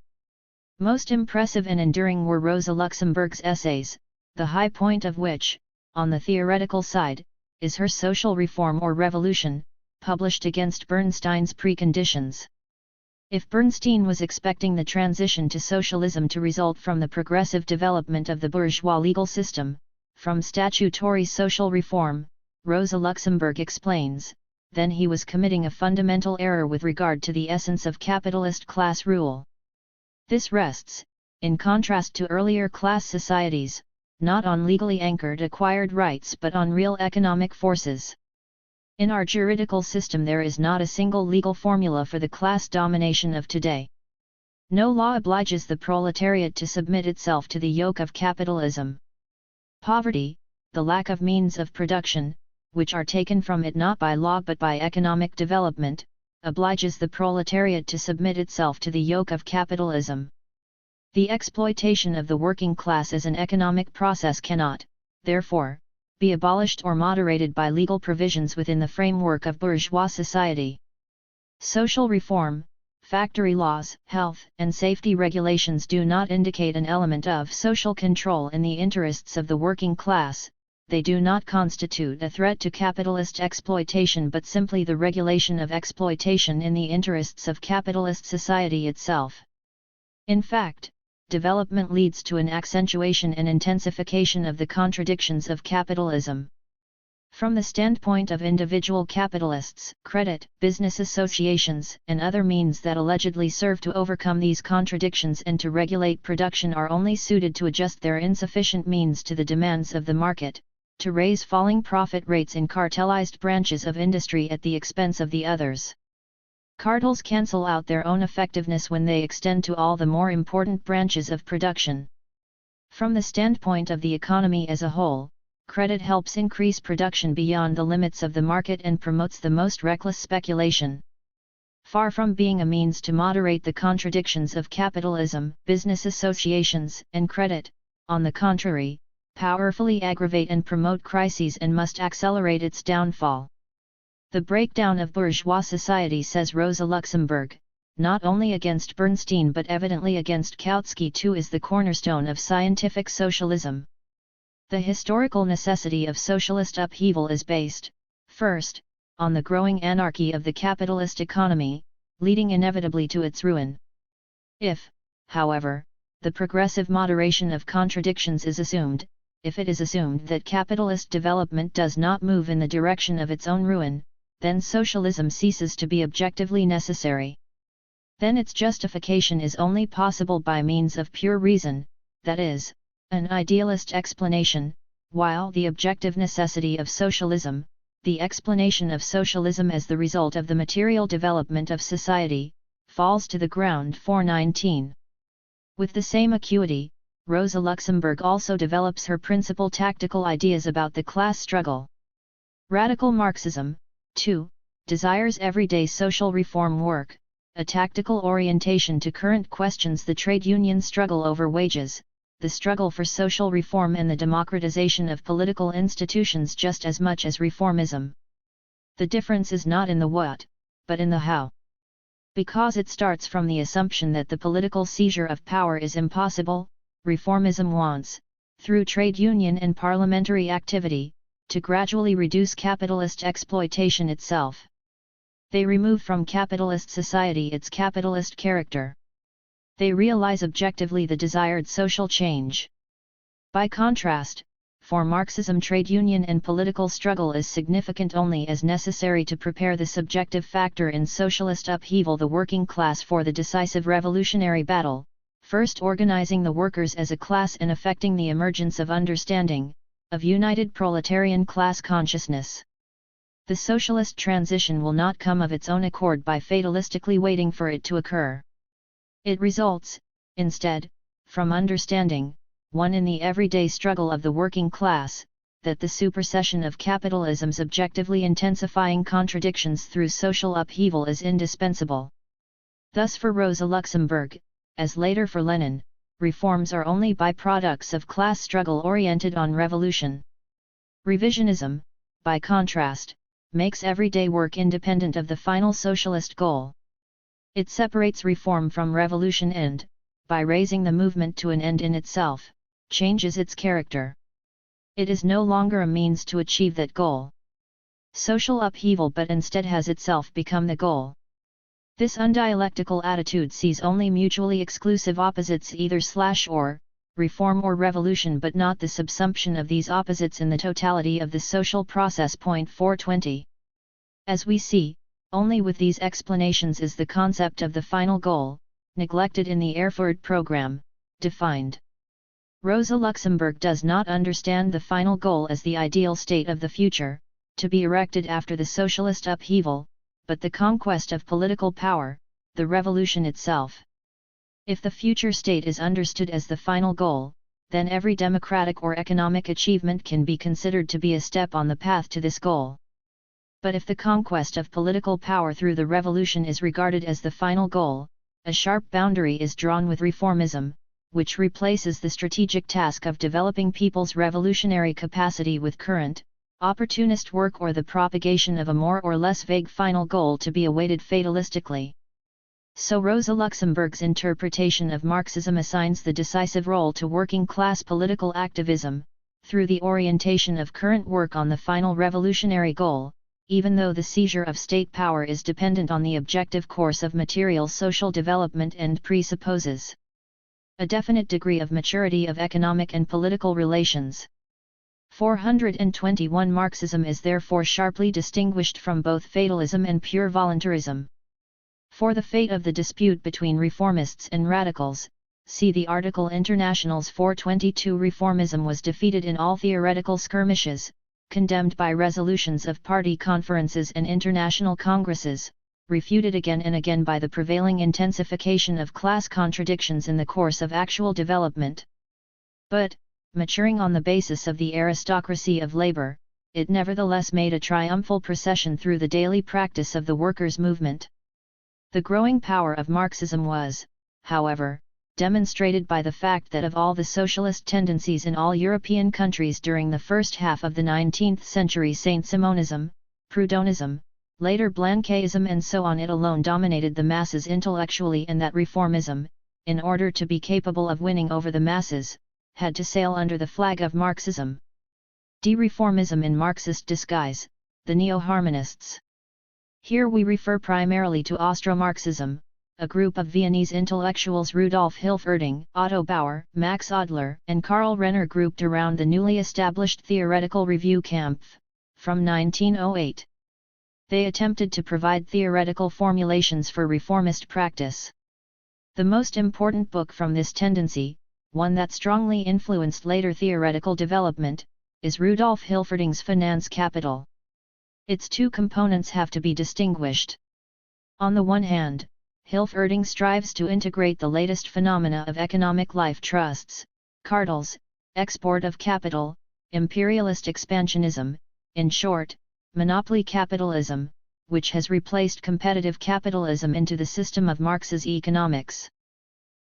Most impressive and enduring were Rosa Luxemburg's essays, the high point of which, on the theoretical side, is her Social Reform or Revolution, published against Bernstein's preconditions. If Bernstein was expecting the transition to socialism to result from the progressive development of the bourgeois legal system, from statutory social reform, Rosa Luxemburg explains, then he was committing a fundamental error with regard to the essence of capitalist class rule. This rests, in contrast to earlier class societies, not on legally anchored acquired rights but on real economic forces. In our juridical system there is not a single legal formula for the class domination of today. No law obliges the proletariat to submit itself to the yoke of capitalism. Poverty, the lack of means of production, which are taken from it not by law but by economic development, obliges the proletariat to submit itself to the yoke of capitalism. The exploitation of the working class as an economic process cannot, therefore, be abolished or moderated by legal provisions within the framework of bourgeois society. Social reform, factory laws, health and safety regulations do not indicate an element of social control in the interests of the working class. They do not constitute a threat to capitalist exploitation but simply the regulation of exploitation in the interests of capitalist society itself. In fact, development leads to an accentuation and intensification of the contradictions of capitalism. From the standpoint of individual capitalists, credit, business associations, and other means that allegedly serve to overcome these contradictions and to regulate production are only suited to adjust their insufficient means to the demands of the market, to raise falling profit rates in cartelized branches of industry at the expense of the others. Cartels cancel out their own effectiveness when they extend to all the more important branches of production. From the standpoint of the economy as a whole, credit helps increase production beyond the limits of the market and promotes the most reckless speculation. Far from being a means to moderate the contradictions of capitalism, business associations, and credit, on the contrary, powerfully aggravate and promote crises and must accelerate its downfall. The breakdown of bourgeois society, says Rosa Luxemburg, not only against Bernstein but evidently against Kautsky too, is the cornerstone of scientific socialism. The historical necessity of socialist upheaval is based, first, on the growing anarchy of the capitalist economy, leading inevitably to its ruin. If, however, the progressive moderation of contradictions is assumed, if it is assumed that capitalist development does not move in the direction of its own ruin, then socialism ceases to be objectively necessary. Then its justification is only possible by means of pure reason, that is, an idealist explanation, while the objective necessity of socialism, the explanation of socialism as the result of the material development of society, falls to the ground. 419. With the same acuity, Rosa Luxemburg also develops her principal tactical ideas about the class struggle. Radical Marxism, too, desires everyday social reform work, a tactical orientation to current questions: the trade union struggle over wages, the struggle for social reform, and the democratization of political institutions just as much as reformism. The difference is not in the what, but in the how. Because it starts from the assumption that the political seizure of power is impossible, reformism wants, through trade union and parliamentary activity, to gradually reduce capitalist exploitation itself. They remove from capitalist society its capitalist character. They realize objectively the desired social change. By contrast, for Marxism, trade union and political struggle is significant only as necessary to prepare the subjective factor in socialist upheaval, the working class, for the decisive revolutionary battle, first organizing the workers as a class and effecting the emergence of understanding, of united proletarian class consciousness. The socialist transition will not come of its own accord by fatalistically waiting for it to occur. It results, instead, from understanding, one in the everyday struggle of the working class, that the supersession of capitalism's objectively intensifying contradictions through social upheaval is indispensable. Thus for Rosa Luxemburg, as later for Lenin, reforms are only byproducts of class struggle oriented on revolution. Revisionism, by contrast, makes everyday work independent of the final socialist goal. It separates reform from revolution and, by raising the movement to an end in itself, changes its character. It is no longer a means to achieve that goal. Social upheaval, but instead has itself become the goal. This undialectical attitude sees only mutually exclusive opposites, either/or, reform or revolution, but not the subsumption of these opposites in the totality of the social process. 420. As we see, only with these explanations is the concept of the final goal, neglected in the Erfurt program, defined. Rosa Luxemburg does not understand the final goal as the ideal state of the future, to be erected after the socialist upheaval, but the conquest of political power, the revolution itself. If the future state is understood as the final goal, then every democratic or economic achievement can be considered to be a step on the path to this goal. But if the conquest of political power through the revolution is regarded as the final goal, a sharp boundary is drawn with reformism, which replaces the strategic task of developing people's revolutionary capacity with current, opportunist work or the propagation of a more or less vague final goal to be awaited fatalistically. So Rosa Luxemburg's interpretation of Marxism assigns the decisive role to working class political activism, through the orientation of current work on the final revolutionary goal, even though the seizure of state power is dependent on the objective course of material social development and presupposes a definite degree of maturity of economic and political relations. 421. Marxism is therefore sharply distinguished from both fatalism and pure voluntarism. For the fate of the dispute between reformists and radicals, see the article Internationals. 422. Reformism was defeated in all theoretical skirmishes, condemned by resolutions of party conferences and international congresses, refuted again and again by the prevailing intensification of class contradictions in the course of actual development. But, maturing on the basis of the aristocracy of labor, it nevertheless made a triumphal procession through the daily practice of the workers' movement. The growing power of Marxism was, however, demonstrated by the fact that of all the socialist tendencies in all European countries during the first half of the 19th century, Saint-Simonism, Proudhonism, later Blanquism and so on, it alone dominated the masses intellectually, and that reformism, in order to be capable of winning over the masses, had to sail under the flag of Marxism. De-reformism in Marxist disguise, the neo-harmonists. Here we refer primarily to Austro-Marxism, a group of Viennese intellectuals Rudolf Hilferding, Otto Bauer, Max Adler, and Karl Renner grouped around the newly established Theoretical Review Kampf, from 1908. They attempted to provide theoretical formulations for reformist practice. The most important book from this tendency, one that strongly influenced later theoretical development, is Rudolf Hilferding's Finance Capital. Its two components have to be distinguished. On the one hand, Hilferding strives to integrate the latest phenomena of economic life: trusts, cartels, export of capital, imperialist expansionism, in short, monopoly capitalism, which has replaced competitive capitalism into the system of Marx's economics.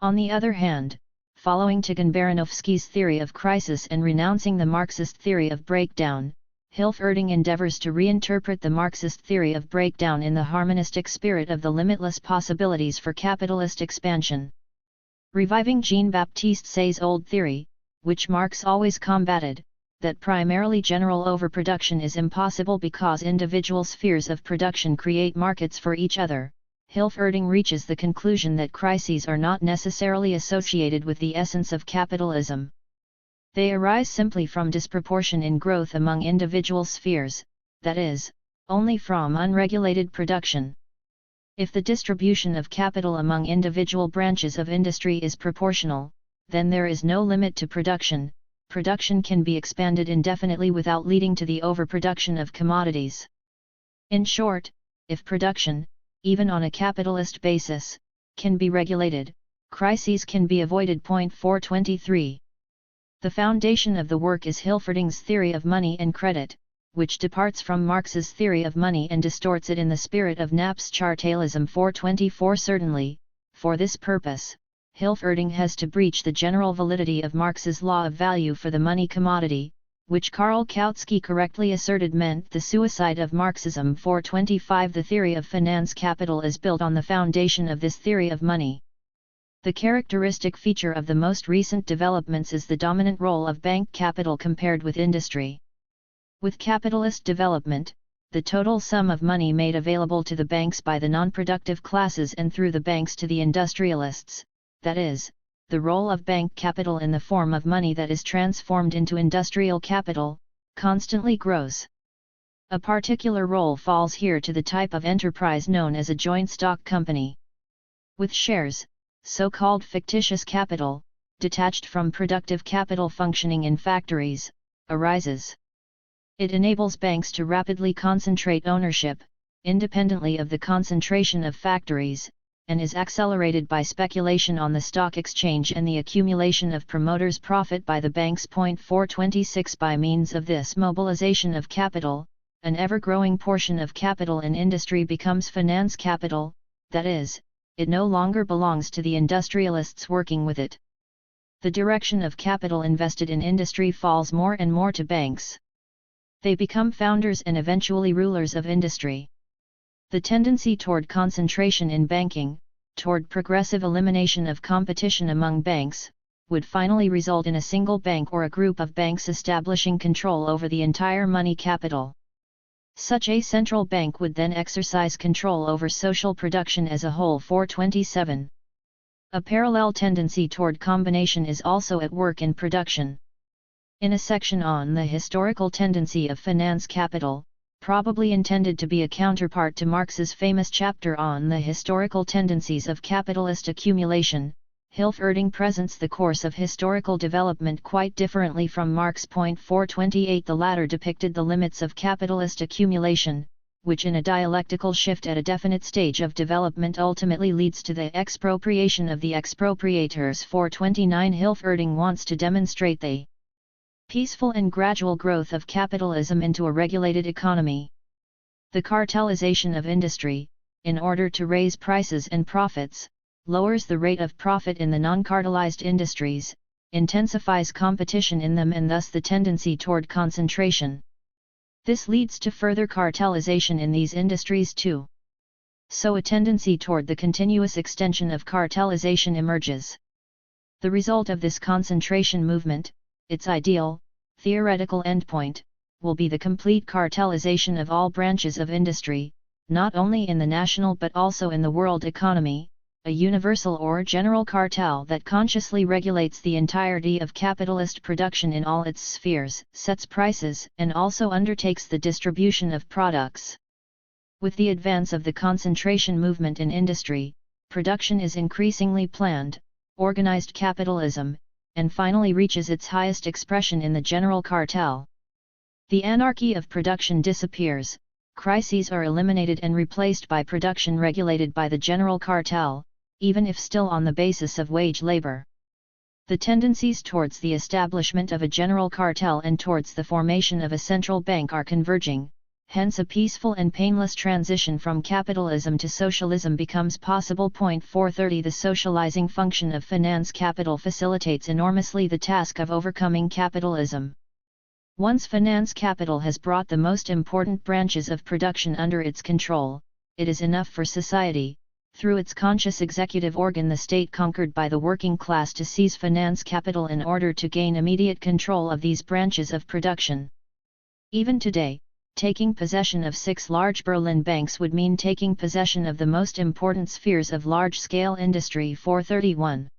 On the other hand, following Tikhon-Baranovsky's theory of crisis and renouncing the Marxist theory of breakdown, Hilferding endeavors to reinterpret the Marxist theory of breakdown in the harmonistic spirit of the limitless possibilities for capitalist expansion. Reviving Jean-Baptiste Say's old theory, which Marx always combated, that primarily general overproduction is impossible because individual spheres of production create markets for each other, Hilferding reaches the conclusion that crises are not necessarily associated with the essence of capitalism. They arise simply from disproportion in growth among individual spheres, that is, only from unregulated production. If the distribution of capital among individual branches of industry is proportional, then there is no limit to production. Production can be expanded indefinitely without leading to the overproduction of commodities. In short, if production, even on a capitalist basis, can be regulated, crises can be avoided. 423. The foundation of the work is Hilferding's theory of money and credit, which departs from Marx's theory of money and distorts it in the spirit of Knapp's chartalism. 424. Certainly, for this purpose, Hilferding has to breach the general validity of Marx's law of value for the money commodity, which Karl Kautsky correctly asserted meant the suicide of Marxism. 425. The theory of finance capital is built on the foundation of this theory of money. The characteristic feature of the most recent developments is the dominant role of bank capital compared with industry. With capitalist development, the total sum of money made available to the banks by the non-productive classes and through the banks to the industrialists, that is, the role of bank capital in the form of money that is transformed into industrial capital, constantly grows. A particular role falls here to the type of enterprise known as a joint stock company. With shares, so-called fictitious capital, detached from productive capital functioning in factories, arises. It enables banks to rapidly concentrate ownership, independently of the concentration of factories, and is accelerated by speculation on the stock exchange and the accumulation of promoters' profit by the banks. 426. By means of this mobilization of capital, an ever-growing portion of capital in industry becomes finance capital, that is, it no longer belongs to the industrialists working with it. The direction of capital invested in industry falls more and more to banks. They become founders and eventually rulers of industry. The tendency toward concentration in banking, toward progressive elimination of competition among banks, would finally result in a single bank or a group of banks establishing control over the entire money capital. Such a central bank would then exercise control over social production as a whole. 427. A parallel tendency toward combination is also at work in production. In a section on the historical tendency of finance capital, probably intended to be a counterpart to Marx's famous chapter on the historical tendencies of capitalist accumulation, Hilferding presents the course of historical development quite differently from Marx. 428. The latter depicted the limits of capitalist accumulation, which in a dialectical shift at a definite stage of development ultimately leads to the expropriation of the expropriators. 429. Hilferding wants to demonstrate the peaceful and gradual growth of capitalism into a regulated economy. The cartelization of industry, in order to raise prices and profits, lowers the rate of profit in the non-cartelized industries, intensifies competition in them and thus the tendency toward concentration. This leads to further cartelization in these industries too. So a tendency toward the continuous extension of cartelization emerges. The result of this concentration movement, its ideal, theoretical endpoint, will be the complete cartelization of all branches of industry, not only in the national but also in the world economy, a universal or general cartel that consciously regulates the entirety of capitalist production in all its spheres, sets prices, and also undertakes the distribution of products. With the advance of the concentration movement in industry, production is increasingly planned, organized capitalism, and finally reaches its highest expression in the general cartel. The anarchy of production disappears, crises are eliminated and replaced by production regulated by the general cartel, even if still on the basis of wage labor. The tendencies towards the establishment of a general cartel and towards the formation of a central bank are converging, hence a peaceful and painless transition from capitalism to socialism becomes possible. 430 The socializing function of finance capital facilitates enormously the task of overcoming capitalism. Once finance capital has brought the most important branches of production under its control, it is enough for society, through its conscious executive organ the state conquered by the working class, to seize finance capital in order to gain immediate control of these branches of production. Even today, taking possession of 6 large Berlin banks would mean taking possession of the most important spheres of large-scale industry. 431.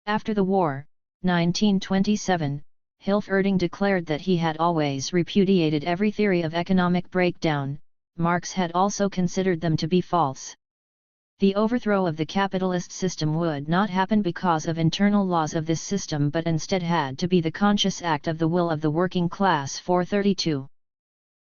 After the war, 1927, Hilferding declared that he had always repudiated every theory of economic breakdown. Marx had also considered them to be false. The overthrow of the capitalist system would not happen because of internal laws of this system but instead had to be the conscious act of the will of the working class. 432.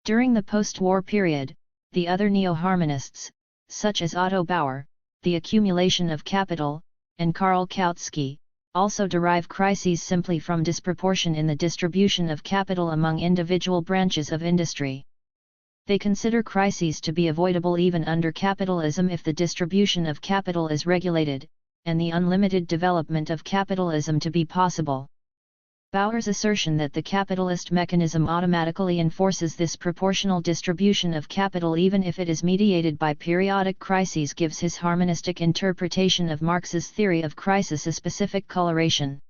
During the post-war period, the other neo-harmonists, such as Otto Bauer, the accumulation of capital, and Karl Kautsky, also derive crises simply from disproportion in the distribution of capital among individual branches of industry. They consider crises to be avoidable even under capitalism if the distribution of capital is regulated, and the unlimited development of capitalism to be possible. Bauer's assertion that the capitalist mechanism automatically enforces this proportional distribution of capital even if it is mediated by periodic crises gives his harmonistic interpretation of Marx's theory of crisis a specific coloration.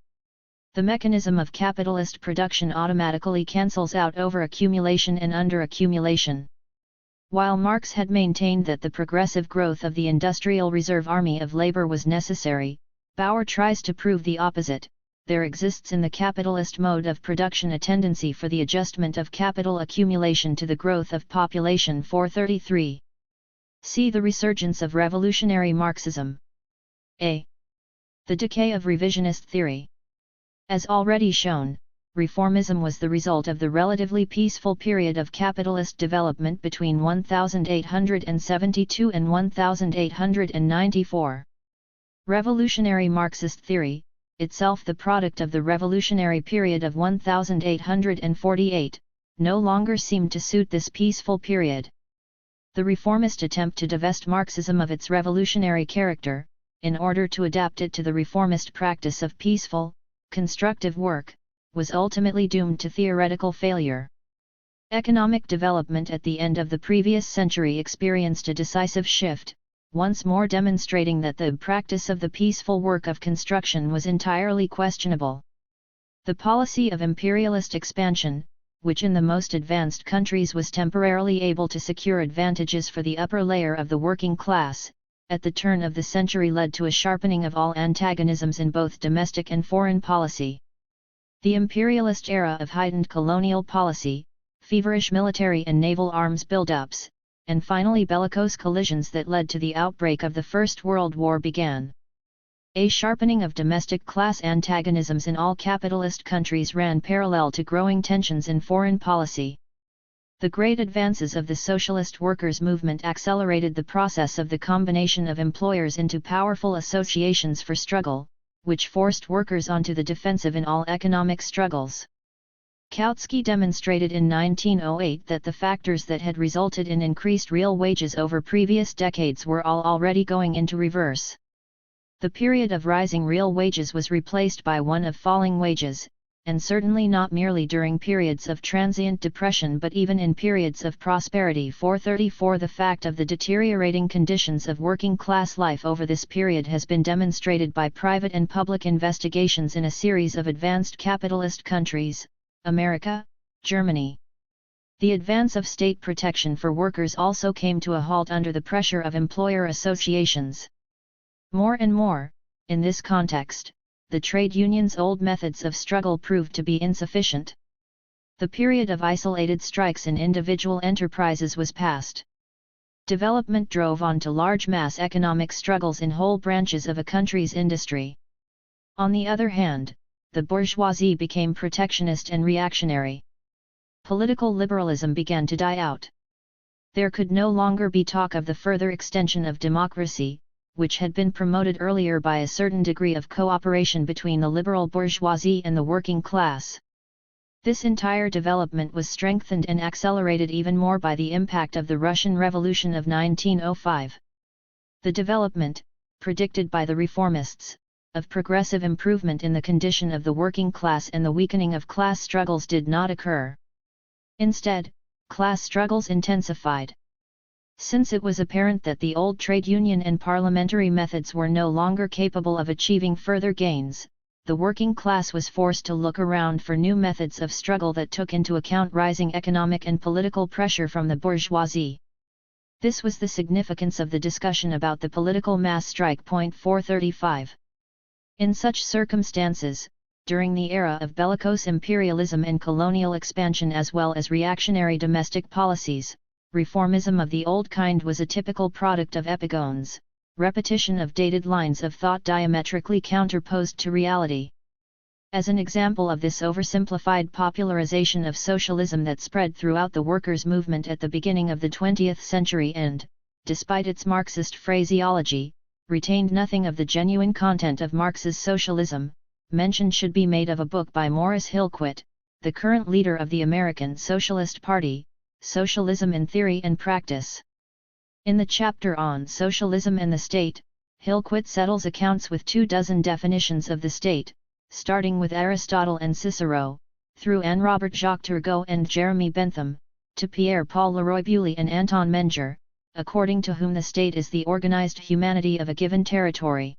The mechanism of capitalist production automatically cancels out overaccumulation and underaccumulation. While Marx had maintained that the progressive growth of the industrial reserve army of labor was necessary, Bauer tries to prove the opposite. There exists in the capitalist mode of production a tendency for the adjustment of capital accumulation to the growth of population. 433. See the resurgence of revolutionary Marxism. A. The decay of revisionist theory. As already shown, reformism was the result of the relatively peaceful period of capitalist development between 1872 and 1894. Revolutionary Marxist theory, itself the product of the revolutionary period of 1848, no longer seemed to suit this peaceful period. The reformist attempt to divest Marxism of its revolutionary character, in order to adapt it to the reformist practice of peaceful, constructive work, was ultimately doomed to theoretical failure. Economic development at the end of the previous century experienced a decisive shift, once more demonstrating that the practice of the peaceful work of construction was entirely questionable. The policy of imperialist expansion, which in the most advanced countries was temporarily able to secure advantages for the upper layer of the working class, at the turn of the century led to a sharpening of all antagonisms in both domestic and foreign policy. The imperialist era of heightened colonial policy, feverish military and naval arms buildups, and finally bellicose collisions that led to the outbreak of the First World War began. A sharpening of domestic class antagonisms in all capitalist countries ran parallel to growing tensions in foreign policy. The great advances of the socialist workers' movement accelerated the process of the combination of employers into powerful associations for struggle, which forced workers onto the defensive in all economic struggles. Kautsky demonstrated in 1908 that the factors that had resulted in increased real wages over previous decades were all already going into reverse. The period of rising real wages was replaced by one of falling wages, and certainly not merely during periods of transient depression but even in periods of prosperity. 434 The fact of the deteriorating conditions of working class life over this period has been demonstrated by private and public investigations in a series of advanced capitalist countries, America, Germany, The advance of state protection for workers also came to a halt under the pressure of employer associations. More and more, in this context, the trade unions' old methods of struggle proved to be insufficient. The period of isolated strikes in individual enterprises was past. Development drove on to large mass economic struggles in whole branches of a country's industry. On the other hand, the bourgeoisie became protectionist and reactionary. Political liberalism began to die out. There could no longer be talk of the further extension of democracy, which had been promoted earlier by a certain degree of cooperation between the liberal bourgeoisie and the working class. This entire development was strengthened and accelerated even more by the impact of the Russian Revolution of 1905. The development, predicted by the reformists, of progressive improvement in the condition of the working class and the weakening of class struggles did not occur. Instead, class struggles intensified. Since it was apparent that the old trade union and parliamentary methods were no longer capable of achieving further gains, the working class was forced to look around for new methods of struggle that took into account rising economic and political pressure from the bourgeoisie. This was the significance of the discussion about the political mass strike. 435. In such circumstances, during the era of bellicose imperialism and colonial expansion as well as reactionary domestic policies, reformism of the old kind was a typical product of epigones, repetition of dated lines of thought diametrically counterposed to reality. As an example of this oversimplified popularization of socialism that spread throughout the workers' movement at the beginning of the 20th century and, despite its Marxist phraseology, retained nothing of the genuine content of Marx's socialism, mention should be made of a book by Morris Hillquit, the current leader of the American Socialist Party, Socialism in Theory and Practice. In the chapter on Socialism and the State, Hillquit settles accounts with 24 definitions of the state, starting with Aristotle and Cicero, through Anne Robert Jacques Turgot and Jeremy Bentham, to Pierre-Paul Leroy-Beaulieu and Anton Menger, according to whom the state is the organized humanity of a given territory.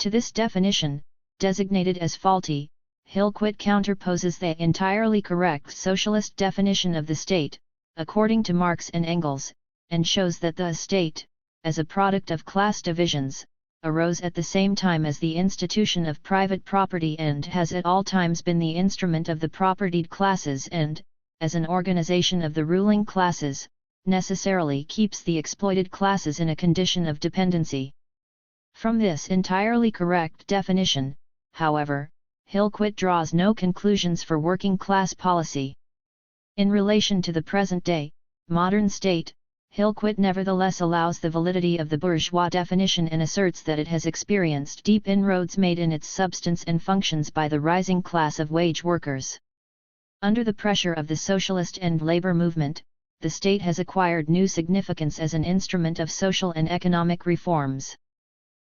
To this definition, designated as faulty, Hillquit counterposes the entirely correct socialist definition of the state, according to Marx and Engels, and shows that the state, as a product of class divisions, arose at the same time as the institution of private property and has at all times been the instrument of the propertied classes and, as an organization of the ruling classes, necessarily keeps the exploited classes in a condition of dependency. From this entirely correct definition, however, Hillquit draws no conclusions for working class policy. In relation to the present-day, modern state, Hillquit nevertheless allows the validity of the bourgeois definition and asserts that it has experienced deep inroads made in its substance and functions by the rising class of wage workers. Under the pressure of the socialist and labor movement, the state has acquired new significance as an instrument of social and economic reforms.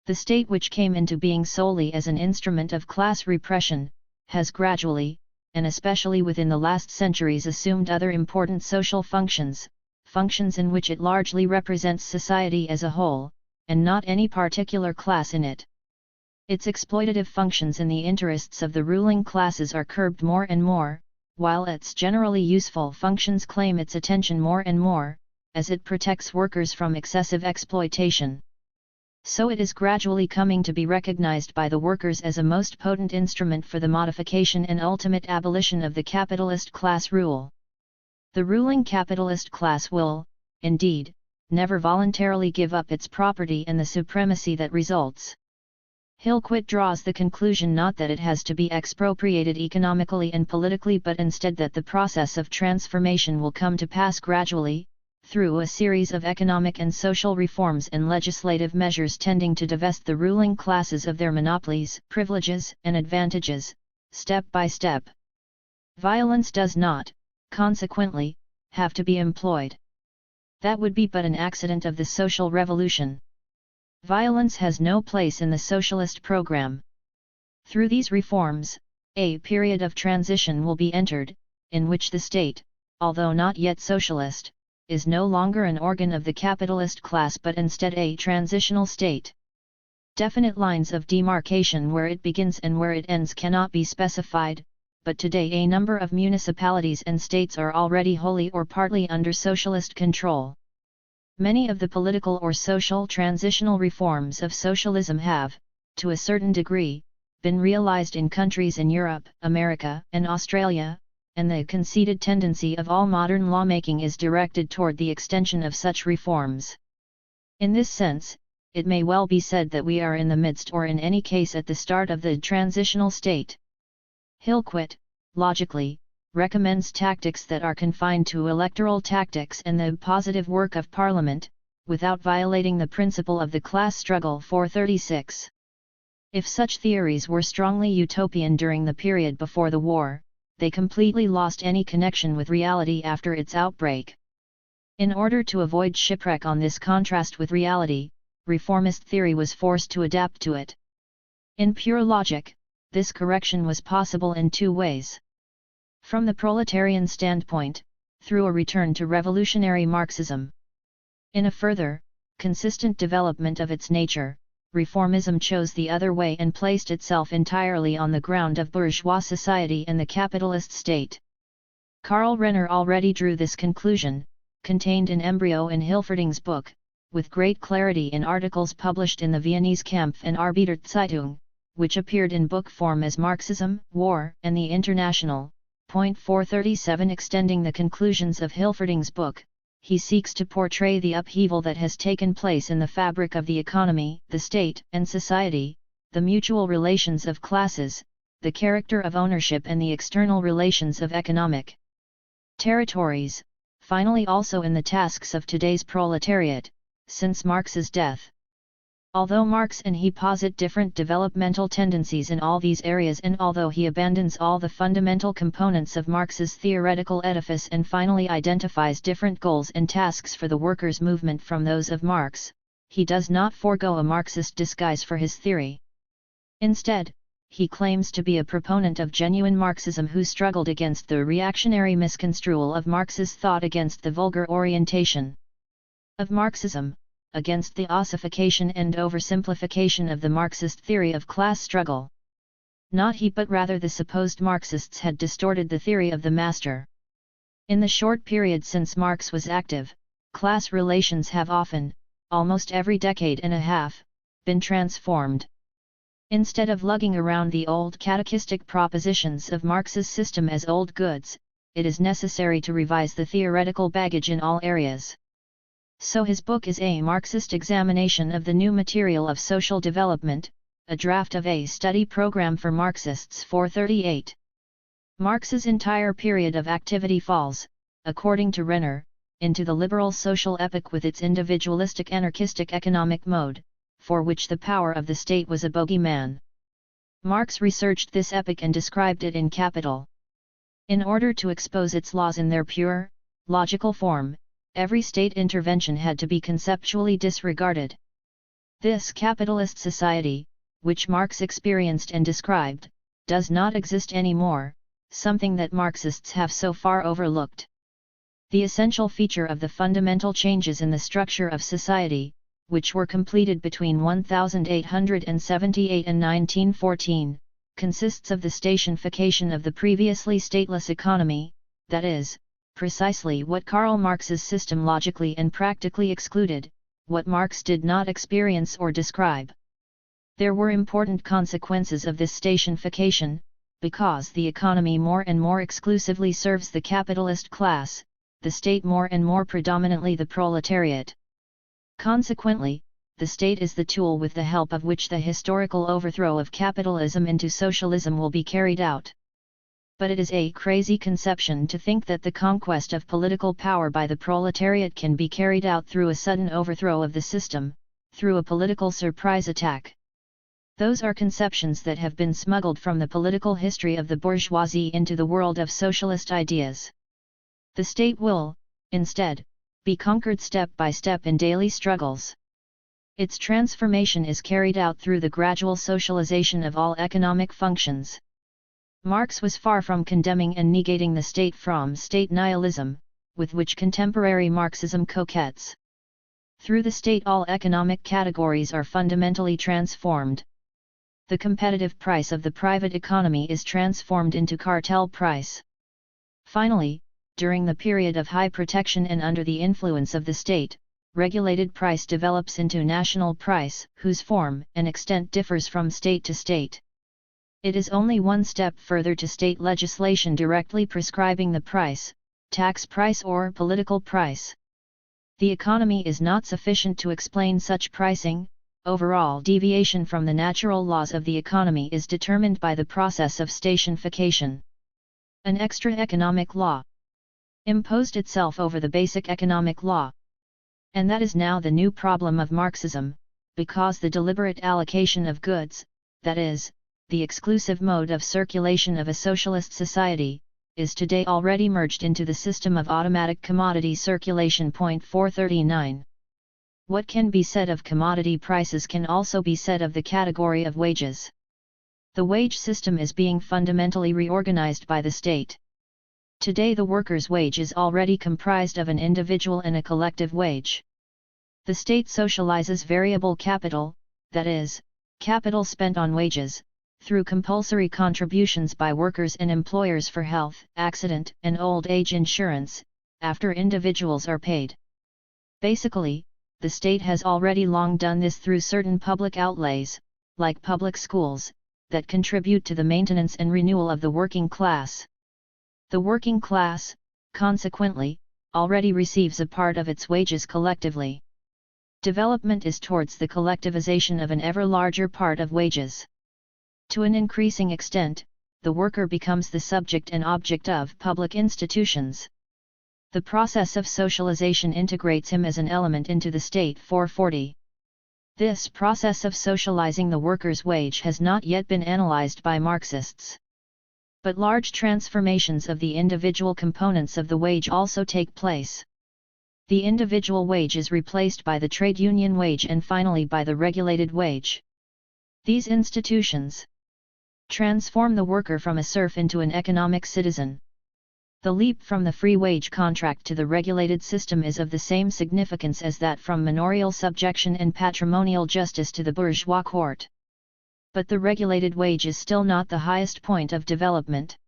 The state, which came into being solely as an instrument of class repression, has gradually, and especially within the last centuries, assumed other important social functions, functions in which it largely represents society as a whole, and not any particular class in it. Its exploitative functions in the interests of the ruling classes are curbed more and more, while its generally useful functions claim its attention more and more, as it protects workers from excessive exploitation. So it is gradually coming to be recognized by the workers as a most potent instrument for the modification and ultimate abolition of the capitalist class rule. The ruling capitalist class will, indeed, never voluntarily give up its property and the supremacy that results. Hillquit draws the conclusion not that it has to be expropriated economically and politically, but instead that the process of transformation will come to pass gradually, through a series of economic and social reforms and legislative measures tending to divest the ruling classes of their monopolies, privileges, and advantages, step by step. Violence does not, consequently, have to be employed. That would be but an accident of the social revolution. Violence has no place in the socialist program. Through these reforms, a period of transition will be entered, in which the state, although not yet socialist, is no longer an organ of the capitalist class but instead a transitional state. Definite lines of demarcation where it begins and where it ends cannot be specified, but today a number of municipalities and states are already wholly or partly under socialist control. Many of the political or social transitional reforms of socialism have, to a certain degree, been realized in countries in Europe, America, and Australia, and the conceded tendency of all modern lawmaking is directed toward the extension of such reforms. In this sense, it may well be said that we are in the midst or in any case at the start of the transitional state. Hillquit, logically, recommends tactics that are confined to electoral tactics and the positive work of Parliament, without violating the principle of the class struggle. 436. If such theories were strongly utopian during the period before the war, they completely lost any connection with reality after its outbreak. In order to avoid shipwreck on this contrast with reality, reformist theory was forced to adapt to it. In pure logic, this correction was possible in two ways. From the proletarian standpoint, through a return to revolutionary Marxism. In a further, consistent development of its nature, reformism chose the other way and placed itself entirely on the ground of bourgeois society and the capitalist state. Karl Renner already drew this conclusion, contained in embryo in Hilferding's book, with great clarity in articles published in the Viennese Kampf and Arbeiterzeitung, which appeared in book form as Marxism, War, and the International. Point 437. Extending the conclusions of Hilferding's book, he seeks to portray the upheaval that has taken place in the fabric of the economy, the state and society, the mutual relations of classes, the character of ownership and the external relations of economic territories, finally also in the tasks of today's proletariat, since Marx's death. Although Marx and he posit different developmental tendencies in all these areas, and although he abandons all the fundamental components of Marx's theoretical edifice and finally identifies different goals and tasks for the workers' movement from those of Marx, he does not forego a Marxist disguise for his theory. Instead, he claims to be a proponent of genuine Marxism who struggled against the reactionary misconstrual of Marx's thought, against the vulgar orientation of Marxism, against the ossification and oversimplification of the Marxist theory of class struggle. Not he, but rather the supposed Marxists had distorted the theory of the master. In the short period since Marx was active, class relations have often, almost every decade and a half, been transformed. Instead of lugging around the old catechistic propositions of Marx's system as old goods, it is necessary to revise the theoretical baggage in all areas. So his book is a Marxist examination of the new material of social development, a draft of a study program for Marxists. 438. Marx's entire period of activity falls, according to Renner, into the liberal social epoch with its individualistic anarchistic economic mode, for which the power of the state was a bogeyman. Marx researched this epoch and described it in Capital. In order to expose its laws in their pure, logical form, every state intervention had to be conceptually disregarded. This capitalist society, which Marx experienced and described, does not exist anymore, something that Marxists have so far overlooked. The essential feature of the fundamental changes in the structure of society, which were completed between 1878 and 1914, consists of the stationification of the previously stateless economy, that is, precisely what Karl Marx's system logically and practically excluded, what Marx did not experience or describe. There were important consequences of this stationification, because the economy more and more exclusively serves the capitalist class, the state more and more predominantly the proletariat. Consequently, the state is the tool with the help of which the historical overthrow of capitalism into socialism will be carried out. But it is a crazy conception to think that the conquest of political power by the proletariat can be carried out through a sudden overthrow of the system, through a political surprise attack. Those are conceptions that have been smuggled from the political history of the bourgeoisie into the world of socialist ideas. The state will, instead, be conquered step by step in daily struggles. Its transformation is carried out through the gradual socialization of all economic functions. Marx was far from condemning and negating the state from state nihilism, with which contemporary Marxism coquettes. Through the state all economic categories are fundamentally transformed. The competitive price of the private economy is transformed into cartel price. Finally, during the period of high protection and under the influence of the state, regulated price develops into national price, whose form and extent differs from state to state. It is only one step further to state legislation directly prescribing the price, tax price or political price. The economy is not sufficient to explain such pricing. Overall deviation from the natural laws of the economy is determined by the process of stationification. An extra economic law imposed itself over the basic economic law. And that is now the new problem of Marxism, because the deliberate allocation of goods, that is, the exclusive mode of circulation of a socialist society, is today already merged into the system of automatic commodity circulation. 439. What can be said of commodity prices can also be said of the category of wages. The wage system is being fundamentally reorganized by the state. Today the worker's wage is already comprised of an individual and a collective wage. The state socializes variable capital, that is, capital spent on wages, through compulsory contributions by workers and employers for health, accident, and old age insurance, after individuals are paid. Basically, the state has already long done this through certain public outlays, like public schools, that contribute to the maintenance and renewal of the working class. The working class, consequently, already receives a part of its wages collectively. Development is towards the collectivization of an ever larger part of wages. To an increasing extent, the worker becomes the subject and object of public institutions. The process of socialization integrates him as an element into the state. 440. This process of socializing the worker's wage has not yet been analyzed by Marxists. But large transformations of the individual components of the wage also take place. The individual wage is replaced by the trade union wage and finally by the regulated wage. These institutions transform the worker from a serf into an economic citizen. The leap from the free wage contract to the regulated system is of the same significance as that from manorial subjection and patrimonial justice to the bourgeois court. But the regulated wage is still not the highest point of development.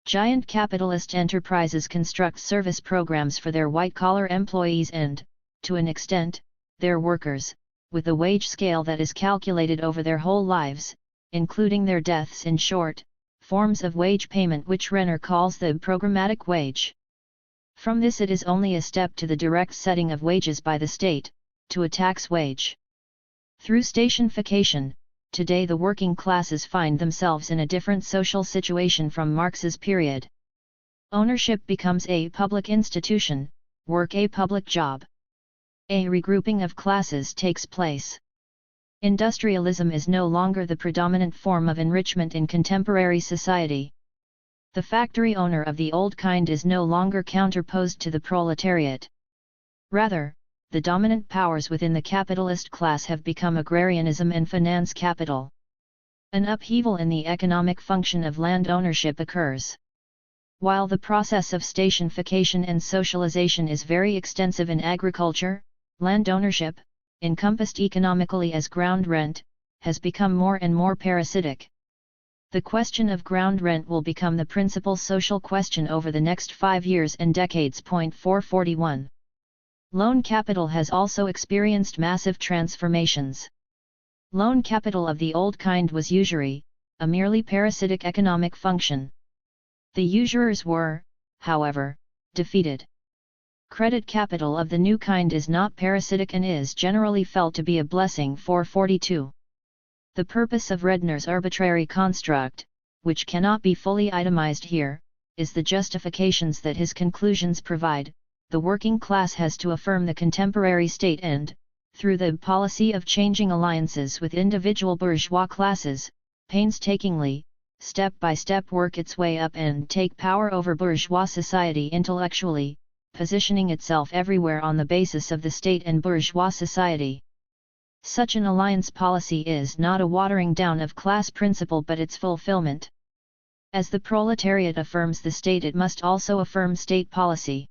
Giant capitalist enterprises construct service programs for their white-collar employees and, to an extent, their workers, with a wage scale that is calculated over their whole lives, including their deaths. In short, forms of wage payment which Renner calls the programmatic wage. From this it is only a step to the direct setting of wages by the state, to a tax wage. Through stationification, today the working classes find themselves in a different social situation from Marx's period. Ownership becomes a public institution, work a public job. A regrouping of classes takes place. Industrialism is no longer the predominant form of enrichment in contemporary society. The factory owner of the old kind is no longer counterposed to the proletariat. Rather, the dominant powers within the capitalist class have become agrarianism and finance capital. An upheaval in the economic function of land ownership occurs. While the process of stationification and socialization is very extensive in agriculture, land ownership, encompassed economically as ground rent, has become more and more parasitic. The question of ground rent will become the principal social question over the next 5 years and decades. 441. Loan capital has also experienced massive transformations. Loan capital of the old kind was usury, a merely parasitic economic function. The usurers were, however, defeated. Credit capital of the new kind is not parasitic and is generally felt to be a blessing. 442. The purpose of Redner's arbitrary construct, which cannot be fully itemized here, is the justifications that his conclusions provide. The working class has to affirm the contemporary state and, through the policy of changing alliances with individual bourgeois classes, painstakingly, step by step work its way up and take power over bourgeois society intellectually, positioning itself everywhere on the basis of the state and bourgeois society. Such an alliance policy is not a watering down of class principle but its fulfillment. As the proletariat affirms the state, it must also affirm state policy.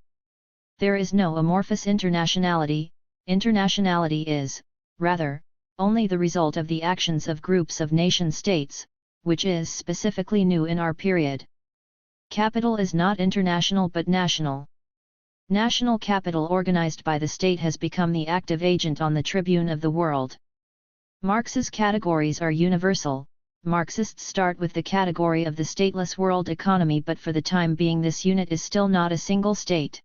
There is no amorphous internationality. Internationality is, rather, only the result of the actions of groups of nation-states, which is specifically new in our period. Capital is not international but national. National capital organized by the state has become the active agent on the tribune of the world. Marx's categories are universal. Marxists start with the category of the stateless world economy, but for the time being this unit is still not a single state.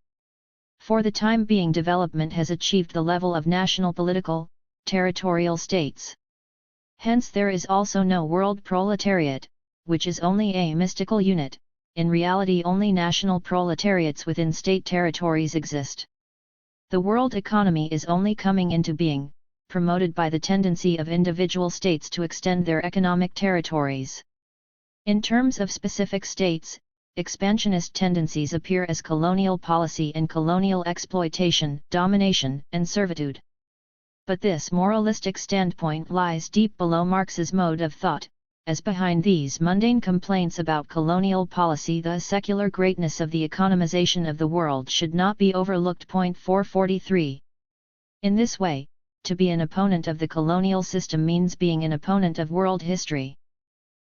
For the time being development has achieved the level of national political, territorial states. Hence there is also no world proletariat, which is only a mystical unit. In reality only national proletariats within state territories exist. The world economy is only coming into being, promoted by the tendency of individual states to extend their economic territories. In terms of specific states, expansionist tendencies appear as colonial policy and colonial exploitation, domination, and servitude. But this moralistic standpoint lies deep below Marx's mode of thought, as behind these mundane complaints about colonial policy the secular greatness of the economization of the world should not be overlooked. 443. In this way, to be an opponent of the colonial system means being an opponent of world history.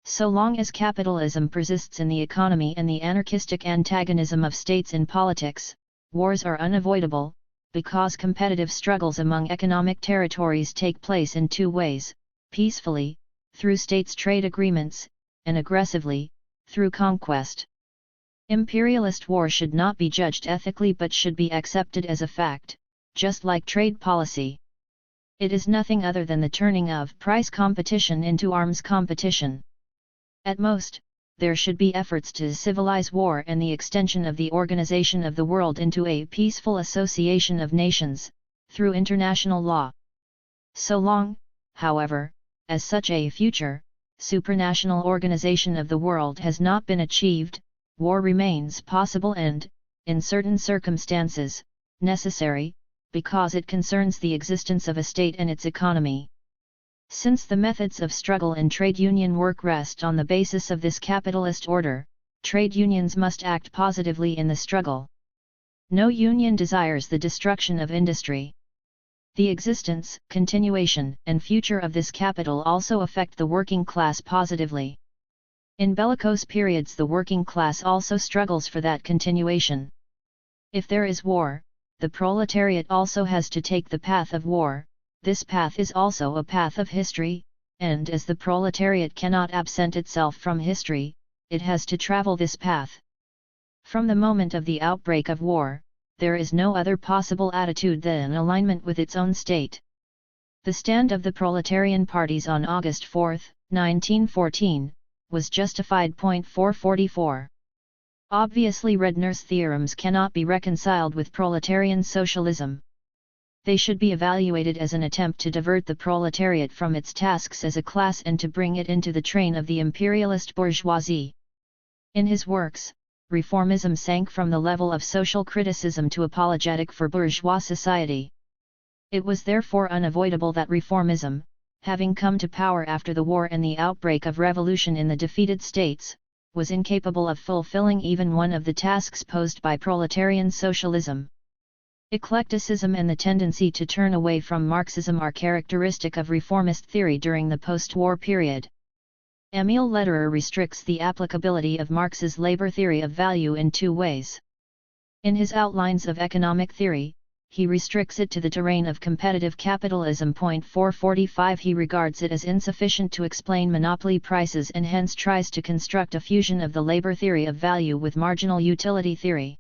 So long as capitalism persists in the economy and the anarchistic antagonism of states in politics, wars are unavoidable, because competitive struggles among economic territories take place in two ways: peacefully, through states' trade agreements, and aggressively, through conquest. Imperialist war should not be judged ethically but should be accepted as a fact, just like trade policy. It is nothing other than the turning of price competition into arms competition. At most, there should be efforts to civilize war and the extension of the organization of the world into a peaceful association of nations, through international law. So long, however, as such a future, supranational organization of the world has not been achieved, war remains possible and, in certain circumstances, necessary, because it concerns the existence of a state and its economy. Since the methods of struggle in trade union work rest on the basis of this capitalist order, trade unions must act positively in the struggle. No union desires the destruction of industry. The existence, continuation, and future of this capital also affect the working class positively. In bellicose periods the working class also struggles for that continuation. If there is war, the proletariat also has to take the path of war. This path is also a path of history, and as the proletariat cannot absent itself from history, it has to travel this path. From the moment of the outbreak of war, there is no other possible attitude than alignment with its own state. The stand of the proletarian parties on August 4, 1914, was justified. 444. Obviously Redner's theorems cannot be reconciled with proletarian socialism. They should be evaluated as an attempt to divert the proletariat from its tasks as a class and to bring it into the train of the imperialist bourgeoisie. In his works, reformism sank from the level of social criticism to apologetic for bourgeois society. It was therefore unavoidable that reformism, having come to power after the war and the outbreak of revolution in the defeated states, was incapable of fulfilling even one of the tasks posed by proletarian socialism. Eclecticism and the tendency to turn away from Marxism are characteristic of reformist theory during the post-war period. Emile Lederer restricts the applicability of Marx's labor theory of value in two ways. In his Outlines of Economic Theory, he restricts it to the terrain of competitive capitalism. 445. He regards it as insufficient to explain monopoly prices and hence tries to construct a fusion of the labor theory of value with marginal utility theory.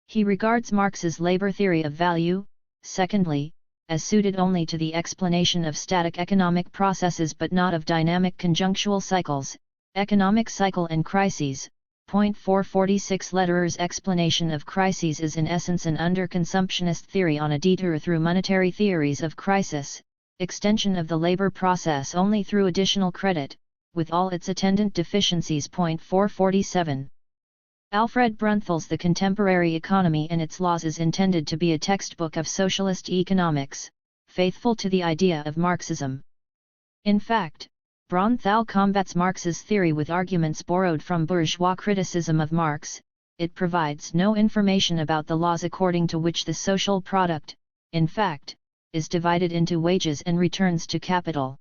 He regards Marx's labor theory of value, secondly, as suited only to the explanation of static economic processes but not of dynamic conjunctual cycles, economic cycle and crises. 446. Lederer's explanation of crises is in essence an underconsumptionist theory on a detour through monetary theories of crisis, extension of the labor process only through additional credit, with all its attendant deficiencies. 447. Alfred Brunthil's The Contemporary Economy and Its Laws is intended to be a textbook of socialist economics, faithful to the idea of Marxism. In fact, Brunthal combats Marx's theory with arguments borrowed from bourgeois criticism of Marx. It provides no information about the laws according to which the social product, in fact, is divided into wages and returns to capital.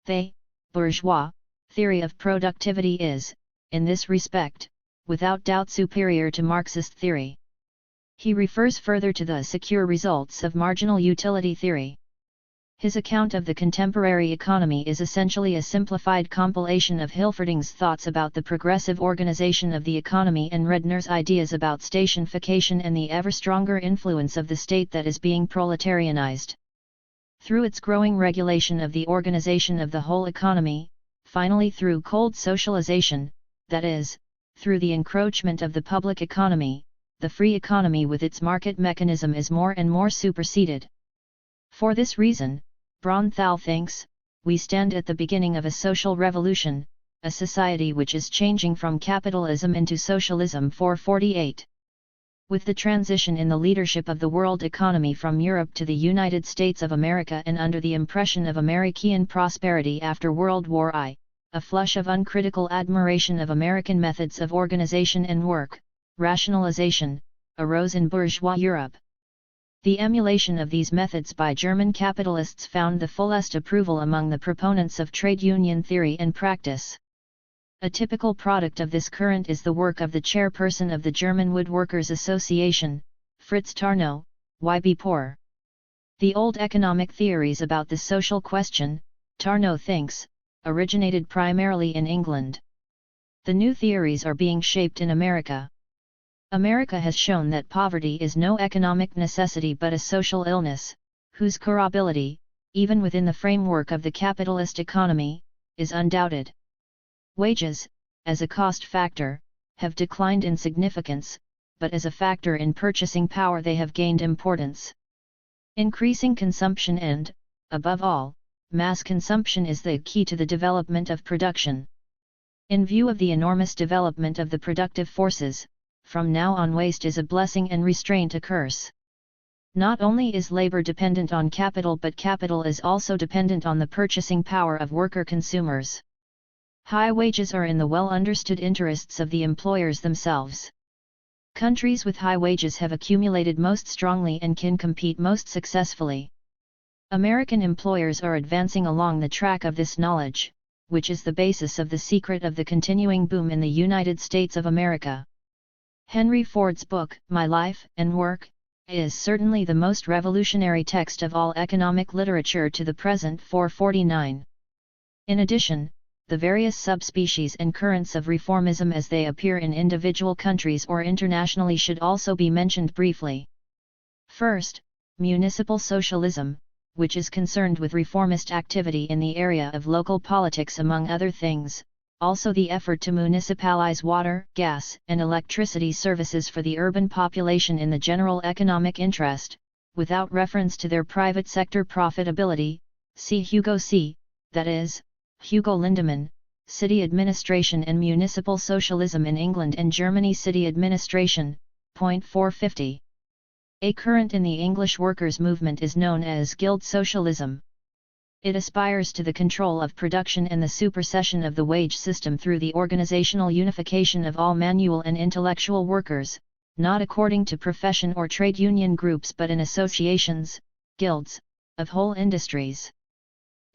The bourgeois theory of productivity is, in this respect, without doubt superior to Marxist theory. He refers further to the secure results of marginal utility theory. His account of the contemporary economy is essentially a simplified compilation of Hilferding's thoughts about the progressive organization of the economy and Redner's ideas about stationification and the ever stronger influence of the state that is being proletarianized. Through its growing regulation of the organization of the whole economy, finally through cold socialization, that is, through the encroachment of the public economy, the free economy with its market mechanism is more and more superseded. For this reason, Bronthal thinks, we stand at the beginning of a social revolution, a society which is changing from capitalism into socialism. 448. With the transition in the leadership of the world economy from Europe to the United States of America and under the impression of American prosperity after World War I, a flush of uncritical admiration of American methods of organization and work, rationalization, arose in bourgeois Europe. The emulation of these methods by German capitalists found the fullest approval among the proponents of trade union theory and practice. A typical product of this current is the work of the chairperson of the German Woodworkers Association, Fritz Tarnow, Y.B. Poor. The old economic theories about the social question, Tarnow thinks, originated primarily in England. The new theories are being shaped in America. America has shown that poverty is no economic necessity but a social illness, whose curability, even within the framework of the capitalist economy, is undoubted. Wages, as a cost factor, have declined in significance, but as a factor in purchasing power they have gained importance. Increasing consumption and, above all, mass consumption is the key to the development of production. In view of the enormous development of the productive forces, from now on waste is a blessing and restraint a curse. Not only is labor dependent on capital but capital is also dependent on the purchasing power of worker consumers. High wages are in the well-understood interests of the employers themselves. Countries with high wages have accumulated most strongly and can compete most successfully. American employers are advancing along the track of this knowledge, which is the basis of the secret of the continuing boom in the United States of America. Henry Ford's book, My Life and Work, is certainly the most revolutionary text of all economic literature to the present. 449. In addition, the various subspecies and currents of reformism as they appear in individual countries or internationally should also be mentioned briefly. First, municipal socialism, which is concerned with reformist activity in the area of local politics among other things, also the effort to municipalize water, gas, and electricity services for the urban population in the general economic interest, without reference to their private sector profitability. See Hugo C., that is, Hugo Lindemann, City Administration and Municipal Socialism in England and Germany. City Administration, point 450. A current in the English workers' movement is known as Guild Socialism. It aspires to the control of production and the supersession of the wage system through the organizational unification of all manual and intellectual workers, not according to profession or trade union groups but in associations, guilds, of whole industries.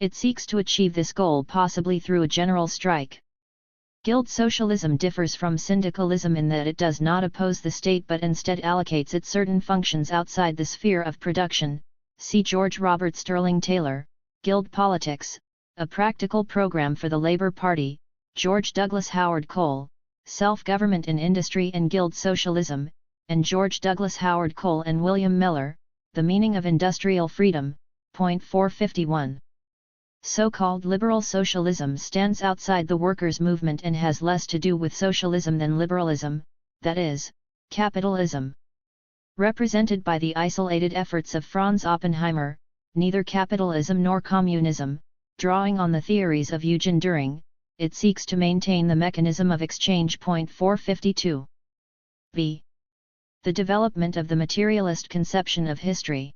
It seeks to achieve this goal possibly through a general strike. Guild socialism differs from syndicalism in that it does not oppose the state but instead allocates it certain functions outside the sphere of production. See George Robert Sterling Taylor, Guild Politics, A Practical Program for the Labour Party, George Douglas Howard Cole, Self-Government in Industry and Guild Socialism, and George Douglas Howard Cole and William Miller, The Meaning of Industrial Freedom, point 451. So-called liberal socialism stands outside the workers' movement and has less to do with socialism than liberalism, that is, capitalism. Represented by the isolated efforts of Franz Oppenheimer, neither capitalism nor communism, drawing on the theories of Eugen Düring, it seeks to maintain the mechanism of exchange. Point 452. b. The development of the materialist conception of history.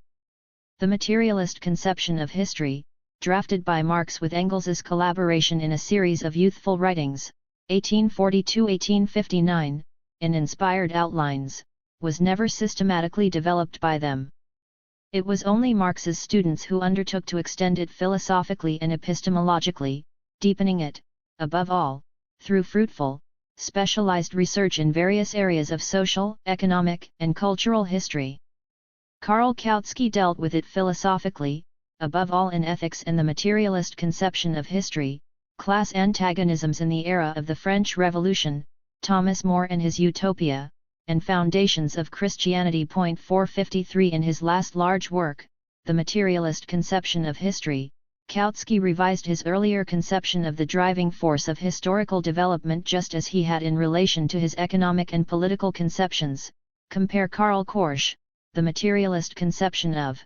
The materialist conception of history, drafted by Marx with Engels's collaboration in a series of youthful writings, 1842-1859, in inspired outlines, was never systematically developed by them. It was only Marx's students who undertook to extend it philosophically and epistemologically, deepening it, above all, through fruitful, specialized research in various areas of social, economic, and cultural history. Karl Kautsky dealt with it philosophically, above all in ethics and the materialist conception of history, class antagonisms in the era of the French Revolution, Thomas More and his Utopia, and Foundations of Christianity. 453 In his last large work, The Materialist Conception of History, Kautsky revised his earlier conception of the driving force of historical development just as he had in relation to his economic and political conceptions. Compare Karl Korsch, The Materialist Conception of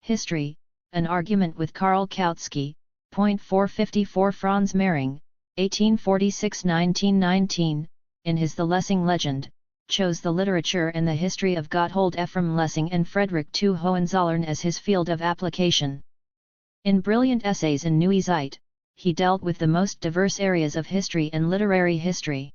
History, An Argument with Karl Kautsky. 454 Franz Mehring, 1846–1919, in his The Lessing Legend, chose the literature and the history of Gotthold Ephraim Lessing and Friedrich II Hohenzollern as his field of application. In brilliant essays in Neue Zeit, he dealt with the most diverse areas of history and literary history.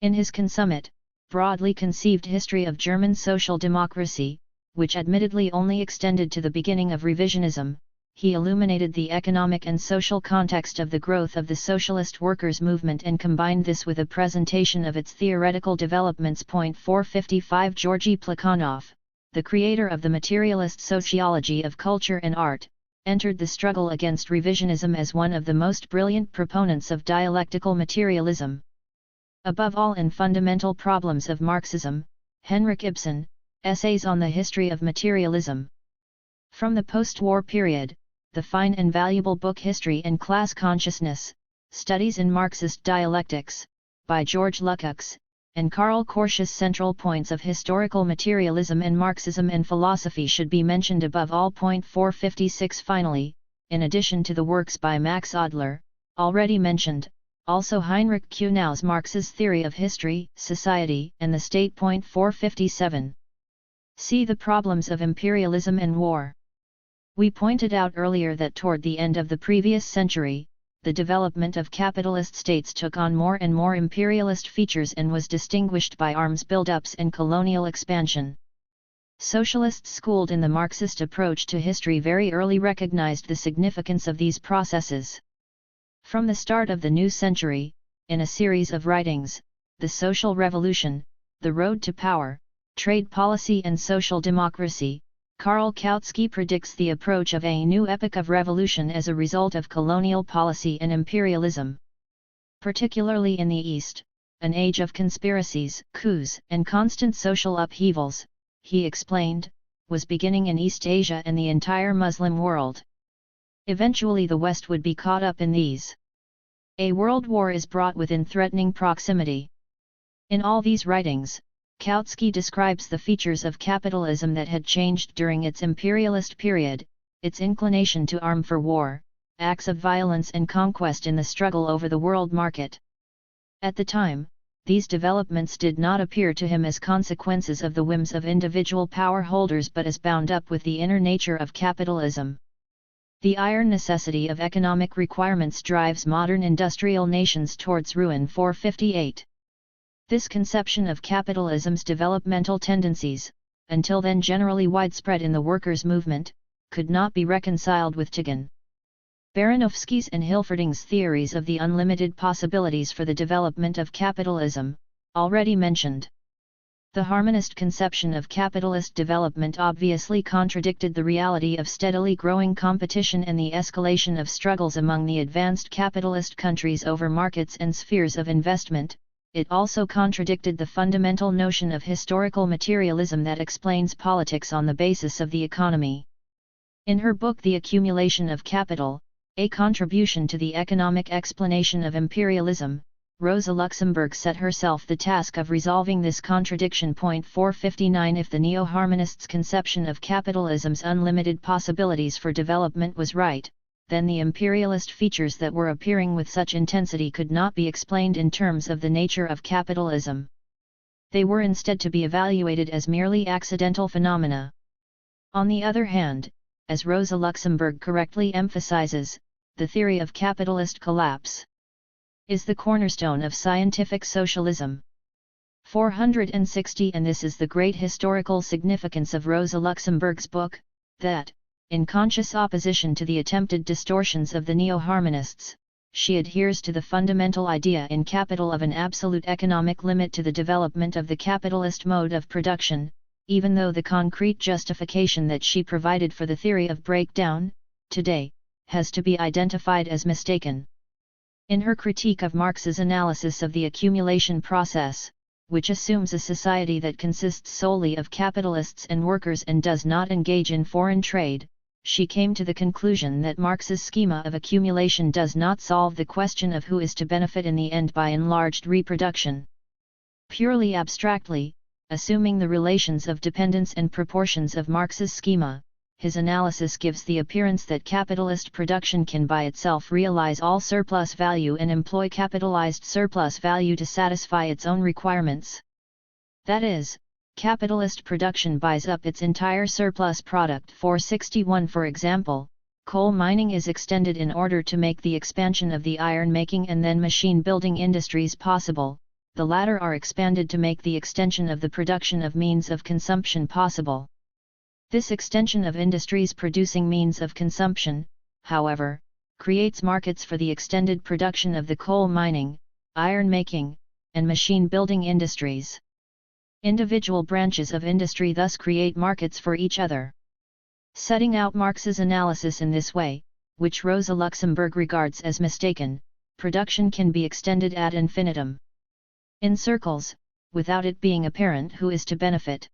In his consummate, broadly conceived history of German social democracy, which admittedly only extended to the beginning of revisionism, he illuminated the economic and social context of the growth of the socialist workers' movement and combined this with a presentation of its theoretical developments. 455 Georgy Plekhanov, the creator of the materialist sociology of culture and art, entered the struggle against revisionism as one of the most brilliant proponents of dialectical materialism. Above all in Fundamental Problems of Marxism, Henryk Ibsen, Essays on the History of Materialism. From the post-war period, the fine and valuable book History and Class Consciousness, Studies in Marxist Dialectics, by George Lukács, and Karl Korsch's Central Points of Historical Materialism and Marxism and Philosophy should be mentioned above all. 456 Finally, in addition to the works by Max Adler, already mentioned, also Heinrich Kuhnau's Marx's Theory of History, Society, and the State. 457. See the problems of imperialism and war. We pointed out earlier that toward the end of the previous century, the development of capitalist states took on more and more imperialist features and was distinguished by arms buildups and colonial expansion. Socialists schooled in the Marxist approach to history very early recognized the significance of these processes. From the start of the new century, in a series of writings, The Social Revolution, The Road to Power, Trade Policy and Social Democracy, Karl Kautsky predicts the approach of a new epoch of revolution as a result of colonial policy and imperialism. Particularly in the East, an age of conspiracies, coups, and constant social upheavals, he explained, was beginning in East Asia and the entire Muslim world. Eventually the West would be caught up in these. A world war is brought within threatening proximity. In all these writings, Kautsky describes the features of capitalism that had changed during its imperialist period, its inclination to arm for war, acts of violence and conquest in the struggle over the world market. At the time, these developments did not appear to him as consequences of the whims of individual power holders but as bound up with the inner nature of capitalism. The iron necessity of economic requirements drives modern industrial nations towards ruin. 458. This conception of capitalism's developmental tendencies, until then generally widespread in the workers' movement, could not be reconciled with Tigan Baranowski's and Hilferding's theories of the unlimited possibilities for the development of capitalism, already mentioned. The harmonist conception of capitalist development obviously contradicted the reality of steadily growing competition and the escalation of struggles among the advanced capitalist countries over markets and spheres of investment. It also contradicted the fundamental notion of historical materialism that explains politics on the basis of the economy. In her book The Accumulation of Capital, A Contribution to the Economic Explanation of Imperialism, Rosa Luxemburg set herself the task of resolving this contradiction. 459 If the neo-harmonists' conception of capitalism's unlimited possibilities for development was right, then the imperialist features that were appearing with such intensity could not be explained in terms of the nature of capitalism. They were instead to be evaluated as merely accidental phenomena. On the other hand, as Rosa Luxemburg correctly emphasizes, the theory of capitalist collapse is the cornerstone of scientific socialism. 460. And this is the great historical significance of Rosa Luxemburg's book, that, in conscious opposition to the attempted distortions of the neo-harmonists, she adheres to the fundamental idea in Capital of an absolute economic limit to the development of the capitalist mode of production, even though the concrete justification that she provided for the theory of breakdown, today, has to be identified as mistaken. In her critique of Marx's analysis of the accumulation process, which assumes a society that consists solely of capitalists and workers and does not engage in foreign trade, she came to the conclusion that Marx's schema of accumulation does not solve the question of who is to benefit in the end by enlarged reproduction. Purely abstractly, assuming the relations of dependence and proportions of Marx's schema, his analysis gives the appearance that capitalist production can by itself realize all surplus value and employ capitalized surplus value to satisfy its own requirements. That is, capitalist production buys up its entire surplus product. 461. For example, coal mining is extended in order to make the expansion of the iron-making and then machine-building industries possible. The latter are expanded to make the extension of the production of means of consumption possible. This extension of industries producing means of consumption, however, creates markets for the extended production of the coal mining, iron-making, and machine-building industries. Individual branches of industry thus create markets for each other. Setting out Marx's analysis in this way, which Rosa Luxemburg regards as mistaken, production can be extended ad infinitum. In circles, without it being apparent who is to benefit.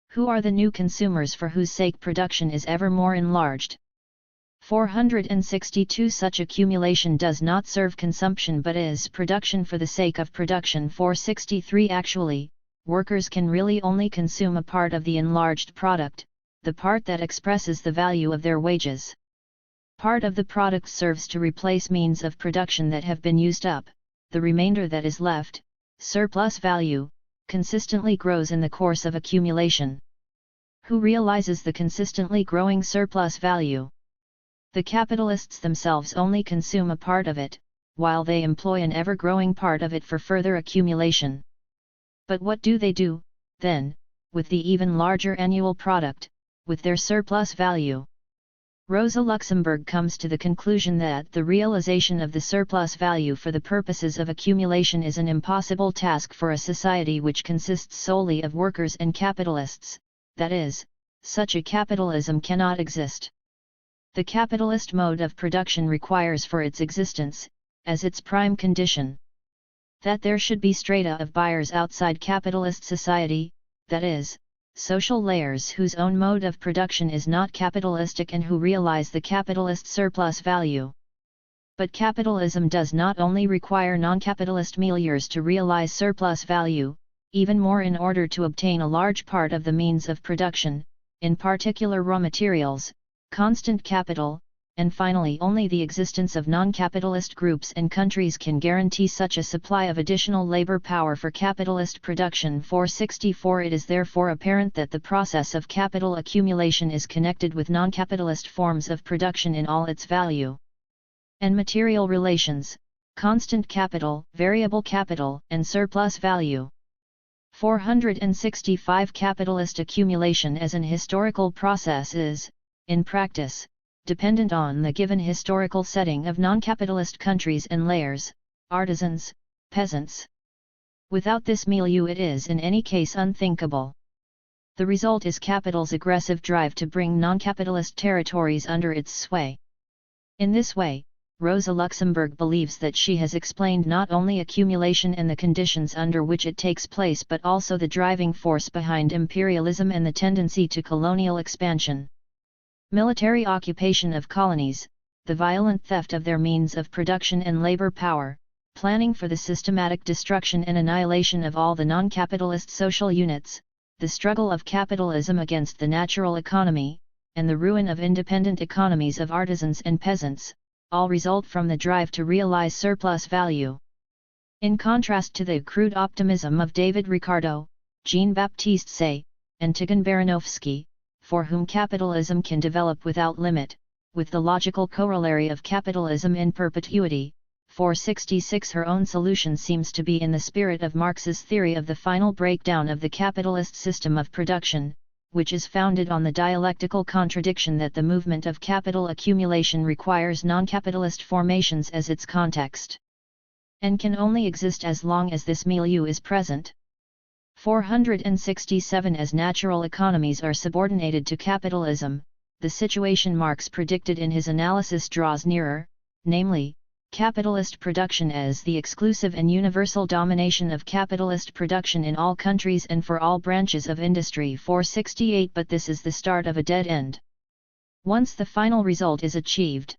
Who are the new consumers for whose sake production is ever more enlarged? 462. Such accumulation does not serve consumption but is production for the sake of production. 463. Actually, workers can really only consume a part of the enlarged product, the part that expresses the value of their wages. Part of the product serves to replace means of production that have been used up, the remainder that is left, surplus value, consistently grows in the course of accumulation. Who realizes the consistently growing surplus value? The capitalists themselves only consume a part of it, while they employ an ever-growing part of it for further accumulation. But what do they do, then, with the even larger annual product, with their surplus value? Rosa Luxemburg comes to the conclusion that the realization of the surplus value for the purposes of accumulation is an impossible task for a society which consists solely of workers and capitalists, that is, such a capitalism cannot exist. The capitalist mode of production requires for its existence, as its prime condition, that there should be strata of buyers outside capitalist society, that is, social layers whose own mode of production is not capitalistic and who realize the capitalist surplus value. But capitalism does not only require non-capitalist milieux to realize surplus value, even more in order to obtain a large part of the means of production, in particular raw materials, constant capital, and finally only the existence of non-capitalist groups and countries can guarantee such a supply of additional labor power for capitalist production. 464. It is therefore apparent that the process of capital accumulation is connected with non-capitalist forms of production in all its value and material relations, constant capital, variable capital, and surplus value. 465. Capitalist accumulation as an historical process is, in practice, dependent on the given historical setting of non-capitalist countries and layers, artisans, peasants. Without this milieu it is in any case unthinkable. The result is capital's aggressive drive to bring non-capitalist territories under its sway. In this way, Rosa Luxemburg believes that she has explained not only accumulation and the conditions under which it takes place but also the driving force behind imperialism and the tendency to colonial expansion. Military occupation of colonies, the violent theft of their means of production and labor power, planning for the systematic destruction and annihilation of all the non-capitalist social units, the struggle of capitalism against the natural economy, and the ruin of independent economies of artisans and peasants, all result from the drive to realize surplus value. In contrast to the crude optimism of David Ricardo, Jean-Baptiste Say, and Tikhon Baranovsky, for whom capitalism can develop without limit, with the logical corollary of capitalism in perpetuity, 466. Her own solution seems to be in the spirit of Marx's theory of the final breakdown of the capitalist system of production, which is founded on the dialectical contradiction that the movement of capital accumulation requires non-capitalist formations as its context, and can only exist as long as this milieu is present. 467. As natural economies are subordinated to capitalism, the situation Marx predicted in his analysis draws nearer, namely, capitalist production as the exclusive and universal domination of capitalist production in all countries and for all branches of industry. 468. But this is the start of a dead end. Once the final result is achieved,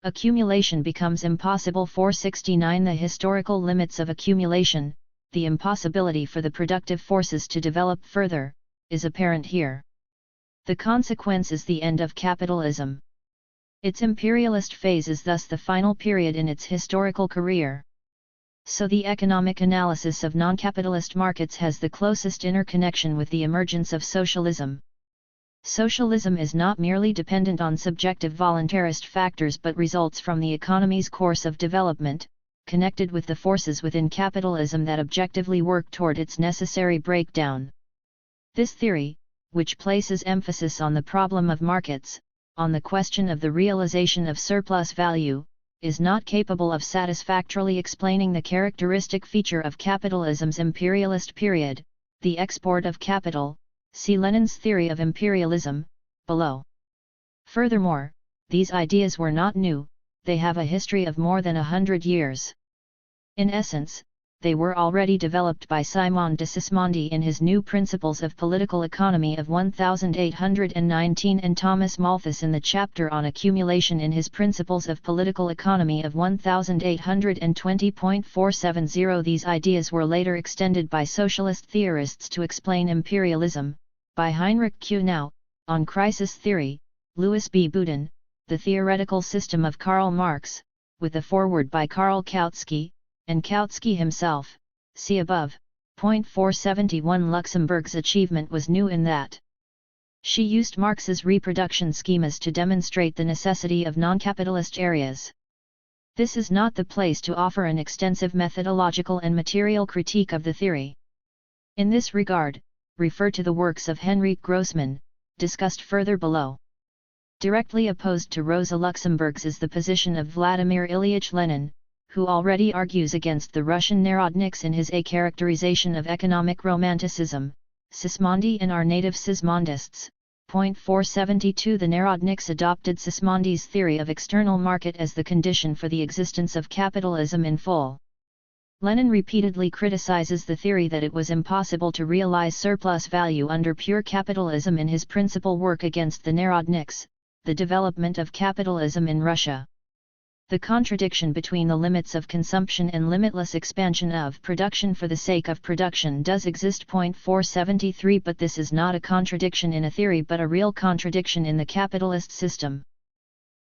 accumulation becomes impossible. 469. The historical limits of accumulation, the impossibility for the productive forces to develop further, is apparent here. The consequence is the end of capitalism. Its imperialist phase is thus the final period in its historical career. So the economic analysis of non-capitalist markets has the closest interconnection with the emergence of socialism. Socialism is not merely dependent on subjective voluntarist factors but results from the economy's course of development, connected with the forces within capitalism that objectively work toward its necessary breakdown. This theory, which places emphasis on the problem of markets, on the question of the realization of surplus value, is not capable of satisfactorily explaining the characteristic feature of capitalism's imperialist period, the export of capital. See Lenin's theory of imperialism, below. Furthermore, these ideas were not new, they have a history of more than 100 years. In essence, they were already developed by Simon de Sismondi in his New Principles of Political Economy of 1819 and Thomas Malthus in the chapter on accumulation in his Principles of Political Economy of 1820.470. These ideas were later extended by socialist theorists to explain imperialism, by Henryk Q. Now, on crisis theory, Louis B. Boudin, the theoretical system of Karl Marx, with a foreword by Karl Kautsky, and Kautsky himself. See above. 471. Luxemburg's achievement was new in that she used Marx's reproduction schemas to demonstrate the necessity of non-capitalist areas. This is not the place to offer an extensive methodological and material critique of the theory. In this regard, refer to the works of Henryk Grossman, discussed further below. Directly opposed to Rosa Luxemburg's is the position of Vladimir Ilyich Lenin, who already argues against the Russian Narodniks in his A Characterization of Economic Romanticism, Sismondi and Our Native Sismondists. 472. The Narodniks adopted Sismondi's theory of external market as the condition for the existence of capitalism in full. Lenin repeatedly criticizes the theory that it was impossible to realize surplus value under pure capitalism in his principal work Against the Narodniks, The Development of Capitalism in Russia. The contradiction between the limits of consumption and limitless expansion of production for the sake of production does exist. 473. But this is not a contradiction in a theory but a real contradiction in the capitalist system.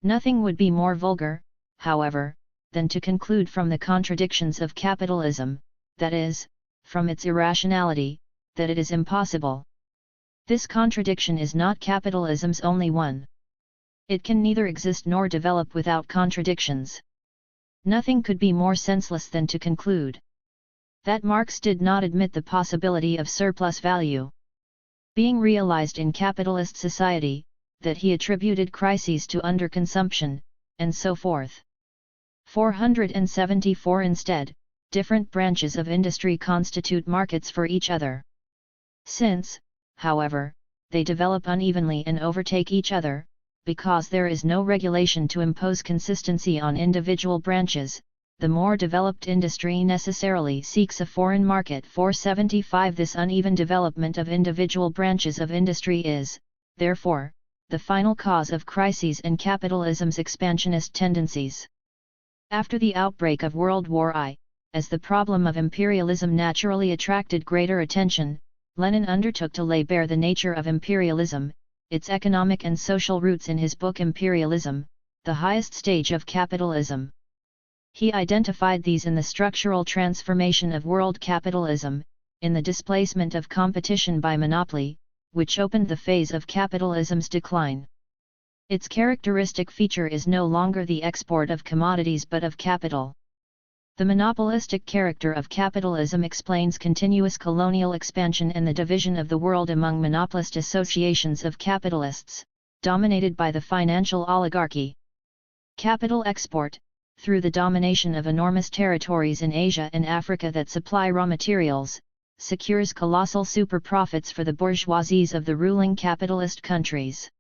Nothing would be more vulgar, however, than to conclude from the contradictions of capitalism, that is, from its irrationality, that it is impossible. This contradiction is not capitalism's only one. It can neither exist nor develop without contradictions. Nothing could be more senseless than to conclude that Marx did not admit the possibility of surplus value being realized in capitalist society, that he attributed crises to underconsumption, and so forth. 474. Instead, different branches of industry constitute markets for each other. Since, however, they develop unevenly and overtake each other, because there is no regulation to impose consistency on individual branches, the more developed industry necessarily seeks a foreign market. 475. This uneven development of individual branches of industry is, therefore, the final cause of crises and capitalism's expansionist tendencies. After the outbreak of World War I, as the problem of imperialism naturally attracted greater attention, Lenin undertook to lay bare the nature of imperialism, its economic and social roots in his book Imperialism, the highest stage of capitalism. He identified these in the structural transformation of world capitalism, in the displacement of competition by monopoly, which opened the phase of capitalism's decline. Its characteristic feature is no longer the export of commodities but of capital. The monopolistic character of capitalism explains continuous colonial expansion and the division of the world among monopolist associations of capitalists, dominated by the financial oligarchy. Capital export, through the domination of enormous territories in Asia and Africa that supply raw materials, secures colossal super profits for the bourgeoisies of the ruling capitalist countries.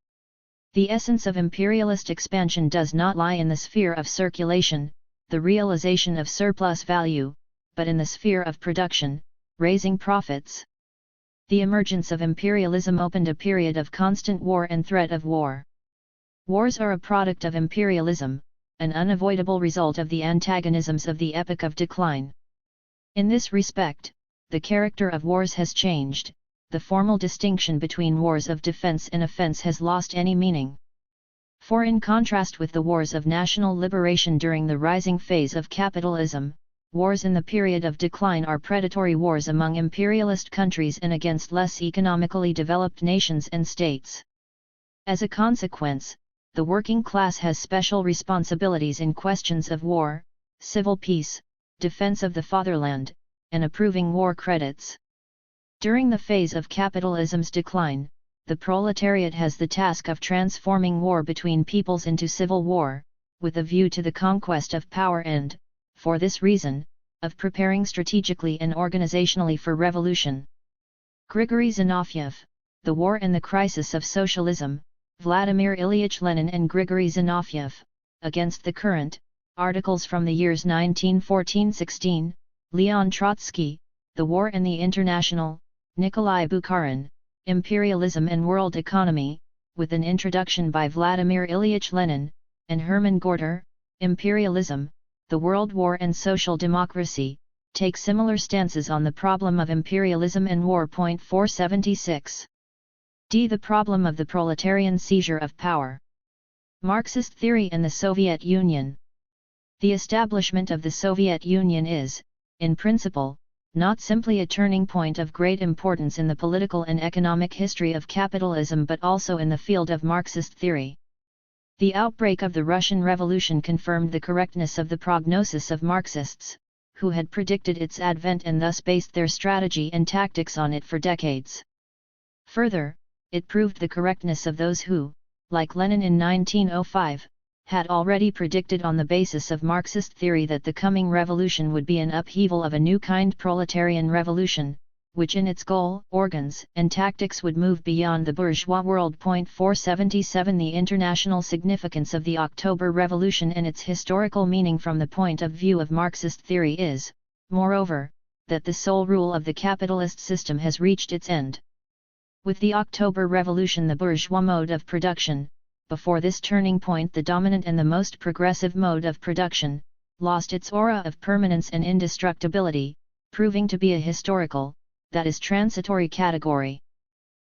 The essence of imperialist expansion does not lie in the sphere of circulation, the realization of surplus value, but in the sphere of production, raising profits. The emergence of imperialism opened a period of constant war and threat of war. Wars are a product of imperialism, an unavoidable result of the antagonisms of the epoch of decline. In this respect, the character of wars has changed, the formal distinction between wars of defense and offense has lost any meaning. For in contrast with the wars of national liberation during the rising phase of capitalism, wars in the period of decline are predatory wars among imperialist countries and against less economically developed nations and states. As a consequence, the working class has special responsibilities in questions of war, civil peace, defense of the fatherland, and approving war credits. During the phase of capitalism's decline, the proletariat has the task of transforming war between peoples into civil war, with a view to the conquest of power and, for this reason, of preparing strategically and organizationally for revolution. Grigory Zinoviev, The War and the Crisis of Socialism, Vladimir Ilyich Lenin and Grigory Zinoviev, Against the Current, articles from the years 1914-16, Leon Trotsky, The War and the International, Nikolai Bukharin, Imperialism and World Economy, with an introduction by Vladimir Ilyich Lenin, and Hermann Gorter, Imperialism, the World War and Social Democracy, take similar stances on the problem of imperialism and war. 476. D. The problem of the proletarian seizure of power. Marxist theory and the Soviet Union. The establishment of the Soviet Union is, in principle, not simply a turning point of great importance in the political and economic history of capitalism but also in the field of Marxist theory. The outbreak of the Russian Revolution confirmed the correctness of the prognosis of Marxists, who had predicted its advent and thus based their strategy and tactics on it for decades. Further, it proved the correctness of those who, like Lenin in 1905, had already predicted on the basis of Marxist theory that the coming revolution would be an upheaval of a new kind, proletarian revolution, which in its goal, organs, and tactics would move beyond the bourgeois world. 477 The international significance of the October Revolution and its historical meaning from the point of view of Marxist theory is, moreover, that the sole rule of the capitalist system has reached its end. With the October Revolution, the bourgeois mode of production, before this turning point the dominant and the most progressive mode of production, lost its aura of permanence and indestructibility, proving to be a historical, that is transitory category.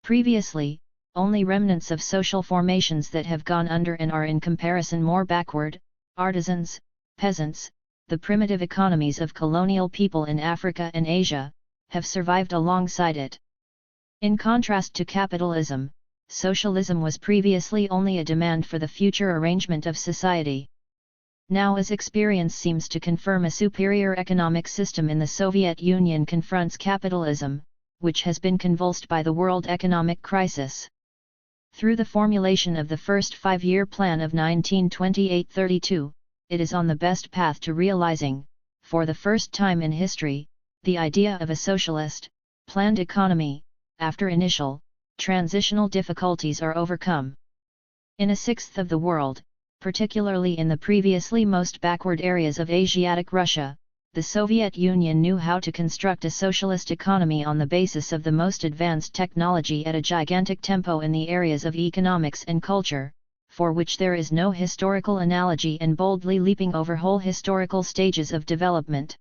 Previously, only remnants of social formations that have gone under and are in comparison more backward, artisans, peasants, the primitive economies of colonial people in Africa and Asia, have survived alongside it. In contrast to capitalism, socialism was previously only a demand for the future arrangement of society. Now, as experience seems to confirm, a superior economic system in the Soviet Union confronts capitalism, which has been convulsed by the world economic crisis. Through the formulation of the first five-year plan of 1928-32, it is on the best path to realizing, for the first time in history, the idea of a socialist, planned economy, after initial, transitional difficulties are overcome. In a sixth of the world, particularly in the previously most backward areas of Asiatic Russia, the Soviet Union knew how to construct a socialist economy on the basis of the most advanced technology at a gigantic tempo in the areas of economics and culture, for which there is no historical analogy, and boldly leaping over whole historical stages of development.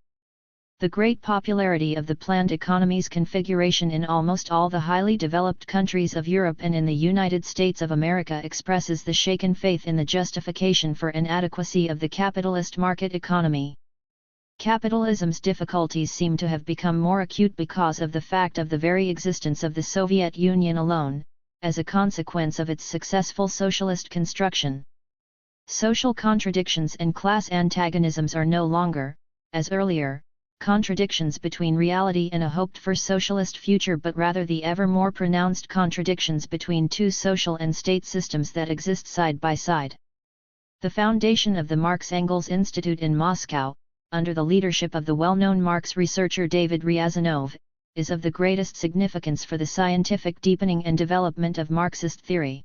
The great popularity of the planned economy's configuration in almost all the highly developed countries of Europe and in the United States of America expresses the shaken faith in the justification for inadequacy of the capitalist market economy. Capitalism's difficulties seem to have become more acute because of the fact of the very existence of the Soviet Union alone, as a consequence of its successful socialist construction. Social contradictions and class antagonisms are no longer, as earlier, contradictions between reality and a hoped-for socialist future, but rather the ever more pronounced contradictions between two social and state systems that exist side by side. The foundation of the Marx-Engels Institute in Moscow, under the leadership of the well-known Marx researcher David Ryazanov, is of the greatest significance for the scientific deepening and development of Marxist theory.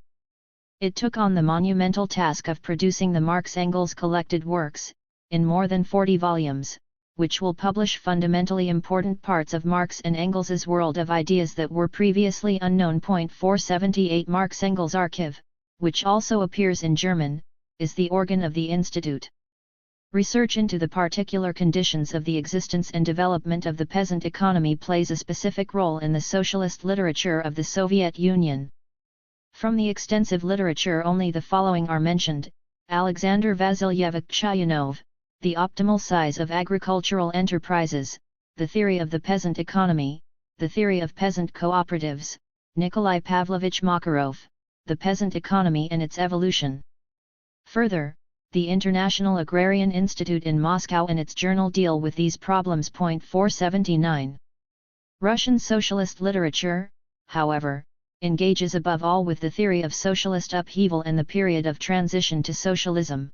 It took on the monumental task of producing the Marx-Engels collected works, in more than 40 volumes, which will publish fundamentally important parts of Marx and Engels's world of ideas that were previously unknown. 478 Marx-Engels Archive, which also appears in German, is the organ of the Institute. Research into the particular conditions of the existence and development of the peasant economy plays a specific role in the socialist literature of the Soviet Union. From the extensive literature only the following are mentioned: Alexander Vasilyevich Chayanov, The Optimal Size of Agricultural Enterprises, The Theory of the Peasant Economy, The Theory of Peasant Cooperatives, Nikolai Pavlovich Makarov, The Peasant Economy and Its Evolution. Further, the International Agrarian Institute in Moscow and its journal deal with these problems. 479. Russian socialist literature, however, engages above all with the theory of socialist upheaval and the period of transition to socialism.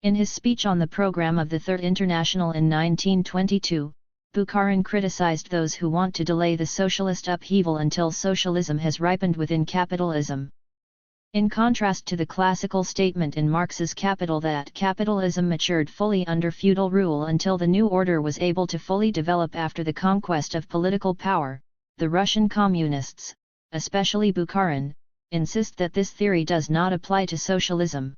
In his speech on the program of the Third International in 1922, Bukharin criticized those who want to delay the socialist upheaval until socialism has ripened within capitalism. In contrast to the classical statement in Marx's Capital that capitalism matured fully under feudal rule until the new order was able to fully develop after the conquest of political power, the Russian communists, especially Bukharin, insist that this theory does not apply to socialism.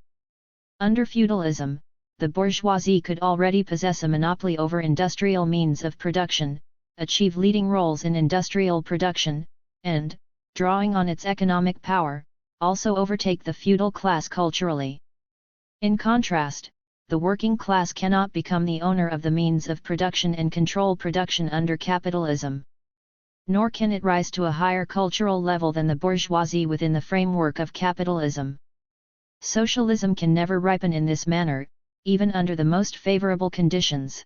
Under feudalism, the bourgeoisie could already possess a monopoly over industrial means of production, achieve leading roles in industrial production, and, drawing on its economic power, also overtake the feudal class culturally. In contrast, the working class cannot become the owner of the means of production and control production under capitalism. Nor can it rise to a higher cultural level than the bourgeoisie within the framework of capitalism. Socialism can never ripen in this manner, even under the most favorable conditions.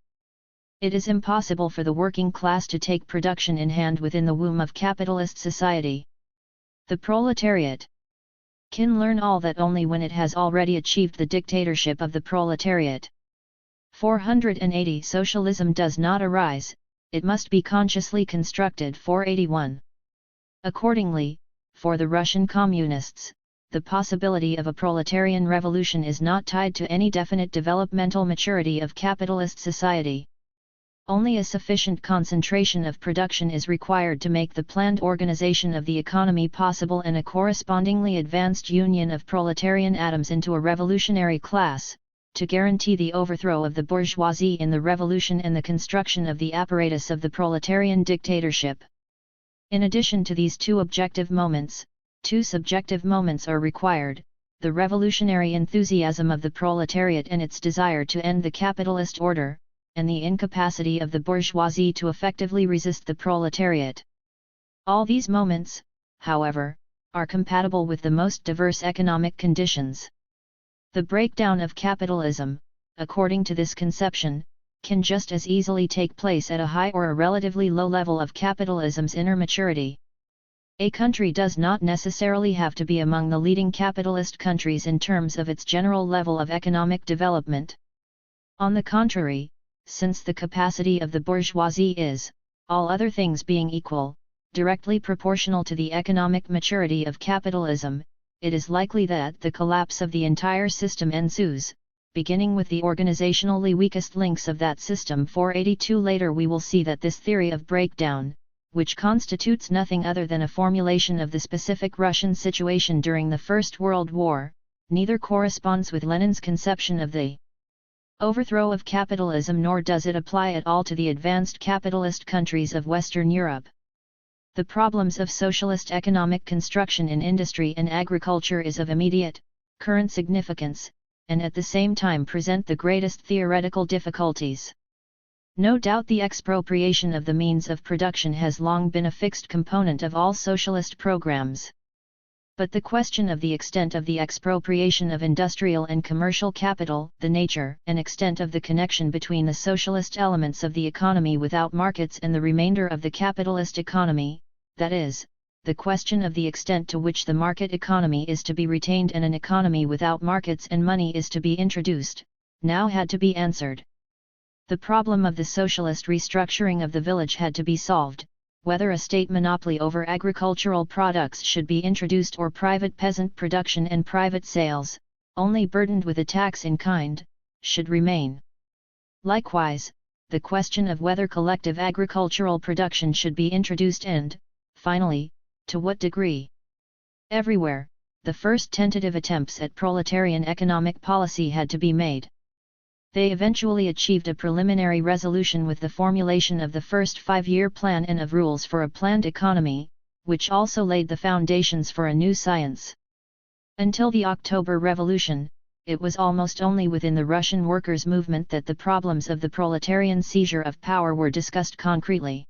It is impossible for the working class to take production in hand within the womb of capitalist society. The proletariat can learn all that only when it has already achieved the dictatorship of the proletariat. 480 Socialism does not arise, it must be consciously constructed. 481. Accordingly, for the Russian communists, the possibility of a proletarian revolution is not tied to any definite developmental maturity of capitalist society. Only a sufficient concentration of production is required to make the planned organization of the economy possible and a correspondingly advanced union of proletarian atoms into a revolutionary class, to guarantee the overthrow of the bourgeoisie in the revolution and the construction of the apparatus of the proletarian dictatorship. In addition to these two objective moments, two subjective moments are required: the revolutionary enthusiasm of the proletariat and its desire to end the capitalist order, and the incapacity of the bourgeoisie to effectively resist the proletariat. All these moments, however, are compatible with the most diverse economic conditions. The breakdown of capitalism, according to this conception, can just as easily take place at a high or a relatively low level of capitalism's inner maturity. A country does not necessarily have to be among the leading capitalist countries in terms of its general level of economic development. On the contrary, since the capacity of the bourgeoisie is, all other things being equal, directly proportional to the economic maturity of capitalism, it is likely that the collapse of the entire system ensues, beginning with the organizationally weakest links of that system. 482 Later we will see that this theory of breakdown, which constitutes nothing other than a formulation of the specific Russian situation during the First World War, neither corresponds with Lenin's conception of the overthrow of capitalism nor does it apply at all to the advanced capitalist countries of Western Europe. The problems of socialist economic construction in industry and agriculture is of immediate, current significance, and at the same time present the greatest theoretical difficulties. No doubt the expropriation of the means of production has long been a fixed component of all socialist programs. But the question of the extent of the expropriation of industrial and commercial capital, the nature and extent of the connection between the socialist elements of the economy without markets and the remainder of the capitalist economy, that is, the question of the extent to which the market economy is to be retained and an economy without markets and money is to be introduced, now had to be answered. The problem of the socialist restructuring of the village had to be solved. Whether a state monopoly over agricultural products should be introduced or private peasant production and private sales, only burdened with a tax in kind, should remain. Likewise, the question of whether collective agricultural production should be introduced and, finally, to what degree. Everywhere, the first tentative attempts at proletarian economic policy had to be made. They eventually achieved a preliminary resolution with the formulation of the first 5-year plan and of rules for a planned economy, which also laid the foundations for a new science. Until the October Revolution, it was almost only within the Russian workers' movement that the problems of the proletarian seizure of power were discussed concretely.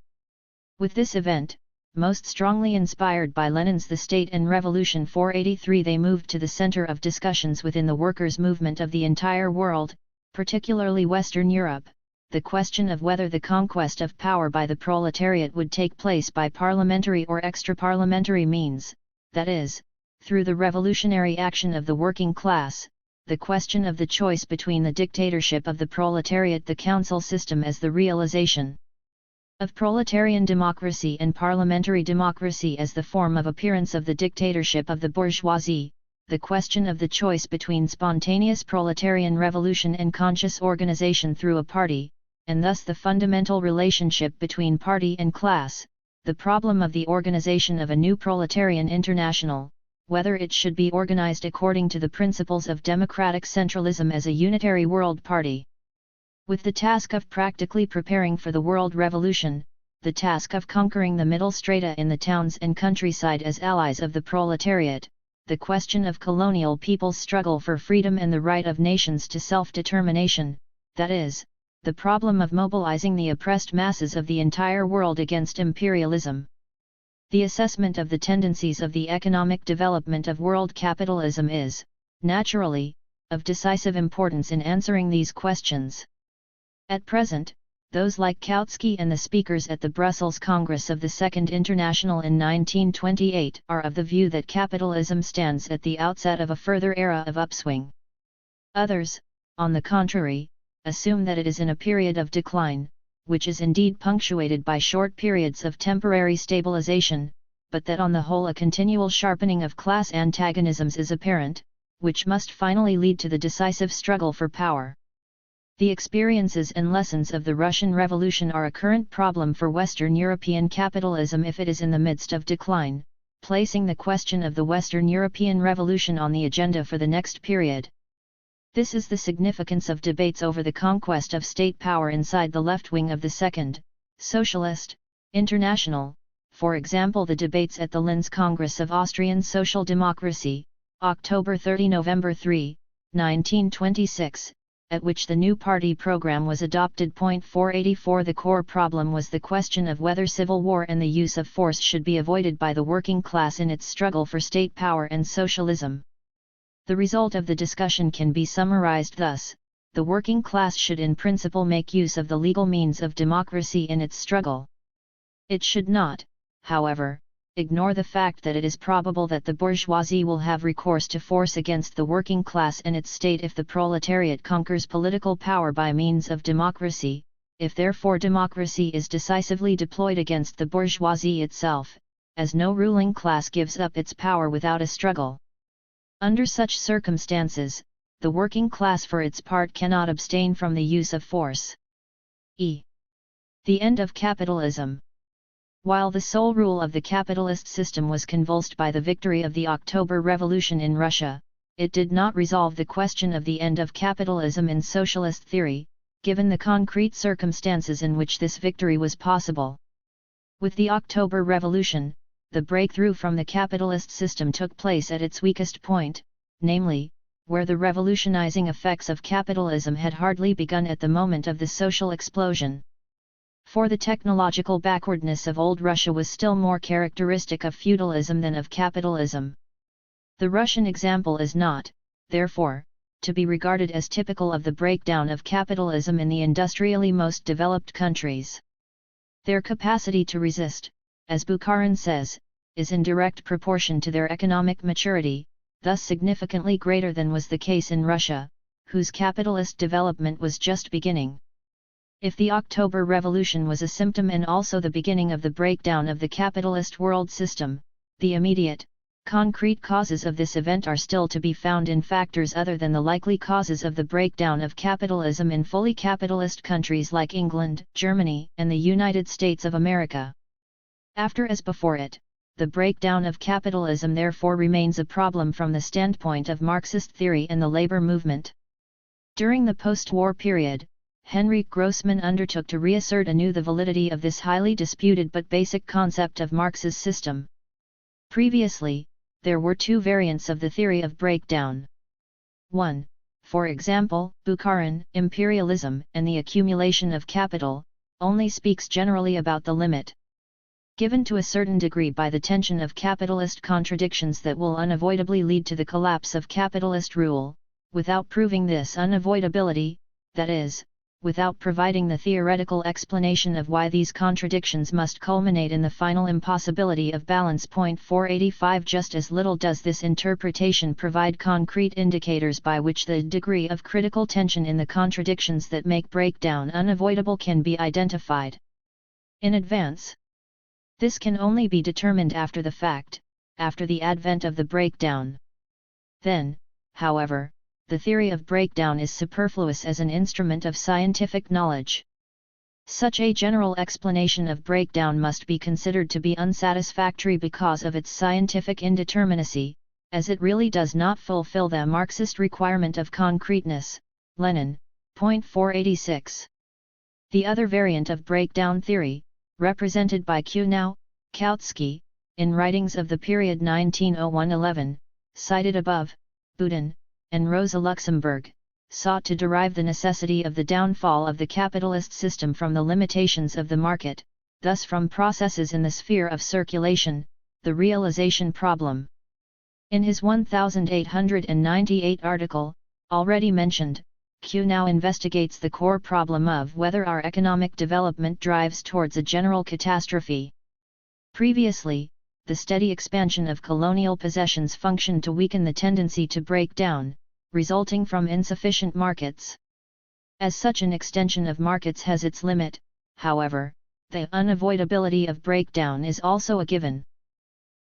With this event, most strongly inspired by Lenin's The State and Revolution 483, they moved to the center of discussions within the workers' movement of the entire world, particularly Western Europe, the question of whether the conquest of power by the proletariat would take place by parliamentary or extra-parliamentary means, that is, through the revolutionary action of the working class, the question of the choice between the dictatorship of the proletariat, the council system as the realization of proletarian democracy, and parliamentary democracy as the form of appearance of the dictatorship of the bourgeoisie, the question of the choice between spontaneous proletarian revolution and conscious organization through a party, and thus the fundamental relationship between party and class, the problem of the organization of a new proletarian international, whether it should be organized according to the principles of democratic centralism as a unitary world party. With the task of practically preparing for the world revolution, the task of conquering the middle strata in the towns and countryside as allies of the proletariat, the question of colonial peoples' struggle for freedom and the right of nations to self-determination, that is, the problem of mobilizing the oppressed masses of the entire world against imperialism. The assessment of the tendencies of the economic development of world capitalism is, naturally, of decisive importance in answering these questions. At present, those like Kautsky and the speakers at the Brussels Congress of the Second International in 1928 are of the view that capitalism stands at the outset of a further era of upswing. Others, on the contrary, assume that it is in a period of decline, which is indeed punctuated by short periods of temporary stabilization, but that on the whole a continual sharpening of class antagonisms is apparent, which must finally lead to the decisive struggle for power. The experiences and lessons of the Russian Revolution are a current problem for Western European capitalism if it is in the midst of decline, placing the question of the Western European Revolution on the agenda for the next period. This is the significance of debates over the conquest of state power inside the left wing of the Second, Socialist, International, for example the debates at the Linz Congress of Austrian Social Democracy, October 30–November 3, 1926, at which the new party program was adopted. 484 The core problem was the question of whether civil war and the use of force should be avoided by the working class in its struggle for state power and socialism. The result of the discussion can be summarized thus: the working class should in principle make use of the legal means of democracy in its struggle. It should not, however, ignore the fact that it is probable that the bourgeoisie will have recourse to force against the working class and its state if the proletariat conquers political power by means of democracy, if therefore democracy is decisively deployed against the bourgeoisie itself, as no ruling class gives up its power without a struggle. Under such circumstances, the working class for its part cannot abstain from the use of force. The end of capitalism. While the sole rule of the capitalist system was convulsed by the victory of the October Revolution in Russia, it did not resolve the question of the end of capitalism in socialist theory, given the concrete circumstances in which this victory was possible. With the October Revolution, the breakthrough from the capitalist system took place at its weakest point, namely, where the revolutionizing effects of capitalism had hardly begun at the moment of the social explosion. For the technological backwardness of old Russia was still more characteristic of feudalism than of capitalism. The Russian example is not, therefore, to be regarded as typical of the breakdown of capitalism in the industrially most developed countries. Their capacity to resist, as Bukharin says, is in direct proportion to their economic maturity, thus significantly greater than was the case in Russia, whose capitalist development was just beginning. If the October Revolution was a symptom and also the beginning of the breakdown of the capitalist world system, the immediate, concrete causes of this event are still to be found in factors other than the likely causes of the breakdown of capitalism in fully capitalist countries like England, Germany, and the United States of America. After as before it, the breakdown of capitalism therefore remains a problem from the standpoint of Marxist theory and the labor movement. During the post-war period, Henryk Grossman undertook to reassert anew the validity of this highly disputed but basic concept of Marx's system. Previously, there were two variants of the theory of breakdown. 1. For example, Bukharin, imperialism and the accumulation of capital, only speaks generally about the limit given to a certain degree by the tension of capitalist contradictions that will unavoidably lead to the collapse of capitalist rule, without proving this unavoidability, that is, without providing the theoretical explanation of why these contradictions must culminate in the final impossibility of balance. 485 Just as little does this interpretation provide concrete indicators by which the degree of critical tension in the contradictions that make breakdown unavoidable can be identified in advance. This can only be determined after the fact, after the advent of the breakdown. Then, however, the theory of breakdown is superfluous as an instrument of scientific knowledge. Such a general explanation of breakdown must be considered to be unsatisfactory because of its scientific indeterminacy, as it really does not fulfill the Marxist requirement of concreteness. Lenin, point 486. The other variant of breakdown theory, represented by Kautsky, in writings of the period 1901-11, cited above, Boudin, and Rosa Luxemburg, sought to derive the necessity of the downfall of the capitalist system from the limitations of the market, thus from processes in the sphere of circulation, the realization problem. In his 1898 article, already mentioned, Q now investigates the core problem of whether our economic development drives towards a general catastrophe. Previously, the steady expansion of colonial possessions functioned to weaken the tendency to break down, resulting from insufficient markets. As such an extension of markets has its limit, however, the unavoidability of breakdown is also a given.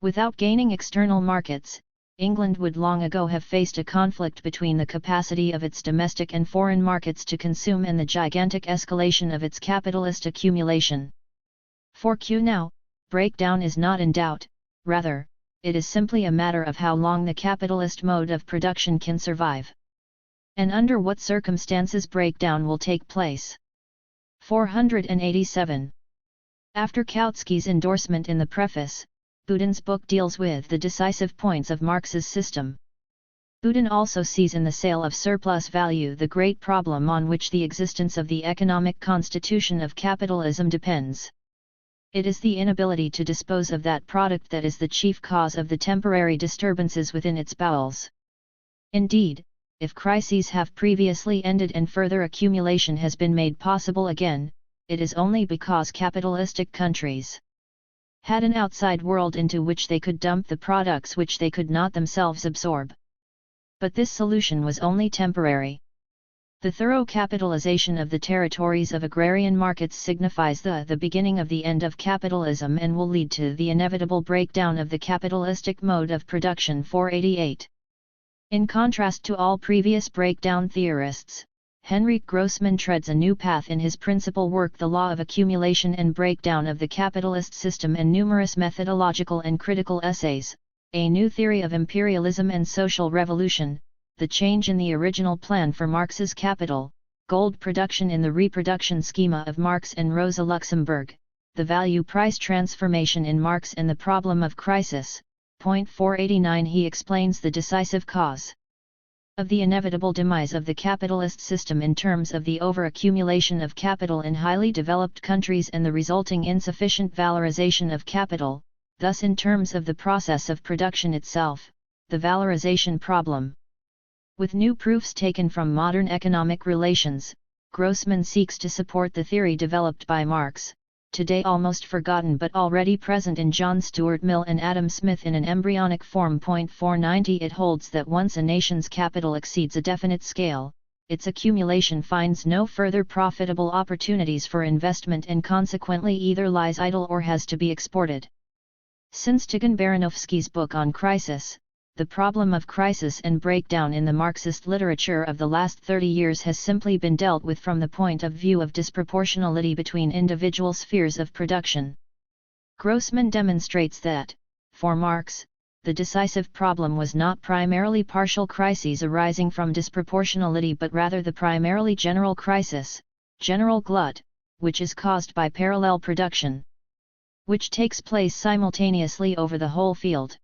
Without gaining external markets, England would long ago have faced a conflict between the capacity of its domestic and foreign markets to consume and the gigantic escalation of its capitalist accumulation. For Q now, breakdown is not in doubt, rather, it is simply a matter of how long the capitalist mode of production can survive, and under what circumstances breakdown will take place. 487. After Kautsky's endorsement in the preface, Boudin's book deals with the decisive points of Marx's system. Boudin also sees in the sale of surplus value the great problem on which the existence of the economic constitution of capitalism depends. It is the inability to dispose of that product that is the chief cause of the temporary disturbances within its bowels. Indeed, if crises have previously ended and further accumulation has been made possible again, it is only because capitalistic countries had an outside world into which they could dump the products which they could not themselves absorb. But this solution was only temporary. The thorough capitalization of the territories of agrarian markets signifies the beginning of the end of capitalism and will lead to the inevitable breakdown of the capitalistic mode of production. 488. In contrast to all previous breakdown theorists, Henryk Grossman treads a new path in his principal work The Law of Accumulation and Breakdown of the Capitalist System and numerous methodological and critical essays, A New Theory of Imperialism and Social Revolution, The Change in the Original Plan for Marx's Capital, Gold Production in the Reproduction Schema of Marx and Rosa Luxemburg, The Value-Price Transformation in Marx and the Problem of Crisis. 489 He explains the decisive cause of the inevitable demise of the capitalist system in terms of the overaccumulation of capital in highly developed countries and the resulting insufficient valorization of capital, thus in terms of the process of production itself, the valorization problem. With new proofs taken from modern economic relations, Grossman seeks to support the theory developed by Marx, today almost forgotten but already present in John Stuart Mill and Adam Smith in an embryonic form. 490 It holds that once a nation's capital exceeds a definite scale, its accumulation finds no further profitable opportunities for investment and consequently either lies idle or has to be exported. Since Tikhon Baranovsky's book on crisis, the problem of crisis and breakdown in the Marxist literature of the last 30 years has simply been dealt with from the point of view of disproportionality between individual spheres of production. Grossman demonstrates that, for Marx, the decisive problem was not primarily partial crises arising from disproportionality but rather the primarily general crisis, general glut, which is caused by parallel production, which takes place simultaneously over the whole field.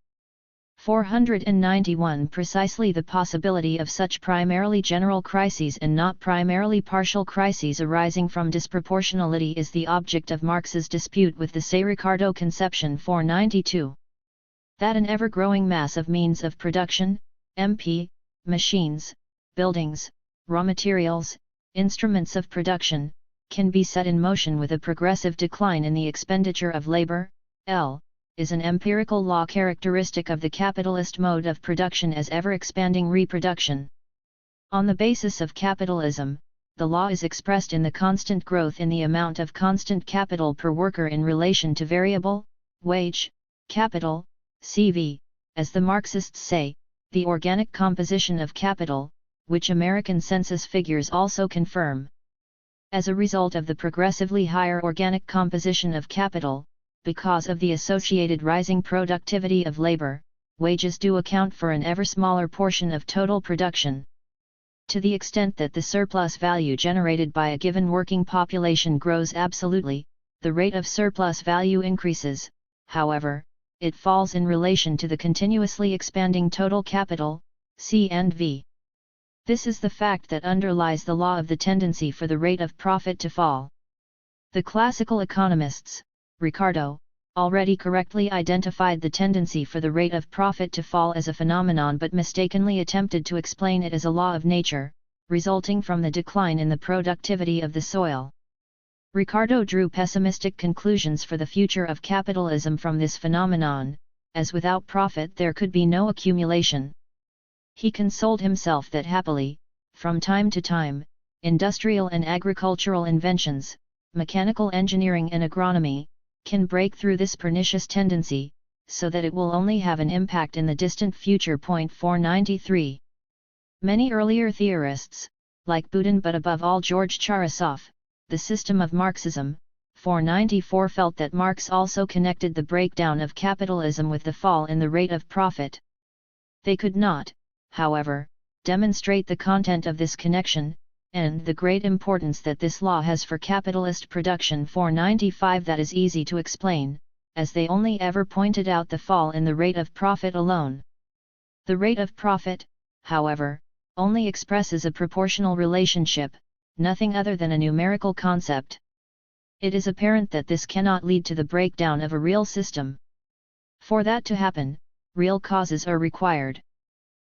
491 Precisely the possibility of such primarily general crises and not primarily partial crises arising from disproportionality is the object of Marx's dispute with the Say-Ricardo conception. 492 That an ever-growing mass of means of production, MP, machines, buildings, raw materials, instruments of production, can be set in motion with a progressive decline in the expenditure of labor, L, is an empirical law characteristic of the capitalist mode of production as ever-expanding reproduction. On the basis of capitalism, the law is expressed in the constant growth in the amount of constant capital per worker in relation to variable, wage, capital, CV, as the Marxists say, the organic composition of capital, which American census figures also confirm. As a result of the progressively higher organic composition of capital, because of the associated rising productivity of labor, wages do account for an ever smaller portion of total production. To the extent that the surplus value generated by a given working population grows absolutely, the rate of surplus value increases, however, it falls in relation to the continuously expanding total capital, C and V. This is the fact that underlies the law of the tendency for the rate of profit to fall. The classical economists, Ricardo, already correctly identified the tendency for the rate of profit to fall as a phenomenon but mistakenly attempted to explain it as a law of nature, resulting from the decline in the productivity of the soil. Ricardo drew pessimistic conclusions for the future of capitalism from this phenomenon, as without profit there could be no accumulation. He consoled himself that happily, from time to time, industrial and agricultural inventions, mechanical engineering and agronomy, can break through this pernicious tendency, so that it will only have an impact in the distant future. 493. Many earlier theorists, like Boudin but above all George Charasov, the system of Marxism, 494 felt that Marx also connected the breakdown of capitalism with the fall in the rate of profit. They could not, however, demonstrate the content of this connection, and the great importance that this law has for capitalist production. 495 That is easy to explain, as they only ever pointed out the fall in the rate of profit alone. The rate of profit, however, only expresses a proportional relationship, nothing other than a numerical concept. It is apparent that this cannot lead to the breakdown of a real system. For that to happen, real causes are required.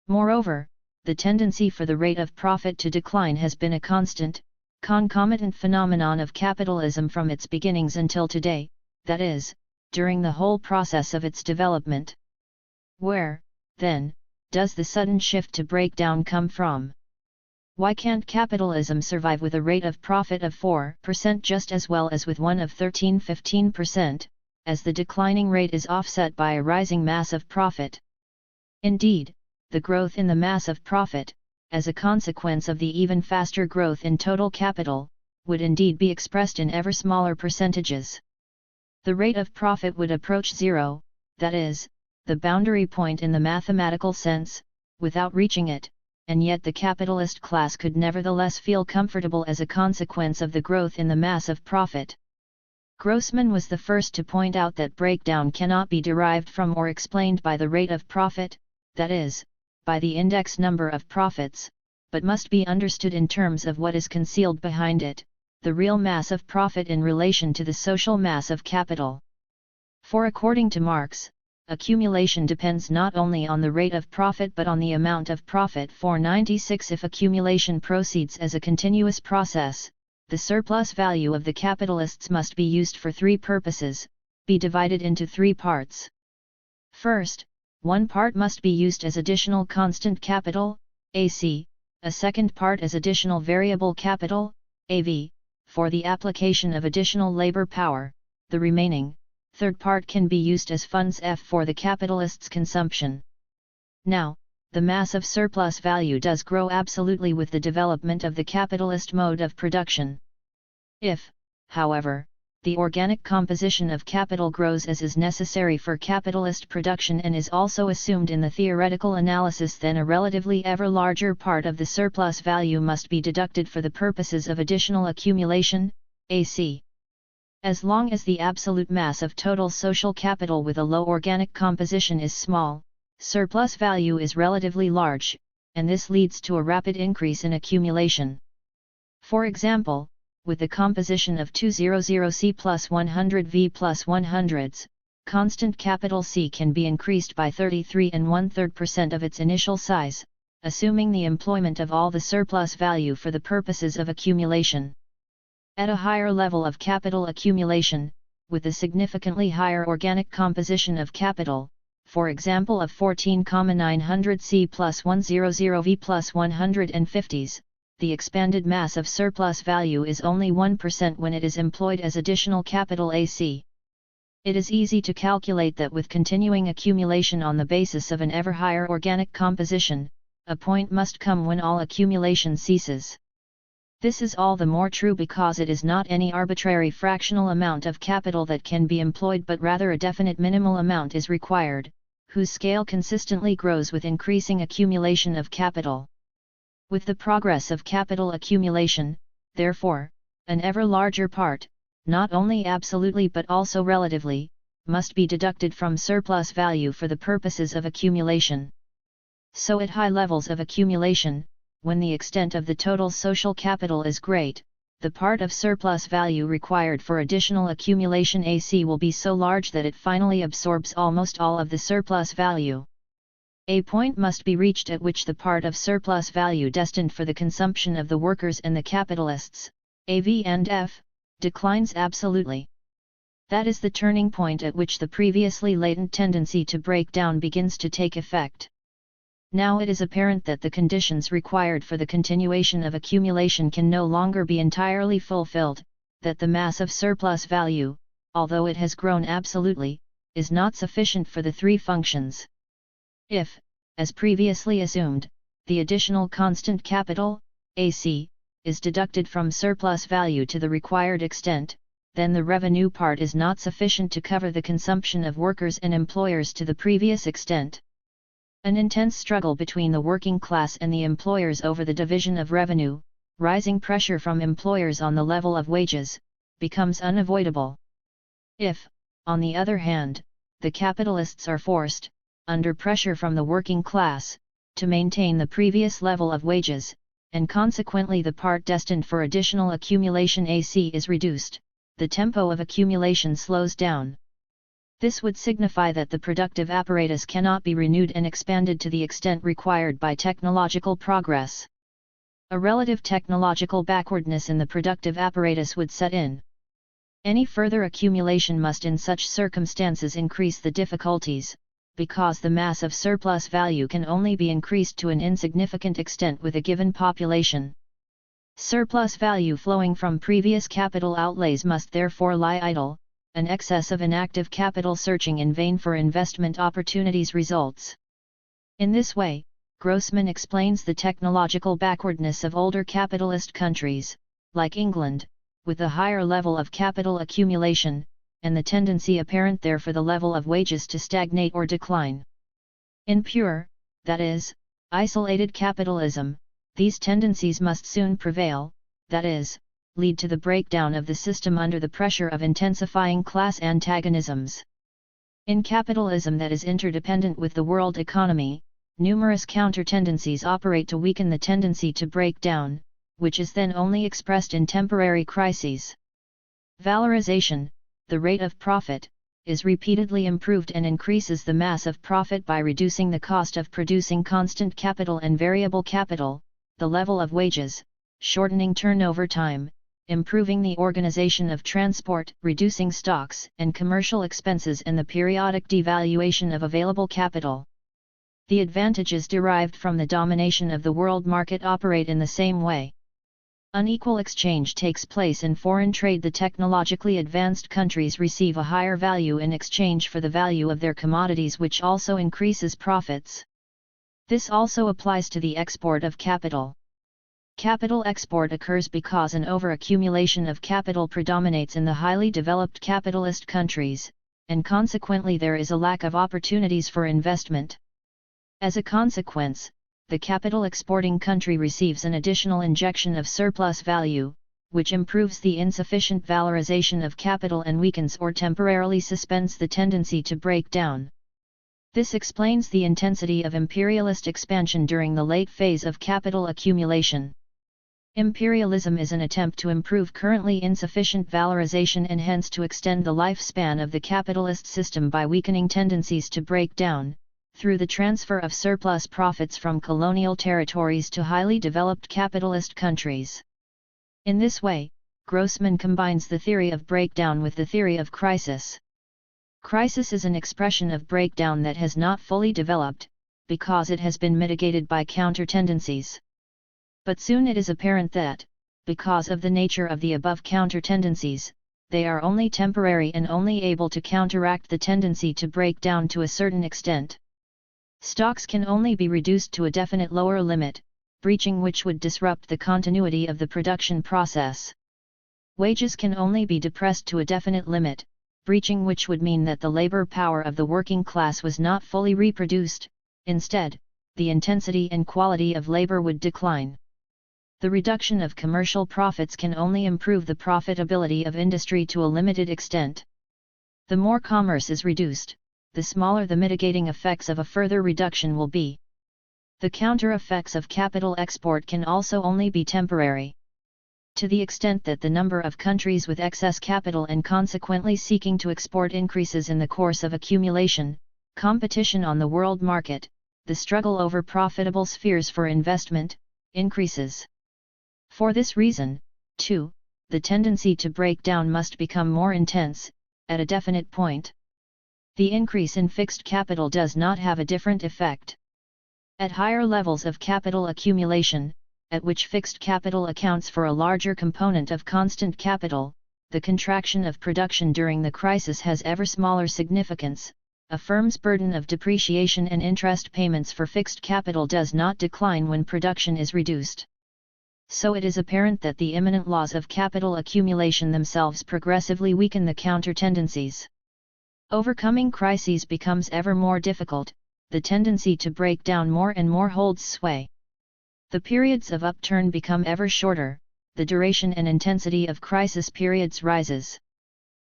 Moreover, the tendency for the rate of profit to decline has been a constant, concomitant phenomenon of capitalism from its beginnings until today, that is, during the whole process of its development. Where, then, does the sudden shift to breakdown come from? Why can't capitalism survive with a rate of profit of 4% just as well as with one of 13–15%, as the declining rate is offset by a rising mass of profit? Indeed, the growth in the mass of profit, as a consequence of the even faster growth in total capital, would indeed be expressed in ever smaller percentages. The rate of profit would approach zero, that is, the boundary point in the mathematical sense, without reaching it, and yet the capitalist class could nevertheless feel comfortable as a consequence of the growth in the mass of profit. Grossman was the first to point out that breakdown cannot be derived from or explained by the rate of profit, that is, by the index number of profits, but must be understood in terms of what is concealed behind it, the real mass of profit in relation to the social mass of capital. For according to Marx, accumulation depends not only on the rate of profit but on the amount of profit. 496 If accumulation proceeds as a continuous process, the surplus value of the capitalists must be used for three purposes, be divided into three parts. First, one part must be used as additional constant capital, AC, a second part as additional variable capital, AV, for the application of additional labor power, the remaining, third part can be used as funds F for the capitalists' consumption. Now, the mass of surplus value does grow absolutely with the development of the capitalist mode of production. If, however, the organic composition of capital grows as is necessary for capitalist production and is also assumed in the theoretical analysis, then a relatively ever larger part of the surplus value must be deducted for the purposes of additional accumulation, AC. As long as the absolute mass of total social capital with a low organic composition is small, surplus value is relatively large, and this leads to a rapid increase in accumulation. For example, with the composition of 200C plus 100V plus 100s, constant capital C can be increased by 33 1/3% of its initial size, assuming the employment of all the surplus value for the purposes of accumulation. At a higher level of capital accumulation, with a significantly higher organic composition of capital, for example of 14,900C plus 100V plus 150s, the expanded mass of surplus value is only 1% when it is employed as additional capital AC. It is easy to calculate that with continuing accumulation on the basis of an ever higher organic composition, a point must come when all accumulation ceases. This is all the more true because it is not any arbitrary fractional amount of capital that can be employed but rather a definite minimal amount is required, whose scale consistently grows with increasing accumulation of capital. With the progress of capital accumulation, therefore, an ever larger part, not only absolutely but also relatively, must be deducted from surplus value for the purposes of accumulation. So at high levels of accumulation, when the extent of the total social capital is great, the part of surplus value required for additional accumulation AC will be so large that it finally absorbs almost all of the surplus value. A point must be reached at which the part of surplus value destined for the consumption of the workers and the capitalists, AV and F, declines absolutely. That is the turning point at which the previously latent tendency to break down begins to take effect. Now it is apparent that the conditions required for the continuation of accumulation can no longer be entirely fulfilled, that the mass of surplus value, although it has grown absolutely, is not sufficient for the three functions. If, as previously assumed, the additional constant capital, AC, is deducted from surplus value to the required extent, then the revenue part is not sufficient to cover the consumption of workers and employers to the previous extent. An intense struggle between the working class and the employers over the division of revenue, rising pressure from employers on the level of wages, becomes unavoidable. If, on the other hand, the capitalists are forced, under pressure from the working class, to maintain the previous level of wages, and consequently the part destined for additional accumulation AC is reduced, the tempo of accumulation slows down. This would signify that the productive apparatus cannot be renewed and expanded to the extent required by technological progress. A relative technological backwardness in the productive apparatus would set in. Any further accumulation must in such circumstances increase the difficulties, because the mass of surplus value can only be increased to an insignificant extent with a given population. Surplus value flowing from previous capital outlays must therefore lie idle, an excess of inactive capital searching in vain for investment opportunities results. In this way, Grossman explains the technological backwardness of older capitalist countries, like England, with a higher level of capital accumulation, and the tendency apparent there for the level of wages to stagnate or decline. In pure, that is, isolated capitalism, these tendencies must soon prevail, that is, lead to the breakdown of the system under the pressure of intensifying class antagonisms. In capitalism that is interdependent with the world economy, numerous counter-tendencies operate to weaken the tendency to break down, which is then only expressed in temporary crises. Valorization, the rate of profit, is repeatedly improved and increases the mass of profit by reducing the cost of producing constant capital and variable capital, the level of wages, shortening turnover time, improving the organization of transport, reducing stocks and commercial expenses, and the periodic devaluation of available capital. The advantages derived from the domination of the world market operate in the same way. Unequal exchange takes place in foreign trade. The technologically advanced countries receive a higher value in exchange for the value of their commodities, which also increases profits. This also applies to the export of capital. Capital export occurs because an overaccumulation of capital predominates in the highly developed capitalist countries, and consequently there is a lack of opportunities for investment. As a consequence, the capital exporting country receives an additional injection of surplus value, which improves the insufficient valorization of capital and weakens or temporarily suspends the tendency to break down. This explains the intensity of imperialist expansion during the late phase of capital accumulation. Imperialism is an attempt to improve currently insufficient valorization and hence to extend the lifespan of the capitalist system by weakening tendencies to break down, through the transfer of surplus profits from colonial territories to highly developed capitalist countries. In this way, Grossman combines the theory of breakdown with the theory of crisis. Crisis is an expression of breakdown that has not fully developed, because it has been mitigated by counter-tendencies. But soon it is apparent that, because of the nature of the above counter-tendencies, they are only temporary and only able to counteract the tendency to break down to a certain extent. Stocks can only be reduced to a definite lower limit, breaching which would disrupt the continuity of the production process. Wages can only be depressed to a definite limit, breaching which would mean that the labor power of the working class was not fully reproduced. Instead, the intensity and quality of labor would decline. The reduction of commercial profits can only improve the profitability of industry to a limited extent. The more commerce is reduced, the smaller the mitigating effects of a further reduction will be. The counter effects of capital export can also only be temporary. To the extent that the number of countries with excess capital and consequently seeking to export increases in the course of accumulation, competition on the world market, the struggle over profitable spheres for investment, increases. For this reason, too, the tendency to break down must become more intense, at a definite point. The increase in fixed capital does not have a different effect. At higher levels of capital accumulation, at which fixed capital accounts for a larger component of constant capital, the contraction of production during the crisis has ever smaller significance. A firm's burden of depreciation and interest payments for fixed capital does not decline when production is reduced. So it is apparent that the immanent laws of capital accumulation themselves progressively weaken the counter-tendencies. Overcoming crises becomes ever more difficult, the tendency to break down more and more holds sway. The periods of upturn become ever shorter, the duration and intensity of crisis periods rises.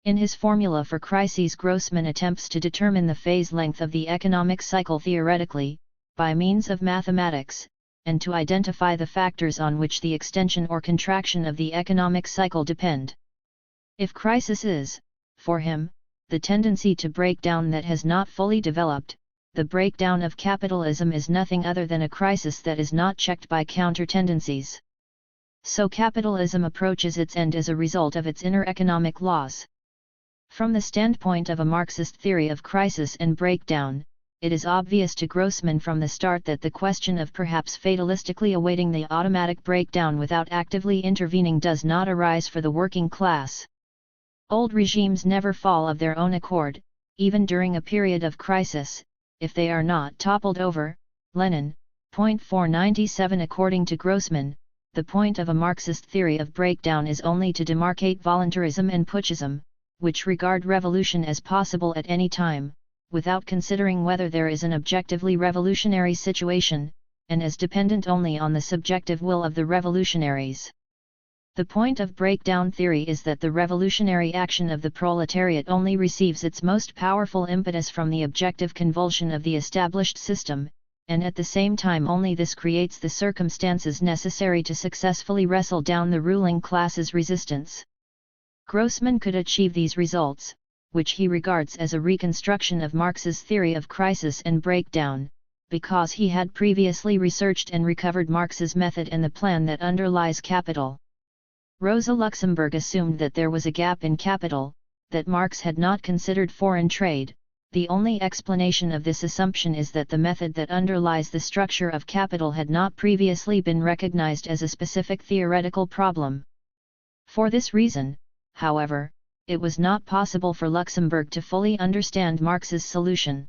In his formula for crises, Grossman attempts to determine the phase length of the economic cycle theoretically, by means of mathematics, and to identify the factors on which the extension or contraction of the economic cycle depend. If crisis is, for him, the tendency to break down that has not fully developed, the breakdown of capitalism is nothing other than a crisis that is not checked by counter-tendencies. So capitalism approaches its end as a result of its inner economic laws. From the standpoint of a Marxist theory of crisis and breakdown, it is obvious to Grossman from the start that the question of perhaps fatalistically awaiting the automatic breakdown without actively intervening does not arise for the working class. Old regimes never fall of their own accord, even during a period of crisis, if they are not toppled over. Lenin, point 497. According to Grossman, the point of a Marxist theory of breakdown is only to demarcate voluntarism and putschism, which regard revolution as possible at any time, without considering whether there is an objectively revolutionary situation, and as dependent only on the subjective will of the revolutionaries. The point of breakdown theory is that the revolutionary action of the proletariat only receives its most powerful impetus from the objective convulsion of the established system, and at the same time only this creates the circumstances necessary to successfully wrestle down the ruling class's resistance. Grossman could achieve these results, which he regards as a reconstruction of Marx's theory of crisis and breakdown, because he had previously researched and recovered Marx's method and the plan that underlies Capital. Rosa Luxemburg assumed that there was a gap in Capital, that Marx had not considered foreign trade. The only explanation of this assumption is that the method that underlies the structure of Capital had not previously been recognized as a specific theoretical problem. For this reason, however, it was not possible for Luxemburg to fully understand Marx's solution.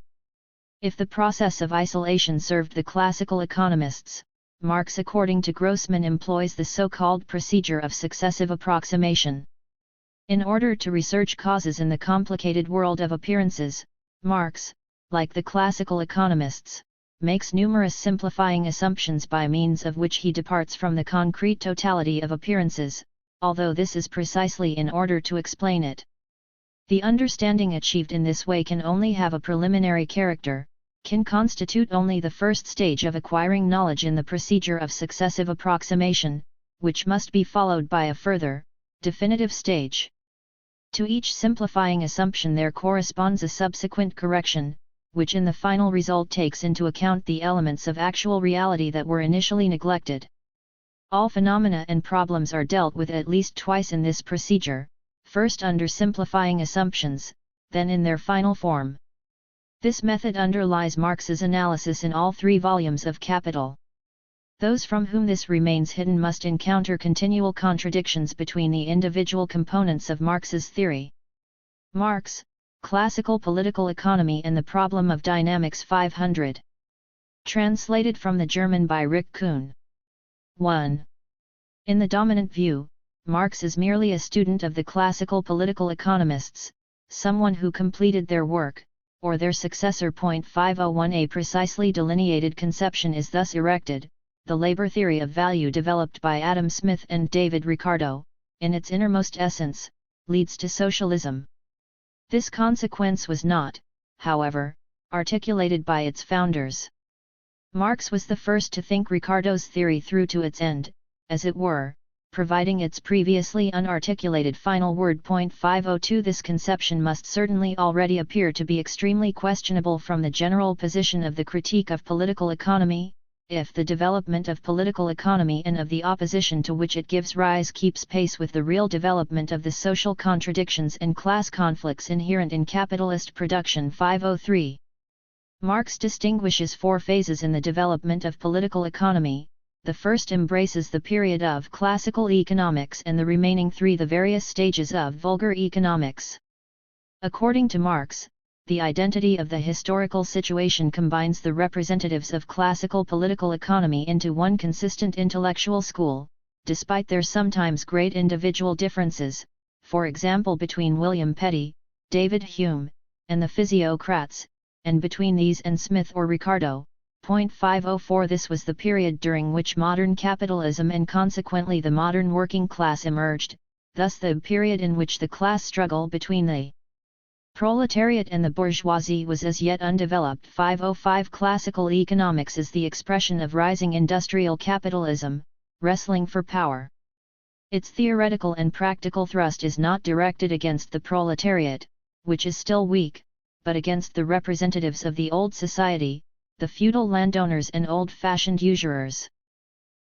If the process of isolation served the classical economists, Marx, according to Grossman, employs the so-called procedure of successive approximation. In order to research causes in the complicated world of appearances, Marx, like the classical economists, makes numerous simplifying assumptions by means of which he departs from the concrete totality of appearances, although this is precisely in order to explain it. The understanding achieved in this way can only have a preliminary character, can constitute only the first stage of acquiring knowledge in the procedure of successive approximation, which must be followed by a further, definitive stage. To each simplifying assumption there corresponds a subsequent correction, which in the final result takes into account the elements of actual reality that were initially neglected. All phenomena and problems are dealt with at least twice in this procedure, first under simplifying assumptions, then in their final form. This method underlies Marx's analysis in all 3 volumes of Capital. Those from whom this remains hidden must encounter continual contradictions between the individual components of Marx's theory. Marx, Classical Political Economy and the Problem of Dynamics 500. Translated from the German by Henryk Kuhn. 1. In the dominant view, Marx is merely a student of the classical political economists, someone who completed their work, or their successor. 501. A precisely delineated conception is thus erected. The labor theory of value developed by Adam Smith and David Ricardo, in its innermost essence, leads to socialism. This consequence was not, however, articulated by its founders. Marx was the first to think Ricardo's theory through to its end, as it were, providing its previously unarticulated final word. 502. This conception must certainly already appear to be extremely questionable from the general position of the critique of political economy, if the development of political economy and of the opposition to which it gives rise keeps pace with the real development of the social contradictions and class conflicts inherent in capitalist production. 503. Marx distinguishes 4 phases in the development of political economy. The first embraces the period of classical economics and the remaining 3 the various stages of vulgar economics. According to Marx, the identity of the historical situation combines the representatives of classical political economy into one consistent intellectual school, despite their sometimes great individual differences, for example between William Petty, David Hume, and the physiocrats, and between these and Smith or Ricardo. 504. This was the period during which modern capitalism and consequently the modern working class emerged, thus the period in which the class struggle between the proletariat and the bourgeoisie was as yet undeveloped. 505. Classical economics is the expression of rising industrial capitalism, wrestling for power. Its theoretical and practical thrust is not directed against the proletariat, which is still weak, but against the representatives of the old society, the feudal landowners and old-fashioned usurers.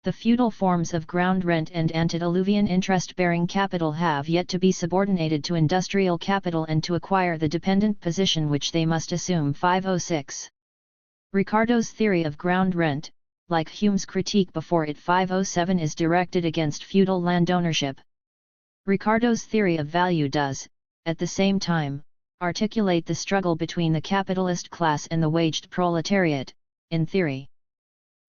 The feudal forms of ground rent and antediluvian interest-bearing capital have yet to be subordinated to industrial capital and to acquire the dependent position which they must assume. 506. Ricardo's theory of ground rent, like Hume's critique before it. 507 is directed against feudal landownership. Ricardo's theory of value does, at the same time, articulate the struggle between the capitalist class and the waged proletariat, in theory.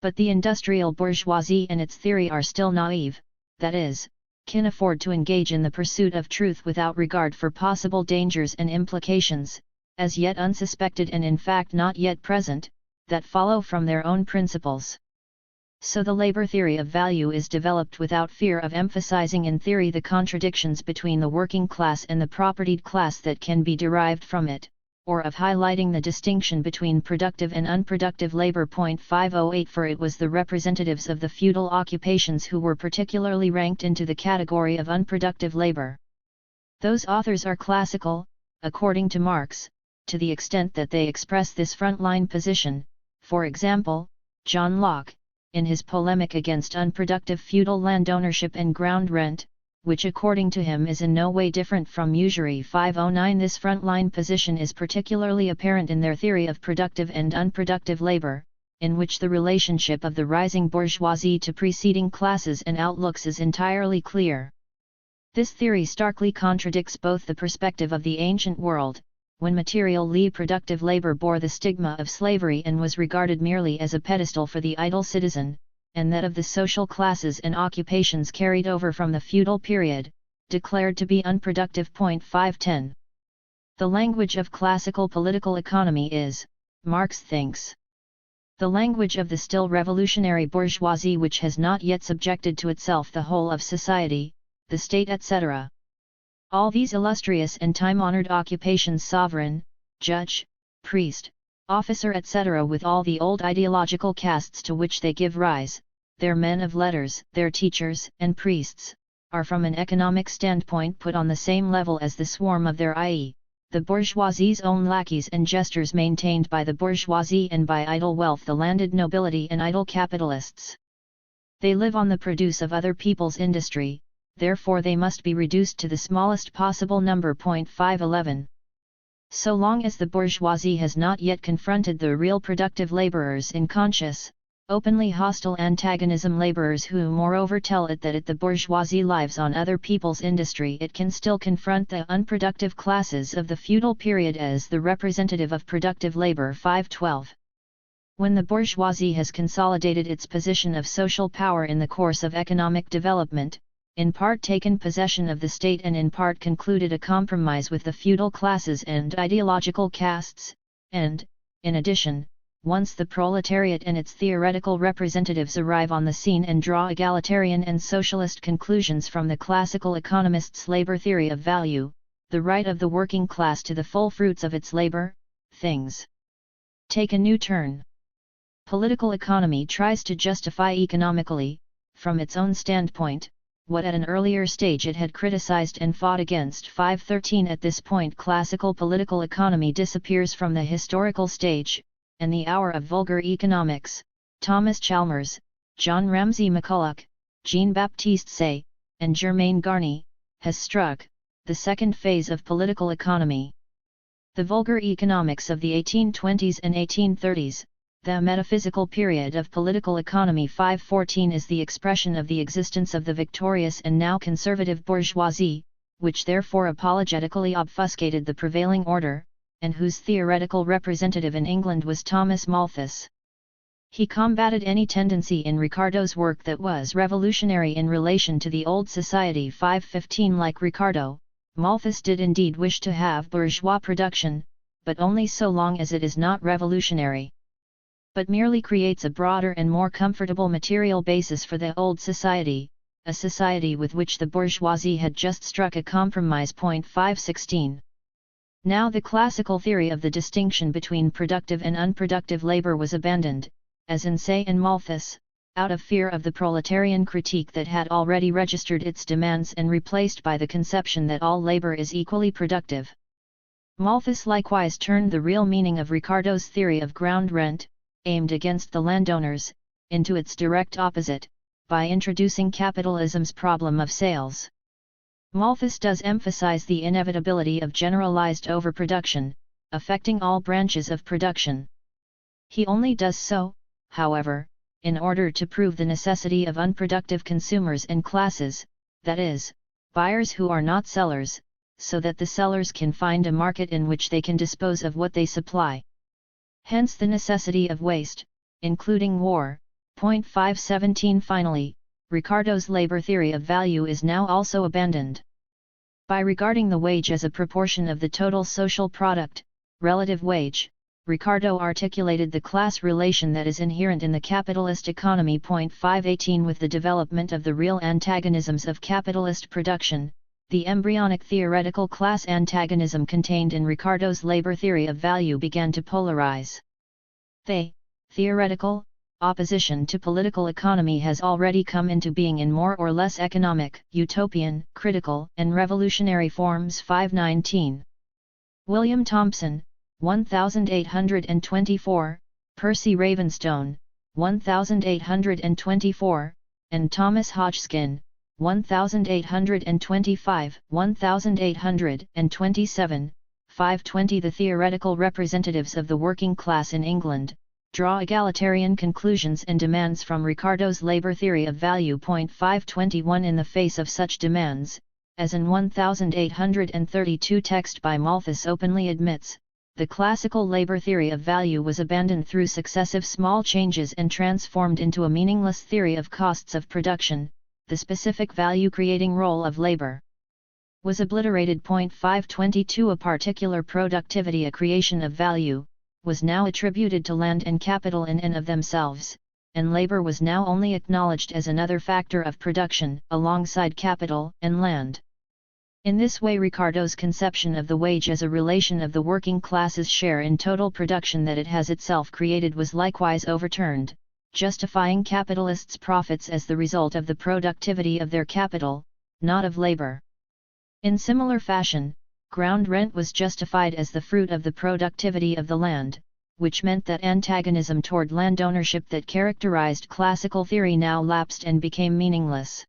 But the industrial bourgeoisie and its theory are still naive, that is, can afford to engage in the pursuit of truth without regard for possible dangers and implications, as yet unsuspected and in fact not yet present, that follow from their own principles. So the labor theory of value is developed without fear of emphasizing in theory the contradictions between the working class and the propertied class that can be derived from it, or of highlighting the distinction between productive and unproductive labor. 508 For it was the representatives of the feudal occupations who were particularly ranked into the category of unproductive labor. Those authors are classical, according to Marx, to the extent that they express this frontline position. For example, John Locke, in his polemic against unproductive feudal land ownership and ground rent, which according to him is in no way different from usury 509. This frontline position is particularly apparent in their theory of productive and unproductive labor, in which the relationship of the rising bourgeoisie to preceding classes and outlooks is entirely clear. This theory starkly contradicts both the perspective of the ancient world, when materially productive labor bore the stigma of slavery and was regarded merely as a pedestal for the idle citizen, and that of the social classes and occupations carried over from the feudal period, declared to be unproductive. 510. The language of classical political economy is, Marx thinks, the language of the still revolutionary bourgeoisie which has not yet subjected to itself the whole of society, the state, etc. All these illustrious and time-honored occupations, sovereign, judge, priest, officer, etc., with all the old ideological castes to which they give rise, their men of letters, their teachers and priests, are from an economic standpoint put on the same level as the swarm of their i.e., the bourgeoisie's own lackeys and jesters, maintained by the bourgeoisie and by idle wealth the landed nobility and idle capitalists. They live on the produce of other people's industry, therefore they must be reduced to the smallest possible number. 511. So long as the bourgeoisie has not yet confronted the real productive laborers in conscious, openly hostile antagonism, laborers who moreover tell it that the bourgeoisie lives on other people's industry, it can still confront the unproductive classes of the feudal period as the representative of productive labor. 512. When the bourgeoisie has consolidated its position of social power in the course of economic development, in part taken possession of the state and in part concluded a compromise with the feudal classes and ideological castes, and, in addition, once the proletariat and its theoretical representatives arrive on the scene and draw egalitarian and socialist conclusions from the classical economists' labor theory of value, the right of the working class to the full fruits of its labor, things take a new turn. Political economy tries to justify economically, from its own standpoint, what at an earlier stage it had criticized and fought against. 513. At this point classical political economy disappears from the historical stage, and the hour of vulgar economics, Thomas Chalmers, John Ramsay McCulloch, Jean-Baptiste Say, and Germain Garny, has struck, the second phase of political economy. The vulgar economics of the 1820s and 1830s, the metaphysical period of political economy. 514 is the expression of the existence of the victorious and now conservative bourgeoisie, which therefore apologetically obfuscated the prevailing order, and whose theoretical representative in England was Thomas Malthus. He combated any tendency in Ricardo's work that was revolutionary in relation to the old society. 515 Like Ricardo, Malthus did indeed wish to have bourgeois production, but only so long as it is not revolutionary, but merely creates a broader and more comfortable material basis for the old society, a society with which the bourgeoisie had just struck a compromise. 516. Now the classical theory of the distinction between productive and unproductive labor was abandoned, as in Say and Malthus, out of fear of the proletarian critique that had already registered its demands and replaced by the conception that all labor is equally productive. Malthus likewise turned the real meaning of Ricardo's theory of ground rent, aimed against the landowners, into its direct opposite, by introducing capitalism's problem of sales. Malthus does emphasize the inevitability of generalized overproduction, affecting all branches of production. He only does so, however, in order to prove the necessity of unproductive consumers and classes, that is, buyers who are not sellers, so that the sellers can find a market in which they can dispose of what they supply. Hence the necessity of waste, including war. 517 Finally, Ricardo's labor theory of value is now also abandoned. By regarding the wage as a proportion of the total social product, relative wage, Ricardo articulated the class relation that is inherent in the capitalist economy. 518 With the development of the real antagonisms of capitalist production, the embryonic theoretical class antagonism contained in Ricardo's labor theory of value began to polarize. The theoretical opposition to political economy has already come into being in more or less economic, utopian, critical, and revolutionary forms. 519. William Thompson, 1824, Percy Ravenstone, 1824, and Thomas Hodgkin, 1825, 1827, 520. The theoretical representatives of the working class in England draw egalitarian conclusions and demands from Ricardo's labor theory of value. 521. In the face of such demands, as in 1832 text by Malthus openly admits, the classical labor theory of value was abandoned through successive small changes and transformed into a meaningless theory of costs of production. The specific value-creating role of labor was obliterated. 522. A particular productivity, a creation of value, was now attributed to land and capital in and of themselves, and labor was now only acknowledged as another factor of production, alongside capital and land. In this way, Ricardo's conception of the wage as a relation of the working class's share in total production that it has itself created was likewise overturned, justifying capitalists' profits as the result of the productivity of their capital, not of labor. In similar fashion, ground rent was justified as the fruit of the productivity of the land, which meant that antagonism toward land ownership that characterized classical theory now lapsed and became meaningless.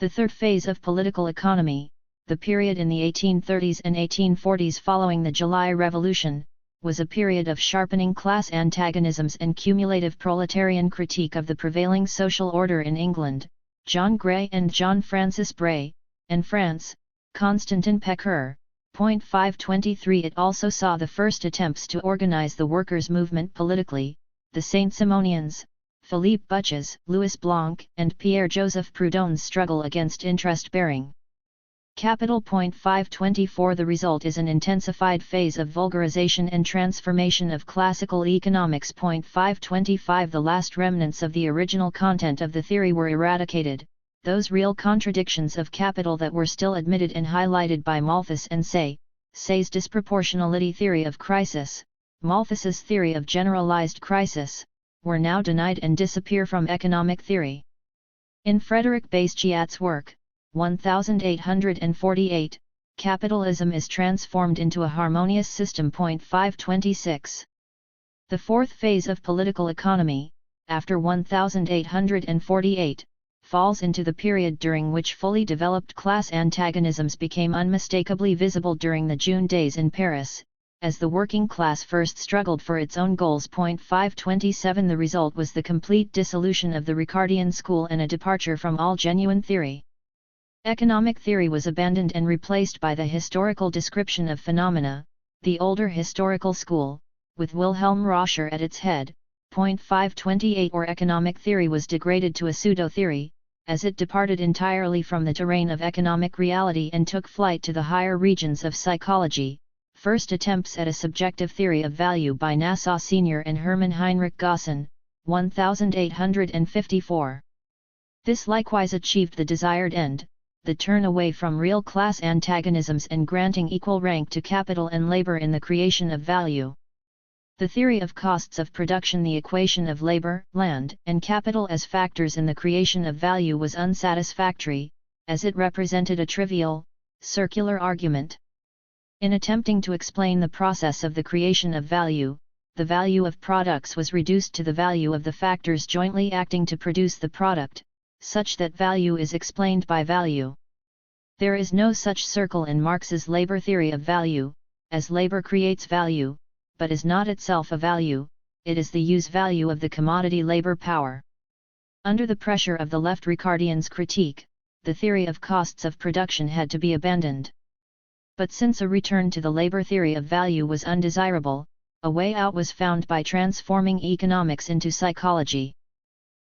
The third phase of political economy, the period in the 1830s and 1840s following the July Revolution, was a period of sharpening class antagonisms and cumulative proletarian critique of the prevailing social order in England. John Gray and John Francis Bray, and France, Constantin Pecker. 523. It also saw the first attempts to organize the workers' movement politically, the Saint-Simonians, Philippe Butches, Louis Blanc, and Pierre-Joseph Proudhon's struggle against interest-bearing capital. 524. The result is an intensified phase of vulgarization and transformation of classical economics. 525. The last remnants of the original content of the theory were eradicated, those real contradictions of capital that were still admitted and highlighted by Malthus and Say's disproportionality theory of crisis, Malthus's theory of generalized crisis, were now denied and disappear from economic theory. In Frederick Bastiat's work, 1848, capitalism is transformed into a harmonious system. 526. The fourth phase of political economy, after 1848, falls into the period during which fully developed class antagonisms became unmistakably visible during the June days in Paris, as the working class first struggled for its own goals. 527. The result was the complete dissolution of the Ricardian school and a departure from all genuine theory. Economic theory was abandoned and replaced by the historical description of phenomena, the older historical school, with Wilhelm Roscher at its head. 528. Or economic theory was degraded to a pseudo-theory, as it departed entirely from the terrain of economic reality and took flight to the higher regions of psychology. First attempts at a subjective theory of value by Nassau Senior and Hermann Heinrich Grossman, 1854. This likewise achieved the desired end, the turn away from real class antagonisms and granting equal rank to capital and labor in the creation of value. The theory of costs of production, the equation of labor, land, and capital as factors in the creation of value, was unsatisfactory, as it represented a trivial, circular argument. In attempting to explain the process of the creation of value, the value of products was reduced to the value of the factors jointly acting to produce the product, such that value is explained by value. There is no such circle in Marx's labor theory of value, as labor creates value, but is not itself a value, it is the use value of the commodity labor power. Under the pressure of the left Ricardians' critique, the theory of costs of production had to be abandoned. But since a return to the labor theory of value was undesirable, a way out was found by transforming economics into psychology.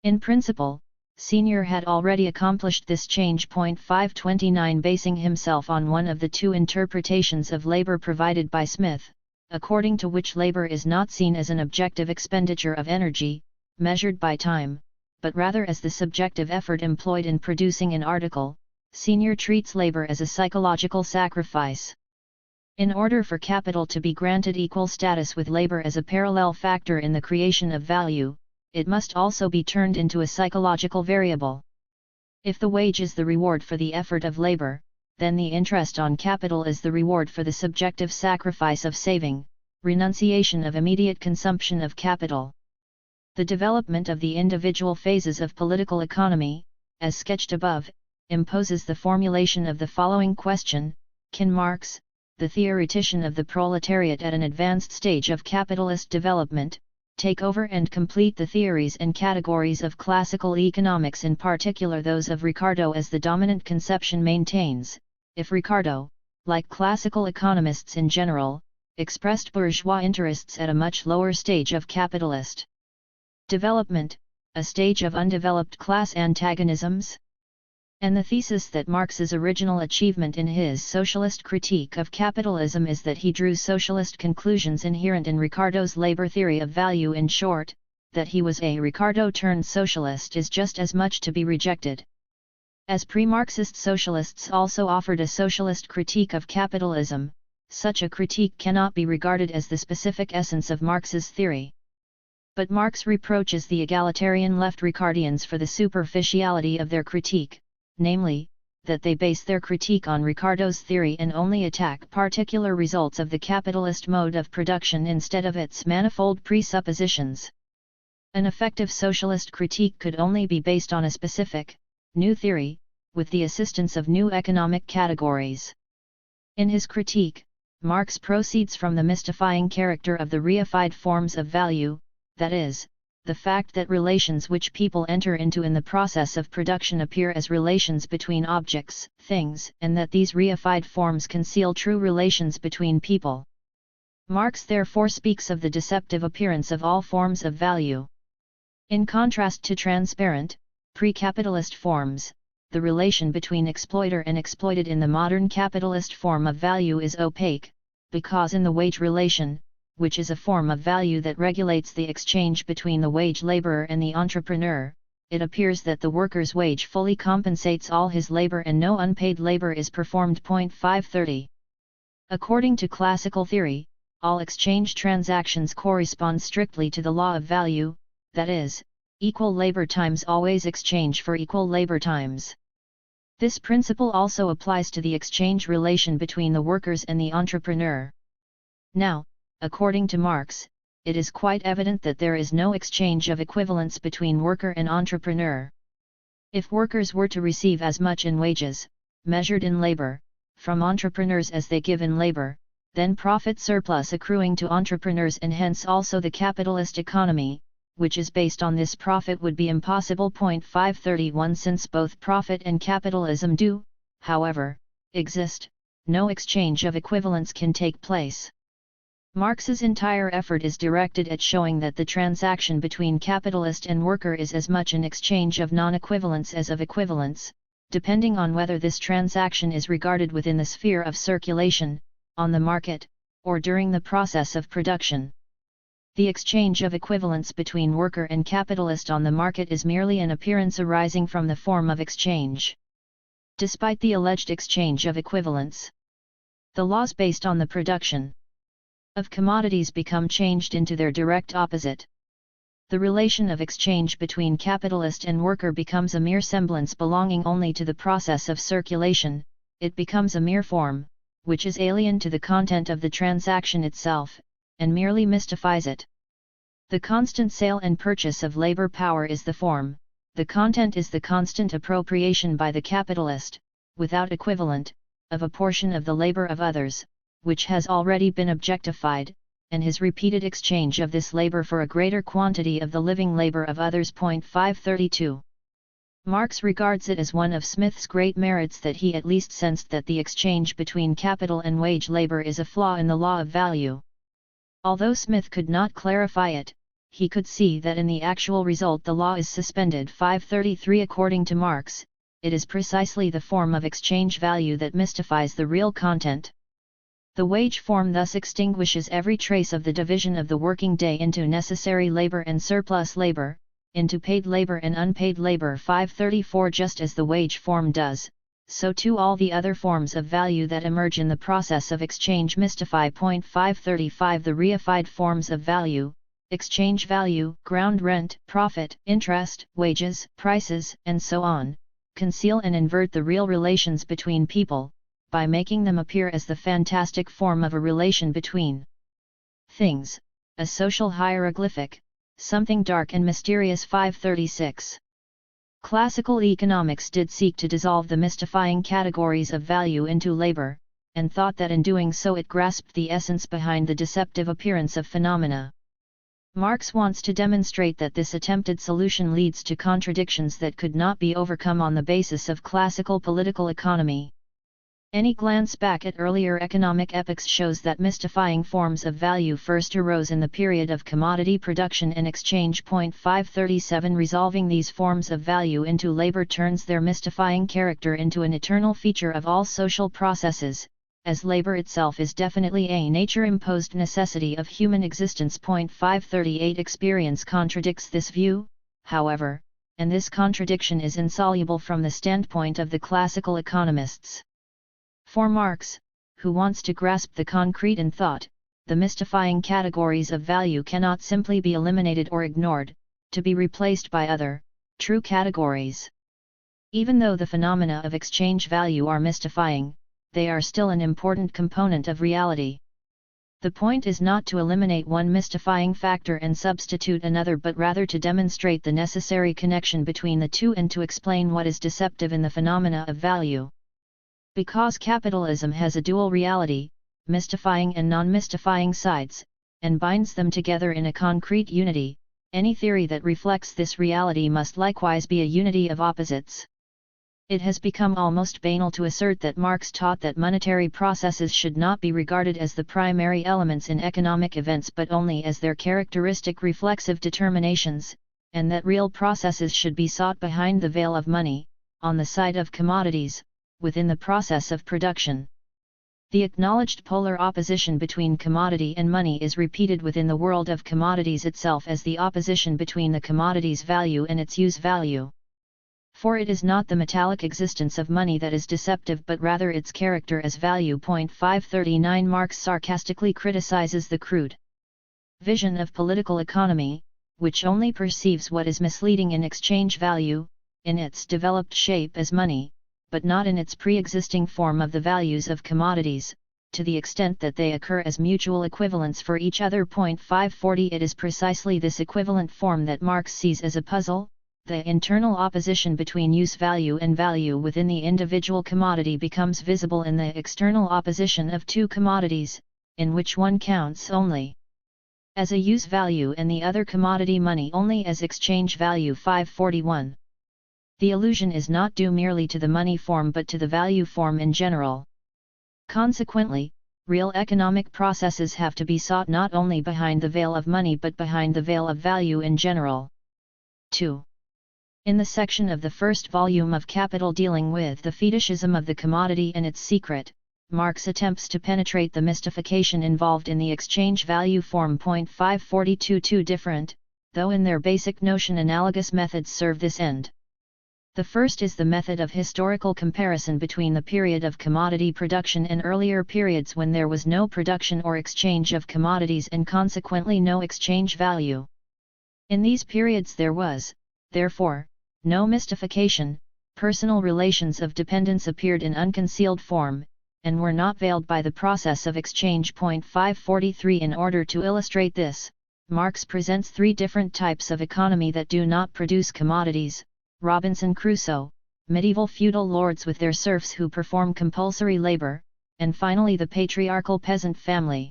In principle, Senior had already accomplished this change. 529. Basing himself on one of the two interpretations of labor provided by Smith, according to which labor is not seen as an objective expenditure of energy, measured by time, but rather as the subjective effort employed in producing an article, Senior treats labor as a psychological sacrifice. In order for capital to be granted equal status with labor as a parallel factor in the creation of value, it must also be turned into a psychological variable. If the wage is the reward for the effort of labor, then the interest on capital is the reward for the subjective sacrifice of saving, renunciation of immediate consumption of capital. The development of the individual phases of political economy, as sketched above, imposes the formulation of the following question: can Marx, the theoretician of the proletariat at an advanced stage of capitalist development, take over and complete the theories and categories of classical economics, in particular those of Ricardo, as the dominant conception maintains, if Ricardo, like classical economists in general, expressed bourgeois interests at a much lower stage of capitalist development, a stage of undeveloped class antagonisms? And the thesis that Marx's original achievement in his socialist critique of capitalism is that he drew socialist conclusions inherent in Ricardo's labor theory of value. In short, that he was a Ricardo-turned-socialist is just as much to be rejected. As pre-Marxist socialists also offered a socialist critique of capitalism, such a critique cannot be regarded as the specific essence of Marx's theory. But Marx reproaches the egalitarian left Ricardians for the superficiality of their critique, namely, that they base their critique on Ricardo's theory and only attack particular results of the capitalist mode of production instead of its manifold presuppositions. An effective socialist critique could only be based on a specific, new theory, with the assistance of new economic categories. In his critique, Marx proceeds from the mystifying character of the reified forms of value, that is, the fact that relations which people enter into in the process of production appear as relations between objects, things, and that these reified forms conceal true relations between people. Marx therefore speaks of the deceptive appearance of all forms of value. In contrast to transparent, pre-capitalist forms, the relation between exploiter and exploited in the modern capitalist form of value is opaque, because in the wage relation, which is a form of value that regulates the exchange between the wage laborer and the entrepreneur, it appears that the worker's wage fully compensates all his labor and no unpaid labor is performed. 530. According to classical theory, all exchange transactions correspond strictly to the law of value, that is, equal labor times always exchange for equal labor times. This principle also applies to the exchange relation between the workers and the entrepreneur. Now, according to Marx, it is quite evident that there is no exchange of equivalence between worker and entrepreneur. If workers were to receive as much in wages, measured in labor, from entrepreneurs as they give in labor, then profit surplus accruing to entrepreneurs and hence also the capitalist economy, which is based on this profit, would be impossible. 531 Since both profit and capitalism do, however, exist, no exchange of equivalence can take place. Marx's entire effort is directed at showing that the transaction between capitalist and worker is as much an exchange of non-equivalence as of equivalence, depending on whether this transaction is regarded within the sphere of circulation, on the market, or during the process of production. The exchange of equivalence between worker and capitalist on the market is merely an appearance arising from the form of exchange. Despite the alleged exchange of equivalence, the laws based on the production of commodities become changed into their direct opposite. The relation of exchange between capitalist and worker becomes a mere semblance belonging only to the process of circulation, it becomes a mere form, which is alien to the content of the transaction itself, and merely mystifies it. The constant sale and purchase of labor power is the form, the content is the constant appropriation by the capitalist, without equivalent, of a portion of the labor of others, which has already been objectified, and his repeated exchange of this labor for a greater quantity of the living labor of others. 532. Marx regards it as one of Smith's great merits that he at least sensed that the exchange between capital and wage labor is a flaw in the law of value. Although Smith could not clarify it, he could see that in the actual result the law is suspended. 533 According to Marx, it is precisely the form of exchange value that mystifies the real content. The wage form thus extinguishes every trace of the division of the working day into necessary labor and surplus labor, into paid labor and unpaid labor. 534 Just as the wage form does, so too all the other forms of value that emerge in the process of exchange mystify. 535 The reified forms of value, exchange value, ground rent, profit, interest, wages, prices, and so on, conceal and invert the real relations between people, by making them appear as the fantastic form of a relation between things, a social hieroglyphic, something dark and mysterious. 536. Classical economics did seek to dissolve the mystifying categories of value into labor, and thought that in doing so it grasped the essence behind the deceptive appearance of phenomena. Marx wants to demonstrate that this attempted solution leads to contradictions that could not be overcome on the basis of classical political economy. Any glance back at earlier economic epochs shows that mystifying forms of value first arose in the period of commodity production and exchange. 537 Resolving these forms of value into labor turns their mystifying character into an eternal feature of all social processes, as labor itself is definitely a nature-imposed necessity of human existence. 538 Experience contradicts this view, however, and this contradiction is insoluble from the standpoint of the classical economists. For Marx, who wants to grasp the concrete in thought, the mystifying categories of value cannot simply be eliminated or ignored, to be replaced by other, true categories. Even though the phenomena of exchange value are mystifying, they are still an important component of reality. The point is not to eliminate one mystifying factor and substitute another, but rather to demonstrate the necessary connection between the two and to explain what is deceptive in the phenomena of value. Because capitalism has a dual reality, mystifying and non-mystifying sides, and binds them together in a concrete unity, any theory that reflects this reality must likewise be a unity of opposites. It has become almost banal to assert that Marx taught that monetary processes should not be regarded as the primary elements in economic events but only as their characteristic reflexive determinations, and that real processes should be sought behind the veil of money, on the side of commodities, within the process of production. The acknowledged polar opposition between commodity and money is repeated within the world of commodities itself as the opposition between the commodity's value and its use value. For it is not the metallic existence of money that is deceptive but rather its character as value. 539 Marx sarcastically criticizes the crude vision of political economy, which only perceives what is misleading in exchange value, in its developed shape as money, but not in its pre-existing form of the values of commodities, to the extent that they occur as mutual equivalents for each other. 540 It is precisely this equivalent form that Marx sees as a puzzle. The internal opposition between use value and value within the individual commodity becomes visible in the external opposition of two commodities, in which one counts only as a use value and the other commodity money only as exchange value. 541 The illusion is not due merely to the money form but to the value form in general. Consequently, real economic processes have to be sought not only behind the veil of money but behind the veil of value in general. 2. In the section of the first volume of Capital dealing with the fetishism of the commodity and its secret, Marx attempts to penetrate the mystification involved in the exchange value form. 542 Two different, though in their basic notion analogous methods serve this end. The first is the method of historical comparison between the period of commodity production and earlier periods when there was no production or exchange of commodities and consequently no exchange value. In these periods there was, therefore, no mystification, personal relations of dependence appeared in unconcealed form, and were not veiled by the process of exchange. 543 In order to illustrate this, Marx presents three different types of economy that do not produce commodities: Robinson Crusoe, medieval feudal lords with their serfs who perform compulsory labor, and finally the patriarchal peasant family.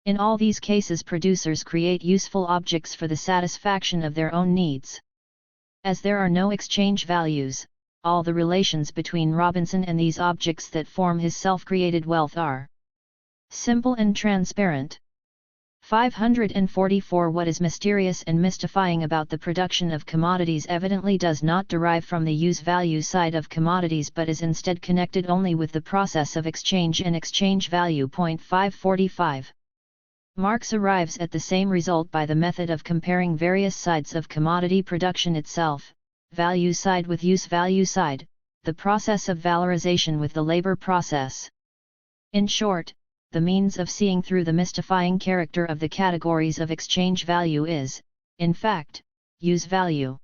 In all these cases producers create useful objects for the satisfaction of their own needs. As there are no exchange values, all the relations between Robinson and these objects that form his self-created wealth are simple and transparent. 544 What is mysterious and mystifying about the production of commodities evidently does not derive from the use-value side of commodities but is instead connected only with the process of exchange and exchange value. 545 Marx arrives at the same result by the method of comparing various sides of commodity production itself, value side with use value side, the process of valorization with the labor process. In short, the means of seeing through the mystifying character of the categories of exchange value is, in fact, use value.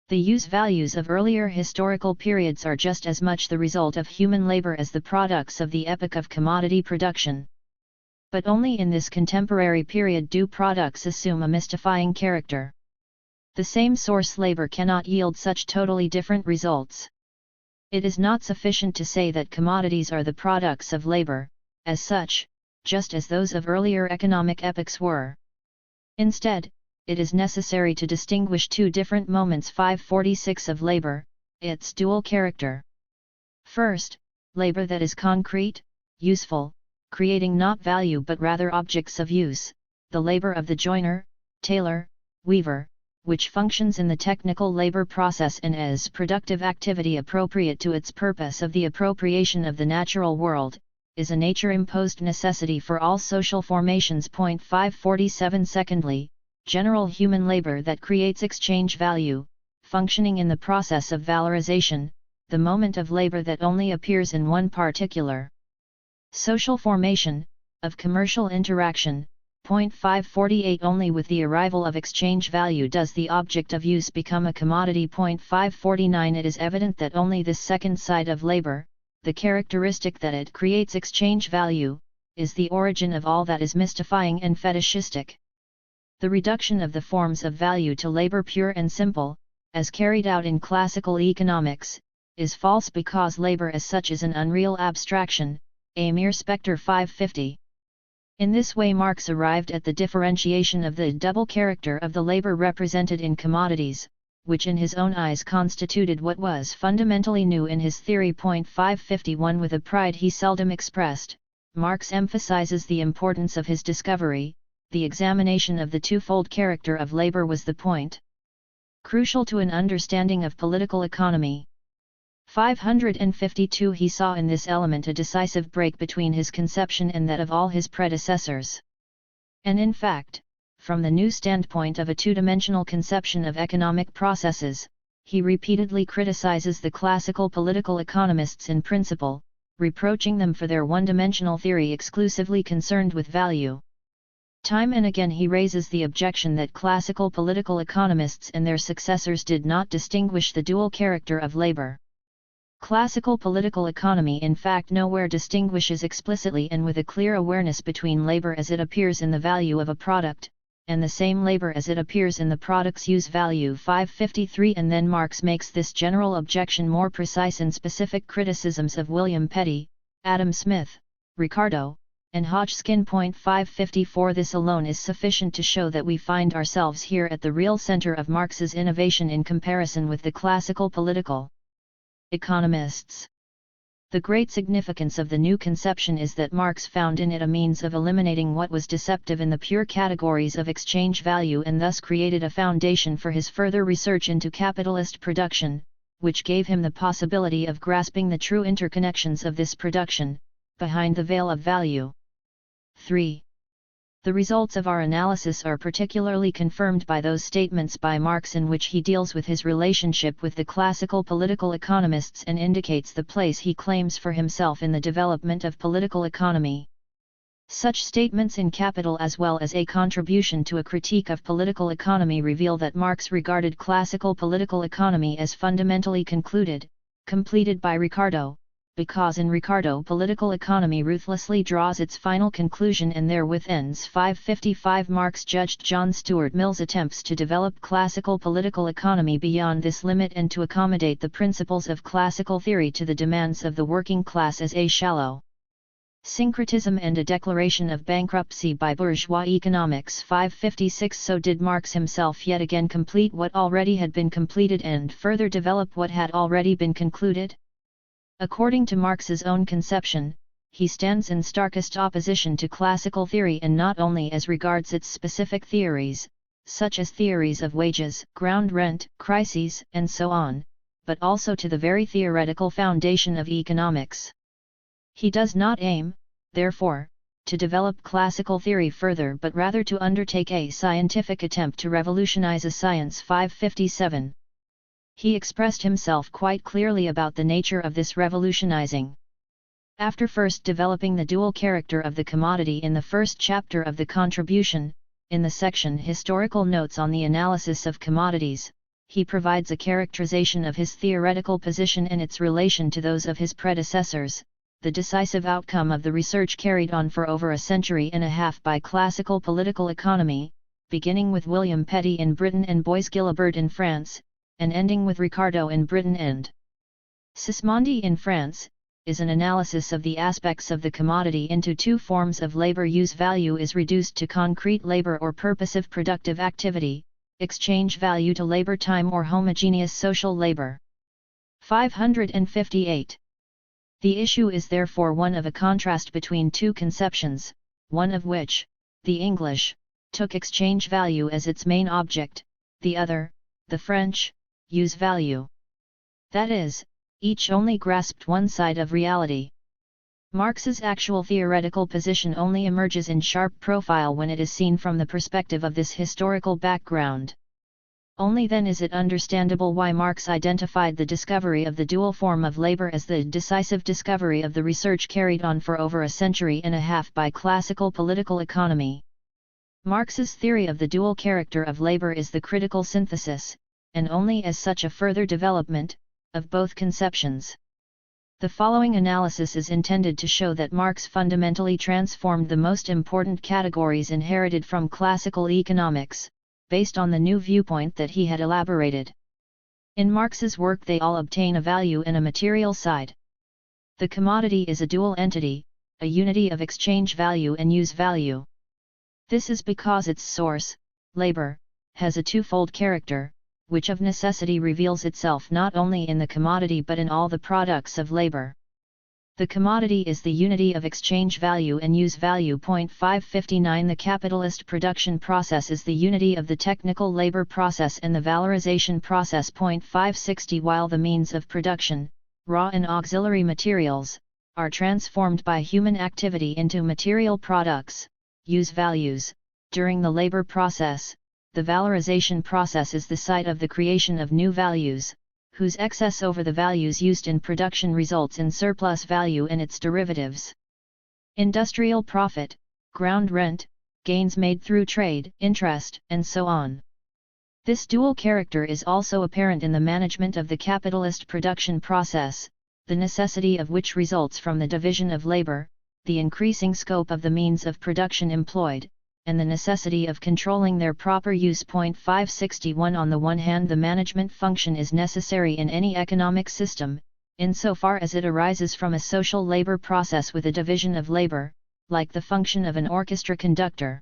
The use values of earlier historical periods are just as much the result of human labor as the products of the epoch of commodity production. But only in this contemporary period do products assume a mystifying character. The same source labor cannot yield such totally different results. It is not sufficient to say that commodities are the products of labor, as such, just as those of earlier economic epochs were. Instead, it is necessary to distinguish two different moments 546 of labor, its dual character. First, labor that is concrete, useful, creating not value but rather objects of use, the labor of the joiner, tailor, weaver, which functions in the technical labor process and as productive activity appropriate to its purpose of the appropriation of the natural world, is a nature-imposed necessity for all social formations. 547 Secondly, general human labor that creates exchange value, functioning in the process of valorization, the moment of labor that only appears in one particular social formation, of commercial interaction. 548 Only with the arrival of exchange value does the object of use become a commodity. 549 It is evident that only this second side of labor, the characteristic that it creates exchange value, is the origin of all that is mystifying and fetishistic. The reduction of the forms of value to labor pure and simple, as carried out in classical economics, is false because labor as such is an unreal abstraction, a mere spectre. 550. In this way Marx arrived at the differentiation of the double character of the labor represented in commodities, which in his own eyes constituted what was fundamentally new in his theory. 551 With a pride he seldom expressed, Marx emphasizes the importance of his discovery. The examination of the twofold character of labor was the point crucial to an understanding of political economy. 552 He saw in this element a decisive break between his conception and that of all his predecessors. And in fact, from the new standpoint of a two-dimensional conception of economic processes, he repeatedly criticizes the classical political economists in principle, reproaching them for their one-dimensional theory exclusively concerned with value. Time and again he raises the objection that classical political economists and their successors did not distinguish the dual character of labor. Classical political economy in fact nowhere distinguishes explicitly and with a clear awareness between labor as it appears in the value of a product, and the same labor as it appears in the product's use value. 553 And then Marx makes this general objection more precise in specific criticisms of William Petty, Adam Smith, Ricardo, and Hodgkin. 554 This alone is sufficient to show that we find ourselves here at the real center of Marx's innovation in comparison with the classical political economists. The great significance of the new conception is that Marx found in it a means of eliminating what was deceptive in the pure categories of exchange value and thus created a foundation for his further research into capitalist production, which gave him the possibility of grasping the true interconnections of this production, behind the veil of value. 3. The results of our analysis are particularly confirmed by those statements by Marx in which he deals with his relationship with the classical political economists and indicates the place he claims for himself in the development of political economy. Such statements in Capital as well as a contribution to a critique of political economy reveal that Marx regarded classical political economy as fundamentally completed by Ricardo, because in Ricardo political economy ruthlessly draws its final conclusion and therewith ends. 555 Marx judged John Stuart Mill's attempts to develop classical political economy beyond this limit and to accommodate the principles of classical theory to the demands of the working class as a shallow syncretism and a declaration of bankruptcy by bourgeois economics. 556 So did Marx himself yet again complete what already had been completed and further develop what had already been concluded? According to Marx's own conception, he stands in starkest opposition to classical theory and not only as regards its specific theories, such as theories of wages, ground rent, crises, and so on, but also to the very theoretical foundation of economics. He does not aim, therefore, to develop classical theory further but rather to undertake a scientific attempt to revolutionize a science. 557. He expressed himself quite clearly about the nature of this revolutionizing. After first developing the dual character of the commodity in the first chapter of the contribution, in the section Historical Notes on the Analysis of Commodities, he provides a characterization of his theoretical position and its relation to those of his predecessors, the decisive outcome of the research carried on for over a century and a half by classical political economy, beginning with William Petty in Britain and Bois Guilbert in France, and ending with Ricardo in Britain and Sismondi in France, is an analysis of the aspects of the commodity into two forms of labor. Use value is reduced to concrete labor or purposive productive activity, exchange value to labor time or homogeneous social labor. 558. The issue is therefore one of a contrast between two conceptions, one of which, the English, took exchange value as its main object, the other, the French, use value. That is, each only grasped one side of reality. Marx's actual theoretical position only emerges in sharp profile when it is seen from the perspective of this historical background. Only then is it understandable why Marx identified the discovery of the dual form of labor as the decisive discovery of the research carried on for over a century and a half by classical political economy. Marx's theory of the dual character of labor is the critical synthesis, and only as such a further development, of both conceptions. The following analysis is intended to show that Marx fundamentally transformed the most important categories inherited from classical economics, based on the new viewpoint that he had elaborated. In Marx's work they all obtain a value and a material side. The commodity is a dual entity, a unity of exchange value and use value. This is because its source, labor, has a twofold character, which of necessity reveals itself not only in the commodity but in all the products of labor. The commodity is the unity of exchange value and use value. 559 The capitalist production process is the unity of the technical labor process and the valorization process. 560 While the means of production, raw and auxiliary materials, are transformed by human activity into material products, use values, during the labor process, the valorization process is the site of the creation of new values, whose excess over the values used in production results in surplus value and its derivatives. Industrial profit, ground rent, gains made through trade, interest, and so on. This dual character is also apparent in the management of the capitalist production process, the necessity of which results from the division of labor, the increasing scope of the means of production employed, and the necessity of controlling their proper use. 561 On the one hand, the management function is necessary in any economic system, insofar as it arises from a social labor process with a division of labor, like the function of an orchestra conductor.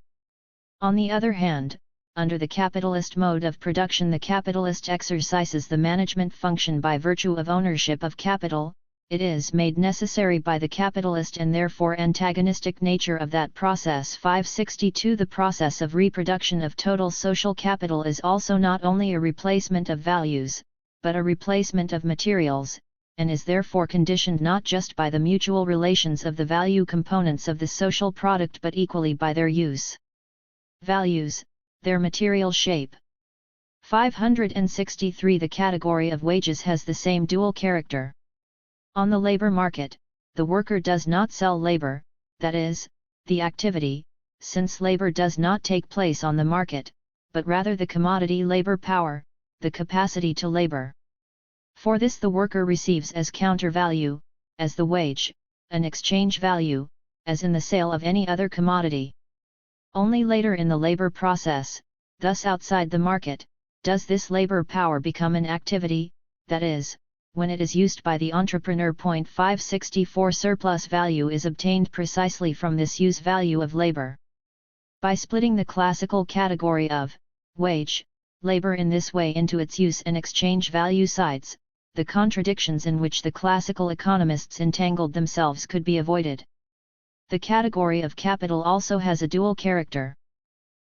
On the other hand, under the capitalist mode of production, the capitalist exercises the management function by virtue of ownership of capital. It is made necessary by the capitalist and therefore antagonistic nature of that process. 562 The process of reproduction of total social capital is also not only a replacement of values, but a replacement of materials, and is therefore conditioned not just by the mutual relations of the value components of the social product but equally by their use values, their material shape. 563 The category of wages has the same dual character. On the labor market, the worker does not sell labor, that is, the activity, since labor does not take place on the market, but rather the commodity labor power, the capacity to labor. For this the worker receives as counter-value, as the wage, an exchange value, as in the sale of any other commodity. Only later in the labor process, thus outside the market, does this labor power become an activity, that is, when it is used by the entrepreneur. 564 Surplus value is obtained precisely from this use value of labor. By splitting the classical category of wage, labor in this way into its use and exchange value sides, the contradictions in which the classical economists entangled themselves could be avoided. The category of capital also has a dual character.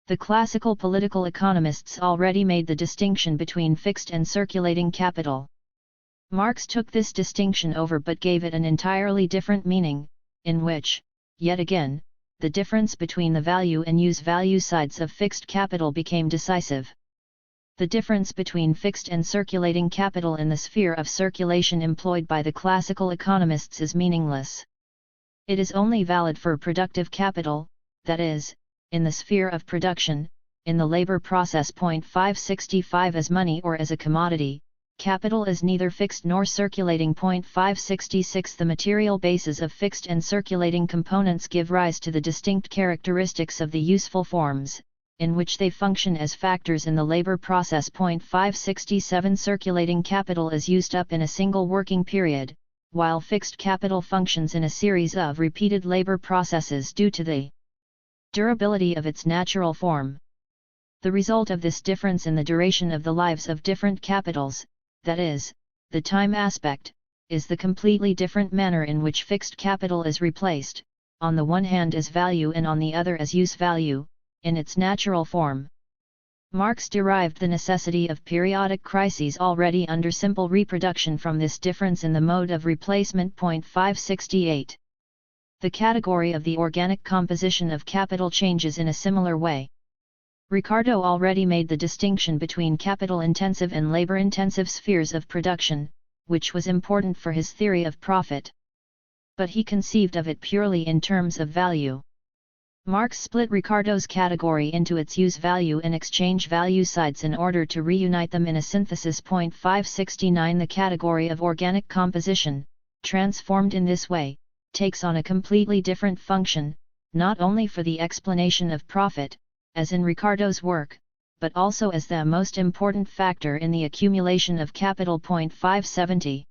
The classical political economists already made the distinction between fixed and circulating capital. Marx took this distinction over but gave it an entirely different meaning, in which, yet again, the difference between the value and use value sides of fixed capital became decisive. The difference between fixed and circulating capital in the sphere of circulation employed by the classical economists is meaningless. It is only valid for productive capital, that is, in the sphere of production, in the labor process. 565 as money or as a commodity, capital is neither fixed nor circulating. 566 The material bases of fixed and circulating components give rise to the distinct characteristics of the useful forms, in which they function as factors in the labor process. 567 Circulating capital is used up in a single working period, while fixed capital functions in a series of repeated labor processes due to the durability of its natural form. The result of this difference in the duration of the lives of different capitals, that is, the time aspect, is the completely different manner in which fixed capital is replaced, on the one hand as value and on the other as use value, in its natural form. Marx derived the necessity of periodic crises already under simple reproduction from this difference in the mode of replacement. 568. The category of the organic composition of capital changes in a similar way. Ricardo already made the distinction between capital-intensive and labor-intensive spheres of production, which was important for his theory of profit. But he conceived of it purely in terms of value. Marx split Ricardo's category into its use value and exchange value sides in order to reunite them in a synthesis. 569 The category of organic composition, transformed in this way, takes on a completely different function, not only for the explanation of profit, as in Ricardo's work, but also as the most important factor in the accumulation of capital. 570.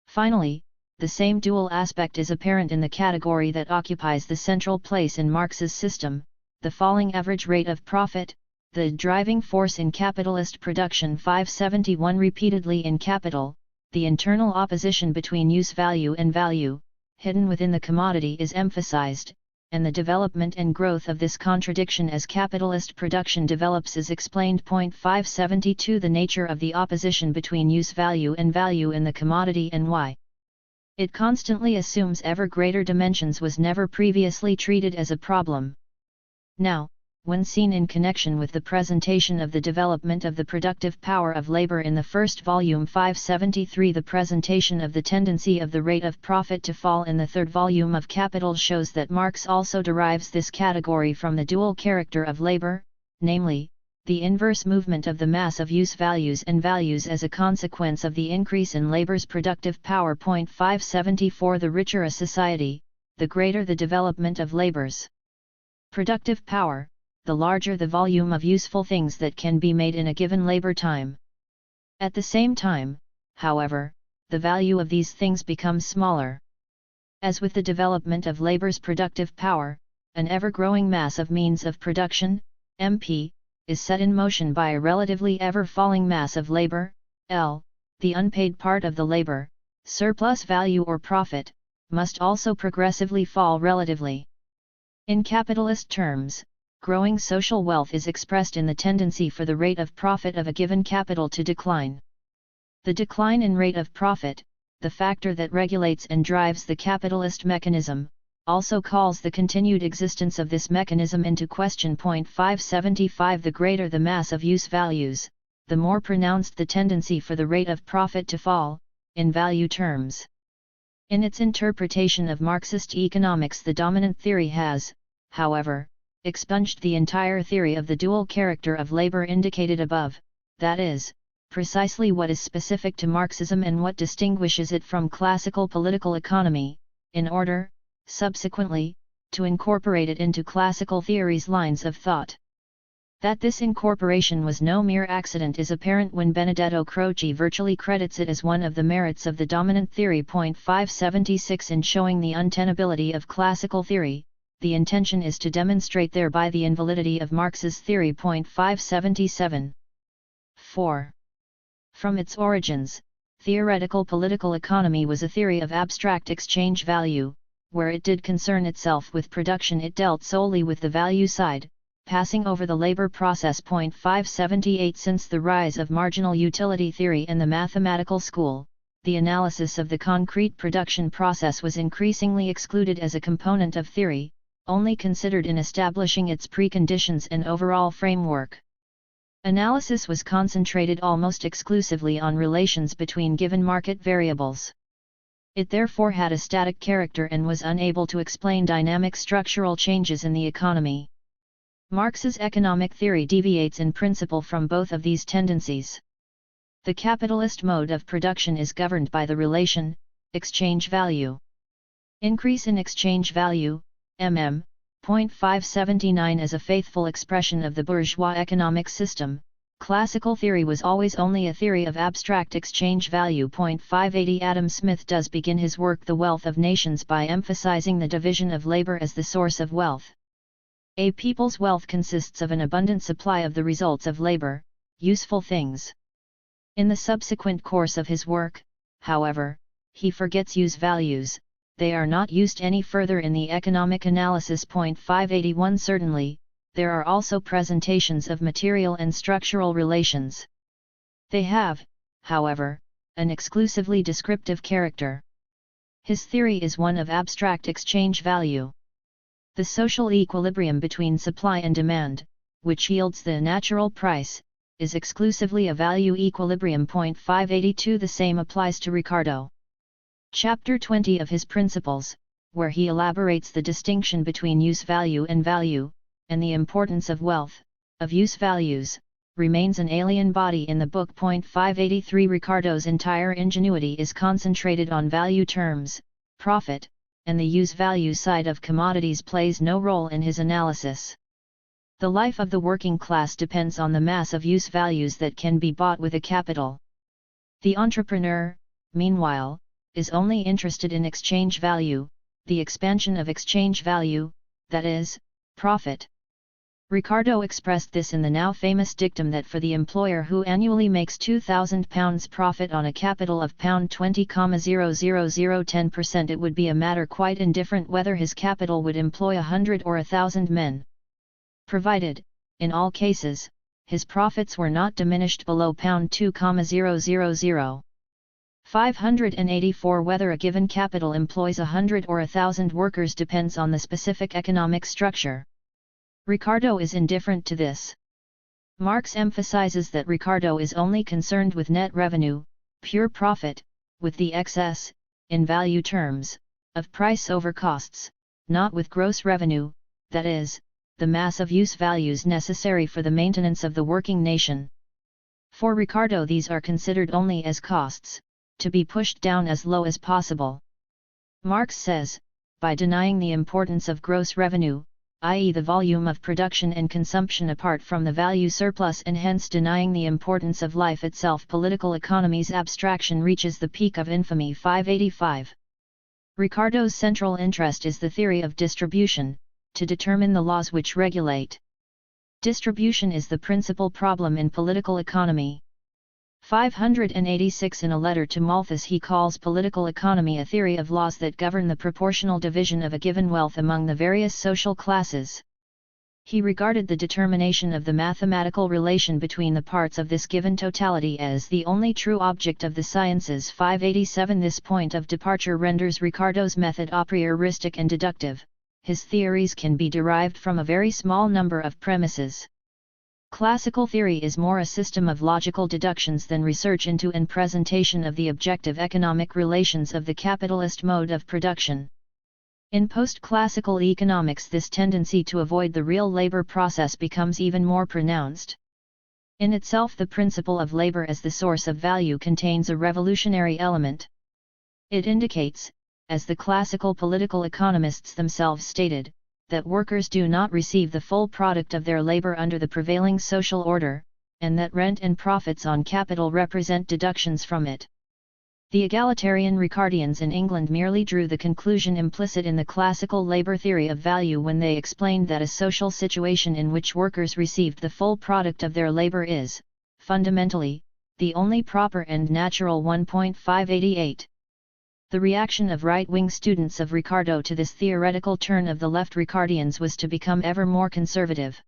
Finally, the same dual aspect is apparent in the category that occupies the central place in Marx's system, the falling average rate of profit, the driving force in capitalist production. 571 Repeatedly in Capital, the internal opposition between use value and value, hidden within the commodity, is emphasized, and the development and growth of this contradiction as capitalist production develops is explained. 572 The nature of the opposition between use value and value in the commodity and why it constantly assumes ever greater dimensions was never previously treated as a problem. Now, when seen in connection with the presentation of the development of the productive power of labor in the first volume. 573 The presentation of the tendency of the rate of profit to fall in the third volume of Capital shows that Marx also derives this category from the dual character of labor, namely, the inverse movement of the mass of use values and values as a consequence of the increase in labor's productive power. 574 The richer a society, the greater the development of labor's productive power, the larger the volume of useful things that can be made in a given labor time. At the same time, however, the value of these things becomes smaller. As with the development of labor's productive power, an ever-growing mass of means of production, MP, is set in motion by a relatively ever-falling mass of labor, L. The unpaid part of the labor, surplus value or profit, must also progressively fall relatively. In capitalist terms, growing social wealth is expressed in the tendency for the rate of profit of a given capital to decline. The decline in rate of profit, the factor that regulates and drives the capitalist mechanism, also calls the continued existence of this mechanism into question. 575 The greater the mass of use values, the more pronounced the tendency for the rate of profit to fall, in value terms. In its interpretation of Marxist economics, the dominant theory has, however, expunged the entire theory of the dual character of labor indicated above, that is, precisely what is specific to Marxism and what distinguishes it from classical political economy, in order, subsequently, to incorporate it into classical theory's lines of thought. That this incorporation was no mere accident is apparent when Benedetto Croce virtually credits it as one of the merits of the dominant theory. 576 In showing the untenability of classical theory, the intention is to demonstrate thereby the invalidity of Marx's theory. 577. 4. From its origins, theoretical political economy was a theory of abstract exchange value. Where it did concern itself with production, it dealt solely with the value side, passing over the labor process. 578 Since the rise of marginal utility theory and the mathematical school, the analysis of the concrete production process was increasingly excluded as a component of theory, only considered in establishing its preconditions and overall framework. Analysis was concentrated almost exclusively on relations between given market variables. It therefore had a static character and was unable to explain dynamic structural changes in the economy. Marx's economic theory deviates in principle from both of these tendencies. The capitalist mode of production is governed by the relation, exchange value. Increase in exchange value, mm. 579 as a faithful expression of the bourgeois economic system. Classical theory was always only a theory of abstract exchange value. 580 Adam Smith does begin his work The Wealth of Nations by emphasizing the division of labor as the source of wealth. A people's wealth consists of an abundant supply of the results of labor, useful things. In the subsequent course of his work, however, he forgets use values. They are not used any further in the economic analysis. 581 Certainly, there are also presentations of material and structural relations. They have, however, an exclusively descriptive character. His theory is one of abstract exchange value. The social equilibrium between supply and demand, which yields the natural price, is exclusively a value equilibrium. 582 The same applies to Ricardo. Chapter 20 of his Principles, where he elaborates the distinction between use value, and the importance of wealth, of use values, remains an alien body in the book. 583 Ricardo's entire ingenuity is concentrated on value terms, profit, and the use value side of commodities plays no role in his analysis. The life of the working class depends on the mass of use values that can be bought with a capital. The entrepreneur, meanwhile, is only interested in exchange value, the expansion of exchange value, that is, profit. Ricardo expressed this in the now famous dictum that for the employer who annually makes £2,000 profit on a capital of £20,000 10%, it would be a matter quite indifferent whether his capital would employ 100 or 1,000 men. Provided, in all cases, his profits were not diminished below £2,000. 584 Whether a given capital employs 100 or 1,000 workers depends on the specific economic structure. Ricardo is indifferent to this. Marx emphasizes that Ricardo is only concerned with net revenue, pure profit, with the excess, in value terms, of price over costs, not with gross revenue, that is, the mass of use values necessary for the maintenance of the working nation. For Ricardo these are considered only as costs, to be pushed down as low as possible. Marx says, by denying the importance of gross revenue, i.e. the volume of production and consumption apart from the value surplus, and hence denying the importance of life itself, political economy's abstraction reaches the peak of infamy. 585. Ricardo's central interest is the theory of distribution, to determine the laws which regulate. Distribution is the principal problem in political economy. 586 In a letter to Malthus he calls political economy a theory of laws that govern the proportional division of a given wealth among the various social classes. He regarded the determination of the mathematical relation between the parts of this given totality as the only true object of the sciences. 587 This point of departure renders Ricardo's method a prioristic and deductive. His theories can be derived from a very small number of premises. Classical theory is more a system of logical deductions than research into and presentation of the objective economic relations of the capitalist mode of production. In post-classical economics this tendency to avoid the real labor process becomes even more pronounced. In itself the principle of labor as the source of value contains a revolutionary element. It indicates, as the classical political economists themselves stated, that workers do not receive the full product of their labor under the prevailing social order, and that rent and profits on capital represent deductions from it. The egalitarian Ricardians in England merely drew the conclusion implicit in the classical labor theory of value when they explained that a social situation in which workers received the full product of their labor is, fundamentally, the only proper and natural one. 588. The reaction of right-wing students of Ricardo to this theoretical turn of the left Ricardians was to become ever more conservative.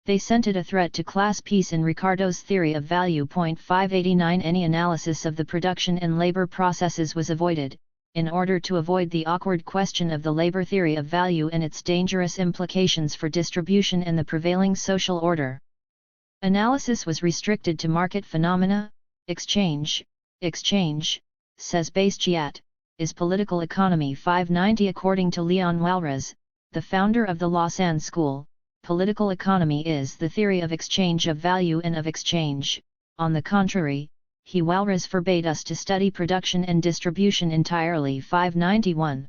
They scented a threat to class peace in Ricardo's theory of value. 589 Any analysis of the production and labor processes was avoided, in order to avoid the awkward question of the labor theory of value and its dangerous implications for distribution and the prevailing social order. Analysis was restricted to market phenomena. Exchange, says Bastiat, is political economy. 590 According to Leon Walras, the founder of the Lausanne School, political economy is the theory of exchange of value and of exchange. On the contrary, he whereas forbade us to study production and distribution entirely 591.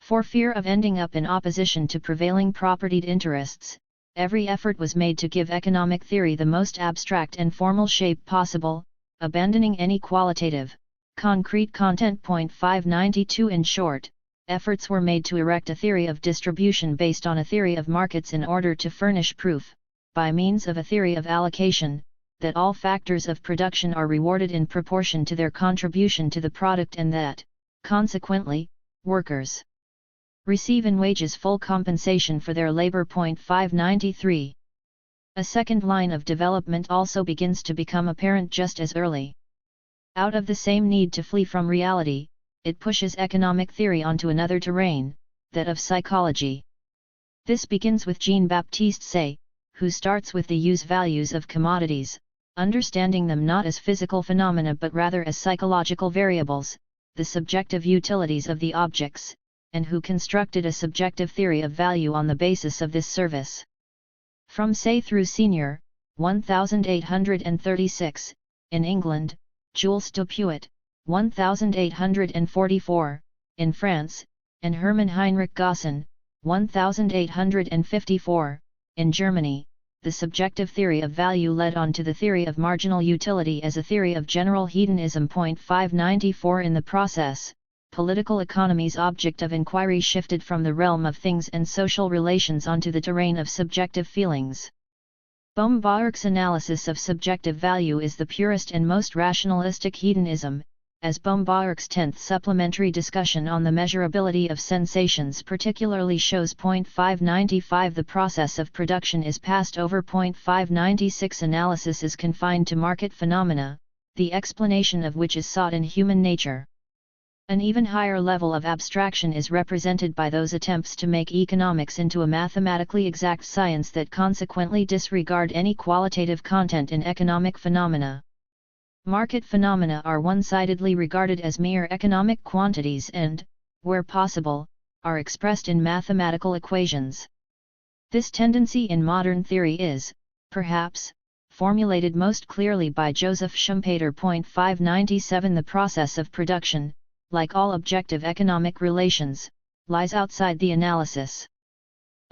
For fear of ending up in opposition to prevailing propertied interests, every effort was made to give economic theory the most abstract and formal shape possible, abandoning any qualitative, concrete content. 592. In short, efforts were made to erect a theory of distribution based on a theory of markets in order to furnish proof, by means of a theory of allocation, that all factors of production are rewarded in proportion to their contribution to the product and that, consequently, workers receive in wages full compensation for their labor. 593. A second line of development also begins to become apparent just as early. Out of the same need to flee from reality, it pushes economic theory onto another terrain, that of psychology. This begins with Jean-Baptiste Say, who starts with the use values of commodities, understanding them not as physical phenomena but rather as psychological variables, the subjective utilities of the objects, and who constructed a subjective theory of value on the basis of this service. From Say through Senior, 1836, in England, Jules Dupuit, 1844, in France, and Hermann Heinrich Grossman, 1854, in Germany, the subjective theory of value led on to the theory of marginal utility as a theory of general hedonism. 594. In the process, political economy's object of inquiry shifted from the realm of things and social relations onto the terrain of subjective feelings. Baumgart's analysis of subjective value is the purest and most rationalistic hedonism, as Baumgart's 10th supplementary discussion on the measurability of sensations particularly shows. 595. The process of production is passed over. 596. Analysis is confined to market phenomena, the explanation of which is sought in human nature. An even higher level of abstraction is represented by those attempts to make economics into a mathematically exact science that consequently disregard any qualitative content in economic phenomena. Market phenomena are one-sidedly regarded as mere economic quantities and, where possible, are expressed in mathematical equations. This tendency in modern theory is, perhaps, formulated most clearly by Joseph Schumpeter. 597. The process of production, like all objective economic relations, lies outside the analysis.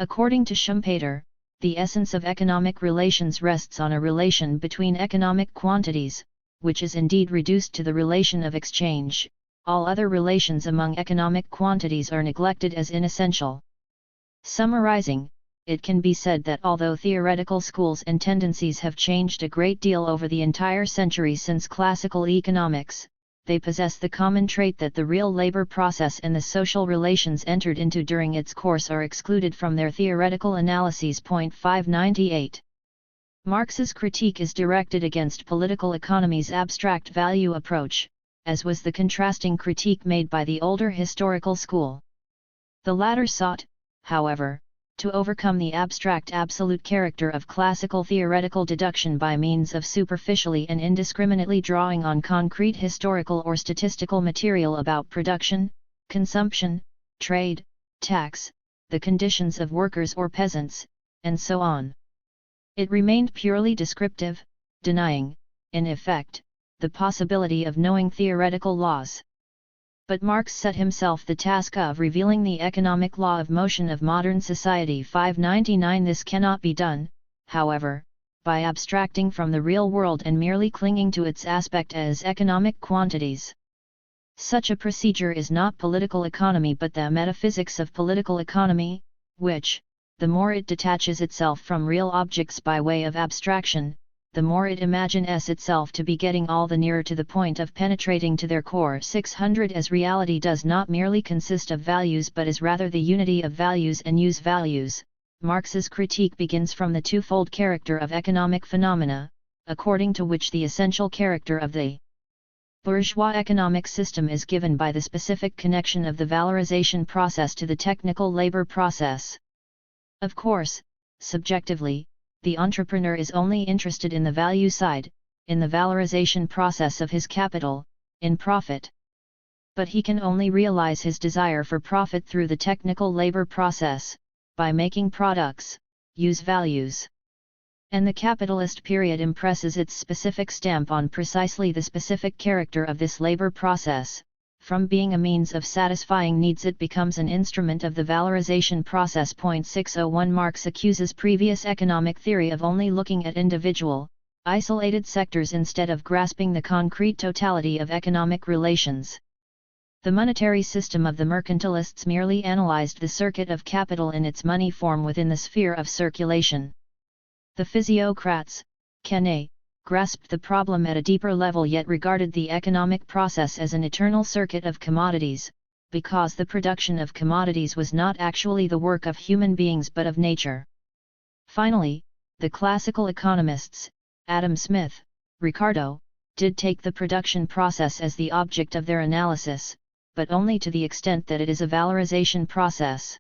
According to Schumpeter, the essence of economic relations rests on a relation between economic quantities, which is indeed reduced to the relation of exchange. All other relations among economic quantities are neglected as inessential. Summarizing, it can be said that although theoretical schools and tendencies have changed a great deal over the entire century since classical economics, they possess the common trait that the real labor process and the social relations entered into during its course are excluded from their theoretical analyses. 598. Marx's critique is directed against political economy's abstract value approach, as was the contrasting critique made by the older historical school. The latter sought, however, to overcome the abstract absolute character of classical theoretical deduction by means of superficially and indiscriminately drawing on concrete historical or statistical material about production, consumption, trade, tax, the conditions of workers or peasants, and so on. It remained purely descriptive, denying, in effect, the possibility of knowing theoretical laws. But Marx set himself the task of revealing the economic law of motion of modern society. 599. This cannot be done, however, by abstracting from the real world and merely clinging to its aspect as economic quantities. Such a procedure is not political economy but the metaphysics of political economy, which, the more it detaches itself from real objects by way of abstraction, the more it imagines itself to be getting all the nearer to the point of penetrating to their core. 600. As reality does not merely consist of values but is rather the unity of values and use values, Marx's critique begins from the twofold character of economic phenomena, according to which the essential character of the bourgeois economic system is given by the specific connection of the valorization process to the technical labor process. Of course, subjectively, the entrepreneur is only interested in the value side, in the valorization process of his capital, in profit. But he can only realize his desire for profit through the technical labor process, by making products, use values. And the capitalist period impresses its specific stamp on precisely the specific character of this labor process. From being a means of satisfying needs it becomes an instrument of the valorization process. 601 Marx accuses previous economic theory of only looking at individual, isolated sectors instead of grasping the concrete totality of economic relations. The monetary system of the mercantilists merely analyzed the circuit of capital in its money form within the sphere of circulation. The physiocrats, Kenne, grasped the problem at a deeper level yet regarded the economic process as an eternal circuit of commodities, because the production of commodities was not actually the work of human beings but of nature. Finally, the classical economists, Adam Smith, Ricardo, did take the production process as the object of their analysis, but only to the extent that it is a valorization process.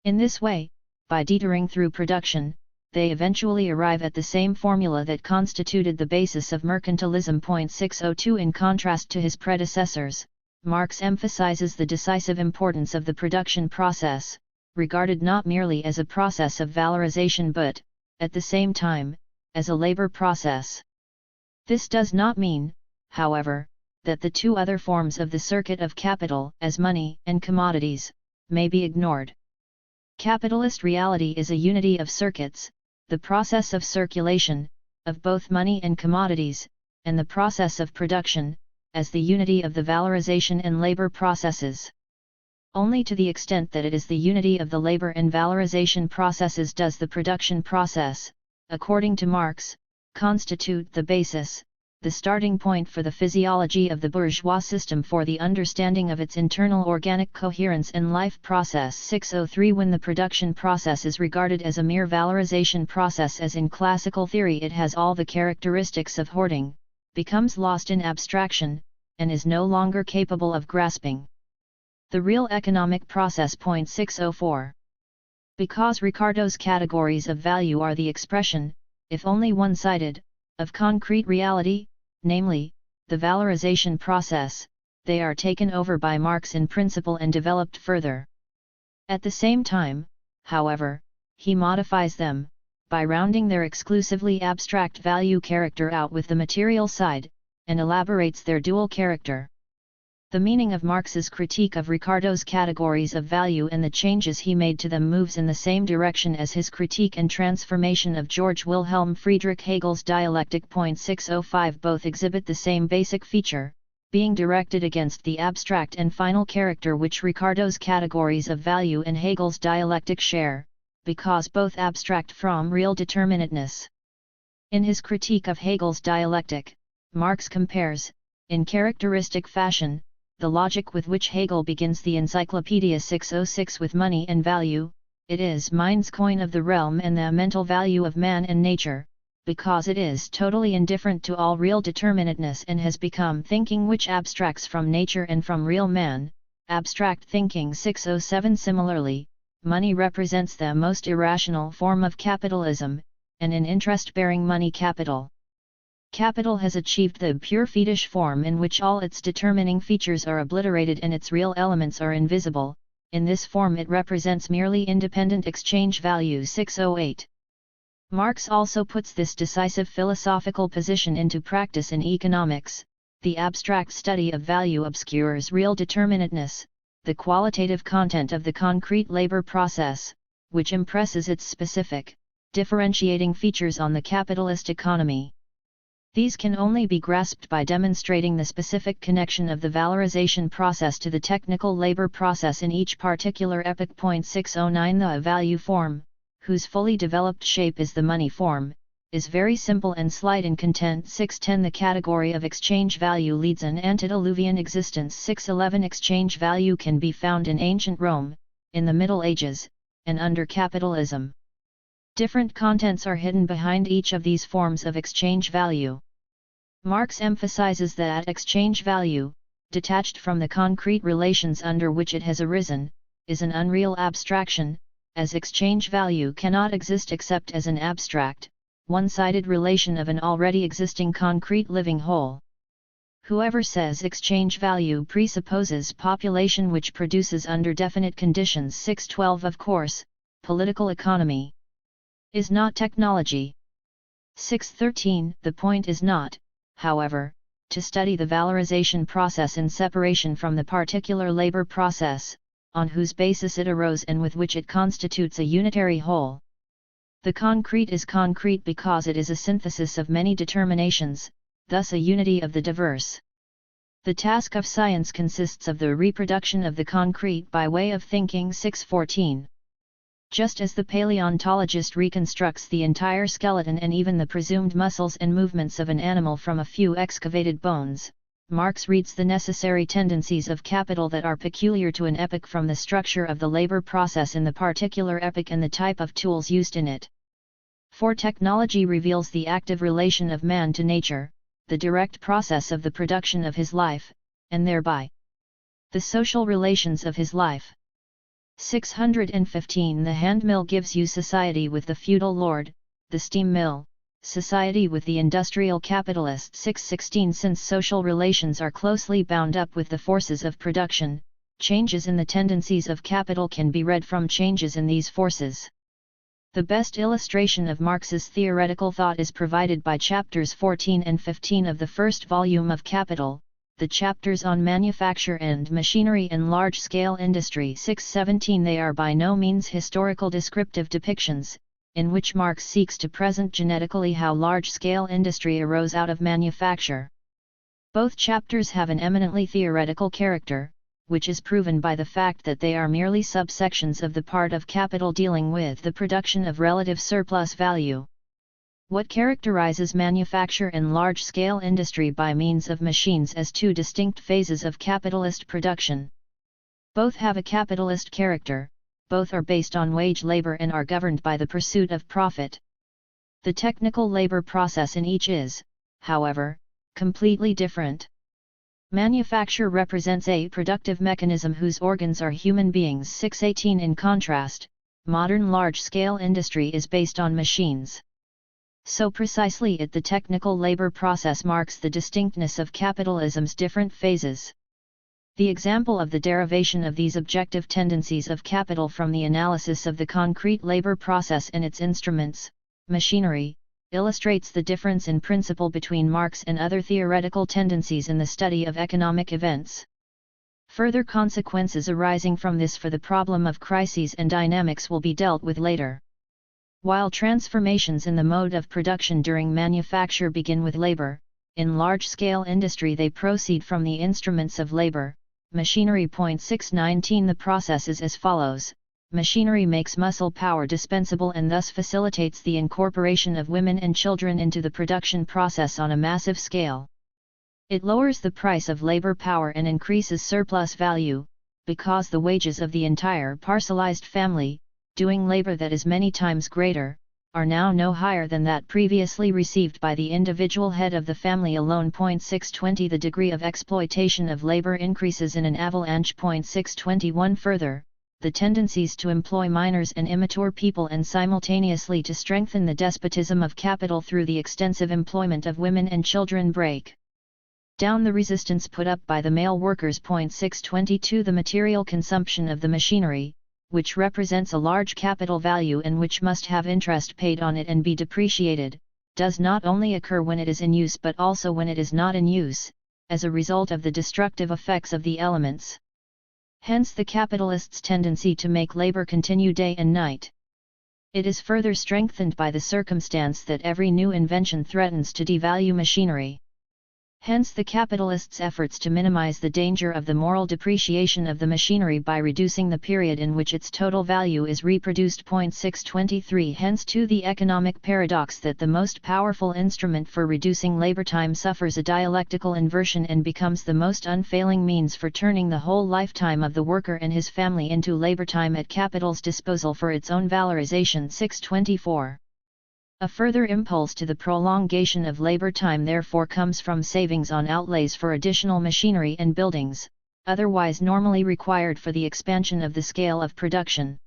In this way, by teetering through production, they eventually arrive at the same formula that constituted the basis of mercantilism. 602 In contrast to his predecessors, Marx emphasizes the decisive importance of the production process, regarded not merely as a process of valorization but, at the same time, as a labor process. This does not mean, however, that the two other forms of the circuit of capital, as money and commodities, may be ignored. Capitalist reality is a unity of circuits, the process of circulation, of both money and commodities, and the process of production, as the unity of the valorization and labor processes. Only to the extent that it is the unity of the labor and valorization processes does the production process, according to Marx, constitute the basis, the starting point for the physiology of the bourgeois system for the understanding of its internal organic coherence and life process. 603 When the production process is regarded as a mere valorization process as in classical theory it has all the characteristics of hoarding, becomes lost in abstraction, and is no longer capable of grasping the real economic process. 604 Because Ricardo's categories of value are the expression, if only one-sided, of concrete reality, namely, the valorization process, they are taken over by Marx in principle and developed further. At the same time, however, he modifies them, by rounding their exclusively abstract value character out with the material side, and elaborates their dual character. The meaning of Marx's critique of Ricardo's categories of value and the changes he made to them moves in the same direction as his critique and transformation of George Wilhelm Friedrich Hegel's dialectic. 605 Both exhibit the same basic feature, being directed against the abstract and final character which Ricardo's categories of value and Hegel's dialectic share, because both abstract from real determinateness. In his critique of Hegel's dialectic, Marx compares, in characteristic fashion, the logic with which Hegel begins the Encyclopedia 606 with money and value, it is mind's coin of the realm and the mental value of man and nature, because it is totally indifferent to all real determinateness and has become thinking which abstracts from nature and from real man, abstract thinking. 607 Similarly, money represents the most irrational form of capitalism, and in interest-bearing money capital. Capital has achieved the pure fetish form in which all its determining features are obliterated and its real elements are invisible. In this form it represents merely independent exchange value. 608 Marx also puts this decisive philosophical position into practice in economics. The abstract study of value obscures real determinateness, the qualitative content of the concrete labor process, which impresses its specific, differentiating features on the capitalist economy. These can only be grasped by demonstrating the specific connection of the valorization process to the technical labor process in each particular epoch. 609 The value form, whose fully developed shape is the money form, is very simple and slight in content. 610 The category of exchange value leads an antediluvian existence. 611 Exchange value can be found in ancient Rome, in the Middle Ages, and under capitalism. Different contents are hidden behind each of these forms of exchange value. Marx emphasizes that exchange value, detached from the concrete relations under which it has arisen, is an unreal abstraction, as exchange value cannot exist except as an abstract, one-sided relation of an already existing concrete living whole. Whoever says exchange value presupposes population which produces under definite conditions. 612 Of course, political economy is not technology. 613. The point is not, however, to study the valorization process in separation from the particular labor process, on whose basis it arose and with which it constitutes a unitary whole. The concrete is concrete because it is a synthesis of many determinations, thus a unity of the diverse. The task of science consists of the reproduction of the concrete by way of thinking. 614. Just as the paleontologist reconstructs the entire skeleton and even the presumed muscles and movements of an animal from a few excavated bones, Marx reads the necessary tendencies of capital that are peculiar to an epoch from the structure of the labor process in the particular epoch and the type of tools used in it. For technology reveals the active relation of man to nature, the direct process of the production of his life, and thereby the social relations of his life. 615. The hand mill gives you society with the feudal lord, the steam mill, society with the industrial capitalist. 616. Since social relations are closely bound up with the forces of production, changes in the tendencies of capital can be read from changes in these forces. The best illustration of Marx's theoretical thought is provided by chapters 14 and 15 of the first volume of Capital, the chapters on manufacture and machinery and large-scale industry. 617. They are by no means historical descriptive depictions, in which Marx seeks to present genetically how large-scale industry arose out of manufacture. Both chapters have an eminently theoretical character, which is proven by the fact that they are merely subsections of the part of capital dealing with the production of relative surplus value. What characterizes manufacture and large-scale industry by means of machines as two distinct phases of capitalist production? Both have a capitalist character, both are based on wage labor and are governed by the pursuit of profit. The technical labor process in each is, however, completely different. Manufacture represents a productive mechanism whose organs are human beings. 618. In contrast, modern large-scale industry is based on machines. So precisely at the technical labor process marks the distinctness of capitalism's different phases. The example of the derivation of these objective tendencies of capital from the analysis of the concrete labor process and its instruments, machinery, illustrates the difference in principle between Marx and other theoretical tendencies in the study of economic events. Further consequences arising from this for the problem of crises and dynamics will be dealt with later. While transformations in the mode of production during manufacture begin with labor, in large-scale industry they proceed from the instruments of labor, machinery. 619. The process is as follows. Machinery makes muscle power dispensable and thus facilitates the incorporation of women and children into the production process on a massive scale. It lowers the price of labor power and increases surplus value, because the wages of the entire parcelized family, doing labor that is many times greater, are now no higher than that previously received by the individual head of the family alone. 620. The degree of exploitation of labor increases in an avalanche. 621. Further, the tendencies to employ minors and immature people and simultaneously to strengthen the despotism of capital through the extensive employment of women and children break down the resistance put up by the male workers. 622. The material consumption of the machinery, which represents a large capital value and which must have interest paid on it and be depreciated, does not only occur when it is in use but also when it is not in use, as a result of the destructive effects of the elements. Hence the capitalist's tendency to make labor continue day and night. It is further strengthened by the circumstance that every new invention threatens to devalue machinery. Hence the capitalist's efforts to minimize the danger of the moral depreciation of the machinery by reducing the period in which its total value is reproduced. 623. Hence too the economic paradox that the most powerful instrument for reducing labor time suffers a dialectical inversion and becomes the most unfailing means for turning the whole lifetime of the worker and his family into labor time at capital's disposal for its own valorization. 624. A further impulse to the prolongation of labor time therefore comes from savings on outlays for additional machinery and buildings, otherwise normally required for the expansion of the scale of production.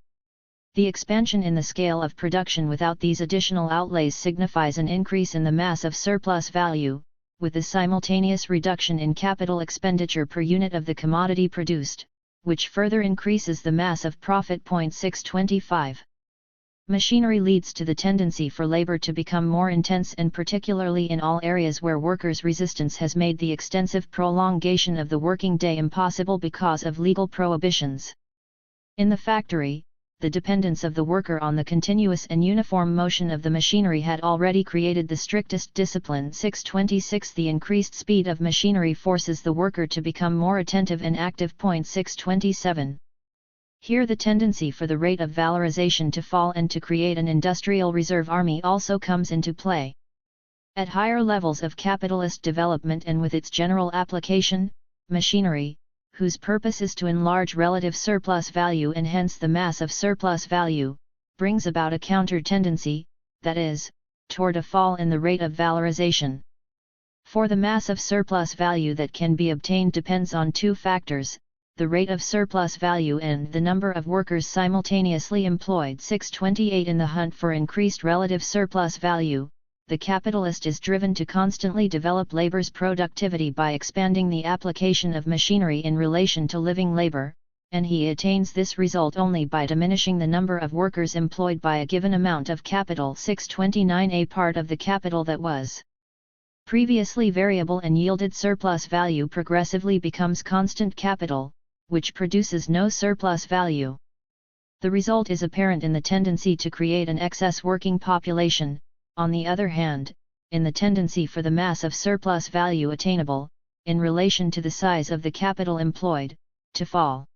The expansion in the scale of production without these additional outlays signifies an increase in the mass of surplus value, with a simultaneous reduction in capital expenditure per unit of the commodity produced, which further increases the mass of profit. 625. Machinery leads to the tendency for labor to become more intense, and particularly in all areas where workers' resistance has made the extensive prolongation of the working day impossible because of legal prohibitions. In the factory, the dependence of the worker on the continuous and uniform motion of the machinery had already created the strictest discipline. 626 The increased speed of machinery forces the worker to become more attentive and active. 627 Here the tendency for the rate of valorization to fall and to create an industrial reserve army also comes into play. At higher levels of capitalist development and with its general application, machinery, whose purpose is to enlarge relative surplus value and hence the mass of surplus value, brings about a counter tendency, that is, toward a fall in the rate of valorization. For the mass of surplus value that can be obtained depends on two factors: the rate of surplus value and the number of workers simultaneously employed. 628 In the hunt for increased relative surplus value, the capitalist is driven to constantly develop labor's productivity by expanding the application of machinery in relation to living labor, and he attains this result only by diminishing the number of workers employed by a given amount of capital. 629 A part of the capital that was previously variable and yielded surplus value progressively becomes constant capital, which produces no surplus value. The result is apparent in the tendency to create an excess working population, on the other hand, in the tendency for the mass of surplus value attainable, in relation to the size of the capital employed, to fall.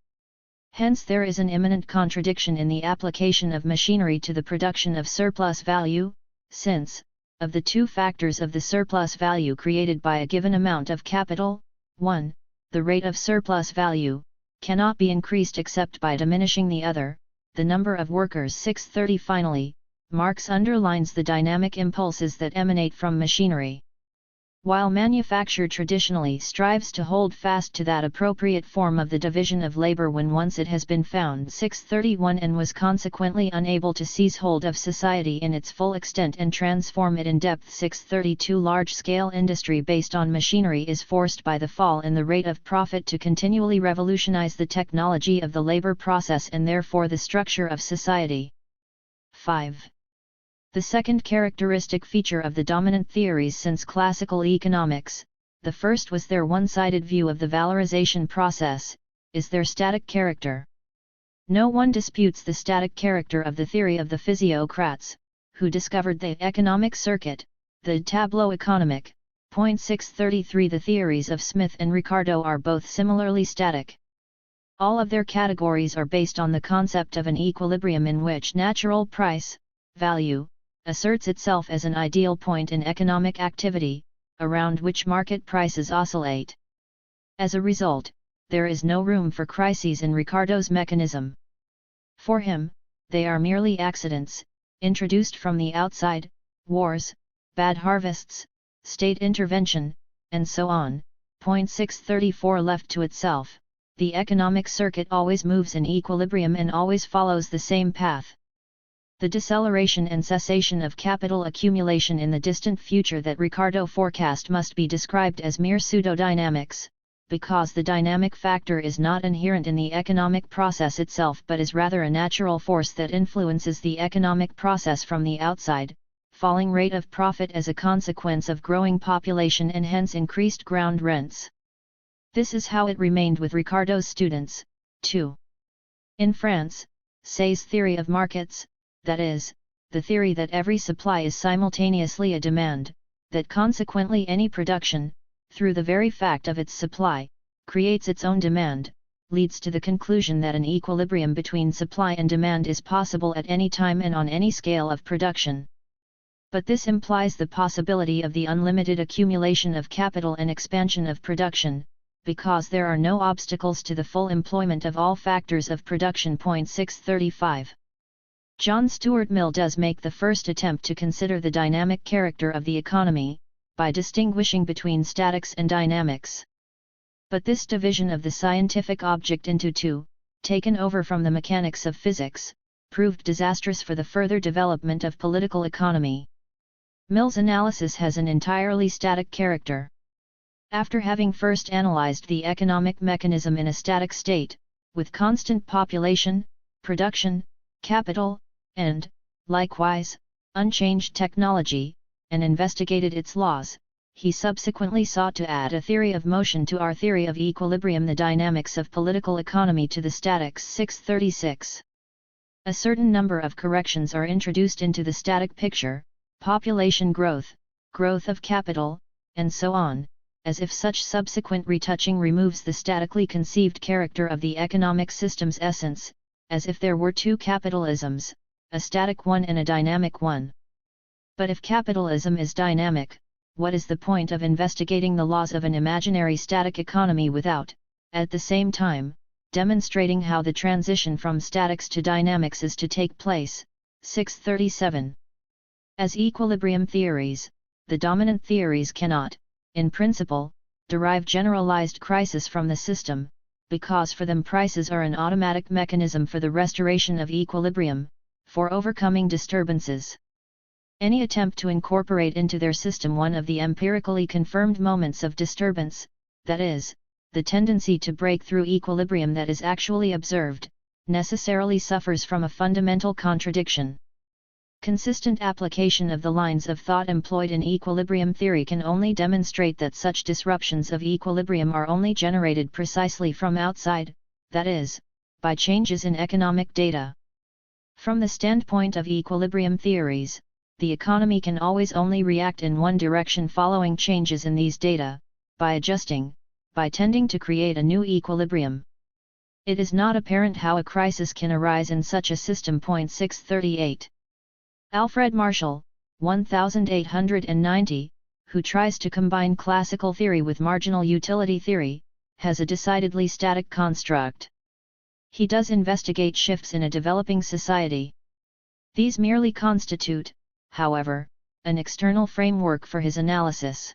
Hence there is an imminent contradiction in the application of machinery to the production of surplus value, since, of the two factors of the surplus value created by a given amount of capital, 1, the rate of surplus value, cannot be increased except by diminishing the other, the number of workers. 630 Finally, Marx underlines the dynamic impulses that emanate from machinery. While manufacture traditionally strives to hold fast to that appropriate form of the division of labor when once it has been found. 631 And was consequently unable to seize hold of society in its full extent and transform it in depth. 632 Large-scale industry based on machinery is forced by the fall in the rate of profit to continually revolutionize the technology of the labor process and therefore the structure of society. 5. The second characteristic feature of the dominant theories since classical economics, the first was their one-sided view of the valorization process, is their static character. No one disputes the static character of the theory of the physiocrats, who discovered the economic circuit, the tableau économique. 633 The theories of Smith and Ricardo are both similarly static. All of their categories are based on the concept of an equilibrium in which natural price, value, asserts itself as an ideal point in economic activity, around which market prices oscillate. As a result, there is no room for crises in Ricardo's mechanism. For him, they are merely accidents, introduced from the outside, wars, bad harvests, state intervention, and so on. 634 Left to itself, the economic circuit always moves in equilibrium and always follows the same path. The deceleration and cessation of capital accumulation in the distant future that Ricardo forecast must be described as mere pseudodynamics, because the dynamic factor is not inherent in the economic process itself but is rather a natural force that influences the economic process from the outside, falling rate of profit as a consequence of growing population and hence increased ground rents. This is how it remained with Ricardo's students, too. In France, Say's theory of markets, that is, the theory that every supply is simultaneously a demand, that consequently any production, through the very fact of its supply, creates its own demand, leads to the conclusion that an equilibrium between supply and demand is possible at any time and on any scale of production. But this implies the possibility of the unlimited accumulation of capital and expansion of production, because there are no obstacles to the full employment of all factors of production. 635 John Stuart Mill does make the first attempt to consider the dynamic character of the economy, by distinguishing between statics and dynamics. But this division of the scientific object into two, taken over from the mechanics of physics, proved disastrous for the further development of political economy. Mill's analysis has an entirely static character. After having first analyzed the economic mechanism in a static state, with constant population, production, capital, and, likewise, unchanged technology, and investigated its laws. He subsequently sought to add a theory of motion to our theory of equilibrium, the dynamics of political economy to the statics. 636. A certain number of corrections are introduced into the static picture: population growth, growth of capital, and so on, as if such subsequent retouching removes the statically conceived character of the economic system's essence, as if there were two capitalisms, a static one and a dynamic one. But if capitalism is dynamic, what is the point of investigating the laws of an imaginary static economy without, at the same time, demonstrating how the transition from statics to dynamics is to take place? 637. As equilibrium theories, the dominant theories cannot, in principle, derive generalized crisis from the system, because for them prices are an automatic mechanism for the restoration of equilibrium, for overcoming disturbances. Any attempt to incorporate into their system one of the empirically confirmed moments of disturbance, that is, the tendency to break through equilibrium that is actually observed, necessarily suffers from a fundamental contradiction. Consistent application of the lines of thought employed in equilibrium theory can only demonstrate that such disruptions of equilibrium are only generated precisely from outside, that is, by changes in economic data. From the standpoint of equilibrium theories, the economy can always only react in one direction following changes in these data, by adjusting, by tending to create a new equilibrium. It is not apparent how a crisis can arise in such a system. 638. Alfred Marshall, 1890, who tries to combine classical theory with marginal utility theory, has a decidedly static construct. He does investigate shifts in a developing society. These merely constitute, however, an external framework for his analysis.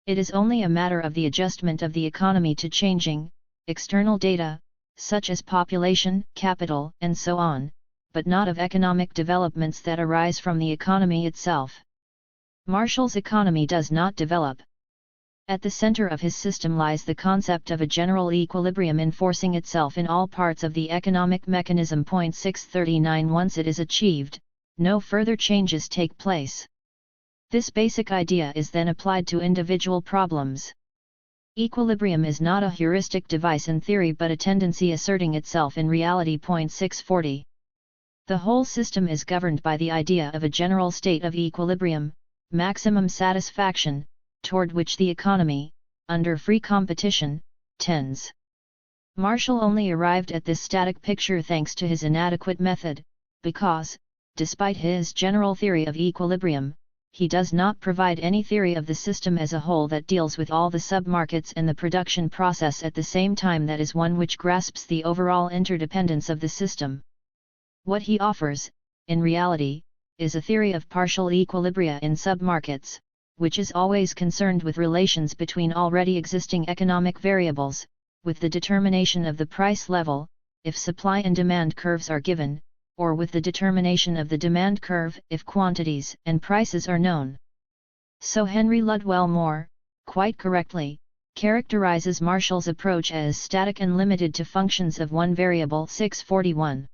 It is only a matter of the adjustment of the economy to changing, external data, such as population, capital, and so on, but not of economic developments that arise from the economy itself. Marshall's economy does not develop. At the center of his system lies the concept of a general equilibrium enforcing itself in all parts of the economic mechanism. 639. Once it is achieved, no further changes take place. This basic idea is then applied to individual problems. Equilibrium is not a heuristic device in theory but a tendency asserting itself in reality. 640. The whole system is governed by the idea of a general state of equilibrium, maximum satisfaction, toward which the economy, under free competition, tends. Marshall only arrived at this static picture thanks to his inadequate method, because, despite his general theory of equilibrium, he does not provide any theory of the system as a whole that deals with all the submarkets and the production process at the same time, that is one which grasps the overall interdependence of the system. What he offers, in reality, is a theory of partial equilibria in submarkets, which is always concerned with relations between already existing economic variables, with the determination of the price level, if supply and demand curves are given, or with the determination of the demand curve if quantities and prices are known. So Henry Ludwell Moore, quite correctly, characterizes Marshall's approach as static and limited to functions of one variable. 641.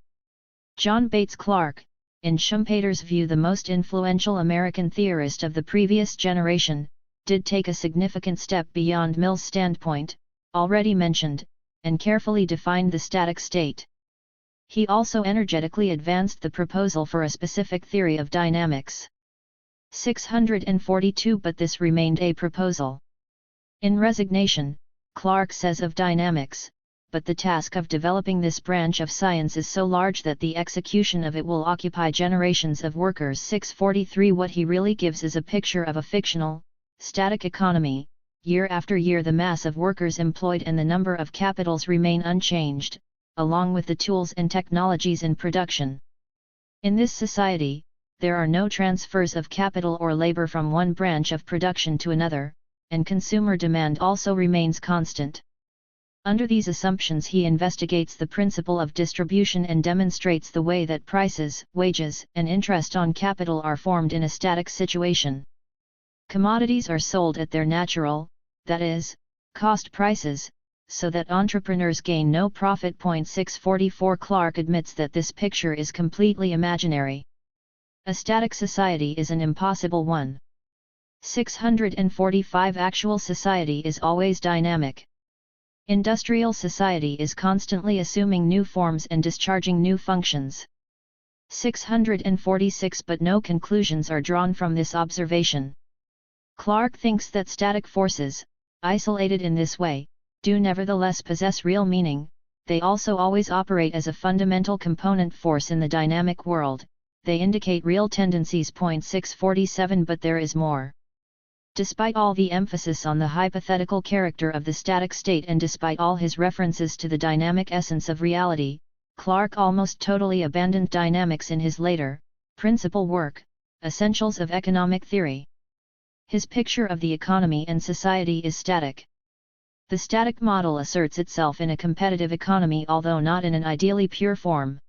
John Bates Clark, in Schumpeter's view the most influential American theorist of the previous generation, did take a significant step beyond Mill's standpoint, already mentioned, and carefully defined the static state. He also energetically advanced the proposal for a specific theory of dynamics. 642. But this remained a proposal. In Resignation, Clark says of dynamics, but the task of developing this branch of science is so large that the execution of it will occupy generations of workers. 643. What he really gives is a picture of a fictional, static economy. Year after year the mass of workers employed and the number of capitals remain unchanged, along with the tools and technologies in production. In this society, there are no transfers of capital or labor from one branch of production to another, and consumer demand also remains constant. Under these assumptions he investigates the principle of distribution and demonstrates the way that prices, wages, and interest on capital are formed in a static situation. Commodities are sold at their natural, that is, cost prices, so that entrepreneurs gain no profit. 644. Clark admits that this picture is completely imaginary. A static society is an impossible one. 645 Actual society is always dynamic. Industrial society is constantly assuming new forms and discharging new functions. 646 But no conclusions are drawn from this observation. Clarke thinks that static forces, isolated in this way, do nevertheless possess real meaning. They also always operate as a fundamental component force in the dynamic world. They indicate real tendencies. 647 But there is more. Despite all the emphasis on the hypothetical character of the static state and despite all his references to the dynamic essence of reality, Clarke almost totally abandoned dynamics in his later, principal work, Essentials of Economic Theory. His picture of the economy and society is static. The static model asserts itself in a competitive economy, although not in an ideally pure form.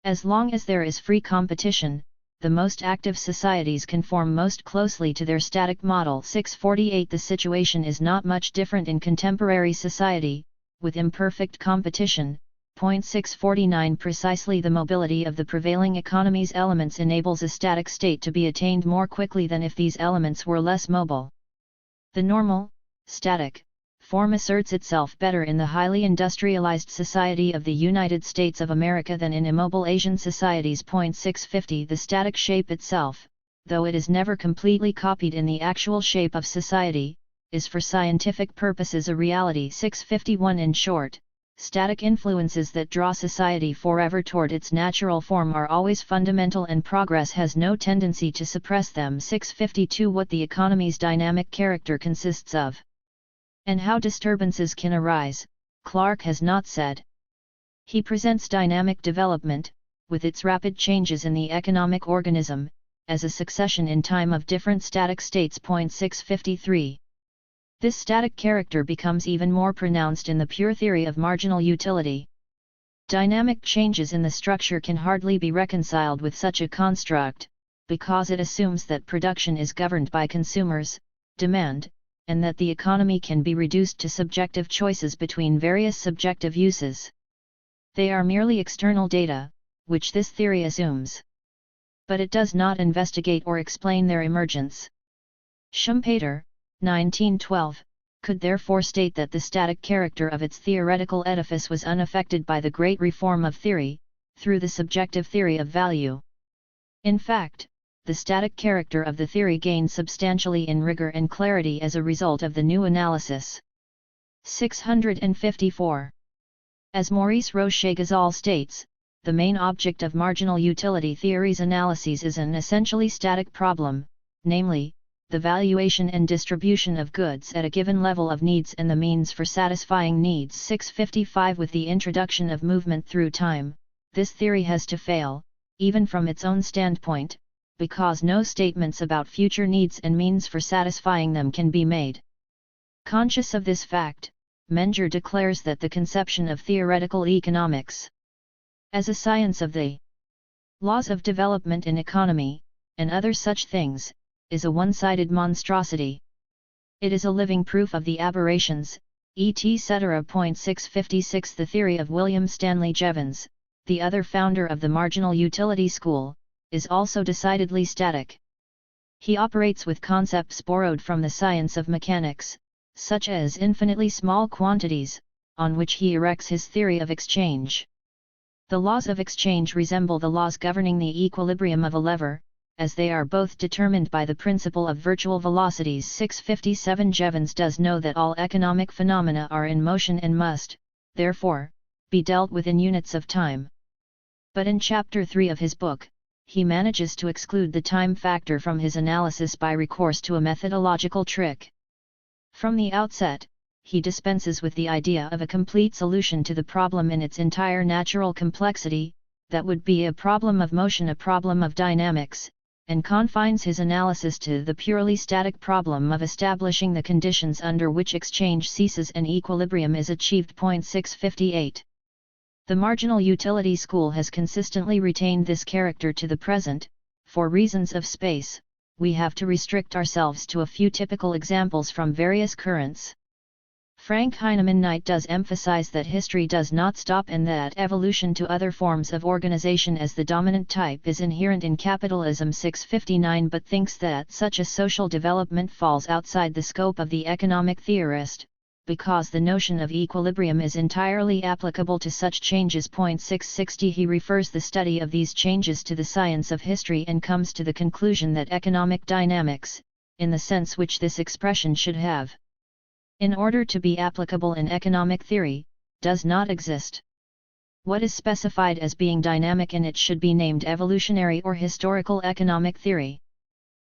As long as there is free competition, the most active societies conform most closely to their static model. 648 The situation is not much different in contemporary society, with imperfect competition. 649 Precisely the mobility of the prevailing economy's elements enables a static state to be attained more quickly than if these elements were less mobile. The normal, static, form asserts itself better in the highly industrialized society of the United States of America than in immobile Asian societies. 650 The static shape itself, though it is never completely copied in the actual shape of society, is for scientific purposes a reality. 651 In short, static influences that draw society forever toward its natural form are always fundamental and progress has no tendency to suppress them. 652 What the economy's dynamic character consists of, and how disturbances can arise, Clarke has not said. He presents dynamic development, with its rapid changes in the economic organism, as a succession in time of different static states. 653 This static character becomes even more pronounced in the pure theory of marginal utility. Dynamic changes in the structure can hardly be reconciled with such a construct, because it assumes that production is governed by consumers' demand, and that the economy can be reduced to subjective choices between various subjective uses. They are merely external data, which this theory assumes. But it does not investigate or explain their emergence. Schumpeter, 1912, could therefore state that the static character of its theoretical edifice was unaffected by the great reform of theory, through the subjective theory of value. In fact, the static character of the theory gained substantially in rigor and clarity as a result of the new analysis. 654. As Maurice Roche-Ghazal states, the main object of marginal utility theory's analyses is an essentially static problem, namely, the valuation and distribution of goods at a given level of needs and the means for satisfying needs. 655 With the introduction of movement through time, this theory has to fail, even from its own standpoint, because no statements about future needs and means for satisfying them can be made. Conscious of this fact, Menger declares that the conception of theoretical economics as a science of the laws of development in economy, and other such things, is a one-sided monstrosity. It is a living proof of the aberrations, etc. 656 The theory of William Stanley Jevons, the other founder of the marginal utility school, is also decidedly static. He operates with concepts borrowed from the science of mechanics, such as infinitely small quantities, on which he erects his theory of exchange. The laws of exchange resemble the laws governing the equilibrium of a lever, as they are both determined by the principle of virtual velocities. 657 Jevons does know that all economic phenomena are in motion and must, therefore, be dealt with in units of time. But in Chapter 3 of his book, he manages to exclude the time factor from his analysis by recourse to a methodological trick. From the outset, he dispenses with the idea of a complete solution to the problem in its entire natural complexity, that would be a problem of motion, a problem of dynamics, and confines his analysis to the purely static problem of establishing the conditions under which exchange ceases and equilibrium is achieved. 658. The marginal utility school has consistently retained this character to the present. For reasons of space, we have to restrict ourselves to a few typical examples from various currents. Frank Heinemann Knight does emphasize that history does not stop and that evolution to other forms of organization as the dominant type is inherent in capitalism 659, but thinks that such a social development falls outside the scope of the economic theorist, because the notion of equilibrium is entirely applicable to such changes. 660 He refers the study of these changes to the science of history and comes to the conclusion that economic dynamics, in the sense which this expression should have, in order to be applicable in economic theory, does not exist. What is specified as being dynamic in it should be named evolutionary or historical economic theory.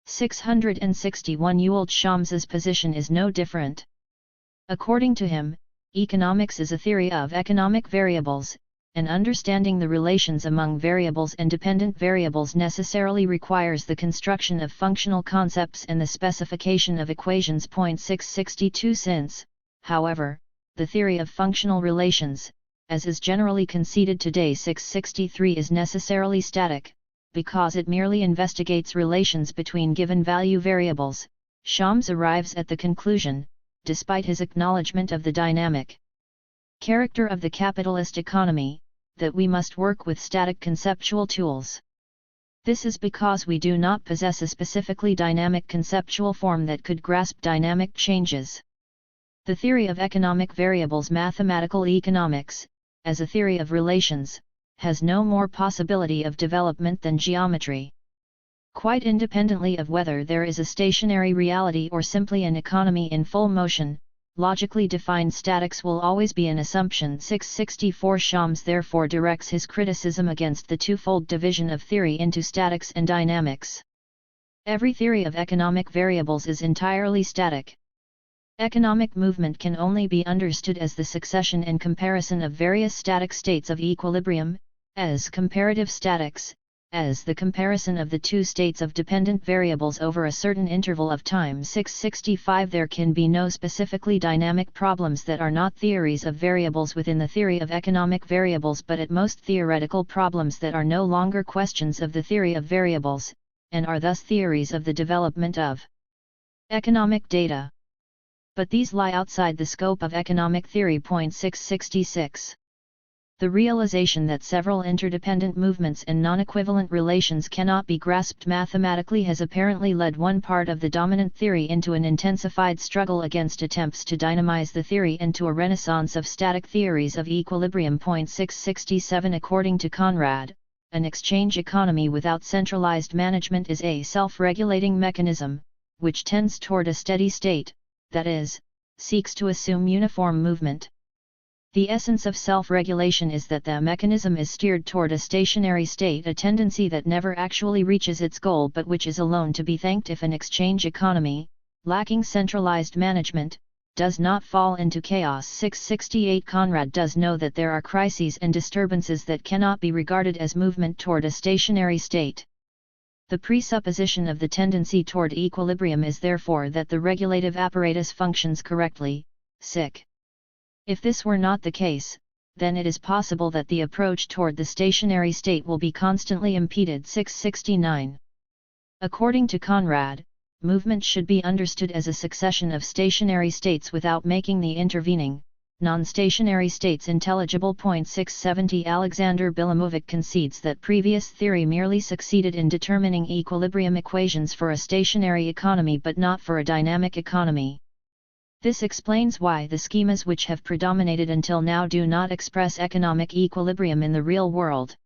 661 Ewald Shams's position is no different. According to him, economics is a theory of economic variables, and understanding the relations among variables and dependent variables necessarily requires the construction of functional concepts and the specification of equations. 662 Since, however, the theory of functional relations, as is generally conceded today, 663 is necessarily static, because it merely investigates relations between given value variables, Shams arrives at the conclusion, despite his acknowledgement of the dynamic character of the capitalist economy, that we must work with static conceptual tools. This is because we do not possess a specifically dynamic conceptual form that could grasp dynamic changes. The theory of economic variables, mathematical economics, as a theory of relations, has no more possibility of development than geometry. Quite independently of whether there is a stationary reality or simply an economy in full motion, logically defined statics will always be an assumption. 664 Shams therefore directs his criticism against the twofold division of theory into statics and dynamics. Every theory of economic variables is entirely static. Economic movement can only be understood as the succession and comparison of various static states of equilibrium, as comparative statics, as the comparison of the two states of dependent variables over a certain interval of time. 665 There can be no specifically dynamic problems that are not theories of variables within the theory of economic variables, but at most theoretical problems that are no longer questions of the theory of variables, and are thus theories of the development of economic data. But these lie outside the scope of economic theory. 666 The realization that several interdependent movements and non-equivalent relations cannot be grasped mathematically has apparently led one part of the dominant theory into an intensified struggle against attempts to dynamize the theory and to a renaissance of static theories of equilibrium. 667 According to Conrad, an exchange economy without centralized management is a self-regulating mechanism, which tends toward a steady state, that is, seeks to assume uniform movement. The essence of self-regulation is that the mechanism is steered toward a stationary state, a tendency that never actually reaches its goal but which is alone to be thanked if an exchange economy, lacking centralized management, does not fall into chaos. 668 Conrad does know that there are crises and disturbances that cannot be regarded as movement toward a stationary state. The presupposition of the tendency toward equilibrium is therefore that the regulative apparatus functions correctly. If this were not the case, then it is possible that the approach toward the stationary state will be constantly impeded. 669 According to Conrad, movement should be understood as a succession of stationary states without making the intervening, non-stationary states intelligible. 670 Alexander Bilimovich concedes that previous theory merely succeeded in determining equilibrium equations for a stationary economy but not for a dynamic economy. This explains why the schemas which have predominated until now do not express economic equilibrium in the real world.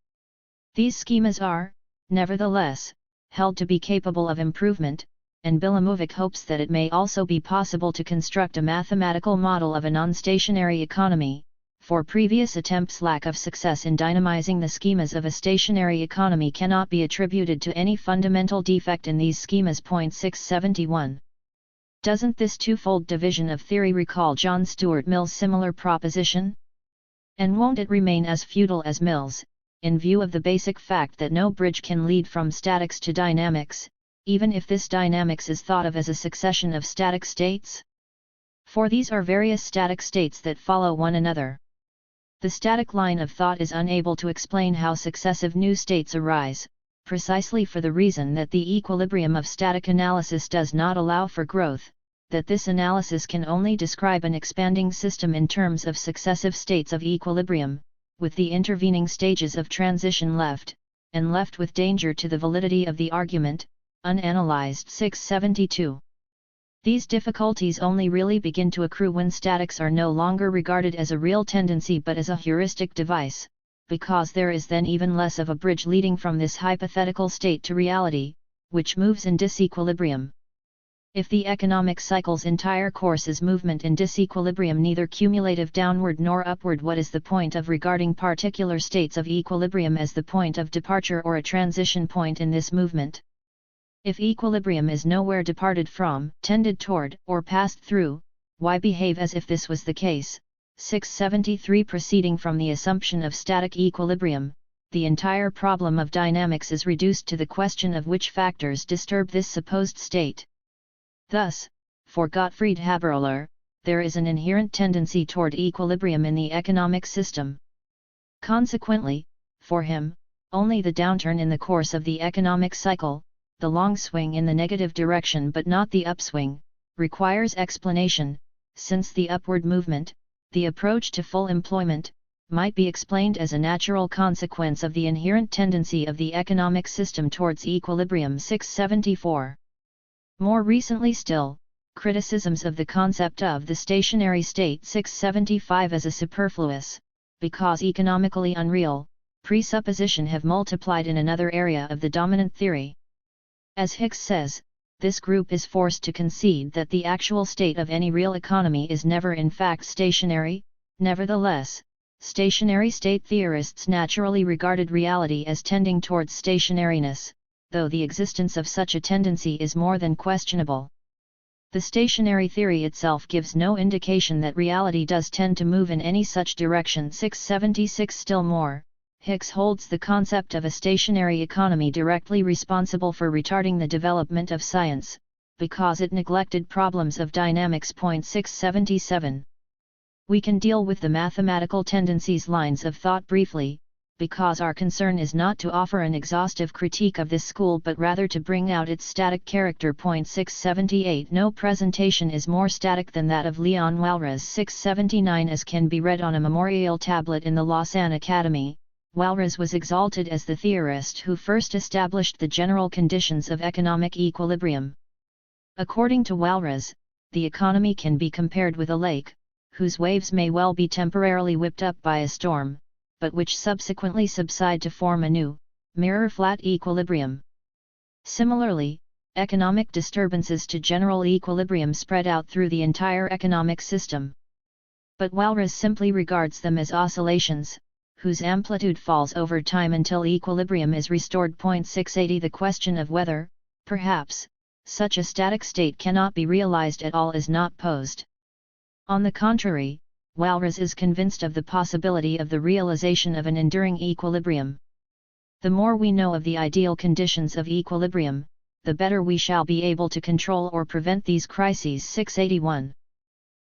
These schemas are, nevertheless, held to be capable of improvement, and Bilimovich hopes that it may also be possible to construct a mathematical model of a non-stationary economy, for previous attempts' lack of success in dynamizing the schemas of a stationary economy cannot be attributed to any fundamental defect in these schemas. 671 Doesn't this twofold division of theory recall John Stuart Mill's similar proposition? And won't it remain as futile as Mill's, in view of the basic fact that no bridge can lead from statics to dynamics, even if this dynamics is thought of as a succession of static states? For these are various static states that follow one another. The static line of thought is unable to explain how successive new states arise, precisely for the reason that the equilibrium of static analysis does not allow for growth, that this analysis can only describe an expanding system in terms of successive states of equilibrium, with the intervening stages of transition left, and left with danger to the validity of the argument, unanalyzed. 672. These difficulties only really begin to accrue when statics are no longer regarded as a real tendency but as a heuristic device, because there is then even less of a bridge leading from this hypothetical state to reality, which moves in disequilibrium. If the economic cycle's entire course is movement in disequilibrium, neither cumulative downward nor upward, what is the point of regarding particular states of equilibrium as the point of departure or a transition point in this movement? If equilibrium is nowhere departed from, tended toward, or passed through, why behave as if this was the case? 673. Proceeding from the assumption of static equilibrium, the entire problem of dynamics is reduced to the question of which factors disturb this supposed state. Thus, for Gottfried Haberler, there is an inherent tendency toward equilibrium in the economic system. Consequently, for him, only the downturn in the course of the economic cycle, the long swing in the negative direction but not the upswing, requires explanation, since the upward movement, the approach to full employment, might be explained as a natural consequence of the inherent tendency of the economic system towards equilibrium. 674. More recently still, criticisms of the concept of the stationary state 675 as a superfluous, because economically unreal, presupposition have multiplied in another area of the dominant theory. As Hicks says, this group is forced to concede that the actual state of any real economy is never in fact stationary. Nevertheless, stationary state theorists naturally regarded reality as tending towards stationariness, though the existence of such a tendency is more than questionable. The stationary theory itself gives no indication that reality does tend to move in any such direction. 676. Still more, Hicks holds the concept of a stationary economy directly responsible for retarding the development of science, because it neglected problems of dynamics. 677. We can deal with the mathematical tendencies lines of thought briefly, because our concern is not to offer an exhaustive critique of this school but rather to bring out its static character. 678. No presentation is more static than that of Leon Walras. 679. As can be read on a memorial tablet in the Lausanne Academy, Walras was exalted as the theorist who first established the general conditions of economic equilibrium. According to Walras, the economy can be compared with a lake, whose waves may well be temporarily whipped up by a storm, but which subsequently subside to form a new, mirror-flat equilibrium. Similarly, economic disturbances to general equilibrium spread out through the entire economic system. But Walras simply regards them as oscillations, whose amplitude falls over time until equilibrium is restored. 680. The question of whether, perhaps, such a static state cannot be realized at all is not posed. On the contrary, Walras is convinced of the possibility of the realization of an enduring equilibrium. The more we know of the ideal conditions of equilibrium, the better we shall be able to control or prevent these crises. 681.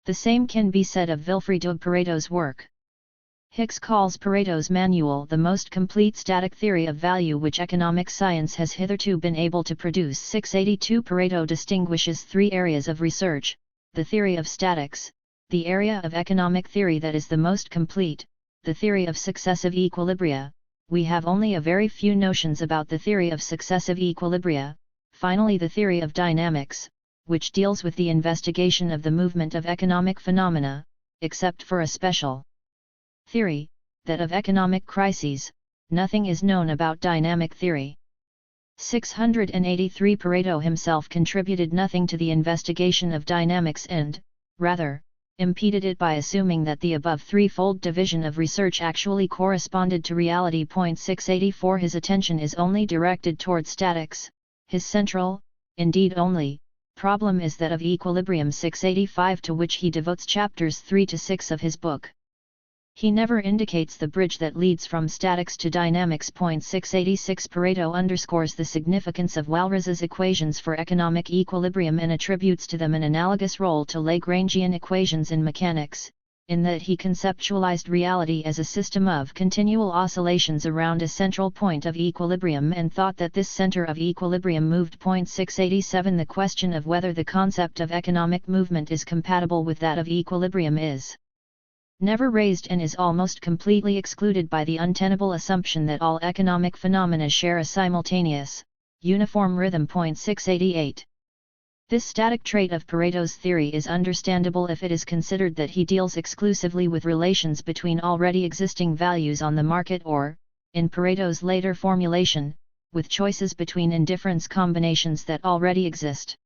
The same can be said of Vilfredo Pareto's work. Hicks calls Pareto's manual the most complete static theory of value which economic science has hitherto been able to produce. 682. Pareto distinguishes three areas of research: the theory of statics, the area of economic theory that is the most complete, the theory of successive equilibria. We have only a very few notions about the theory of successive equilibria. Finally, the theory of dynamics, which deals with the investigation of the movement of economic phenomena, except for a special theory, that of economic crises. Nothing is known about dynamic theory. 683. Pareto himself contributed nothing to the investigation of dynamics and, rather, impeded it by assuming that the above threefold division of research actually corresponded to reality. 684. His attention is only directed toward statics. His central, indeed only, problem is that of equilibrium. 685, to which he devotes chapters 3 to 6 of his book. He never indicates the bridge that leads from statics to dynamics. 686. Pareto underscores the significance of Walras's equations for economic equilibrium and attributes to them an analogous role to Lagrangian equations in mechanics. in that he conceptualized reality as a system of continual oscillations around a central point of equilibrium and thought that this center of equilibrium moved. 687 The question of whether the concept of economic movement is compatible with that of equilibrium is never raised and is almost completely excluded by the untenable assumption that all economic phenomena share a simultaneous, uniform rhythm. 688 This static trait of Pareto's theory is understandable if it is considered that he deals exclusively with relations between already existing values on the market or, in Pareto's later formulation, with choices between indifference combinations that already exist.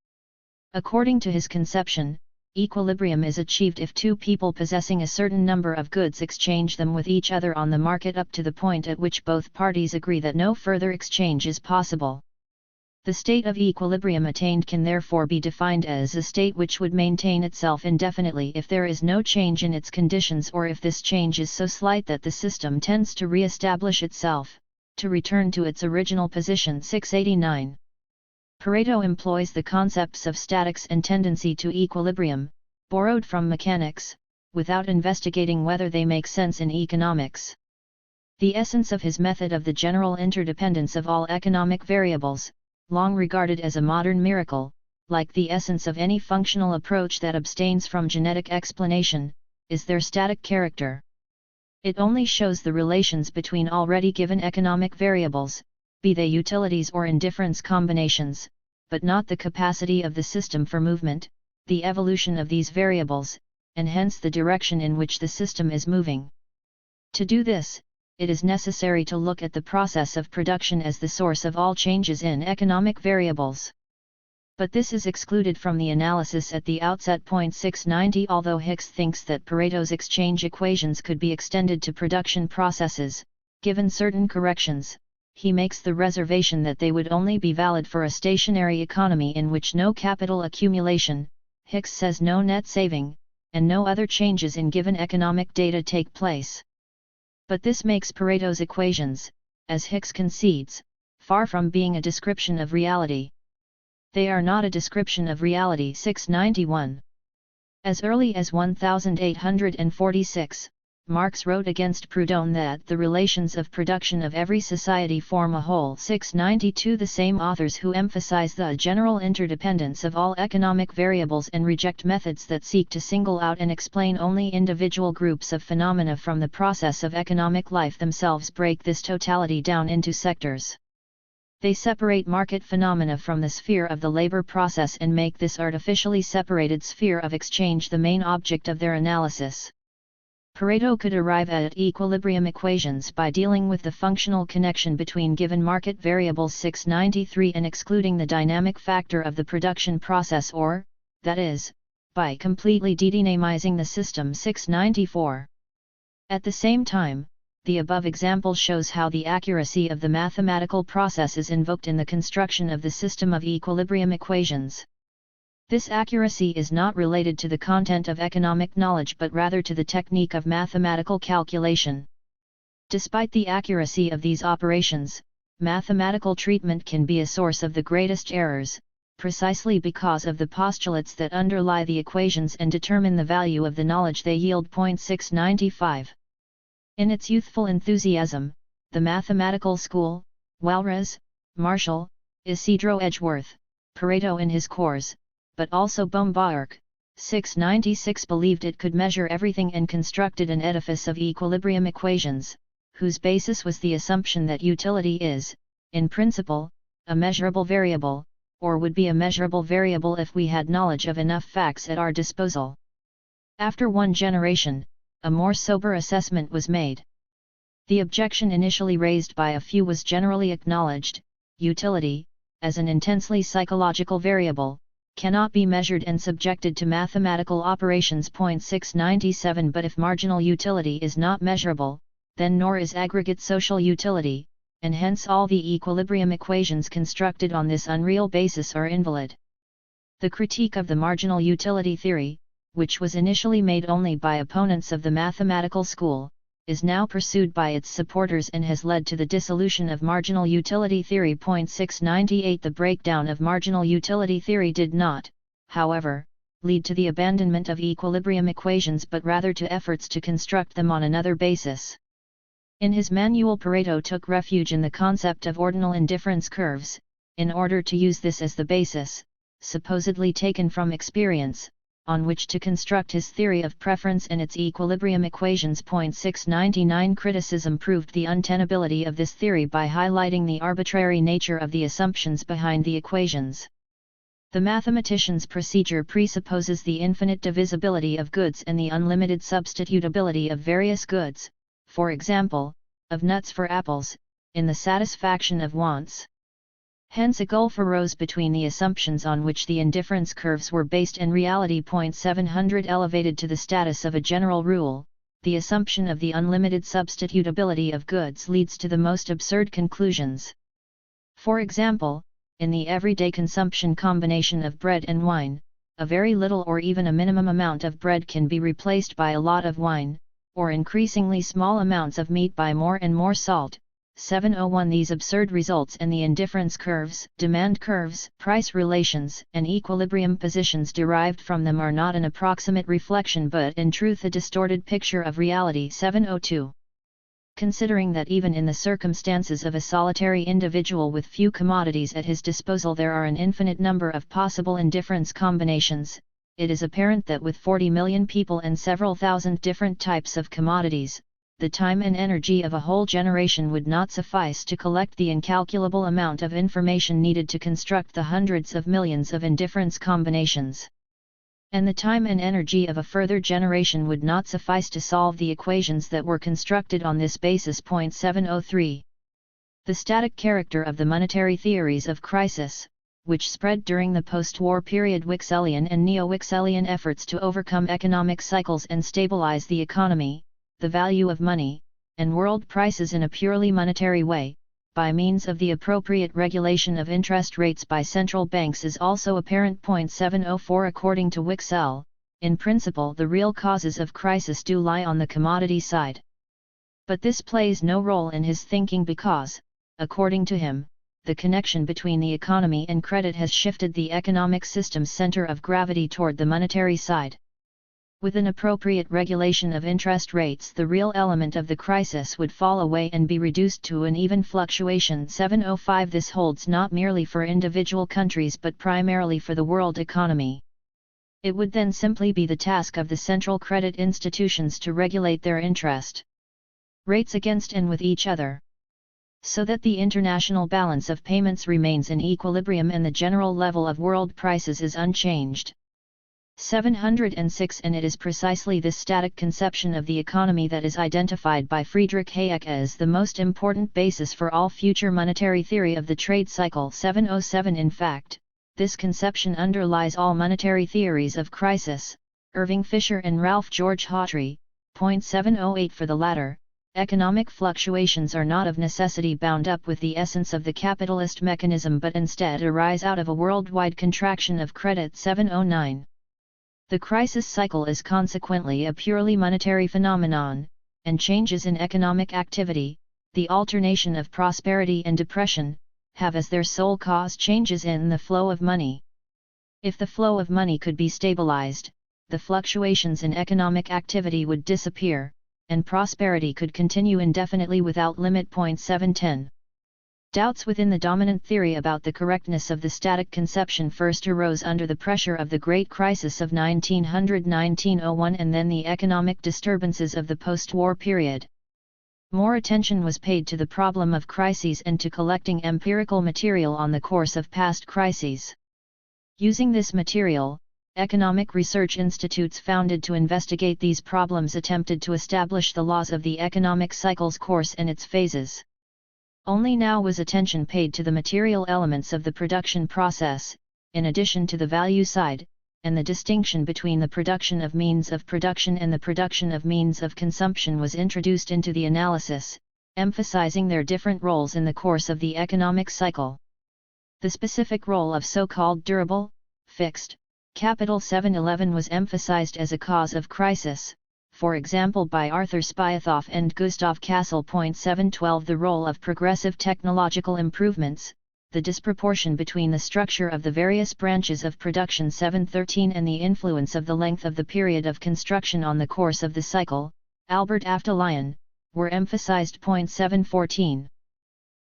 According to his conception, equilibrium is achieved if two people possessing a certain number of goods exchange them with each other on the market up to the point at which both parties agree that no further exchange is possible. The state of equilibrium attained can therefore be defined as a state which would maintain itself indefinitely if there is no change in its conditions, or if this change is so slight that the system tends to re-establish itself, to return to its original position. 689 Pareto employs the concepts of statics and tendency to equilibrium, borrowed from mechanics, without investigating whether they make sense in economics. The essence of his method of the general interdependence of all economic variables, long regarded as a modern miracle, like the essence of any functional approach that abstains from genetic explanation, is their static character. It only shows the relations between already given economic variables, be they utilities or indifference combinations, but not the capacity of the system for movement, the evolution of these variables, and hence the direction in which the system is moving. To do this, it is necessary to look at the process of production as the source of all changes in economic variables. But this is excluded from the analysis at the outset. 690 Although Hicks thinks that Pareto's exchange equations could be extended to production processes, given certain corrections, he makes the reservation that they would only be valid for a stationary economy in which no capital accumulation, Hicks says no net saving, and no other changes in given economic data take place. But this makes Pareto's equations, as Hicks concedes, far from being a description of reality. They are not a description of reality. 691 As early as 1846, Marx wrote against Proudhon that the relations of production of every society form a whole. 692 The same authors who emphasize the general interdependence of all economic variables and reject methods that seek to single out and explain only individual groups of phenomena from the process of economic life themselves break this totality down into sectors. They separate market phenomena from the sphere of the labor process and make this artificially separated sphere of exchange the main object of their analysis. Pareto could arrive at equilibrium equations by dealing with the functional connection between given market variables. 693 and excluding the dynamic factor of the production process, or, that is, by completely dedynamizing the system. 694 At the same time, the above example shows how the accuracy of the mathematical process is invoked in the construction of the system of equilibrium equations. This accuracy is not related to the content of economic knowledge but rather to the technique of mathematical calculation. Despite the accuracy of these operations, mathematical treatment can be a source of the greatest errors, precisely because of the postulates that underlie the equations and determine the value of the knowledge they yield. 695 In its youthful enthusiasm, the mathematical school, Walras, Marshall, Isidro Edgeworth, Pareto in his course, but also Bohm-Bawerk, 696 believed it could measure everything and constructed an edifice of equilibrium equations, whose basis was the assumption that utility is, in principle, a measurable variable, or would be a measurable variable if we had knowledge of enough facts at our disposal. After one generation, a more sober assessment was made. The objection initially raised by a few was generally acknowledged: utility, as an intensely psychological variable, cannot be measured and subjected to mathematical operations. 697 But if marginal utility is not measurable, then nor is aggregate social utility, and hence all the equilibrium equations constructed on this unreal basis are invalid. The critique of the marginal utility theory, which was initially made only by opponents of the mathematical school, is now pursued by its supporters and has led to the dissolution of marginal utility theory. 698 The breakdown of marginal utility theory did not, however, lead to the abandonment of equilibrium equations but rather to efforts to construct them on another basis. In his manual, Pareto took refuge in the concept of ordinal indifference curves, in order to use this as the basis, supposedly taken from experience, on which to construct his theory of preference and its equilibrium equations. 699 Criticism proved the untenability of this theory by highlighting the arbitrary nature of the assumptions behind the equations. The mathematician's procedure presupposes the infinite divisibility of goods and the unlimited substitutability of various goods, for example, of nuts for apples, in the satisfaction of wants. Hence a gulf arose between the assumptions on which the indifference curves were based and reality. 700 Elevated to the status of a general rule, the assumption of the unlimited substitutability of goods leads to the most absurd conclusions. For example, in the everyday consumption combination of bread and wine, a very little or even a minimum amount of bread can be replaced by a lot of wine, or increasingly small amounts of meat by more and more salt. 701 These absurd results and the indifference curves, demand curves, price relations, and equilibrium positions derived from them are not an approximate reflection but in truth a distorted picture of reality. 702 Considering that even in the circumstances of a solitary individual with few commodities at his disposal there are an infinite number of possible indifference combinations, it is apparent that with 40 million people and several thousand different types of commodities, the time and energy of a whole generation would not suffice to collect the incalculable amount of information needed to construct the hundreds of millions of indifference combinations. And the time and energy of a further generation would not suffice to solve the equations that were constructed on this basis. 703 The static character of the monetary theories of crisis, which spread during the post-war period. Wickselian and neo-Wickselian efforts to overcome economic cycles and stabilize the economy, the value of money, and world prices in a purely monetary way, by means of the appropriate regulation of interest rates by central banks is also apparent. 704 According to Wicksell, in principle the real causes of crisis do lie on the commodity side. But this plays no role in his thinking because, according to him, the connection between the economy and credit has shifted the economic system's center of gravity toward the monetary side. With an appropriate regulation of interest rates, the real element of the crisis would fall away and be reduced to an even fluctuation. 705 This holds not merely for individual countries but primarily for the world economy. It would then simply be the task of the central credit institutions to regulate their interest rates against and with each other, so that the international balance of payments remains in equilibrium and the general level of world prices is unchanged. 706 And it is precisely this static conception of the economy that is identified by Friedrich Hayek as the most important basis for all future monetary theory of the trade cycle. 707 In fact, this conception underlies all monetary theories of crisis. Irving Fisher and Ralph George Hawtrey. 708 For the latter, economic fluctuations are not of necessity bound up with the essence of the capitalist mechanism but instead arise out of a worldwide contraction of credit. 709 The crisis cycle is consequently a purely monetary phenomenon, and changes in economic activity, the alternation of prosperity and depression, have as their sole cause changes in the flow of money. If the flow of money could be stabilized, the fluctuations in economic activity would disappear, and prosperity could continue indefinitely without limit. 710 Doubts within the dominant theory about the correctness of the static conception first arose under the pressure of the Great Crisis of 1900–1901 and then the economic disturbances of the post-war period. More attention was paid to the problem of crises and to collecting empirical material on the course of past crises. Using this material, economic research institutes founded to investigate these problems attempted to establish the laws of the economic cycle's course and its phases. Only now was attention paid to the material elements of the production process, in addition to the value side, and the distinction between the production of means of production and the production of means of consumption was introduced into the analysis, emphasizing their different roles in the course of the economic cycle. The specific role of so-called durable, fixed, capital. 711 was emphasized as a cause of crisis, for example by Arthur Spyathoff and Gustav Cassel. 712 The role of progressive technological improvements, the disproportion between the structure of the various branches of production 713 and the influence of the length of the period of construction on the course of the cycle, Albert After Lyon, were emphasized. 714.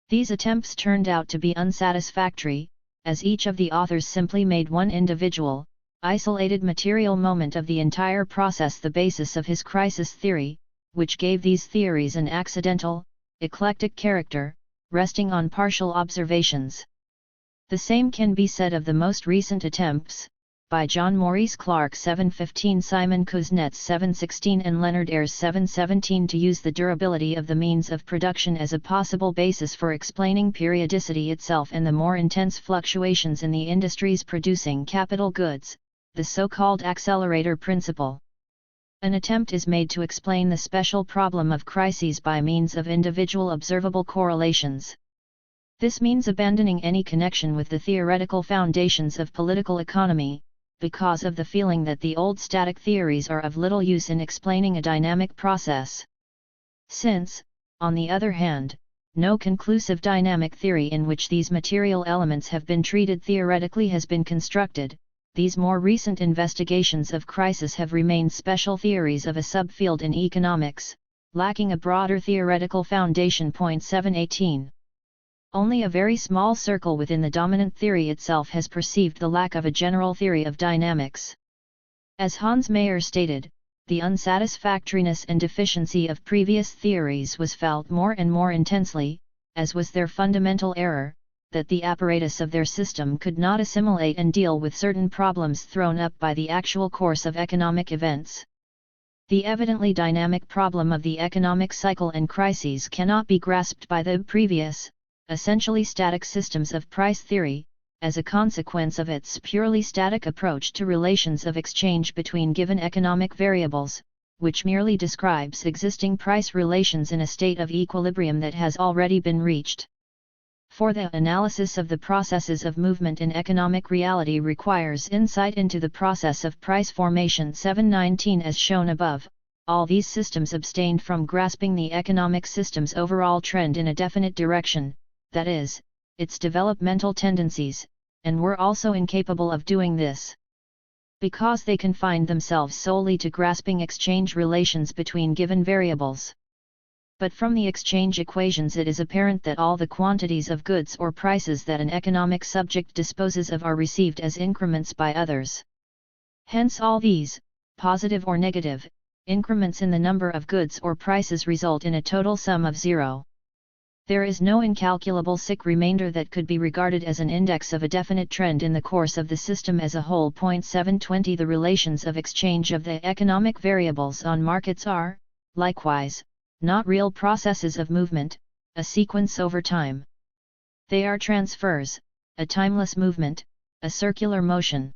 These attempts turned out to be unsatisfactory, as each of the authors simply made one individual, isolated material moment of the entire process the basis of his crisis theory, which gave these theories an accidental, eclectic character, resting on partial observations. The same can be said of the most recent attempts, by John Maurice Clark 715, Simon Kuznets 716 and Leonard Ayres 717, to use the durability of the means of production as a possible basis for explaining periodicity itself and the more intense fluctuations in the industries producing capital goods, the so-called accelerator principle. An attempt is made to explain the special problem of crises by means of individual observable correlations. This means abandoning any connection with the theoretical foundations of political economy, because of the feeling that the old static theories are of little use in explaining a dynamic process. Since, on the other hand, no conclusive dynamic theory in which these material elements have been treated theoretically has been constructed, these more recent investigations of crisis have remained special theories of a subfield in economics, lacking a broader theoretical foundation. 718. Only a very small circle within the dominant theory itself has perceived the lack of a general theory of dynamics. As Hans Mayer stated, the unsatisfactoriness and deficiency of previous theories was felt more and more intensely, as was their fundamental error, that the apparatus of their system could not assimilate and deal with certain problems thrown up by the actual course of economic events. The evidently dynamic problem of the economic cycle and crises cannot be grasped by the previous, essentially static systems of price theory, as a consequence of its purely static approach to relations of exchange between given economic variables, which merely describes existing price relations in a state of equilibrium that has already been reached. For the analysis of the processes of movement in economic reality requires insight into the process of price formation 719 as shown above. All these systems abstained from grasping the economic system's overall trend in a definite direction, that is, its developmental tendencies, and were also incapable of doing this. Because they confined themselves solely to grasping exchange relations between given variables. But from the exchange equations it is apparent that all the quantities of goods or prices that an economic subject disposes of are received as increments by others. Hence all these, positive or negative, increments in the number of goods or prices result in a total sum of zero. There is no incalculable remainder that could be regarded as an index of a definite trend in the course of the system as a whole. 720 The relations of exchange of the economic variables on markets are, likewise, not real processes of movement, a sequence over time. They are transfers, a timeless movement, a circular motion.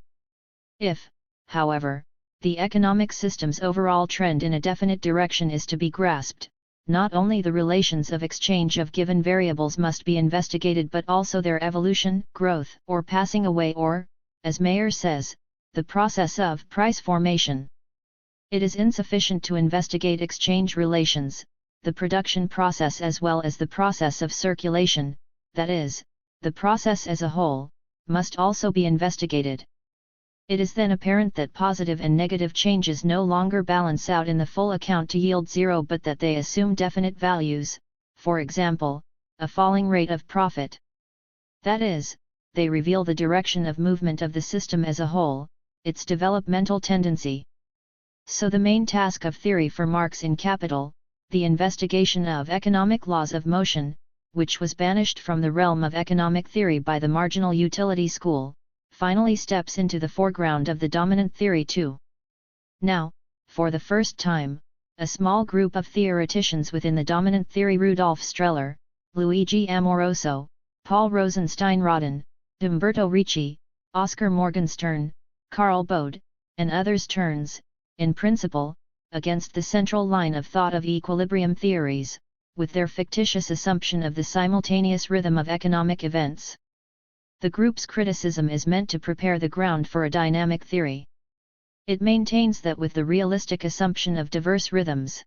If, however, the economic system's overall trend in a definite direction is to be grasped, not only the relations of exchange of given variables must be investigated but also their evolution, growth, or passing away or, as Mayer says, the process of price formation. It is insufficient to investigate exchange relations, the production process as well as the process of circulation, that is, the process as a whole, must also be investigated. It is then apparent that positive and negative changes no longer balance out in the full account to yield zero but that they assume definite values, for example, a falling rate of profit. That is, they reveal the direction of movement of the system as a whole, its developmental tendency. So the main task of theory for Marx in Capital, the investigation of economic laws of motion, which was banished from the realm of economic theory by the marginal utility school, finally steps into the foreground of the dominant theory too. Now, for the first time, a small group of theoreticians within the dominant theory, Rudolf Streller, Luigi Amoroso, Paul Rosenstein-Rodin, Umberto Ricci, Oscar Morgenstern, Karl Bode, and others turns, in principle, against the central line of thought of equilibrium theories, with their fictitious assumption of the simultaneous rhythm of economic events. The group's criticism is meant to prepare the ground for a dynamic theory. It maintains that with the realistic assumption of diverse rhythms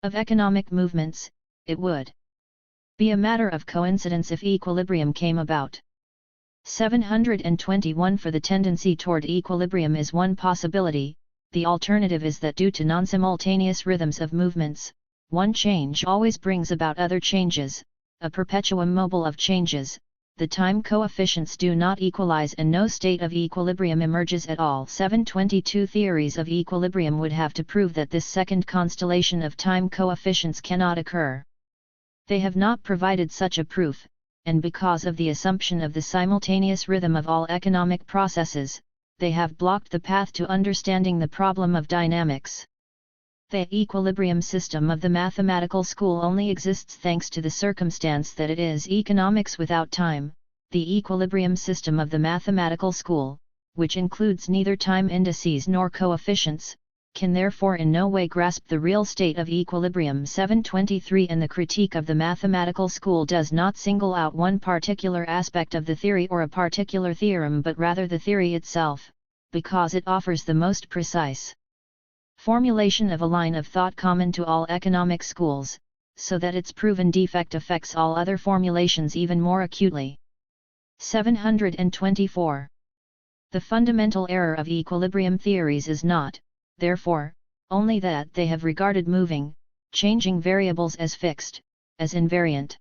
of economic movements, it would be a matter of coincidence if equilibrium came about. 721 For the tendency toward equilibrium is one possibility, the alternative is that due to non-simultaneous rhythms of movements, one change always brings about other changes, a perpetuum mobile of changes, the time coefficients do not equalize and no state of equilibrium emerges at all. 722 Theories of equilibrium would have to prove that this second constellation of time coefficients cannot occur. They have not provided such a proof, and because of the assumption of the simultaneous rhythm of all economic processes, they have blocked the path to understanding the problem of dynamics. The equilibrium system of the mathematical school only exists thanks to the circumstance that it is economics without time. The equilibrium system of the mathematical school, which includes neither time indices nor coefficients, can therefore in no way grasp the real state of equilibrium. 723 And the critique of the mathematical school does not single out one particular aspect of the theory or a particular theorem but rather the theory itself, because it offers the most precise formulation of a line of thought common to all economic schools, so that its proven defect affects all other formulations even more acutely. 724. The fundamental error of equilibrium theories is not, therefore, only that they have regarded moving, changing variables as fixed, as invariant.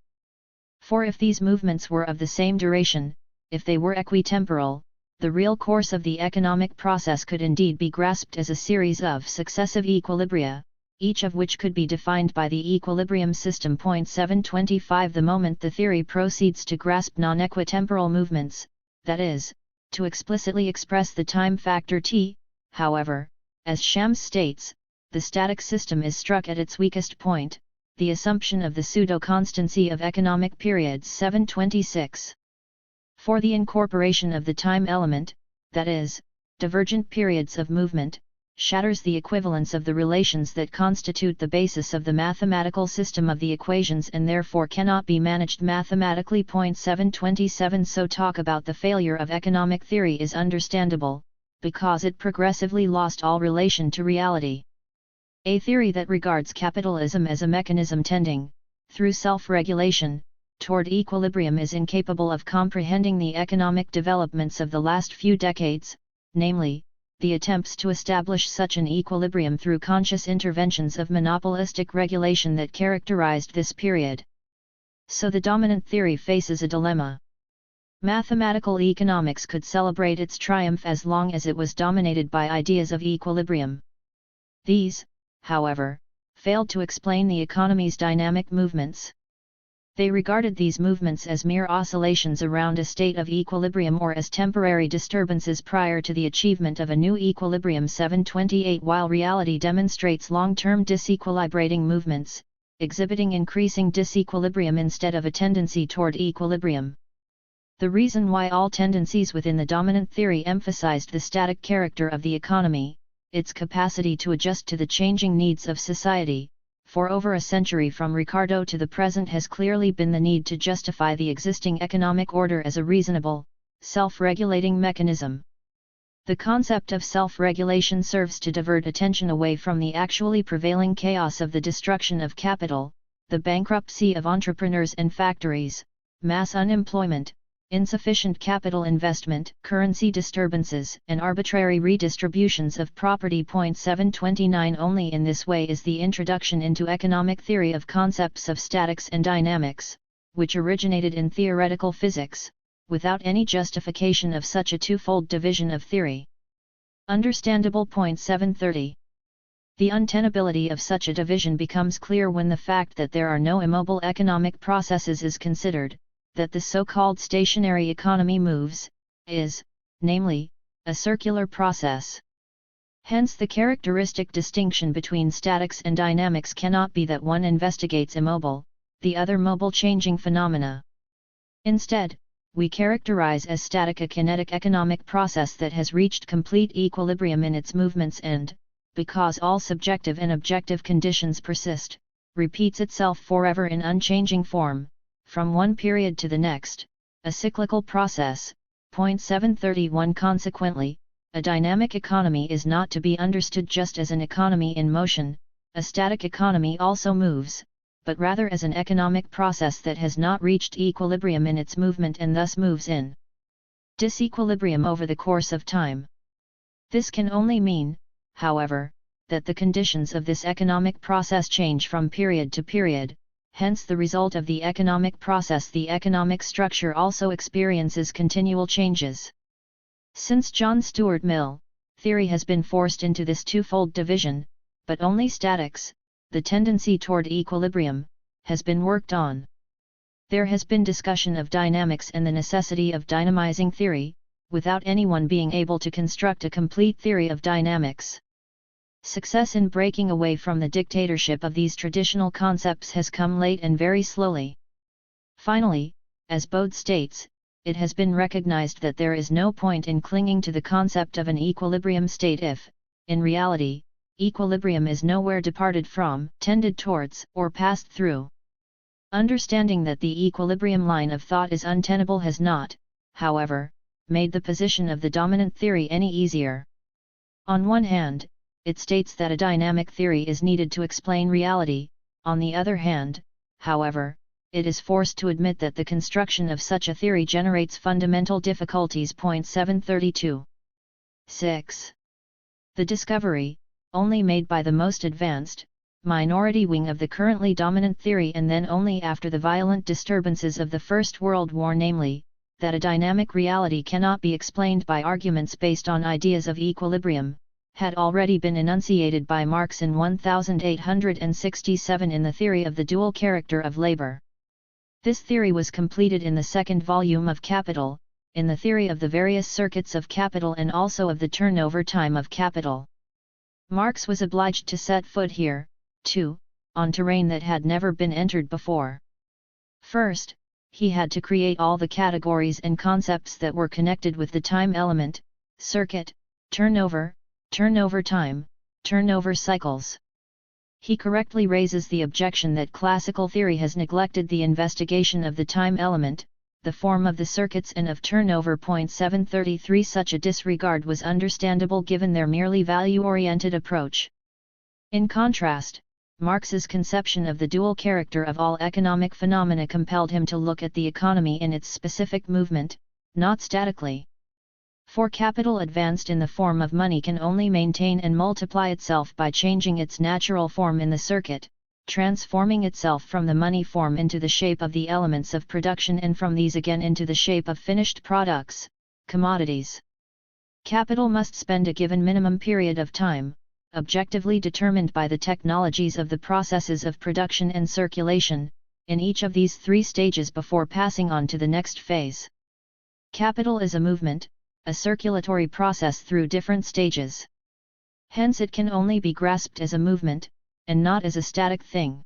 For if these movements were of the same duration, if they were equitemporal, the real course of the economic process could indeed be grasped as a series of successive equilibria, each of which could be defined by the equilibrium system. 725 The moment the theory proceeds to grasp non-equitemporal movements, that is, to explicitly express the time factor t, however, as Shams states, the static system is struck at its weakest point, the assumption of the pseudo-constancy of economic periods. 726. For the incorporation of the time element, that is, divergent periods of movement, shatters the equivalence of the relations that constitute the basis of the mathematical system of the equations and therefore cannot be managed mathematically. 727 So talk about the failure of economic theory is understandable, because it progressively lost all relation to reality. A theory that regards capitalism as a mechanism tending, through self-regulation, toward equilibrium is incapable of comprehending the economic developments of the last few decades, namely, the attempts to establish such an equilibrium through conscious interventions of monopolistic regulation that characterized this period. So the dominant theory faces a dilemma. Mathematical economics could celebrate its triumph as long as it was dominated by ideas of equilibrium. These, however, failed to explain the economy's dynamic movements. They regarded these movements as mere oscillations around a state of equilibrium or as temporary disturbances prior to the achievement of a new equilibrium. 728 While reality demonstrates long-term disequilibrating movements, exhibiting increasing disequilibrium instead of a tendency toward equilibrium. The reason why all tendencies within the dominant theory emphasized the static character of the economy, its capacity to adjust to the changing needs of society, for over a century from Ricardo to the present has clearly been the need to justify the existing economic order as a reasonable, self-regulating mechanism. The concept of self-regulation serves to divert attention away from the actually prevailing chaos of the destruction of capital, the bankruptcy of entrepreneurs and factories, mass unemployment, insufficient capital investment, currency disturbances, and arbitrary redistributions of property. 729 Only in this way is the introduction into economic theory of concepts of statics and dynamics, which originated in theoretical physics, without any justification of such a twofold division of theory, understandable. 730 The untenability of such a division becomes clear when the fact that there are no immobile economic processes is considered, that the so-called stationary economy moves, is, namely, a circular process. Hence the characteristic distinction between statics and dynamics cannot be that one investigates immobile, the other mobile changing phenomena. Instead, we characterize as static a kinetic economic process that has reached complete equilibrium in its movements and, because all subjective and objective conditions persist, repeats itself forever in unchanging form, from one period to the next, a cyclical process. 731 Consequently, a dynamic economy is not to be understood just as an economy in motion, a static economy also moves, but rather as an economic process that has not reached equilibrium in its movement and thus moves in disequilibrium over the course of time. This can only mean, however, that the conditions of this economic process change from period to period, hence the result of the economic process. The economic structure also experiences continual changes. Since John Stuart Mill, theory has been forced into this twofold division, but only statics, the tendency toward equilibrium, has been worked on. There has been discussion of dynamics and the necessity of dynamizing theory, without anyone being able to construct a complete theory of dynamics. Success in breaking away from the dictatorship of these traditional concepts has come late and very slowly. Finally, as Bode states, it has been recognized that there is no point in clinging to the concept of an equilibrium state if, in reality, equilibrium is nowhere departed from, tended towards, or passed through. Understanding that the equilibrium line of thought is untenable has not, however, made the position of the dominant theory any easier. On one hand, it states that a dynamic theory is needed to explain reality. On the other hand, however, it is forced to admit that the construction of such a theory generates fundamental difficulties. 732. 6. The discovery, only made by the most advanced, minority wing of the currently dominant theory and then only after the violent disturbances of the First World War, namely, that a dynamic reality cannot be explained by arguments based on ideas of equilibrium, had already been enunciated by Marx in 1867 in the theory of the dual character of labor. This theory was completed in the second volume of Capital, in the theory of the various circuits of capital and also of the turnover time of capital. Marx was obliged to set foot here, too, on terrain that had never been entered before. First, he had to create all the categories and concepts that were connected with the time element, circuit, turnover, turnover time, turnover cycles. He correctly raises the objection that classical theory has neglected the investigation of the time element, the form of the circuits and of turnover. 733. Such a disregard was understandable given their merely value-oriented approach. In contrast, Marx's conception of the dual character of all economic phenomena compelled him to look at the economy in its specific movement, not statically. For capital advanced in the form of money can only maintain and multiply itself by changing its natural form in the circuit, transforming itself from the money form into the shape of the elements of production and from these again into the shape of finished products, commodities. Capital must spend a given minimum period of time, objectively determined by the technologies of the processes of production and circulation, in each of these three stages before passing on to the next phase. Capital is a movement, a circulatory process through different stages. Hence it can only be grasped as a movement, and not as a static thing.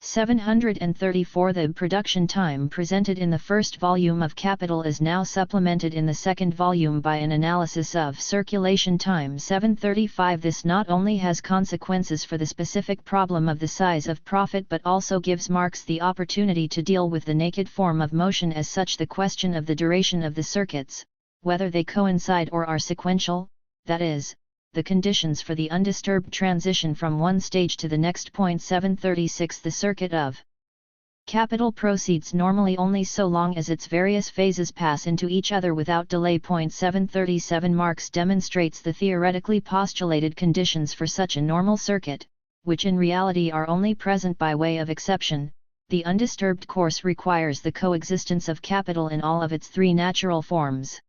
734. The production time presented in the first volume of Capital is now supplemented in the second volume by an analysis of circulation time. 735. This not only has consequences for the specific problem of the size of profit but also gives Marx the opportunity to deal with the naked form of motion as such. The question of the duration of the circuits, whether they coincide or are sequential, that is, the conditions for the undisturbed transition from one stage to the next. 736. The circuit of capital proceeds normally only so long as its various phases pass into each other without delay. 737. Marx demonstrates the theoretically postulated conditions for such a normal circuit, which in reality are only present by way of exception. The undisturbed course requires the coexistence of capital in all of its three natural forms.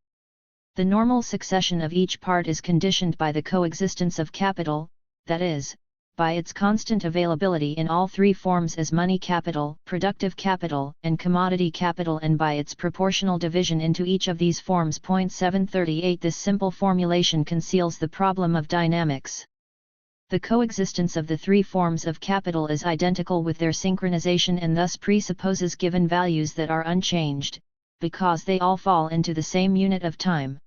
The normal succession of each part is conditioned by the coexistence of capital, that is, by its constant availability in all three forms as money capital, productive capital, and commodity capital, and by its proportional division into each of these forms. 738. This simple formulation conceals the problem of dynamics. The coexistence of the three forms of capital is identical with their synchronization and thus presupposes given values that are unchanged, because they all fall into the same unit of time.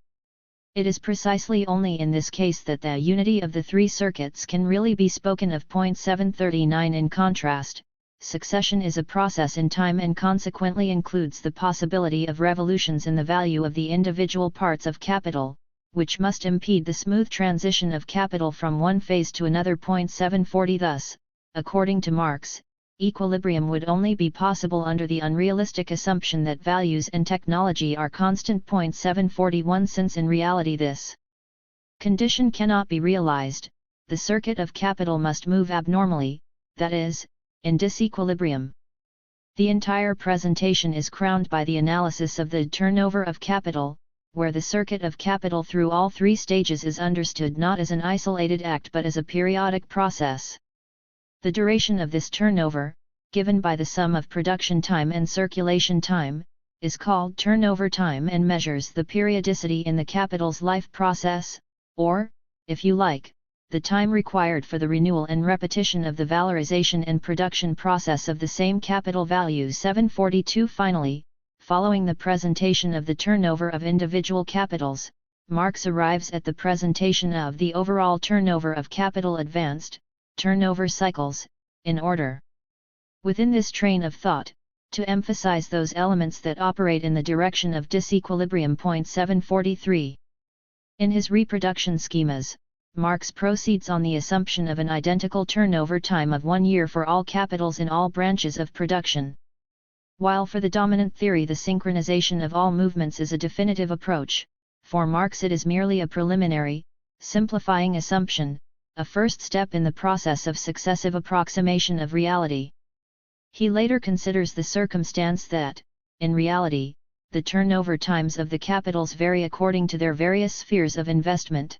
It is precisely only in this case that the unity of the three circuits can really be spoken of. 739. In contrast, succession is a process in time and consequently includes the possibility of revolutions in the value of the individual parts of capital, which must impede the smooth transition of capital from one phase to another. 740. Thus, according to Marx, equilibrium would only be possible under the unrealistic assumption that values and technology are constant. 741 Since in reality this condition cannot be realized, the circuit of capital must move abnormally, that is, in disequilibrium. The entire presentation is crowned by the analysis of the turnover of capital, where the circuit of capital through all three stages is understood not as an isolated act but as a periodic process. The duration of this turnover, given by the sum of production time and circulation time, is called turnover time and measures the periodicity in the capital's life process, or, if you like, the time required for the renewal and repetition of the valorization and production process of the same capital value. 742 Finally, following the presentation of the turnover of individual capitals, Marx arrives at the presentation of the overall turnover of capital advanced, turnover cycles, in order. Within this train of thought, to emphasize those elements that operate in the direction of disequilibrium. 743. In his reproduction schemas, Marx proceeds on the assumption of an identical turnover time of 1 year for all capitals in all branches of production. While for the dominant theory the synchronization of all movements is a definitive approach, for Marx it is merely a preliminary, simplifying assumption, a first step in the process of successive approximation of reality. He later considers the circumstance that, in reality, the turnover times of the capitals vary according to their various spheres of investment.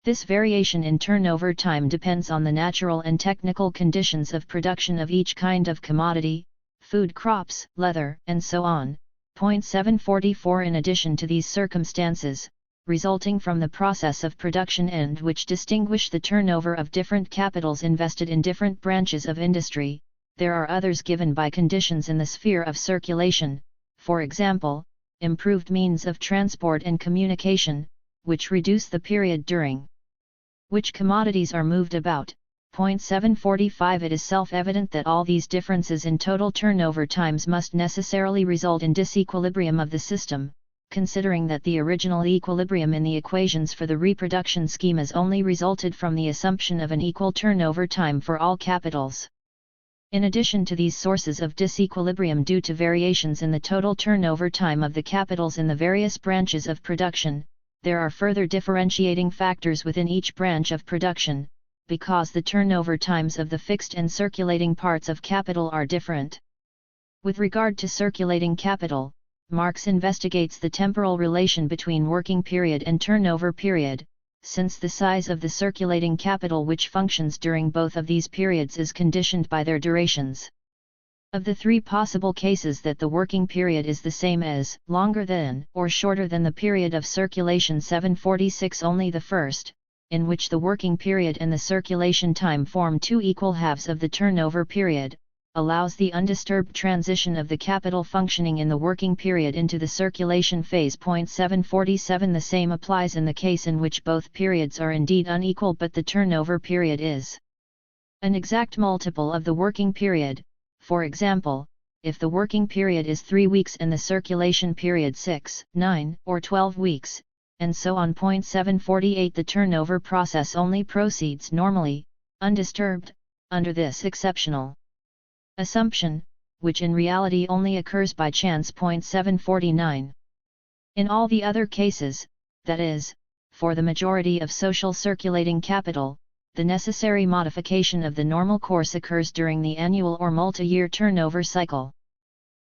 This variation in turnover time depends on the natural and technical conditions of production of each kind of commodity, food crops, leather, and so on. 744 In addition to these circumstances, resulting from the process of production and which distinguish the turnover of different capitals invested in different branches of industry, there are others given by conditions in the sphere of circulation, for example, improved means of transport and communication, which reduce the period during which commodities are moved about. 745 It is self-evident that all these differences in total turnover times must necessarily result in disequilibrium of the system, considering that the original equilibrium in the equations for the reproduction schemas only resulted from the assumption of an equal turnover time for all capitals. In addition to these sources of disequilibrium due to variations in the total turnover time of the capitals in the various branches of production, there are further differentiating factors within each branch of production, because the turnover times of the fixed and circulating parts of capital are different. With regard to circulating capital, Marx investigates the temporal relation between working period and turnover period, since the size of the circulating capital which functions during both of these periods is conditioned by their durations. Of the three possible cases that the working period is the same as, longer than, or shorter than the period of circulation 746 only the first, in which the working period and the circulation time form two equal halves of the turnover period, allows the undisturbed transition of the capital functioning in the working period into the circulation phase. 747 The same applies in the case in which both periods are indeed unequal but the turnover period is an exact multiple of the working period. For example, if the working period is 3 weeks and the circulation period 6, 9, or 12 weeks, and so on. 748 The turnover process only proceeds normally, undisturbed, under this exceptional assumption, which in reality only occurs by chance. 749 In all the other cases, that is, for the majority of social circulating capital, the necessary modification of the normal course occurs during the annual or multi-year turnover cycle.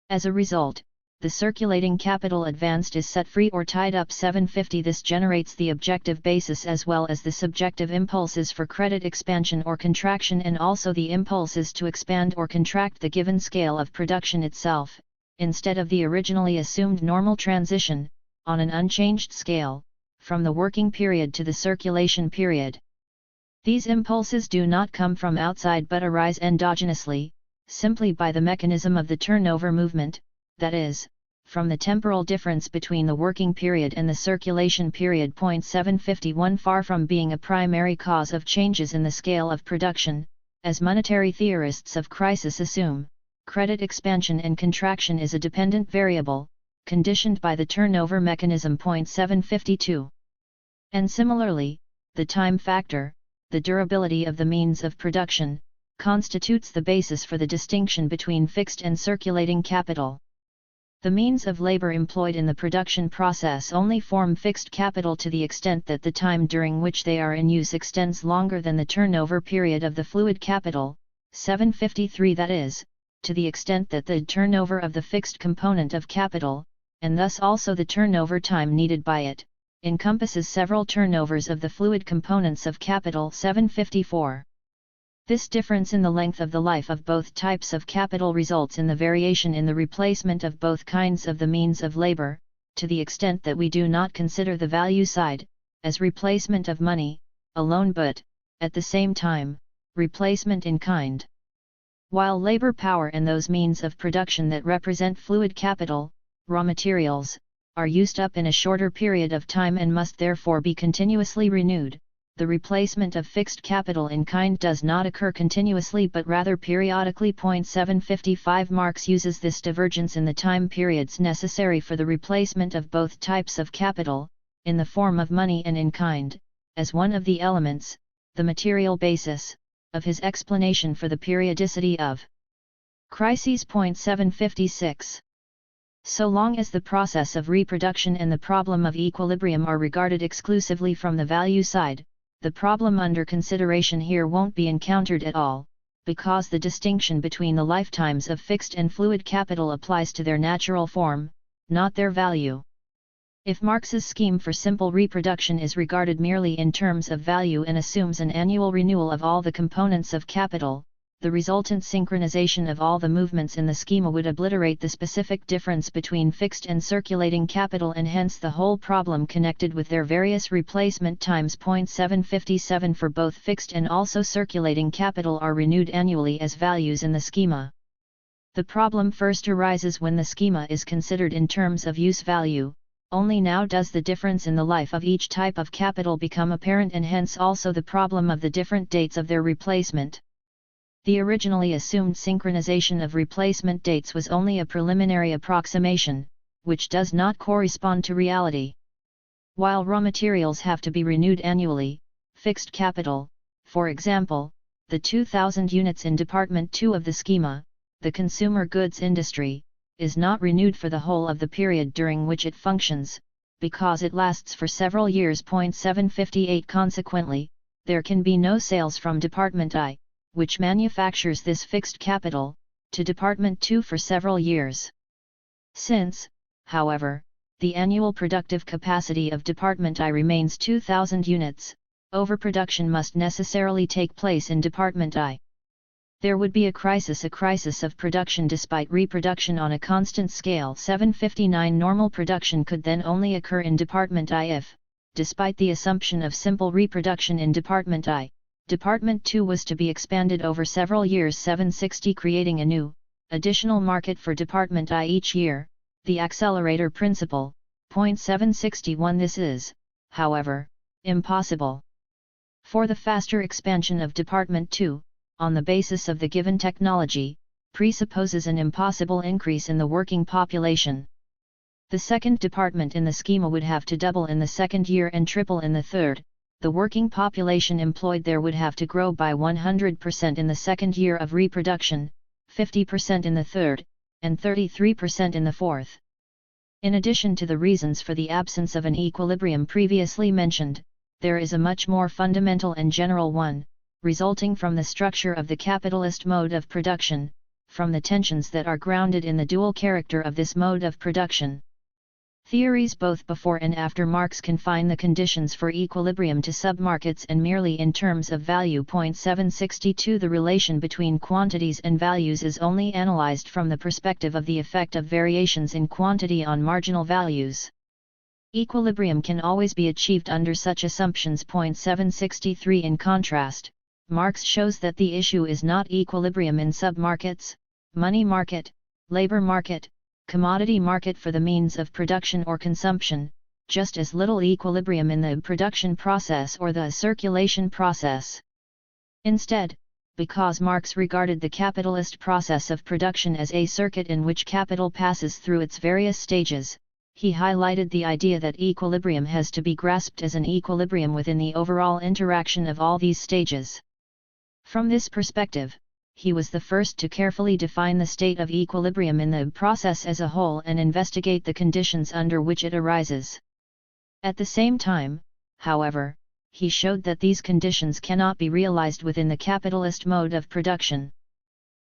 As a result, the circulating capital advanced is set free or tied up. 750 This generates the objective basis as well as the subjective impulses for credit expansion or contraction and also the impulses to expand or contract the given scale of production itself, instead of the originally assumed normal transition, on an unchanged scale, from the working period to the circulation period. These impulses do not come from outside but arise endogenously, simply by the mechanism of the turnover movement, that is, from the temporal difference between the working period and the circulation period. 751 Far from being a primary cause of changes in the scale of production, as monetary theorists of crisis assume, credit expansion and contraction is a dependent variable, conditioned by the turnover mechanism. 752 And similarly, the time factor, the durability of the means of production, constitutes the basis for the distinction between fixed and circulating capital. The means of labor employed in the production process only form fixed capital to the extent that the time during which they are in use extends longer than the turnover period of the fluid capital, 753, that is, to the extent that the turnover of the fixed component of capital, and thus also the turnover time needed by it, encompasses several turnovers of the fluid components of capital, 754. This difference in the length of the life of both types of capital results in the variation in the replacement of both kinds of the means of labor, to the extent that we do not consider the value side, as replacement of money, alone but, at the same time, replacement in kind. While labor power and those means of production that represent fluid capital, raw materials, are used up in a shorter period of time and must therefore be continuously renewed, the replacement of fixed capital in kind does not occur continuously but rather periodically. 755 Marx uses this divergence in the time periods necessary for the replacement of both types of capital, in the form of money and in kind, as one of the elements, the material basis, of his explanation for the periodicity of crises. 756. So long as the process of reproduction and the problem of equilibrium are regarded exclusively from the value side, the problem under consideration here won't be encountered at all, because the distinction between the lifetimes of fixed and fluid capital applies to their natural form, not their value. If Marx's scheme for simple reproduction is regarded merely in terms of value and assumes an annual renewal of all the components of capital, the resultant synchronization of all the movements in the schema would obliterate the specific difference between fixed and circulating capital and hence the whole problem connected with their various replacement times. 757 For both fixed and also circulating capital are renewed annually as values in the schema. The problem first arises when the schema is considered in terms of use value. Only now does the difference in the life of each type of capital become apparent and hence also the problem of the different dates of their replacement. The originally assumed synchronization of replacement dates was only a preliminary approximation, which does not correspond to reality. While raw materials have to be renewed annually, fixed capital, for example, the 2,000 units in Department 2 of the schema, the consumer goods industry, is not renewed for the whole of the period during which it functions, because it lasts for several years. 758 Consequently, there can be no sales from Department I, which manufactures this fixed capital, to Department 2 for several years. Since, however, the annual productive capacity of Department I remains 2,000 units, overproduction must necessarily take place in Department I. There would be a crisis of production despite reproduction on a constant scale. 759 Normal production could then only occur in Department I if, despite the assumption of simple reproduction in Department I, Department 2 was to be expanded over several years. 760 Creating a new, additional market for Department I each year, the accelerator principle. 761 This is, however, impossible. For the faster expansion of Department 2, on the basis of the given technology, presupposes an impossible increase in the working population. The second department in the schema would have to double in the second year and triple in the third. The working population employed there would have to grow by 100% in the second year of reproduction, 50% in the third, and 33% in the fourth. In addition to the reasons for the absence of an equilibrium previously mentioned, there is a much more fundamental and general one, resulting from the structure of the capitalist mode of production, from the tensions that are grounded in the dual character of this mode of production. Theories both before and after Marx confine the conditions for equilibrium to submarkets and merely in terms of value. 762 The relation between quantities and values is only analyzed from the perspective of the effect of variations in quantity on marginal values. Equilibrium can always be achieved under such assumptions. 763 In contrast, Marx shows that the issue is not equilibrium in submarkets, money market, labor market, commodity market for the means of production or consumption, just as little equilibrium in the production process or the circulation process. Instead, because Marx regarded the capitalist process of production as a circuit in which capital passes through its various stages, he highlighted the idea that equilibrium has to be grasped as an equilibrium within the overall interaction of all these stages. From this perspective, he was the first to carefully define the state of equilibrium in the process as a whole and investigate the conditions under which it arises. At the same time, however, he showed that these conditions cannot be realized within the capitalist mode of production.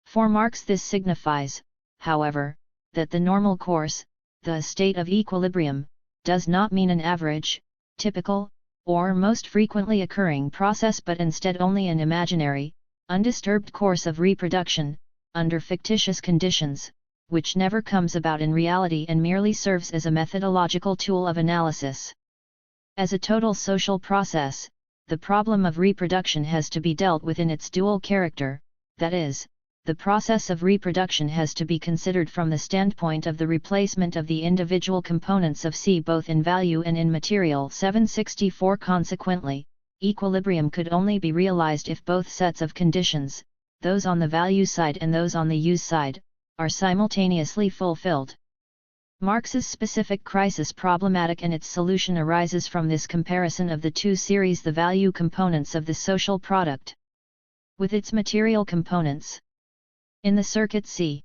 For Marx this signifies, however, that the normal course, the state of equilibrium, does not mean an average, typical, or most frequently occurring process but instead only an imaginary, undisturbed course of reproduction, under fictitious conditions, which never comes about in reality and merely serves as a methodological tool of analysis. As a total social process, the problem of reproduction has to be dealt with in its dual character, that is, the process of reproduction has to be considered from the standpoint of the replacement of the individual components of C both in value and in material. 764 Consequently, equilibrium could only be realized if both sets of conditions, those on the value side and those on the use side, are simultaneously fulfilled. Marx's specific crisis problematic and its solution arises from this comparison of the two series, the value components of the social product with its material components. In the circuit C,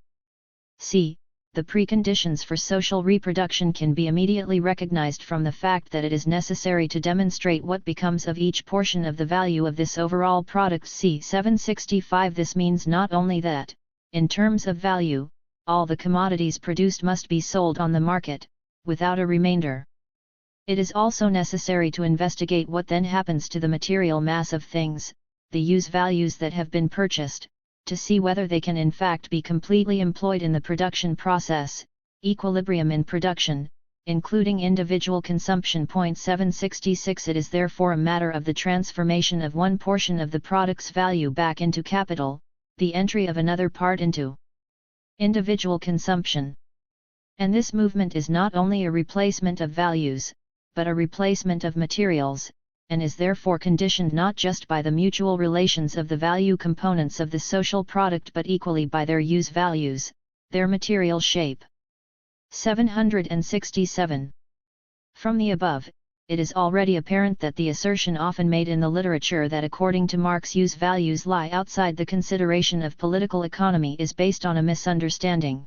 the preconditions for social reproduction can be immediately recognized from the fact that it is necessary to demonstrate what becomes of each portion of the value of this overall product C. 765 This means not only that, in terms of value, all the commodities produced must be sold on the market, without a remainder. It is also necessary to investigate what then happens to the material mass of things, the use values that have been purchased, to see whether they can in fact be completely employed in the production process. Equilibrium in production, including individual consumption. 766 It is therefore a matter of the transformation of one portion of the product's value back into capital, the entry of another part into individual consumption. And this movement is not only a replacement of values, but a replacement of materials, and is therefore conditioned not just by the mutual relations of the value components of the social product but equally by their use values, their material shape. 767. From the above, it is already apparent that the assertion often made in the literature that according to Marx use values lie outside the consideration of political economy is based on a misunderstanding.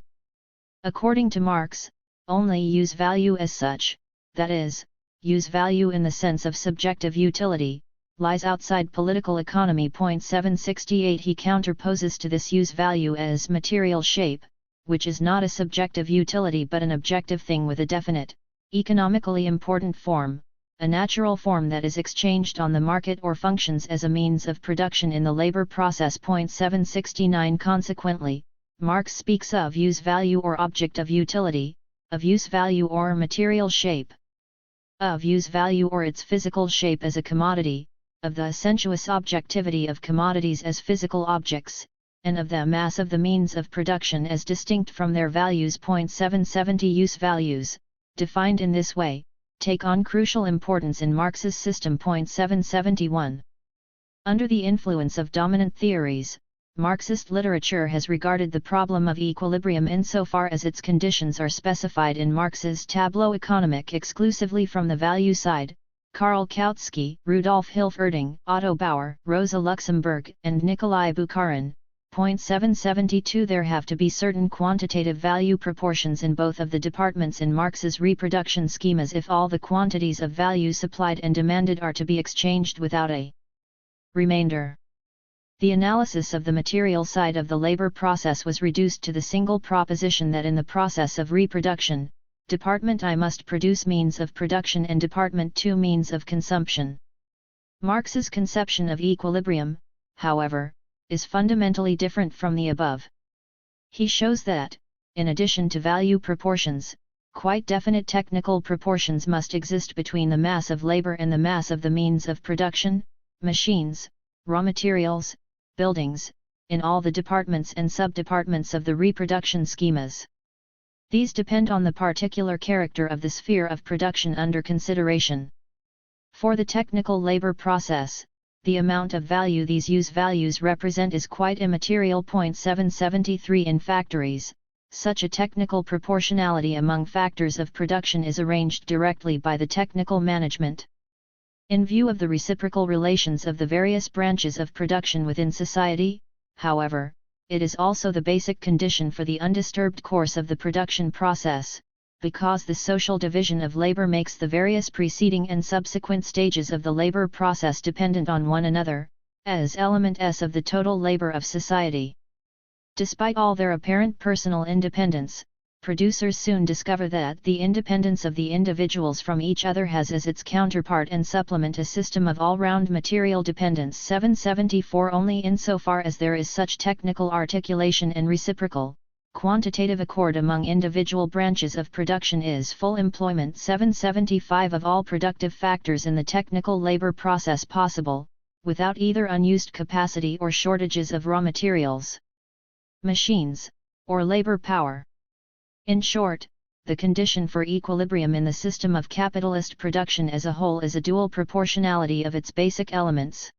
According to Marx, only use value as such, that is, use value in the sense of subjective utility, lies outside political economy. 768 He counterposes to this use value as material shape, which is not a subjective utility but an objective thing with a definite, economically important form, a natural form that is exchanged on the market or functions as a means of production in the labor process. 769 Consequently, Marx speaks of use value or object of utility, of use value or material shape, of use value or its physical shape as a commodity, of the sensuous objectivity of commodities as physical objects, and of the mass of the means of production as distinct from their values. 770 Use values, defined in this way, take on crucial importance in Marx's system. 771. Under the influence of dominant theories, Marxist literature has regarded the problem of equilibrium insofar as its conditions are specified in Marx's tableau économique exclusively from the value side. Karl Kautsky, Rudolf Hilferding, Otto Bauer, Rosa Luxemburg, and Nikolai Bukharin. 772 There have to be certain quantitative value proportions in both of the departments in Marx's reproduction schemas if all the quantities of value supplied and demanded are to be exchanged without a remainder. The analysis of the material side of the labor process was reduced to the single proposition that in the process of reproduction, Department I must produce means of production and Department II means of consumption. Marx's conception of equilibrium, however, is fundamentally different from the above. He shows that, in addition to value proportions, quite definite technical proportions must exist between the mass of labor and the mass of the means of production, machines, raw materials, buildings, in all the departments and sub-departments of the reproduction schemas. These depend on the particular character of the sphere of production under consideration. For the technical labor process, the amount of value these use values represent is quite immaterial. 773 In factories, such a technical proportionality among factors of production is arranged directly by the technical management. In view of the reciprocal relations of the various branches of production within society, however, it is also the basic condition for the undisturbed course of the production process, because the social division of labor makes the various preceding and subsequent stages of the labor process dependent on one another, as element S of the total labor of society. Despite all their apparent personal independence, producers soon discover that the independence of the individuals from each other has as its counterpart and supplement a system of all-round material dependence. 774 Only insofar as there is such technical articulation and reciprocal, quantitative accord among individual branches of production is full employment. 775 Of all productive factors in the technical labor process possible, without either unused capacity or shortages of raw materials, machines, or labor power. In short, the condition for equilibrium in the system of capitalist production as a whole is a dual proportionality of its basic elements.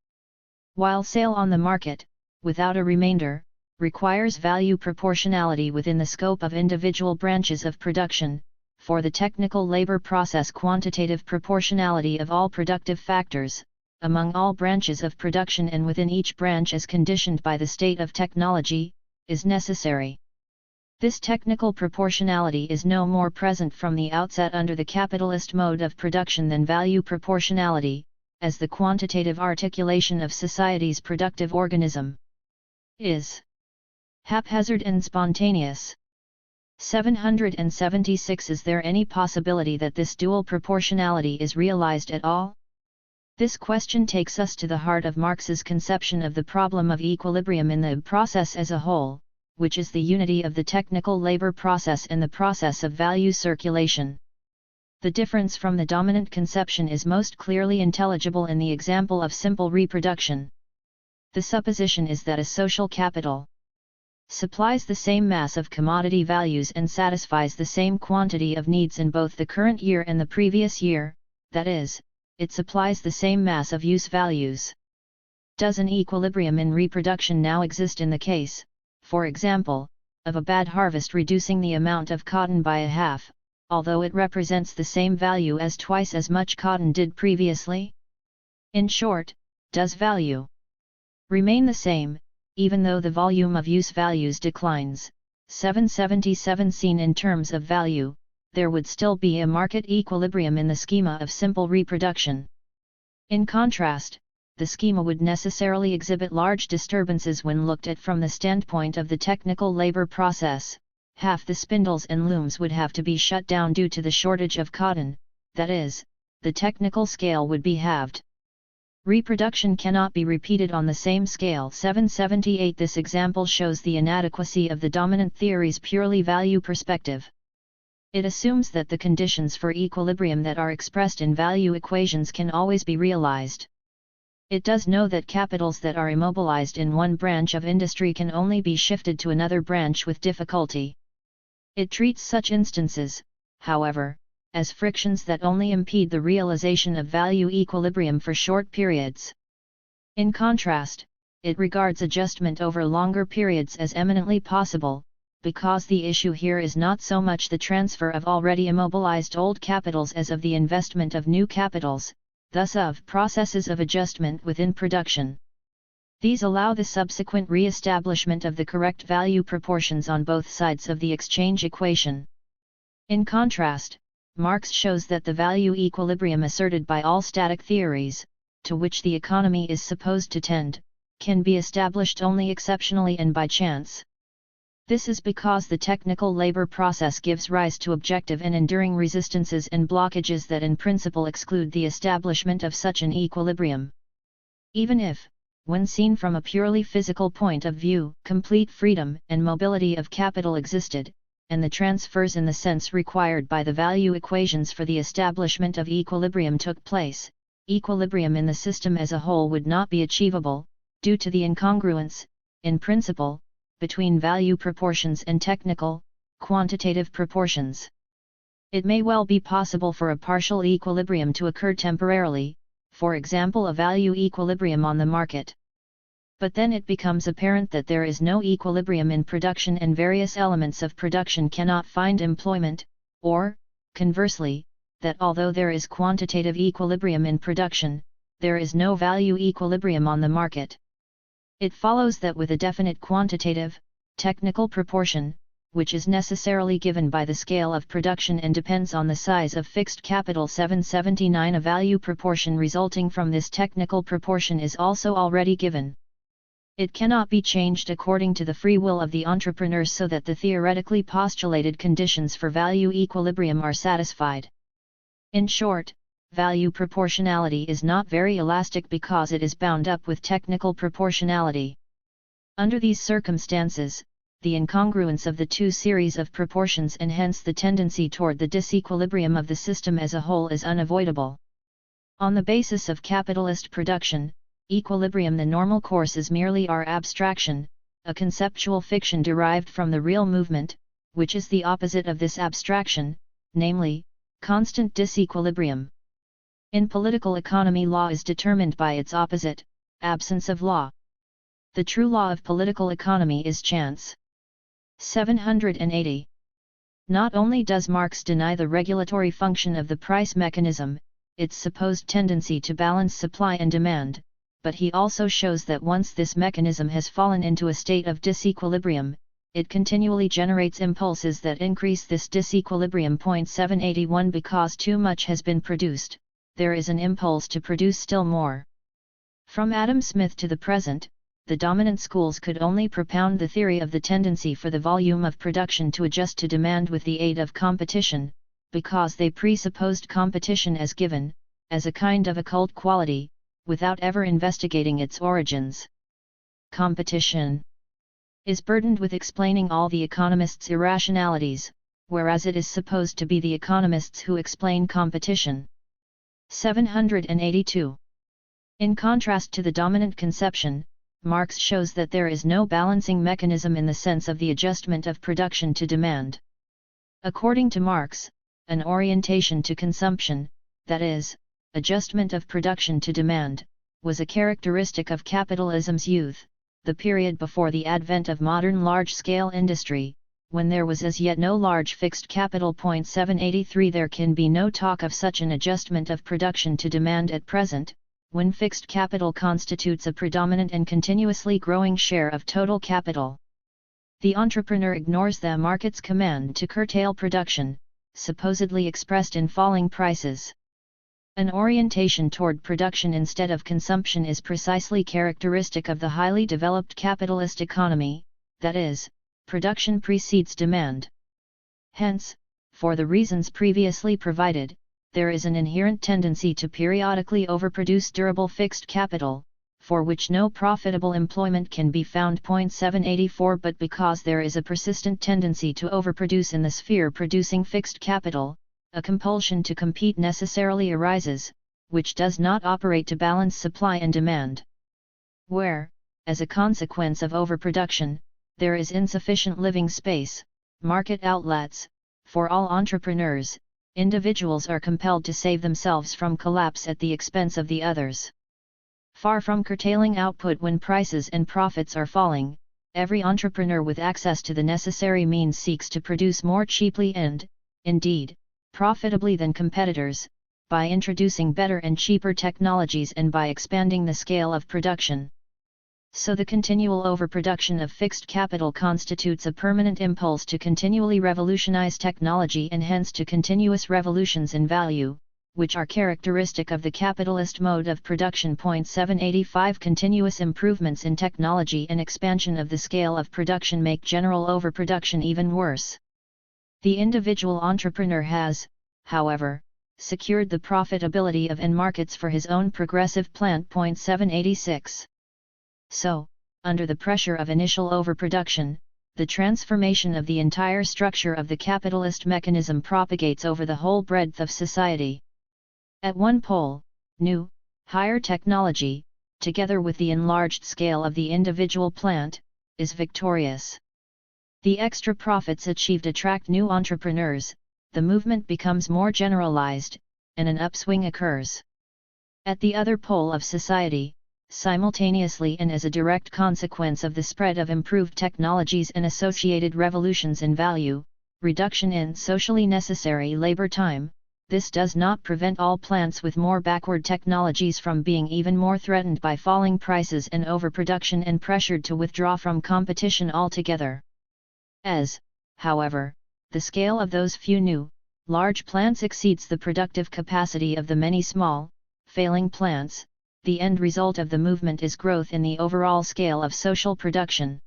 While sale on the market, without a remainder, requires value proportionality within the scope of individual branches of production, for the technical labor process quantitative proportionality of all productive factors, among all branches of production and within each branch as conditioned by the state of technology, is necessary. This technical proportionality is no more present from the outset under the capitalist mode of production than value proportionality, as the quantitative articulation of society's productive organism is haphazard and spontaneous. 776 Is there any possibility that this dual proportionality is realized at all? This question takes us to the heart of Marx's conception of the problem of equilibrium in the process as a whole, which is the unity of the technical labor process and the process of value circulation. The difference from the dominant conception is most clearly intelligible in the example of simple reproduction. The supposition is that a social capital supplies the same mass of commodity values and satisfies the same quantity of needs in both the current year and the previous year, that is, it supplies the same mass of use values. Does an equilibrium in reproduction now exist in the case, for example, of a bad harvest reducing the amount of cotton by a half, although it represents the same value as twice as much cotton did previously? In short, does value remain the same, even though the volume of use values declines? 777 Seen in terms of value, there would still be a market equilibrium in the schema of simple reproduction. In contrast, the schema would necessarily exhibit large disturbances when looked at from the standpoint of the technical labor process. Half the spindles and looms would have to be shut down due to the shortage of cotton, that is, the technical scale would be halved. Reproduction cannot be repeated on the same scale. 778 This example shows the inadequacy of the dominant theory's purely value perspective. It assumes that the conditions for equilibrium that are expressed in value equations can always be realized. It does know that capitals that are immobilized in one branch of industry can only be shifted to another branch with difficulty. It treats such instances, however, as frictions that only impede the realization of value equilibrium for short periods. In contrast, it regards adjustment over longer periods as eminently possible, because the issue here is not so much the transfer of already immobilized old capitals as of the investment of new capitals, thus of processes of adjustment within production. These allow the subsequent re-establishment of the correct value proportions on both sides of the exchange equation. In contrast, Marx shows that the value equilibrium asserted by all static theories, to which the economy is supposed to tend, can be established only exceptionally and by chance. This is because the technical labor process gives rise to objective and enduring resistances and blockages that in principle exclude the establishment of such an equilibrium. Even if, when seen from a purely physical point of view, complete freedom and mobility of capital existed, and the transfers in the sense required by the value equations for the establishment of equilibrium took place, equilibrium in the system as a whole would not be achievable, due to the incongruence, in principle, between value proportions and technical, quantitative proportions. It may well be possible for a partial equilibrium to occur temporarily, for example a value equilibrium on the market. But then it becomes apparent that there is no equilibrium in production and various elements of production cannot find employment, or, conversely, that although there is quantitative equilibrium in production, there is no value equilibrium on the market. It follows that with a definite quantitative, technical proportion, which is necessarily given by the scale of production and depends on the size of fixed capital 779, a value proportion resulting from this technical proportion is also already given. It cannot be changed according to the free will of the entrepreneur so that the theoretically postulated conditions for value equilibrium are satisfied. In short, value proportionality is not very elastic because it is bound up with technical proportionality. Under these circumstances, the incongruence of the two series of proportions and hence the tendency toward the disequilibrium of the system as a whole is unavoidable. On the basis of capitalist production, equilibrium, the normal course is merely our abstraction, a conceptual fiction derived from the real movement, which is the opposite of this abstraction, namely, constant disequilibrium. In political economy, law is determined by its opposite, absence of law. The true law of political economy is chance. 780. Not only does Marx deny the regulatory function of the price mechanism, its supposed tendency to balance supply and demand, but he also shows that once this mechanism has fallen into a state of disequilibrium, it continually generates impulses that increase this disequilibrium. 781 Because too much has been produced, there is an impulse to produce still more. From Adam Smith to the present, the dominant schools could only propound the theory of the tendency for the volume of production to adjust to demand with the aid of competition, because they presupposed competition as given, as a kind of occult quality, without ever investigating its origins. Competition is burdened with explaining all the economists' irrationalities, whereas it is supposed to be the economists who explain competition. 782. In contrast to the dominant conception, Marx shows that there is no balancing mechanism in the sense of the adjustment of production to demand. According to Marx, an orientation to consumption, that is, adjustment of production to demand, was a characteristic of capitalism's youth, the period before the advent of modern large-scale industry, when there was as yet no large fixed capital. 783 There can be no talk of such an adjustment of production to demand at present, when fixed capital constitutes a predominant and continuously growing share of total capital. The entrepreneur ignores the market's command to curtail production, supposedly expressed in falling prices. An orientation toward production instead of consumption is precisely characteristic of the highly developed capitalist economy, that is, production precedes demand. Hence, for the reasons previously provided, there is an inherent tendency to periodically overproduce durable fixed capital, for which no profitable employment can be found. 784 But because there is a persistent tendency to overproduce in the sphere producing fixed capital, a compulsion to compete necessarily arises, which does not operate to balance supply and demand. Where, as a consequence of overproduction, there is insufficient living space, market outlets, for all entrepreneurs, individuals are compelled to save themselves from collapse at the expense of the others. Far from curtailing output when prices and profits are falling, every entrepreneur with access to the necessary means seeks to produce more cheaply and, indeed, profitably than competitors, by introducing better and cheaper technologies and by expanding the scale of production. So the continual overproduction of fixed capital constitutes a permanent impulse to continually revolutionize technology and hence to continuous revolutions in value, which are characteristic of the capitalist mode of production. 785 Continuous improvements in technology and expansion of the scale of production make general overproduction even worse. The individual entrepreneur has, however, secured the profitability of end markets for his own progressive plant. 786. So, under the pressure of initial overproduction, the transformation of the entire structure of the capitalist mechanism propagates over the whole breadth of society. At one pole, new, higher technology, together with the enlarged scale of the individual plant, is victorious. The extra profits achieved attract new entrepreneurs, the movement becomes more generalized, and an upswing occurs. At the other pole of society, simultaneously and as a direct consequence of the spread of improved technologies and associated revolutions in value, reduction in socially necessary labor time, this does not prevent all plants with more backward technologies from being even more threatened by falling prices and overproduction and pressured to withdraw from competition altogether. As, however, the scale of those few new, large plants exceeds the productive capacity of the many small, failing plants, the end result of the movement is growth in the overall scale of social production.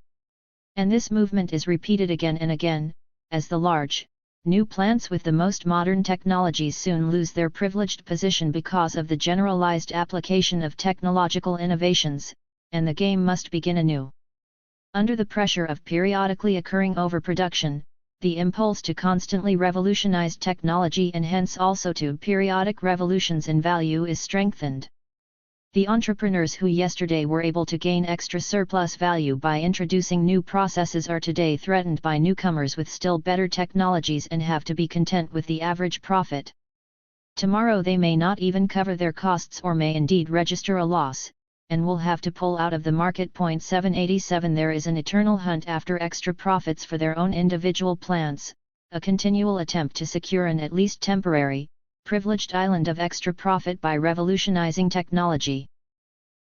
And this movement is repeated again and again, as the large, new plants with the most modern technologies soon lose their privileged position because of the generalized application of technological innovations, and the game must begin anew. Under the pressure of periodically occurring overproduction, the impulse to constantly revolutionize technology and hence also to periodic revolutions in value is strengthened. The entrepreneurs who yesterday were able to gain extra surplus value by introducing new processes are today threatened by newcomers with still better technologies and have to be content with the average profit. Tomorrow they may not even cover their costs or may indeed register a loss, and will have to pull out of the market. 787 There is an eternal hunt after extra profits for their own individual plants, a continual attempt to secure an at least temporary, privileged island of extra profit by revolutionizing technology.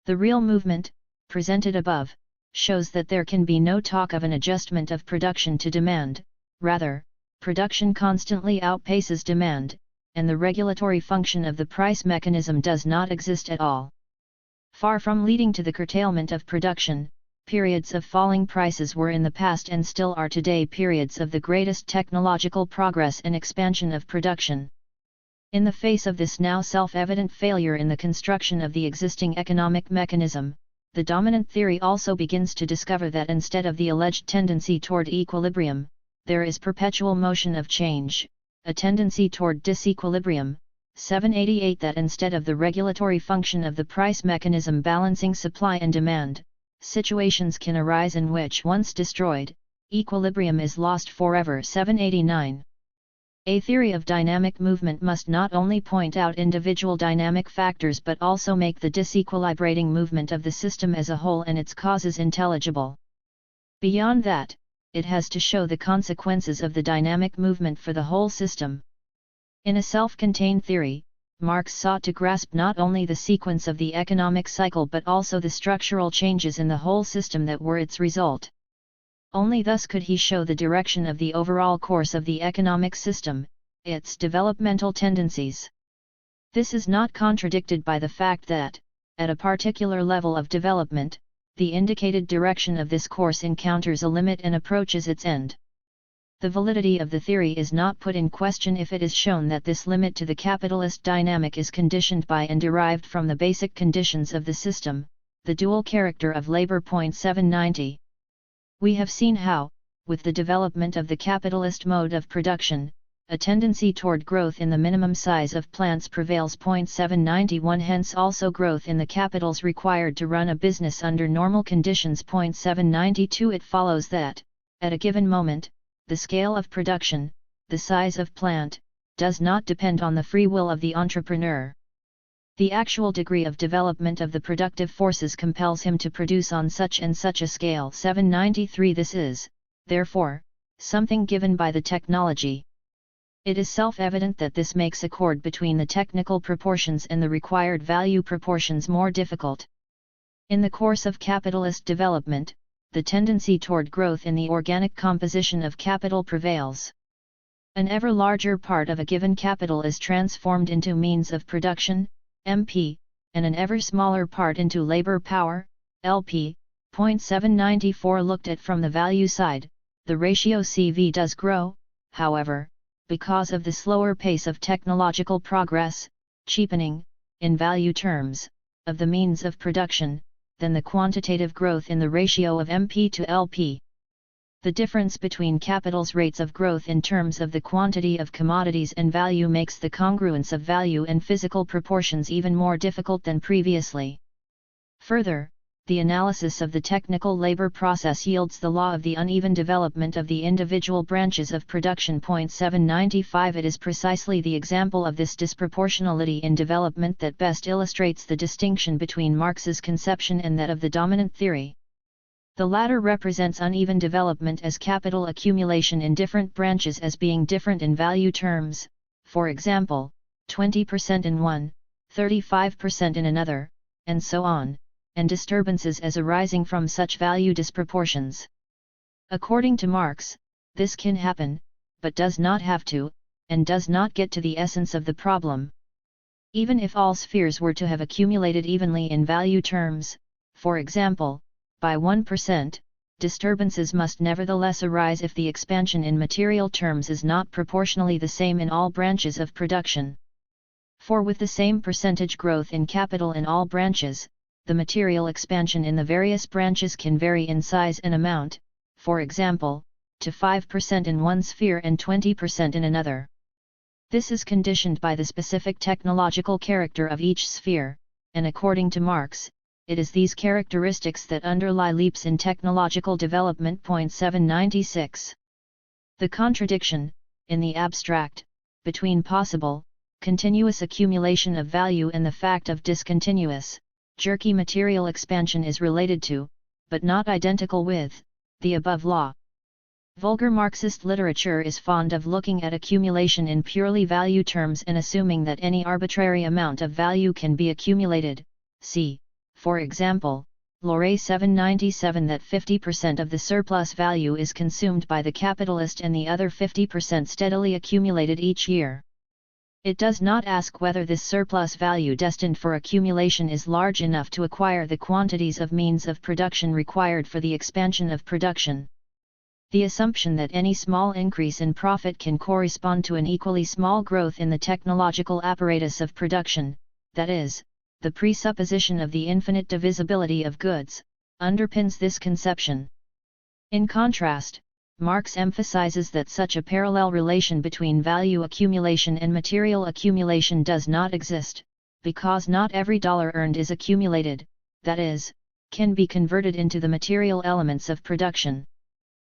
The real movement, presented above, shows that there can be no talk of an adjustment of production to demand, rather, production constantly outpaces demand, and the regulatory function of the price mechanism does not exist at all. Far from leading to the curtailment of production, periods of falling prices were in the past and still are today periods of the greatest technological progress and expansion of production. In the face of this now self-evident failure in the construction of the existing economic mechanism, the dominant theory also begins to discover that instead of the alleged tendency toward equilibrium, there is perpetual motion of change, a tendency toward disequilibrium. 788 That instead of the regulatory function of the price mechanism balancing supply and demand, situations can arise in which once destroyed, equilibrium is lost forever. 789 A theory of dynamic movement must not only point out individual dynamic factors but also make the disequilibrating movement of the system as a whole and its causes intelligible. Beyond that, it has to show the consequences of the dynamic movement for the whole system. In a self-contained theory, Marx sought to grasp not only the sequence of the economic cycle but also the structural changes in the whole system that were its result. Only thus could he show the direction of the overall course of the economic system, its developmental tendencies. This is not contradicted by the fact that, at a particular level of development, the indicated direction of this course encounters a limit and approaches its end. The validity of the theory is not put in question if it is shown that this limit to the capitalist dynamic is conditioned by and derived from the basic conditions of the system, the dual character of labor. 790 We have seen how, with the development of the capitalist mode of production, a tendency toward growth in the minimum size of plants prevails. 791 Hence also growth in the capitals required to run a business under normal conditions. 792 It follows that, at a given moment, the scale of production, the size of plant, does not depend on the free will of the entrepreneur. The actual degree of development of the productive forces compels him to produce on such and such a scale. 793 This is, therefore, something given by the technology. It is self-evident that this makes accord between the technical proportions and the required value proportions more difficult. In the course of capitalist development, the tendency toward growth in the organic composition of capital prevails. An ever larger part of a given capital is transformed into means of production, MP, and an ever smaller part into labor power, LP. 794 Looked at from the value side, the ratio CV does grow, however, because of the slower pace of technological progress, cheapening, in value terms, of the means of production, than the quantitative growth in the ratio of MP to LP. The difference between capital's rates of growth in terms of the quantity of commodities and value makes the congruence of value and physical proportions even more difficult than previously. Further, the analysis of the technical labor process yields the law of the uneven development of the individual branches of production. 795 It is precisely the example of this disproportionality in development that best illustrates the distinction between Marx's conception and that of the dominant theory. The latter represents uneven development as capital accumulation in different branches as being different in value terms, for example, 20% in one, 35% in another, and so on, and disturbances as arising from such value disproportions. According to Marx, this can happen, but does not have to, and does not get to the essence of the problem. Even if all spheres were to have accumulated evenly in value terms, for example, by 1%, disturbances must nevertheless arise if the expansion in material terms is not proportionally the same in all branches of production. For with the same percentage growth in capital in all branches, the material expansion in the various branches can vary in size and amount, for example, to 5% in one sphere and 20% in another. This is conditioned by the specific technological character of each sphere, and according to Marx, it is these characteristics that underlie leaps in technological development. 796. The contradiction, in the abstract, between possible, continuous accumulation of value and the fact of discontinuous, jerky material expansion is related to, but not identical with, the above law. Vulgar Marxist literature is fond of looking at accumulation in purely value terms and assuming that any arbitrary amount of value can be accumulated. See, for example, Lore 797 that 50% of the surplus value is consumed by the capitalist and the other 50% steadily accumulated each year. It does not ask whether this surplus value destined for accumulation is large enough to acquire the quantities of means of production required for the expansion of production. The assumption that any small increase in profit can correspond to an equally small growth in the technological apparatus of production, that is, the presupposition of the infinite divisibility of goods, underpins this conception. In contrast, Marx emphasizes that such a parallel relation between value accumulation and material accumulation does not exist, because not every dollar earned is accumulated, that is, can be converted into the material elements of production.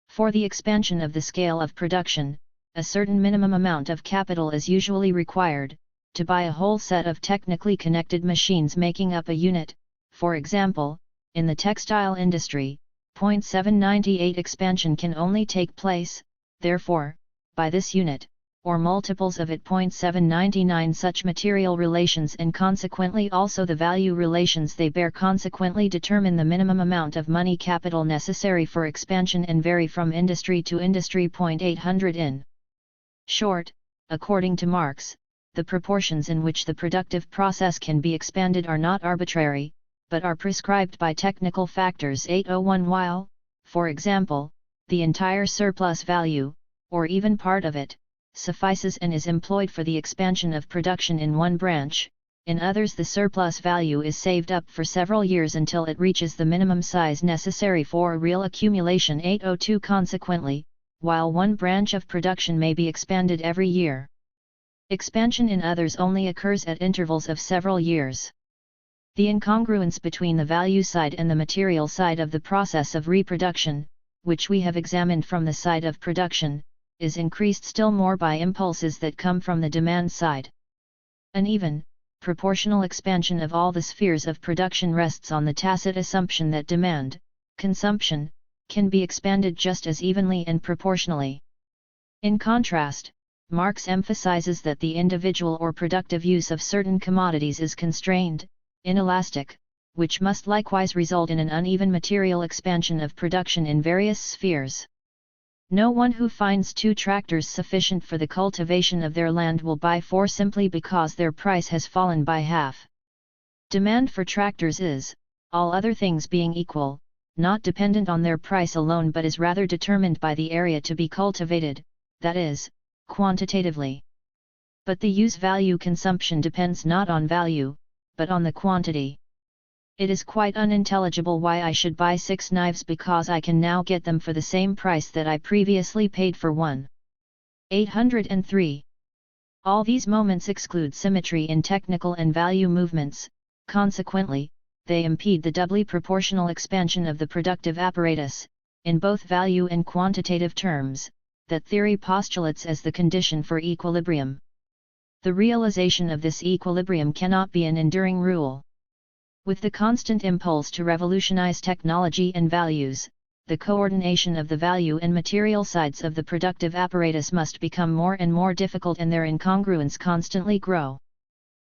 For the expansion of the scale of production, a certain minimum amount of capital is usually required, to buy a whole set of technically connected machines making up a unit. For example, in the textile industry, 798 expansion can only take place, therefore, by this unit, or multiples of it. 799 Such material relations and consequently also the value relations they bear consequently determine the minimum amount of money capital necessary for expansion and vary from industry to industry. 800 In short, according to Marx, the proportions in which the productive process can be expanded are not arbitrary, but are prescribed by technical factors. 801 While, for example, the entire surplus value, or even part of it, suffices and is employed for the expansion of production in one branch, in others the surplus value is saved up for several years until it reaches the minimum size necessary for real accumulation. 802 Consequently, while one branch of production may be expanded every year, expansion in others only occurs at intervals of several years. The incongruence between the value side and the material side of the process of reproduction, which we have examined from the side of production, is increased still more by impulses that come from the demand side. An even, proportional expansion of all the spheres of production rests on the tacit assumption that demand, consumption, can be expanded just as evenly and proportionally. In contrast, Marx emphasizes that the individual or productive use of certain commodities is constrained, inelastic, which must likewise result in an uneven material expansion of production in various spheres. No one who finds 2 tractors sufficient for the cultivation of their land will buy 4 simply because their price has fallen by half. Demand for tractors is, all other things being equal, not dependent on their price alone but is rather determined by the area to be cultivated, that is, quantitatively. But the use-value consumption depends not on value, but on the quantity. It is quite unintelligible why I should buy 6 knives because I can now get them for the same price that I previously paid for one. 803. All these moments exclude symmetry in technical and value movements, consequently, they impede the doubly proportional expansion of the productive apparatus, in both value and quantitative terms, that theory postulates as the condition for equilibrium. The realization of this equilibrium cannot be an enduring rule. With the constant impulse to revolutionize technology and values, the coordination of the value and material sides of the productive apparatus must become more and more difficult and their incongruence constantly grow.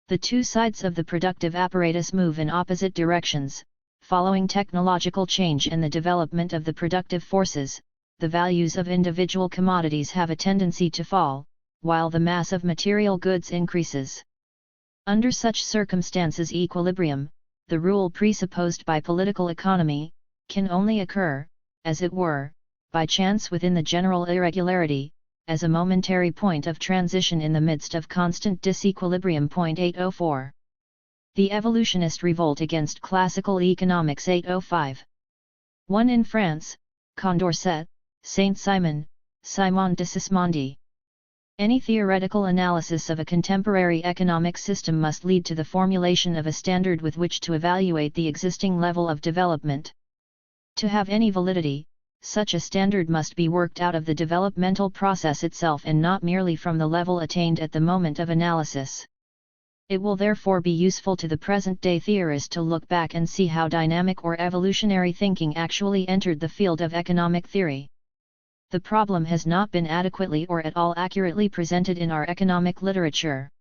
The two sides of the productive apparatus move in opposite directions. Following technological change and the development of the productive forces, the values of individual commodities have a tendency to fall, while the mass of material goods increases. Under such circumstances, equilibrium, the rule presupposed by political economy, can only occur, as it were, by chance within the general irregularity, as a momentary point of transition in the midst of constant disequilibrium. 804. The Evolutionist Revolt against Classical Economics. 805. 1. In France, Condorcet, Saint-Simon, Simon de Sismondi. Any theoretical analysis of a contemporary economic system must lead to the formulation of a standard with which to evaluate the existing level of development. To have any validity, such a standard must be worked out of the developmental process itself and not merely from the level attained at the moment of analysis. It will therefore be useful to the present-day theorist to look back and see how dynamic or evolutionary thinking actually entered the field of economic theory. The problem has not been adequately or at all accurately presented in our economic literature.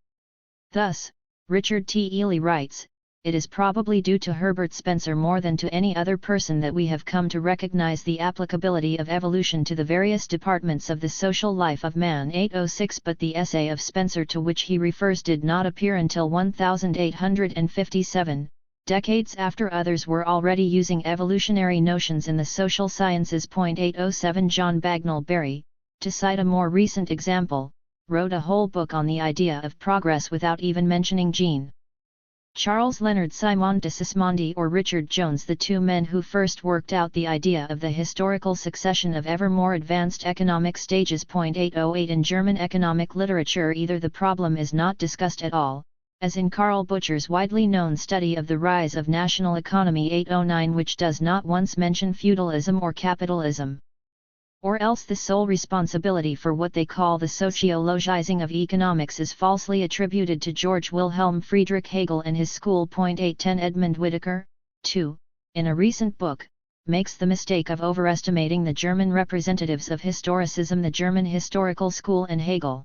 Thus, Richard T. Ely writes, "It is probably due to Herbert Spencer more than to any other person that we have come to recognize the applicability of evolution to the various departments of the social life of man." 806. But the essay of Spencer to which he refers did not appear until 1857, decades after others were already using evolutionary notions in the social sciences. 807. John Bagnall Berry, to cite a more recent example, wrote a whole book on the idea of progress without even mentioning Jean Charles Leonard Simon de Sismondi or Richard Jones, the two men who first worked out the idea of the historical succession of ever more advanced economic stages. 808. In German economic literature, either the problem is not discussed at all, as in Karl Bucher's widely known study of the rise of national economy. 809, which does not once mention feudalism or capitalism. Or else the sole responsibility for what they call the sociologizing of economics is falsely attributed to George Wilhelm Friedrich Hegel and his school. 810. Edmund Whittaker, too, in a recent book, makes the mistake of overestimating the German representatives of historicism, the German historical school and Hegel.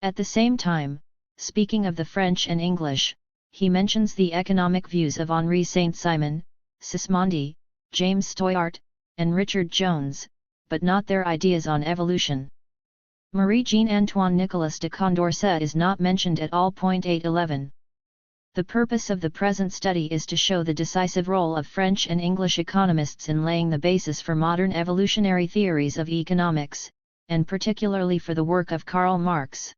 At the same time, speaking of the French and English, he mentions the economic views of Henri Saint-Simon, Sismondi, James Stoyart, and Richard Jones, but not their ideas on evolution. Marie-Jean Nicolas de Condorcet is not mentioned at all. 811. The purpose of the present study is to show the decisive role of French and English economists in laying the basis for modern evolutionary theories of economics, and particularly for the work of Karl Marx.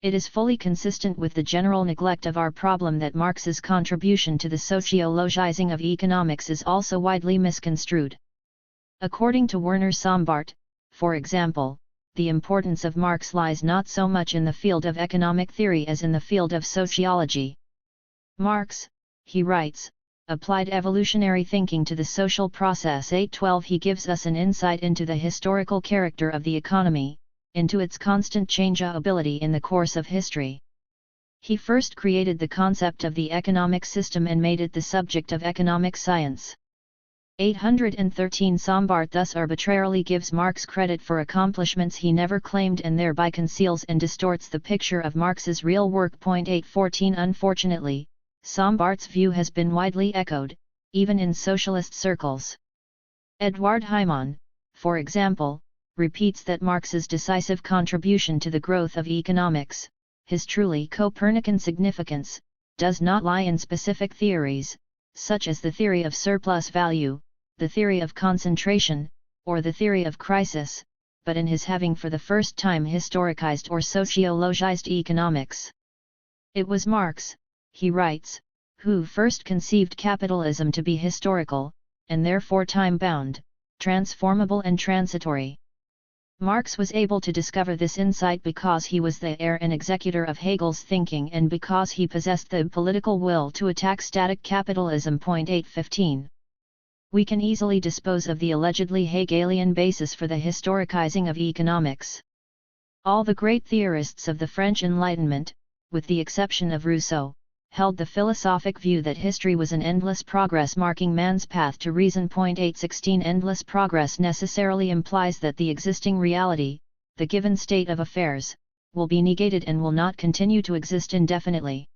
It is fully consistent with the general neglect of our problem that Marx's contribution to the sociologizing of economics is also widely misconstrued. According to Werner Sombart, for example, the importance of Marx lies not so much in the field of economic theory as in the field of sociology. Marx, he writes, applied evolutionary thinking to the social process. 812. He gives us an insight into the historical character of the economy, into its constant changeability in the course of history. He first created the concept of the economic system and made it the subject of economic science. 813. Sombart thus arbitrarily gives Marx credit for accomplishments he never claimed and thereby conceals and distorts the picture of Marx's real work. 814. Unfortunately, Sombart's view has been widely echoed, even in socialist circles. Eduard Heimann, for example, repeats that Marx's decisive contribution to the growth of economics, his truly Copernican significance, does not lie in specific theories, such as the theory of surplus value, the theory of concentration, or the theory of crisis, but in his having for the first time historicized or sociologized economics. It was Marx, he writes, who first conceived capitalism to be historical, and therefore time-bound, transformable and transitory. Marx was able to discover this insight because he was the heir and executor of Hegel's thinking and because he possessed the political will to attack static capitalism. 815. We can easily dispose of the allegedly Hegelian basis for the historicizing of economics. All the great theorists of the French Enlightenment, with the exception of Rousseau, held the philosophic view that history was an endless progress marking man's path to reason. 816 Endless progress necessarily implies that the existing reality, the given state of affairs, will be negated and will not continue to exist indefinitely.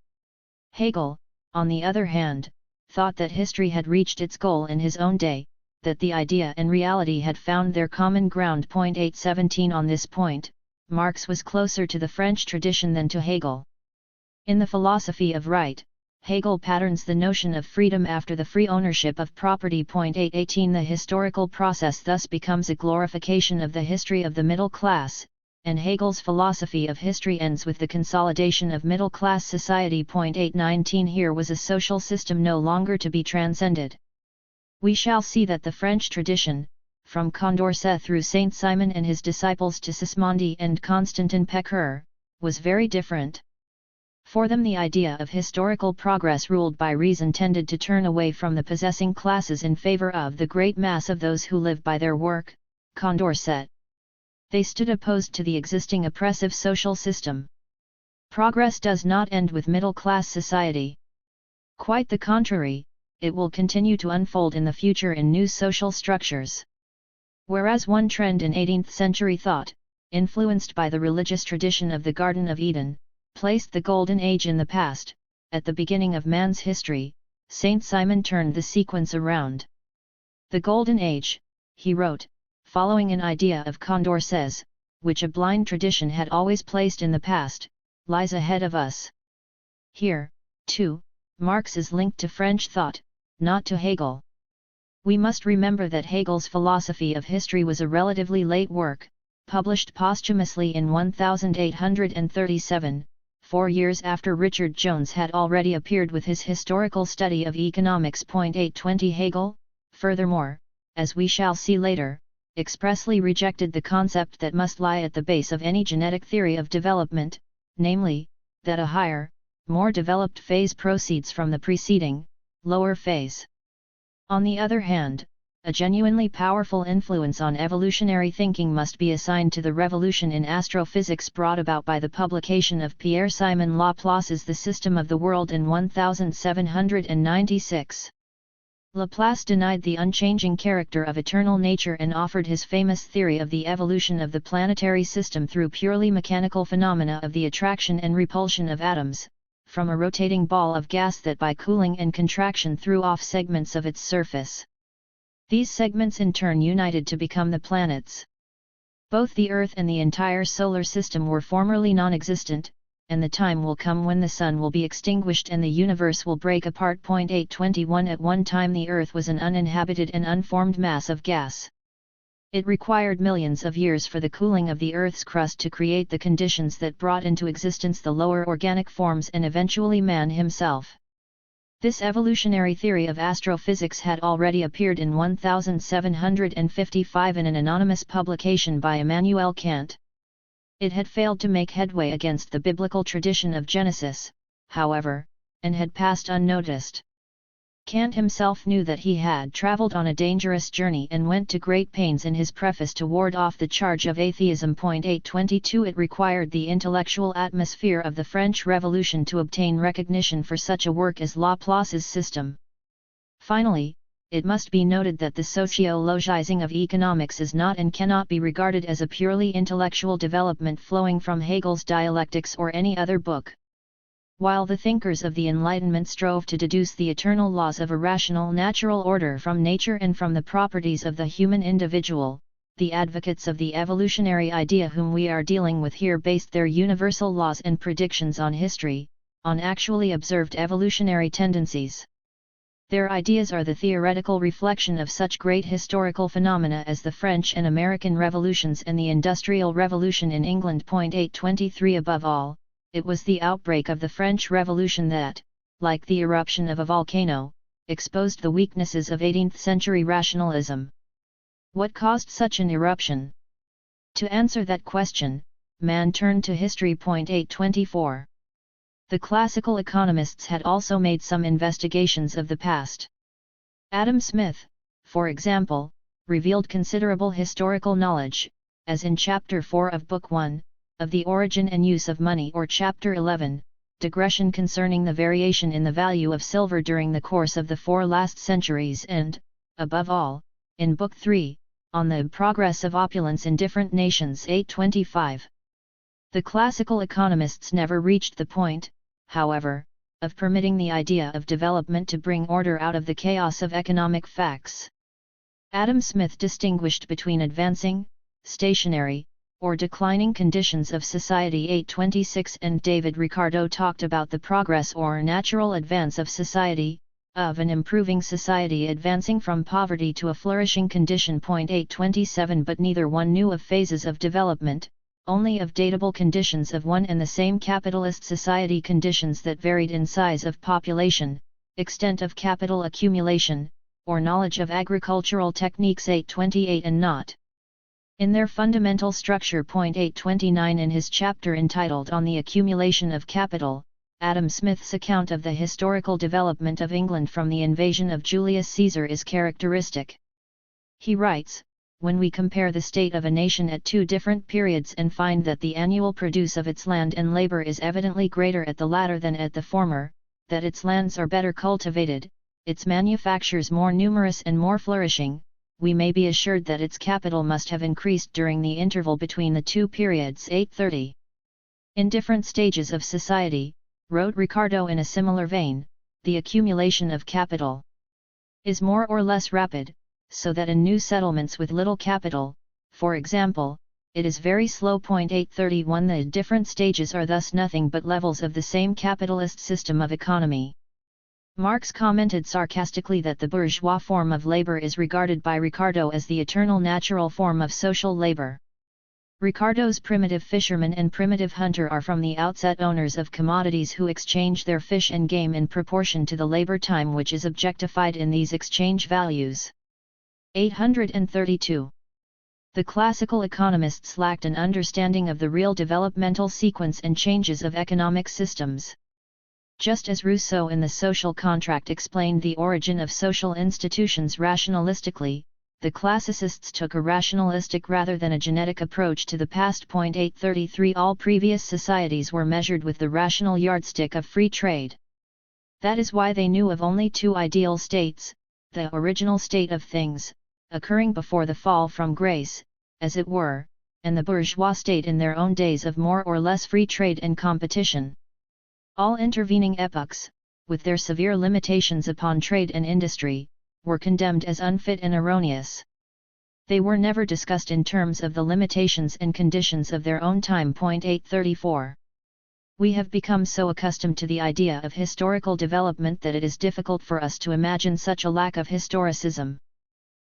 Hegel, on the other hand, thought that history had reached its goal in his own day, that the idea and reality had found their common ground. 817 On this point, Marx was closer to the French tradition than to Hegel. In the philosophy of right, Hegel patterns the notion of freedom after the free ownership of property. 818 The historical process thus becomes a glorification of the history of the middle class, and Hegel's philosophy of history ends with the consolidation of middle-class society. 819 Here was a social system no longer to be transcended. We shall see that the French tradition, from Condorcet through Saint-Simon and his disciples to Sismondi and Constantin Pecker, was very different. For them the idea of historical progress ruled by reason tended to turn away from the possessing classes in favor of the great mass of those who live by their work. Condorcet. They stood opposed to the existing oppressive social system. Progress does not end with middle-class society. Quite the contrary, it will continue to unfold in the future in new social structures. Whereas one trend in 18th century thought, influenced by the religious tradition of the Garden of Eden, placed the Golden Age in the past, at the beginning of man's history, Saint-Simon turned the sequence around. The Golden Age, he wrote, following an idea of Condorcet's, which a blind tradition had always placed in the past, lies ahead of us. Here, too, Marx is linked to French thought, not to Hegel. We must remember that Hegel's philosophy of history was a relatively late work, published posthumously in 1837, 4 years after Richard Jones had already appeared with his historical study of economics. 820 Hegel, furthermore, as we shall see later, expressly rejected the concept that must lie at the base of any genetic theory of development, namely, that a higher, more developed phase proceeds from the preceding, lower phase. On the other hand, a genuinely powerful influence on evolutionary thinking must be assigned to the revolution in astrophysics brought about by the publication of Pierre-Simon Laplace's The System of the World in 1796. Laplace denied the unchanging character of eternal nature and offered his famous theory of the evolution of the planetary system through purely mechanical phenomena of the attraction and repulsion of atoms, from a rotating ball of gas that by cooling and contraction threw off segments of its surface. These segments in turn united to become the planets. Both the Earth and the entire solar system were formerly non-existent, and the time will come when the Sun will be extinguished and the universe will break apart. 821 At one time the Earth was an uninhabited and unformed mass of gas. It required millions of years for the cooling of the Earth's crust to create the conditions that brought into existence the lower organic forms and eventually man himself. This evolutionary theory of astrophysics had already appeared in 1755 in an anonymous publication by Immanuel Kant. It had failed to make headway against the biblical tradition of Genesis, however, and had passed unnoticed. Kant himself knew that he had travelled on a dangerous journey and went to great pains in his preface to ward off the charge of atheism. 822 It required the intellectual atmosphere of the French Revolution to obtain recognition for such a work as Laplace's system. Finally, it must be noted that the sociologizing of economics is not and cannot be regarded as a purely intellectual development flowing from Hegel's Dialectics or any other book. While the thinkers of the Enlightenment strove to deduce the eternal laws of a rational natural order from nature and from the properties of the human individual, the advocates of the evolutionary idea whom we are dealing with here based their universal laws and predictions on history, on actually observed evolutionary tendencies. Their ideas are the theoretical reflection of such great historical phenomena as the French and American revolutions and the Industrial Revolution in England. 823 Above all, it was the outbreak of the French Revolution that, like the eruption of a volcano, exposed the weaknesses of 18th-century rationalism. What caused such an eruption? To answer that question, man turned to history. 824. The classical economists had also made some investigations of the past. Adam Smith, for example, revealed considerable historical knowledge, as in Chapter 4 of Book 1, of the origin and use of money, or Chapter 11, digression concerning the variation in the value of silver during the course of the 4 last centuries and, above all, in Book 3, on the progress of opulence in different nations 825. The classical economists never reached the point, however, of permitting the idea of development to bring order out of the chaos of economic facts. Adam Smith distinguished between advancing, stationary, or declining conditions of society 826, and David Ricardo talked about the progress or natural advance of society, of an improving society advancing from poverty to a flourishing condition. 827. But neither one knew of phases of development, only of datable conditions of one and the same capitalist society, conditions that varied in size of population, extent of capital accumulation, or knowledge of agricultural techniques 828, and not in their fundamental structure. 829. In his chapter entitled On the Accumulation of Capital, Adam Smith's account of the historical development of England from the invasion of Julius Caesar is characteristic. He writes, "When we compare the state of a nation at 2 different periods and find that the annual produce of its land and labor is evidently greater at the latter than at the former, that its lands are better cultivated, its manufactures more numerous and more flourishing, we may be assured that its capital must have increased during the interval between the 2 periods." 830. In different stages of society, wrote Ricardo in a similar vein, the accumulation of capital is more or less rapid, so that in new settlements with little capital, for example, it is very slow. 831. The different stages are thus nothing but levels of the same capitalist system of economy. Marx commented sarcastically that the bourgeois form of labor is regarded by Ricardo as the eternal natural form of social labor. Ricardo's primitive fisherman and primitive hunter are from the outset owners of commodities who exchange their fish and game in proportion to the labor time which is objectified in these exchange values. 832. The classical economists lacked an understanding of the real developmental sequence and changes of economic systems. Just as Rousseau in The Social Contract explained the origin of social institutions rationalistically, the classicists took a rationalistic rather than a genetic approach to the past. 833. All previous societies were measured with the rational yardstick of free trade. That is why they knew of only 2 ideal states, the original state of things, occurring before the fall from grace, as it were, and the bourgeois state in their own days of more or less free trade and competition. All intervening epochs, with their severe limitations upon trade and industry, were condemned as unfit and erroneous. They were never discussed in terms of the limitations and conditions of their own time. 834. We have become so accustomed to the idea of historical development that it is difficult for us to imagine such a lack of historicism.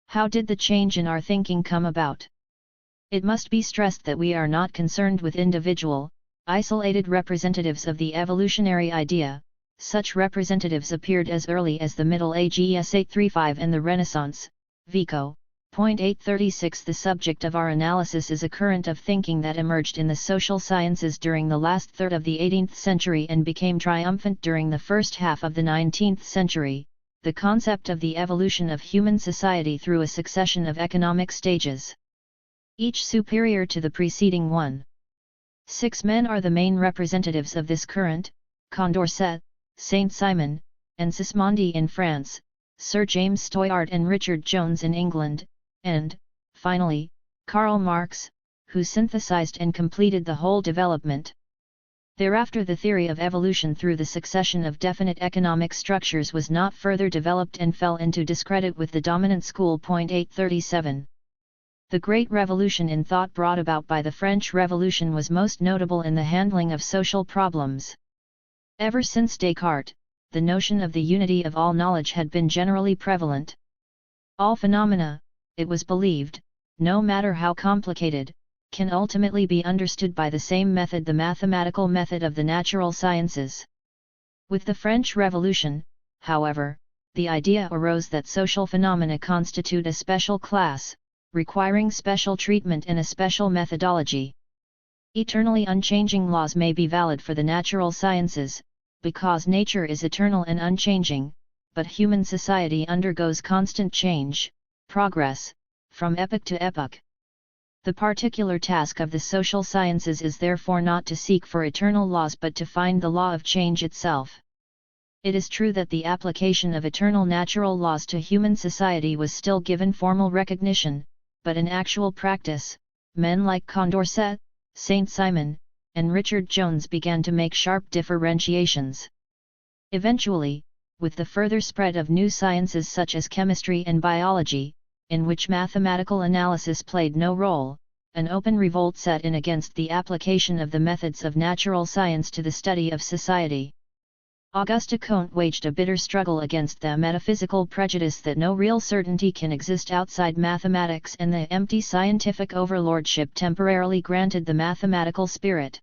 How did the change in our thinking come about? It must be stressed that we are not concerned with individual, isolated representatives of the evolutionary idea. Such representatives appeared as early as the Middle Ages 835 and the Renaissance. Vico. 836. The subject of our analysis is a current of thinking that emerged in the social sciences during the last third of the 18th century and became triumphant during the first half of the 19th century, the concept of the evolution of human society through a succession of economic stages, each superior to the preceding one. 6 men are the main representatives of this current: Condorcet, Saint-Simon, and Sismondi in France, Sir James Stoyart and Richard Jones in England, and, finally, Karl Marx, who synthesized and completed the whole development. Thereafter the theory of evolution through the succession of definite economic structures was not further developed and fell into discredit with the dominant school. 837. The great revolution in thought brought about by the French Revolution was most notable in the handling of social problems. Ever since Descartes, the notion of the unity of all knowledge had been generally prevalent. All phenomena, it was believed, no matter how complicated, can ultimately be understood by the same method, the mathematical method of the natural sciences. With the French Revolution, however, the idea arose that social phenomena constitute a special class, requiring special treatment and a special methodology. Eternally unchanging laws may be valid for the natural sciences, because nature is eternal and unchanging, but human society undergoes constant change, progress, from epoch to epoch. The particular task of the social sciences is therefore not to seek for eternal laws but to find the law of change itself. It is true that the application of eternal natural laws to human society was still given formal recognition, but in actual practice, men like Condorcet, Saint Simon, and Richard Jones began to make sharp differentiations. Eventually, with the further spread of new sciences such as chemistry and biology, in which mathematical analysis played no role, an open revolt set in against the application of the methods of natural science to the study of society. Auguste Comte waged a bitter struggle against the metaphysical prejudice that no real certainty can exist outside mathematics, and the empty scientific overlordship temporarily granted the mathematical spirit.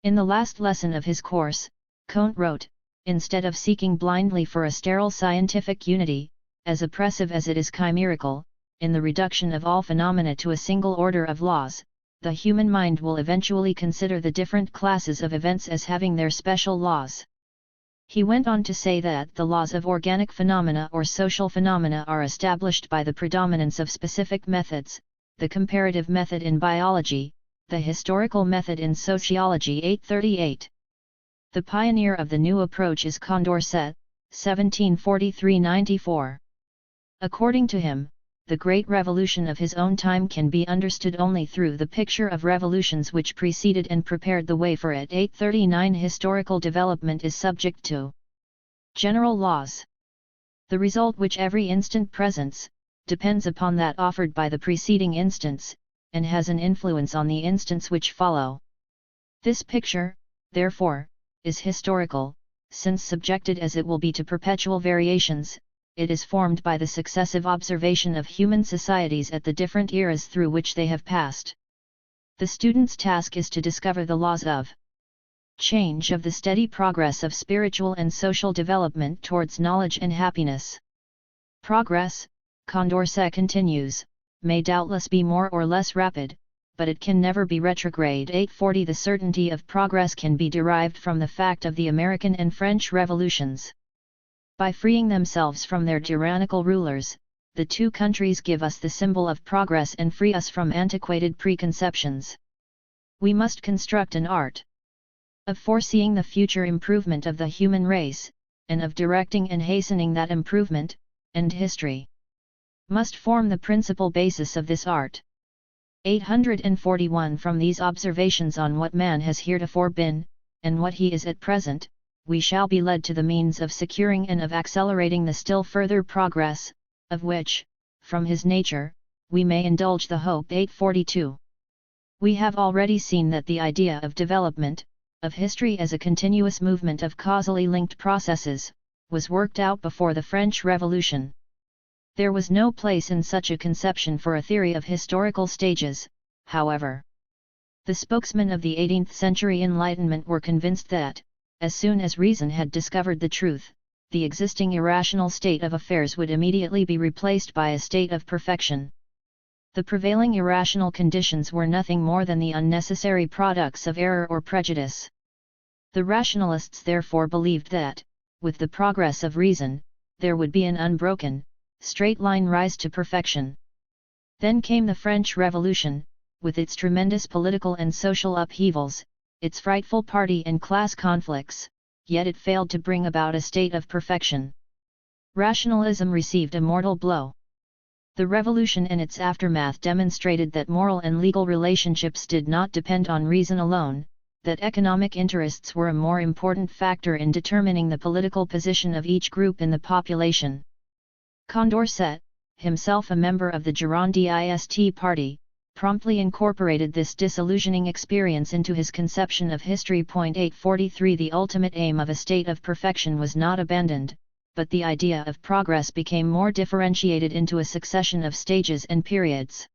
In the last lesson of his course, Comte wrote, "Instead of seeking blindly for a sterile scientific unity, as oppressive as it is chimerical, in the reduction of all phenomena to a single order of laws, the human mind will eventually consider the different classes of events as having their special laws." He went on to say that the laws of organic phenomena or social phenomena are established by the predominance of specific methods, the comparative method in biology, the historical method in sociology. 838. The pioneer of the new approach is Condorcet, 1743–94. According to him, the great revolution of his own time can be understood only through the picture of revolutions which preceded and prepared the way for it. 839. Historical development is subject to general laws. The result which every instant presents, depends upon that offered by the preceding instants, and has an influence on the instants which follow. This picture, therefore, is historical, since subjected as it will be to perpetual variations, it is formed by the successive observation of human societies at the different eras through which they have passed. The student's task is to discover the laws of change of the steady progress of spiritual and social development towards knowledge and happiness. Progress, Condorcet continues, may doubtless be more or less rapid, but it can never be retrograde. 840. The certainty of progress can be derived from the fact of the American and French revolutions. By freeing themselves from their tyrannical rulers, the two countries give us the symbol of progress and free us from antiquated preconceptions. We must construct an art of foreseeing the future improvement of the human race, and of directing and hastening that improvement, and history must form the principal basis of this art. 841. From these observations on what man has heretofore been, and what he is at present, we shall be led to the means of securing and of accelerating the still further progress, of which, from his nature, we may indulge the hope. 842. We have already seen that the idea of development, of history as a continuous movement of causally linked processes, was worked out before the French Revolution. There was no place in such a conception for a theory of historical stages, however. The spokesmen of the 18th century Enlightenment were convinced that, as soon as reason had discovered the truth, the existing irrational state of affairs would immediately be replaced by a state of perfection. The prevailing irrational conditions were nothing more than the unnecessary products of error or prejudice. The rationalists therefore believed that, with the progress of reason, there would be an unbroken, straight line rise to perfection. Then came the French Revolution, with its tremendous political and social upheavals, its frightful party and class conflicts, yet it failed to bring about a state of perfection. Rationalism received a mortal blow. The revolution and its aftermath demonstrated that moral and legal relationships did not depend on reason alone, that economic interests were a more important factor in determining the political position of each group in the population. Condorcet, himself a member of the Girondist party, promptly incorporated this disillusioning experience into his conception of history. 843. The ultimate aim of a state of perfection was not abandoned, but the idea of progress became more differentiated into a succession of stages and periods.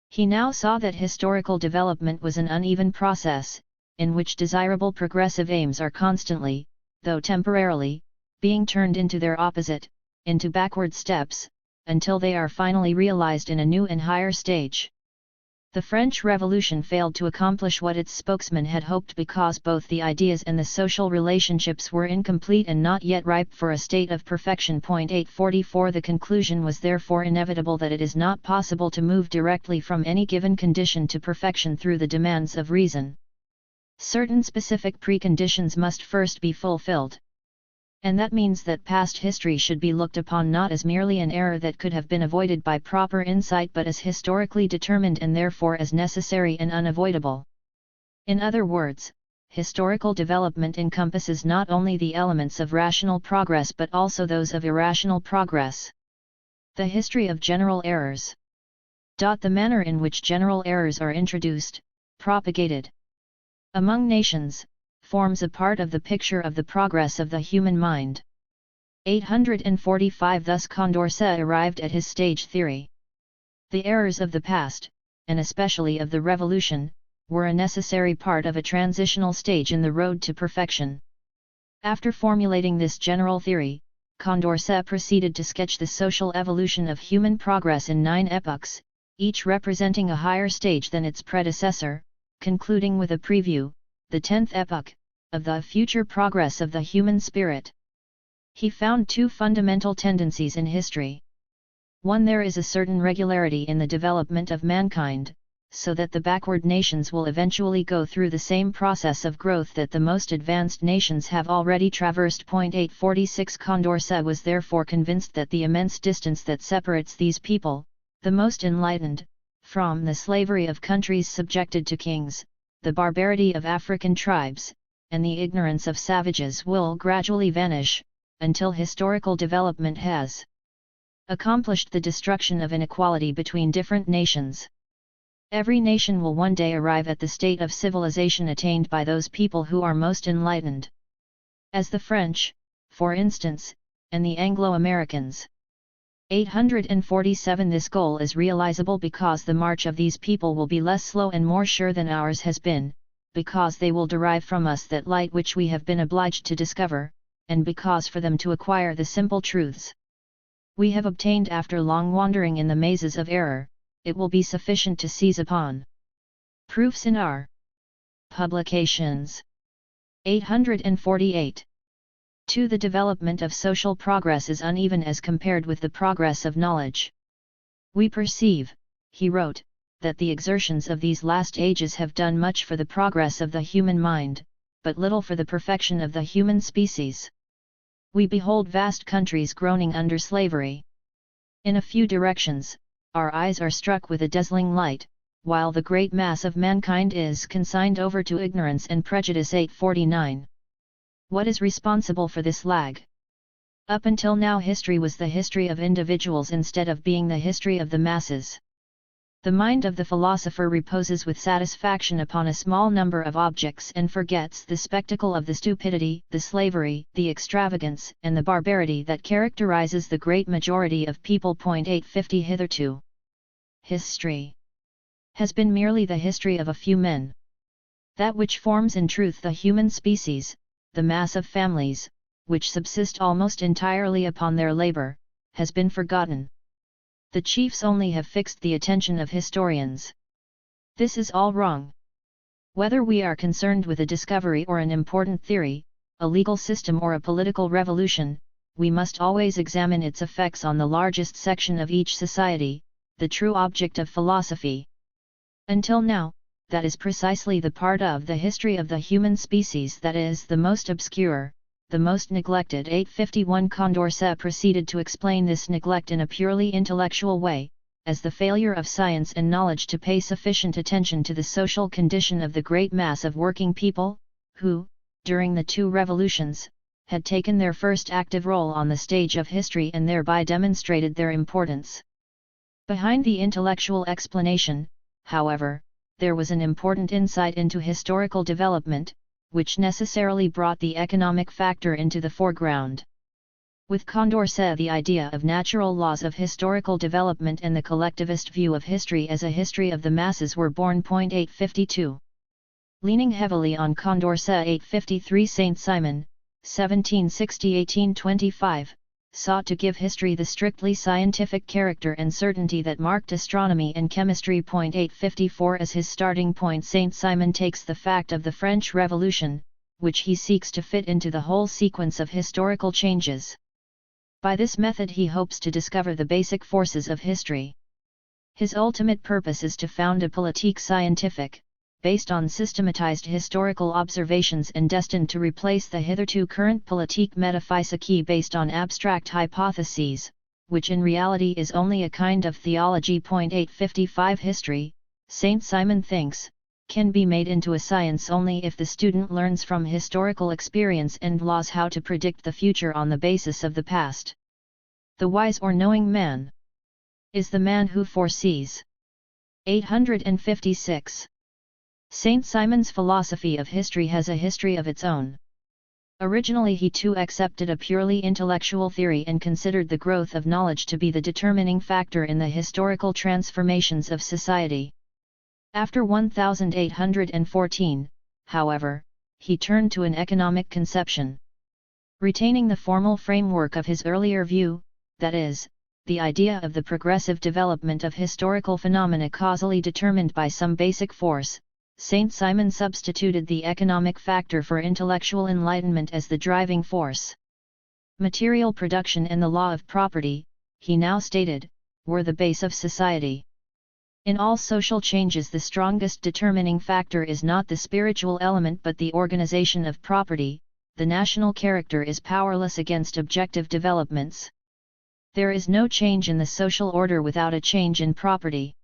He now saw that historical development was an uneven process, in which desirable progressive aims are constantly, though temporarily, being turned into their opposite, into backward steps, until they are finally realized in a new and higher stage. The French Revolution failed to accomplish what its spokesman had hoped because both the ideas and the social relationships were incomplete and not yet ripe for a state of perfection. 844 The conclusion was therefore inevitable that it is not possible to move directly from any given condition to perfection through the demands of reason. Certain specific preconditions must first be fulfilled. And that means that past history should be looked upon not as merely an error that could have been avoided by proper insight but as historically determined and therefore as necessary and unavoidable. In other words, historical development encompasses not only the elements of rational progress but also those of irrational progress. The history of general errors. The manner in which general errors are introduced, propagated among nations, forms a part of the picture of the progress of the human mind. 845 Thus Condorcet arrived at his stage theory. The errors of the past, and especially of the Revolution, were a necessary part of a transitional stage in the road to perfection. After formulating this general theory, Condorcet proceeded to sketch the social evolution of human progress in 9 epochs, each representing a higher stage than its predecessor, concluding with a preview, the 10th epoch, of the future progress of the human spirit. He found 2 fundamental tendencies in history. 1. There is a certain regularity in the development of mankind, so that the backward nations will eventually go through the same process of growth that the most advanced nations have already traversed. 846 Condorcet was therefore convinced that the immense distance that separates these people, the most enlightened, from the slavery of countries subjected to kings, the barbarity of African tribes, and the ignorance of savages will gradually vanish, until historical development has accomplished the destruction of inequality between different nations. Every nation will one day arrive at the state of civilization attained by those people who are most enlightened. As the French, for instance, and the Anglo-Americans. 847 This goal is realizable because the march of these people will be less slow and more sure than ours has been, because they will derive from us that light which we have been obliged to discover, and because for them to acquire the simple truths we have obtained after long wandering in the mazes of error, it will be sufficient to seize upon proofs in our publications. 848. 2. The development of social progress is uneven as compared with the progress of knowledge. We perceive, he wrote, that the exertions of these last ages have done much for the progress of the human mind, but little for the perfection of the human species. We behold vast countries groaning under slavery. In a few directions, our eyes are struck with a dazzling light, while the great mass of mankind is consigned over to ignorance and prejudice. 849. What is responsible for this lag? Up until now history was the history of individuals instead of being the history of the masses. The mind of the philosopher reposes with satisfaction upon a small number of objects and forgets the spectacle of the stupidity, the slavery, the extravagance, and the barbarity that characterizes the great majority of people. 850 Hitherto, history has been merely the history of a few men. That which forms in truth the human species, the mass of families, which subsist almost entirely upon their labor, has been forgotten. The chiefs only have fixed the attention of historians. This is all wrong. Whether we are concerned with a discovery or an important theory, a legal system or a political revolution, we must always examine its effects on the largest section of each society, the true object of philosophy. Until now, that is precisely the part of the history of the human species that is the most obscure, the most neglected. 851 Condorcet proceeded to explain this neglect in a purely intellectual way, as the failure of science and knowledge to pay sufficient attention to the social condition of the great mass of working people, who, during the 2 revolutions, had taken their first active role on the stage of history and thereby demonstrated their importance. Behind the intellectual explanation, however, there was an important insight into historical development, which necessarily brought the economic factor into the foreground. With Condorcet, the idea of natural laws of historical development and the collectivist view of history as a history of the masses were born. 852. Leaning heavily on Condorcet. 853 Saint-Simon, 1760–1825, sought to give history the strictly scientific character and certainty that marked astronomy and chemistry. 854 as his starting point, Saint-Simon takes the fact of the French Revolution, which he seeks to fit into the whole sequence of historical changes. By this method he hopes to discover the basic forces of history. His ultimate purpose is to found a politique scientifique, based on systematized historical observations and destined to replace the hitherto current politique métaphysique based on abstract hypotheses, which in reality is only a kind of theology. 855 History, Saint-Simon thinks, can be made into a science only if the student learns from historical experience and laws how to predict the future on the basis of the past. The wise or knowing man is the man who foresees. 856. Saint-Simon's philosophy of history has a history of its own. Originally he too accepted a purely intellectual theory and considered the growth of knowledge to be the determining factor in the historical transformations of society. After 1814, however, he turned to an economic conception. Retaining the formal framework of his earlier view, that is, the idea of the progressive development of historical phenomena causally determined by some basic force, Saint-Simon substituted the economic factor for intellectual enlightenment as the driving force. Material production and the law of property, he now stated, were the base of society. In all social changes the strongest determining factor is not the spiritual element but the organization of property. The national character is powerless against objective developments. There is no change in the social order without a change in property.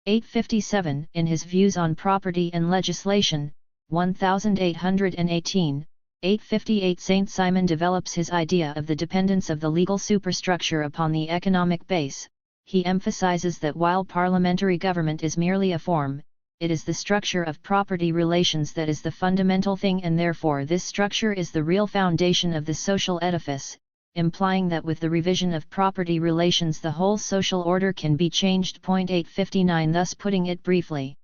857 In his views on property and legislation, 1818, 858 Saint-Simon develops his idea of the dependence of the legal superstructure upon the economic base. He emphasizes that while parliamentary government is merely a form, it is the structure of property relations that is the fundamental thing, and therefore this structure is the real foundation of the social edifice, implying that with the revision of property relations the whole social order can be changed. 859 Thus putting it briefly,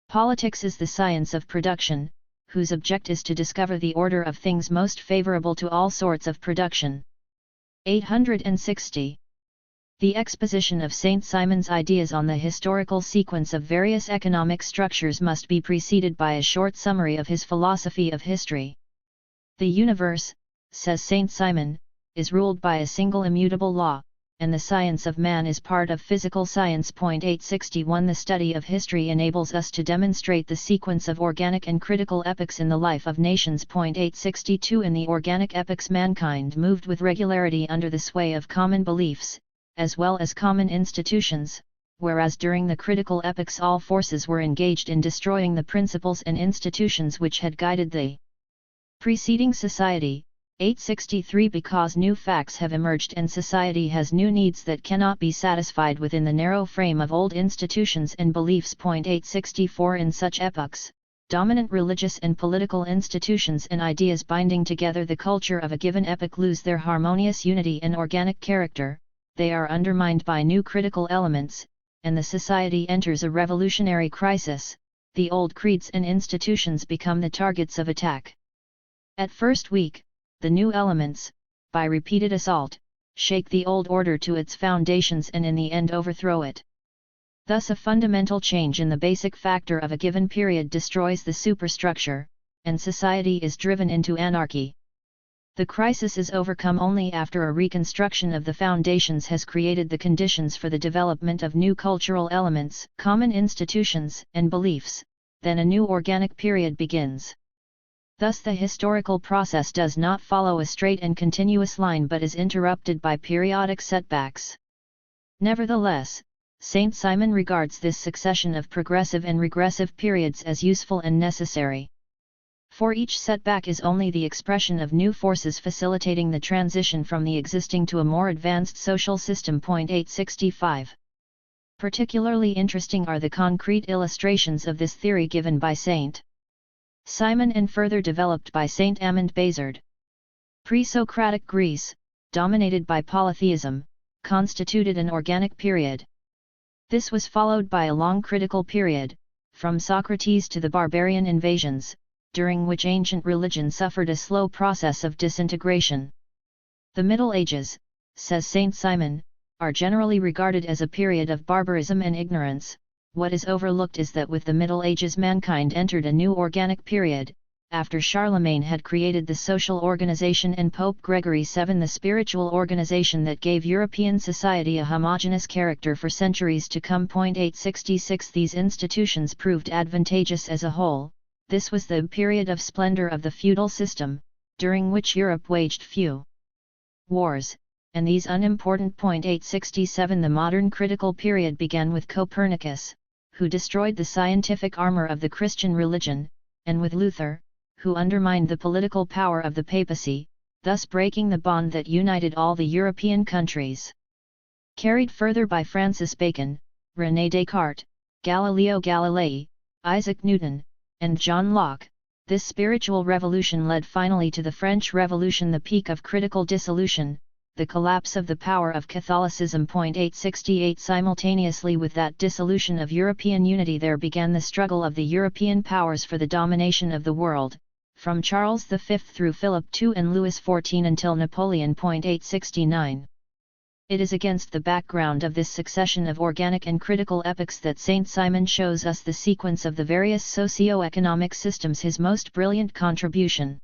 politics is the science of production, whose object is to discover the order of things most favorable to all sorts of production. 860. The exposition of Saint-Simon's ideas on the historical sequence of various economic structures must be preceded by a short summary of his philosophy of history. The universe, says Saint-Simon, is ruled by a single immutable law, and the science of man is part of physical science. 861 The study of history enables us to demonstrate the sequence of organic and critical epochs in the life of nations. 862 In the organic epochs mankind moved with regularity under the sway of common beliefs, as well as common institutions, whereas during the critical epochs all forces were engaged in destroying the principles and institutions which had guided the preceding society. 863 Because new facts have emerged and society has new needs that cannot be satisfied within the narrow frame of old institutions and beliefs. 864 In such epochs, dominant religious and political institutions and ideas binding together the culture of a given epoch lose their harmonious unity and organic character, they are undermined by new critical elements, and the society enters a revolutionary crisis. The old creeds and institutions become the targets of attack. At first weak, the new elements, by repeated assault, shake the old order to its foundations and in the end overthrow it. Thus a fundamental change in the basic factor of a given period destroys the superstructure, and society is driven into anarchy. The crisis is overcome only after a reconstruction of the foundations has created the conditions for the development of new cultural elements, common institutions, and beliefs, then a new organic period begins. Thus the historical process does not follow a straight and continuous line but is interrupted by periodic setbacks. Nevertheless, Saint-Simon regards this succession of progressive and regressive periods as useful and necessary. For each setback is only the expression of new forces facilitating the transition from the existing to a more advanced social system. 865. Particularly interesting are the concrete illustrations of this theory given by Saint Simon and further developed by Saint Amand Bazard. Pre-Socratic Greece, dominated by polytheism, constituted an organic period. This was followed by a long critical period, from Socrates to the barbarian invasions, during which ancient religion suffered a slow process of disintegration. The Middle Ages, says Saint Simon, are generally regarded as a period of barbarism and ignorance. What is overlooked is that with the Middle Ages mankind entered a new organic period, after Charlemagne had created the social organization and Pope Gregory VII the spiritual organization that gave European society a homogeneous character for centuries to come. 866 These institutions proved advantageous as a whole. This was the period of splendor of the feudal system, during which Europe waged few wars, and these unimportant. 867 The modern critical period began with Copernicus, who destroyed the scientific armor of the Christian religion, and with Luther, who undermined the political power of the papacy, thus breaking the bond that united all the European countries. Carried further by Francis Bacon, René Descartes, Galileo Galilei, Isaac Newton, and John Locke, this spiritual revolution led finally to the French Revolution, the peak of critical dissolution, the collapse of the power of Catholicism. 868 Simultaneously with that dissolution of European unity there began the struggle of the European powers for the domination of the world, from Charles V through Philip II and Louis XIV until Napoleon. 869. It is against the background of this succession of organic and critical epochs that Saint Simon shows us the sequence of the various socio-economic systems, his most brilliant contribution.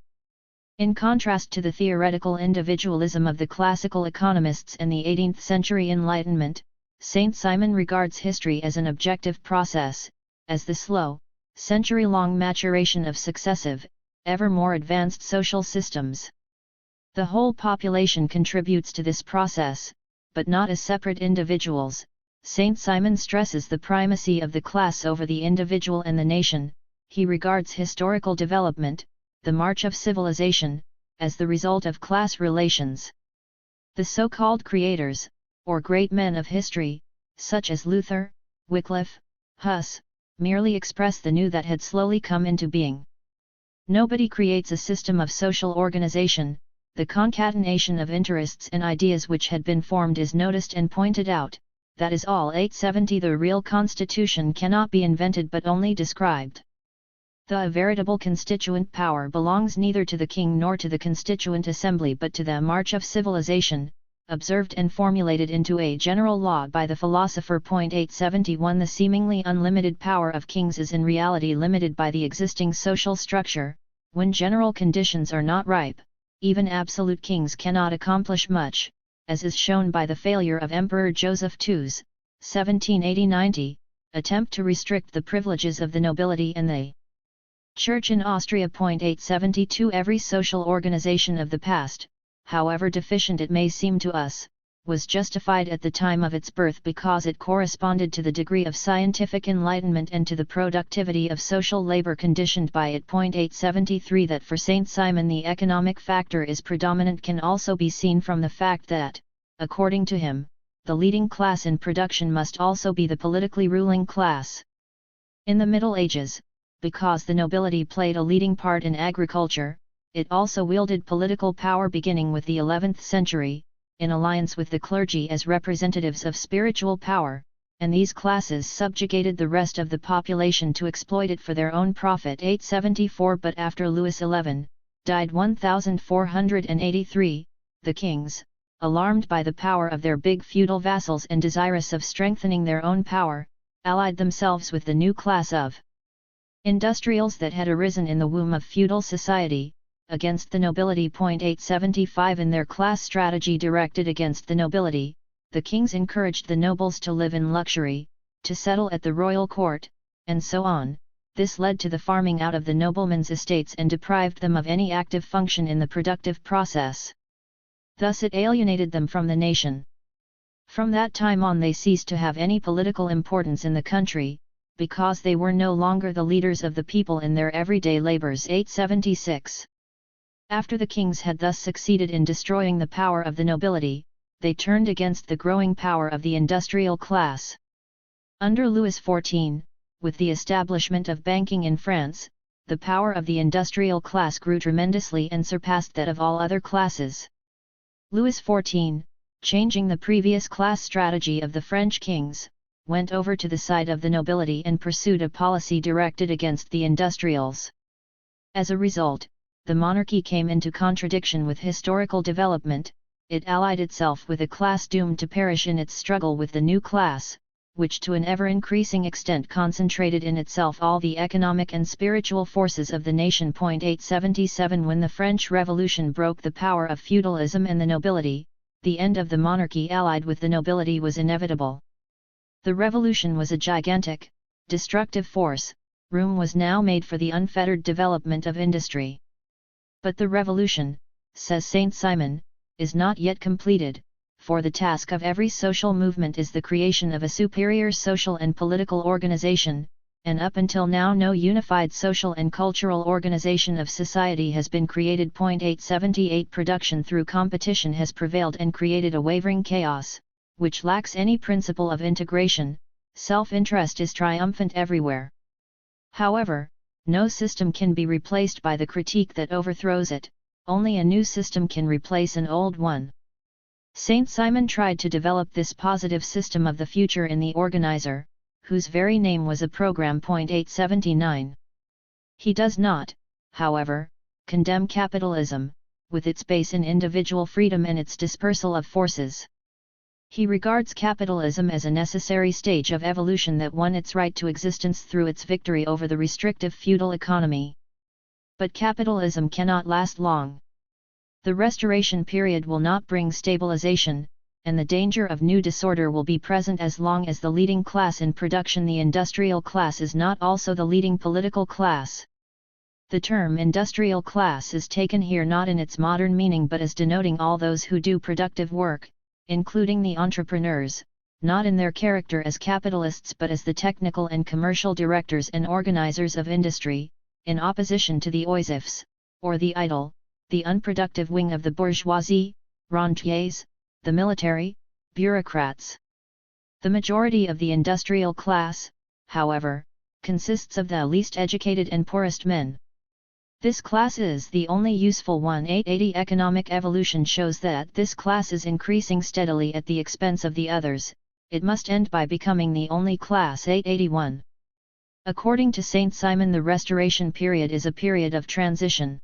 In contrast to the theoretical individualism of the classical economists and the 18th century Enlightenment, Saint Simon regards history as an objective process, as the slow, century-long maturation of successive, ever more advanced social systems. The whole population contributes to this process, but not as separate individuals. Saint Simon stresses the primacy of the class over the individual and the nation. He regards historical development, the march of civilization, as the result of class relations. The so-called creators, or great men of history, such as Luther, Wycliffe, Huss, merely express the new that had slowly come into being. Nobody creates a system of social organization. The concatenation of interests and ideas which had been formed is noticed and pointed out, that is all. 870 The real constitution cannot be invented but only described. The veritable constituent power belongs neither to the king nor to the constituent assembly but to the march of civilization, observed and formulated into a general law by the philosopher. 871 The seemingly unlimited power of kings is in reality limited by the existing social structure. When general conditions are not ripe, even absolute kings cannot accomplish much, as is shown by the failure of Emperor Joseph II's 1780 attempt to restrict the privileges of the nobility and the Church in Austria. 872 Every social organization of the past, however deficient it may seem to us, was justified at the time of its birth because it corresponded to the degree of scientific enlightenment and to the productivity of social labor conditioned by it. 873 That for Saint Simon the economic factor is predominant can also be seen from the fact that, according to him, the leading class in production must also be the politically ruling class. In the Middle Ages, because the nobility played a leading part in agriculture, it also wielded political power beginning with the 11th century, in alliance with the clergy as representatives of spiritual power, and these classes subjugated the rest of the population to exploit it for their own profit. 874 But after Louis XI, died 1483, the kings, alarmed by the power of their big feudal vassals and desirous of strengthening their own power, allied themselves with the new class of industrials that had arisen in the womb of feudal society, against the nobility. 875 In their class strategy directed against the nobility, the kings encouraged the nobles to live in luxury, to settle at the royal court, and so on. This led to the farming out of the noblemen's estates and deprived them of any active function in the productive process. Thus it alienated them from the nation. From that time on they ceased to have any political importance in the country, because they were no longer the leaders of the people in their everyday labors. 876 After the kings had thus succeeded in destroying the power of the nobility, they turned against the growing power of the industrial class. Under Louis XIV, with the establishment of banking in France, the power of the industrial class grew tremendously and surpassed that of all other classes. Louis XIV, changing the previous class strategy of the French kings, went over to the side of the nobility and pursued a policy directed against the industrials. As a result, the monarchy came into contradiction with historical development, it allied itself with a class doomed to perish in its struggle with the new class, which to an ever-increasing extent concentrated in itself all the economic and spiritual forces of the nation. 877 When the French Revolution broke the power of feudalism and the nobility, the end of the monarchy allied with the nobility was inevitable. The revolution was a gigantic, destructive force. Room was now made for the unfettered development of industry. But the revolution, says Saint Simon, is not yet completed, for the task of every social movement is the creation of a superior social and political organization, and up until now no unified social and cultural organization of society has been created. 878 Production through competition has prevailed and created a wavering chaos, which lacks any principle of integration. Self-interest is triumphant everywhere. However, no system can be replaced by the critique that overthrows it, only a new system can replace an old one. Saint Simon tried to develop this positive system of the future in The Organizer, whose very name was a program. 879. He does not, however, condemn capitalism, with its base in individual freedom and its dispersal of forces. He regards capitalism as a necessary stage of evolution that won its right to existence through its victory over the restrictive feudal economy. But capitalism cannot last long. The Restoration period will not bring stabilization, and the danger of new disorder will be present as long as the leading class in production, the industrial class, is not also the leading political class. The term industrial class is taken here not in its modern meaning but as denoting all those who do productive work, including the entrepreneurs, not in their character as capitalists but as the technical and commercial directors and organizers of industry, in opposition to the oisifs, or the idle, the unproductive wing of the bourgeoisie, rentiers, the military, bureaucrats. The majority of the industrial class, however, consists of the least educated and poorest men. This class is the only useful one. 880 Economic evolution shows that this class is increasing steadily at the expense of the others. It must end by becoming the only class. 881. According to Saint Simon, the Restoration period is a period of transition.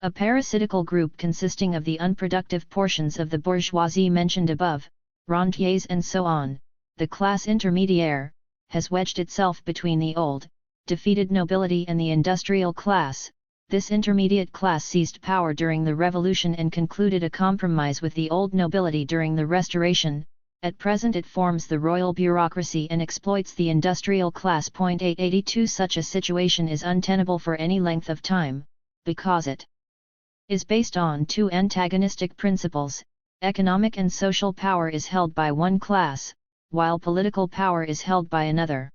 A parasitical group consisting of the unproductive portions of the bourgeoisie mentioned above, rentiers and so on, the class intermédiaire, has wedged itself between the old, defeated nobility and the industrial class. This intermediate class seized power during the Revolution and concluded a compromise with the old nobility during the Restoration. At present it forms the royal bureaucracy and exploits the industrial class. 882 Such a situation is untenable for any length of time, because it is based on two antagonistic principles. Economic and social power is held by one class, while political power is held by another.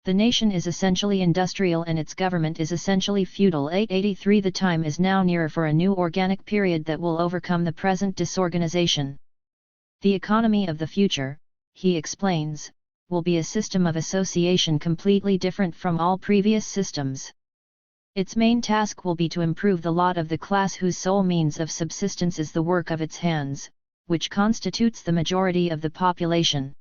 The nation is essentially industrial and its government is essentially feudal. 883 The time is now nearer for a new organic period that will overcome the present disorganization. The economy of the future, he explains, will be a system of association completely different from all previous systems. Its main task will be to improve the lot of the class whose sole means of subsistence is the work of its hands, which constitutes the majority of the population.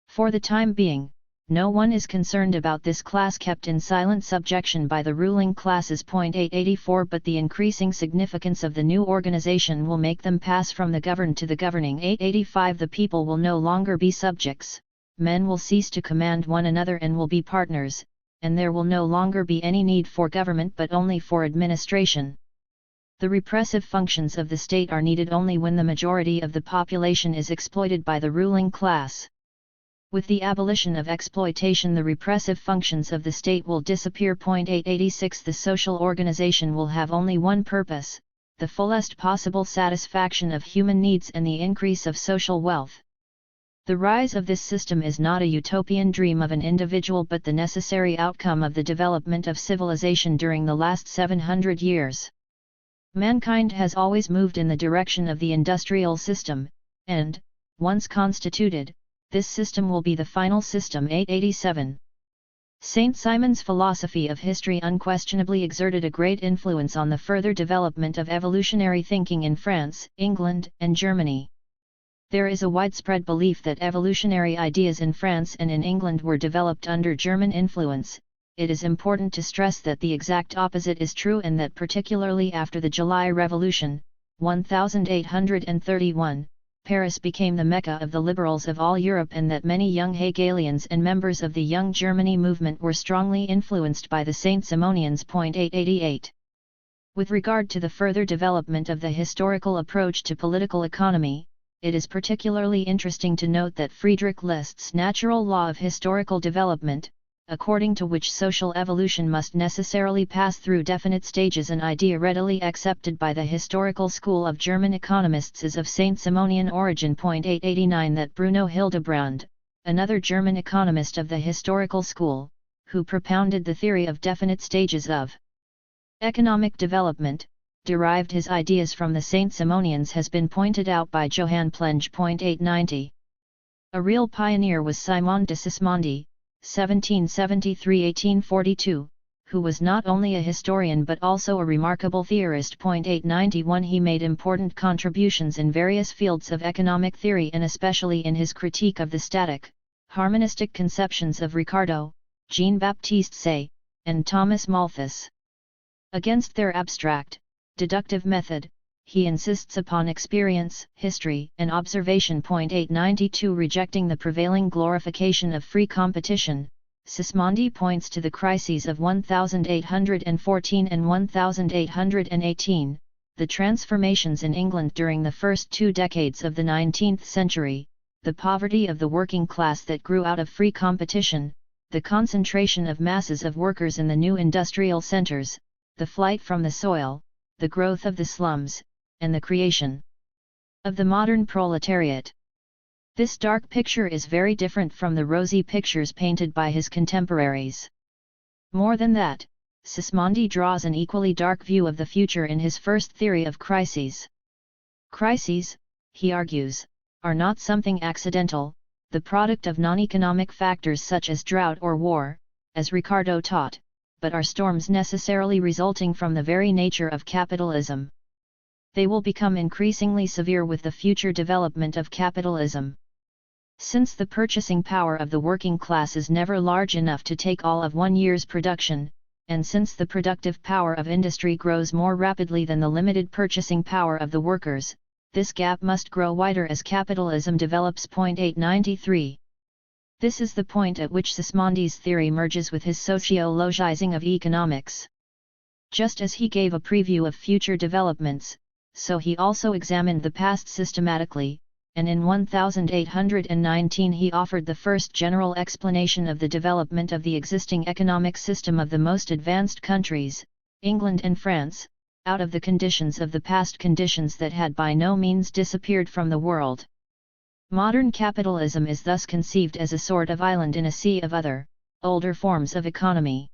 For the time being, no one is concerned about this class kept in silent subjection by the ruling classes. 884 But the increasing significance of the new organization will make them pass from the governed to the governing. 885 The people will no longer be subjects, men will cease to command one another and will be partners, and there will no longer be any need for government but only for administration. The repressive functions of the state are needed only when the majority of the population is exploited by the ruling class. With the abolition of exploitation, the repressive functions of the state will disappear. 886 The social organization will have only one purpose, the fullest possible satisfaction of human needs and the increase of social wealth. The rise of this system is not a utopian dream of an individual but the necessary outcome of the development of civilization during the last 700 years. Mankind has always moved in the direction of the industrial system, and, once constituted, this system will be the final system. 887. Saint Simon's philosophy of history unquestionably exerted a great influence on the further development of evolutionary thinking in France, England, and Germany. There is a widespread belief that evolutionary ideas in France and in England were developed under German influence. It is important to stress that the exact opposite is true and that particularly after the July Revolution, 1831, Paris became the Mecca of the liberals of all Europe, and that many young Hegelians and members of the Young Germany movement were strongly influenced by the Saint-Simonians. 888. With regard to the further development of the historical approach to political economy, it is particularly interesting to note that Friedrich List's natural law of historical development, according to which social evolution must necessarily pass through definite stages, an idea readily accepted by the historical school of German economists, is of Saint-Simonian origin. 889. That Bruno Hildebrand, another German economist of the historical school, who propounded the theory of definite stages of economic development, derived his ideas from the Saint-Simonians, has been pointed out by Johann Plenge. 890. A real pioneer was Simon de Sismondi, 1773–1842, who was not only a historian but also a remarkable theorist. 891. He made important contributions in various fields of economic theory, and especially in his critique of the static, harmonistic conceptions of Ricardo, Jean-Baptiste Say, and Thomas Malthus. Against their abstract, deductive method, he insists upon experience, history, and observation. 892. Rejecting the prevailing glorification of free competition, Sismondi points to the crises of 1814 and 1818, the transformations in England during the first 2 decades of the 19th century, the poverty of the working class that grew out of free competition, the concentration of masses of workers in the new industrial centres, the flight from the soil, the growth of the slums, and the creation of the modern proletariat. This dark picture is very different from the rosy pictures painted by his contemporaries. More than that, Sismondi draws an equally dark view of the future in his first theory of crises. Crises, he argues, are not something accidental, the product of non-economic factors such as drought or war, as Ricardo taught, but are storms necessarily resulting from the very nature of capitalism. They will become increasingly severe with the future development of capitalism. Since the purchasing power of the working class is never large enough to take all of one year's production, and since the productive power of industry grows more rapidly than the limited purchasing power of the workers, this gap must grow wider as capitalism develops. 893. This is the point at which Sismondi's theory merges with his sociologizing of economics. Just as he gave a preview of future developments, so he also examined the past systematically, and in 1819 he offered the first general explanation of the development of the existing economic system of the most advanced countries, England and France, out of the conditions of the past, conditions that had by no means disappeared from the world. Modern capitalism is thus conceived as a sort of island in a sea of other, older forms of economy.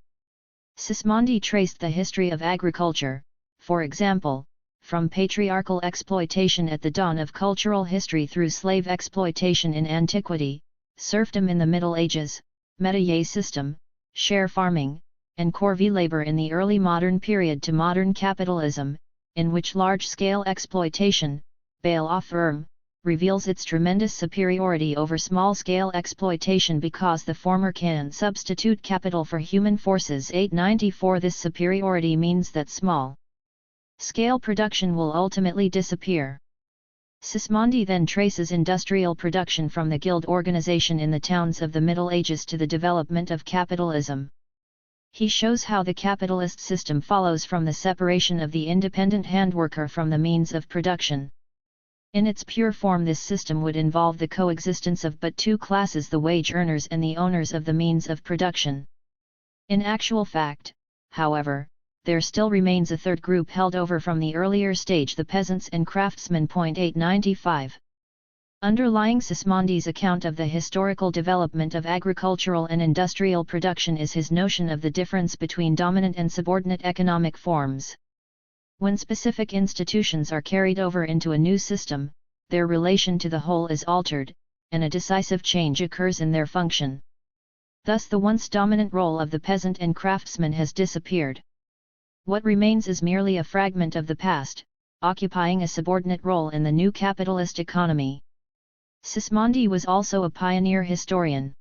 Sismondi traced the history of agriculture, for example, from patriarchal exploitation at the dawn of cultural history through slave exploitation in antiquity, serfdom in the Middle Ages, métayer system, share farming, and corvée labor in the early modern period to modern capitalism, in which large-scale exploitation, bail-off reveals its tremendous superiority over small-scale exploitation because the former can substitute capital for human forces. 894. This superiority means that small-scale production will ultimately disappear. Sismondi then traces industrial production from the guild organization in the towns of the Middle Ages to the development of capitalism. He shows how the capitalist system follows from the separation of the independent handworker from the means of production. In its pure form, this system would involve the coexistence of but two classes, the wage earners and the owners of the means of production. In actual fact, however, there still remains a third group held over from the earlier stage, the peasants and craftsmen. 895. Underlying Sismondi's account of the historical development of agricultural and industrial production is his notion of the difference between dominant and subordinate economic forms. When specific institutions are carried over into a new system, their relation to the whole is altered, and a decisive change occurs in their function. Thus the once dominant role of the peasant and craftsman has disappeared. What remains is merely a fragment of the past, occupying a subordinate role in the new capitalist economy. Sismondi was also a pioneer historian.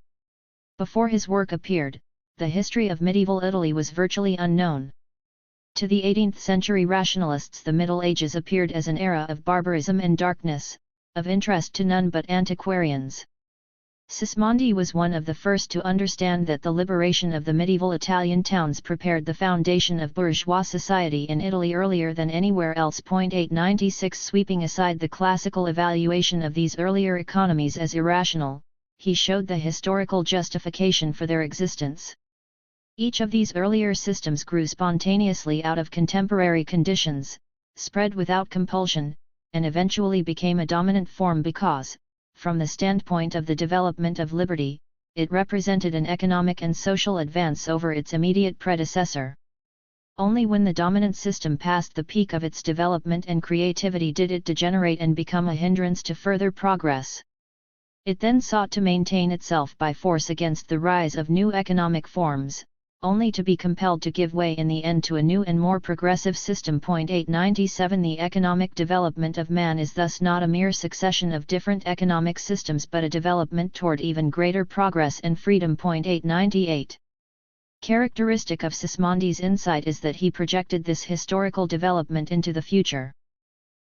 Before his work appeared, the history of medieval Italy was virtually unknown. To the 18th century rationalists, the Middle Ages appeared as an era of barbarism and darkness, of interest to none but antiquarians. Sismondi was one of the first to understand that the liberation of the medieval Italian towns prepared the foundation of bourgeois society in Italy earlier than anywhere else. 896 Sweeping aside the classical evaluation of these earlier economies as irrational, he showed the historical justification for their existence. Each of these earlier systems grew spontaneously out of contemporary conditions, spread without compulsion, and eventually became a dominant form because, from the standpoint of the development of liberty, it represented an economic and social advance over its immediate predecessor. Only when the dominant system passed the peak of its development and creativity did it degenerate and become a hindrance to further progress. It then sought to maintain itself by force against the rise of new economic forms, only to be compelled to give way in the end to a new and more progressive system. 897 The economic development of man is thus not a mere succession of different economic systems but a development toward even greater progress and freedom. 898 Characteristic of Sismondi's insight is that he projected this historical development into the future.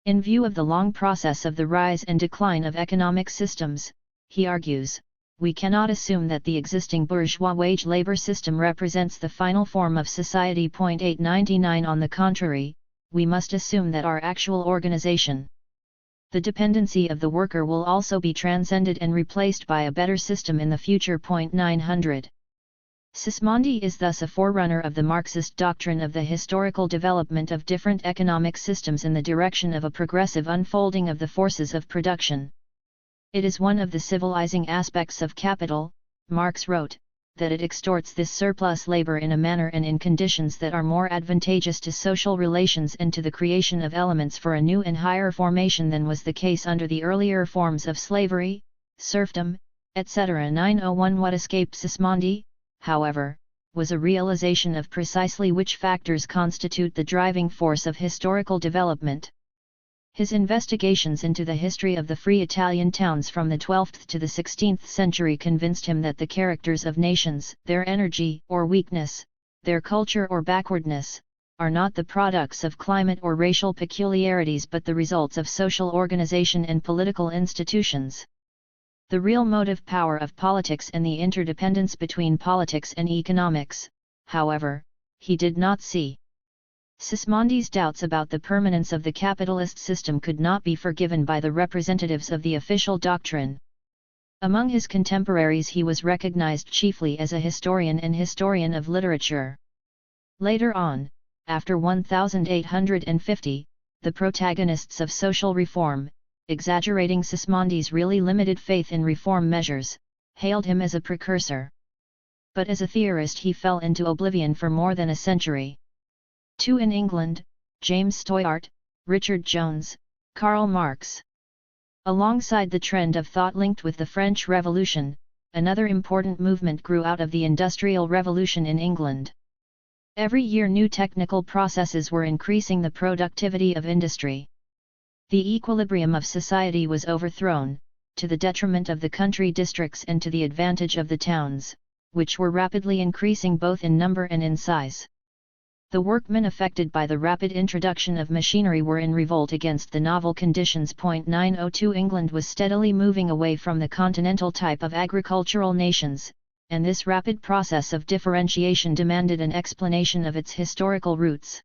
In view of the long process of the rise and decline of economic systems, he argues, we cannot assume that the existing bourgeois wage-labor system represents the final form of society. 899 On the contrary, we must assume that our actual organization, the dependency of the worker, will also be transcended and replaced by a better system in the future. 900 Sismondi is thus a forerunner of the Marxist doctrine of the historical development of different economic systems in the direction of a progressive unfolding of the forces of production. It is one of the civilizing aspects of capital, Marx wrote, that it extorts this surplus labor in a manner and in conditions that are more advantageous to social relations and to the creation of elements for a new and higher formation than was the case under the earlier forms of slavery, serfdom, etc. 901 What escaped Sismondi, however, was a realization of precisely which factors constitute the driving force of historical development. His investigations into the history of the free Italian towns from the 12th to the 16th century convinced him that the characters of nations, their energy or weakness, their culture or backwardness, are not the products of climate or racial peculiarities but the results of social organization and political institutions. The real motive power of politics and the interdependence between politics and economics, however, he did not see. Sismondi's doubts about the permanence of the capitalist system could not be forgiven by the representatives of the official doctrine. Among his contemporaries he was recognized chiefly as a historian and historian of literature. Later on, after 1850, the protagonists of social reform, exaggerating Sismondi's really limited faith in reform measures, hailed him as a precursor. But as a theorist he fell into oblivion for more than a century. 2 In England, James Stoyart, Richard Jones, Karl Marx. Alongside the trend of thought linked with the French Revolution, another important movement grew out of the Industrial Revolution in England. Every year new technical processes were increasing the productivity of industry. The equilibrium of society was overthrown, to the detriment of the country districts and to the advantage of the towns, which were rapidly increasing both in number and in size. The workmen affected by the rapid introduction of machinery were in revolt against the novel conditions. 902 England was steadily moving away from the continental type of agricultural nations, and this rapid process of differentiation demanded an explanation of its historical roots.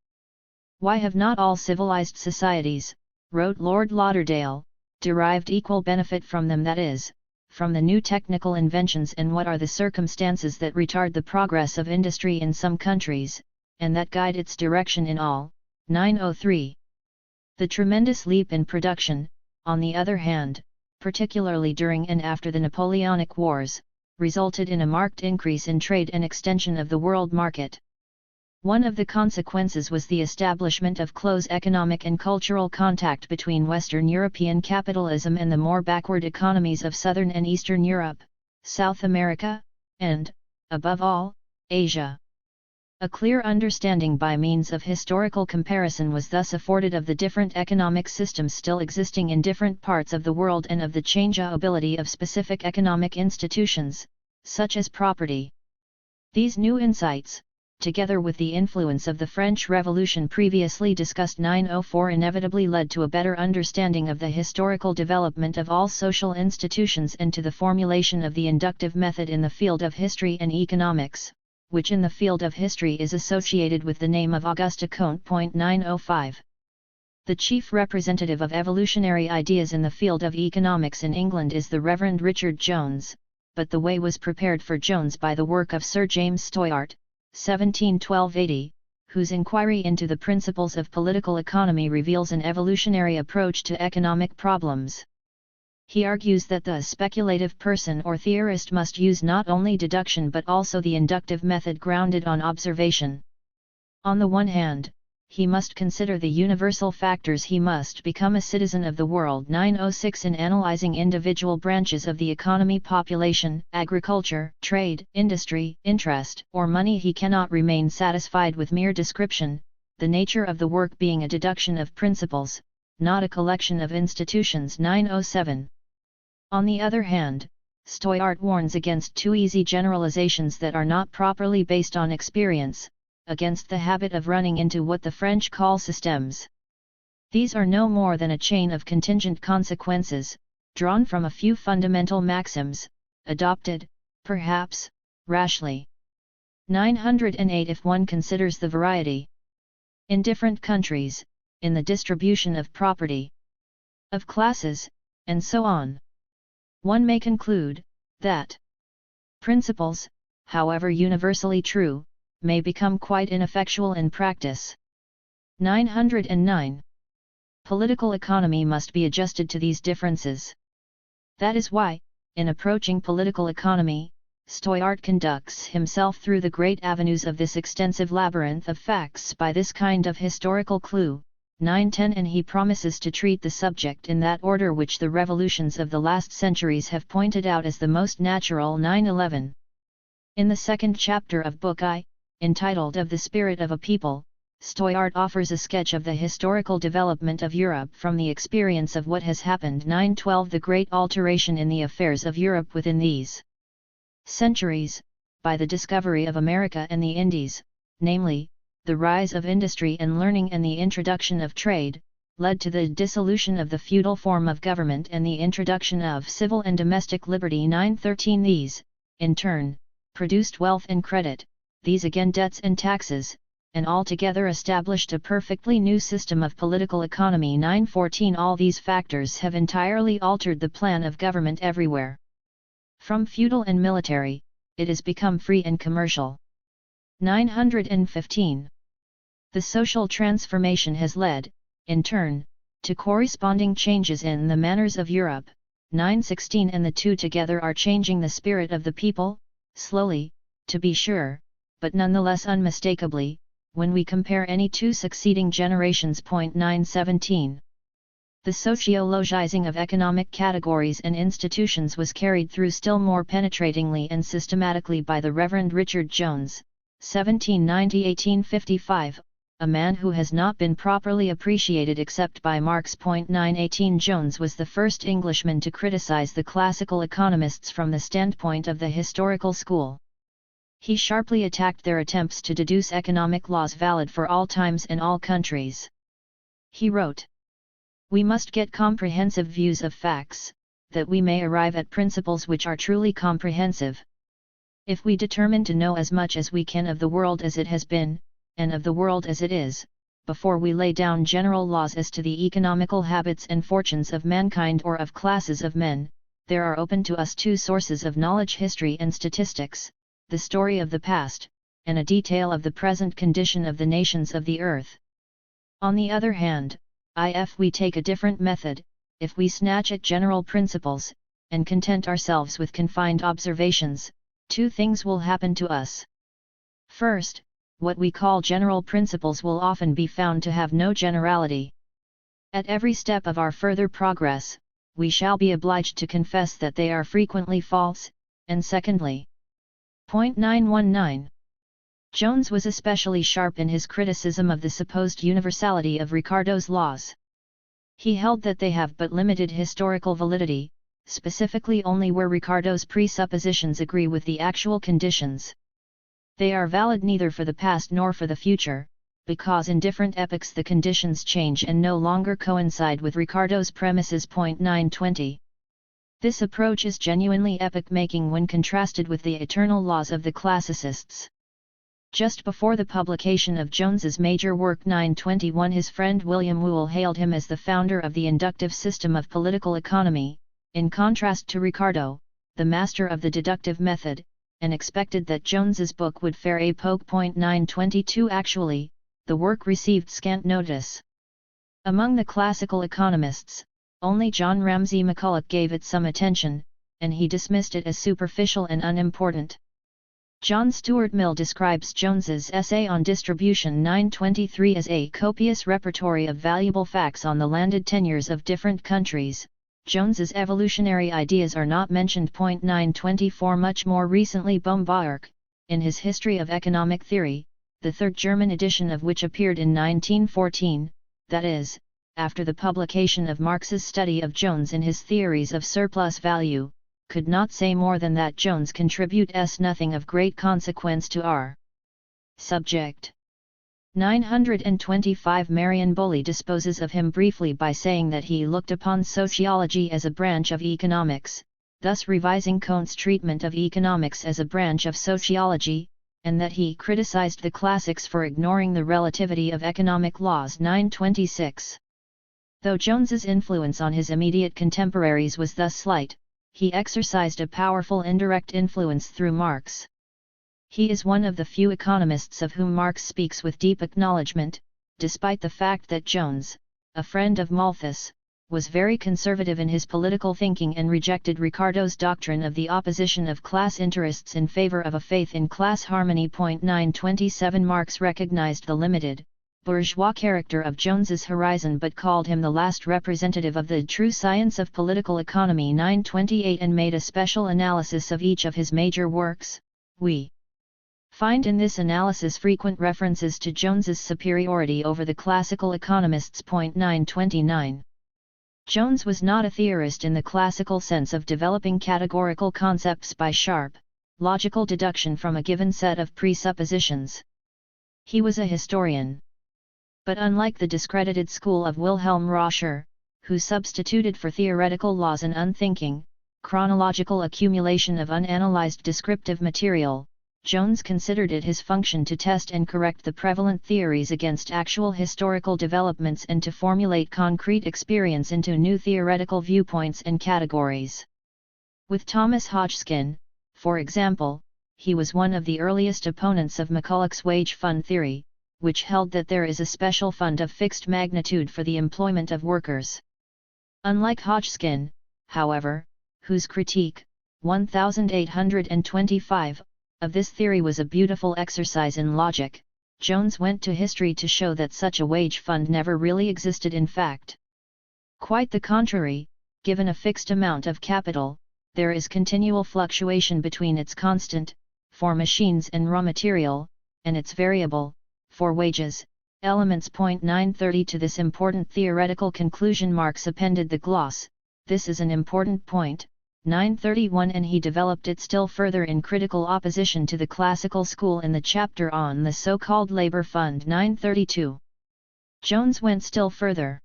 Why have not all civilized societies, wrote Lord Lauderdale, derived equal benefit from them, that is, from the new technical inventions, and what are the circumstances that retard the progress of industry in some countries, and that guide its direction in all? 903. The tremendous leap in production, on the other hand, particularly during and after the Napoleonic Wars, resulted in a marked increase in trade and extension of the world market. One of the consequences was the establishment of close economic and cultural contact between Western European capitalism and the more backward economies of Southern and Eastern Europe, South America, and, above all, Asia. A clear understanding by means of historical comparison was thus afforded of the different economic systems still existing in different parts of the world and of the changeability of specific economic institutions, such as property. These new insights, together with the influence of the French Revolution previously discussed 904, inevitably led to a better understanding of the historical development of all social institutions and to the formulation of the inductive method in the field of history and economics, which in the field of history is associated with the name of Auguste Comte. 905. The chief representative of evolutionary ideas in the field of economics in England is the Reverend Richard Jones, but the way was prepared for Jones by the work of Sir James Steuart, 1712–80, whose inquiry into the principles of political economy reveals an evolutionary approach to economic problems. He argues that the speculative person or theorist must use not only deduction but also the inductive method grounded on observation. On the one hand, he must consider the universal factors. He must become a citizen of the world. 906. In analyzing individual branches of the economy, population, agriculture, trade, industry, interest, or money, he cannot remain satisfied with mere description, the nature of the work being a deduction of principles, not a collection of institutions. 907. On the other hand, Steuart warns against too easy generalizations that are not properly based on experience, against the habit of running into what the French call systems. These are no more than a chain of contingent consequences, drawn from a few fundamental maxims, adopted, perhaps, rashly. 908. If one considers the variety in different countries, in the distribution of property, of classes, and so on, one may conclude that principles, however universally true, may become quite ineffectual in practice. 909. Political economy must be adjusted to these differences. That is why, in approaching political economy, Steuart conducts himself through the great avenues of this extensive labyrinth of facts by this kind of historical clue. 910. And he promises to treat the subject in that order which the revolutions of the last centuries have pointed out as the most natural. 911. In the second chapter of Book I, entitled Of the Spirit of a People, Steuart offers a sketch of the historical development of Europe from the experience of what has happened. 912. The great alteration in the affairs of Europe within these centuries, by the discovery of America and the Indies, namely, the rise of industry and learning and the introduction of trade, led to the dissolution of the feudal form of government and the introduction of civil and domestic liberty. 913. These, in turn, produced wealth and credit, these again debts and taxes, and altogether established a perfectly new system of political economy. 914. All these factors have entirely altered the plan of government everywhere. From feudal and military, it has become free and commercial. 915. The social transformation has led, in turn, to corresponding changes in the manners of Europe. 916. And the two together are changing the spirit of the people, slowly, to be sure, but nonetheless unmistakably, when we compare any two succeeding generations. 917. The sociologizing of economic categories and institutions was carried through still more penetratingly and systematically by the Reverend Richard Jones, 1790–1855, a man who has not been properly appreciated except by Marx. 918. Jones was the first Englishman to criticize the classical economists from the standpoint of the historical school. He sharply attacked their attempts to deduce economic laws valid for all times and all countries. He wrote, "We must get comprehensive views of facts, that we may arrive at principles which are truly comprehensive. If we determine to know as much as we can of the world as it has been, and of the world as it is, before we lay down general laws as to the economical habits and fortunes of mankind or of classes of men, there are open to us two sources of knowledge: history and statistics, the story of the past, and a detail of the present condition of the nations of the earth. On the other hand, if we take a different method, if we snatch at general principles, and content ourselves with confined observations, two things will happen to us. First, what we call general principles will often be found to have no generality. At every step of our further progress, we shall be obliged to confess that they are frequently false, and secondly, 919. Jones was especially sharp in his criticism of the supposed universality of Ricardo's laws. He held that they have but limited historical validity, specifically only where Ricardo's presuppositions agree with the actual conditions. They are valid neither for the past nor for the future, because in different epochs the conditions change and no longer coincide with Ricardo's premises. 920. This approach is genuinely epoch-making when contrasted with the eternal laws of the classicists. Just before the publication of Jones's major work 921, his friend William Whewell hailed him as the founder of the inductive system of political economy, in contrast to Ricardo, the master of the deductive method, and expected that Jones's book would fare a poke. 922. Actually, the work received scant notice. Among the classical economists, only John Ramsay McCulloch gave it some attention, and he dismissed it as superficial and unimportant. John Stuart Mill describes Jones's essay on distribution 923 as a copious repertory of valuable facts on the landed tenures of different countries. Jones's evolutionary ideas are not mentioned. 924. Much more recently, Baumgartner, in his History of Economic Theory, the third German edition of which appeared in 1914, that is, after the publication of Marx's study of Jones in his Theories of Surplus Value, could not say more than that Jones contributes nothing of great consequence to our subject. 925. Marion Boley disposes of him briefly by saying that he looked upon sociology as a branch of economics, thus revising Comte's treatment of economics as a branch of sociology, and that he criticized the classics for ignoring the relativity of economic laws. 926. Though Jones's influence on his immediate contemporaries was thus slight, he exercised a powerful indirect influence through Marx. He is one of the few economists of whom Marx speaks with deep acknowledgement, despite the fact that Jones, a friend of Malthus, was very conservative in his political thinking and rejected Ricardo's doctrine of the opposition of class interests in favor of a faith in class harmony. 927. Marx recognized the limited, bourgeois character of Jones's horizon but called him the last representative of the true science of political economy. 928. And made a special analysis of each of his major works. We find in this analysis frequent references to Jones's superiority over the classical economists. 929. Jones was not a theorist in the classical sense of developing categorical concepts by sharp, logical deduction from a given set of presuppositions. He was a historian. But unlike the discredited school of Wilhelm Roscher, who substituted for theoretical laws an unthinking, chronological accumulation of unanalyzed descriptive material, Jones considered it his function to test and correct the prevalent theories against actual historical developments and to formulate concrete experience into new theoretical viewpoints and categories. With Thomas Hodgkin, for example, he was one of the earliest opponents of McCulloch's wage fund theory, which held that there is a special fund of fixed magnitude for the employment of workers. Unlike Hodgkin, however, whose critique, 1825, of this theory was a beautiful exercise in logic, Jones went to history to show that such a wage fund never really existed in fact. Quite the contrary, given a fixed amount of capital, there is continual fluctuation between its constant, for machines and raw material, and its variable, for wages, elements. 930. To this important theoretical conclusion Marx appended the gloss, "This is an important point," 931, and he developed it still further in critical opposition to the classical school in the chapter on the so-called labor fund. 932. Jones went still further.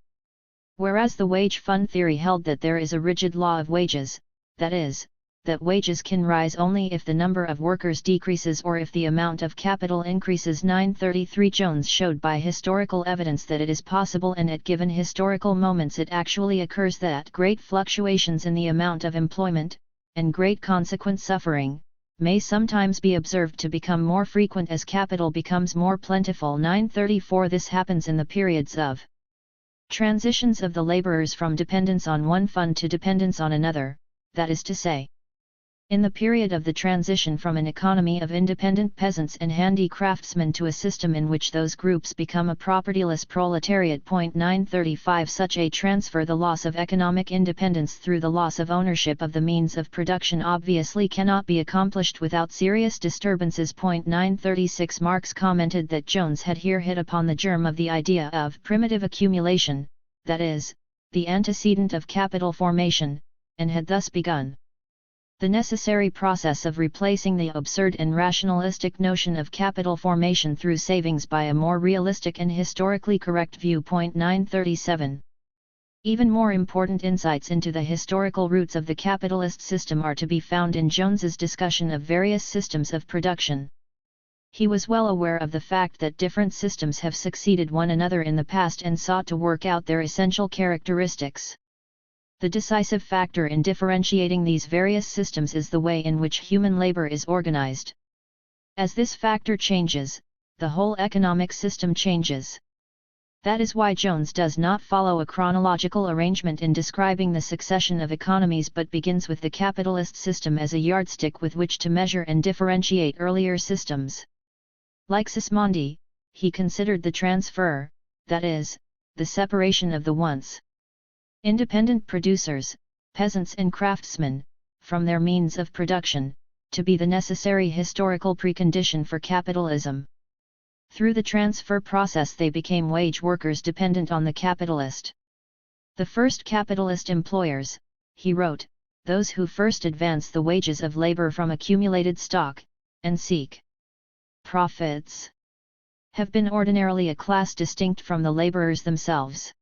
Whereas the wage fund theory held that there is a rigid law of wages, that is, that wages can rise only if the number of workers decreases or if the amount of capital increases. 933. Jones showed by historical evidence that it is possible and at given historical moments it actually occurs that great fluctuations in the amount of employment, and great consequent suffering, may sometimes be observed to become more frequent as capital becomes more plentiful. 934. This happens in the periods of transitions of the laborers from dependence on one fund to dependence on another, that is to say, in the period of the transition from an economy of independent peasants and handicraftsmen to a system in which those groups become a propertyless proletariat. 935. Such a transfer, the loss of economic independence through the loss of ownership of the means of production, obviously cannot be accomplished without serious disturbances. 936. Marx commented that Jones had here hit upon the germ of the idea of primitive accumulation, that is, the antecedent of capital formation, and had thus begun The necessary process of replacing the absurd and rationalistic notion of capital formation through savings by a more realistic and historically correct view. 937. Even more important insights into the historical roots of the capitalist system are to be found in Jones's discussion of various systems of production. He was well aware of the fact that different systems have succeeded one another in the past and sought to work out their essential characteristics. The decisive factor in differentiating these various systems is the way in which human labor is organized. As this factor changes, the whole economic system changes. That is why Jones does not follow a chronological arrangement in describing the succession of economies but begins with the capitalist system as a yardstick with which to measure and differentiate earlier systems. Like Sismondi, he considered the transfer, that is, the separation of the once independent producers, peasants and craftsmen, from their means of production, to be the necessary historical precondition for capitalism. Through the transfer process they became wage workers dependent on the capitalist. The first capitalist employers, he wrote, those who first advance the wages of labor from accumulated stock, and seek profits, have been ordinarily a class distinct from the laborers themselves.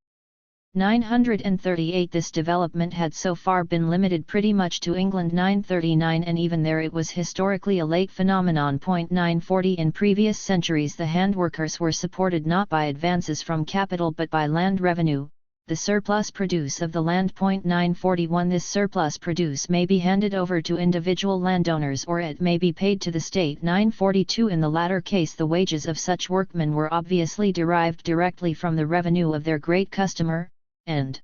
938 This development had so far been limited pretty much to England. 939 And even there it was historically a late phenomenon. 940 In previous centuries the handworkers were supported not by advances from capital but by land revenue, the surplus produce of the land. 941 This surplus produce may be handed over to individual landowners or it may be paid to the state. 942 In the latter case the wages of such workmen were obviously derived directly from the revenue of their great customer, and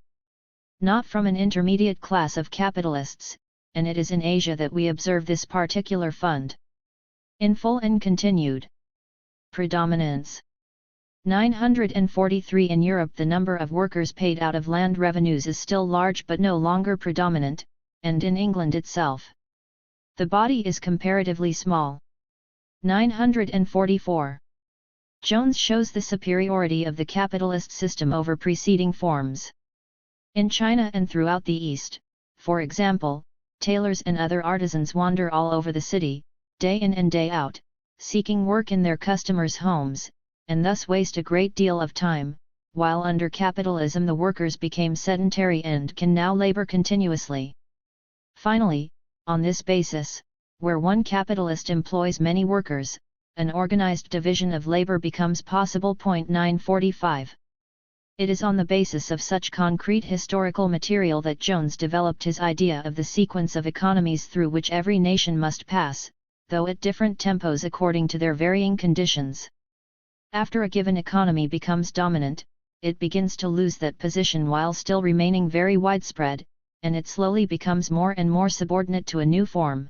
not from an intermediate class of capitalists, and it is in Asia that we observe this particular fund. In full and continued predominance. 943 In Europe the number of workers paid out of land revenues is still large but no longer predominant, and in England itself the body is comparatively small. 944. Jones shows the superiority of the capitalist system over preceding forms. In China and throughout the East, for example, tailors and other artisans wander all over the city, day in and day out, seeking work in their customers' homes, and thus waste a great deal of time, while under capitalism the workers became sedentary and can now labor continuously. Finally, on this basis, where one capitalist employs many workers, an organized division of labor becomes possible. 945. It is on the basis of such concrete historical material that Jones developed his idea of the sequence of economies through which every nation must pass, though at different tempos according to their varying conditions. After a given economy becomes dominant, it begins to lose that position while still remaining very widespread, and it slowly becomes more and more subordinate to a new form.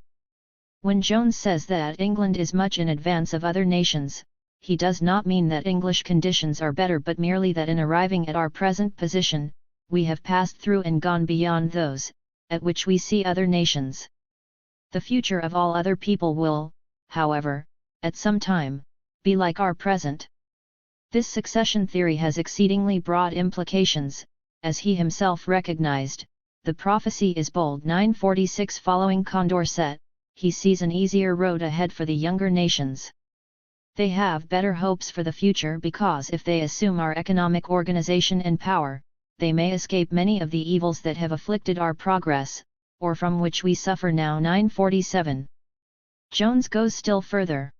When Jones says that England is much in advance of other nations, he does not mean that English conditions are better but merely that in arriving at our present position, we have passed through and gone beyond those, at which we see other nations. The future of all other people will, however, at some time, be like our present. This succession theory has exceedingly broad implications, as he himself recognized. The prophecy is bold. 946 Following Condorcet, he sees an easier road ahead for the younger nations. They have better hopes for the future because if they assume our economic organization and power, they may escape many of the evils that have afflicted our progress, or from which we suffer now. 947. Jones goes still further.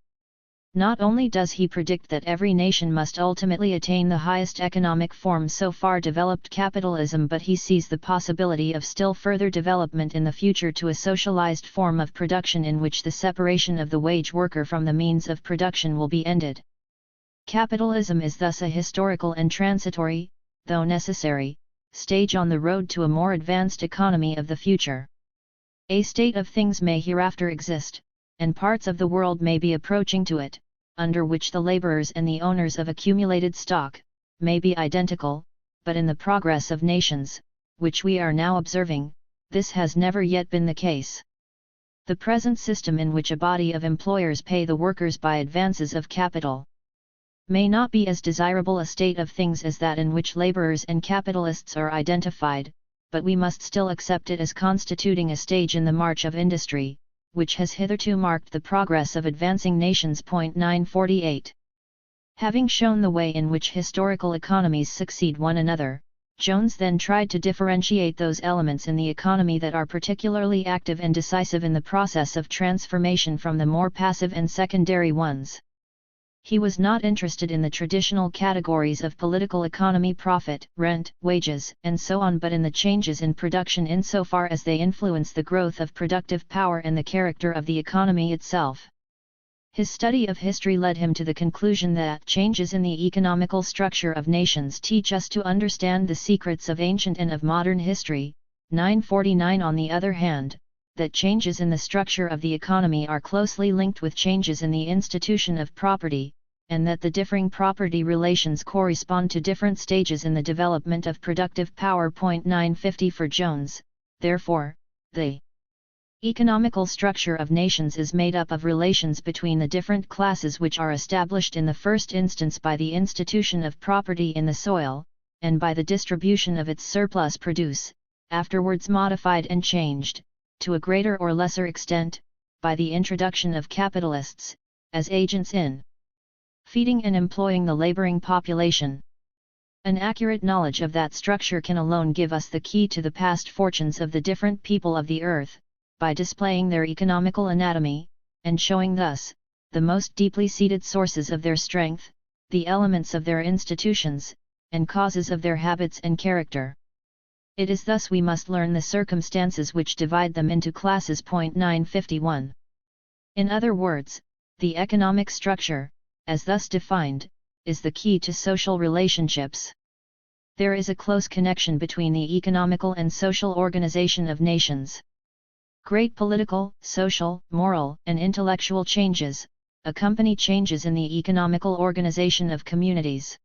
Not only does he predict that every nation must ultimately attain the highest economic form so far developed capitalism, but he sees the possibility of still further development in the future to a socialized form of production in which the separation of the wage worker from the means of production will be ended. Capitalism is thus a historical and transitory, though necessary, stage on the road to a more advanced economy of the future. A state of things may hereafter exist, and parts of the world may be approaching to it, under which the laborers and the owners of accumulated stock may be identical, but in the progress of nations, which we are now observing, this has never yet been the case. The present system in which a body of employers pay the workers by advances of capital may not be as desirable a state of things as that in which laborers and capitalists are identified, but we must still accept it as constituting a stage in the march of industry, which has hitherto marked the progress of advancing nations. 948. Having shown the way in which historical economies succeed one another, Jones then tried to differentiate those elements in the economy that are particularly active and decisive in the process of transformation from the more passive and secondary ones. He was not interested in the traditional categories of political economy, profit, rent, wages, and so on, but in the changes in production insofar as they influence the growth of productive power and the character of the economy itself. His study of history led him to the conclusion that changes in the economical structure of nations teach us to understand the secrets of ancient and of modern history. 949. On the other hand, that changes in the structure of the economy are closely linked with changes in the institution of property, and that the differing property relations correspond to different stages in the development of productive power. 950. For Jones, therefore, the economical structure of nations is made up of relations between the different classes which are established in the first instance by the institution of property in the soil, and by the distribution of its surplus produce, afterwards modified and changed, to a greater or lesser extent, by the introduction of capitalists, as agents in feeding and employing the laboring population. An accurate knowledge of that structure can alone give us the key to the past fortunes of the different people of the earth, by displaying their economical anatomy, and showing thus, the most deeply seated sources of their strength, the elements of their institutions, and causes of their habits and character. It is thus we must learn the circumstances which divide them into classes. 951. In other words, the economic structure, as thus defined, is the key to social relationships. There is a close connection between the economical and social organization of nations. Great political, social, moral, and intellectual changes accompany changes in the economical organization of communities.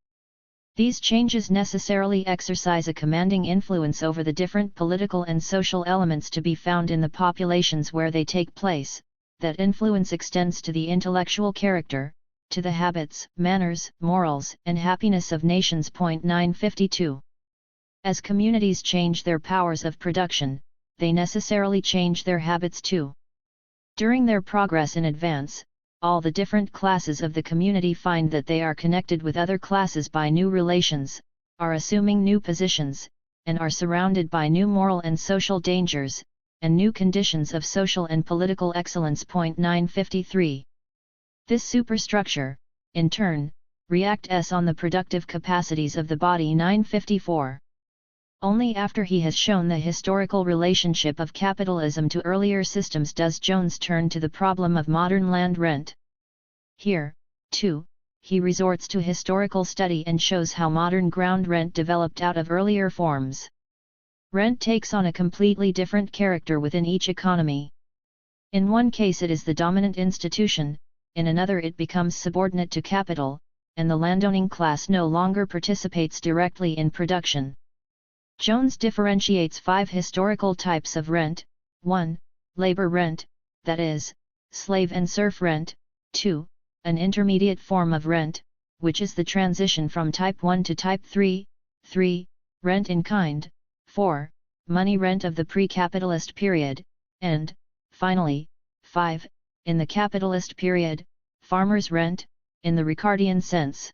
These changes necessarily exercise a commanding influence over the different political and social elements to be found in the populations where they take place. That influence extends to the intellectual character, to the habits, manners, morals, and happiness of nations. 952. As communities change their powers of production, they necessarily change their habits too. During their progress in advance, all the different classes of the community find that they are connected with other classes by new relations, are assuming new positions, and are surrounded by new moral and social dangers, and new conditions of social and political excellence. 953. This superstructure, in turn, reacts on the productive capacities of the body. 954. Only after he has shown the historical relationship of capitalism to earlier systems does Jones turn to the problem of modern land rent. Here, too, he resorts to historical study and shows how modern ground rent developed out of earlier forms. Rent takes on a completely different character within each economy. In one case it is the dominant institution, in another it becomes subordinate to capital, and the landowning class no longer participates directly in production. Jones differentiates 5 historical types of rent: 1. Labor rent, that is, slave and serf rent; 2. An intermediate form of rent, which is the transition from type 1 to type 3; 3. Rent in kind; 4. Money rent of the pre-capitalist period; and, finally, 5. In the capitalist period, farmers' rent, in the Ricardian sense.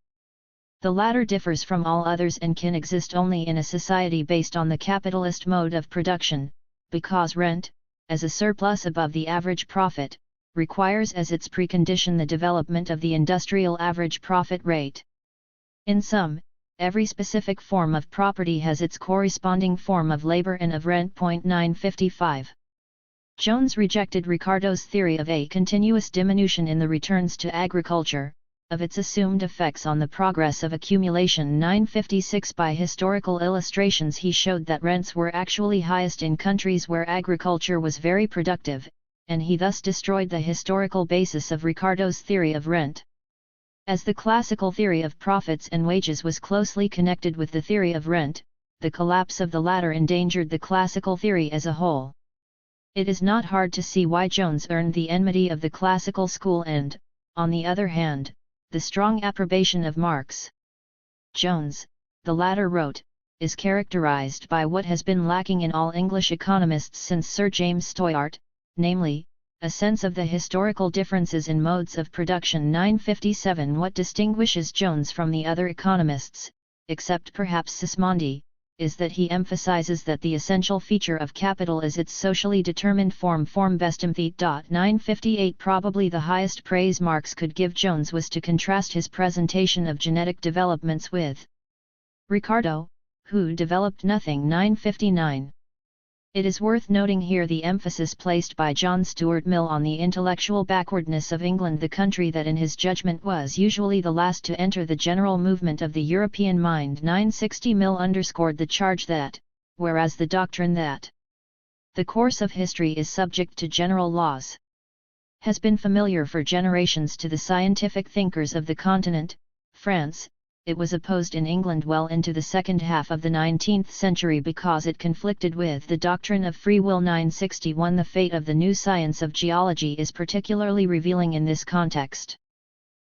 The latter differs from all others and can exist only in a society based on the capitalist mode of production, because rent, as a surplus above the average profit, requires as its precondition the development of the industrial average profit rate. In sum, every specific form of property has its corresponding form of labor and of rent. 955. Jones rejected Ricardo's theory of a continuous diminution in the returns to agriculture, of its assumed effects on the progress of accumulation. 956. By historical illustrations he showed that rents were actually highest in countries where agriculture was very productive, and he thus destroyed the historical basis of Ricardo's theory of rent. As the classical theory of profits and wages was closely connected with the theory of rent, the collapse of the latter endangered the classical theory as a whole. It is not hard to see why Jones earned the enmity of the classical school and, on the other hand, the strong approbation of Marx. Jones, the latter wrote, is characterized by what has been lacking in all English economists since Sir James Steuart, namely, a sense of the historical differences in modes of production. 957. What distinguishes Jones from the other economists, except perhaps Sismondi, is that he emphasizes that the essential feature of capital is its socially determined form bestimthet. 958. Probably the highest praise Marx could give Jones was to contrast his presentation of genetic developments with Ricardo, who developed nothing. 959. It is worth noting here the emphasis placed by John Stuart Mill on the intellectual backwardness of England, the country that in his judgment was usually the last to enter the general movement of the European mind. 960. Mill underscored the charge that, whereas the doctrine that the course of history is subject to general laws has been familiar for generations to the scientific thinkers of the continent, France, it was opposed in England well into the second half of the 19th century because it conflicted with the doctrine of free will. 961. The fate of the new science of geology is particularly revealing in this context.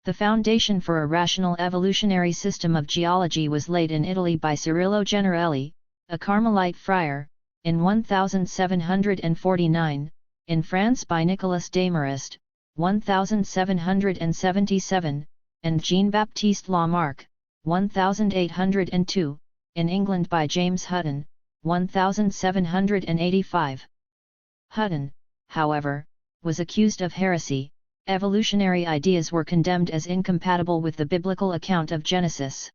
The foundation for a rational evolutionary system of geology was laid in Italy by Cirillo Generelli, a Carmelite friar, in 1749, in France by Nicolas Desmarest, 1777, and Jean-Baptiste Lamarck, 1802, in England by James Hutton, 1785. Hutton, however, was accused of heresy. Evolutionary ideas were condemned as incompatible with the biblical account of Genesis.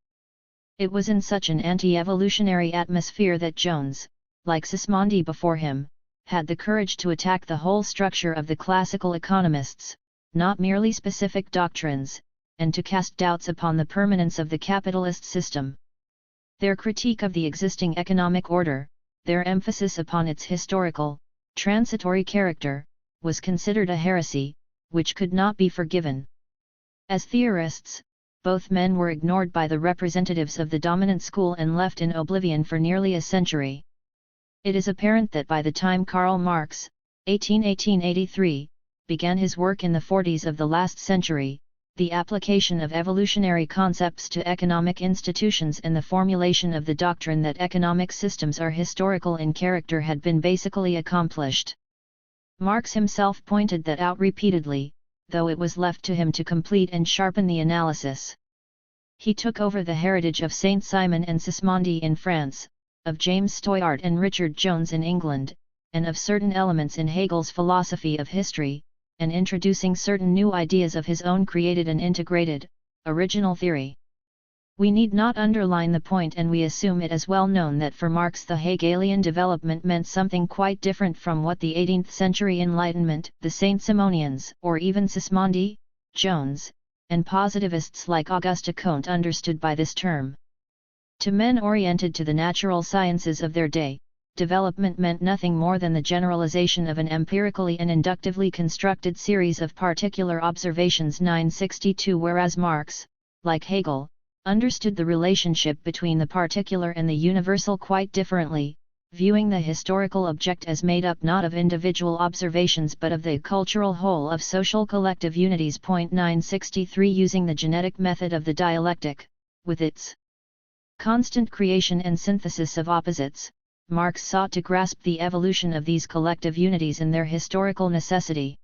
It was in such an anti-evolutionary atmosphere that Jones, like Sismondi before him, had the courage to attack the whole structure of the classical economists, not merely specific doctrines, and to cast doubts upon the permanence of the capitalist system. Their critique of the existing economic order, their emphasis upon its historical, transitory character, was considered a heresy, which could not be forgiven. As theorists, both men were ignored by the representatives of the dominant school and left in oblivion for nearly a century. It is apparent that by the time Karl Marx, 1818-83, began his work in the 40s of the last century, the application of evolutionary concepts to economic institutions and the formulation of the doctrine that economic systems are historical in character had been basically accomplished. Marx himself pointed that out repeatedly, though it was left to him to complete and sharpen the analysis. He took over the heritage of Saint-Simon and Sismondi in France, of James Steuart and Richard Jones in England, and of certain elements in Hegel's philosophy of history, and introducing certain new ideas of his own created and integrated, original theory. We need not underline the point, and we assume it as well known that for Marx the Hegelian development meant something quite different from what the 18th century Enlightenment, the Saint-Simonians, or even Sismondi, Jones, and positivists like Auguste Comte understood by this term. To men oriented to the natural sciences of their day, development meant nothing more than the generalization of an empirically and inductively constructed series of particular observations. 962. Whereas Marx, like Hegel, understood the relationship between the particular and the universal quite differently, viewing the historical object as made up not of individual observations but of the cultural whole of social collective unities. 963. Using the genetic method of the dialectic, with its constant creation and synthesis of opposites, Marx sought to grasp the evolution of these collective unities and their historical necessity.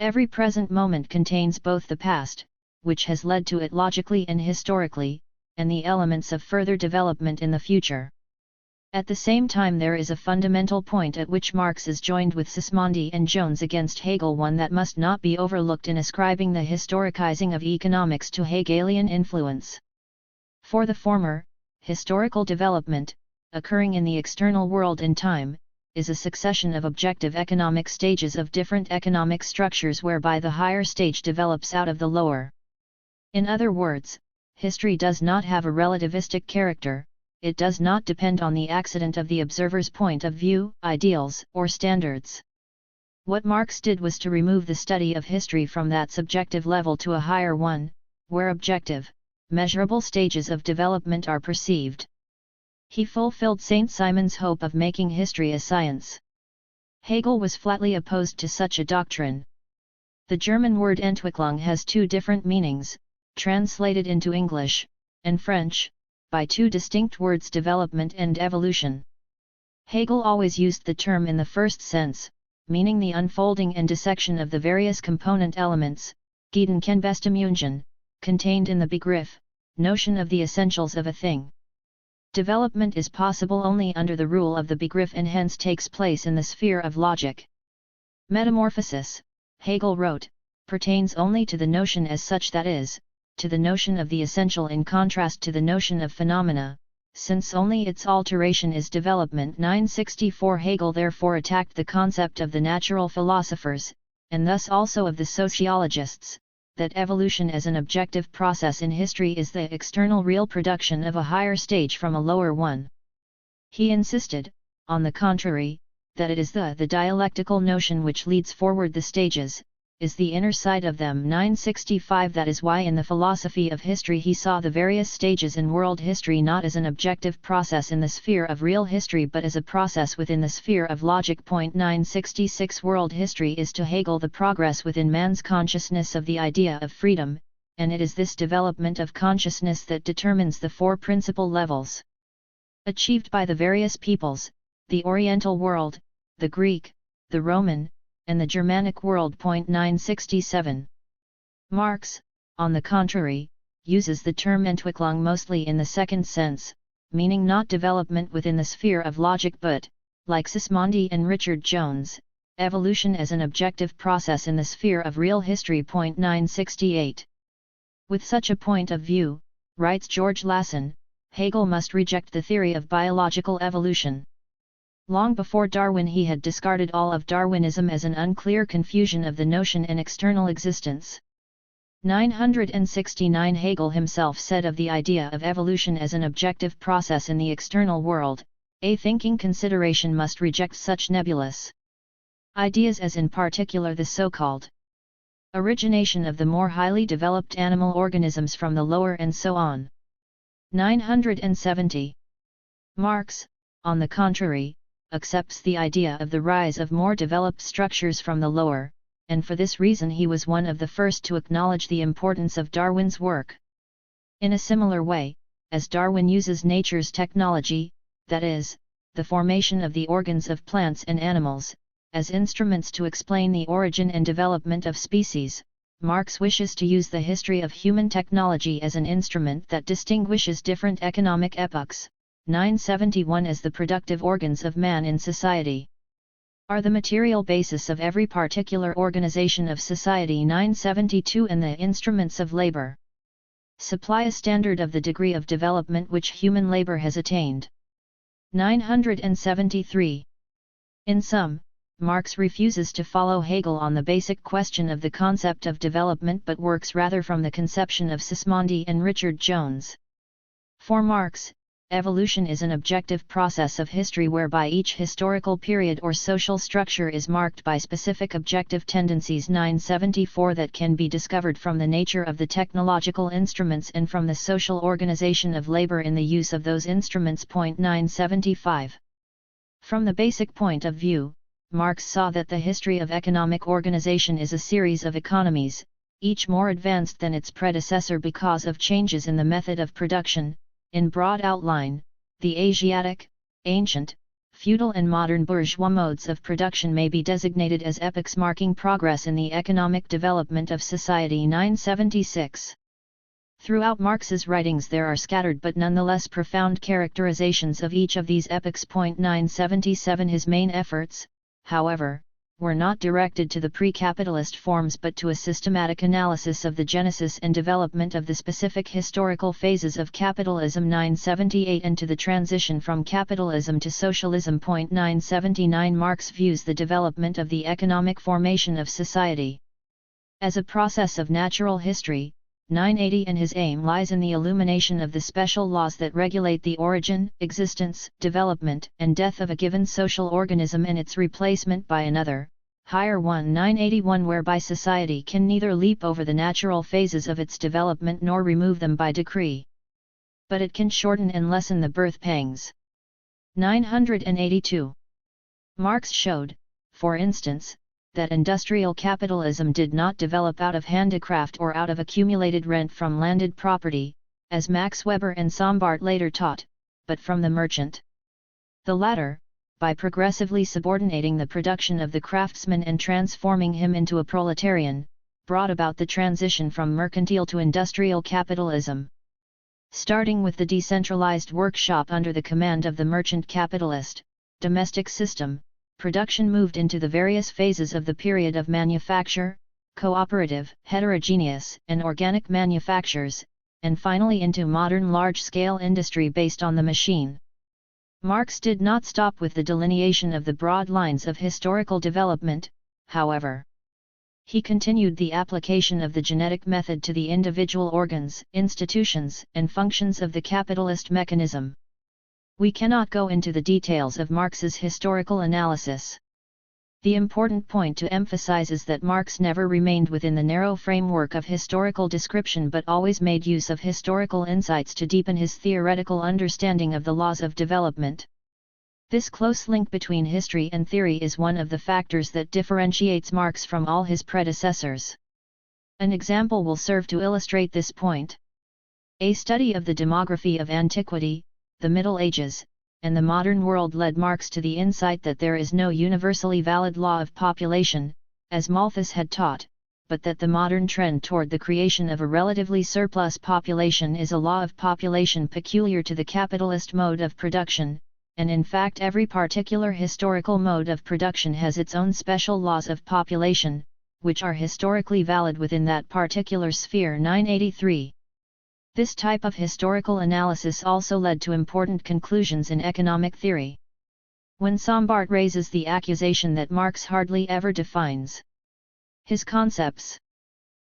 Every present moment contains both the past, which has led to it logically and historically, and the elements of further development in the future. At the same time there is a fundamental point at which Marx is joined with Sismondi and Jones against Hegel, one that must not be overlooked in ascribing the historicizing of economics to Hegelian influence. For the former, historical development, occurring in the external world in time, is a succession of objective economic stages of different economic structures whereby the higher stage develops out of the lower. In other words, history does not have a relativistic character, it does not depend on the accident of the observer's point of view, ideals, or standards. What Marx did was to remove the study of history from that subjective level to a higher one, where objective, measurable stages of development are perceived. He fulfilled Saint-Simon's hope of making history a science. Hegel was flatly opposed to such a doctrine. The German word Entwicklung has two different meanings, translated into English and French, by two distinct words, development and evolution. Hegel always used the term in the first sense, meaning the unfolding and dissection of the various component elements, Gedankenbestimmungen, contained in the Begriff, notion of the essentials of a thing. Development is possible only under the rule of the Begriff and hence takes place in the sphere of logic. Metamorphosis, Hegel wrote, pertains only to the notion as such, that is, to the notion of the essential in contrast to the notion of phenomena, since only its alteration is development. 964 Hegel therefore attacked the concept of the natural philosophers, and thus also of the sociologists, that evolution as an objective process in history is the external real production of a higher stage from a lower one. He insisted, on the contrary, that it is the dialectical notion which leads forward the stages, is the inner side of them. 965 That is why in the philosophy of history he saw the various stages in world history not as an objective process in the sphere of real history but as a process within the sphere of logic. 966 World history is to Hegel the progress within man's consciousness of the idea of freedom, and it is this development of consciousness that determines the four principal levels achieved by the various peoples, the Oriental world, the Greek, the Roman, and the Germanic world. 967 Marx, on the contrary, uses the term Entwicklung mostly in the second sense, meaning not development within the sphere of logic but, like Sismondi and Richard Jones, evolution as an objective process in the sphere of real history. 968 With such a point of view, writes George Lassen, Hegel must reject the theory of biological evolution. Long before Darwin he had discarded all of Darwinism as an unclear confusion of the notion and external existence. 969 Hegel himself said of the idea of evolution as an objective process in the external world, a thinking consideration must reject such nebulous ideas as in particular the so-called origination of the more highly developed animal organisms from the lower and so on. 970 Marx, on the contrary, accepts the idea of the rise of more developed structures from the lower, and for this reason he was one of the first to acknowledge the importance of Darwin's work. In a similar way, as Darwin uses nature's technology, that is, the formation of the organs of plants and animals, as instruments to explain the origin and development of species, Marx wishes to use the history of human technology as an instrument that distinguishes different economic epochs. 971 As the productive organs of man in society are the material basis of every particular organization of society. 972 And the instruments of labor supply a standard of the degree of development which human labor has attained. 973 In sum, Marx refuses to follow Hegel on the basic question of the concept of development but works rather from the conception of Sismondi and Richard Jones. For Marx, evolution is an objective process of history whereby each historical period or social structure is marked by specific objective tendencies. 974 That can be discovered from the nature of the technological instruments and from the social organization of labor in the use of those instruments. 975 From the basic point of view, Marx saw that the history of economic organization is a series of economies, each more advanced than its predecessor because of changes in the method of production. In broad outline, the Asiatic, ancient, feudal and modern bourgeois modes of production may be designated as epochs marking progress in the economic development of society. 976 Throughout Marx's writings there are scattered but nonetheless profound characterizations of each of these epochs. 977 His main efforts, however, were not directed to the pre-capitalist forms but to a systematic analysis of the genesis and development of the specific historical phases of capitalism. 978 And to the transition from capitalism to socialism. 979 Marx views the development of the economic formation of society as a process of natural history. 980 And his aim lies in the illumination of the special laws that regulate the origin, existence, development, and death of a given social organism and its replacement by another, higher one. 981 Whereby society can neither leap over the natural phases of its development nor remove them by decree, but it can shorten and lessen the birth pangs. 982 Marx showed, for instance, that industrial capitalism did not develop out of handicraft or out of accumulated rent from landed property, as Max Weber and Sombart later taught, but from the merchant. The latter, by progressively subordinating the production of the craftsman and transforming him into a proletarian, brought about the transition from mercantile to industrial capitalism. Starting with the decentralized workshop under the command of the merchant capitalist, domestic system, production moved into the various phases of the period of manufacture, cooperative, heterogeneous, and organic manufactures, and finally into modern large-scale industry based on the machine. Marx did not stop with the delineation of the broad lines of historical development, however. He continued the application of the genetic method to the individual organs, institutions, and functions of the capitalist mechanism. We cannot go into the details of Marx's historical analysis. The important point to emphasize is that Marx never remained within the narrow framework of historical description but always made use of historical insights to deepen his theoretical understanding of the laws of development. This close link between history and theory is one of the factors that differentiates Marx from all his predecessors. An example will serve to illustrate this point. A study of the demography of antiquity, the Middle Ages, and the modern world led Marx to the insight that there is no universally valid law of population, as Malthus had taught, but that the modern trend toward the creation of a relatively surplus population is a law of population peculiar to the capitalist mode of production, and in fact every particular historical mode of production has its own special laws of population, which are historically valid within that particular sphere. 983. This type of historical analysis also led to important conclusions in economic theory. When Sombart raises the accusation that Marx hardly ever defines his concepts,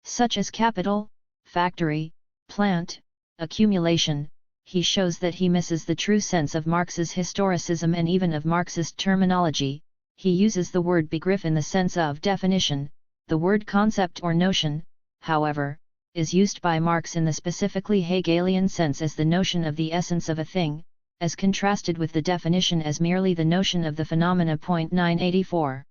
such as capital, factory, plant, accumulation, he shows that he misses the true sense of Marx's historicism and even of Marxist terminology. He uses the word Begriff in the sense of definition. The word concept or notion, however, is used by Marx in the specifically Hegelian sense as the notion of the essence of a thing, as contrasted with the definition as merely the notion of the phenomena. 984.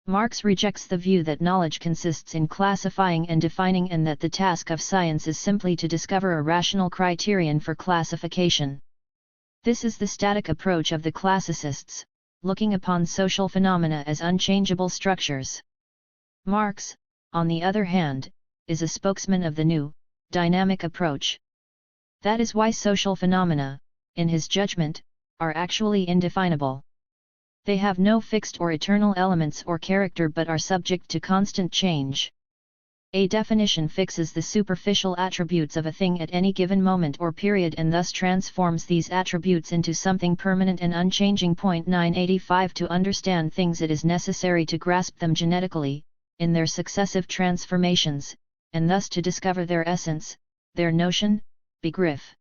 Marx rejects the view that knowledge consists in classifying and defining and that the task of science is simply to discover a rational criterion for classification. This is the static approach of the classicists, looking upon social phenomena as unchangeable structures. Marx, on the other hand, is a spokesman of the new, dynamic approach. That is why social phenomena, in his judgment, are actually indefinable. They have no fixed or eternal elements or character but are subject to constant change. A definition fixes the superficial attributes of a thing at any given moment or period and thus transforms these attributes into something permanent and unchanging. 985. To understand things it is necessary to grasp them genetically, in their successive transformations, and thus to discover their essence, their notion, Begriff.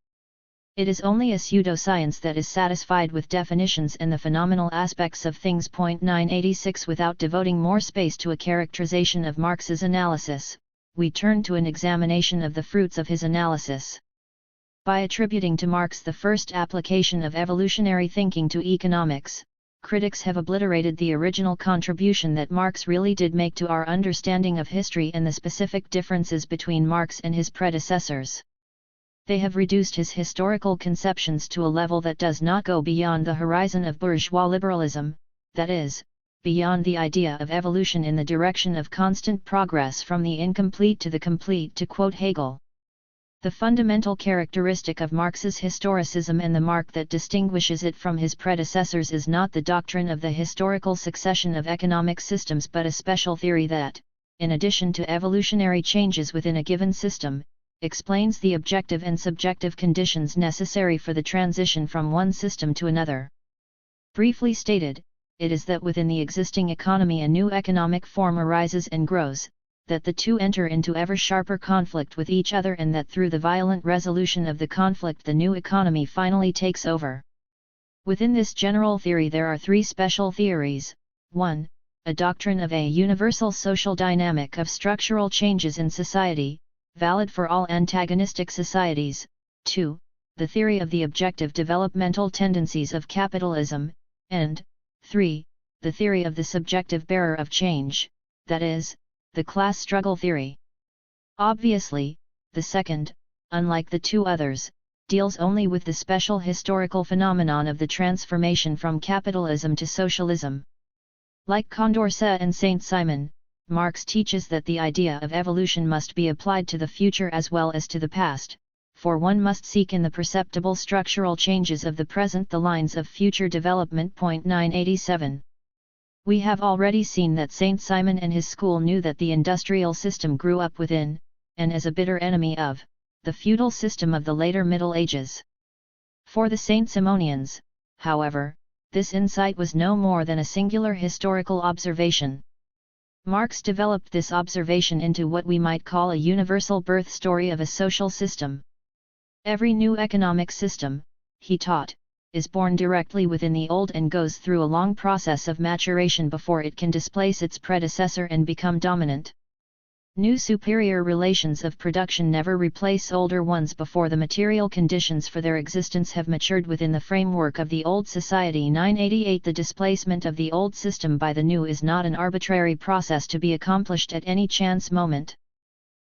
It is only a pseudoscience that is satisfied with definitions and the phenomenal aspects of things. 986. Without devoting more space to a characterization of Marx's analysis, we turn to an examination of the fruits of his analysis. By attributing to Marx the first application of evolutionary thinking to economics, critics have obliterated the original contribution that Marx really did make to our understanding of history and the specific differences between Marx and his predecessors. They have reduced his historical conceptions to a level that does not go beyond the horizon of bourgeois liberalism, that is, beyond the idea of evolution in the direction of constant progress from the incomplete to the complete, to quote Hegel. The fundamental characteristic of Marx's historicism and the mark that distinguishes it from his predecessors is not the doctrine of the historical succession of economic systems but a special theory that, in addition to evolutionary changes within a given system, explains the objective and subjective conditions necessary for the transition from one system to another. Briefly stated, it is that within the existing economy a new economic form arises and grows, that the two enter into ever sharper conflict with each other and that through the violent resolution of the conflict the new economy finally takes over. Within this general theory there are three special theories. 1. A doctrine of a universal social dynamic of structural changes in society, valid for all antagonistic societies. 2. The theory of the objective developmental tendencies of capitalism, and 3. The theory of the subjective bearer of change, that is, the class struggle theory. Obviously, the second, unlike the two others, deals only with the special historical phenomenon of the transformation from capitalism to socialism. Like Condorcet and Saint-Simon, Marx teaches that the idea of evolution must be applied to the future as well as to the past, for one must seek in the perceptible structural changes of the present the lines of future development. 987. We have already seen that Saint-Simon and his school knew that the industrial system grew up within, and as a bitter enemy of, the feudal system of the later Middle Ages. For the Saint-Simonians, however, this insight was no more than a singular historical observation. Marx developed this observation into what we might call a universal birth story of a social system. Every new economic system, he taught, is born directly within the old and goes through a long process of maturation before it can displace its predecessor and become dominant. New superior relations of production never replace older ones before the material conditions for their existence have matured within the framework of the old society. 988. The displacement of the old system by the new is not an arbitrary process to be accomplished at any chance moment.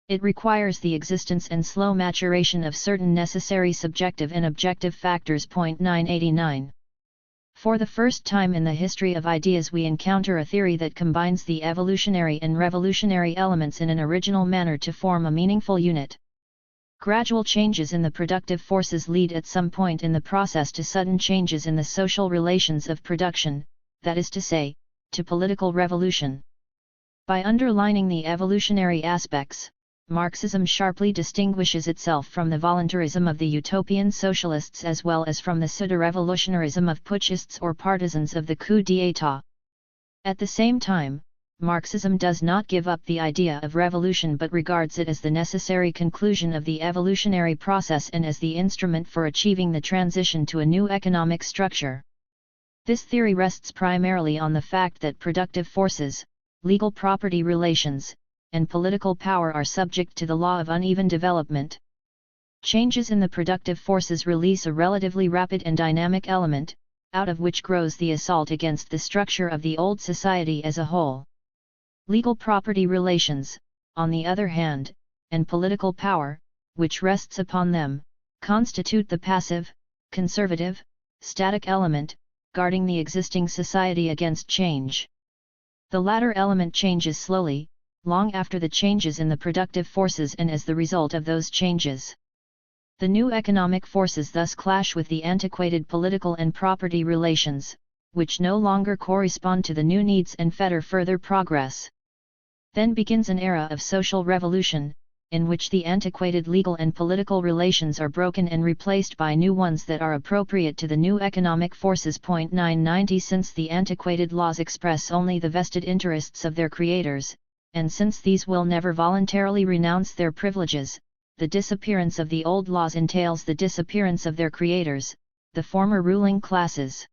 It requires the existence and slow maturation of certain necessary subjective and objective factors. 989. For the first time in the history of ideas we encounter a theory that combines the evolutionary and revolutionary elements in an original manner to form a meaningful unit. Gradual changes in the productive forces lead at some point in the process to sudden changes in the social relations of production, that is to say, to political revolution. By underlining the evolutionary aspects, Marxism sharply distinguishes itself from the voluntarism of the utopian socialists as well as from the pseudo-revolutionarism of putschists or partisans of the coup d'état. At the same time, Marxism does not give up the idea of revolution but regards it as the necessary conclusion of the evolutionary process and as the instrument for achieving the transition to a new economic structure. This theory rests primarily on the fact that productive forces, legal property relations, and political power are subject to the law of uneven development. Changes in the productive forces release a relatively rapid and dynamic element, out of which grows the assault against the structure of the old society as a whole. Legal property relations, on the other hand, and political power, which rests upon them, constitute the passive, conservative, static element, guarding the existing society against change. The latter element changes slowly, long after the changes in the productive forces and as the result of those changes. The new economic forces thus clash with the antiquated political and property relations, which no longer correspond to the new needs and fetter further progress. Then begins an era of social revolution, in which the antiquated legal and political relations are broken and replaced by new ones that are appropriate to the new economic forces. 990 Since the antiquated laws express only the vested interests of their creators, and since these will never voluntarily renounce their privileges, the disappearance of the old laws entails the disappearance of their creators, the former ruling classes.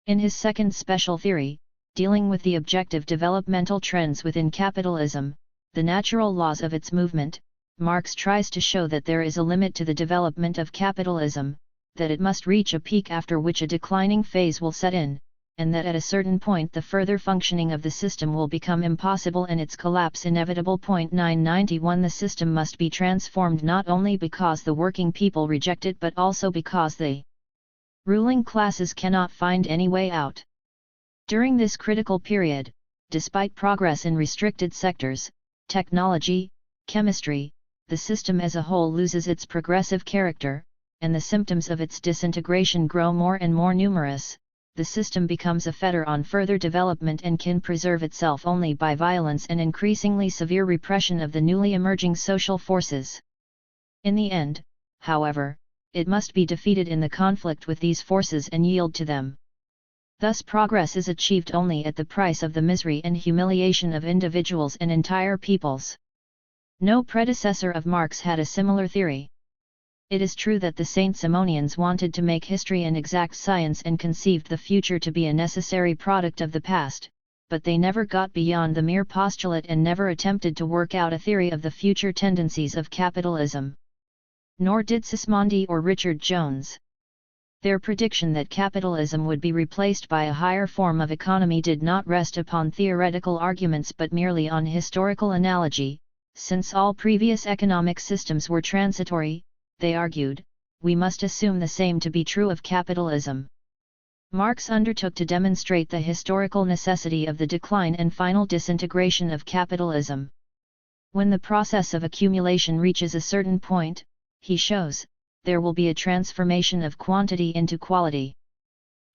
In his second special theory, dealing with the objective developmental trends within capitalism, the natural laws of its movement, Marx tries to show that there is a limit to the development of capitalism, that it must reach a peak after which a declining phase will set in, and that at a certain point the further functioning of the system will become impossible and its collapse inevitable. 991 The system must be transformed not only because the working people reject it but also because the ruling classes cannot find any way out. During this critical period, despite progress in restricted sectors, technology, chemistry, the system as a whole loses its progressive character, and the symptoms of its disintegration grow more and more numerous. The system becomes a fetter on further development and can preserve itself only by violence and increasingly severe repression of the newly emerging social forces. In the end, however, it must be defeated in the conflict with these forces and yield to them. Thus progress is achieved only at the price of the misery and humiliation of individuals and entire peoples. No predecessor of Marx had a similar theory. It is true that the Saint-Simonians wanted to make history an exact science and conceived the future to be a necessary product of the past, but they never got beyond the mere postulate and never attempted to work out a theory of the future tendencies of capitalism. Nor did Sismondi or Richard Jones. Their prediction that capitalism would be replaced by a higher form of economy did not rest upon theoretical arguments but merely on historical analogy, since all previous economic systems were transitory, they argued, we must assume the same to be true of capitalism. Marx undertook to demonstrate the historical necessity of the decline and final disintegration of capitalism. When the process of accumulation reaches a certain point, he shows, there will be a transformation of quantity into quality.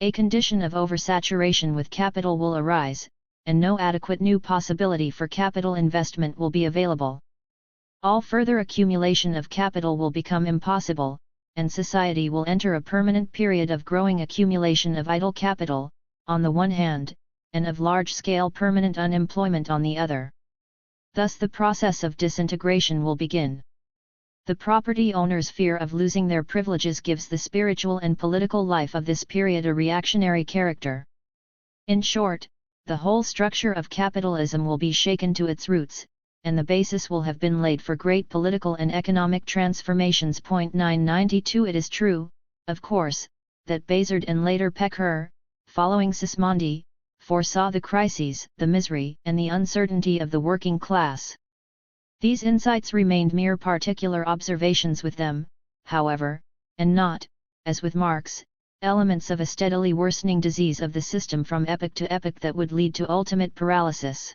A condition of oversaturation with capital will arise, and no adequate new possibility for capital investment will be available. All further accumulation of capital will become impossible, and society will enter a permanent period of growing accumulation of idle capital, on the one hand, and of large-scale permanent unemployment on the other. Thus the process of disintegration will begin. The property owners' fear of losing their privileges gives the spiritual and political life of this period a reactionary character. In short, the whole structure of capitalism will be shaken to its roots, and the basis will have been laid for great political and economic transformations. 992 It is true, of course, that Bazard and later Pecker, following Sismondi, foresaw the crises, the misery, and the uncertainty of the working class. These insights remained mere particular observations with them, however, and not, as with Marx, elements of a steadily worsening disease of the system from epoch to epoch that would lead to ultimate paralysis.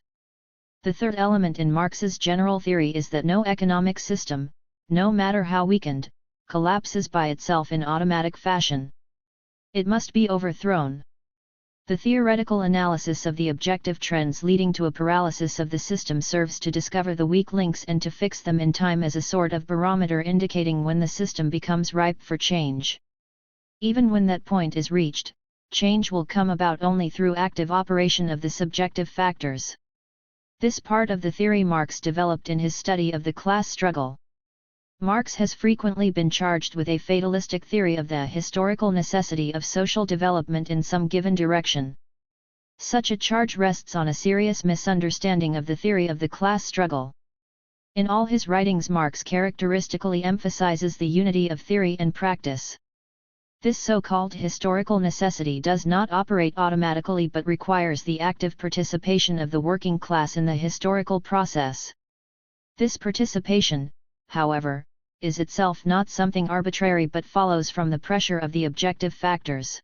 The third element in Marx's general theory is that no economic system, no matter how weakened, collapses by itself in automatic fashion. It must be overthrown. The theoretical analysis of the objective trends leading to a paralysis of the system serves to discover the weak links and to fix them in time as a sort of barometer indicating when the system becomes ripe for change. Even when that point is reached, change will come about only through active operation of the subjective factors. This part of the theory Marx developed in his study of the class struggle. Marx has frequently been charged with a fatalistic theory of the historical necessity of social development in some given direction. Such a charge rests on a serious misunderstanding of the theory of the class struggle. In all his writings, Marx characteristically emphasizes the unity of theory and practice. This so-called historical necessity does not operate automatically but requires the active participation of the working class in the historical process. This participation, however, is itself not something arbitrary but follows from the pressure of the objective factors.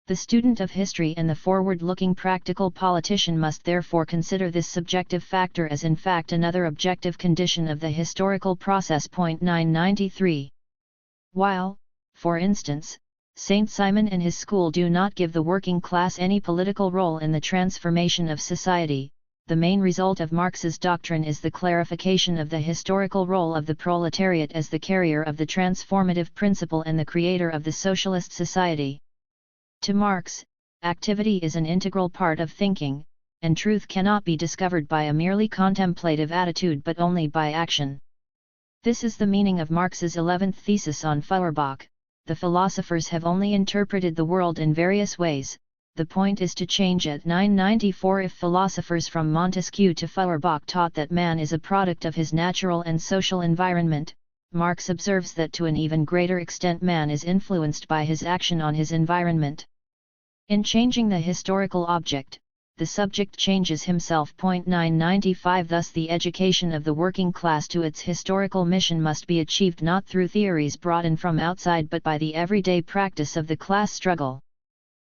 The student of history and the forward-looking practical politician must therefore consider this subjective factor as in fact another objective condition of the historical process. 993. While, for instance, Saint Simon and his school do not give the working class any political role in the transformation of society, the main result of Marx's doctrine is the clarification of the historical role of the proletariat as the carrier of the transformative principle and the creator of the socialist society. To Marx, activity is an integral part of thinking, and truth cannot be discovered by a merely contemplative attitude but only by action. This is the meaning of Marx's 11th thesis on Feuerbach. The philosophers have only interpreted the world in various ways. The point is to change it. 994 If philosophers from Montesquieu to Feuerbach taught that man is a product of his natural and social environment, Marx observes that to an even greater extent man is influenced by his action on his environment. In changing the historical object, the subject changes himself. 995 Thus the education of the working class to its historical mission must be achieved not through theories brought in from outside but by the everyday practice of the class struggle.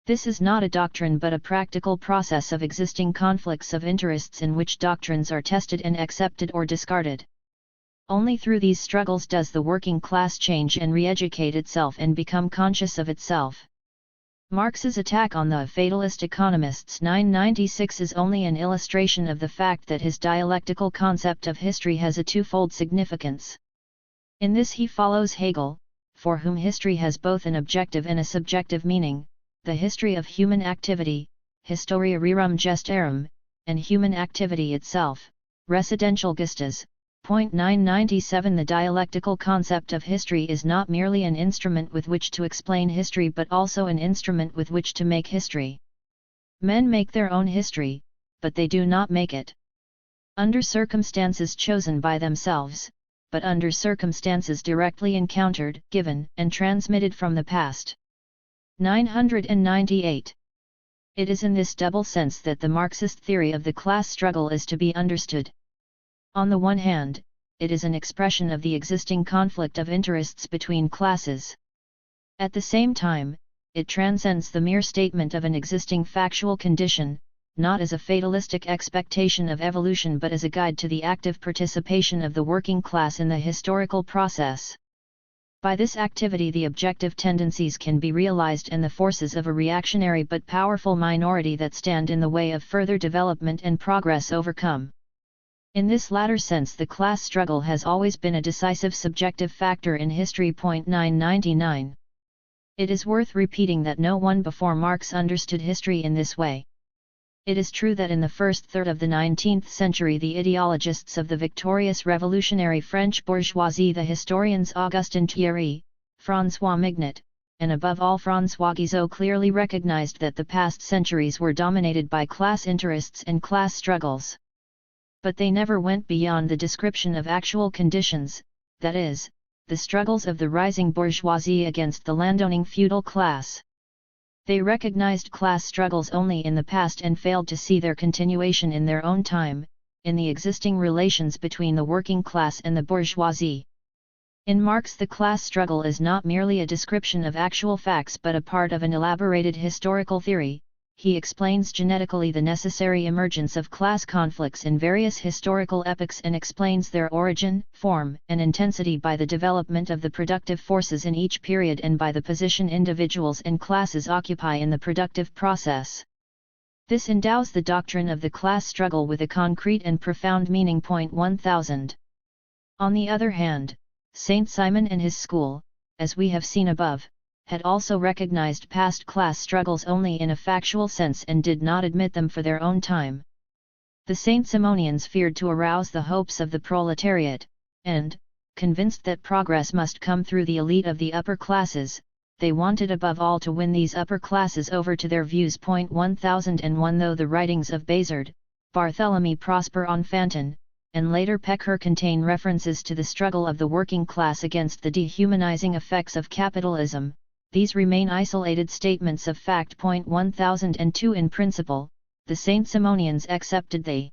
This is not a doctrine but a practical process of existing conflicts of interests in which doctrines are tested and accepted or discarded. Only through these struggles does the working class change and re-educate itself and become conscious of itself. Marx's attack on the fatalist economists 996 is only an illustration of the fact that his dialectical concept of history has a twofold significance. In this he follows Hegel, for whom history has both an objective and a subjective meaning, the history of human activity, historia rerum gestarum, and human activity itself, residential gestas. 997 The dialectical concept of history is not merely an instrument with which to explain history but also an instrument with which to make history. Men make their own history, but they do not make it under circumstances chosen by themselves, but under circumstances directly encountered, given, and transmitted from the past. 998. It is in this double sense that the Marxist theory of the class struggle is to be understood. On the one hand, it is an expression of the existing conflict of interests between classes. At the same time, it transcends the mere statement of an existing factual condition, not as a fatalistic expectation of evolution but as a guide to the active participation of the working class in the historical process. By this activity the objective tendencies can be realized and the forces of a reactionary but powerful minority that stand in the way of further development and progress overcome. In this latter sense the class struggle has always been a decisive subjective factor in history. 999. It is worth repeating that no one before Marx understood history in this way. It is true that in the first third of the 19th century the ideologists of the victorious revolutionary French bourgeoisie, the historians Augustin Thierry, François Mignet, and above all François Guizot clearly recognized that the past centuries were dominated by class interests and class struggles. But they never went beyond the description of actual conditions, that is, the struggles of the rising bourgeoisie against the landowning feudal class. They recognized class struggles only in the past and failed to see their continuation in their own time, in the existing relations between the working class and the bourgeoisie. In Marx the class struggle is not merely a description of actual facts but a part of an elaborated historical theory. He explains genetically the necessary emergence of class conflicts in various historical epochs and explains their origin, form, and intensity by the development of the productive forces in each period and by the position individuals and classes occupy in the productive process. This endows the doctrine of the class struggle with a concrete and profound meaning. 1000. On the other hand, Saint Simon and his school, as we have seen above, had also recognized past class struggles only in a factual sense and did not admit them for their own time. The Saint-Simonians feared to arouse the hopes of the proletariat, and, convinced that progress must come through the elite of the upper classes, they wanted above all to win these upper classes over to their views. 1001. Though the writings of Bazard, Barthélemy Prosper Enfantin, and later Pecker contain references to the struggle of the working class against the dehumanizing effects of capitalism, these remain isolated statements of fact. 1002. In principle, the Saint-Simonians accepted the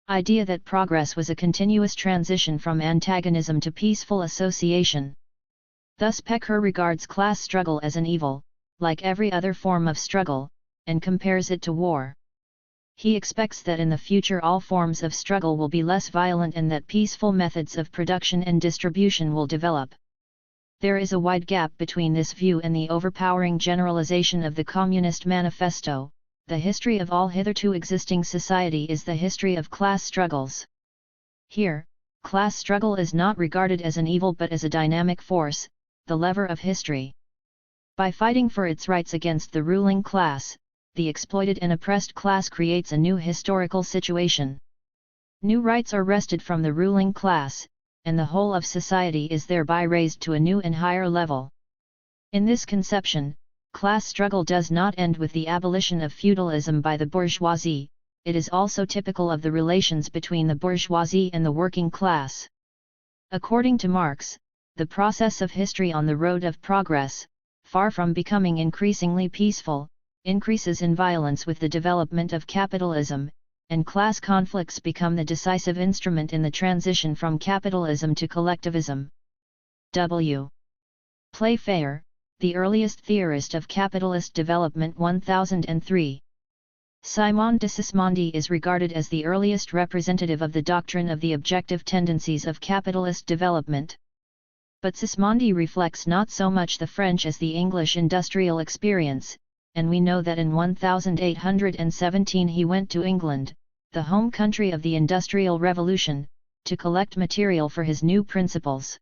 idea that progress was a continuous transition from antagonism to peaceful association. Thus Pecker regards class struggle as an evil, like every other form of struggle, and compares it to war. He expects that in the future all forms of struggle will be less violent and that peaceful methods of production and distribution will develop. There is a wide gap between this view and the overpowering generalization of the Communist Manifesto. The history of all hitherto existing society is the history of class struggles. Here, class struggle is not regarded as an evil but as a dynamic force, the lever of history. By fighting for its rights against the ruling class, the exploited and oppressed class creates a new historical situation. New rights are wrested from the ruling class, and the whole of society is thereby raised to a new and higher level. In this conception, class struggle does not end with the abolition of feudalism by the bourgeoisie, it is also typical of the relations between the bourgeoisie and the working class. According to Marx, the process of history on the road of progress, far from becoming increasingly peaceful, increases in violence with the development of capitalism, and class conflicts become the decisive instrument in the transition from capitalism to collectivism. W. Playfair, the earliest theorist of capitalist development. 1003. Simon de Sismondi is regarded as the earliest representative of the doctrine of the objective tendencies of capitalist development. But Sismondi reflects not so much the French as the English industrial experience, and we know that in 1817 he went to England, the home country of the Industrial Revolution, to collect material for his new principles.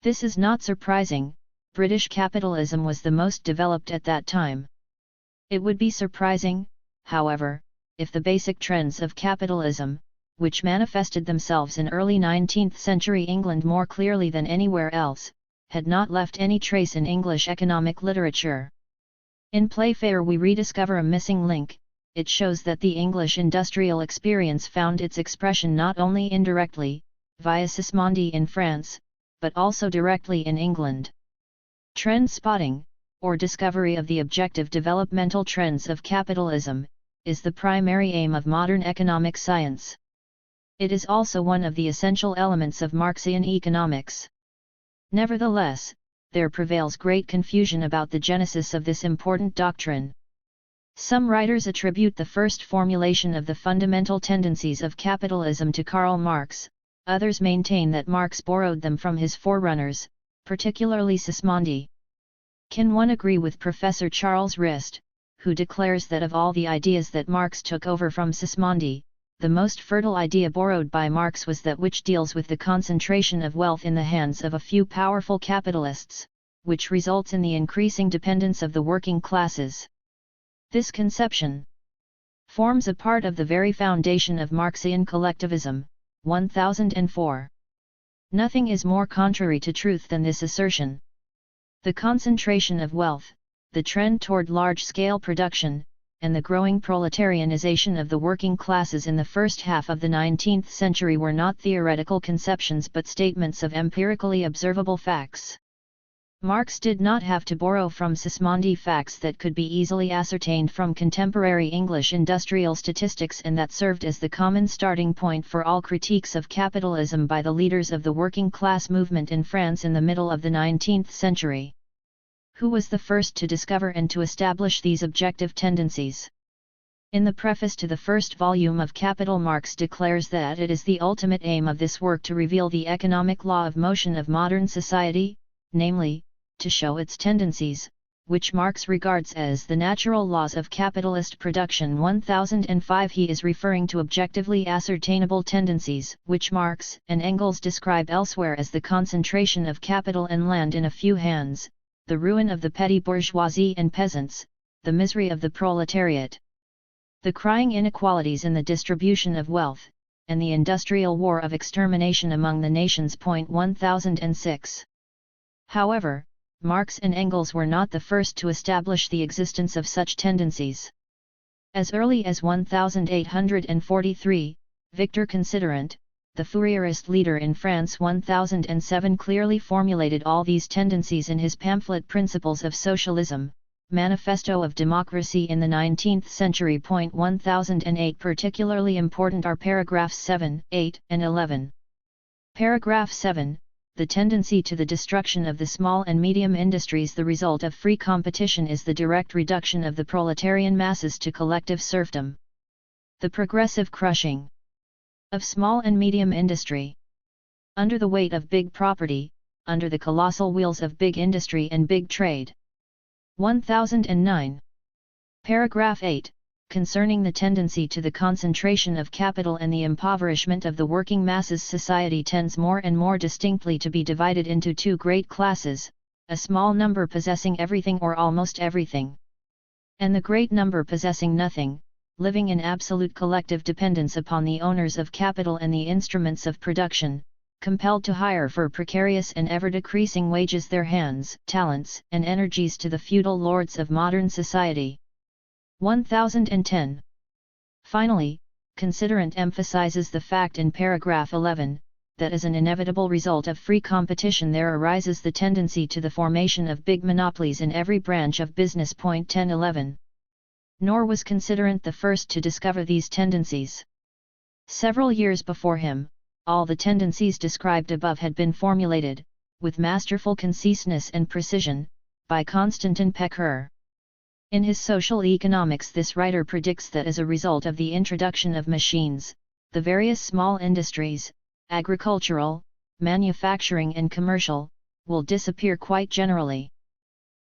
This is not surprising, British capitalism was the most developed at that time. It would be surprising, however, if the basic trends of capitalism, which manifested themselves in early 19th century England more clearly than anywhere else, had not left any trace in English economic literature. In Playfair we rediscover a missing link. It shows that the English industrial experience found its expression not only indirectly, via Sismondi in France, but also directly in England. Trend spotting, or discovery of the objective developmental trends of capitalism, is the primary aim of modern economic science. It is also one of the essential elements of Marxian economics. Nevertheless, there prevails great confusion about the genesis of this important doctrine. Some writers attribute the first formulation of the fundamental tendencies of capitalism to Karl Marx, others maintain that Marx borrowed them from his forerunners, particularly Sismondi. Can one agree with Professor Charles Rist, who declares that of all the ideas that Marx took over from Sismondi, the most fertile idea borrowed by Marx was that which deals with the concentration of wealth in the hands of a few powerful capitalists, which results in the increasing dependence of the working classes. This conception forms a part of the very foundation of Marxian collectivism, 1004. Nothing is more contrary to truth than this assertion. The concentration of wealth, the trend toward large-scale production, and the growing proletarianization of the working classes in the first half of the 19th century were not theoretical conceptions but statements of empirically observable facts. Marx did not have to borrow from Sismondi facts that could be easily ascertained from contemporary English industrial statistics and that served as the common starting point for all critiques of capitalism by the leaders of the working class movement in France in the middle of the 19th century. Who was the first to discover and to establish these objective tendencies? In the preface to the first volume of Capital, Marx declares that it is the ultimate aim of this work to reveal the economic law of motion of modern society, namely, to show its tendencies, which Marx regards as the natural laws of capitalist production. 1005. He is referring to objectively ascertainable tendencies, which Marx and Engels describe elsewhere as the concentration of capital and land in a few hands, the ruin of the petty bourgeoisie and peasants, the misery of the proletariat, the crying inequalities in the distribution of wealth, and the industrial war of extermination among the nations. 1006. However, Marx and Engels were not the first to establish the existence of such tendencies. As early as 1843, Victor Considerant, the Fourierist leader in France 1007, clearly formulated all these tendencies in his pamphlet Principles of Socialism, Manifesto of Democracy in the 19th Century. 1008. Particularly important are paragraphs 7, 8, and 11. Paragraph 7. The tendency to the destruction of the small and medium industries. The result of free competition is the direct reduction of the proletarian masses to collective serfdom. The progressive crushing of small and medium industry. Under the weight of big property, under the colossal wheels of big industry and big trade. 1009. Paragraph 8. Concerning the tendency to the concentration of capital and the impoverishment of the working masses. Society tends more and more distinctly to be divided into two great classes, a small number possessing everything or almost everything, and the great number possessing nothing, living in absolute collective dependence upon the owners of capital and the instruments of production, compelled to hire for precarious and ever-decreasing wages their hands, talents, and energies to the feudal lords of modern society. 1010. Finally, Considerant emphasizes the fact in paragraph 11, that as an inevitable result of free competition there arises the tendency to the formation of big monopolies in every branch of business. 1011. Nor was Considerant the first to discover these tendencies. Several years before him, all the tendencies described above had been formulated, with masterful conciseness and precision, by Constantin Pecker. In his Social Economics, this writer predicts that as a result of the introduction of machines, the various small industries, agricultural, manufacturing and commercial, will disappear quite generally.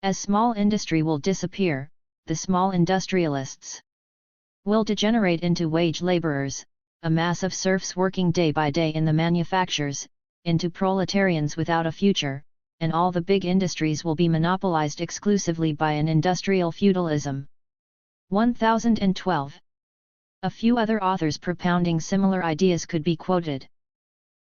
As small industry will disappear, the small industrialists will degenerate into wage laborers, a mass of serfs working day by day in the manufactures, into proletarians without a future, and all the big industries will be monopolized exclusively by an industrial feudalism. 1012. A few other authors propounding similar ideas could be quoted.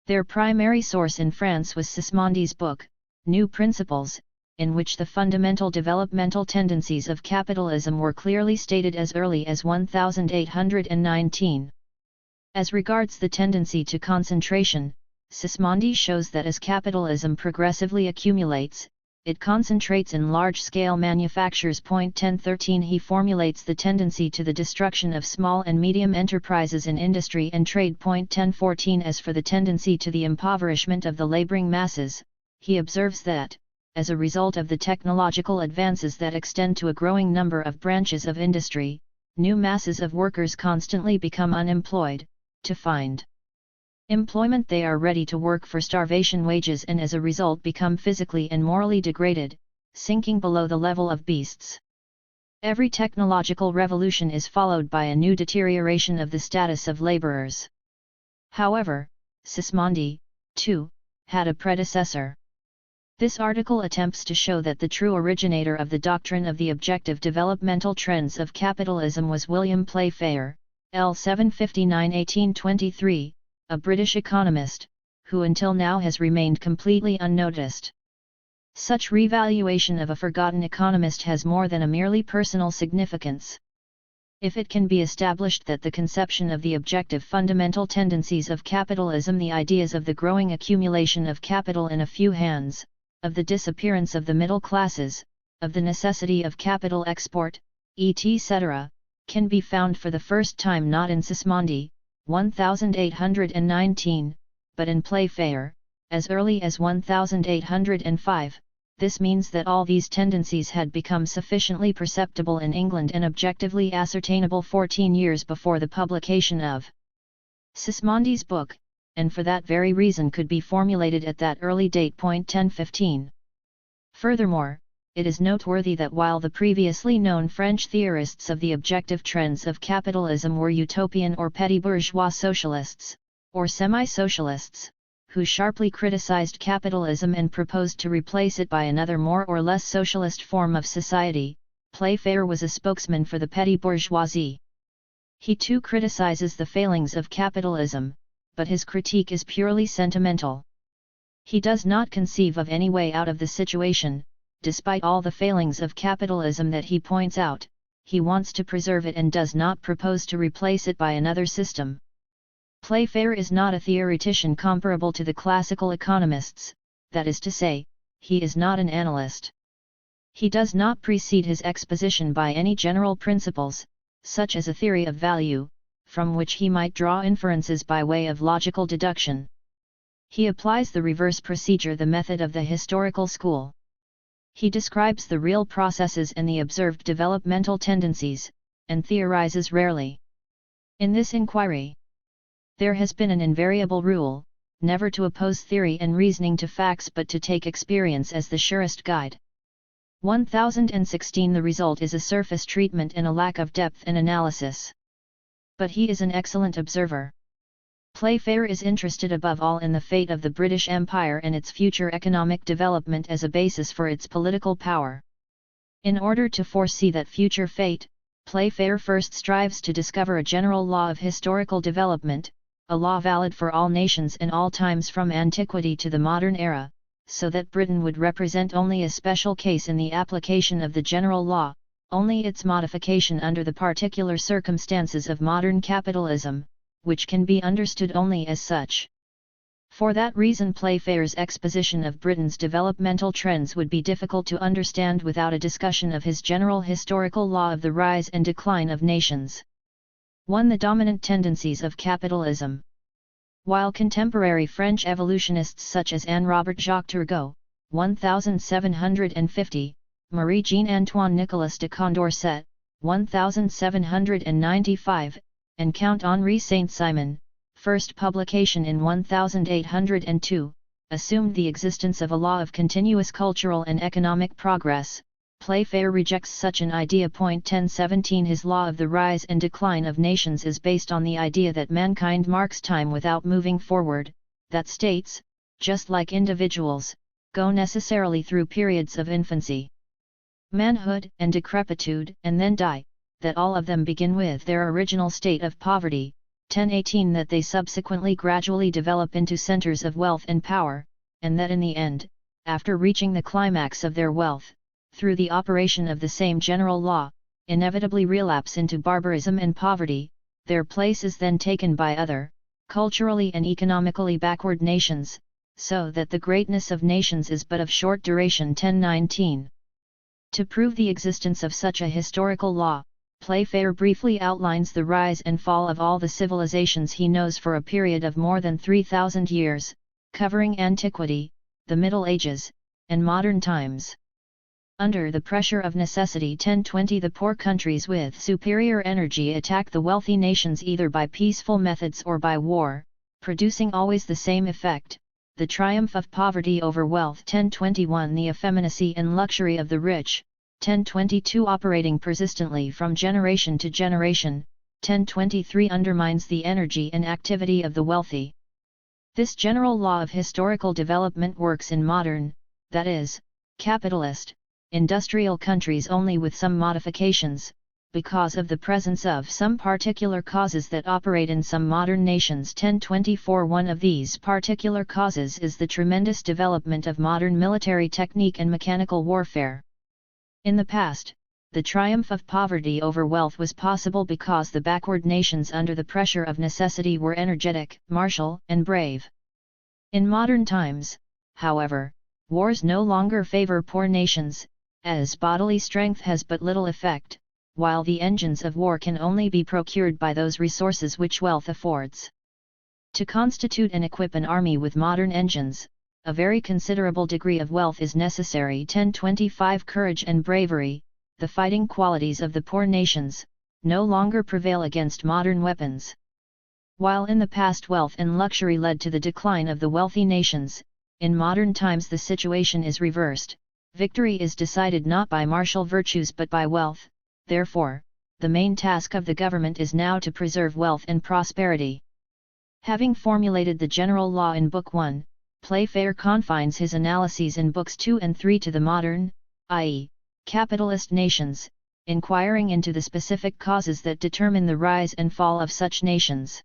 Their primary source in France was Sismondi's book, New Principles, in which the fundamental developmental tendencies of capitalism were clearly stated as early as 1819. As regards the tendency to concentration, Sismondi shows that as capitalism progressively accumulates, it concentrates in large-scale manufactures. 1013 He formulates the tendency to the destruction of small and medium enterprises in industry and trade. 1014 As for the tendency to the impoverishment of the laboring masses, he observes that, as a result of the technological advances that extend to a growing number of branches of industry, new masses of workers constantly become unemployed. To find employment they are ready to work for starvation wages and as a result become physically and morally degraded, sinking below the level of beasts. Every technological revolution is followed by a new deterioration of the status of laborers. However, Sismondi, too, had a predecessor. This article attempts to show that the true originator of the doctrine of the objective developmental trends of capitalism was William Playfair, L. 759–1823, a British economist, who until now has remained completely unnoticed. Such revaluation of a forgotten economist has more than a merely personal significance. If it can be established that the conception of the objective fundamental tendencies of capitalism, the ideas of the growing accumulation of capital in a few hands, of the disappearance of the middle classes, of the necessity of capital export, etc., can be found for the first time not in Sismondi, 1819, but in Playfair, as early as 1805, this means that all these tendencies had become sufficiently perceptible in England and objectively ascertainable 14 years before the publication of Sismondi's book, and for that very reason could be formulated at that early date. 1015. Furthermore, it is noteworthy that while the previously known French theorists of the objective trends of capitalism were utopian or petty bourgeois socialists, or semi-socialists, who sharply criticized capitalism and proposed to replace it by another more or less socialist form of society, Playfair was a spokesman for the petty bourgeoisie. He too criticizes the failings of capitalism, but his critique is purely sentimental. He does not conceive of any way out of the situation. Despite all the failings of capitalism that he points out, he wants to preserve it and does not propose to replace it by another system. Playfair is not a theoretician comparable to the classical economists, that is to say, he is not an analyst. He does not precede his exposition by any general principles, such as a theory of value, from which he might draw inferences by way of logical deduction. He applies the reverse procedure, the method of the historical school. He describes the real processes and the observed developmental tendencies, and theorizes rarely. In this inquiry, there has been an invariable rule, never to oppose theory and reasoning to facts but to take experience as the surest guide. 1016 The result is a surface treatment and a lack of depth and analysis. But he is an excellent observer. Playfair is interested above all in the fate of the British Empire and its future economic development as a basis for its political power. In order to foresee that future fate, Playfair first strives to discover a general law of historical development, a law valid for all nations and all times from antiquity to the modern era, so that Britain would represent only a special case in the application of the general law, only its modification under the particular circumstances of modern capitalism, which can be understood only as such. For that reason Playfair's exposition of Britain's developmental trends would be difficult to understand without a discussion of his general historical law of the rise and decline of nations. 1. The dominant tendencies of capitalism. While contemporary French evolutionists such as Anne-Robert Jacques Turgot, 1750, Marie-Jean-Antoine Nicolas de Condorcet, 1795, and Count Henri Saint-Simon, first publication in 1802, assumed the existence of a law of continuous cultural and economic progress, Playfair rejects such an idea. 1017 His law of the rise and decline of nations is based on the idea that mankind marks time without moving forward, that states, just like individuals, go necessarily through periods of infancy, manhood and decrepitude and then die, that all of them begin with their original state of poverty, 1018 that they subsequently gradually develop into centers of wealth and power, and that in the end, after reaching the climax of their wealth, through the operation of the same general law, inevitably relapse into barbarism and poverty, their place is then taken by other, culturally and economically backward nations, so that the greatness of nations is but of short duration. 1019. To prove the existence of such a historical law, Playfair briefly outlines the rise and fall of all the civilizations he knows for a period of more than 3,000 years, covering antiquity, the Middle Ages, and modern times. Under the pressure of necessity. 1020. The poor countries with superior energy attack the wealthy nations either by peaceful methods or by war, producing always the same effect, the triumph of poverty over wealth. 1021. The effeminacy and luxury of the rich. 1022. Operating persistently from generation to generation. 1023. Undermines the energy and activity of the wealthy. This general law of historical development works in modern, that is, capitalist, industrial countries only with some modifications, because of the presence of some particular causes that operate in some modern nations. 1024. One of these particular causes is the tremendous development of modern military technique and mechanical warfare. In the past, the triumph of poverty over wealth was possible because the backward nations under the pressure of necessity were energetic, martial, and brave. In modern times, however, wars no longer favor poor nations, as bodily strength has but little effect, while the engines of war can only be procured by those resources which wealth affords. To constitute and equip an army with modern engines, a very considerable degree of wealth is necessary. 1025. Courage and bravery, the fighting qualities of the poor nations, no longer prevail against modern weapons. While in the past wealth and luxury led to the decline of the wealthy nations, in modern times the situation is reversed. Victory is decided not by martial virtues but by wealth. Therefore, the main task of the government is now to preserve wealth and prosperity. Having formulated the general law in Book 1, Playfair confines his analyses in Books 2 and 3 to the modern, i.e., capitalist nations, inquiring into the specific causes that determine the rise and fall of such nations.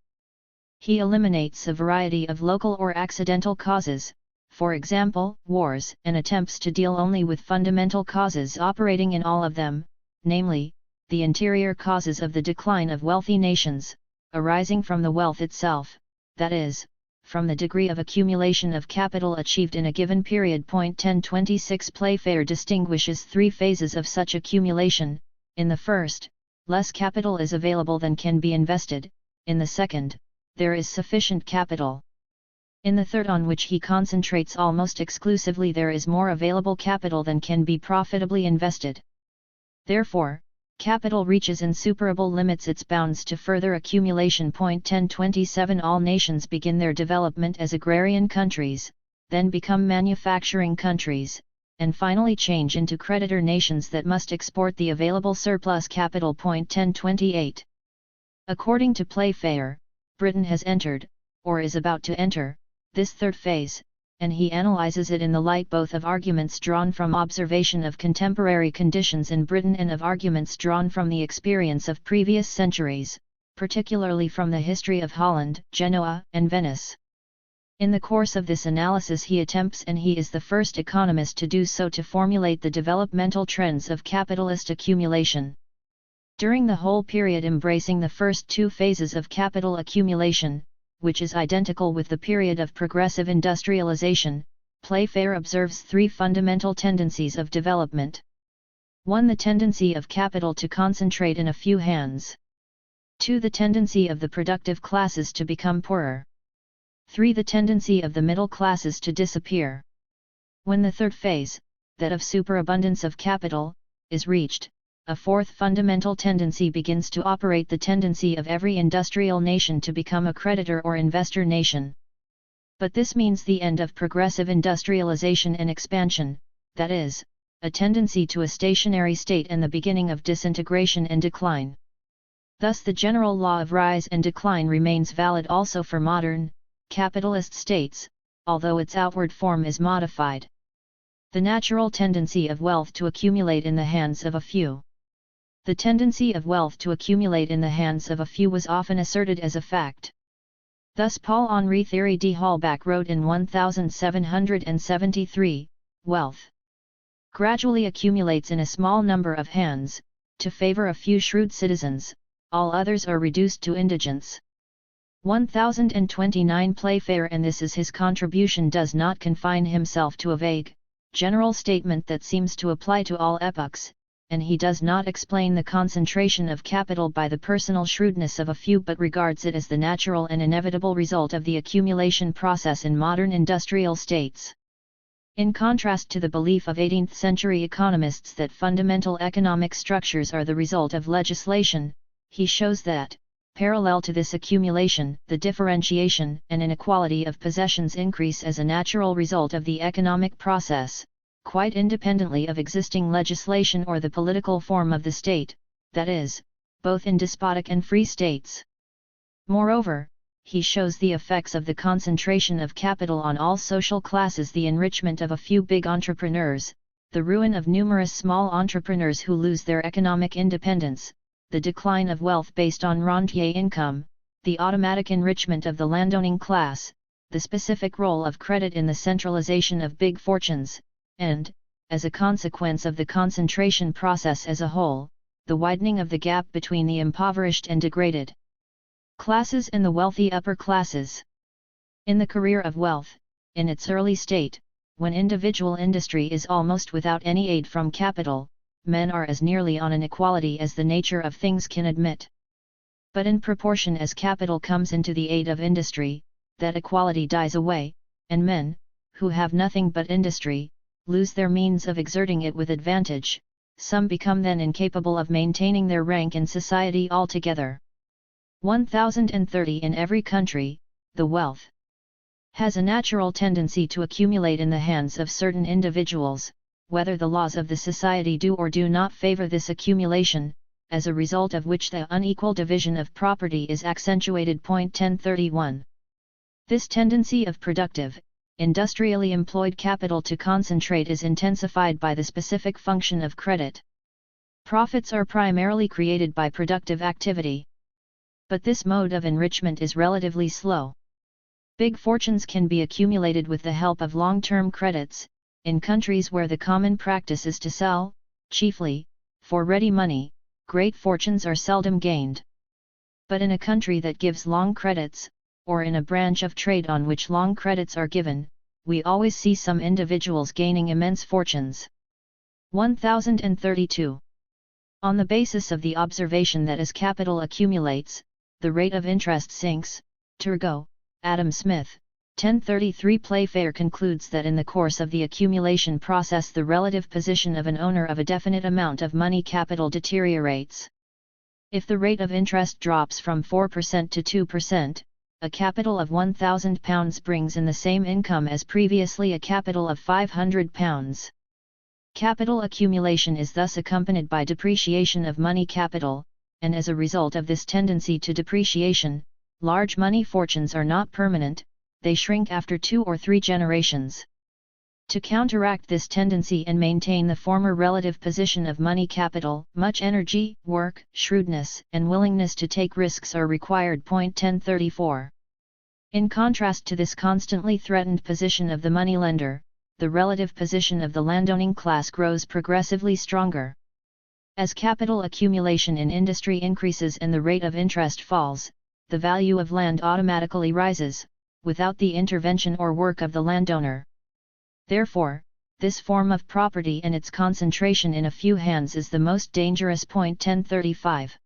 He eliminates a variety of local or accidental causes, for example, wars, and attempts to deal only with fundamental causes operating in all of them, namely, the interior causes of the decline of wealthy nations, arising from the wealth itself, that is, from the degree of accumulation of capital achieved in a given period. 1026. Playfair distinguishes three phases of such accumulation. In the first, less capital is available than can be invested. In the second, there is sufficient capital. In the third, on which he concentrates almost exclusively, there is more available capital than can be profitably invested. Therefore, capital reaches insuperable limits, its bounds to further accumulation. 1027. All nations begin their development as agrarian countries, then become manufacturing countries, and finally change into creditor nations that must export the available surplus capital. 1028. According to Playfair, Britain has entered, or is about to enter, this third phase, and he analyzes it in the light both of arguments drawn from observation of contemporary conditions in Britain and of arguments drawn from the experience of previous centuries, particularly from the history of Holland, Genoa, and Venice. In the course of this analysis he attempts, and he is the first economist to do so, to formulate the developmental trends of capitalist accumulation. During the whole period embracing the first two phases of capital accumulation, which is identical with the period of progressive industrialization, Playfair observes three fundamental tendencies of development. 1. The tendency of capital to concentrate in a few hands. 2. The tendency of the productive classes to become poorer. 3. The tendency of the middle classes to disappear. When the third phase, that of superabundance of capital, is reached, a fourth fundamental tendency begins to operate, the tendency of every industrial nation to become a creditor or investor nation. But this means the end of progressive industrialization and expansion, that is, a tendency to a stationary state, and the beginning of disintegration and decline. Thus the general law of rise and decline remains valid also for modern, capitalist states, although its outward form is modified. The natural tendency of wealth to accumulate in the hands of a few. The tendency of wealth to accumulate in the hands of a few was often asserted as a fact. Thus Paul-Henri Thierry de Holbach wrote in 1773, "Wealth gradually accumulates in a small number of hands, to favor a few shrewd citizens, all others are reduced to indigence." 1029 Playfair, and this is his contribution, does not confine himself to a vague, general statement that seems to apply to all epochs, and he does not explain the concentration of capital by the personal shrewdness of a few, but regards it as the natural and inevitable result of the accumulation process in modern industrial states. In contrast to the belief of 18th-century economists that fundamental economic structures are the result of legislation, he shows that, parallel to this accumulation, the differentiation and inequality of possessions increase as a natural result of the economic process, quite independently of existing legislation or the political form of the state, that is, both in despotic and free states. Moreover, he shows the effects of the concentration of capital on all social classes, the enrichment of a few big entrepreneurs, the ruin of numerous small entrepreneurs who lose their economic independence, the decline of wealth based on rentier income, the automatic enrichment of the landowning class, the specific role of credit in the centralization of big fortunes, and, as a consequence of the concentration process as a whole, the widening of the gap between the impoverished and degraded classes and the wealthy upper classes. In the career of wealth, in its early state, when individual industry is almost without any aid from capital, men are as nearly on an equality as the nature of things can admit. But in proportion as capital comes into the aid of industry, that equality dies away, and men, who have nothing but industry, lose their means of exerting it with advantage. Some become then incapable of maintaining their rank in society altogether. 1030 In every country, the wealth has a natural tendency to accumulate in the hands of certain individuals, whether the laws of the society do or do not favor this accumulation, as a result of which the unequal division of property is accentuated. 1031. This tendency of productive, industrially employed capital to concentrate is intensified by the specific function of credit. Profits are primarily created by productive activity. But this mode of enrichment is relatively slow. Big fortunes can be accumulated with the help of long-term credits, in countries where the common practice is to sell, chiefly, for ready money. Great fortunes are seldom gained. But in a country that gives long credits, or in a branch of trade on which long credits are given, we always see some individuals gaining immense fortunes. 1032. On the basis of the observation that as capital accumulates, the rate of interest sinks, Turgot, Adam Smith, 1033 Playfair concludes that in the course of the accumulation process the relative position of an owner of a definite amount of money capital deteriorates. If the rate of interest drops from 4% to 2%, a capital of £1,000 brings in the same income as previously a capital of £500. Capital accumulation is thus accompanied by depreciation of money capital, and as a result of this tendency to depreciation, large money fortunes are not permanent, they shrink after 2 or 3 generations. To counteract this tendency and maintain the former relative position of money capital, much energy, work, shrewdness, and willingness to take risks are required. 1034. In contrast to this constantly threatened position of the moneylender, the relative position of the landowning class grows progressively stronger. As capital accumulation in industry increases and the rate of interest falls, the value of land automatically rises, without the intervention or work of the landowner. Therefore, this form of property and its concentration in a few hands is the most dangerous. 1035.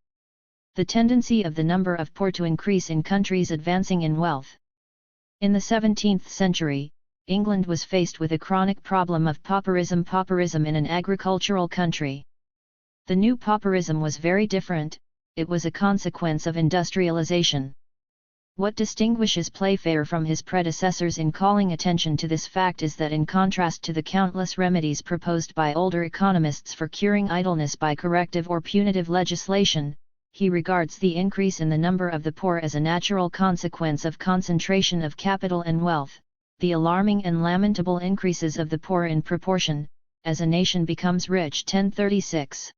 The tendency of the number of poor to increase in countries advancing in wealth. In the 17th century, England was faced with a chronic problem of pauperism in an agricultural country. The new pauperism was very different, it was a consequence of industrialization. What distinguishes Playfair from his predecessors in calling attention to this fact is that in contrast to the countless remedies proposed by older economists for curing idleness by corrective or punitive legislation, he regards the increase in the number of the poor as a natural consequence of concentration of capital and wealth, the alarming and lamentable increases of the poor in proportion, as a nation becomes rich. 1036.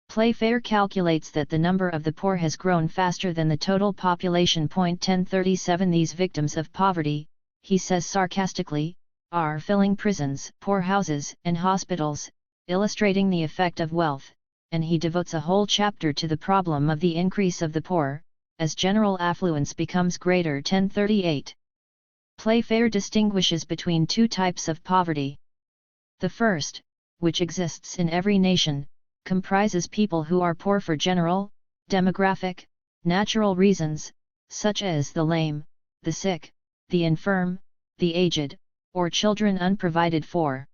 Playfair calculates that the number of the poor has grown faster than the total population. 1037. These victims of poverty, he says sarcastically, are filling prisons, poorhouses, and hospitals, illustrating the effect of wealth, and he devotes a whole chapter to the problem of the increase of the poor, as general affluence becomes greater. 1038. Playfair distinguishes between two types of poverty. The first, which exists in every nation, comprises people who are poor for general, demographic, natural reasons, such as the lame, the sick, the infirm, the aged, or children unprovided for.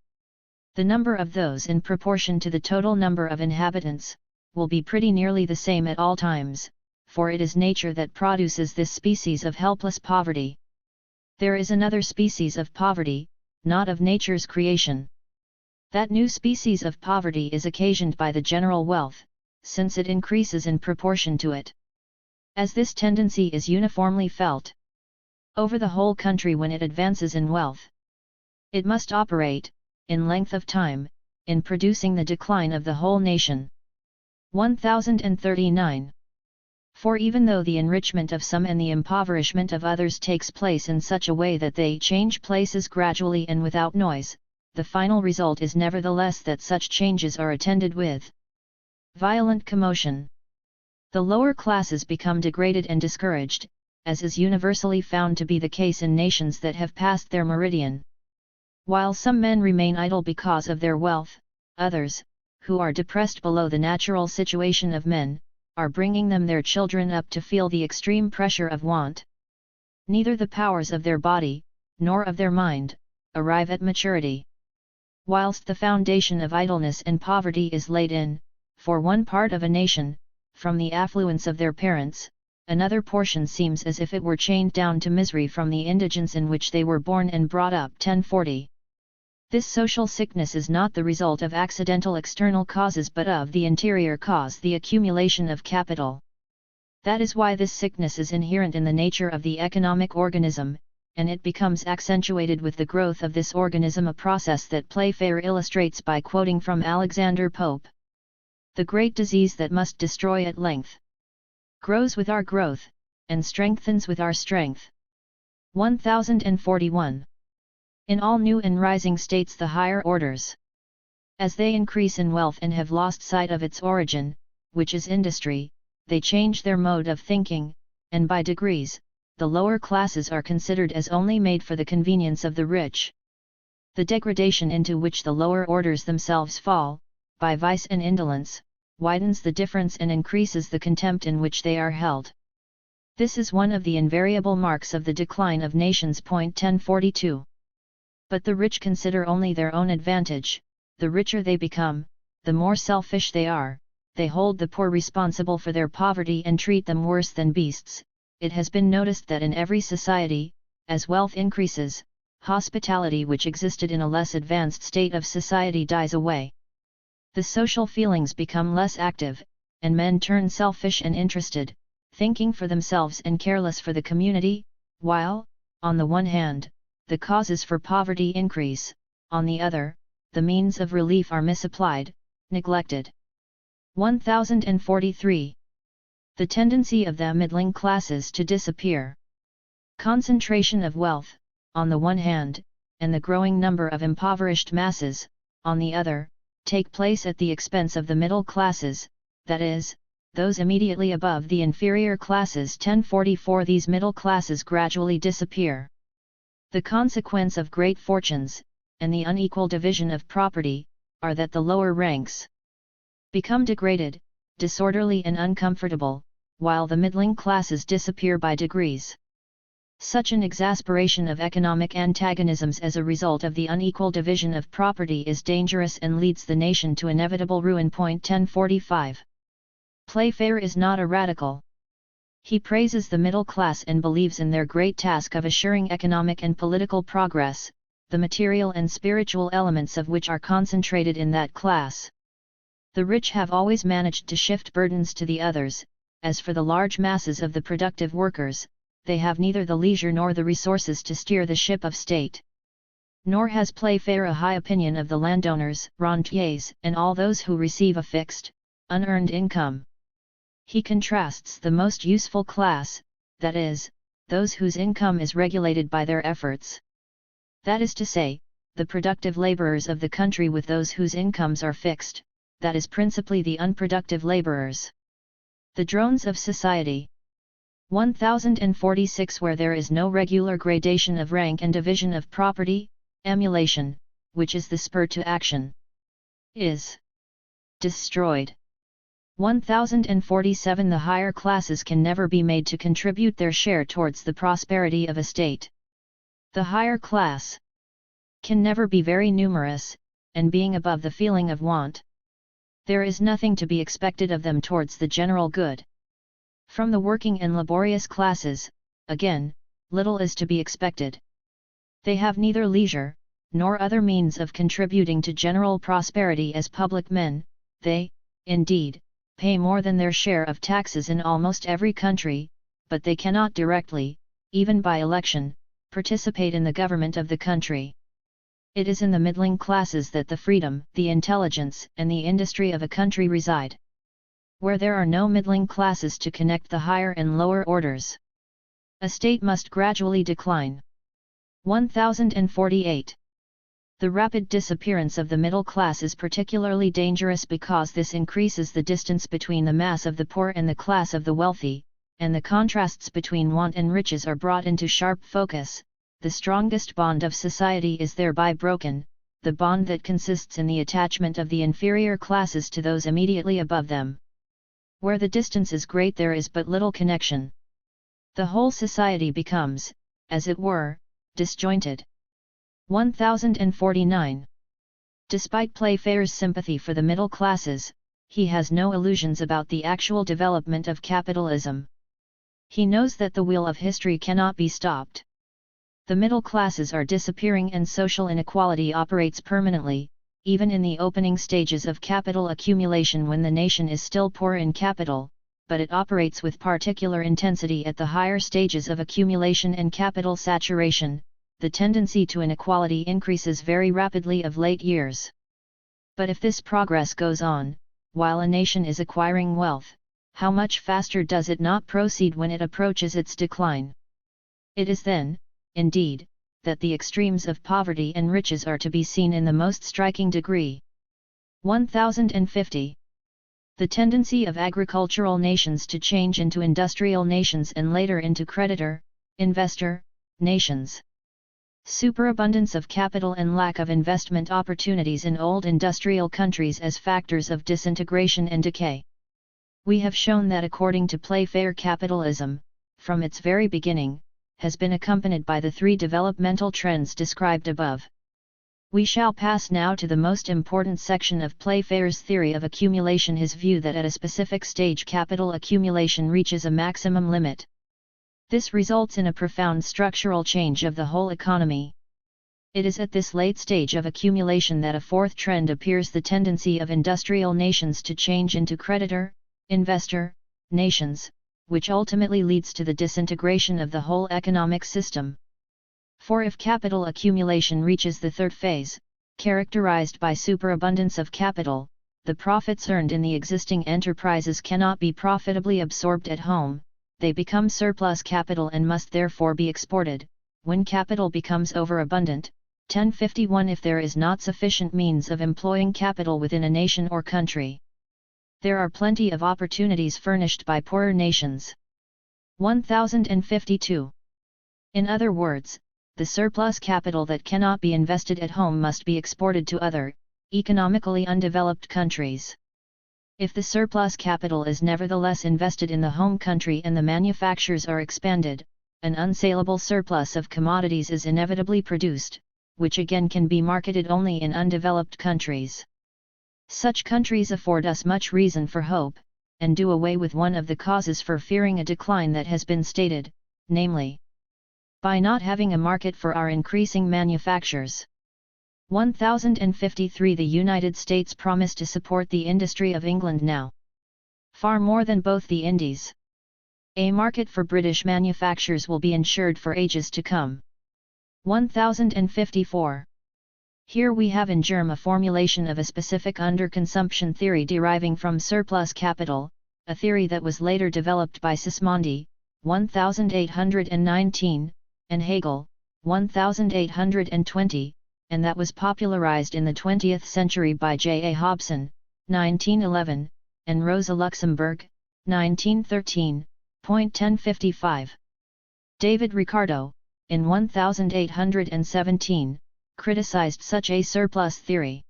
The number of those in proportion to the total number of inhabitants will be pretty nearly the same at all times, for it is nature that produces this species of helpless poverty. There is another species of poverty, not of nature's creation. That new species of poverty is occasioned by the general wealth, since it increases in proportion to it. As this tendency is uniformly felt over the whole country when it advances in wealth, it must operate, in length of time, in producing the decline of the whole nation. 1039. For even though the enrichment of some and the impoverishment of others takes place in such a way that they change places gradually and without noise, the final result is nevertheless that such changes are attended with violent commotion. The lower classes become degraded and discouraged, as is universally found to be the case in nations that have passed their meridian. While some men remain idle because of their wealth, others, who are depressed below the natural situation of men, are bringing them their children up to feel the extreme pressure of want. Neither the powers of their body, nor of their mind, arrive at maturity. Whilst the foundation of idleness and poverty is laid in, for one part of a nation, from the affluence of their parents, another portion seems as if it were chained down to misery from the indigence in which they were born and brought up. 1040. This social sickness is not the result of accidental external causes but of the interior cause, the accumulation of capital. That is why this sickness is inherent in the nature of the economic organism, and it becomes accentuated with the growth of this organism, a process that Playfair illustrates by quoting from Alexander Pope. The great disease that must destroy at length grows with our growth, and strengthens with our strength. 1041. In all new and rising states the higher orders, as they increase in wealth and have lost sight of its origin, which is industry, they change their mode of thinking, and by degrees, the lower classes are considered as only made for the convenience of the rich. The degradation into which the lower orders themselves fall, by vice and indolence, widens the difference and increases the contempt in which they are held. This is one of the invariable marks of the decline of nations. 1042. But the rich consider only their own advantage. The richer they become, the more selfish they are. They hold the poor responsible for their poverty and treat them worse than beasts. It has been noticed that in every society, as wealth increases, hospitality which existed in a less advanced state of society dies away. The social feelings become less active, and men turn selfish and interested, thinking for themselves and careless for the community, while, on the one hand, the causes for poverty increase, on the other, the means of relief are misapplied, neglected. 1043. The tendency of the middling classes to disappear. Concentration of wealth, on the one hand, and the growing number of impoverished masses, on the other, take place at the expense of the middle classes, that is, those immediately above the inferior classes. 1044. These middle classes gradually disappear. The consequence of great fortunes, and the unequal division of property, are that the lower ranks become degraded, disorderly and uncomfortable, while the middling classes disappear by degrees. Such an exasperation of economic antagonisms as a result of the unequal division of property is dangerous and leads the nation to inevitable ruin. 1045. Playfair is not a radical. He praises the middle class and believes in their great task of assuring economic and political progress, the material and spiritual elements of which are concentrated in that class. The rich have always managed to shift burdens to the others. As for the large masses of the productive workers, they have neither the leisure nor the resources to steer the ship of state. Nor has Playfair a high opinion of the landowners, rentiers, and all those who receive a fixed, unearned income. He contrasts the most useful class, that is, those whose income is regulated by their efforts. That is to say, the productive laborers of the country with those whose incomes are fixed, that is principally the unproductive laborers. The drones of society. 1046 Where there is no regular gradation of rank and division of property, emulation, which is the spur to action, is destroyed. 1047 The higher classes can never be made to contribute their share towards the prosperity of a state. The higher class can never be very numerous, and being above the feeling of want, there is nothing to be expected of them towards the general good. From the working and laborious classes, again, little is to be expected. They have neither leisure, nor other means of contributing to general prosperity as public men. They, indeed, pay more than their share of taxes in almost every country, but they cannot directly, even by election, participate in the government of the country. It is in the middling classes that the freedom, the intelligence, and the industry of a country reside. Where there are no middling classes to connect the higher and lower orders, a state must gradually decline. 1048. The rapid disappearance of the middle class is particularly dangerous because this increases the distance between the mass of the poor and the class of the wealthy, and the contrasts between want and riches are brought into sharp focus. The strongest bond of society is thereby broken, the bond that consists in the attachment of the inferior classes to those immediately above them. Where the distance is great there is but little connection. The whole society becomes, as it were, disjointed. 1049. Despite Playfair's sympathy for the middle classes, he has no illusions about the actual development of capitalism. He knows that the wheel of history cannot be stopped. The middle classes are disappearing and social inequality operates permanently, even in the opening stages of capital accumulation when the nation is still poor in capital, but it operates with particular intensity at the higher stages of accumulation and capital saturation. The tendency to inequality increases very rapidly of late years. But if this progress goes on, while a nation is acquiring wealth, how much faster does it not proceed when it approaches its decline? It is then, indeed, that the extremes of poverty and riches are to be seen in the most striking degree. 1050. The tendency of agricultural nations to change into industrial nations and later into creditor, investor, nations. Superabundance of capital and lack of investment opportunities in old industrial countries as factors of disintegration and decay. We have shown that according to Playfair capitalism, from its very beginning, has been accompanied by the three developmental trends described above. We shall pass now to the most important section of Playfair's theory of accumulation, his view that at a specific stage capital accumulation reaches a maximum limit. This results in a profound structural change of the whole economy. It is at this late stage of accumulation that a fourth trend appears, the tendency of industrial nations to change into creditor, investor, nations, which ultimately leads to the disintegration of the whole economic system. For if capital accumulation reaches the third phase, characterized by superabundance of capital, the profits earned in the existing enterprises cannot be profitably absorbed at home, they become surplus capital and must therefore be exported. When capital becomes overabundant, 1051 if there is not sufficient means of employing capital within a nation or country, there are plenty of opportunities furnished by poorer nations. 1052. In other words, the surplus capital that cannot be invested at home must be exported to other, economically undeveloped countries. If the surplus capital is nevertheless invested in the home country and the manufactures are expanded, an unsaleable surplus of commodities is inevitably produced, which again can be marketed only in undeveloped countries. Such countries afford us much reason for hope, and do away with one of the causes for fearing a decline that has been stated, namely, by not having a market for our increasing manufactures. 1053 The United States promise to support the industry of England now, far more than both the Indies. A market for British manufactures will be ensured for ages to come. 1054. Here we have in germ a formulation of a specific underconsumption theory deriving from surplus capital, a theory that was later developed by Sismondi, 1819, and Hegel, 1820, and that was popularized in the 20th century by J. A. Hobson, 1911, and Rosa Luxemburg, 1913, 1055. David Ricardo, in 1817, criticized such a surplus theory.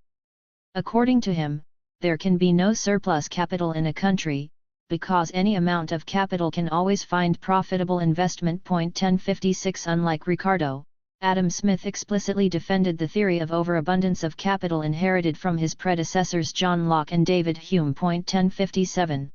According to him, there can be no surplus capital in a country, because any amount of capital can always find profitable investment. 1056. Unlike Ricardo, Adam Smith explicitly defended the theory of overabundance of capital inherited from his predecessors John Locke and David Hume. 1057.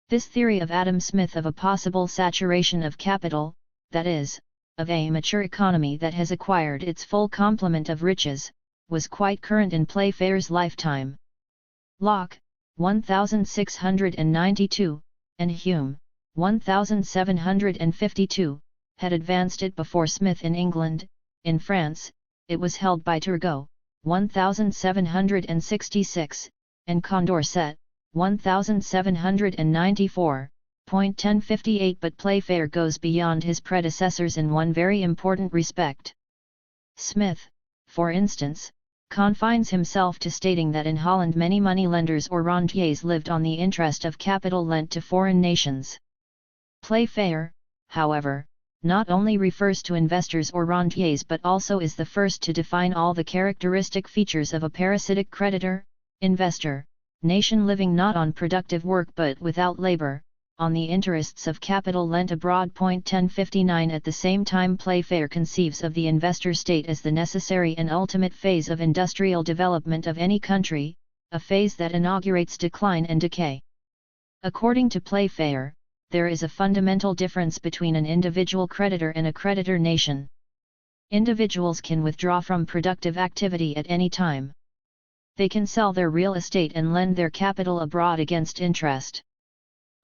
This theory of Adam Smith of a possible saturation of capital, that is, of a mature economy that has acquired its full complement of riches, was quite current in Playfair's lifetime. Locke, 1692, and Hume, 1752, had advanced it before Smith in England. In France, it was held by Turgot, 1766, and Condorcet, 1794. 1058. But Playfair goes beyond his predecessors in one very important respect. Smith, for instance, confines himself to stating that in Holland many moneylenders or rentiers lived on the interest of capital lent to foreign nations. Playfair, however, not only refers to investors or rentiers but also is the first to define all the characteristic features of a parasitic creditor, investor, nation living not on productive work but without labor, on the interests of capital lent abroad. 1059. At the same time, Playfair conceives of the investor state as the necessary and ultimate phase of industrial development of any country, a phase that inaugurates decline and decay. According to Playfair, there is a fundamental difference between an individual creditor and a creditor nation. Individuals can withdraw from productive activity at any time. They can sell their real estate and lend their capital abroad against interest.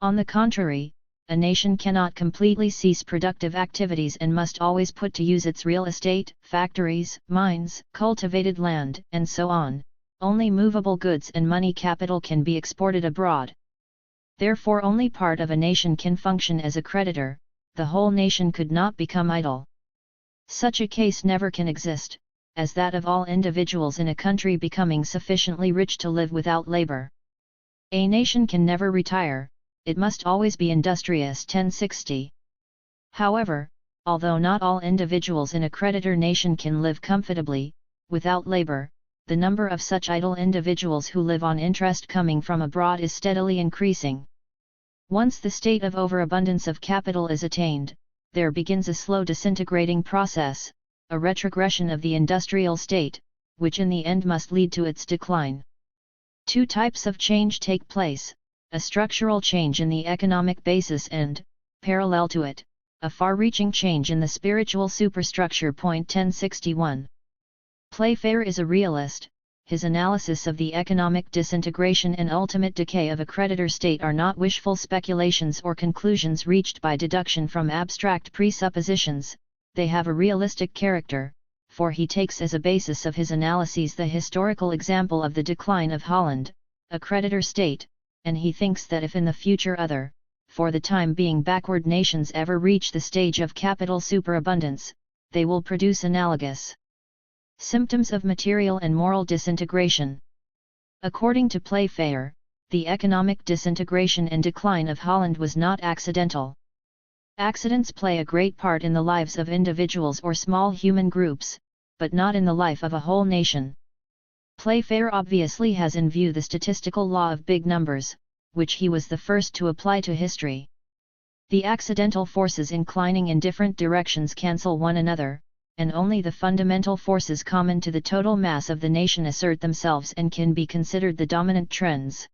On the contrary, a nation cannot completely cease productive activities and must always put to use its real estate, factories, mines, cultivated land, and so on. Only movable goods and money capital can be exported abroad. Therefore only part of a nation can function as a creditor, the whole nation could not become idle. Such a case never can exist, as that of all individuals in a country becoming sufficiently rich to live without labor. A nation can never retire, it must always be industrious. 1060. However, although not all individuals in a creditor nation can live comfortably, without labor, the number of such idle individuals who live on interest coming from abroad is steadily increasing. Once the state of overabundance of capital is attained, there begins a slow disintegrating process, a retrogression of the industrial state, which in the end must lead to its decline. Two types of change take place: a structural change in the economic basis and, parallel to it, a far-reaching change in the spiritual superstructure. 1061. Playfair is a realist. His analysis of the economic disintegration and ultimate decay of a creditor state are not wishful speculations or conclusions reached by deduction from abstract presuppositions, they have a realistic character, for he takes as a basis of his analyses the historical example of the decline of Holland, a creditor state, and he thinks that if in the future other, for the time being backward nations ever reach the stage of capital superabundance, they will produce analogous symptoms of material and moral disintegration. According to Playfair, the economic disintegration and decline of Holland was not accidental. Accidents play a great part in the lives of individuals or small human groups, but not in the life of a whole nation. Playfair obviously has in view the statistical law of big numbers, which he was the first to apply to history. The accidental forces inclining in different directions cancel one another, and only the fundamental forces common to the total mass of the nation assert themselves and can be considered the dominant trends.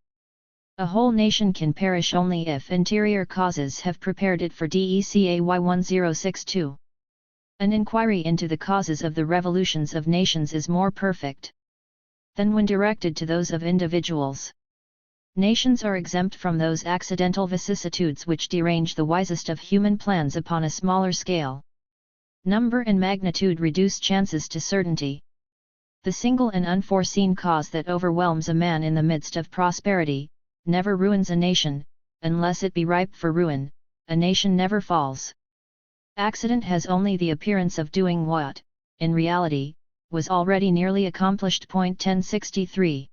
A whole nation can perish only if interior causes have prepared it for DECAY 1062. An inquiry into the causes of the revolutions of nations is more perfect than when directed to those of individuals. Nations are exempt from those accidental vicissitudes which derange the wisest of human plans upon a smaller scale. Number and magnitude reduce chances to certainty. The single and unforeseen cause that overwhelms a man in the midst of prosperity never ruins a nation; unless it be ripe for ruin, a nation never falls. Accident has only the appearance of doing what, in reality, was already nearly accomplished. 1063.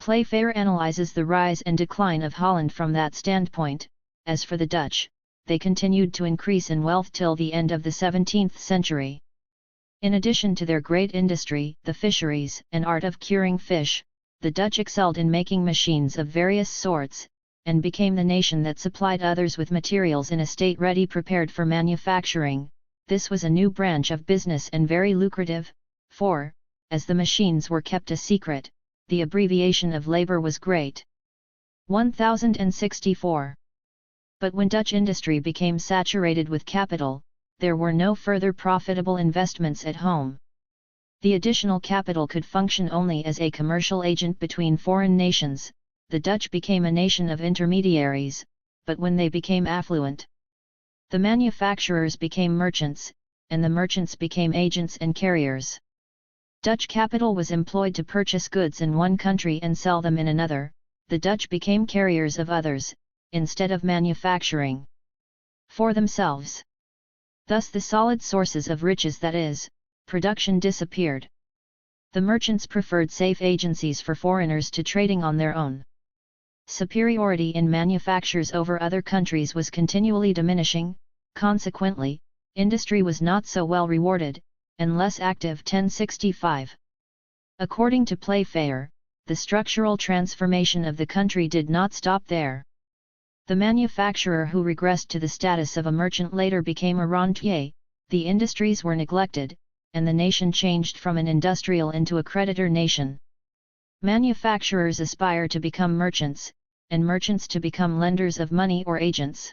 Playfair analyzes the rise and decline of Holland from that standpoint. As for the Dutch, they continued to increase in wealth till the end of the 17th century. In addition to their great industry, the fisheries, and art of curing fish, the Dutch excelled in making machines of various sorts, and became the nation that supplied others with materials in a state ready prepared for manufacturing. This was a new branch of business and very lucrative, for, as the machines were kept a secret, the abbreviation of labor was great. 1064. But when Dutch industry became saturated with capital, there were no further profitable investments at home. The additional capital could function only as a commercial agent between foreign nations. The Dutch became a nation of intermediaries, but when they became affluent, the manufacturers became merchants, and the merchants became agents and carriers. Dutch capital was employed to purchase goods in one country and sell them in another. The Dutch became carriers of others, instead of manufacturing for themselves. Thus the solid sources of riches, that is, production, disappeared. The merchants preferred safe agencies for foreigners to trading on their own. Superiority in manufactures over other countries was continually diminishing, consequently, industry was not so well rewarded, and less active. 1065. According to Playfair, the structural transformation of the country did not stop there. The manufacturer who regressed to the status of a merchant later became a rentier, the industries were neglected, and the nation changed from an industrial into a creditor nation. Manufacturers aspire to become merchants, and merchants to become lenders of money or agents.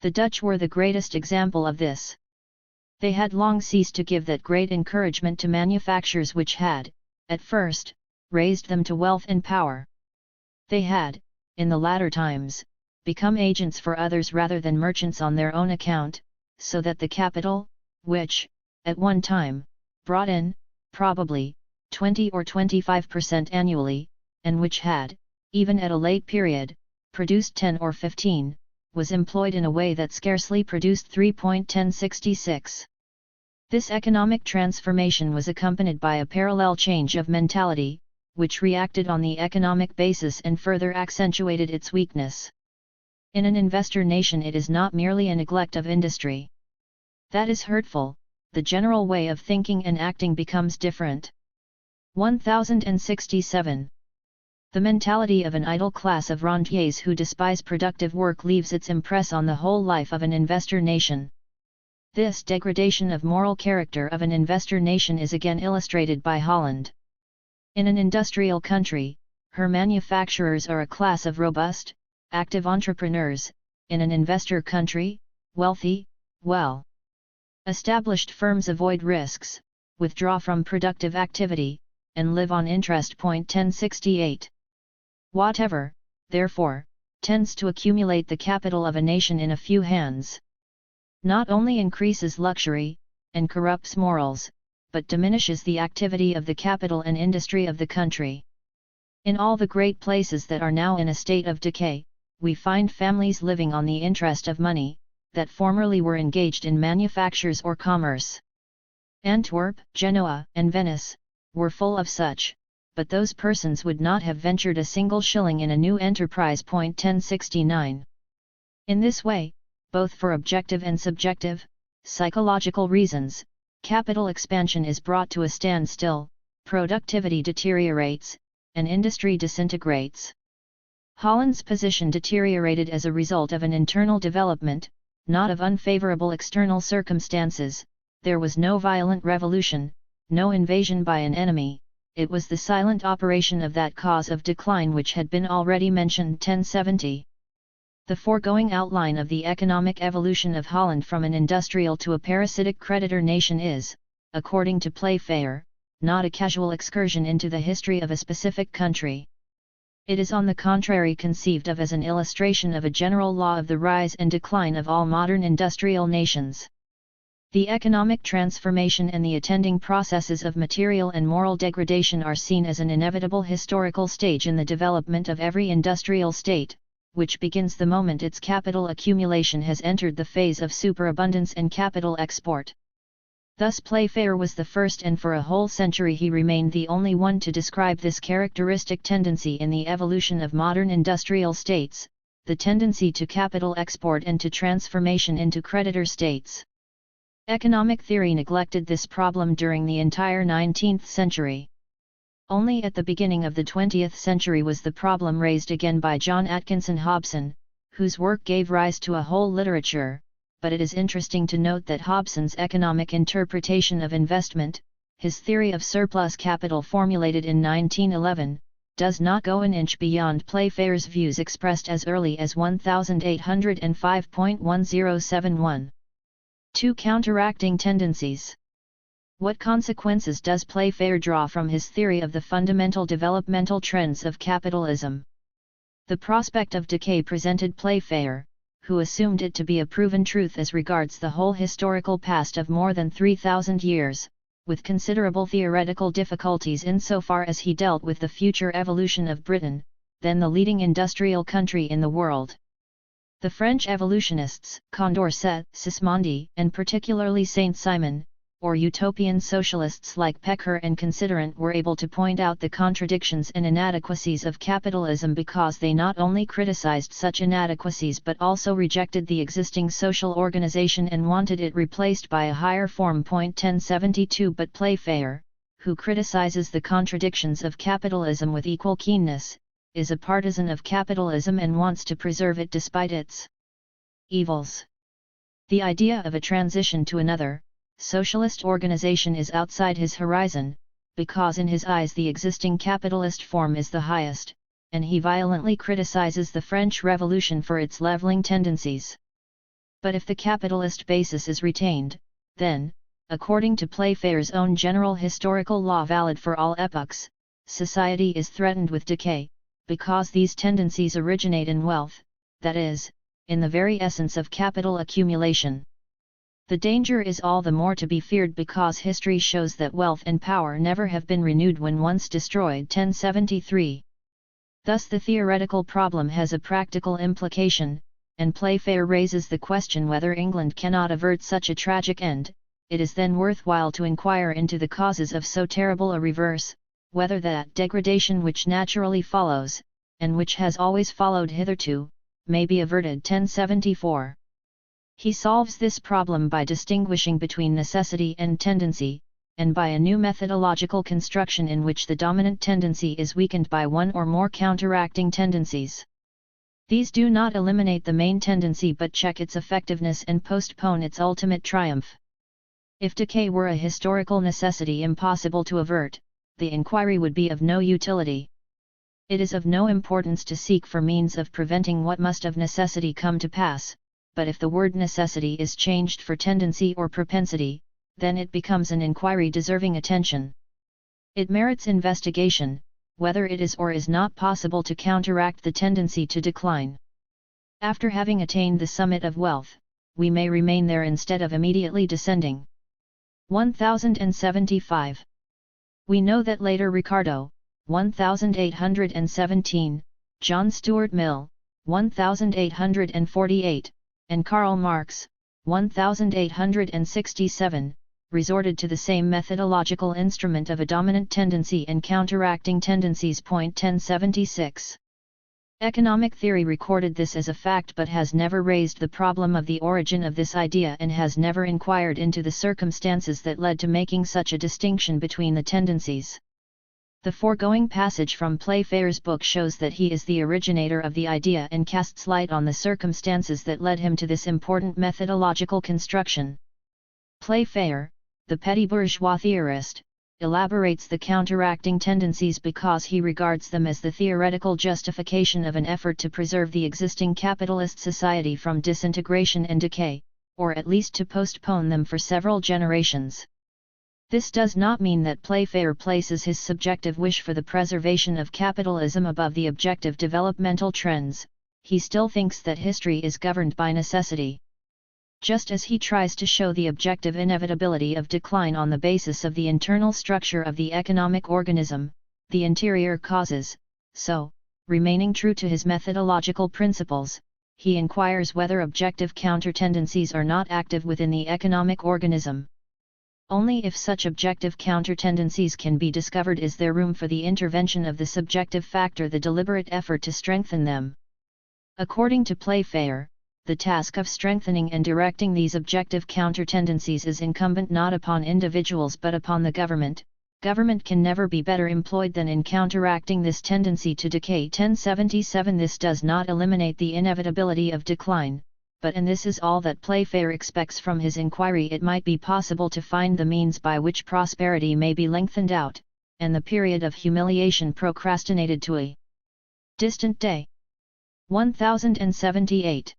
The Dutch were the greatest example of this. They had long ceased to give that great encouragement to manufactures which had, at first, raised them to wealth and power. They had, in the latter times, become agents for others rather than merchants on their own account, so that the capital, which, at one time, brought in, probably, 20 or 25% annually, and which had, even at a late period, produced 10 or 15, was employed in a way that scarcely produced 3.1066. This economic transformation was accompanied by a parallel change of mentality, which reacted on the economic basis and further accentuated its weakness. In an investor nation it is not merely a neglect of industry that is hurtful, the general way of thinking and acting becomes different. 1067. The mentality of an idle class of rentiers who despise productive work leaves its impress on the whole life of an investor nation. This degradation of moral character of an investor nation is again illustrated by Holland. In an industrial country, her manufacturers are a class of robust, active entrepreneurs. In an investor country, wealthy, well-established firms avoid risks, withdraw from productive activity, and live on interest. 1068. Whatever, therefore, tends to accumulate the capital of a nation in a few hands, not only increases luxury, and corrupts morals, but diminishes the activity of the capital and industry of the country. In all the great places that are now in a state of decay, we find families living on the interest of money, that formerly were engaged in manufactures or commerce. Antwerp, Genoa, and Venice were full of such, but those persons would not have ventured a single shilling in a new enterprise. 1069. In this way, both for objective and subjective, psychological reasons, capital expansion is brought to a standstill, productivity deteriorates, and industry disintegrates. Holland's position deteriorated as a result of an internal development, not of unfavorable external circumstances. There was no violent revolution, no invasion by an enemy, it was the silent operation of that cause of decline which had been already mentioned. 1070. The foregoing outline of the economic evolution of Holland from an industrial to a parasitic creditor nation is, according to Playfair, not a casual excursion into the history of a specific country. It is on the contrary conceived of as an illustration of a general law of the rise and decline of all modern industrial nations. The economic transformation and the attending processes of material and moral degradation are seen as an inevitable historical stage in the development of every industrial state, which begins the moment its capital accumulation has entered the phase of superabundance and capital export. Thus Playfair was the first, and for a whole century he remained the only one to describe this characteristic tendency in the evolution of modern industrial states, the tendency to capital export and to transformation into creditor states. Economic theory neglected this problem during the entire 19th century. Only at the beginning of the 20th century was the problem raised again by John Atkinson Hobson, whose work gave rise to a whole literature, but it is interesting to note that Hobson's economic interpretation of investment, his theory of surplus capital formulated in 1911, does not go an inch beyond Playfair's views expressed as early as 1805.1071. 2. Counteracting tendencies. What consequences does Playfair draw from his theory of the fundamental developmental trends of capitalism? The prospect of decay presented Playfair, who assumed it to be a proven truth as regards the whole historical past of more than 3,000 years, with considerable theoretical difficulties insofar as he dealt with the future evolution of Britain, then the leading industrial country in the world. The French evolutionists, Condorcet, Sismondi, and particularly Saint-Simon, or utopian socialists like Pecker and Considerant were able to point out the contradictions and inadequacies of capitalism because they not only criticized such inadequacies but also rejected the existing social organization and wanted it replaced by a higher form. 1072 But Playfair, who criticizes the contradictions of capitalism with equal keenness, is a partisan of capitalism and wants to preserve it despite its evils. The idea of a transition to another, socialist organization is outside his horizon, because in his eyes the existing capitalist form is the highest, and he violently criticizes the French Revolution for its leveling tendencies. But if the capitalist basis is retained, then, according to Playfair's own general historical law valid for all epochs, society is threatened with decay, because these tendencies originate in wealth, that is, in the very essence of capital accumulation. The danger is all the more to be feared because history shows that wealth and power never have been renewed when once destroyed. 1073. Thus the theoretical problem has a practical implication, and Playfair raises the question whether England cannot avert such a tragic end. It is then worthwhile to inquire into the causes of so terrible a reverse, whether that degradation which naturally follows, and which has always followed hitherto, may be averted. 1074. He solves this problem by distinguishing between necessity and tendency, and by a new methodological construction in which the dominant tendency is weakened by one or more counteracting tendencies. These do not eliminate the main tendency but check its effectiveness and postpone its ultimate triumph. If decay were a historical necessity impossible to avert, the inquiry would be of no utility. It is of no importance to seek for means of preventing what must of necessity come to pass, but if the word necessity is changed for tendency or propensity, then it becomes an inquiry deserving attention. It merits investigation, whether it is or is not possible to counteract the tendency to decline. After having attained the summit of wealth, we may remain there instead of immediately descending. 1075. We know that later Ricardo, 1817, John Stuart Mill, 1848, and Karl Marx, 1867, resorted to the same methodological instrument of a dominant tendency and counteracting tendencies. 1076. Economic theory recorded this as a fact but has never raised the problem of the origin of this idea and has never inquired into the circumstances that led to making such a distinction between the tendencies. The foregoing passage from Playfair's book shows that he is the originator of the idea and casts light on the circumstances that led him to this important methodological construction. Playfair, the petty bourgeois theorist, elaborates the counteracting tendencies because he regards them as the theoretical justification of an effort to preserve the existing capitalist society from disintegration and decay, or at least to postpone them for several generations. This does not mean that Playfair places his subjective wish for the preservation of capitalism above the objective developmental trends. He still thinks that history is governed by necessity. Just as he tries to show the objective inevitability of decline on the basis of the internal structure of the economic organism, the interior causes, so, remaining true to his methodological principles, he inquires whether objective counter-tendencies are not active within the economic organism. Only if such objective counter-tendencies can be discovered is there room for the intervention of the subjective factor, the deliberate effort to strengthen them. According to Playfair, the task of strengthening and directing these objective counter-tendencies is incumbent not upon individuals but upon the government. Government can never be better employed than in counteracting this tendency to decay. 1077. This does not eliminate the inevitability of decline, but and this is all that Playfair expects from his inquiry, it might be possible to find the means by which prosperity may be lengthened out, and the period of humiliation procrastinated to a distant day. 1078.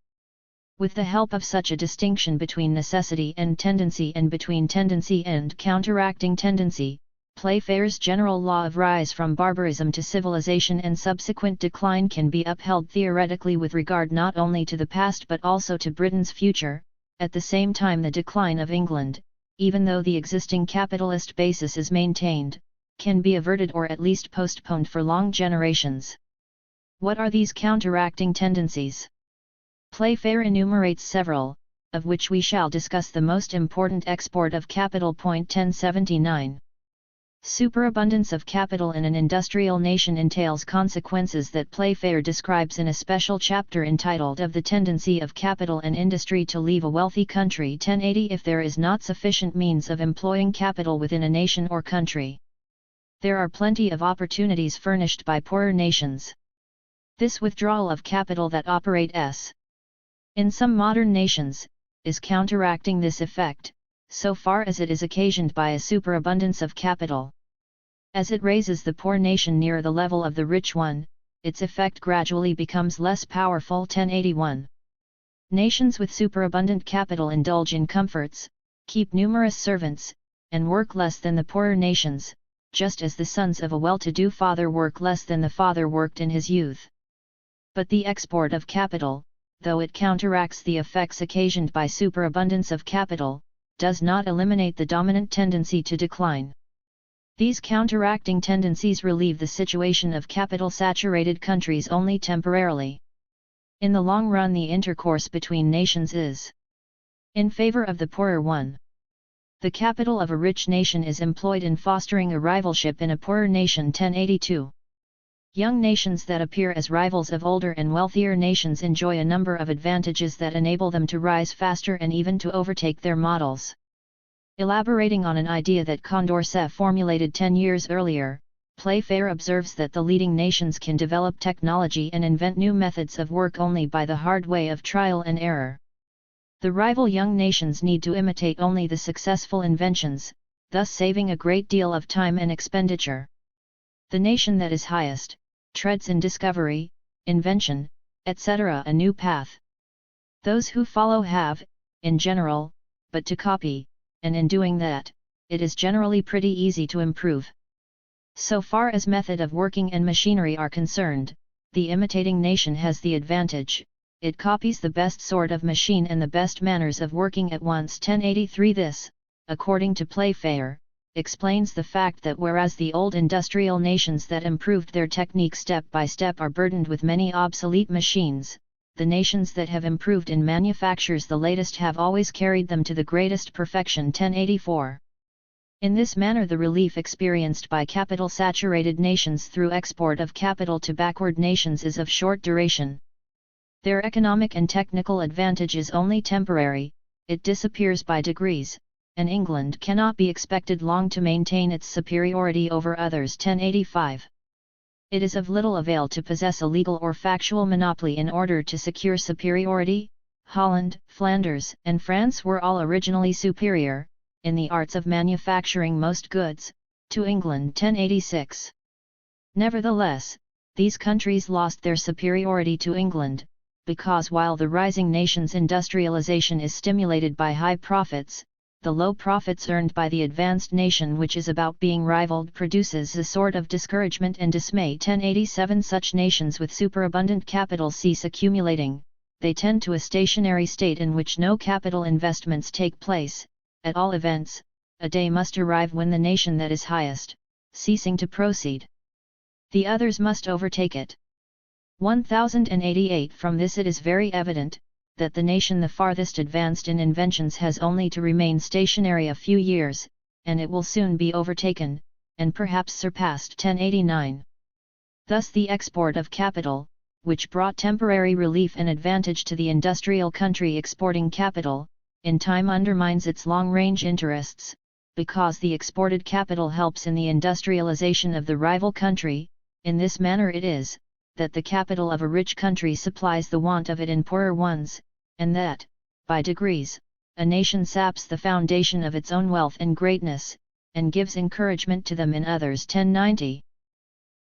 With the help of such a distinction between necessity and tendency and between tendency and counteracting tendency, Playfair's general law of rise from barbarism to civilization and subsequent decline can be upheld theoretically with regard not only to the past but also to Britain's future. At the same time, the decline of England, even though the existing capitalist basis is maintained, can be averted or at least postponed for long generations. What are these counteracting tendencies? Playfair enumerates several, of which we shall discuss the most important: export of capital. 1079. Superabundance of capital in an industrial nation entails consequences that Playfair describes in a special chapter entitled Of the Tendency of Capital and Industry to Leave a Wealthy Country. 1080. If there is not sufficient means of employing capital within a nation or country, there are plenty of opportunities furnished by poorer nations. This withdrawal of capital that operates in some modern nations is counteracting this effect, so far as it is occasioned by a superabundance of capital. As it raises the poor nation nearer the level of the rich one, its effect gradually becomes less powerful. 1081. Nations with superabundant capital indulge in comforts, keep numerous servants, and work less than the poorer nations, just as the sons of a well-to-do father work less than the father worked in his youth. But the export of capital, though it counteracts the effects occasioned by superabundance of capital, does not eliminate the dominant tendency to decline. These counteracting tendencies relieve the situation of capital-saturated countries only temporarily. In the long run, the intercourse between nations is in favor of the poorer one. The capital of a rich nation is employed in fostering a rivalship in a poorer nation. 1082. Young nations that appear as rivals of older and wealthier nations enjoy a number of advantages that enable them to rise faster and even to overtake their models. Elaborating on an idea that Condorcet formulated 10 years earlier, Playfair observes that the leading nations can develop technology and invent new methods of work only by the hard way of trial and error. The rival young nations need to imitate only the successful inventions, thus saving a great deal of time and expenditure. The nation that is highest treads in discovery, invention, etc. a new path. Those who follow have, in general, but to copy, and in doing that, it is generally pretty easy to improve. So far as method of working and machinery are concerned, the imitating nation has the advantage. It copies the best sort of machine and the best manners of working at once. 1083. This, according to Playfair, explains the fact that whereas the old industrial nations that improved their technique step by step are burdened with many obsolete machines, the nations that have improved in manufactures the latest have always carried them to the greatest perfection. 1084. In this manner, the relief experienced by capital-saturated nations through export of capital to backward nations is of short duration. Their economic and technical advantage is only temporary, it disappears by degrees, and England cannot be expected long to maintain its superiority over others. 1085. It is of little avail to possess a legal or factual monopoly in order to secure superiority. Holland, Flanders, and France were all originally superior, in the arts of manufacturing most goods, to England. 1086. Nevertheless, these countries lost their superiority to England, because while the rising nation's industrialization is stimulated by high profits, the low profits earned by the advanced nation which is about being rivaled produces a sort of discouragement and dismay. 1087. Such nations with superabundant capital cease accumulating, they tend to a stationary state in which no capital investments take place. At all events, a day must arrive when the nation that is highest, ceasing to proceed, the others must overtake it. 1088. From this it is very evident, that the nation the farthest advanced in inventions has only to remain stationary a few years, and it will soon be overtaken, and perhaps surpassed. 1089. Thus the export of capital, which brought temporary relief and advantage to the industrial country exporting capital, in time undermines its long-range interests, because the exported capital helps in the industrialization of the rival country. In this manner it is, that the capital of a rich country supplies the want of it in poorer ones, and that, by degrees, a nation saps the foundation of its own wealth and greatness, and gives encouragement to them in others. 1090.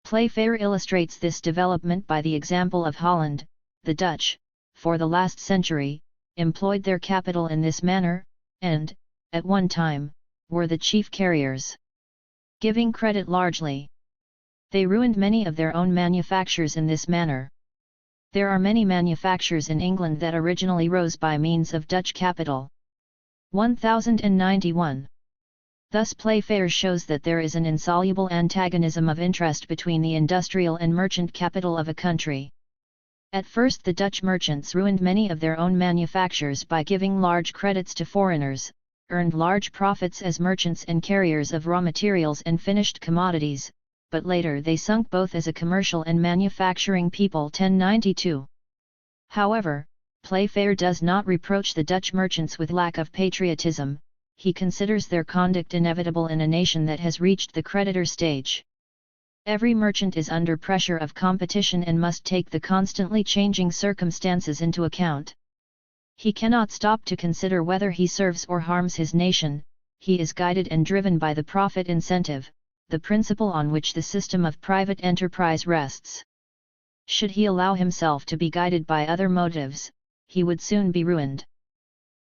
Playfair illustrates this development by the example of Holland. The Dutch, for the last century, employed their capital in this manner, and, at one time, were the chief carriers. Giving credit largely, they ruined many of their own manufactures in this manner. There are many manufactures in England that originally rose by means of Dutch capital. 1091. Thus Playfair shows that there is an insoluble antagonism of interest between the industrial and merchant capital of a country. At first the Dutch merchants ruined many of their own manufactures by giving large credits to foreigners, earned large profits as merchants and carriers of raw materials and finished commodities, but later they sunk both as a commercial and manufacturing people. 1092. However, Playfair does not reproach the Dutch merchants with lack of patriotism. He considers their conduct inevitable in a nation that has reached the creditor stage. Every merchant is under pressure of competition and must take the constantly changing circumstances into account. He cannot stop to consider whether he serves or harms his nation. He is guided and driven by the profit incentive, the principle on which the system of private enterprise rests. Should he allow himself to be guided by other motives, he would soon be ruined.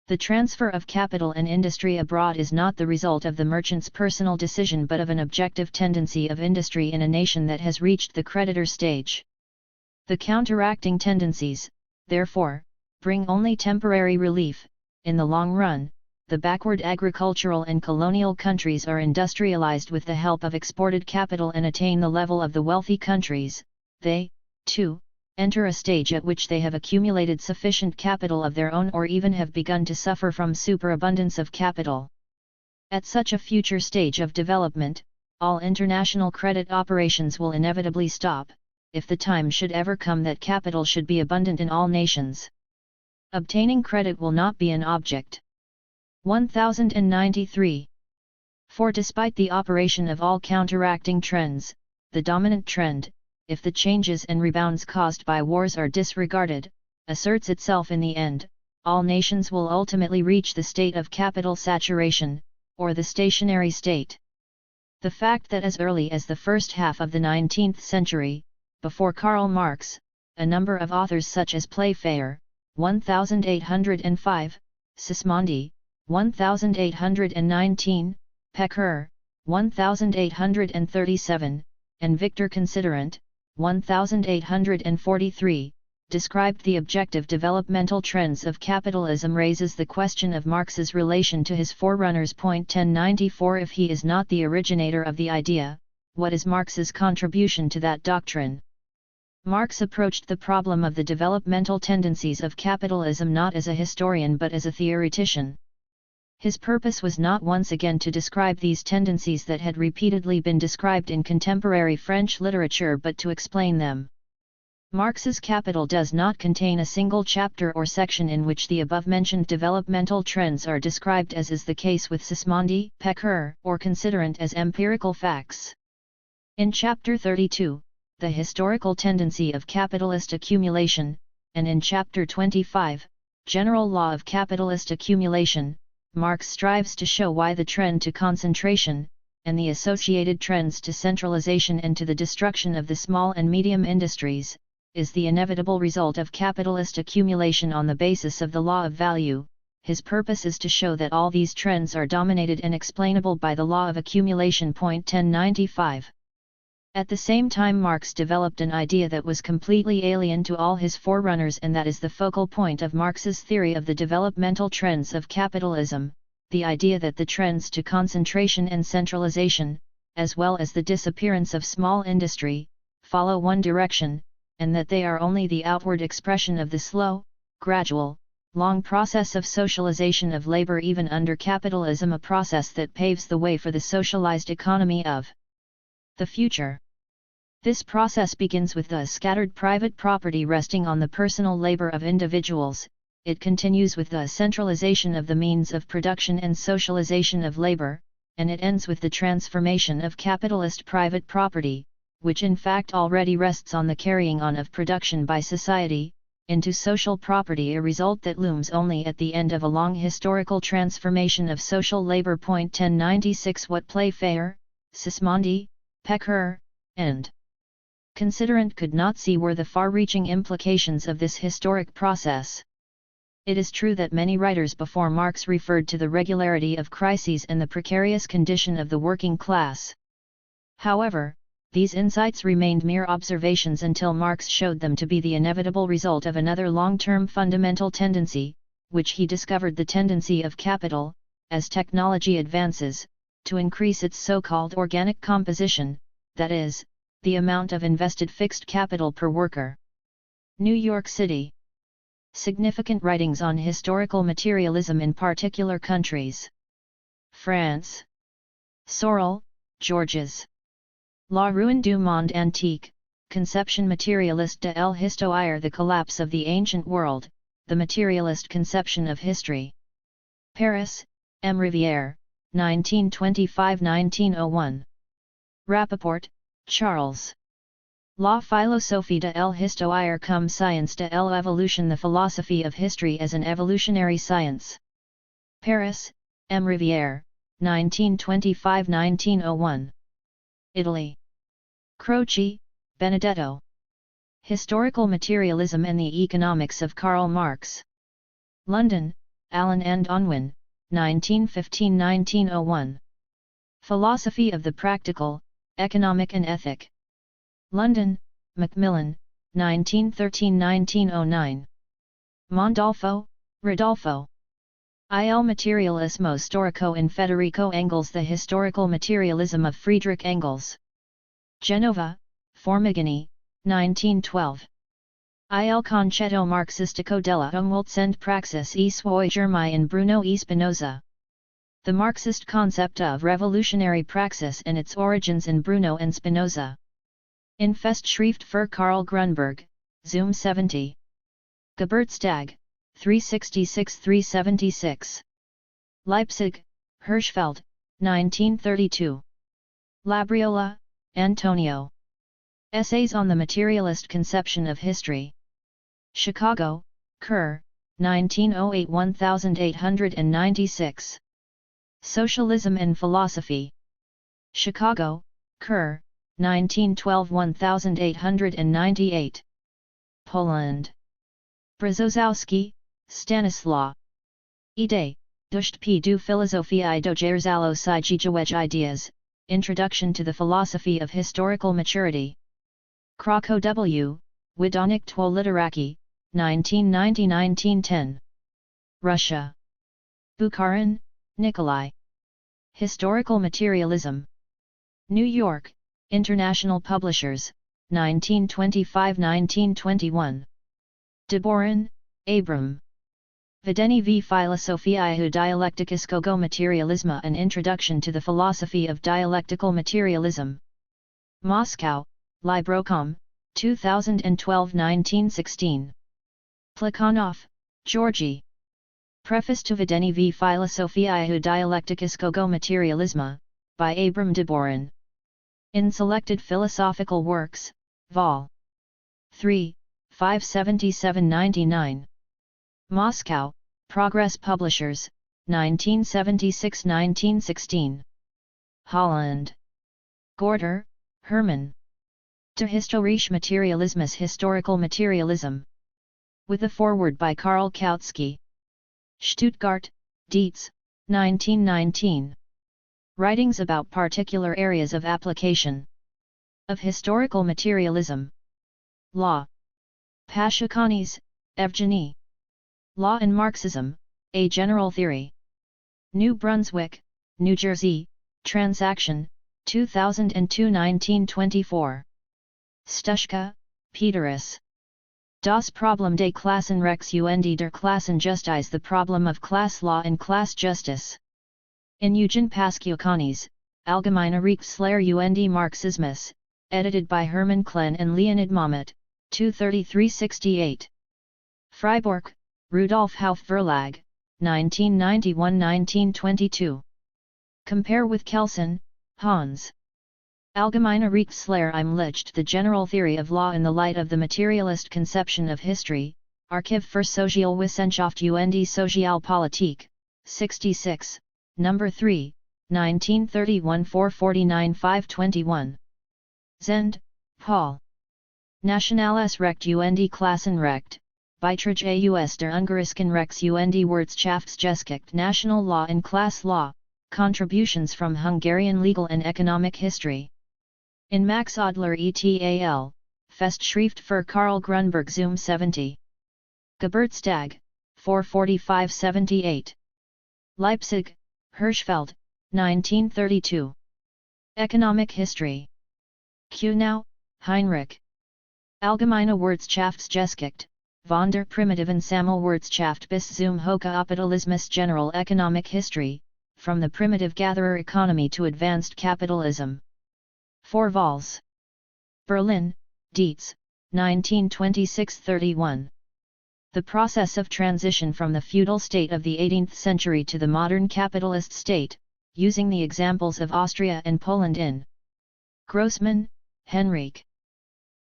The transfer of capital and industry abroad is not the result of the merchant's personal decision but of an objective tendency of industry in a nation that has reached the creditor stage. The counteracting tendencies, therefore, bring only temporary relief. In the long run, the backward agricultural and colonial countries are industrialized with the help of exported capital and attain the level of the wealthy countries. They, too, enter a stage at which they have accumulated sufficient capital of their own or even have begun to suffer from superabundance of capital. At such a future stage of development, all international credit operations will inevitably stop, if the time should ever come that capital should be abundant in all nations. Obtaining credit will not be an object. 1093. For despite the operation of all counteracting trends, the dominant trend, if the changes and rebounds caused by wars are disregarded, asserts itself in the end. All nations will ultimately reach the state of capital saturation, or the stationary state. The fact that as early as the first half of the 19th century, before Karl Marx, a number of authors such as Playfair, 1805, Sismondi, 1819, Pecker, 1837, and Victor Considerant, 1843, described the objective developmental trends of capitalism raises the question of Marx's relation to his forerunners. 1094. If he is not the originator of the idea, what is Marx's contribution to that doctrine? Marx approached the problem of the developmental tendencies of capitalism not as a historian but as a theoretician. His purpose was not once again to describe these tendencies that had repeatedly been described in contemporary French literature but to explain them. Marx's Capital does not contain a single chapter or section in which the above-mentioned developmental trends are described as is the case with Sismondi, Pecker, or Considerant as empirical facts. In Chapter 32, the historical tendency of capitalist accumulation, and in Chapter 25, general law of capitalist accumulation, Marx strives to show why the trend to concentration, and the associated trends to centralization and to the destruction of the small and medium industries, is the inevitable result of capitalist accumulation on the basis of the law of value. His purpose is to show that all these trends are dominated and explainable by the law of accumulation. 1095. At the same time Marx developed an idea that was completely alien to all his forerunners, and that is the focal point of Marx's theory of the developmental trends of capitalism, the idea that the trends to concentration and centralization, as well as the disappearance of small industry, follow one direction, and that they are only the outward expression of the slow, gradual, long process of socialization of labor even under capitalism, a process that paves the way for the socialized economy of the future. This process begins with the scattered private property resting on the personal labor of individuals, it continues with the centralization of the means of production and socialization of labor, and it ends with the transformation of capitalist private property, which in fact already rests on the carrying on of production by society, into social property, a result that looms only at the end of a long historical transformation of social labor. 1096 What Playfair, Sismondi, Pecker, and Considerant could not see were the far-reaching implications of this historic process. It is true that many writers before Marx referred to the regularity of crises and the precarious condition of the working class. However, these insights remained mere observations until Marx showed them to be the inevitable result of another long-term fundamental tendency, which he discovered: the tendency of capital, as technology advances, to increase its so-called organic composition, that is, the amount of invested fixed capital per worker. New York City. Significant writings on historical materialism in particular countries. France. Sorel, Georges. La ruine du monde antique, Conception matérialiste de l'histoire, the collapse of the ancient world, the materialist conception of history. Paris, M. Rivière, 1925–1901. Rappaport, Charles. La philosophie de l'histoire comme science de l'évolution, the philosophy of history as an evolutionary science. Paris, M. Rivière, 1925–1901. Italy. Croce, Benedetto. Historical Materialism and the Economics of Karl Marx. London, Allen and Unwin, 1915–1901. Philosophy of the Practical, Economic and Ethic. London, Macmillan, 1913–1909. Mondolfo, Rodolfo. Il materialismo storico in Federico Engels, the historical materialism of Friedrich Engels. Genova, Formigoni, 1912. Il concetto marxistico della Umweltend praxis e suoi germi in Bruno e Spinoza. The Marxist concept of revolutionary praxis and its origins in Bruno and Spinoza. In Festschrift für Karl Grunberg, Zum 70. Geburtstag, 366–376. Leipzig, Hirschfeld, 1932. Labriola, Antonio. Essays on the Materialist Conception of History. Chicago, Kerr, 1908–1896. Socialism and Philosophy. Chicago, Kerr, 1912–1898. Poland. Brzozowski, Stanislaw. Ide, Duszt p du Filozofii do Jerzalo Sigijawaj Ideas, Introduction to the Philosophy of Historical Maturity. Krakow W., Widonik Two Literaki, 1990–1910. Russia. Bukharin, Nikolai. Historical Materialism. New York, International Publishers, 1925–1921. Deborin, Abram. Vedeni v Filosofiae Dialecticiscogo Materialisma, An Introduction to the Philosophy of Dialectical Materialism. Moscow, Librocom, 2012–1916. Plekhanov, Georgy. Preface to Vedeni v Filosofiae Dialecticiscogo Materialisma, by Abram Deborin. In Selected Philosophical Works, Vol. 3, 577–99. Moscow, Progress Publishers, 1976–1916. Holland. Gorter, Herman. De Historische Materialismus, Historical Materialism. With a foreword by Karl Kautsky. Stuttgart, Dietz, 1919. Writings about particular areas of application of historical materialism. Law. Pashakanis, Evgeny. Law and Marxism, A General Theory. New Brunswick, New Jersey, Transaction, 2002. 1924. Stuschka, Peterus. Das Problem des Klassenrechts und der Klassenjustiz, the problem of class law and class justice. In Eugen Pascucanis, Allgemeine Rechtslehre und Marxismus, edited by Hermann Klein and Leonid Mamet, 233-68. Freiburg, Rudolf Hauf Verlag, 1991-1922. Compare with Kelsen, Hans. Allgemeine Rechtslehre im Licht, the general theory of law in the light of the materialist conception of history, Archiv für Sozialwissenschaft und Sozialpolitik, 66, No. 3, 1931 449 521. Zend, Paul. Nationales Recht und Klassenrecht, Beiträge aus der Ungarischen Rechts- und Wirtschaftsgeschichte, National Law and Class Law, Contributions from Hungarian Legal and Economic History. In Max Adler et al., Festschrift für Karl Grunberg Zum 70. Geburtstag, 445-78. Leipzig, Hirschfeld, 1932. Economic History. Kuhnau, Henryk. Allgemeine Wirtschaftsgeschichte, von der primitiven Sammelwirtschaft bis zum Hochkapitalismus, General Economic History, from the primitive gatherer economy to advanced capitalism. 4 vols. Berlin, Dietz, 1926-31. The process of transition from the feudal state of the 18th century to the modern capitalist state, using the examples of Austria and Poland in Grossman, Henryk.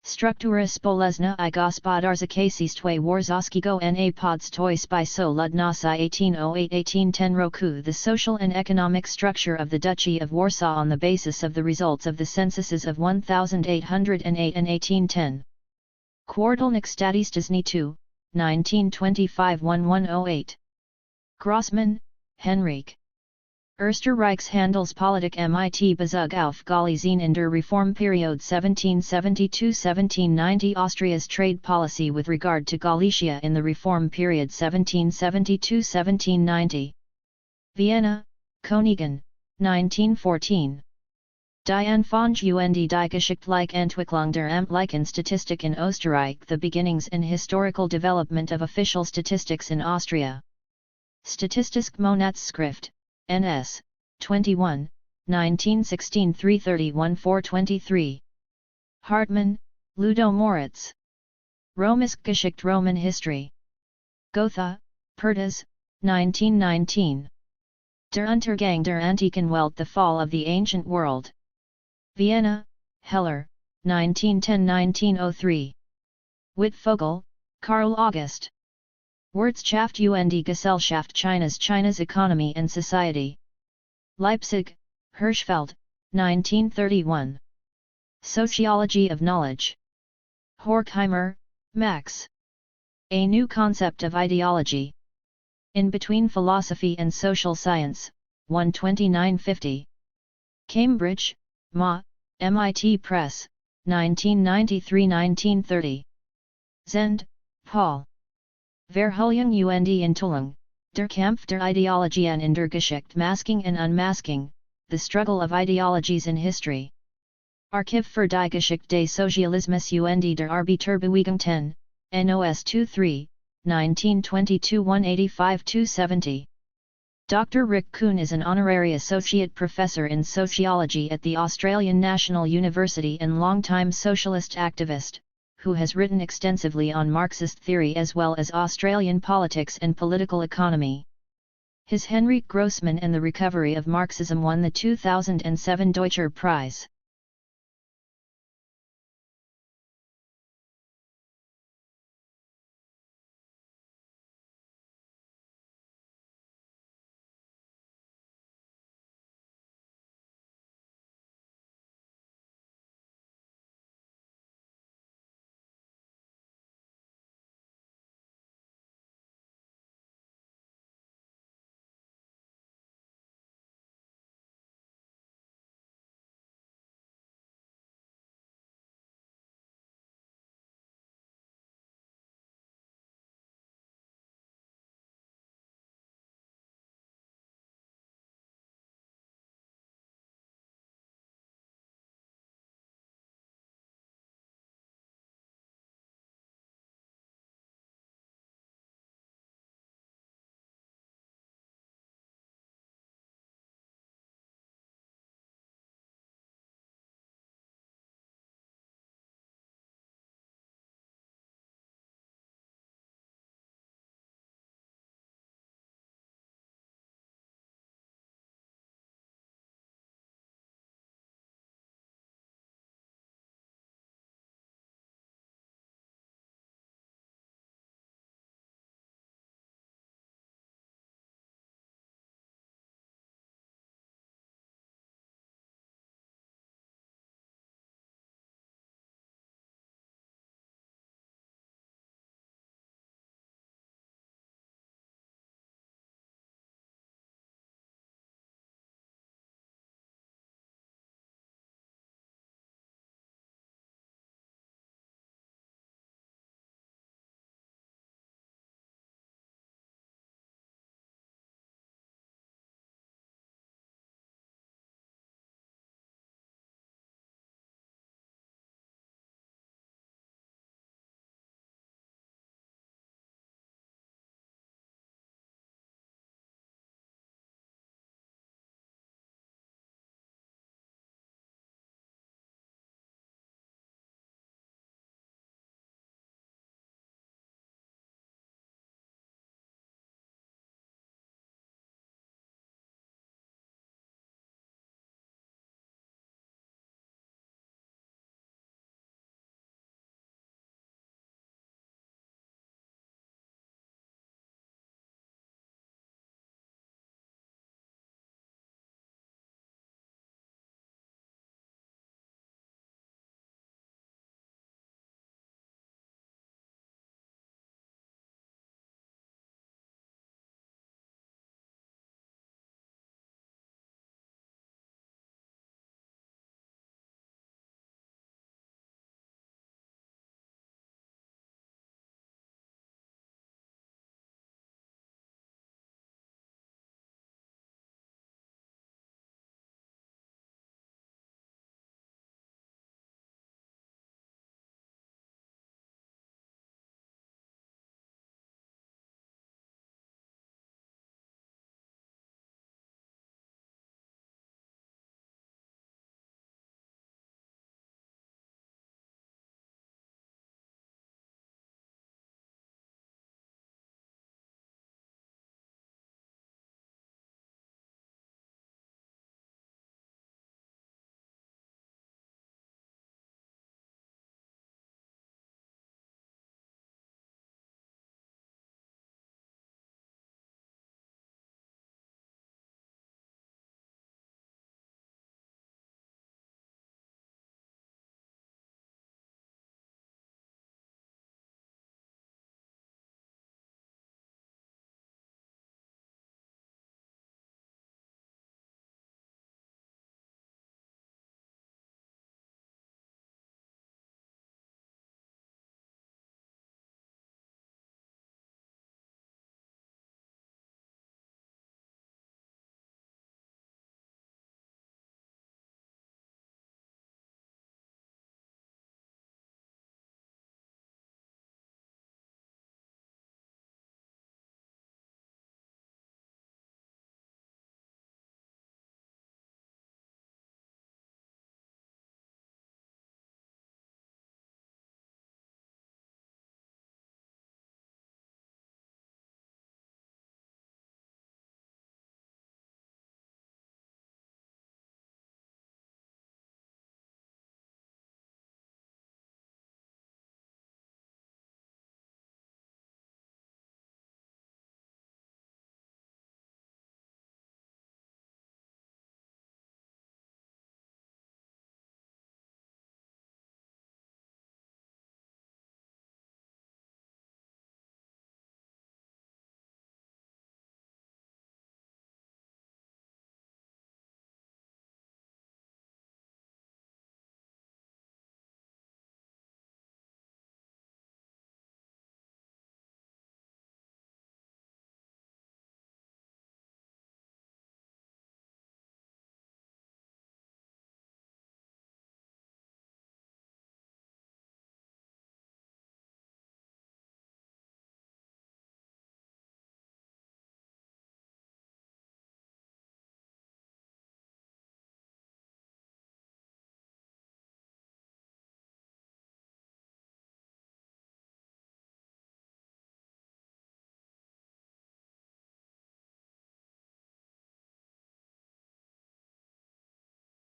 Struktura spolezna I gospodarczykistwe warszawskiego na podstoi so ludności 1808-1810 roku. The social and economic structure of the Duchy of Warsaw on the basis of the results of the censuses of 1808 and 1810. Kwartalnik Statistyczny 2, 1925-1108. Grossman, Henryk. Erster Reichshandelspolitik mit Bezug auf Gallien in der Reformperiode 1772-1790. Austria's trade policy with regard to Galicia in the Reform period 1772-1790. Vienna, Konigen, 1914. Die Anfang und die geschichtliche Entwicklung der amtlichen Statistik in Österreich. The beginnings and historical development of official statistics in Austria. Statistische Monatsschrift, NS, 21, 1916 331 423. Hartmann, Ludo Moritz. Römische Geschichte, Roman History. Gotha, Pertas, 1919. Der Untergang der antiken Welt, the fall of the ancient world. Vienna, Heller, 1910-1903. Wittfogel, Karl August. Wirtschaft und Gesellschaft, China's economy and society. Leipzig, Hirschfeld, 1931. Sociology of knowledge. Horkheimer, Max. A new concept of ideology. In Between Philosophy and Social Science, 12950. Cambridge, Ma, MIT Press, 1993-1930. Zend, Paul. Verhullung und Enthüllung, der Kampf der Ideologien in der Geschichte, Masking and Unmasking, the struggle of ideologies in history. Archiv für die Geschichte des Sozialismus und der Arbeiterbewegung 10, NOS 23, 1922 185-270. Dr. Rick Kuhn is an honorary associate professor in sociology at the Australian National University and longtime socialist activist, who has written extensively on Marxist theory as well as Australian politics and political economy. His Henryk Grossman and the Recovery of Marxism won the 2007 Deutscher Prize.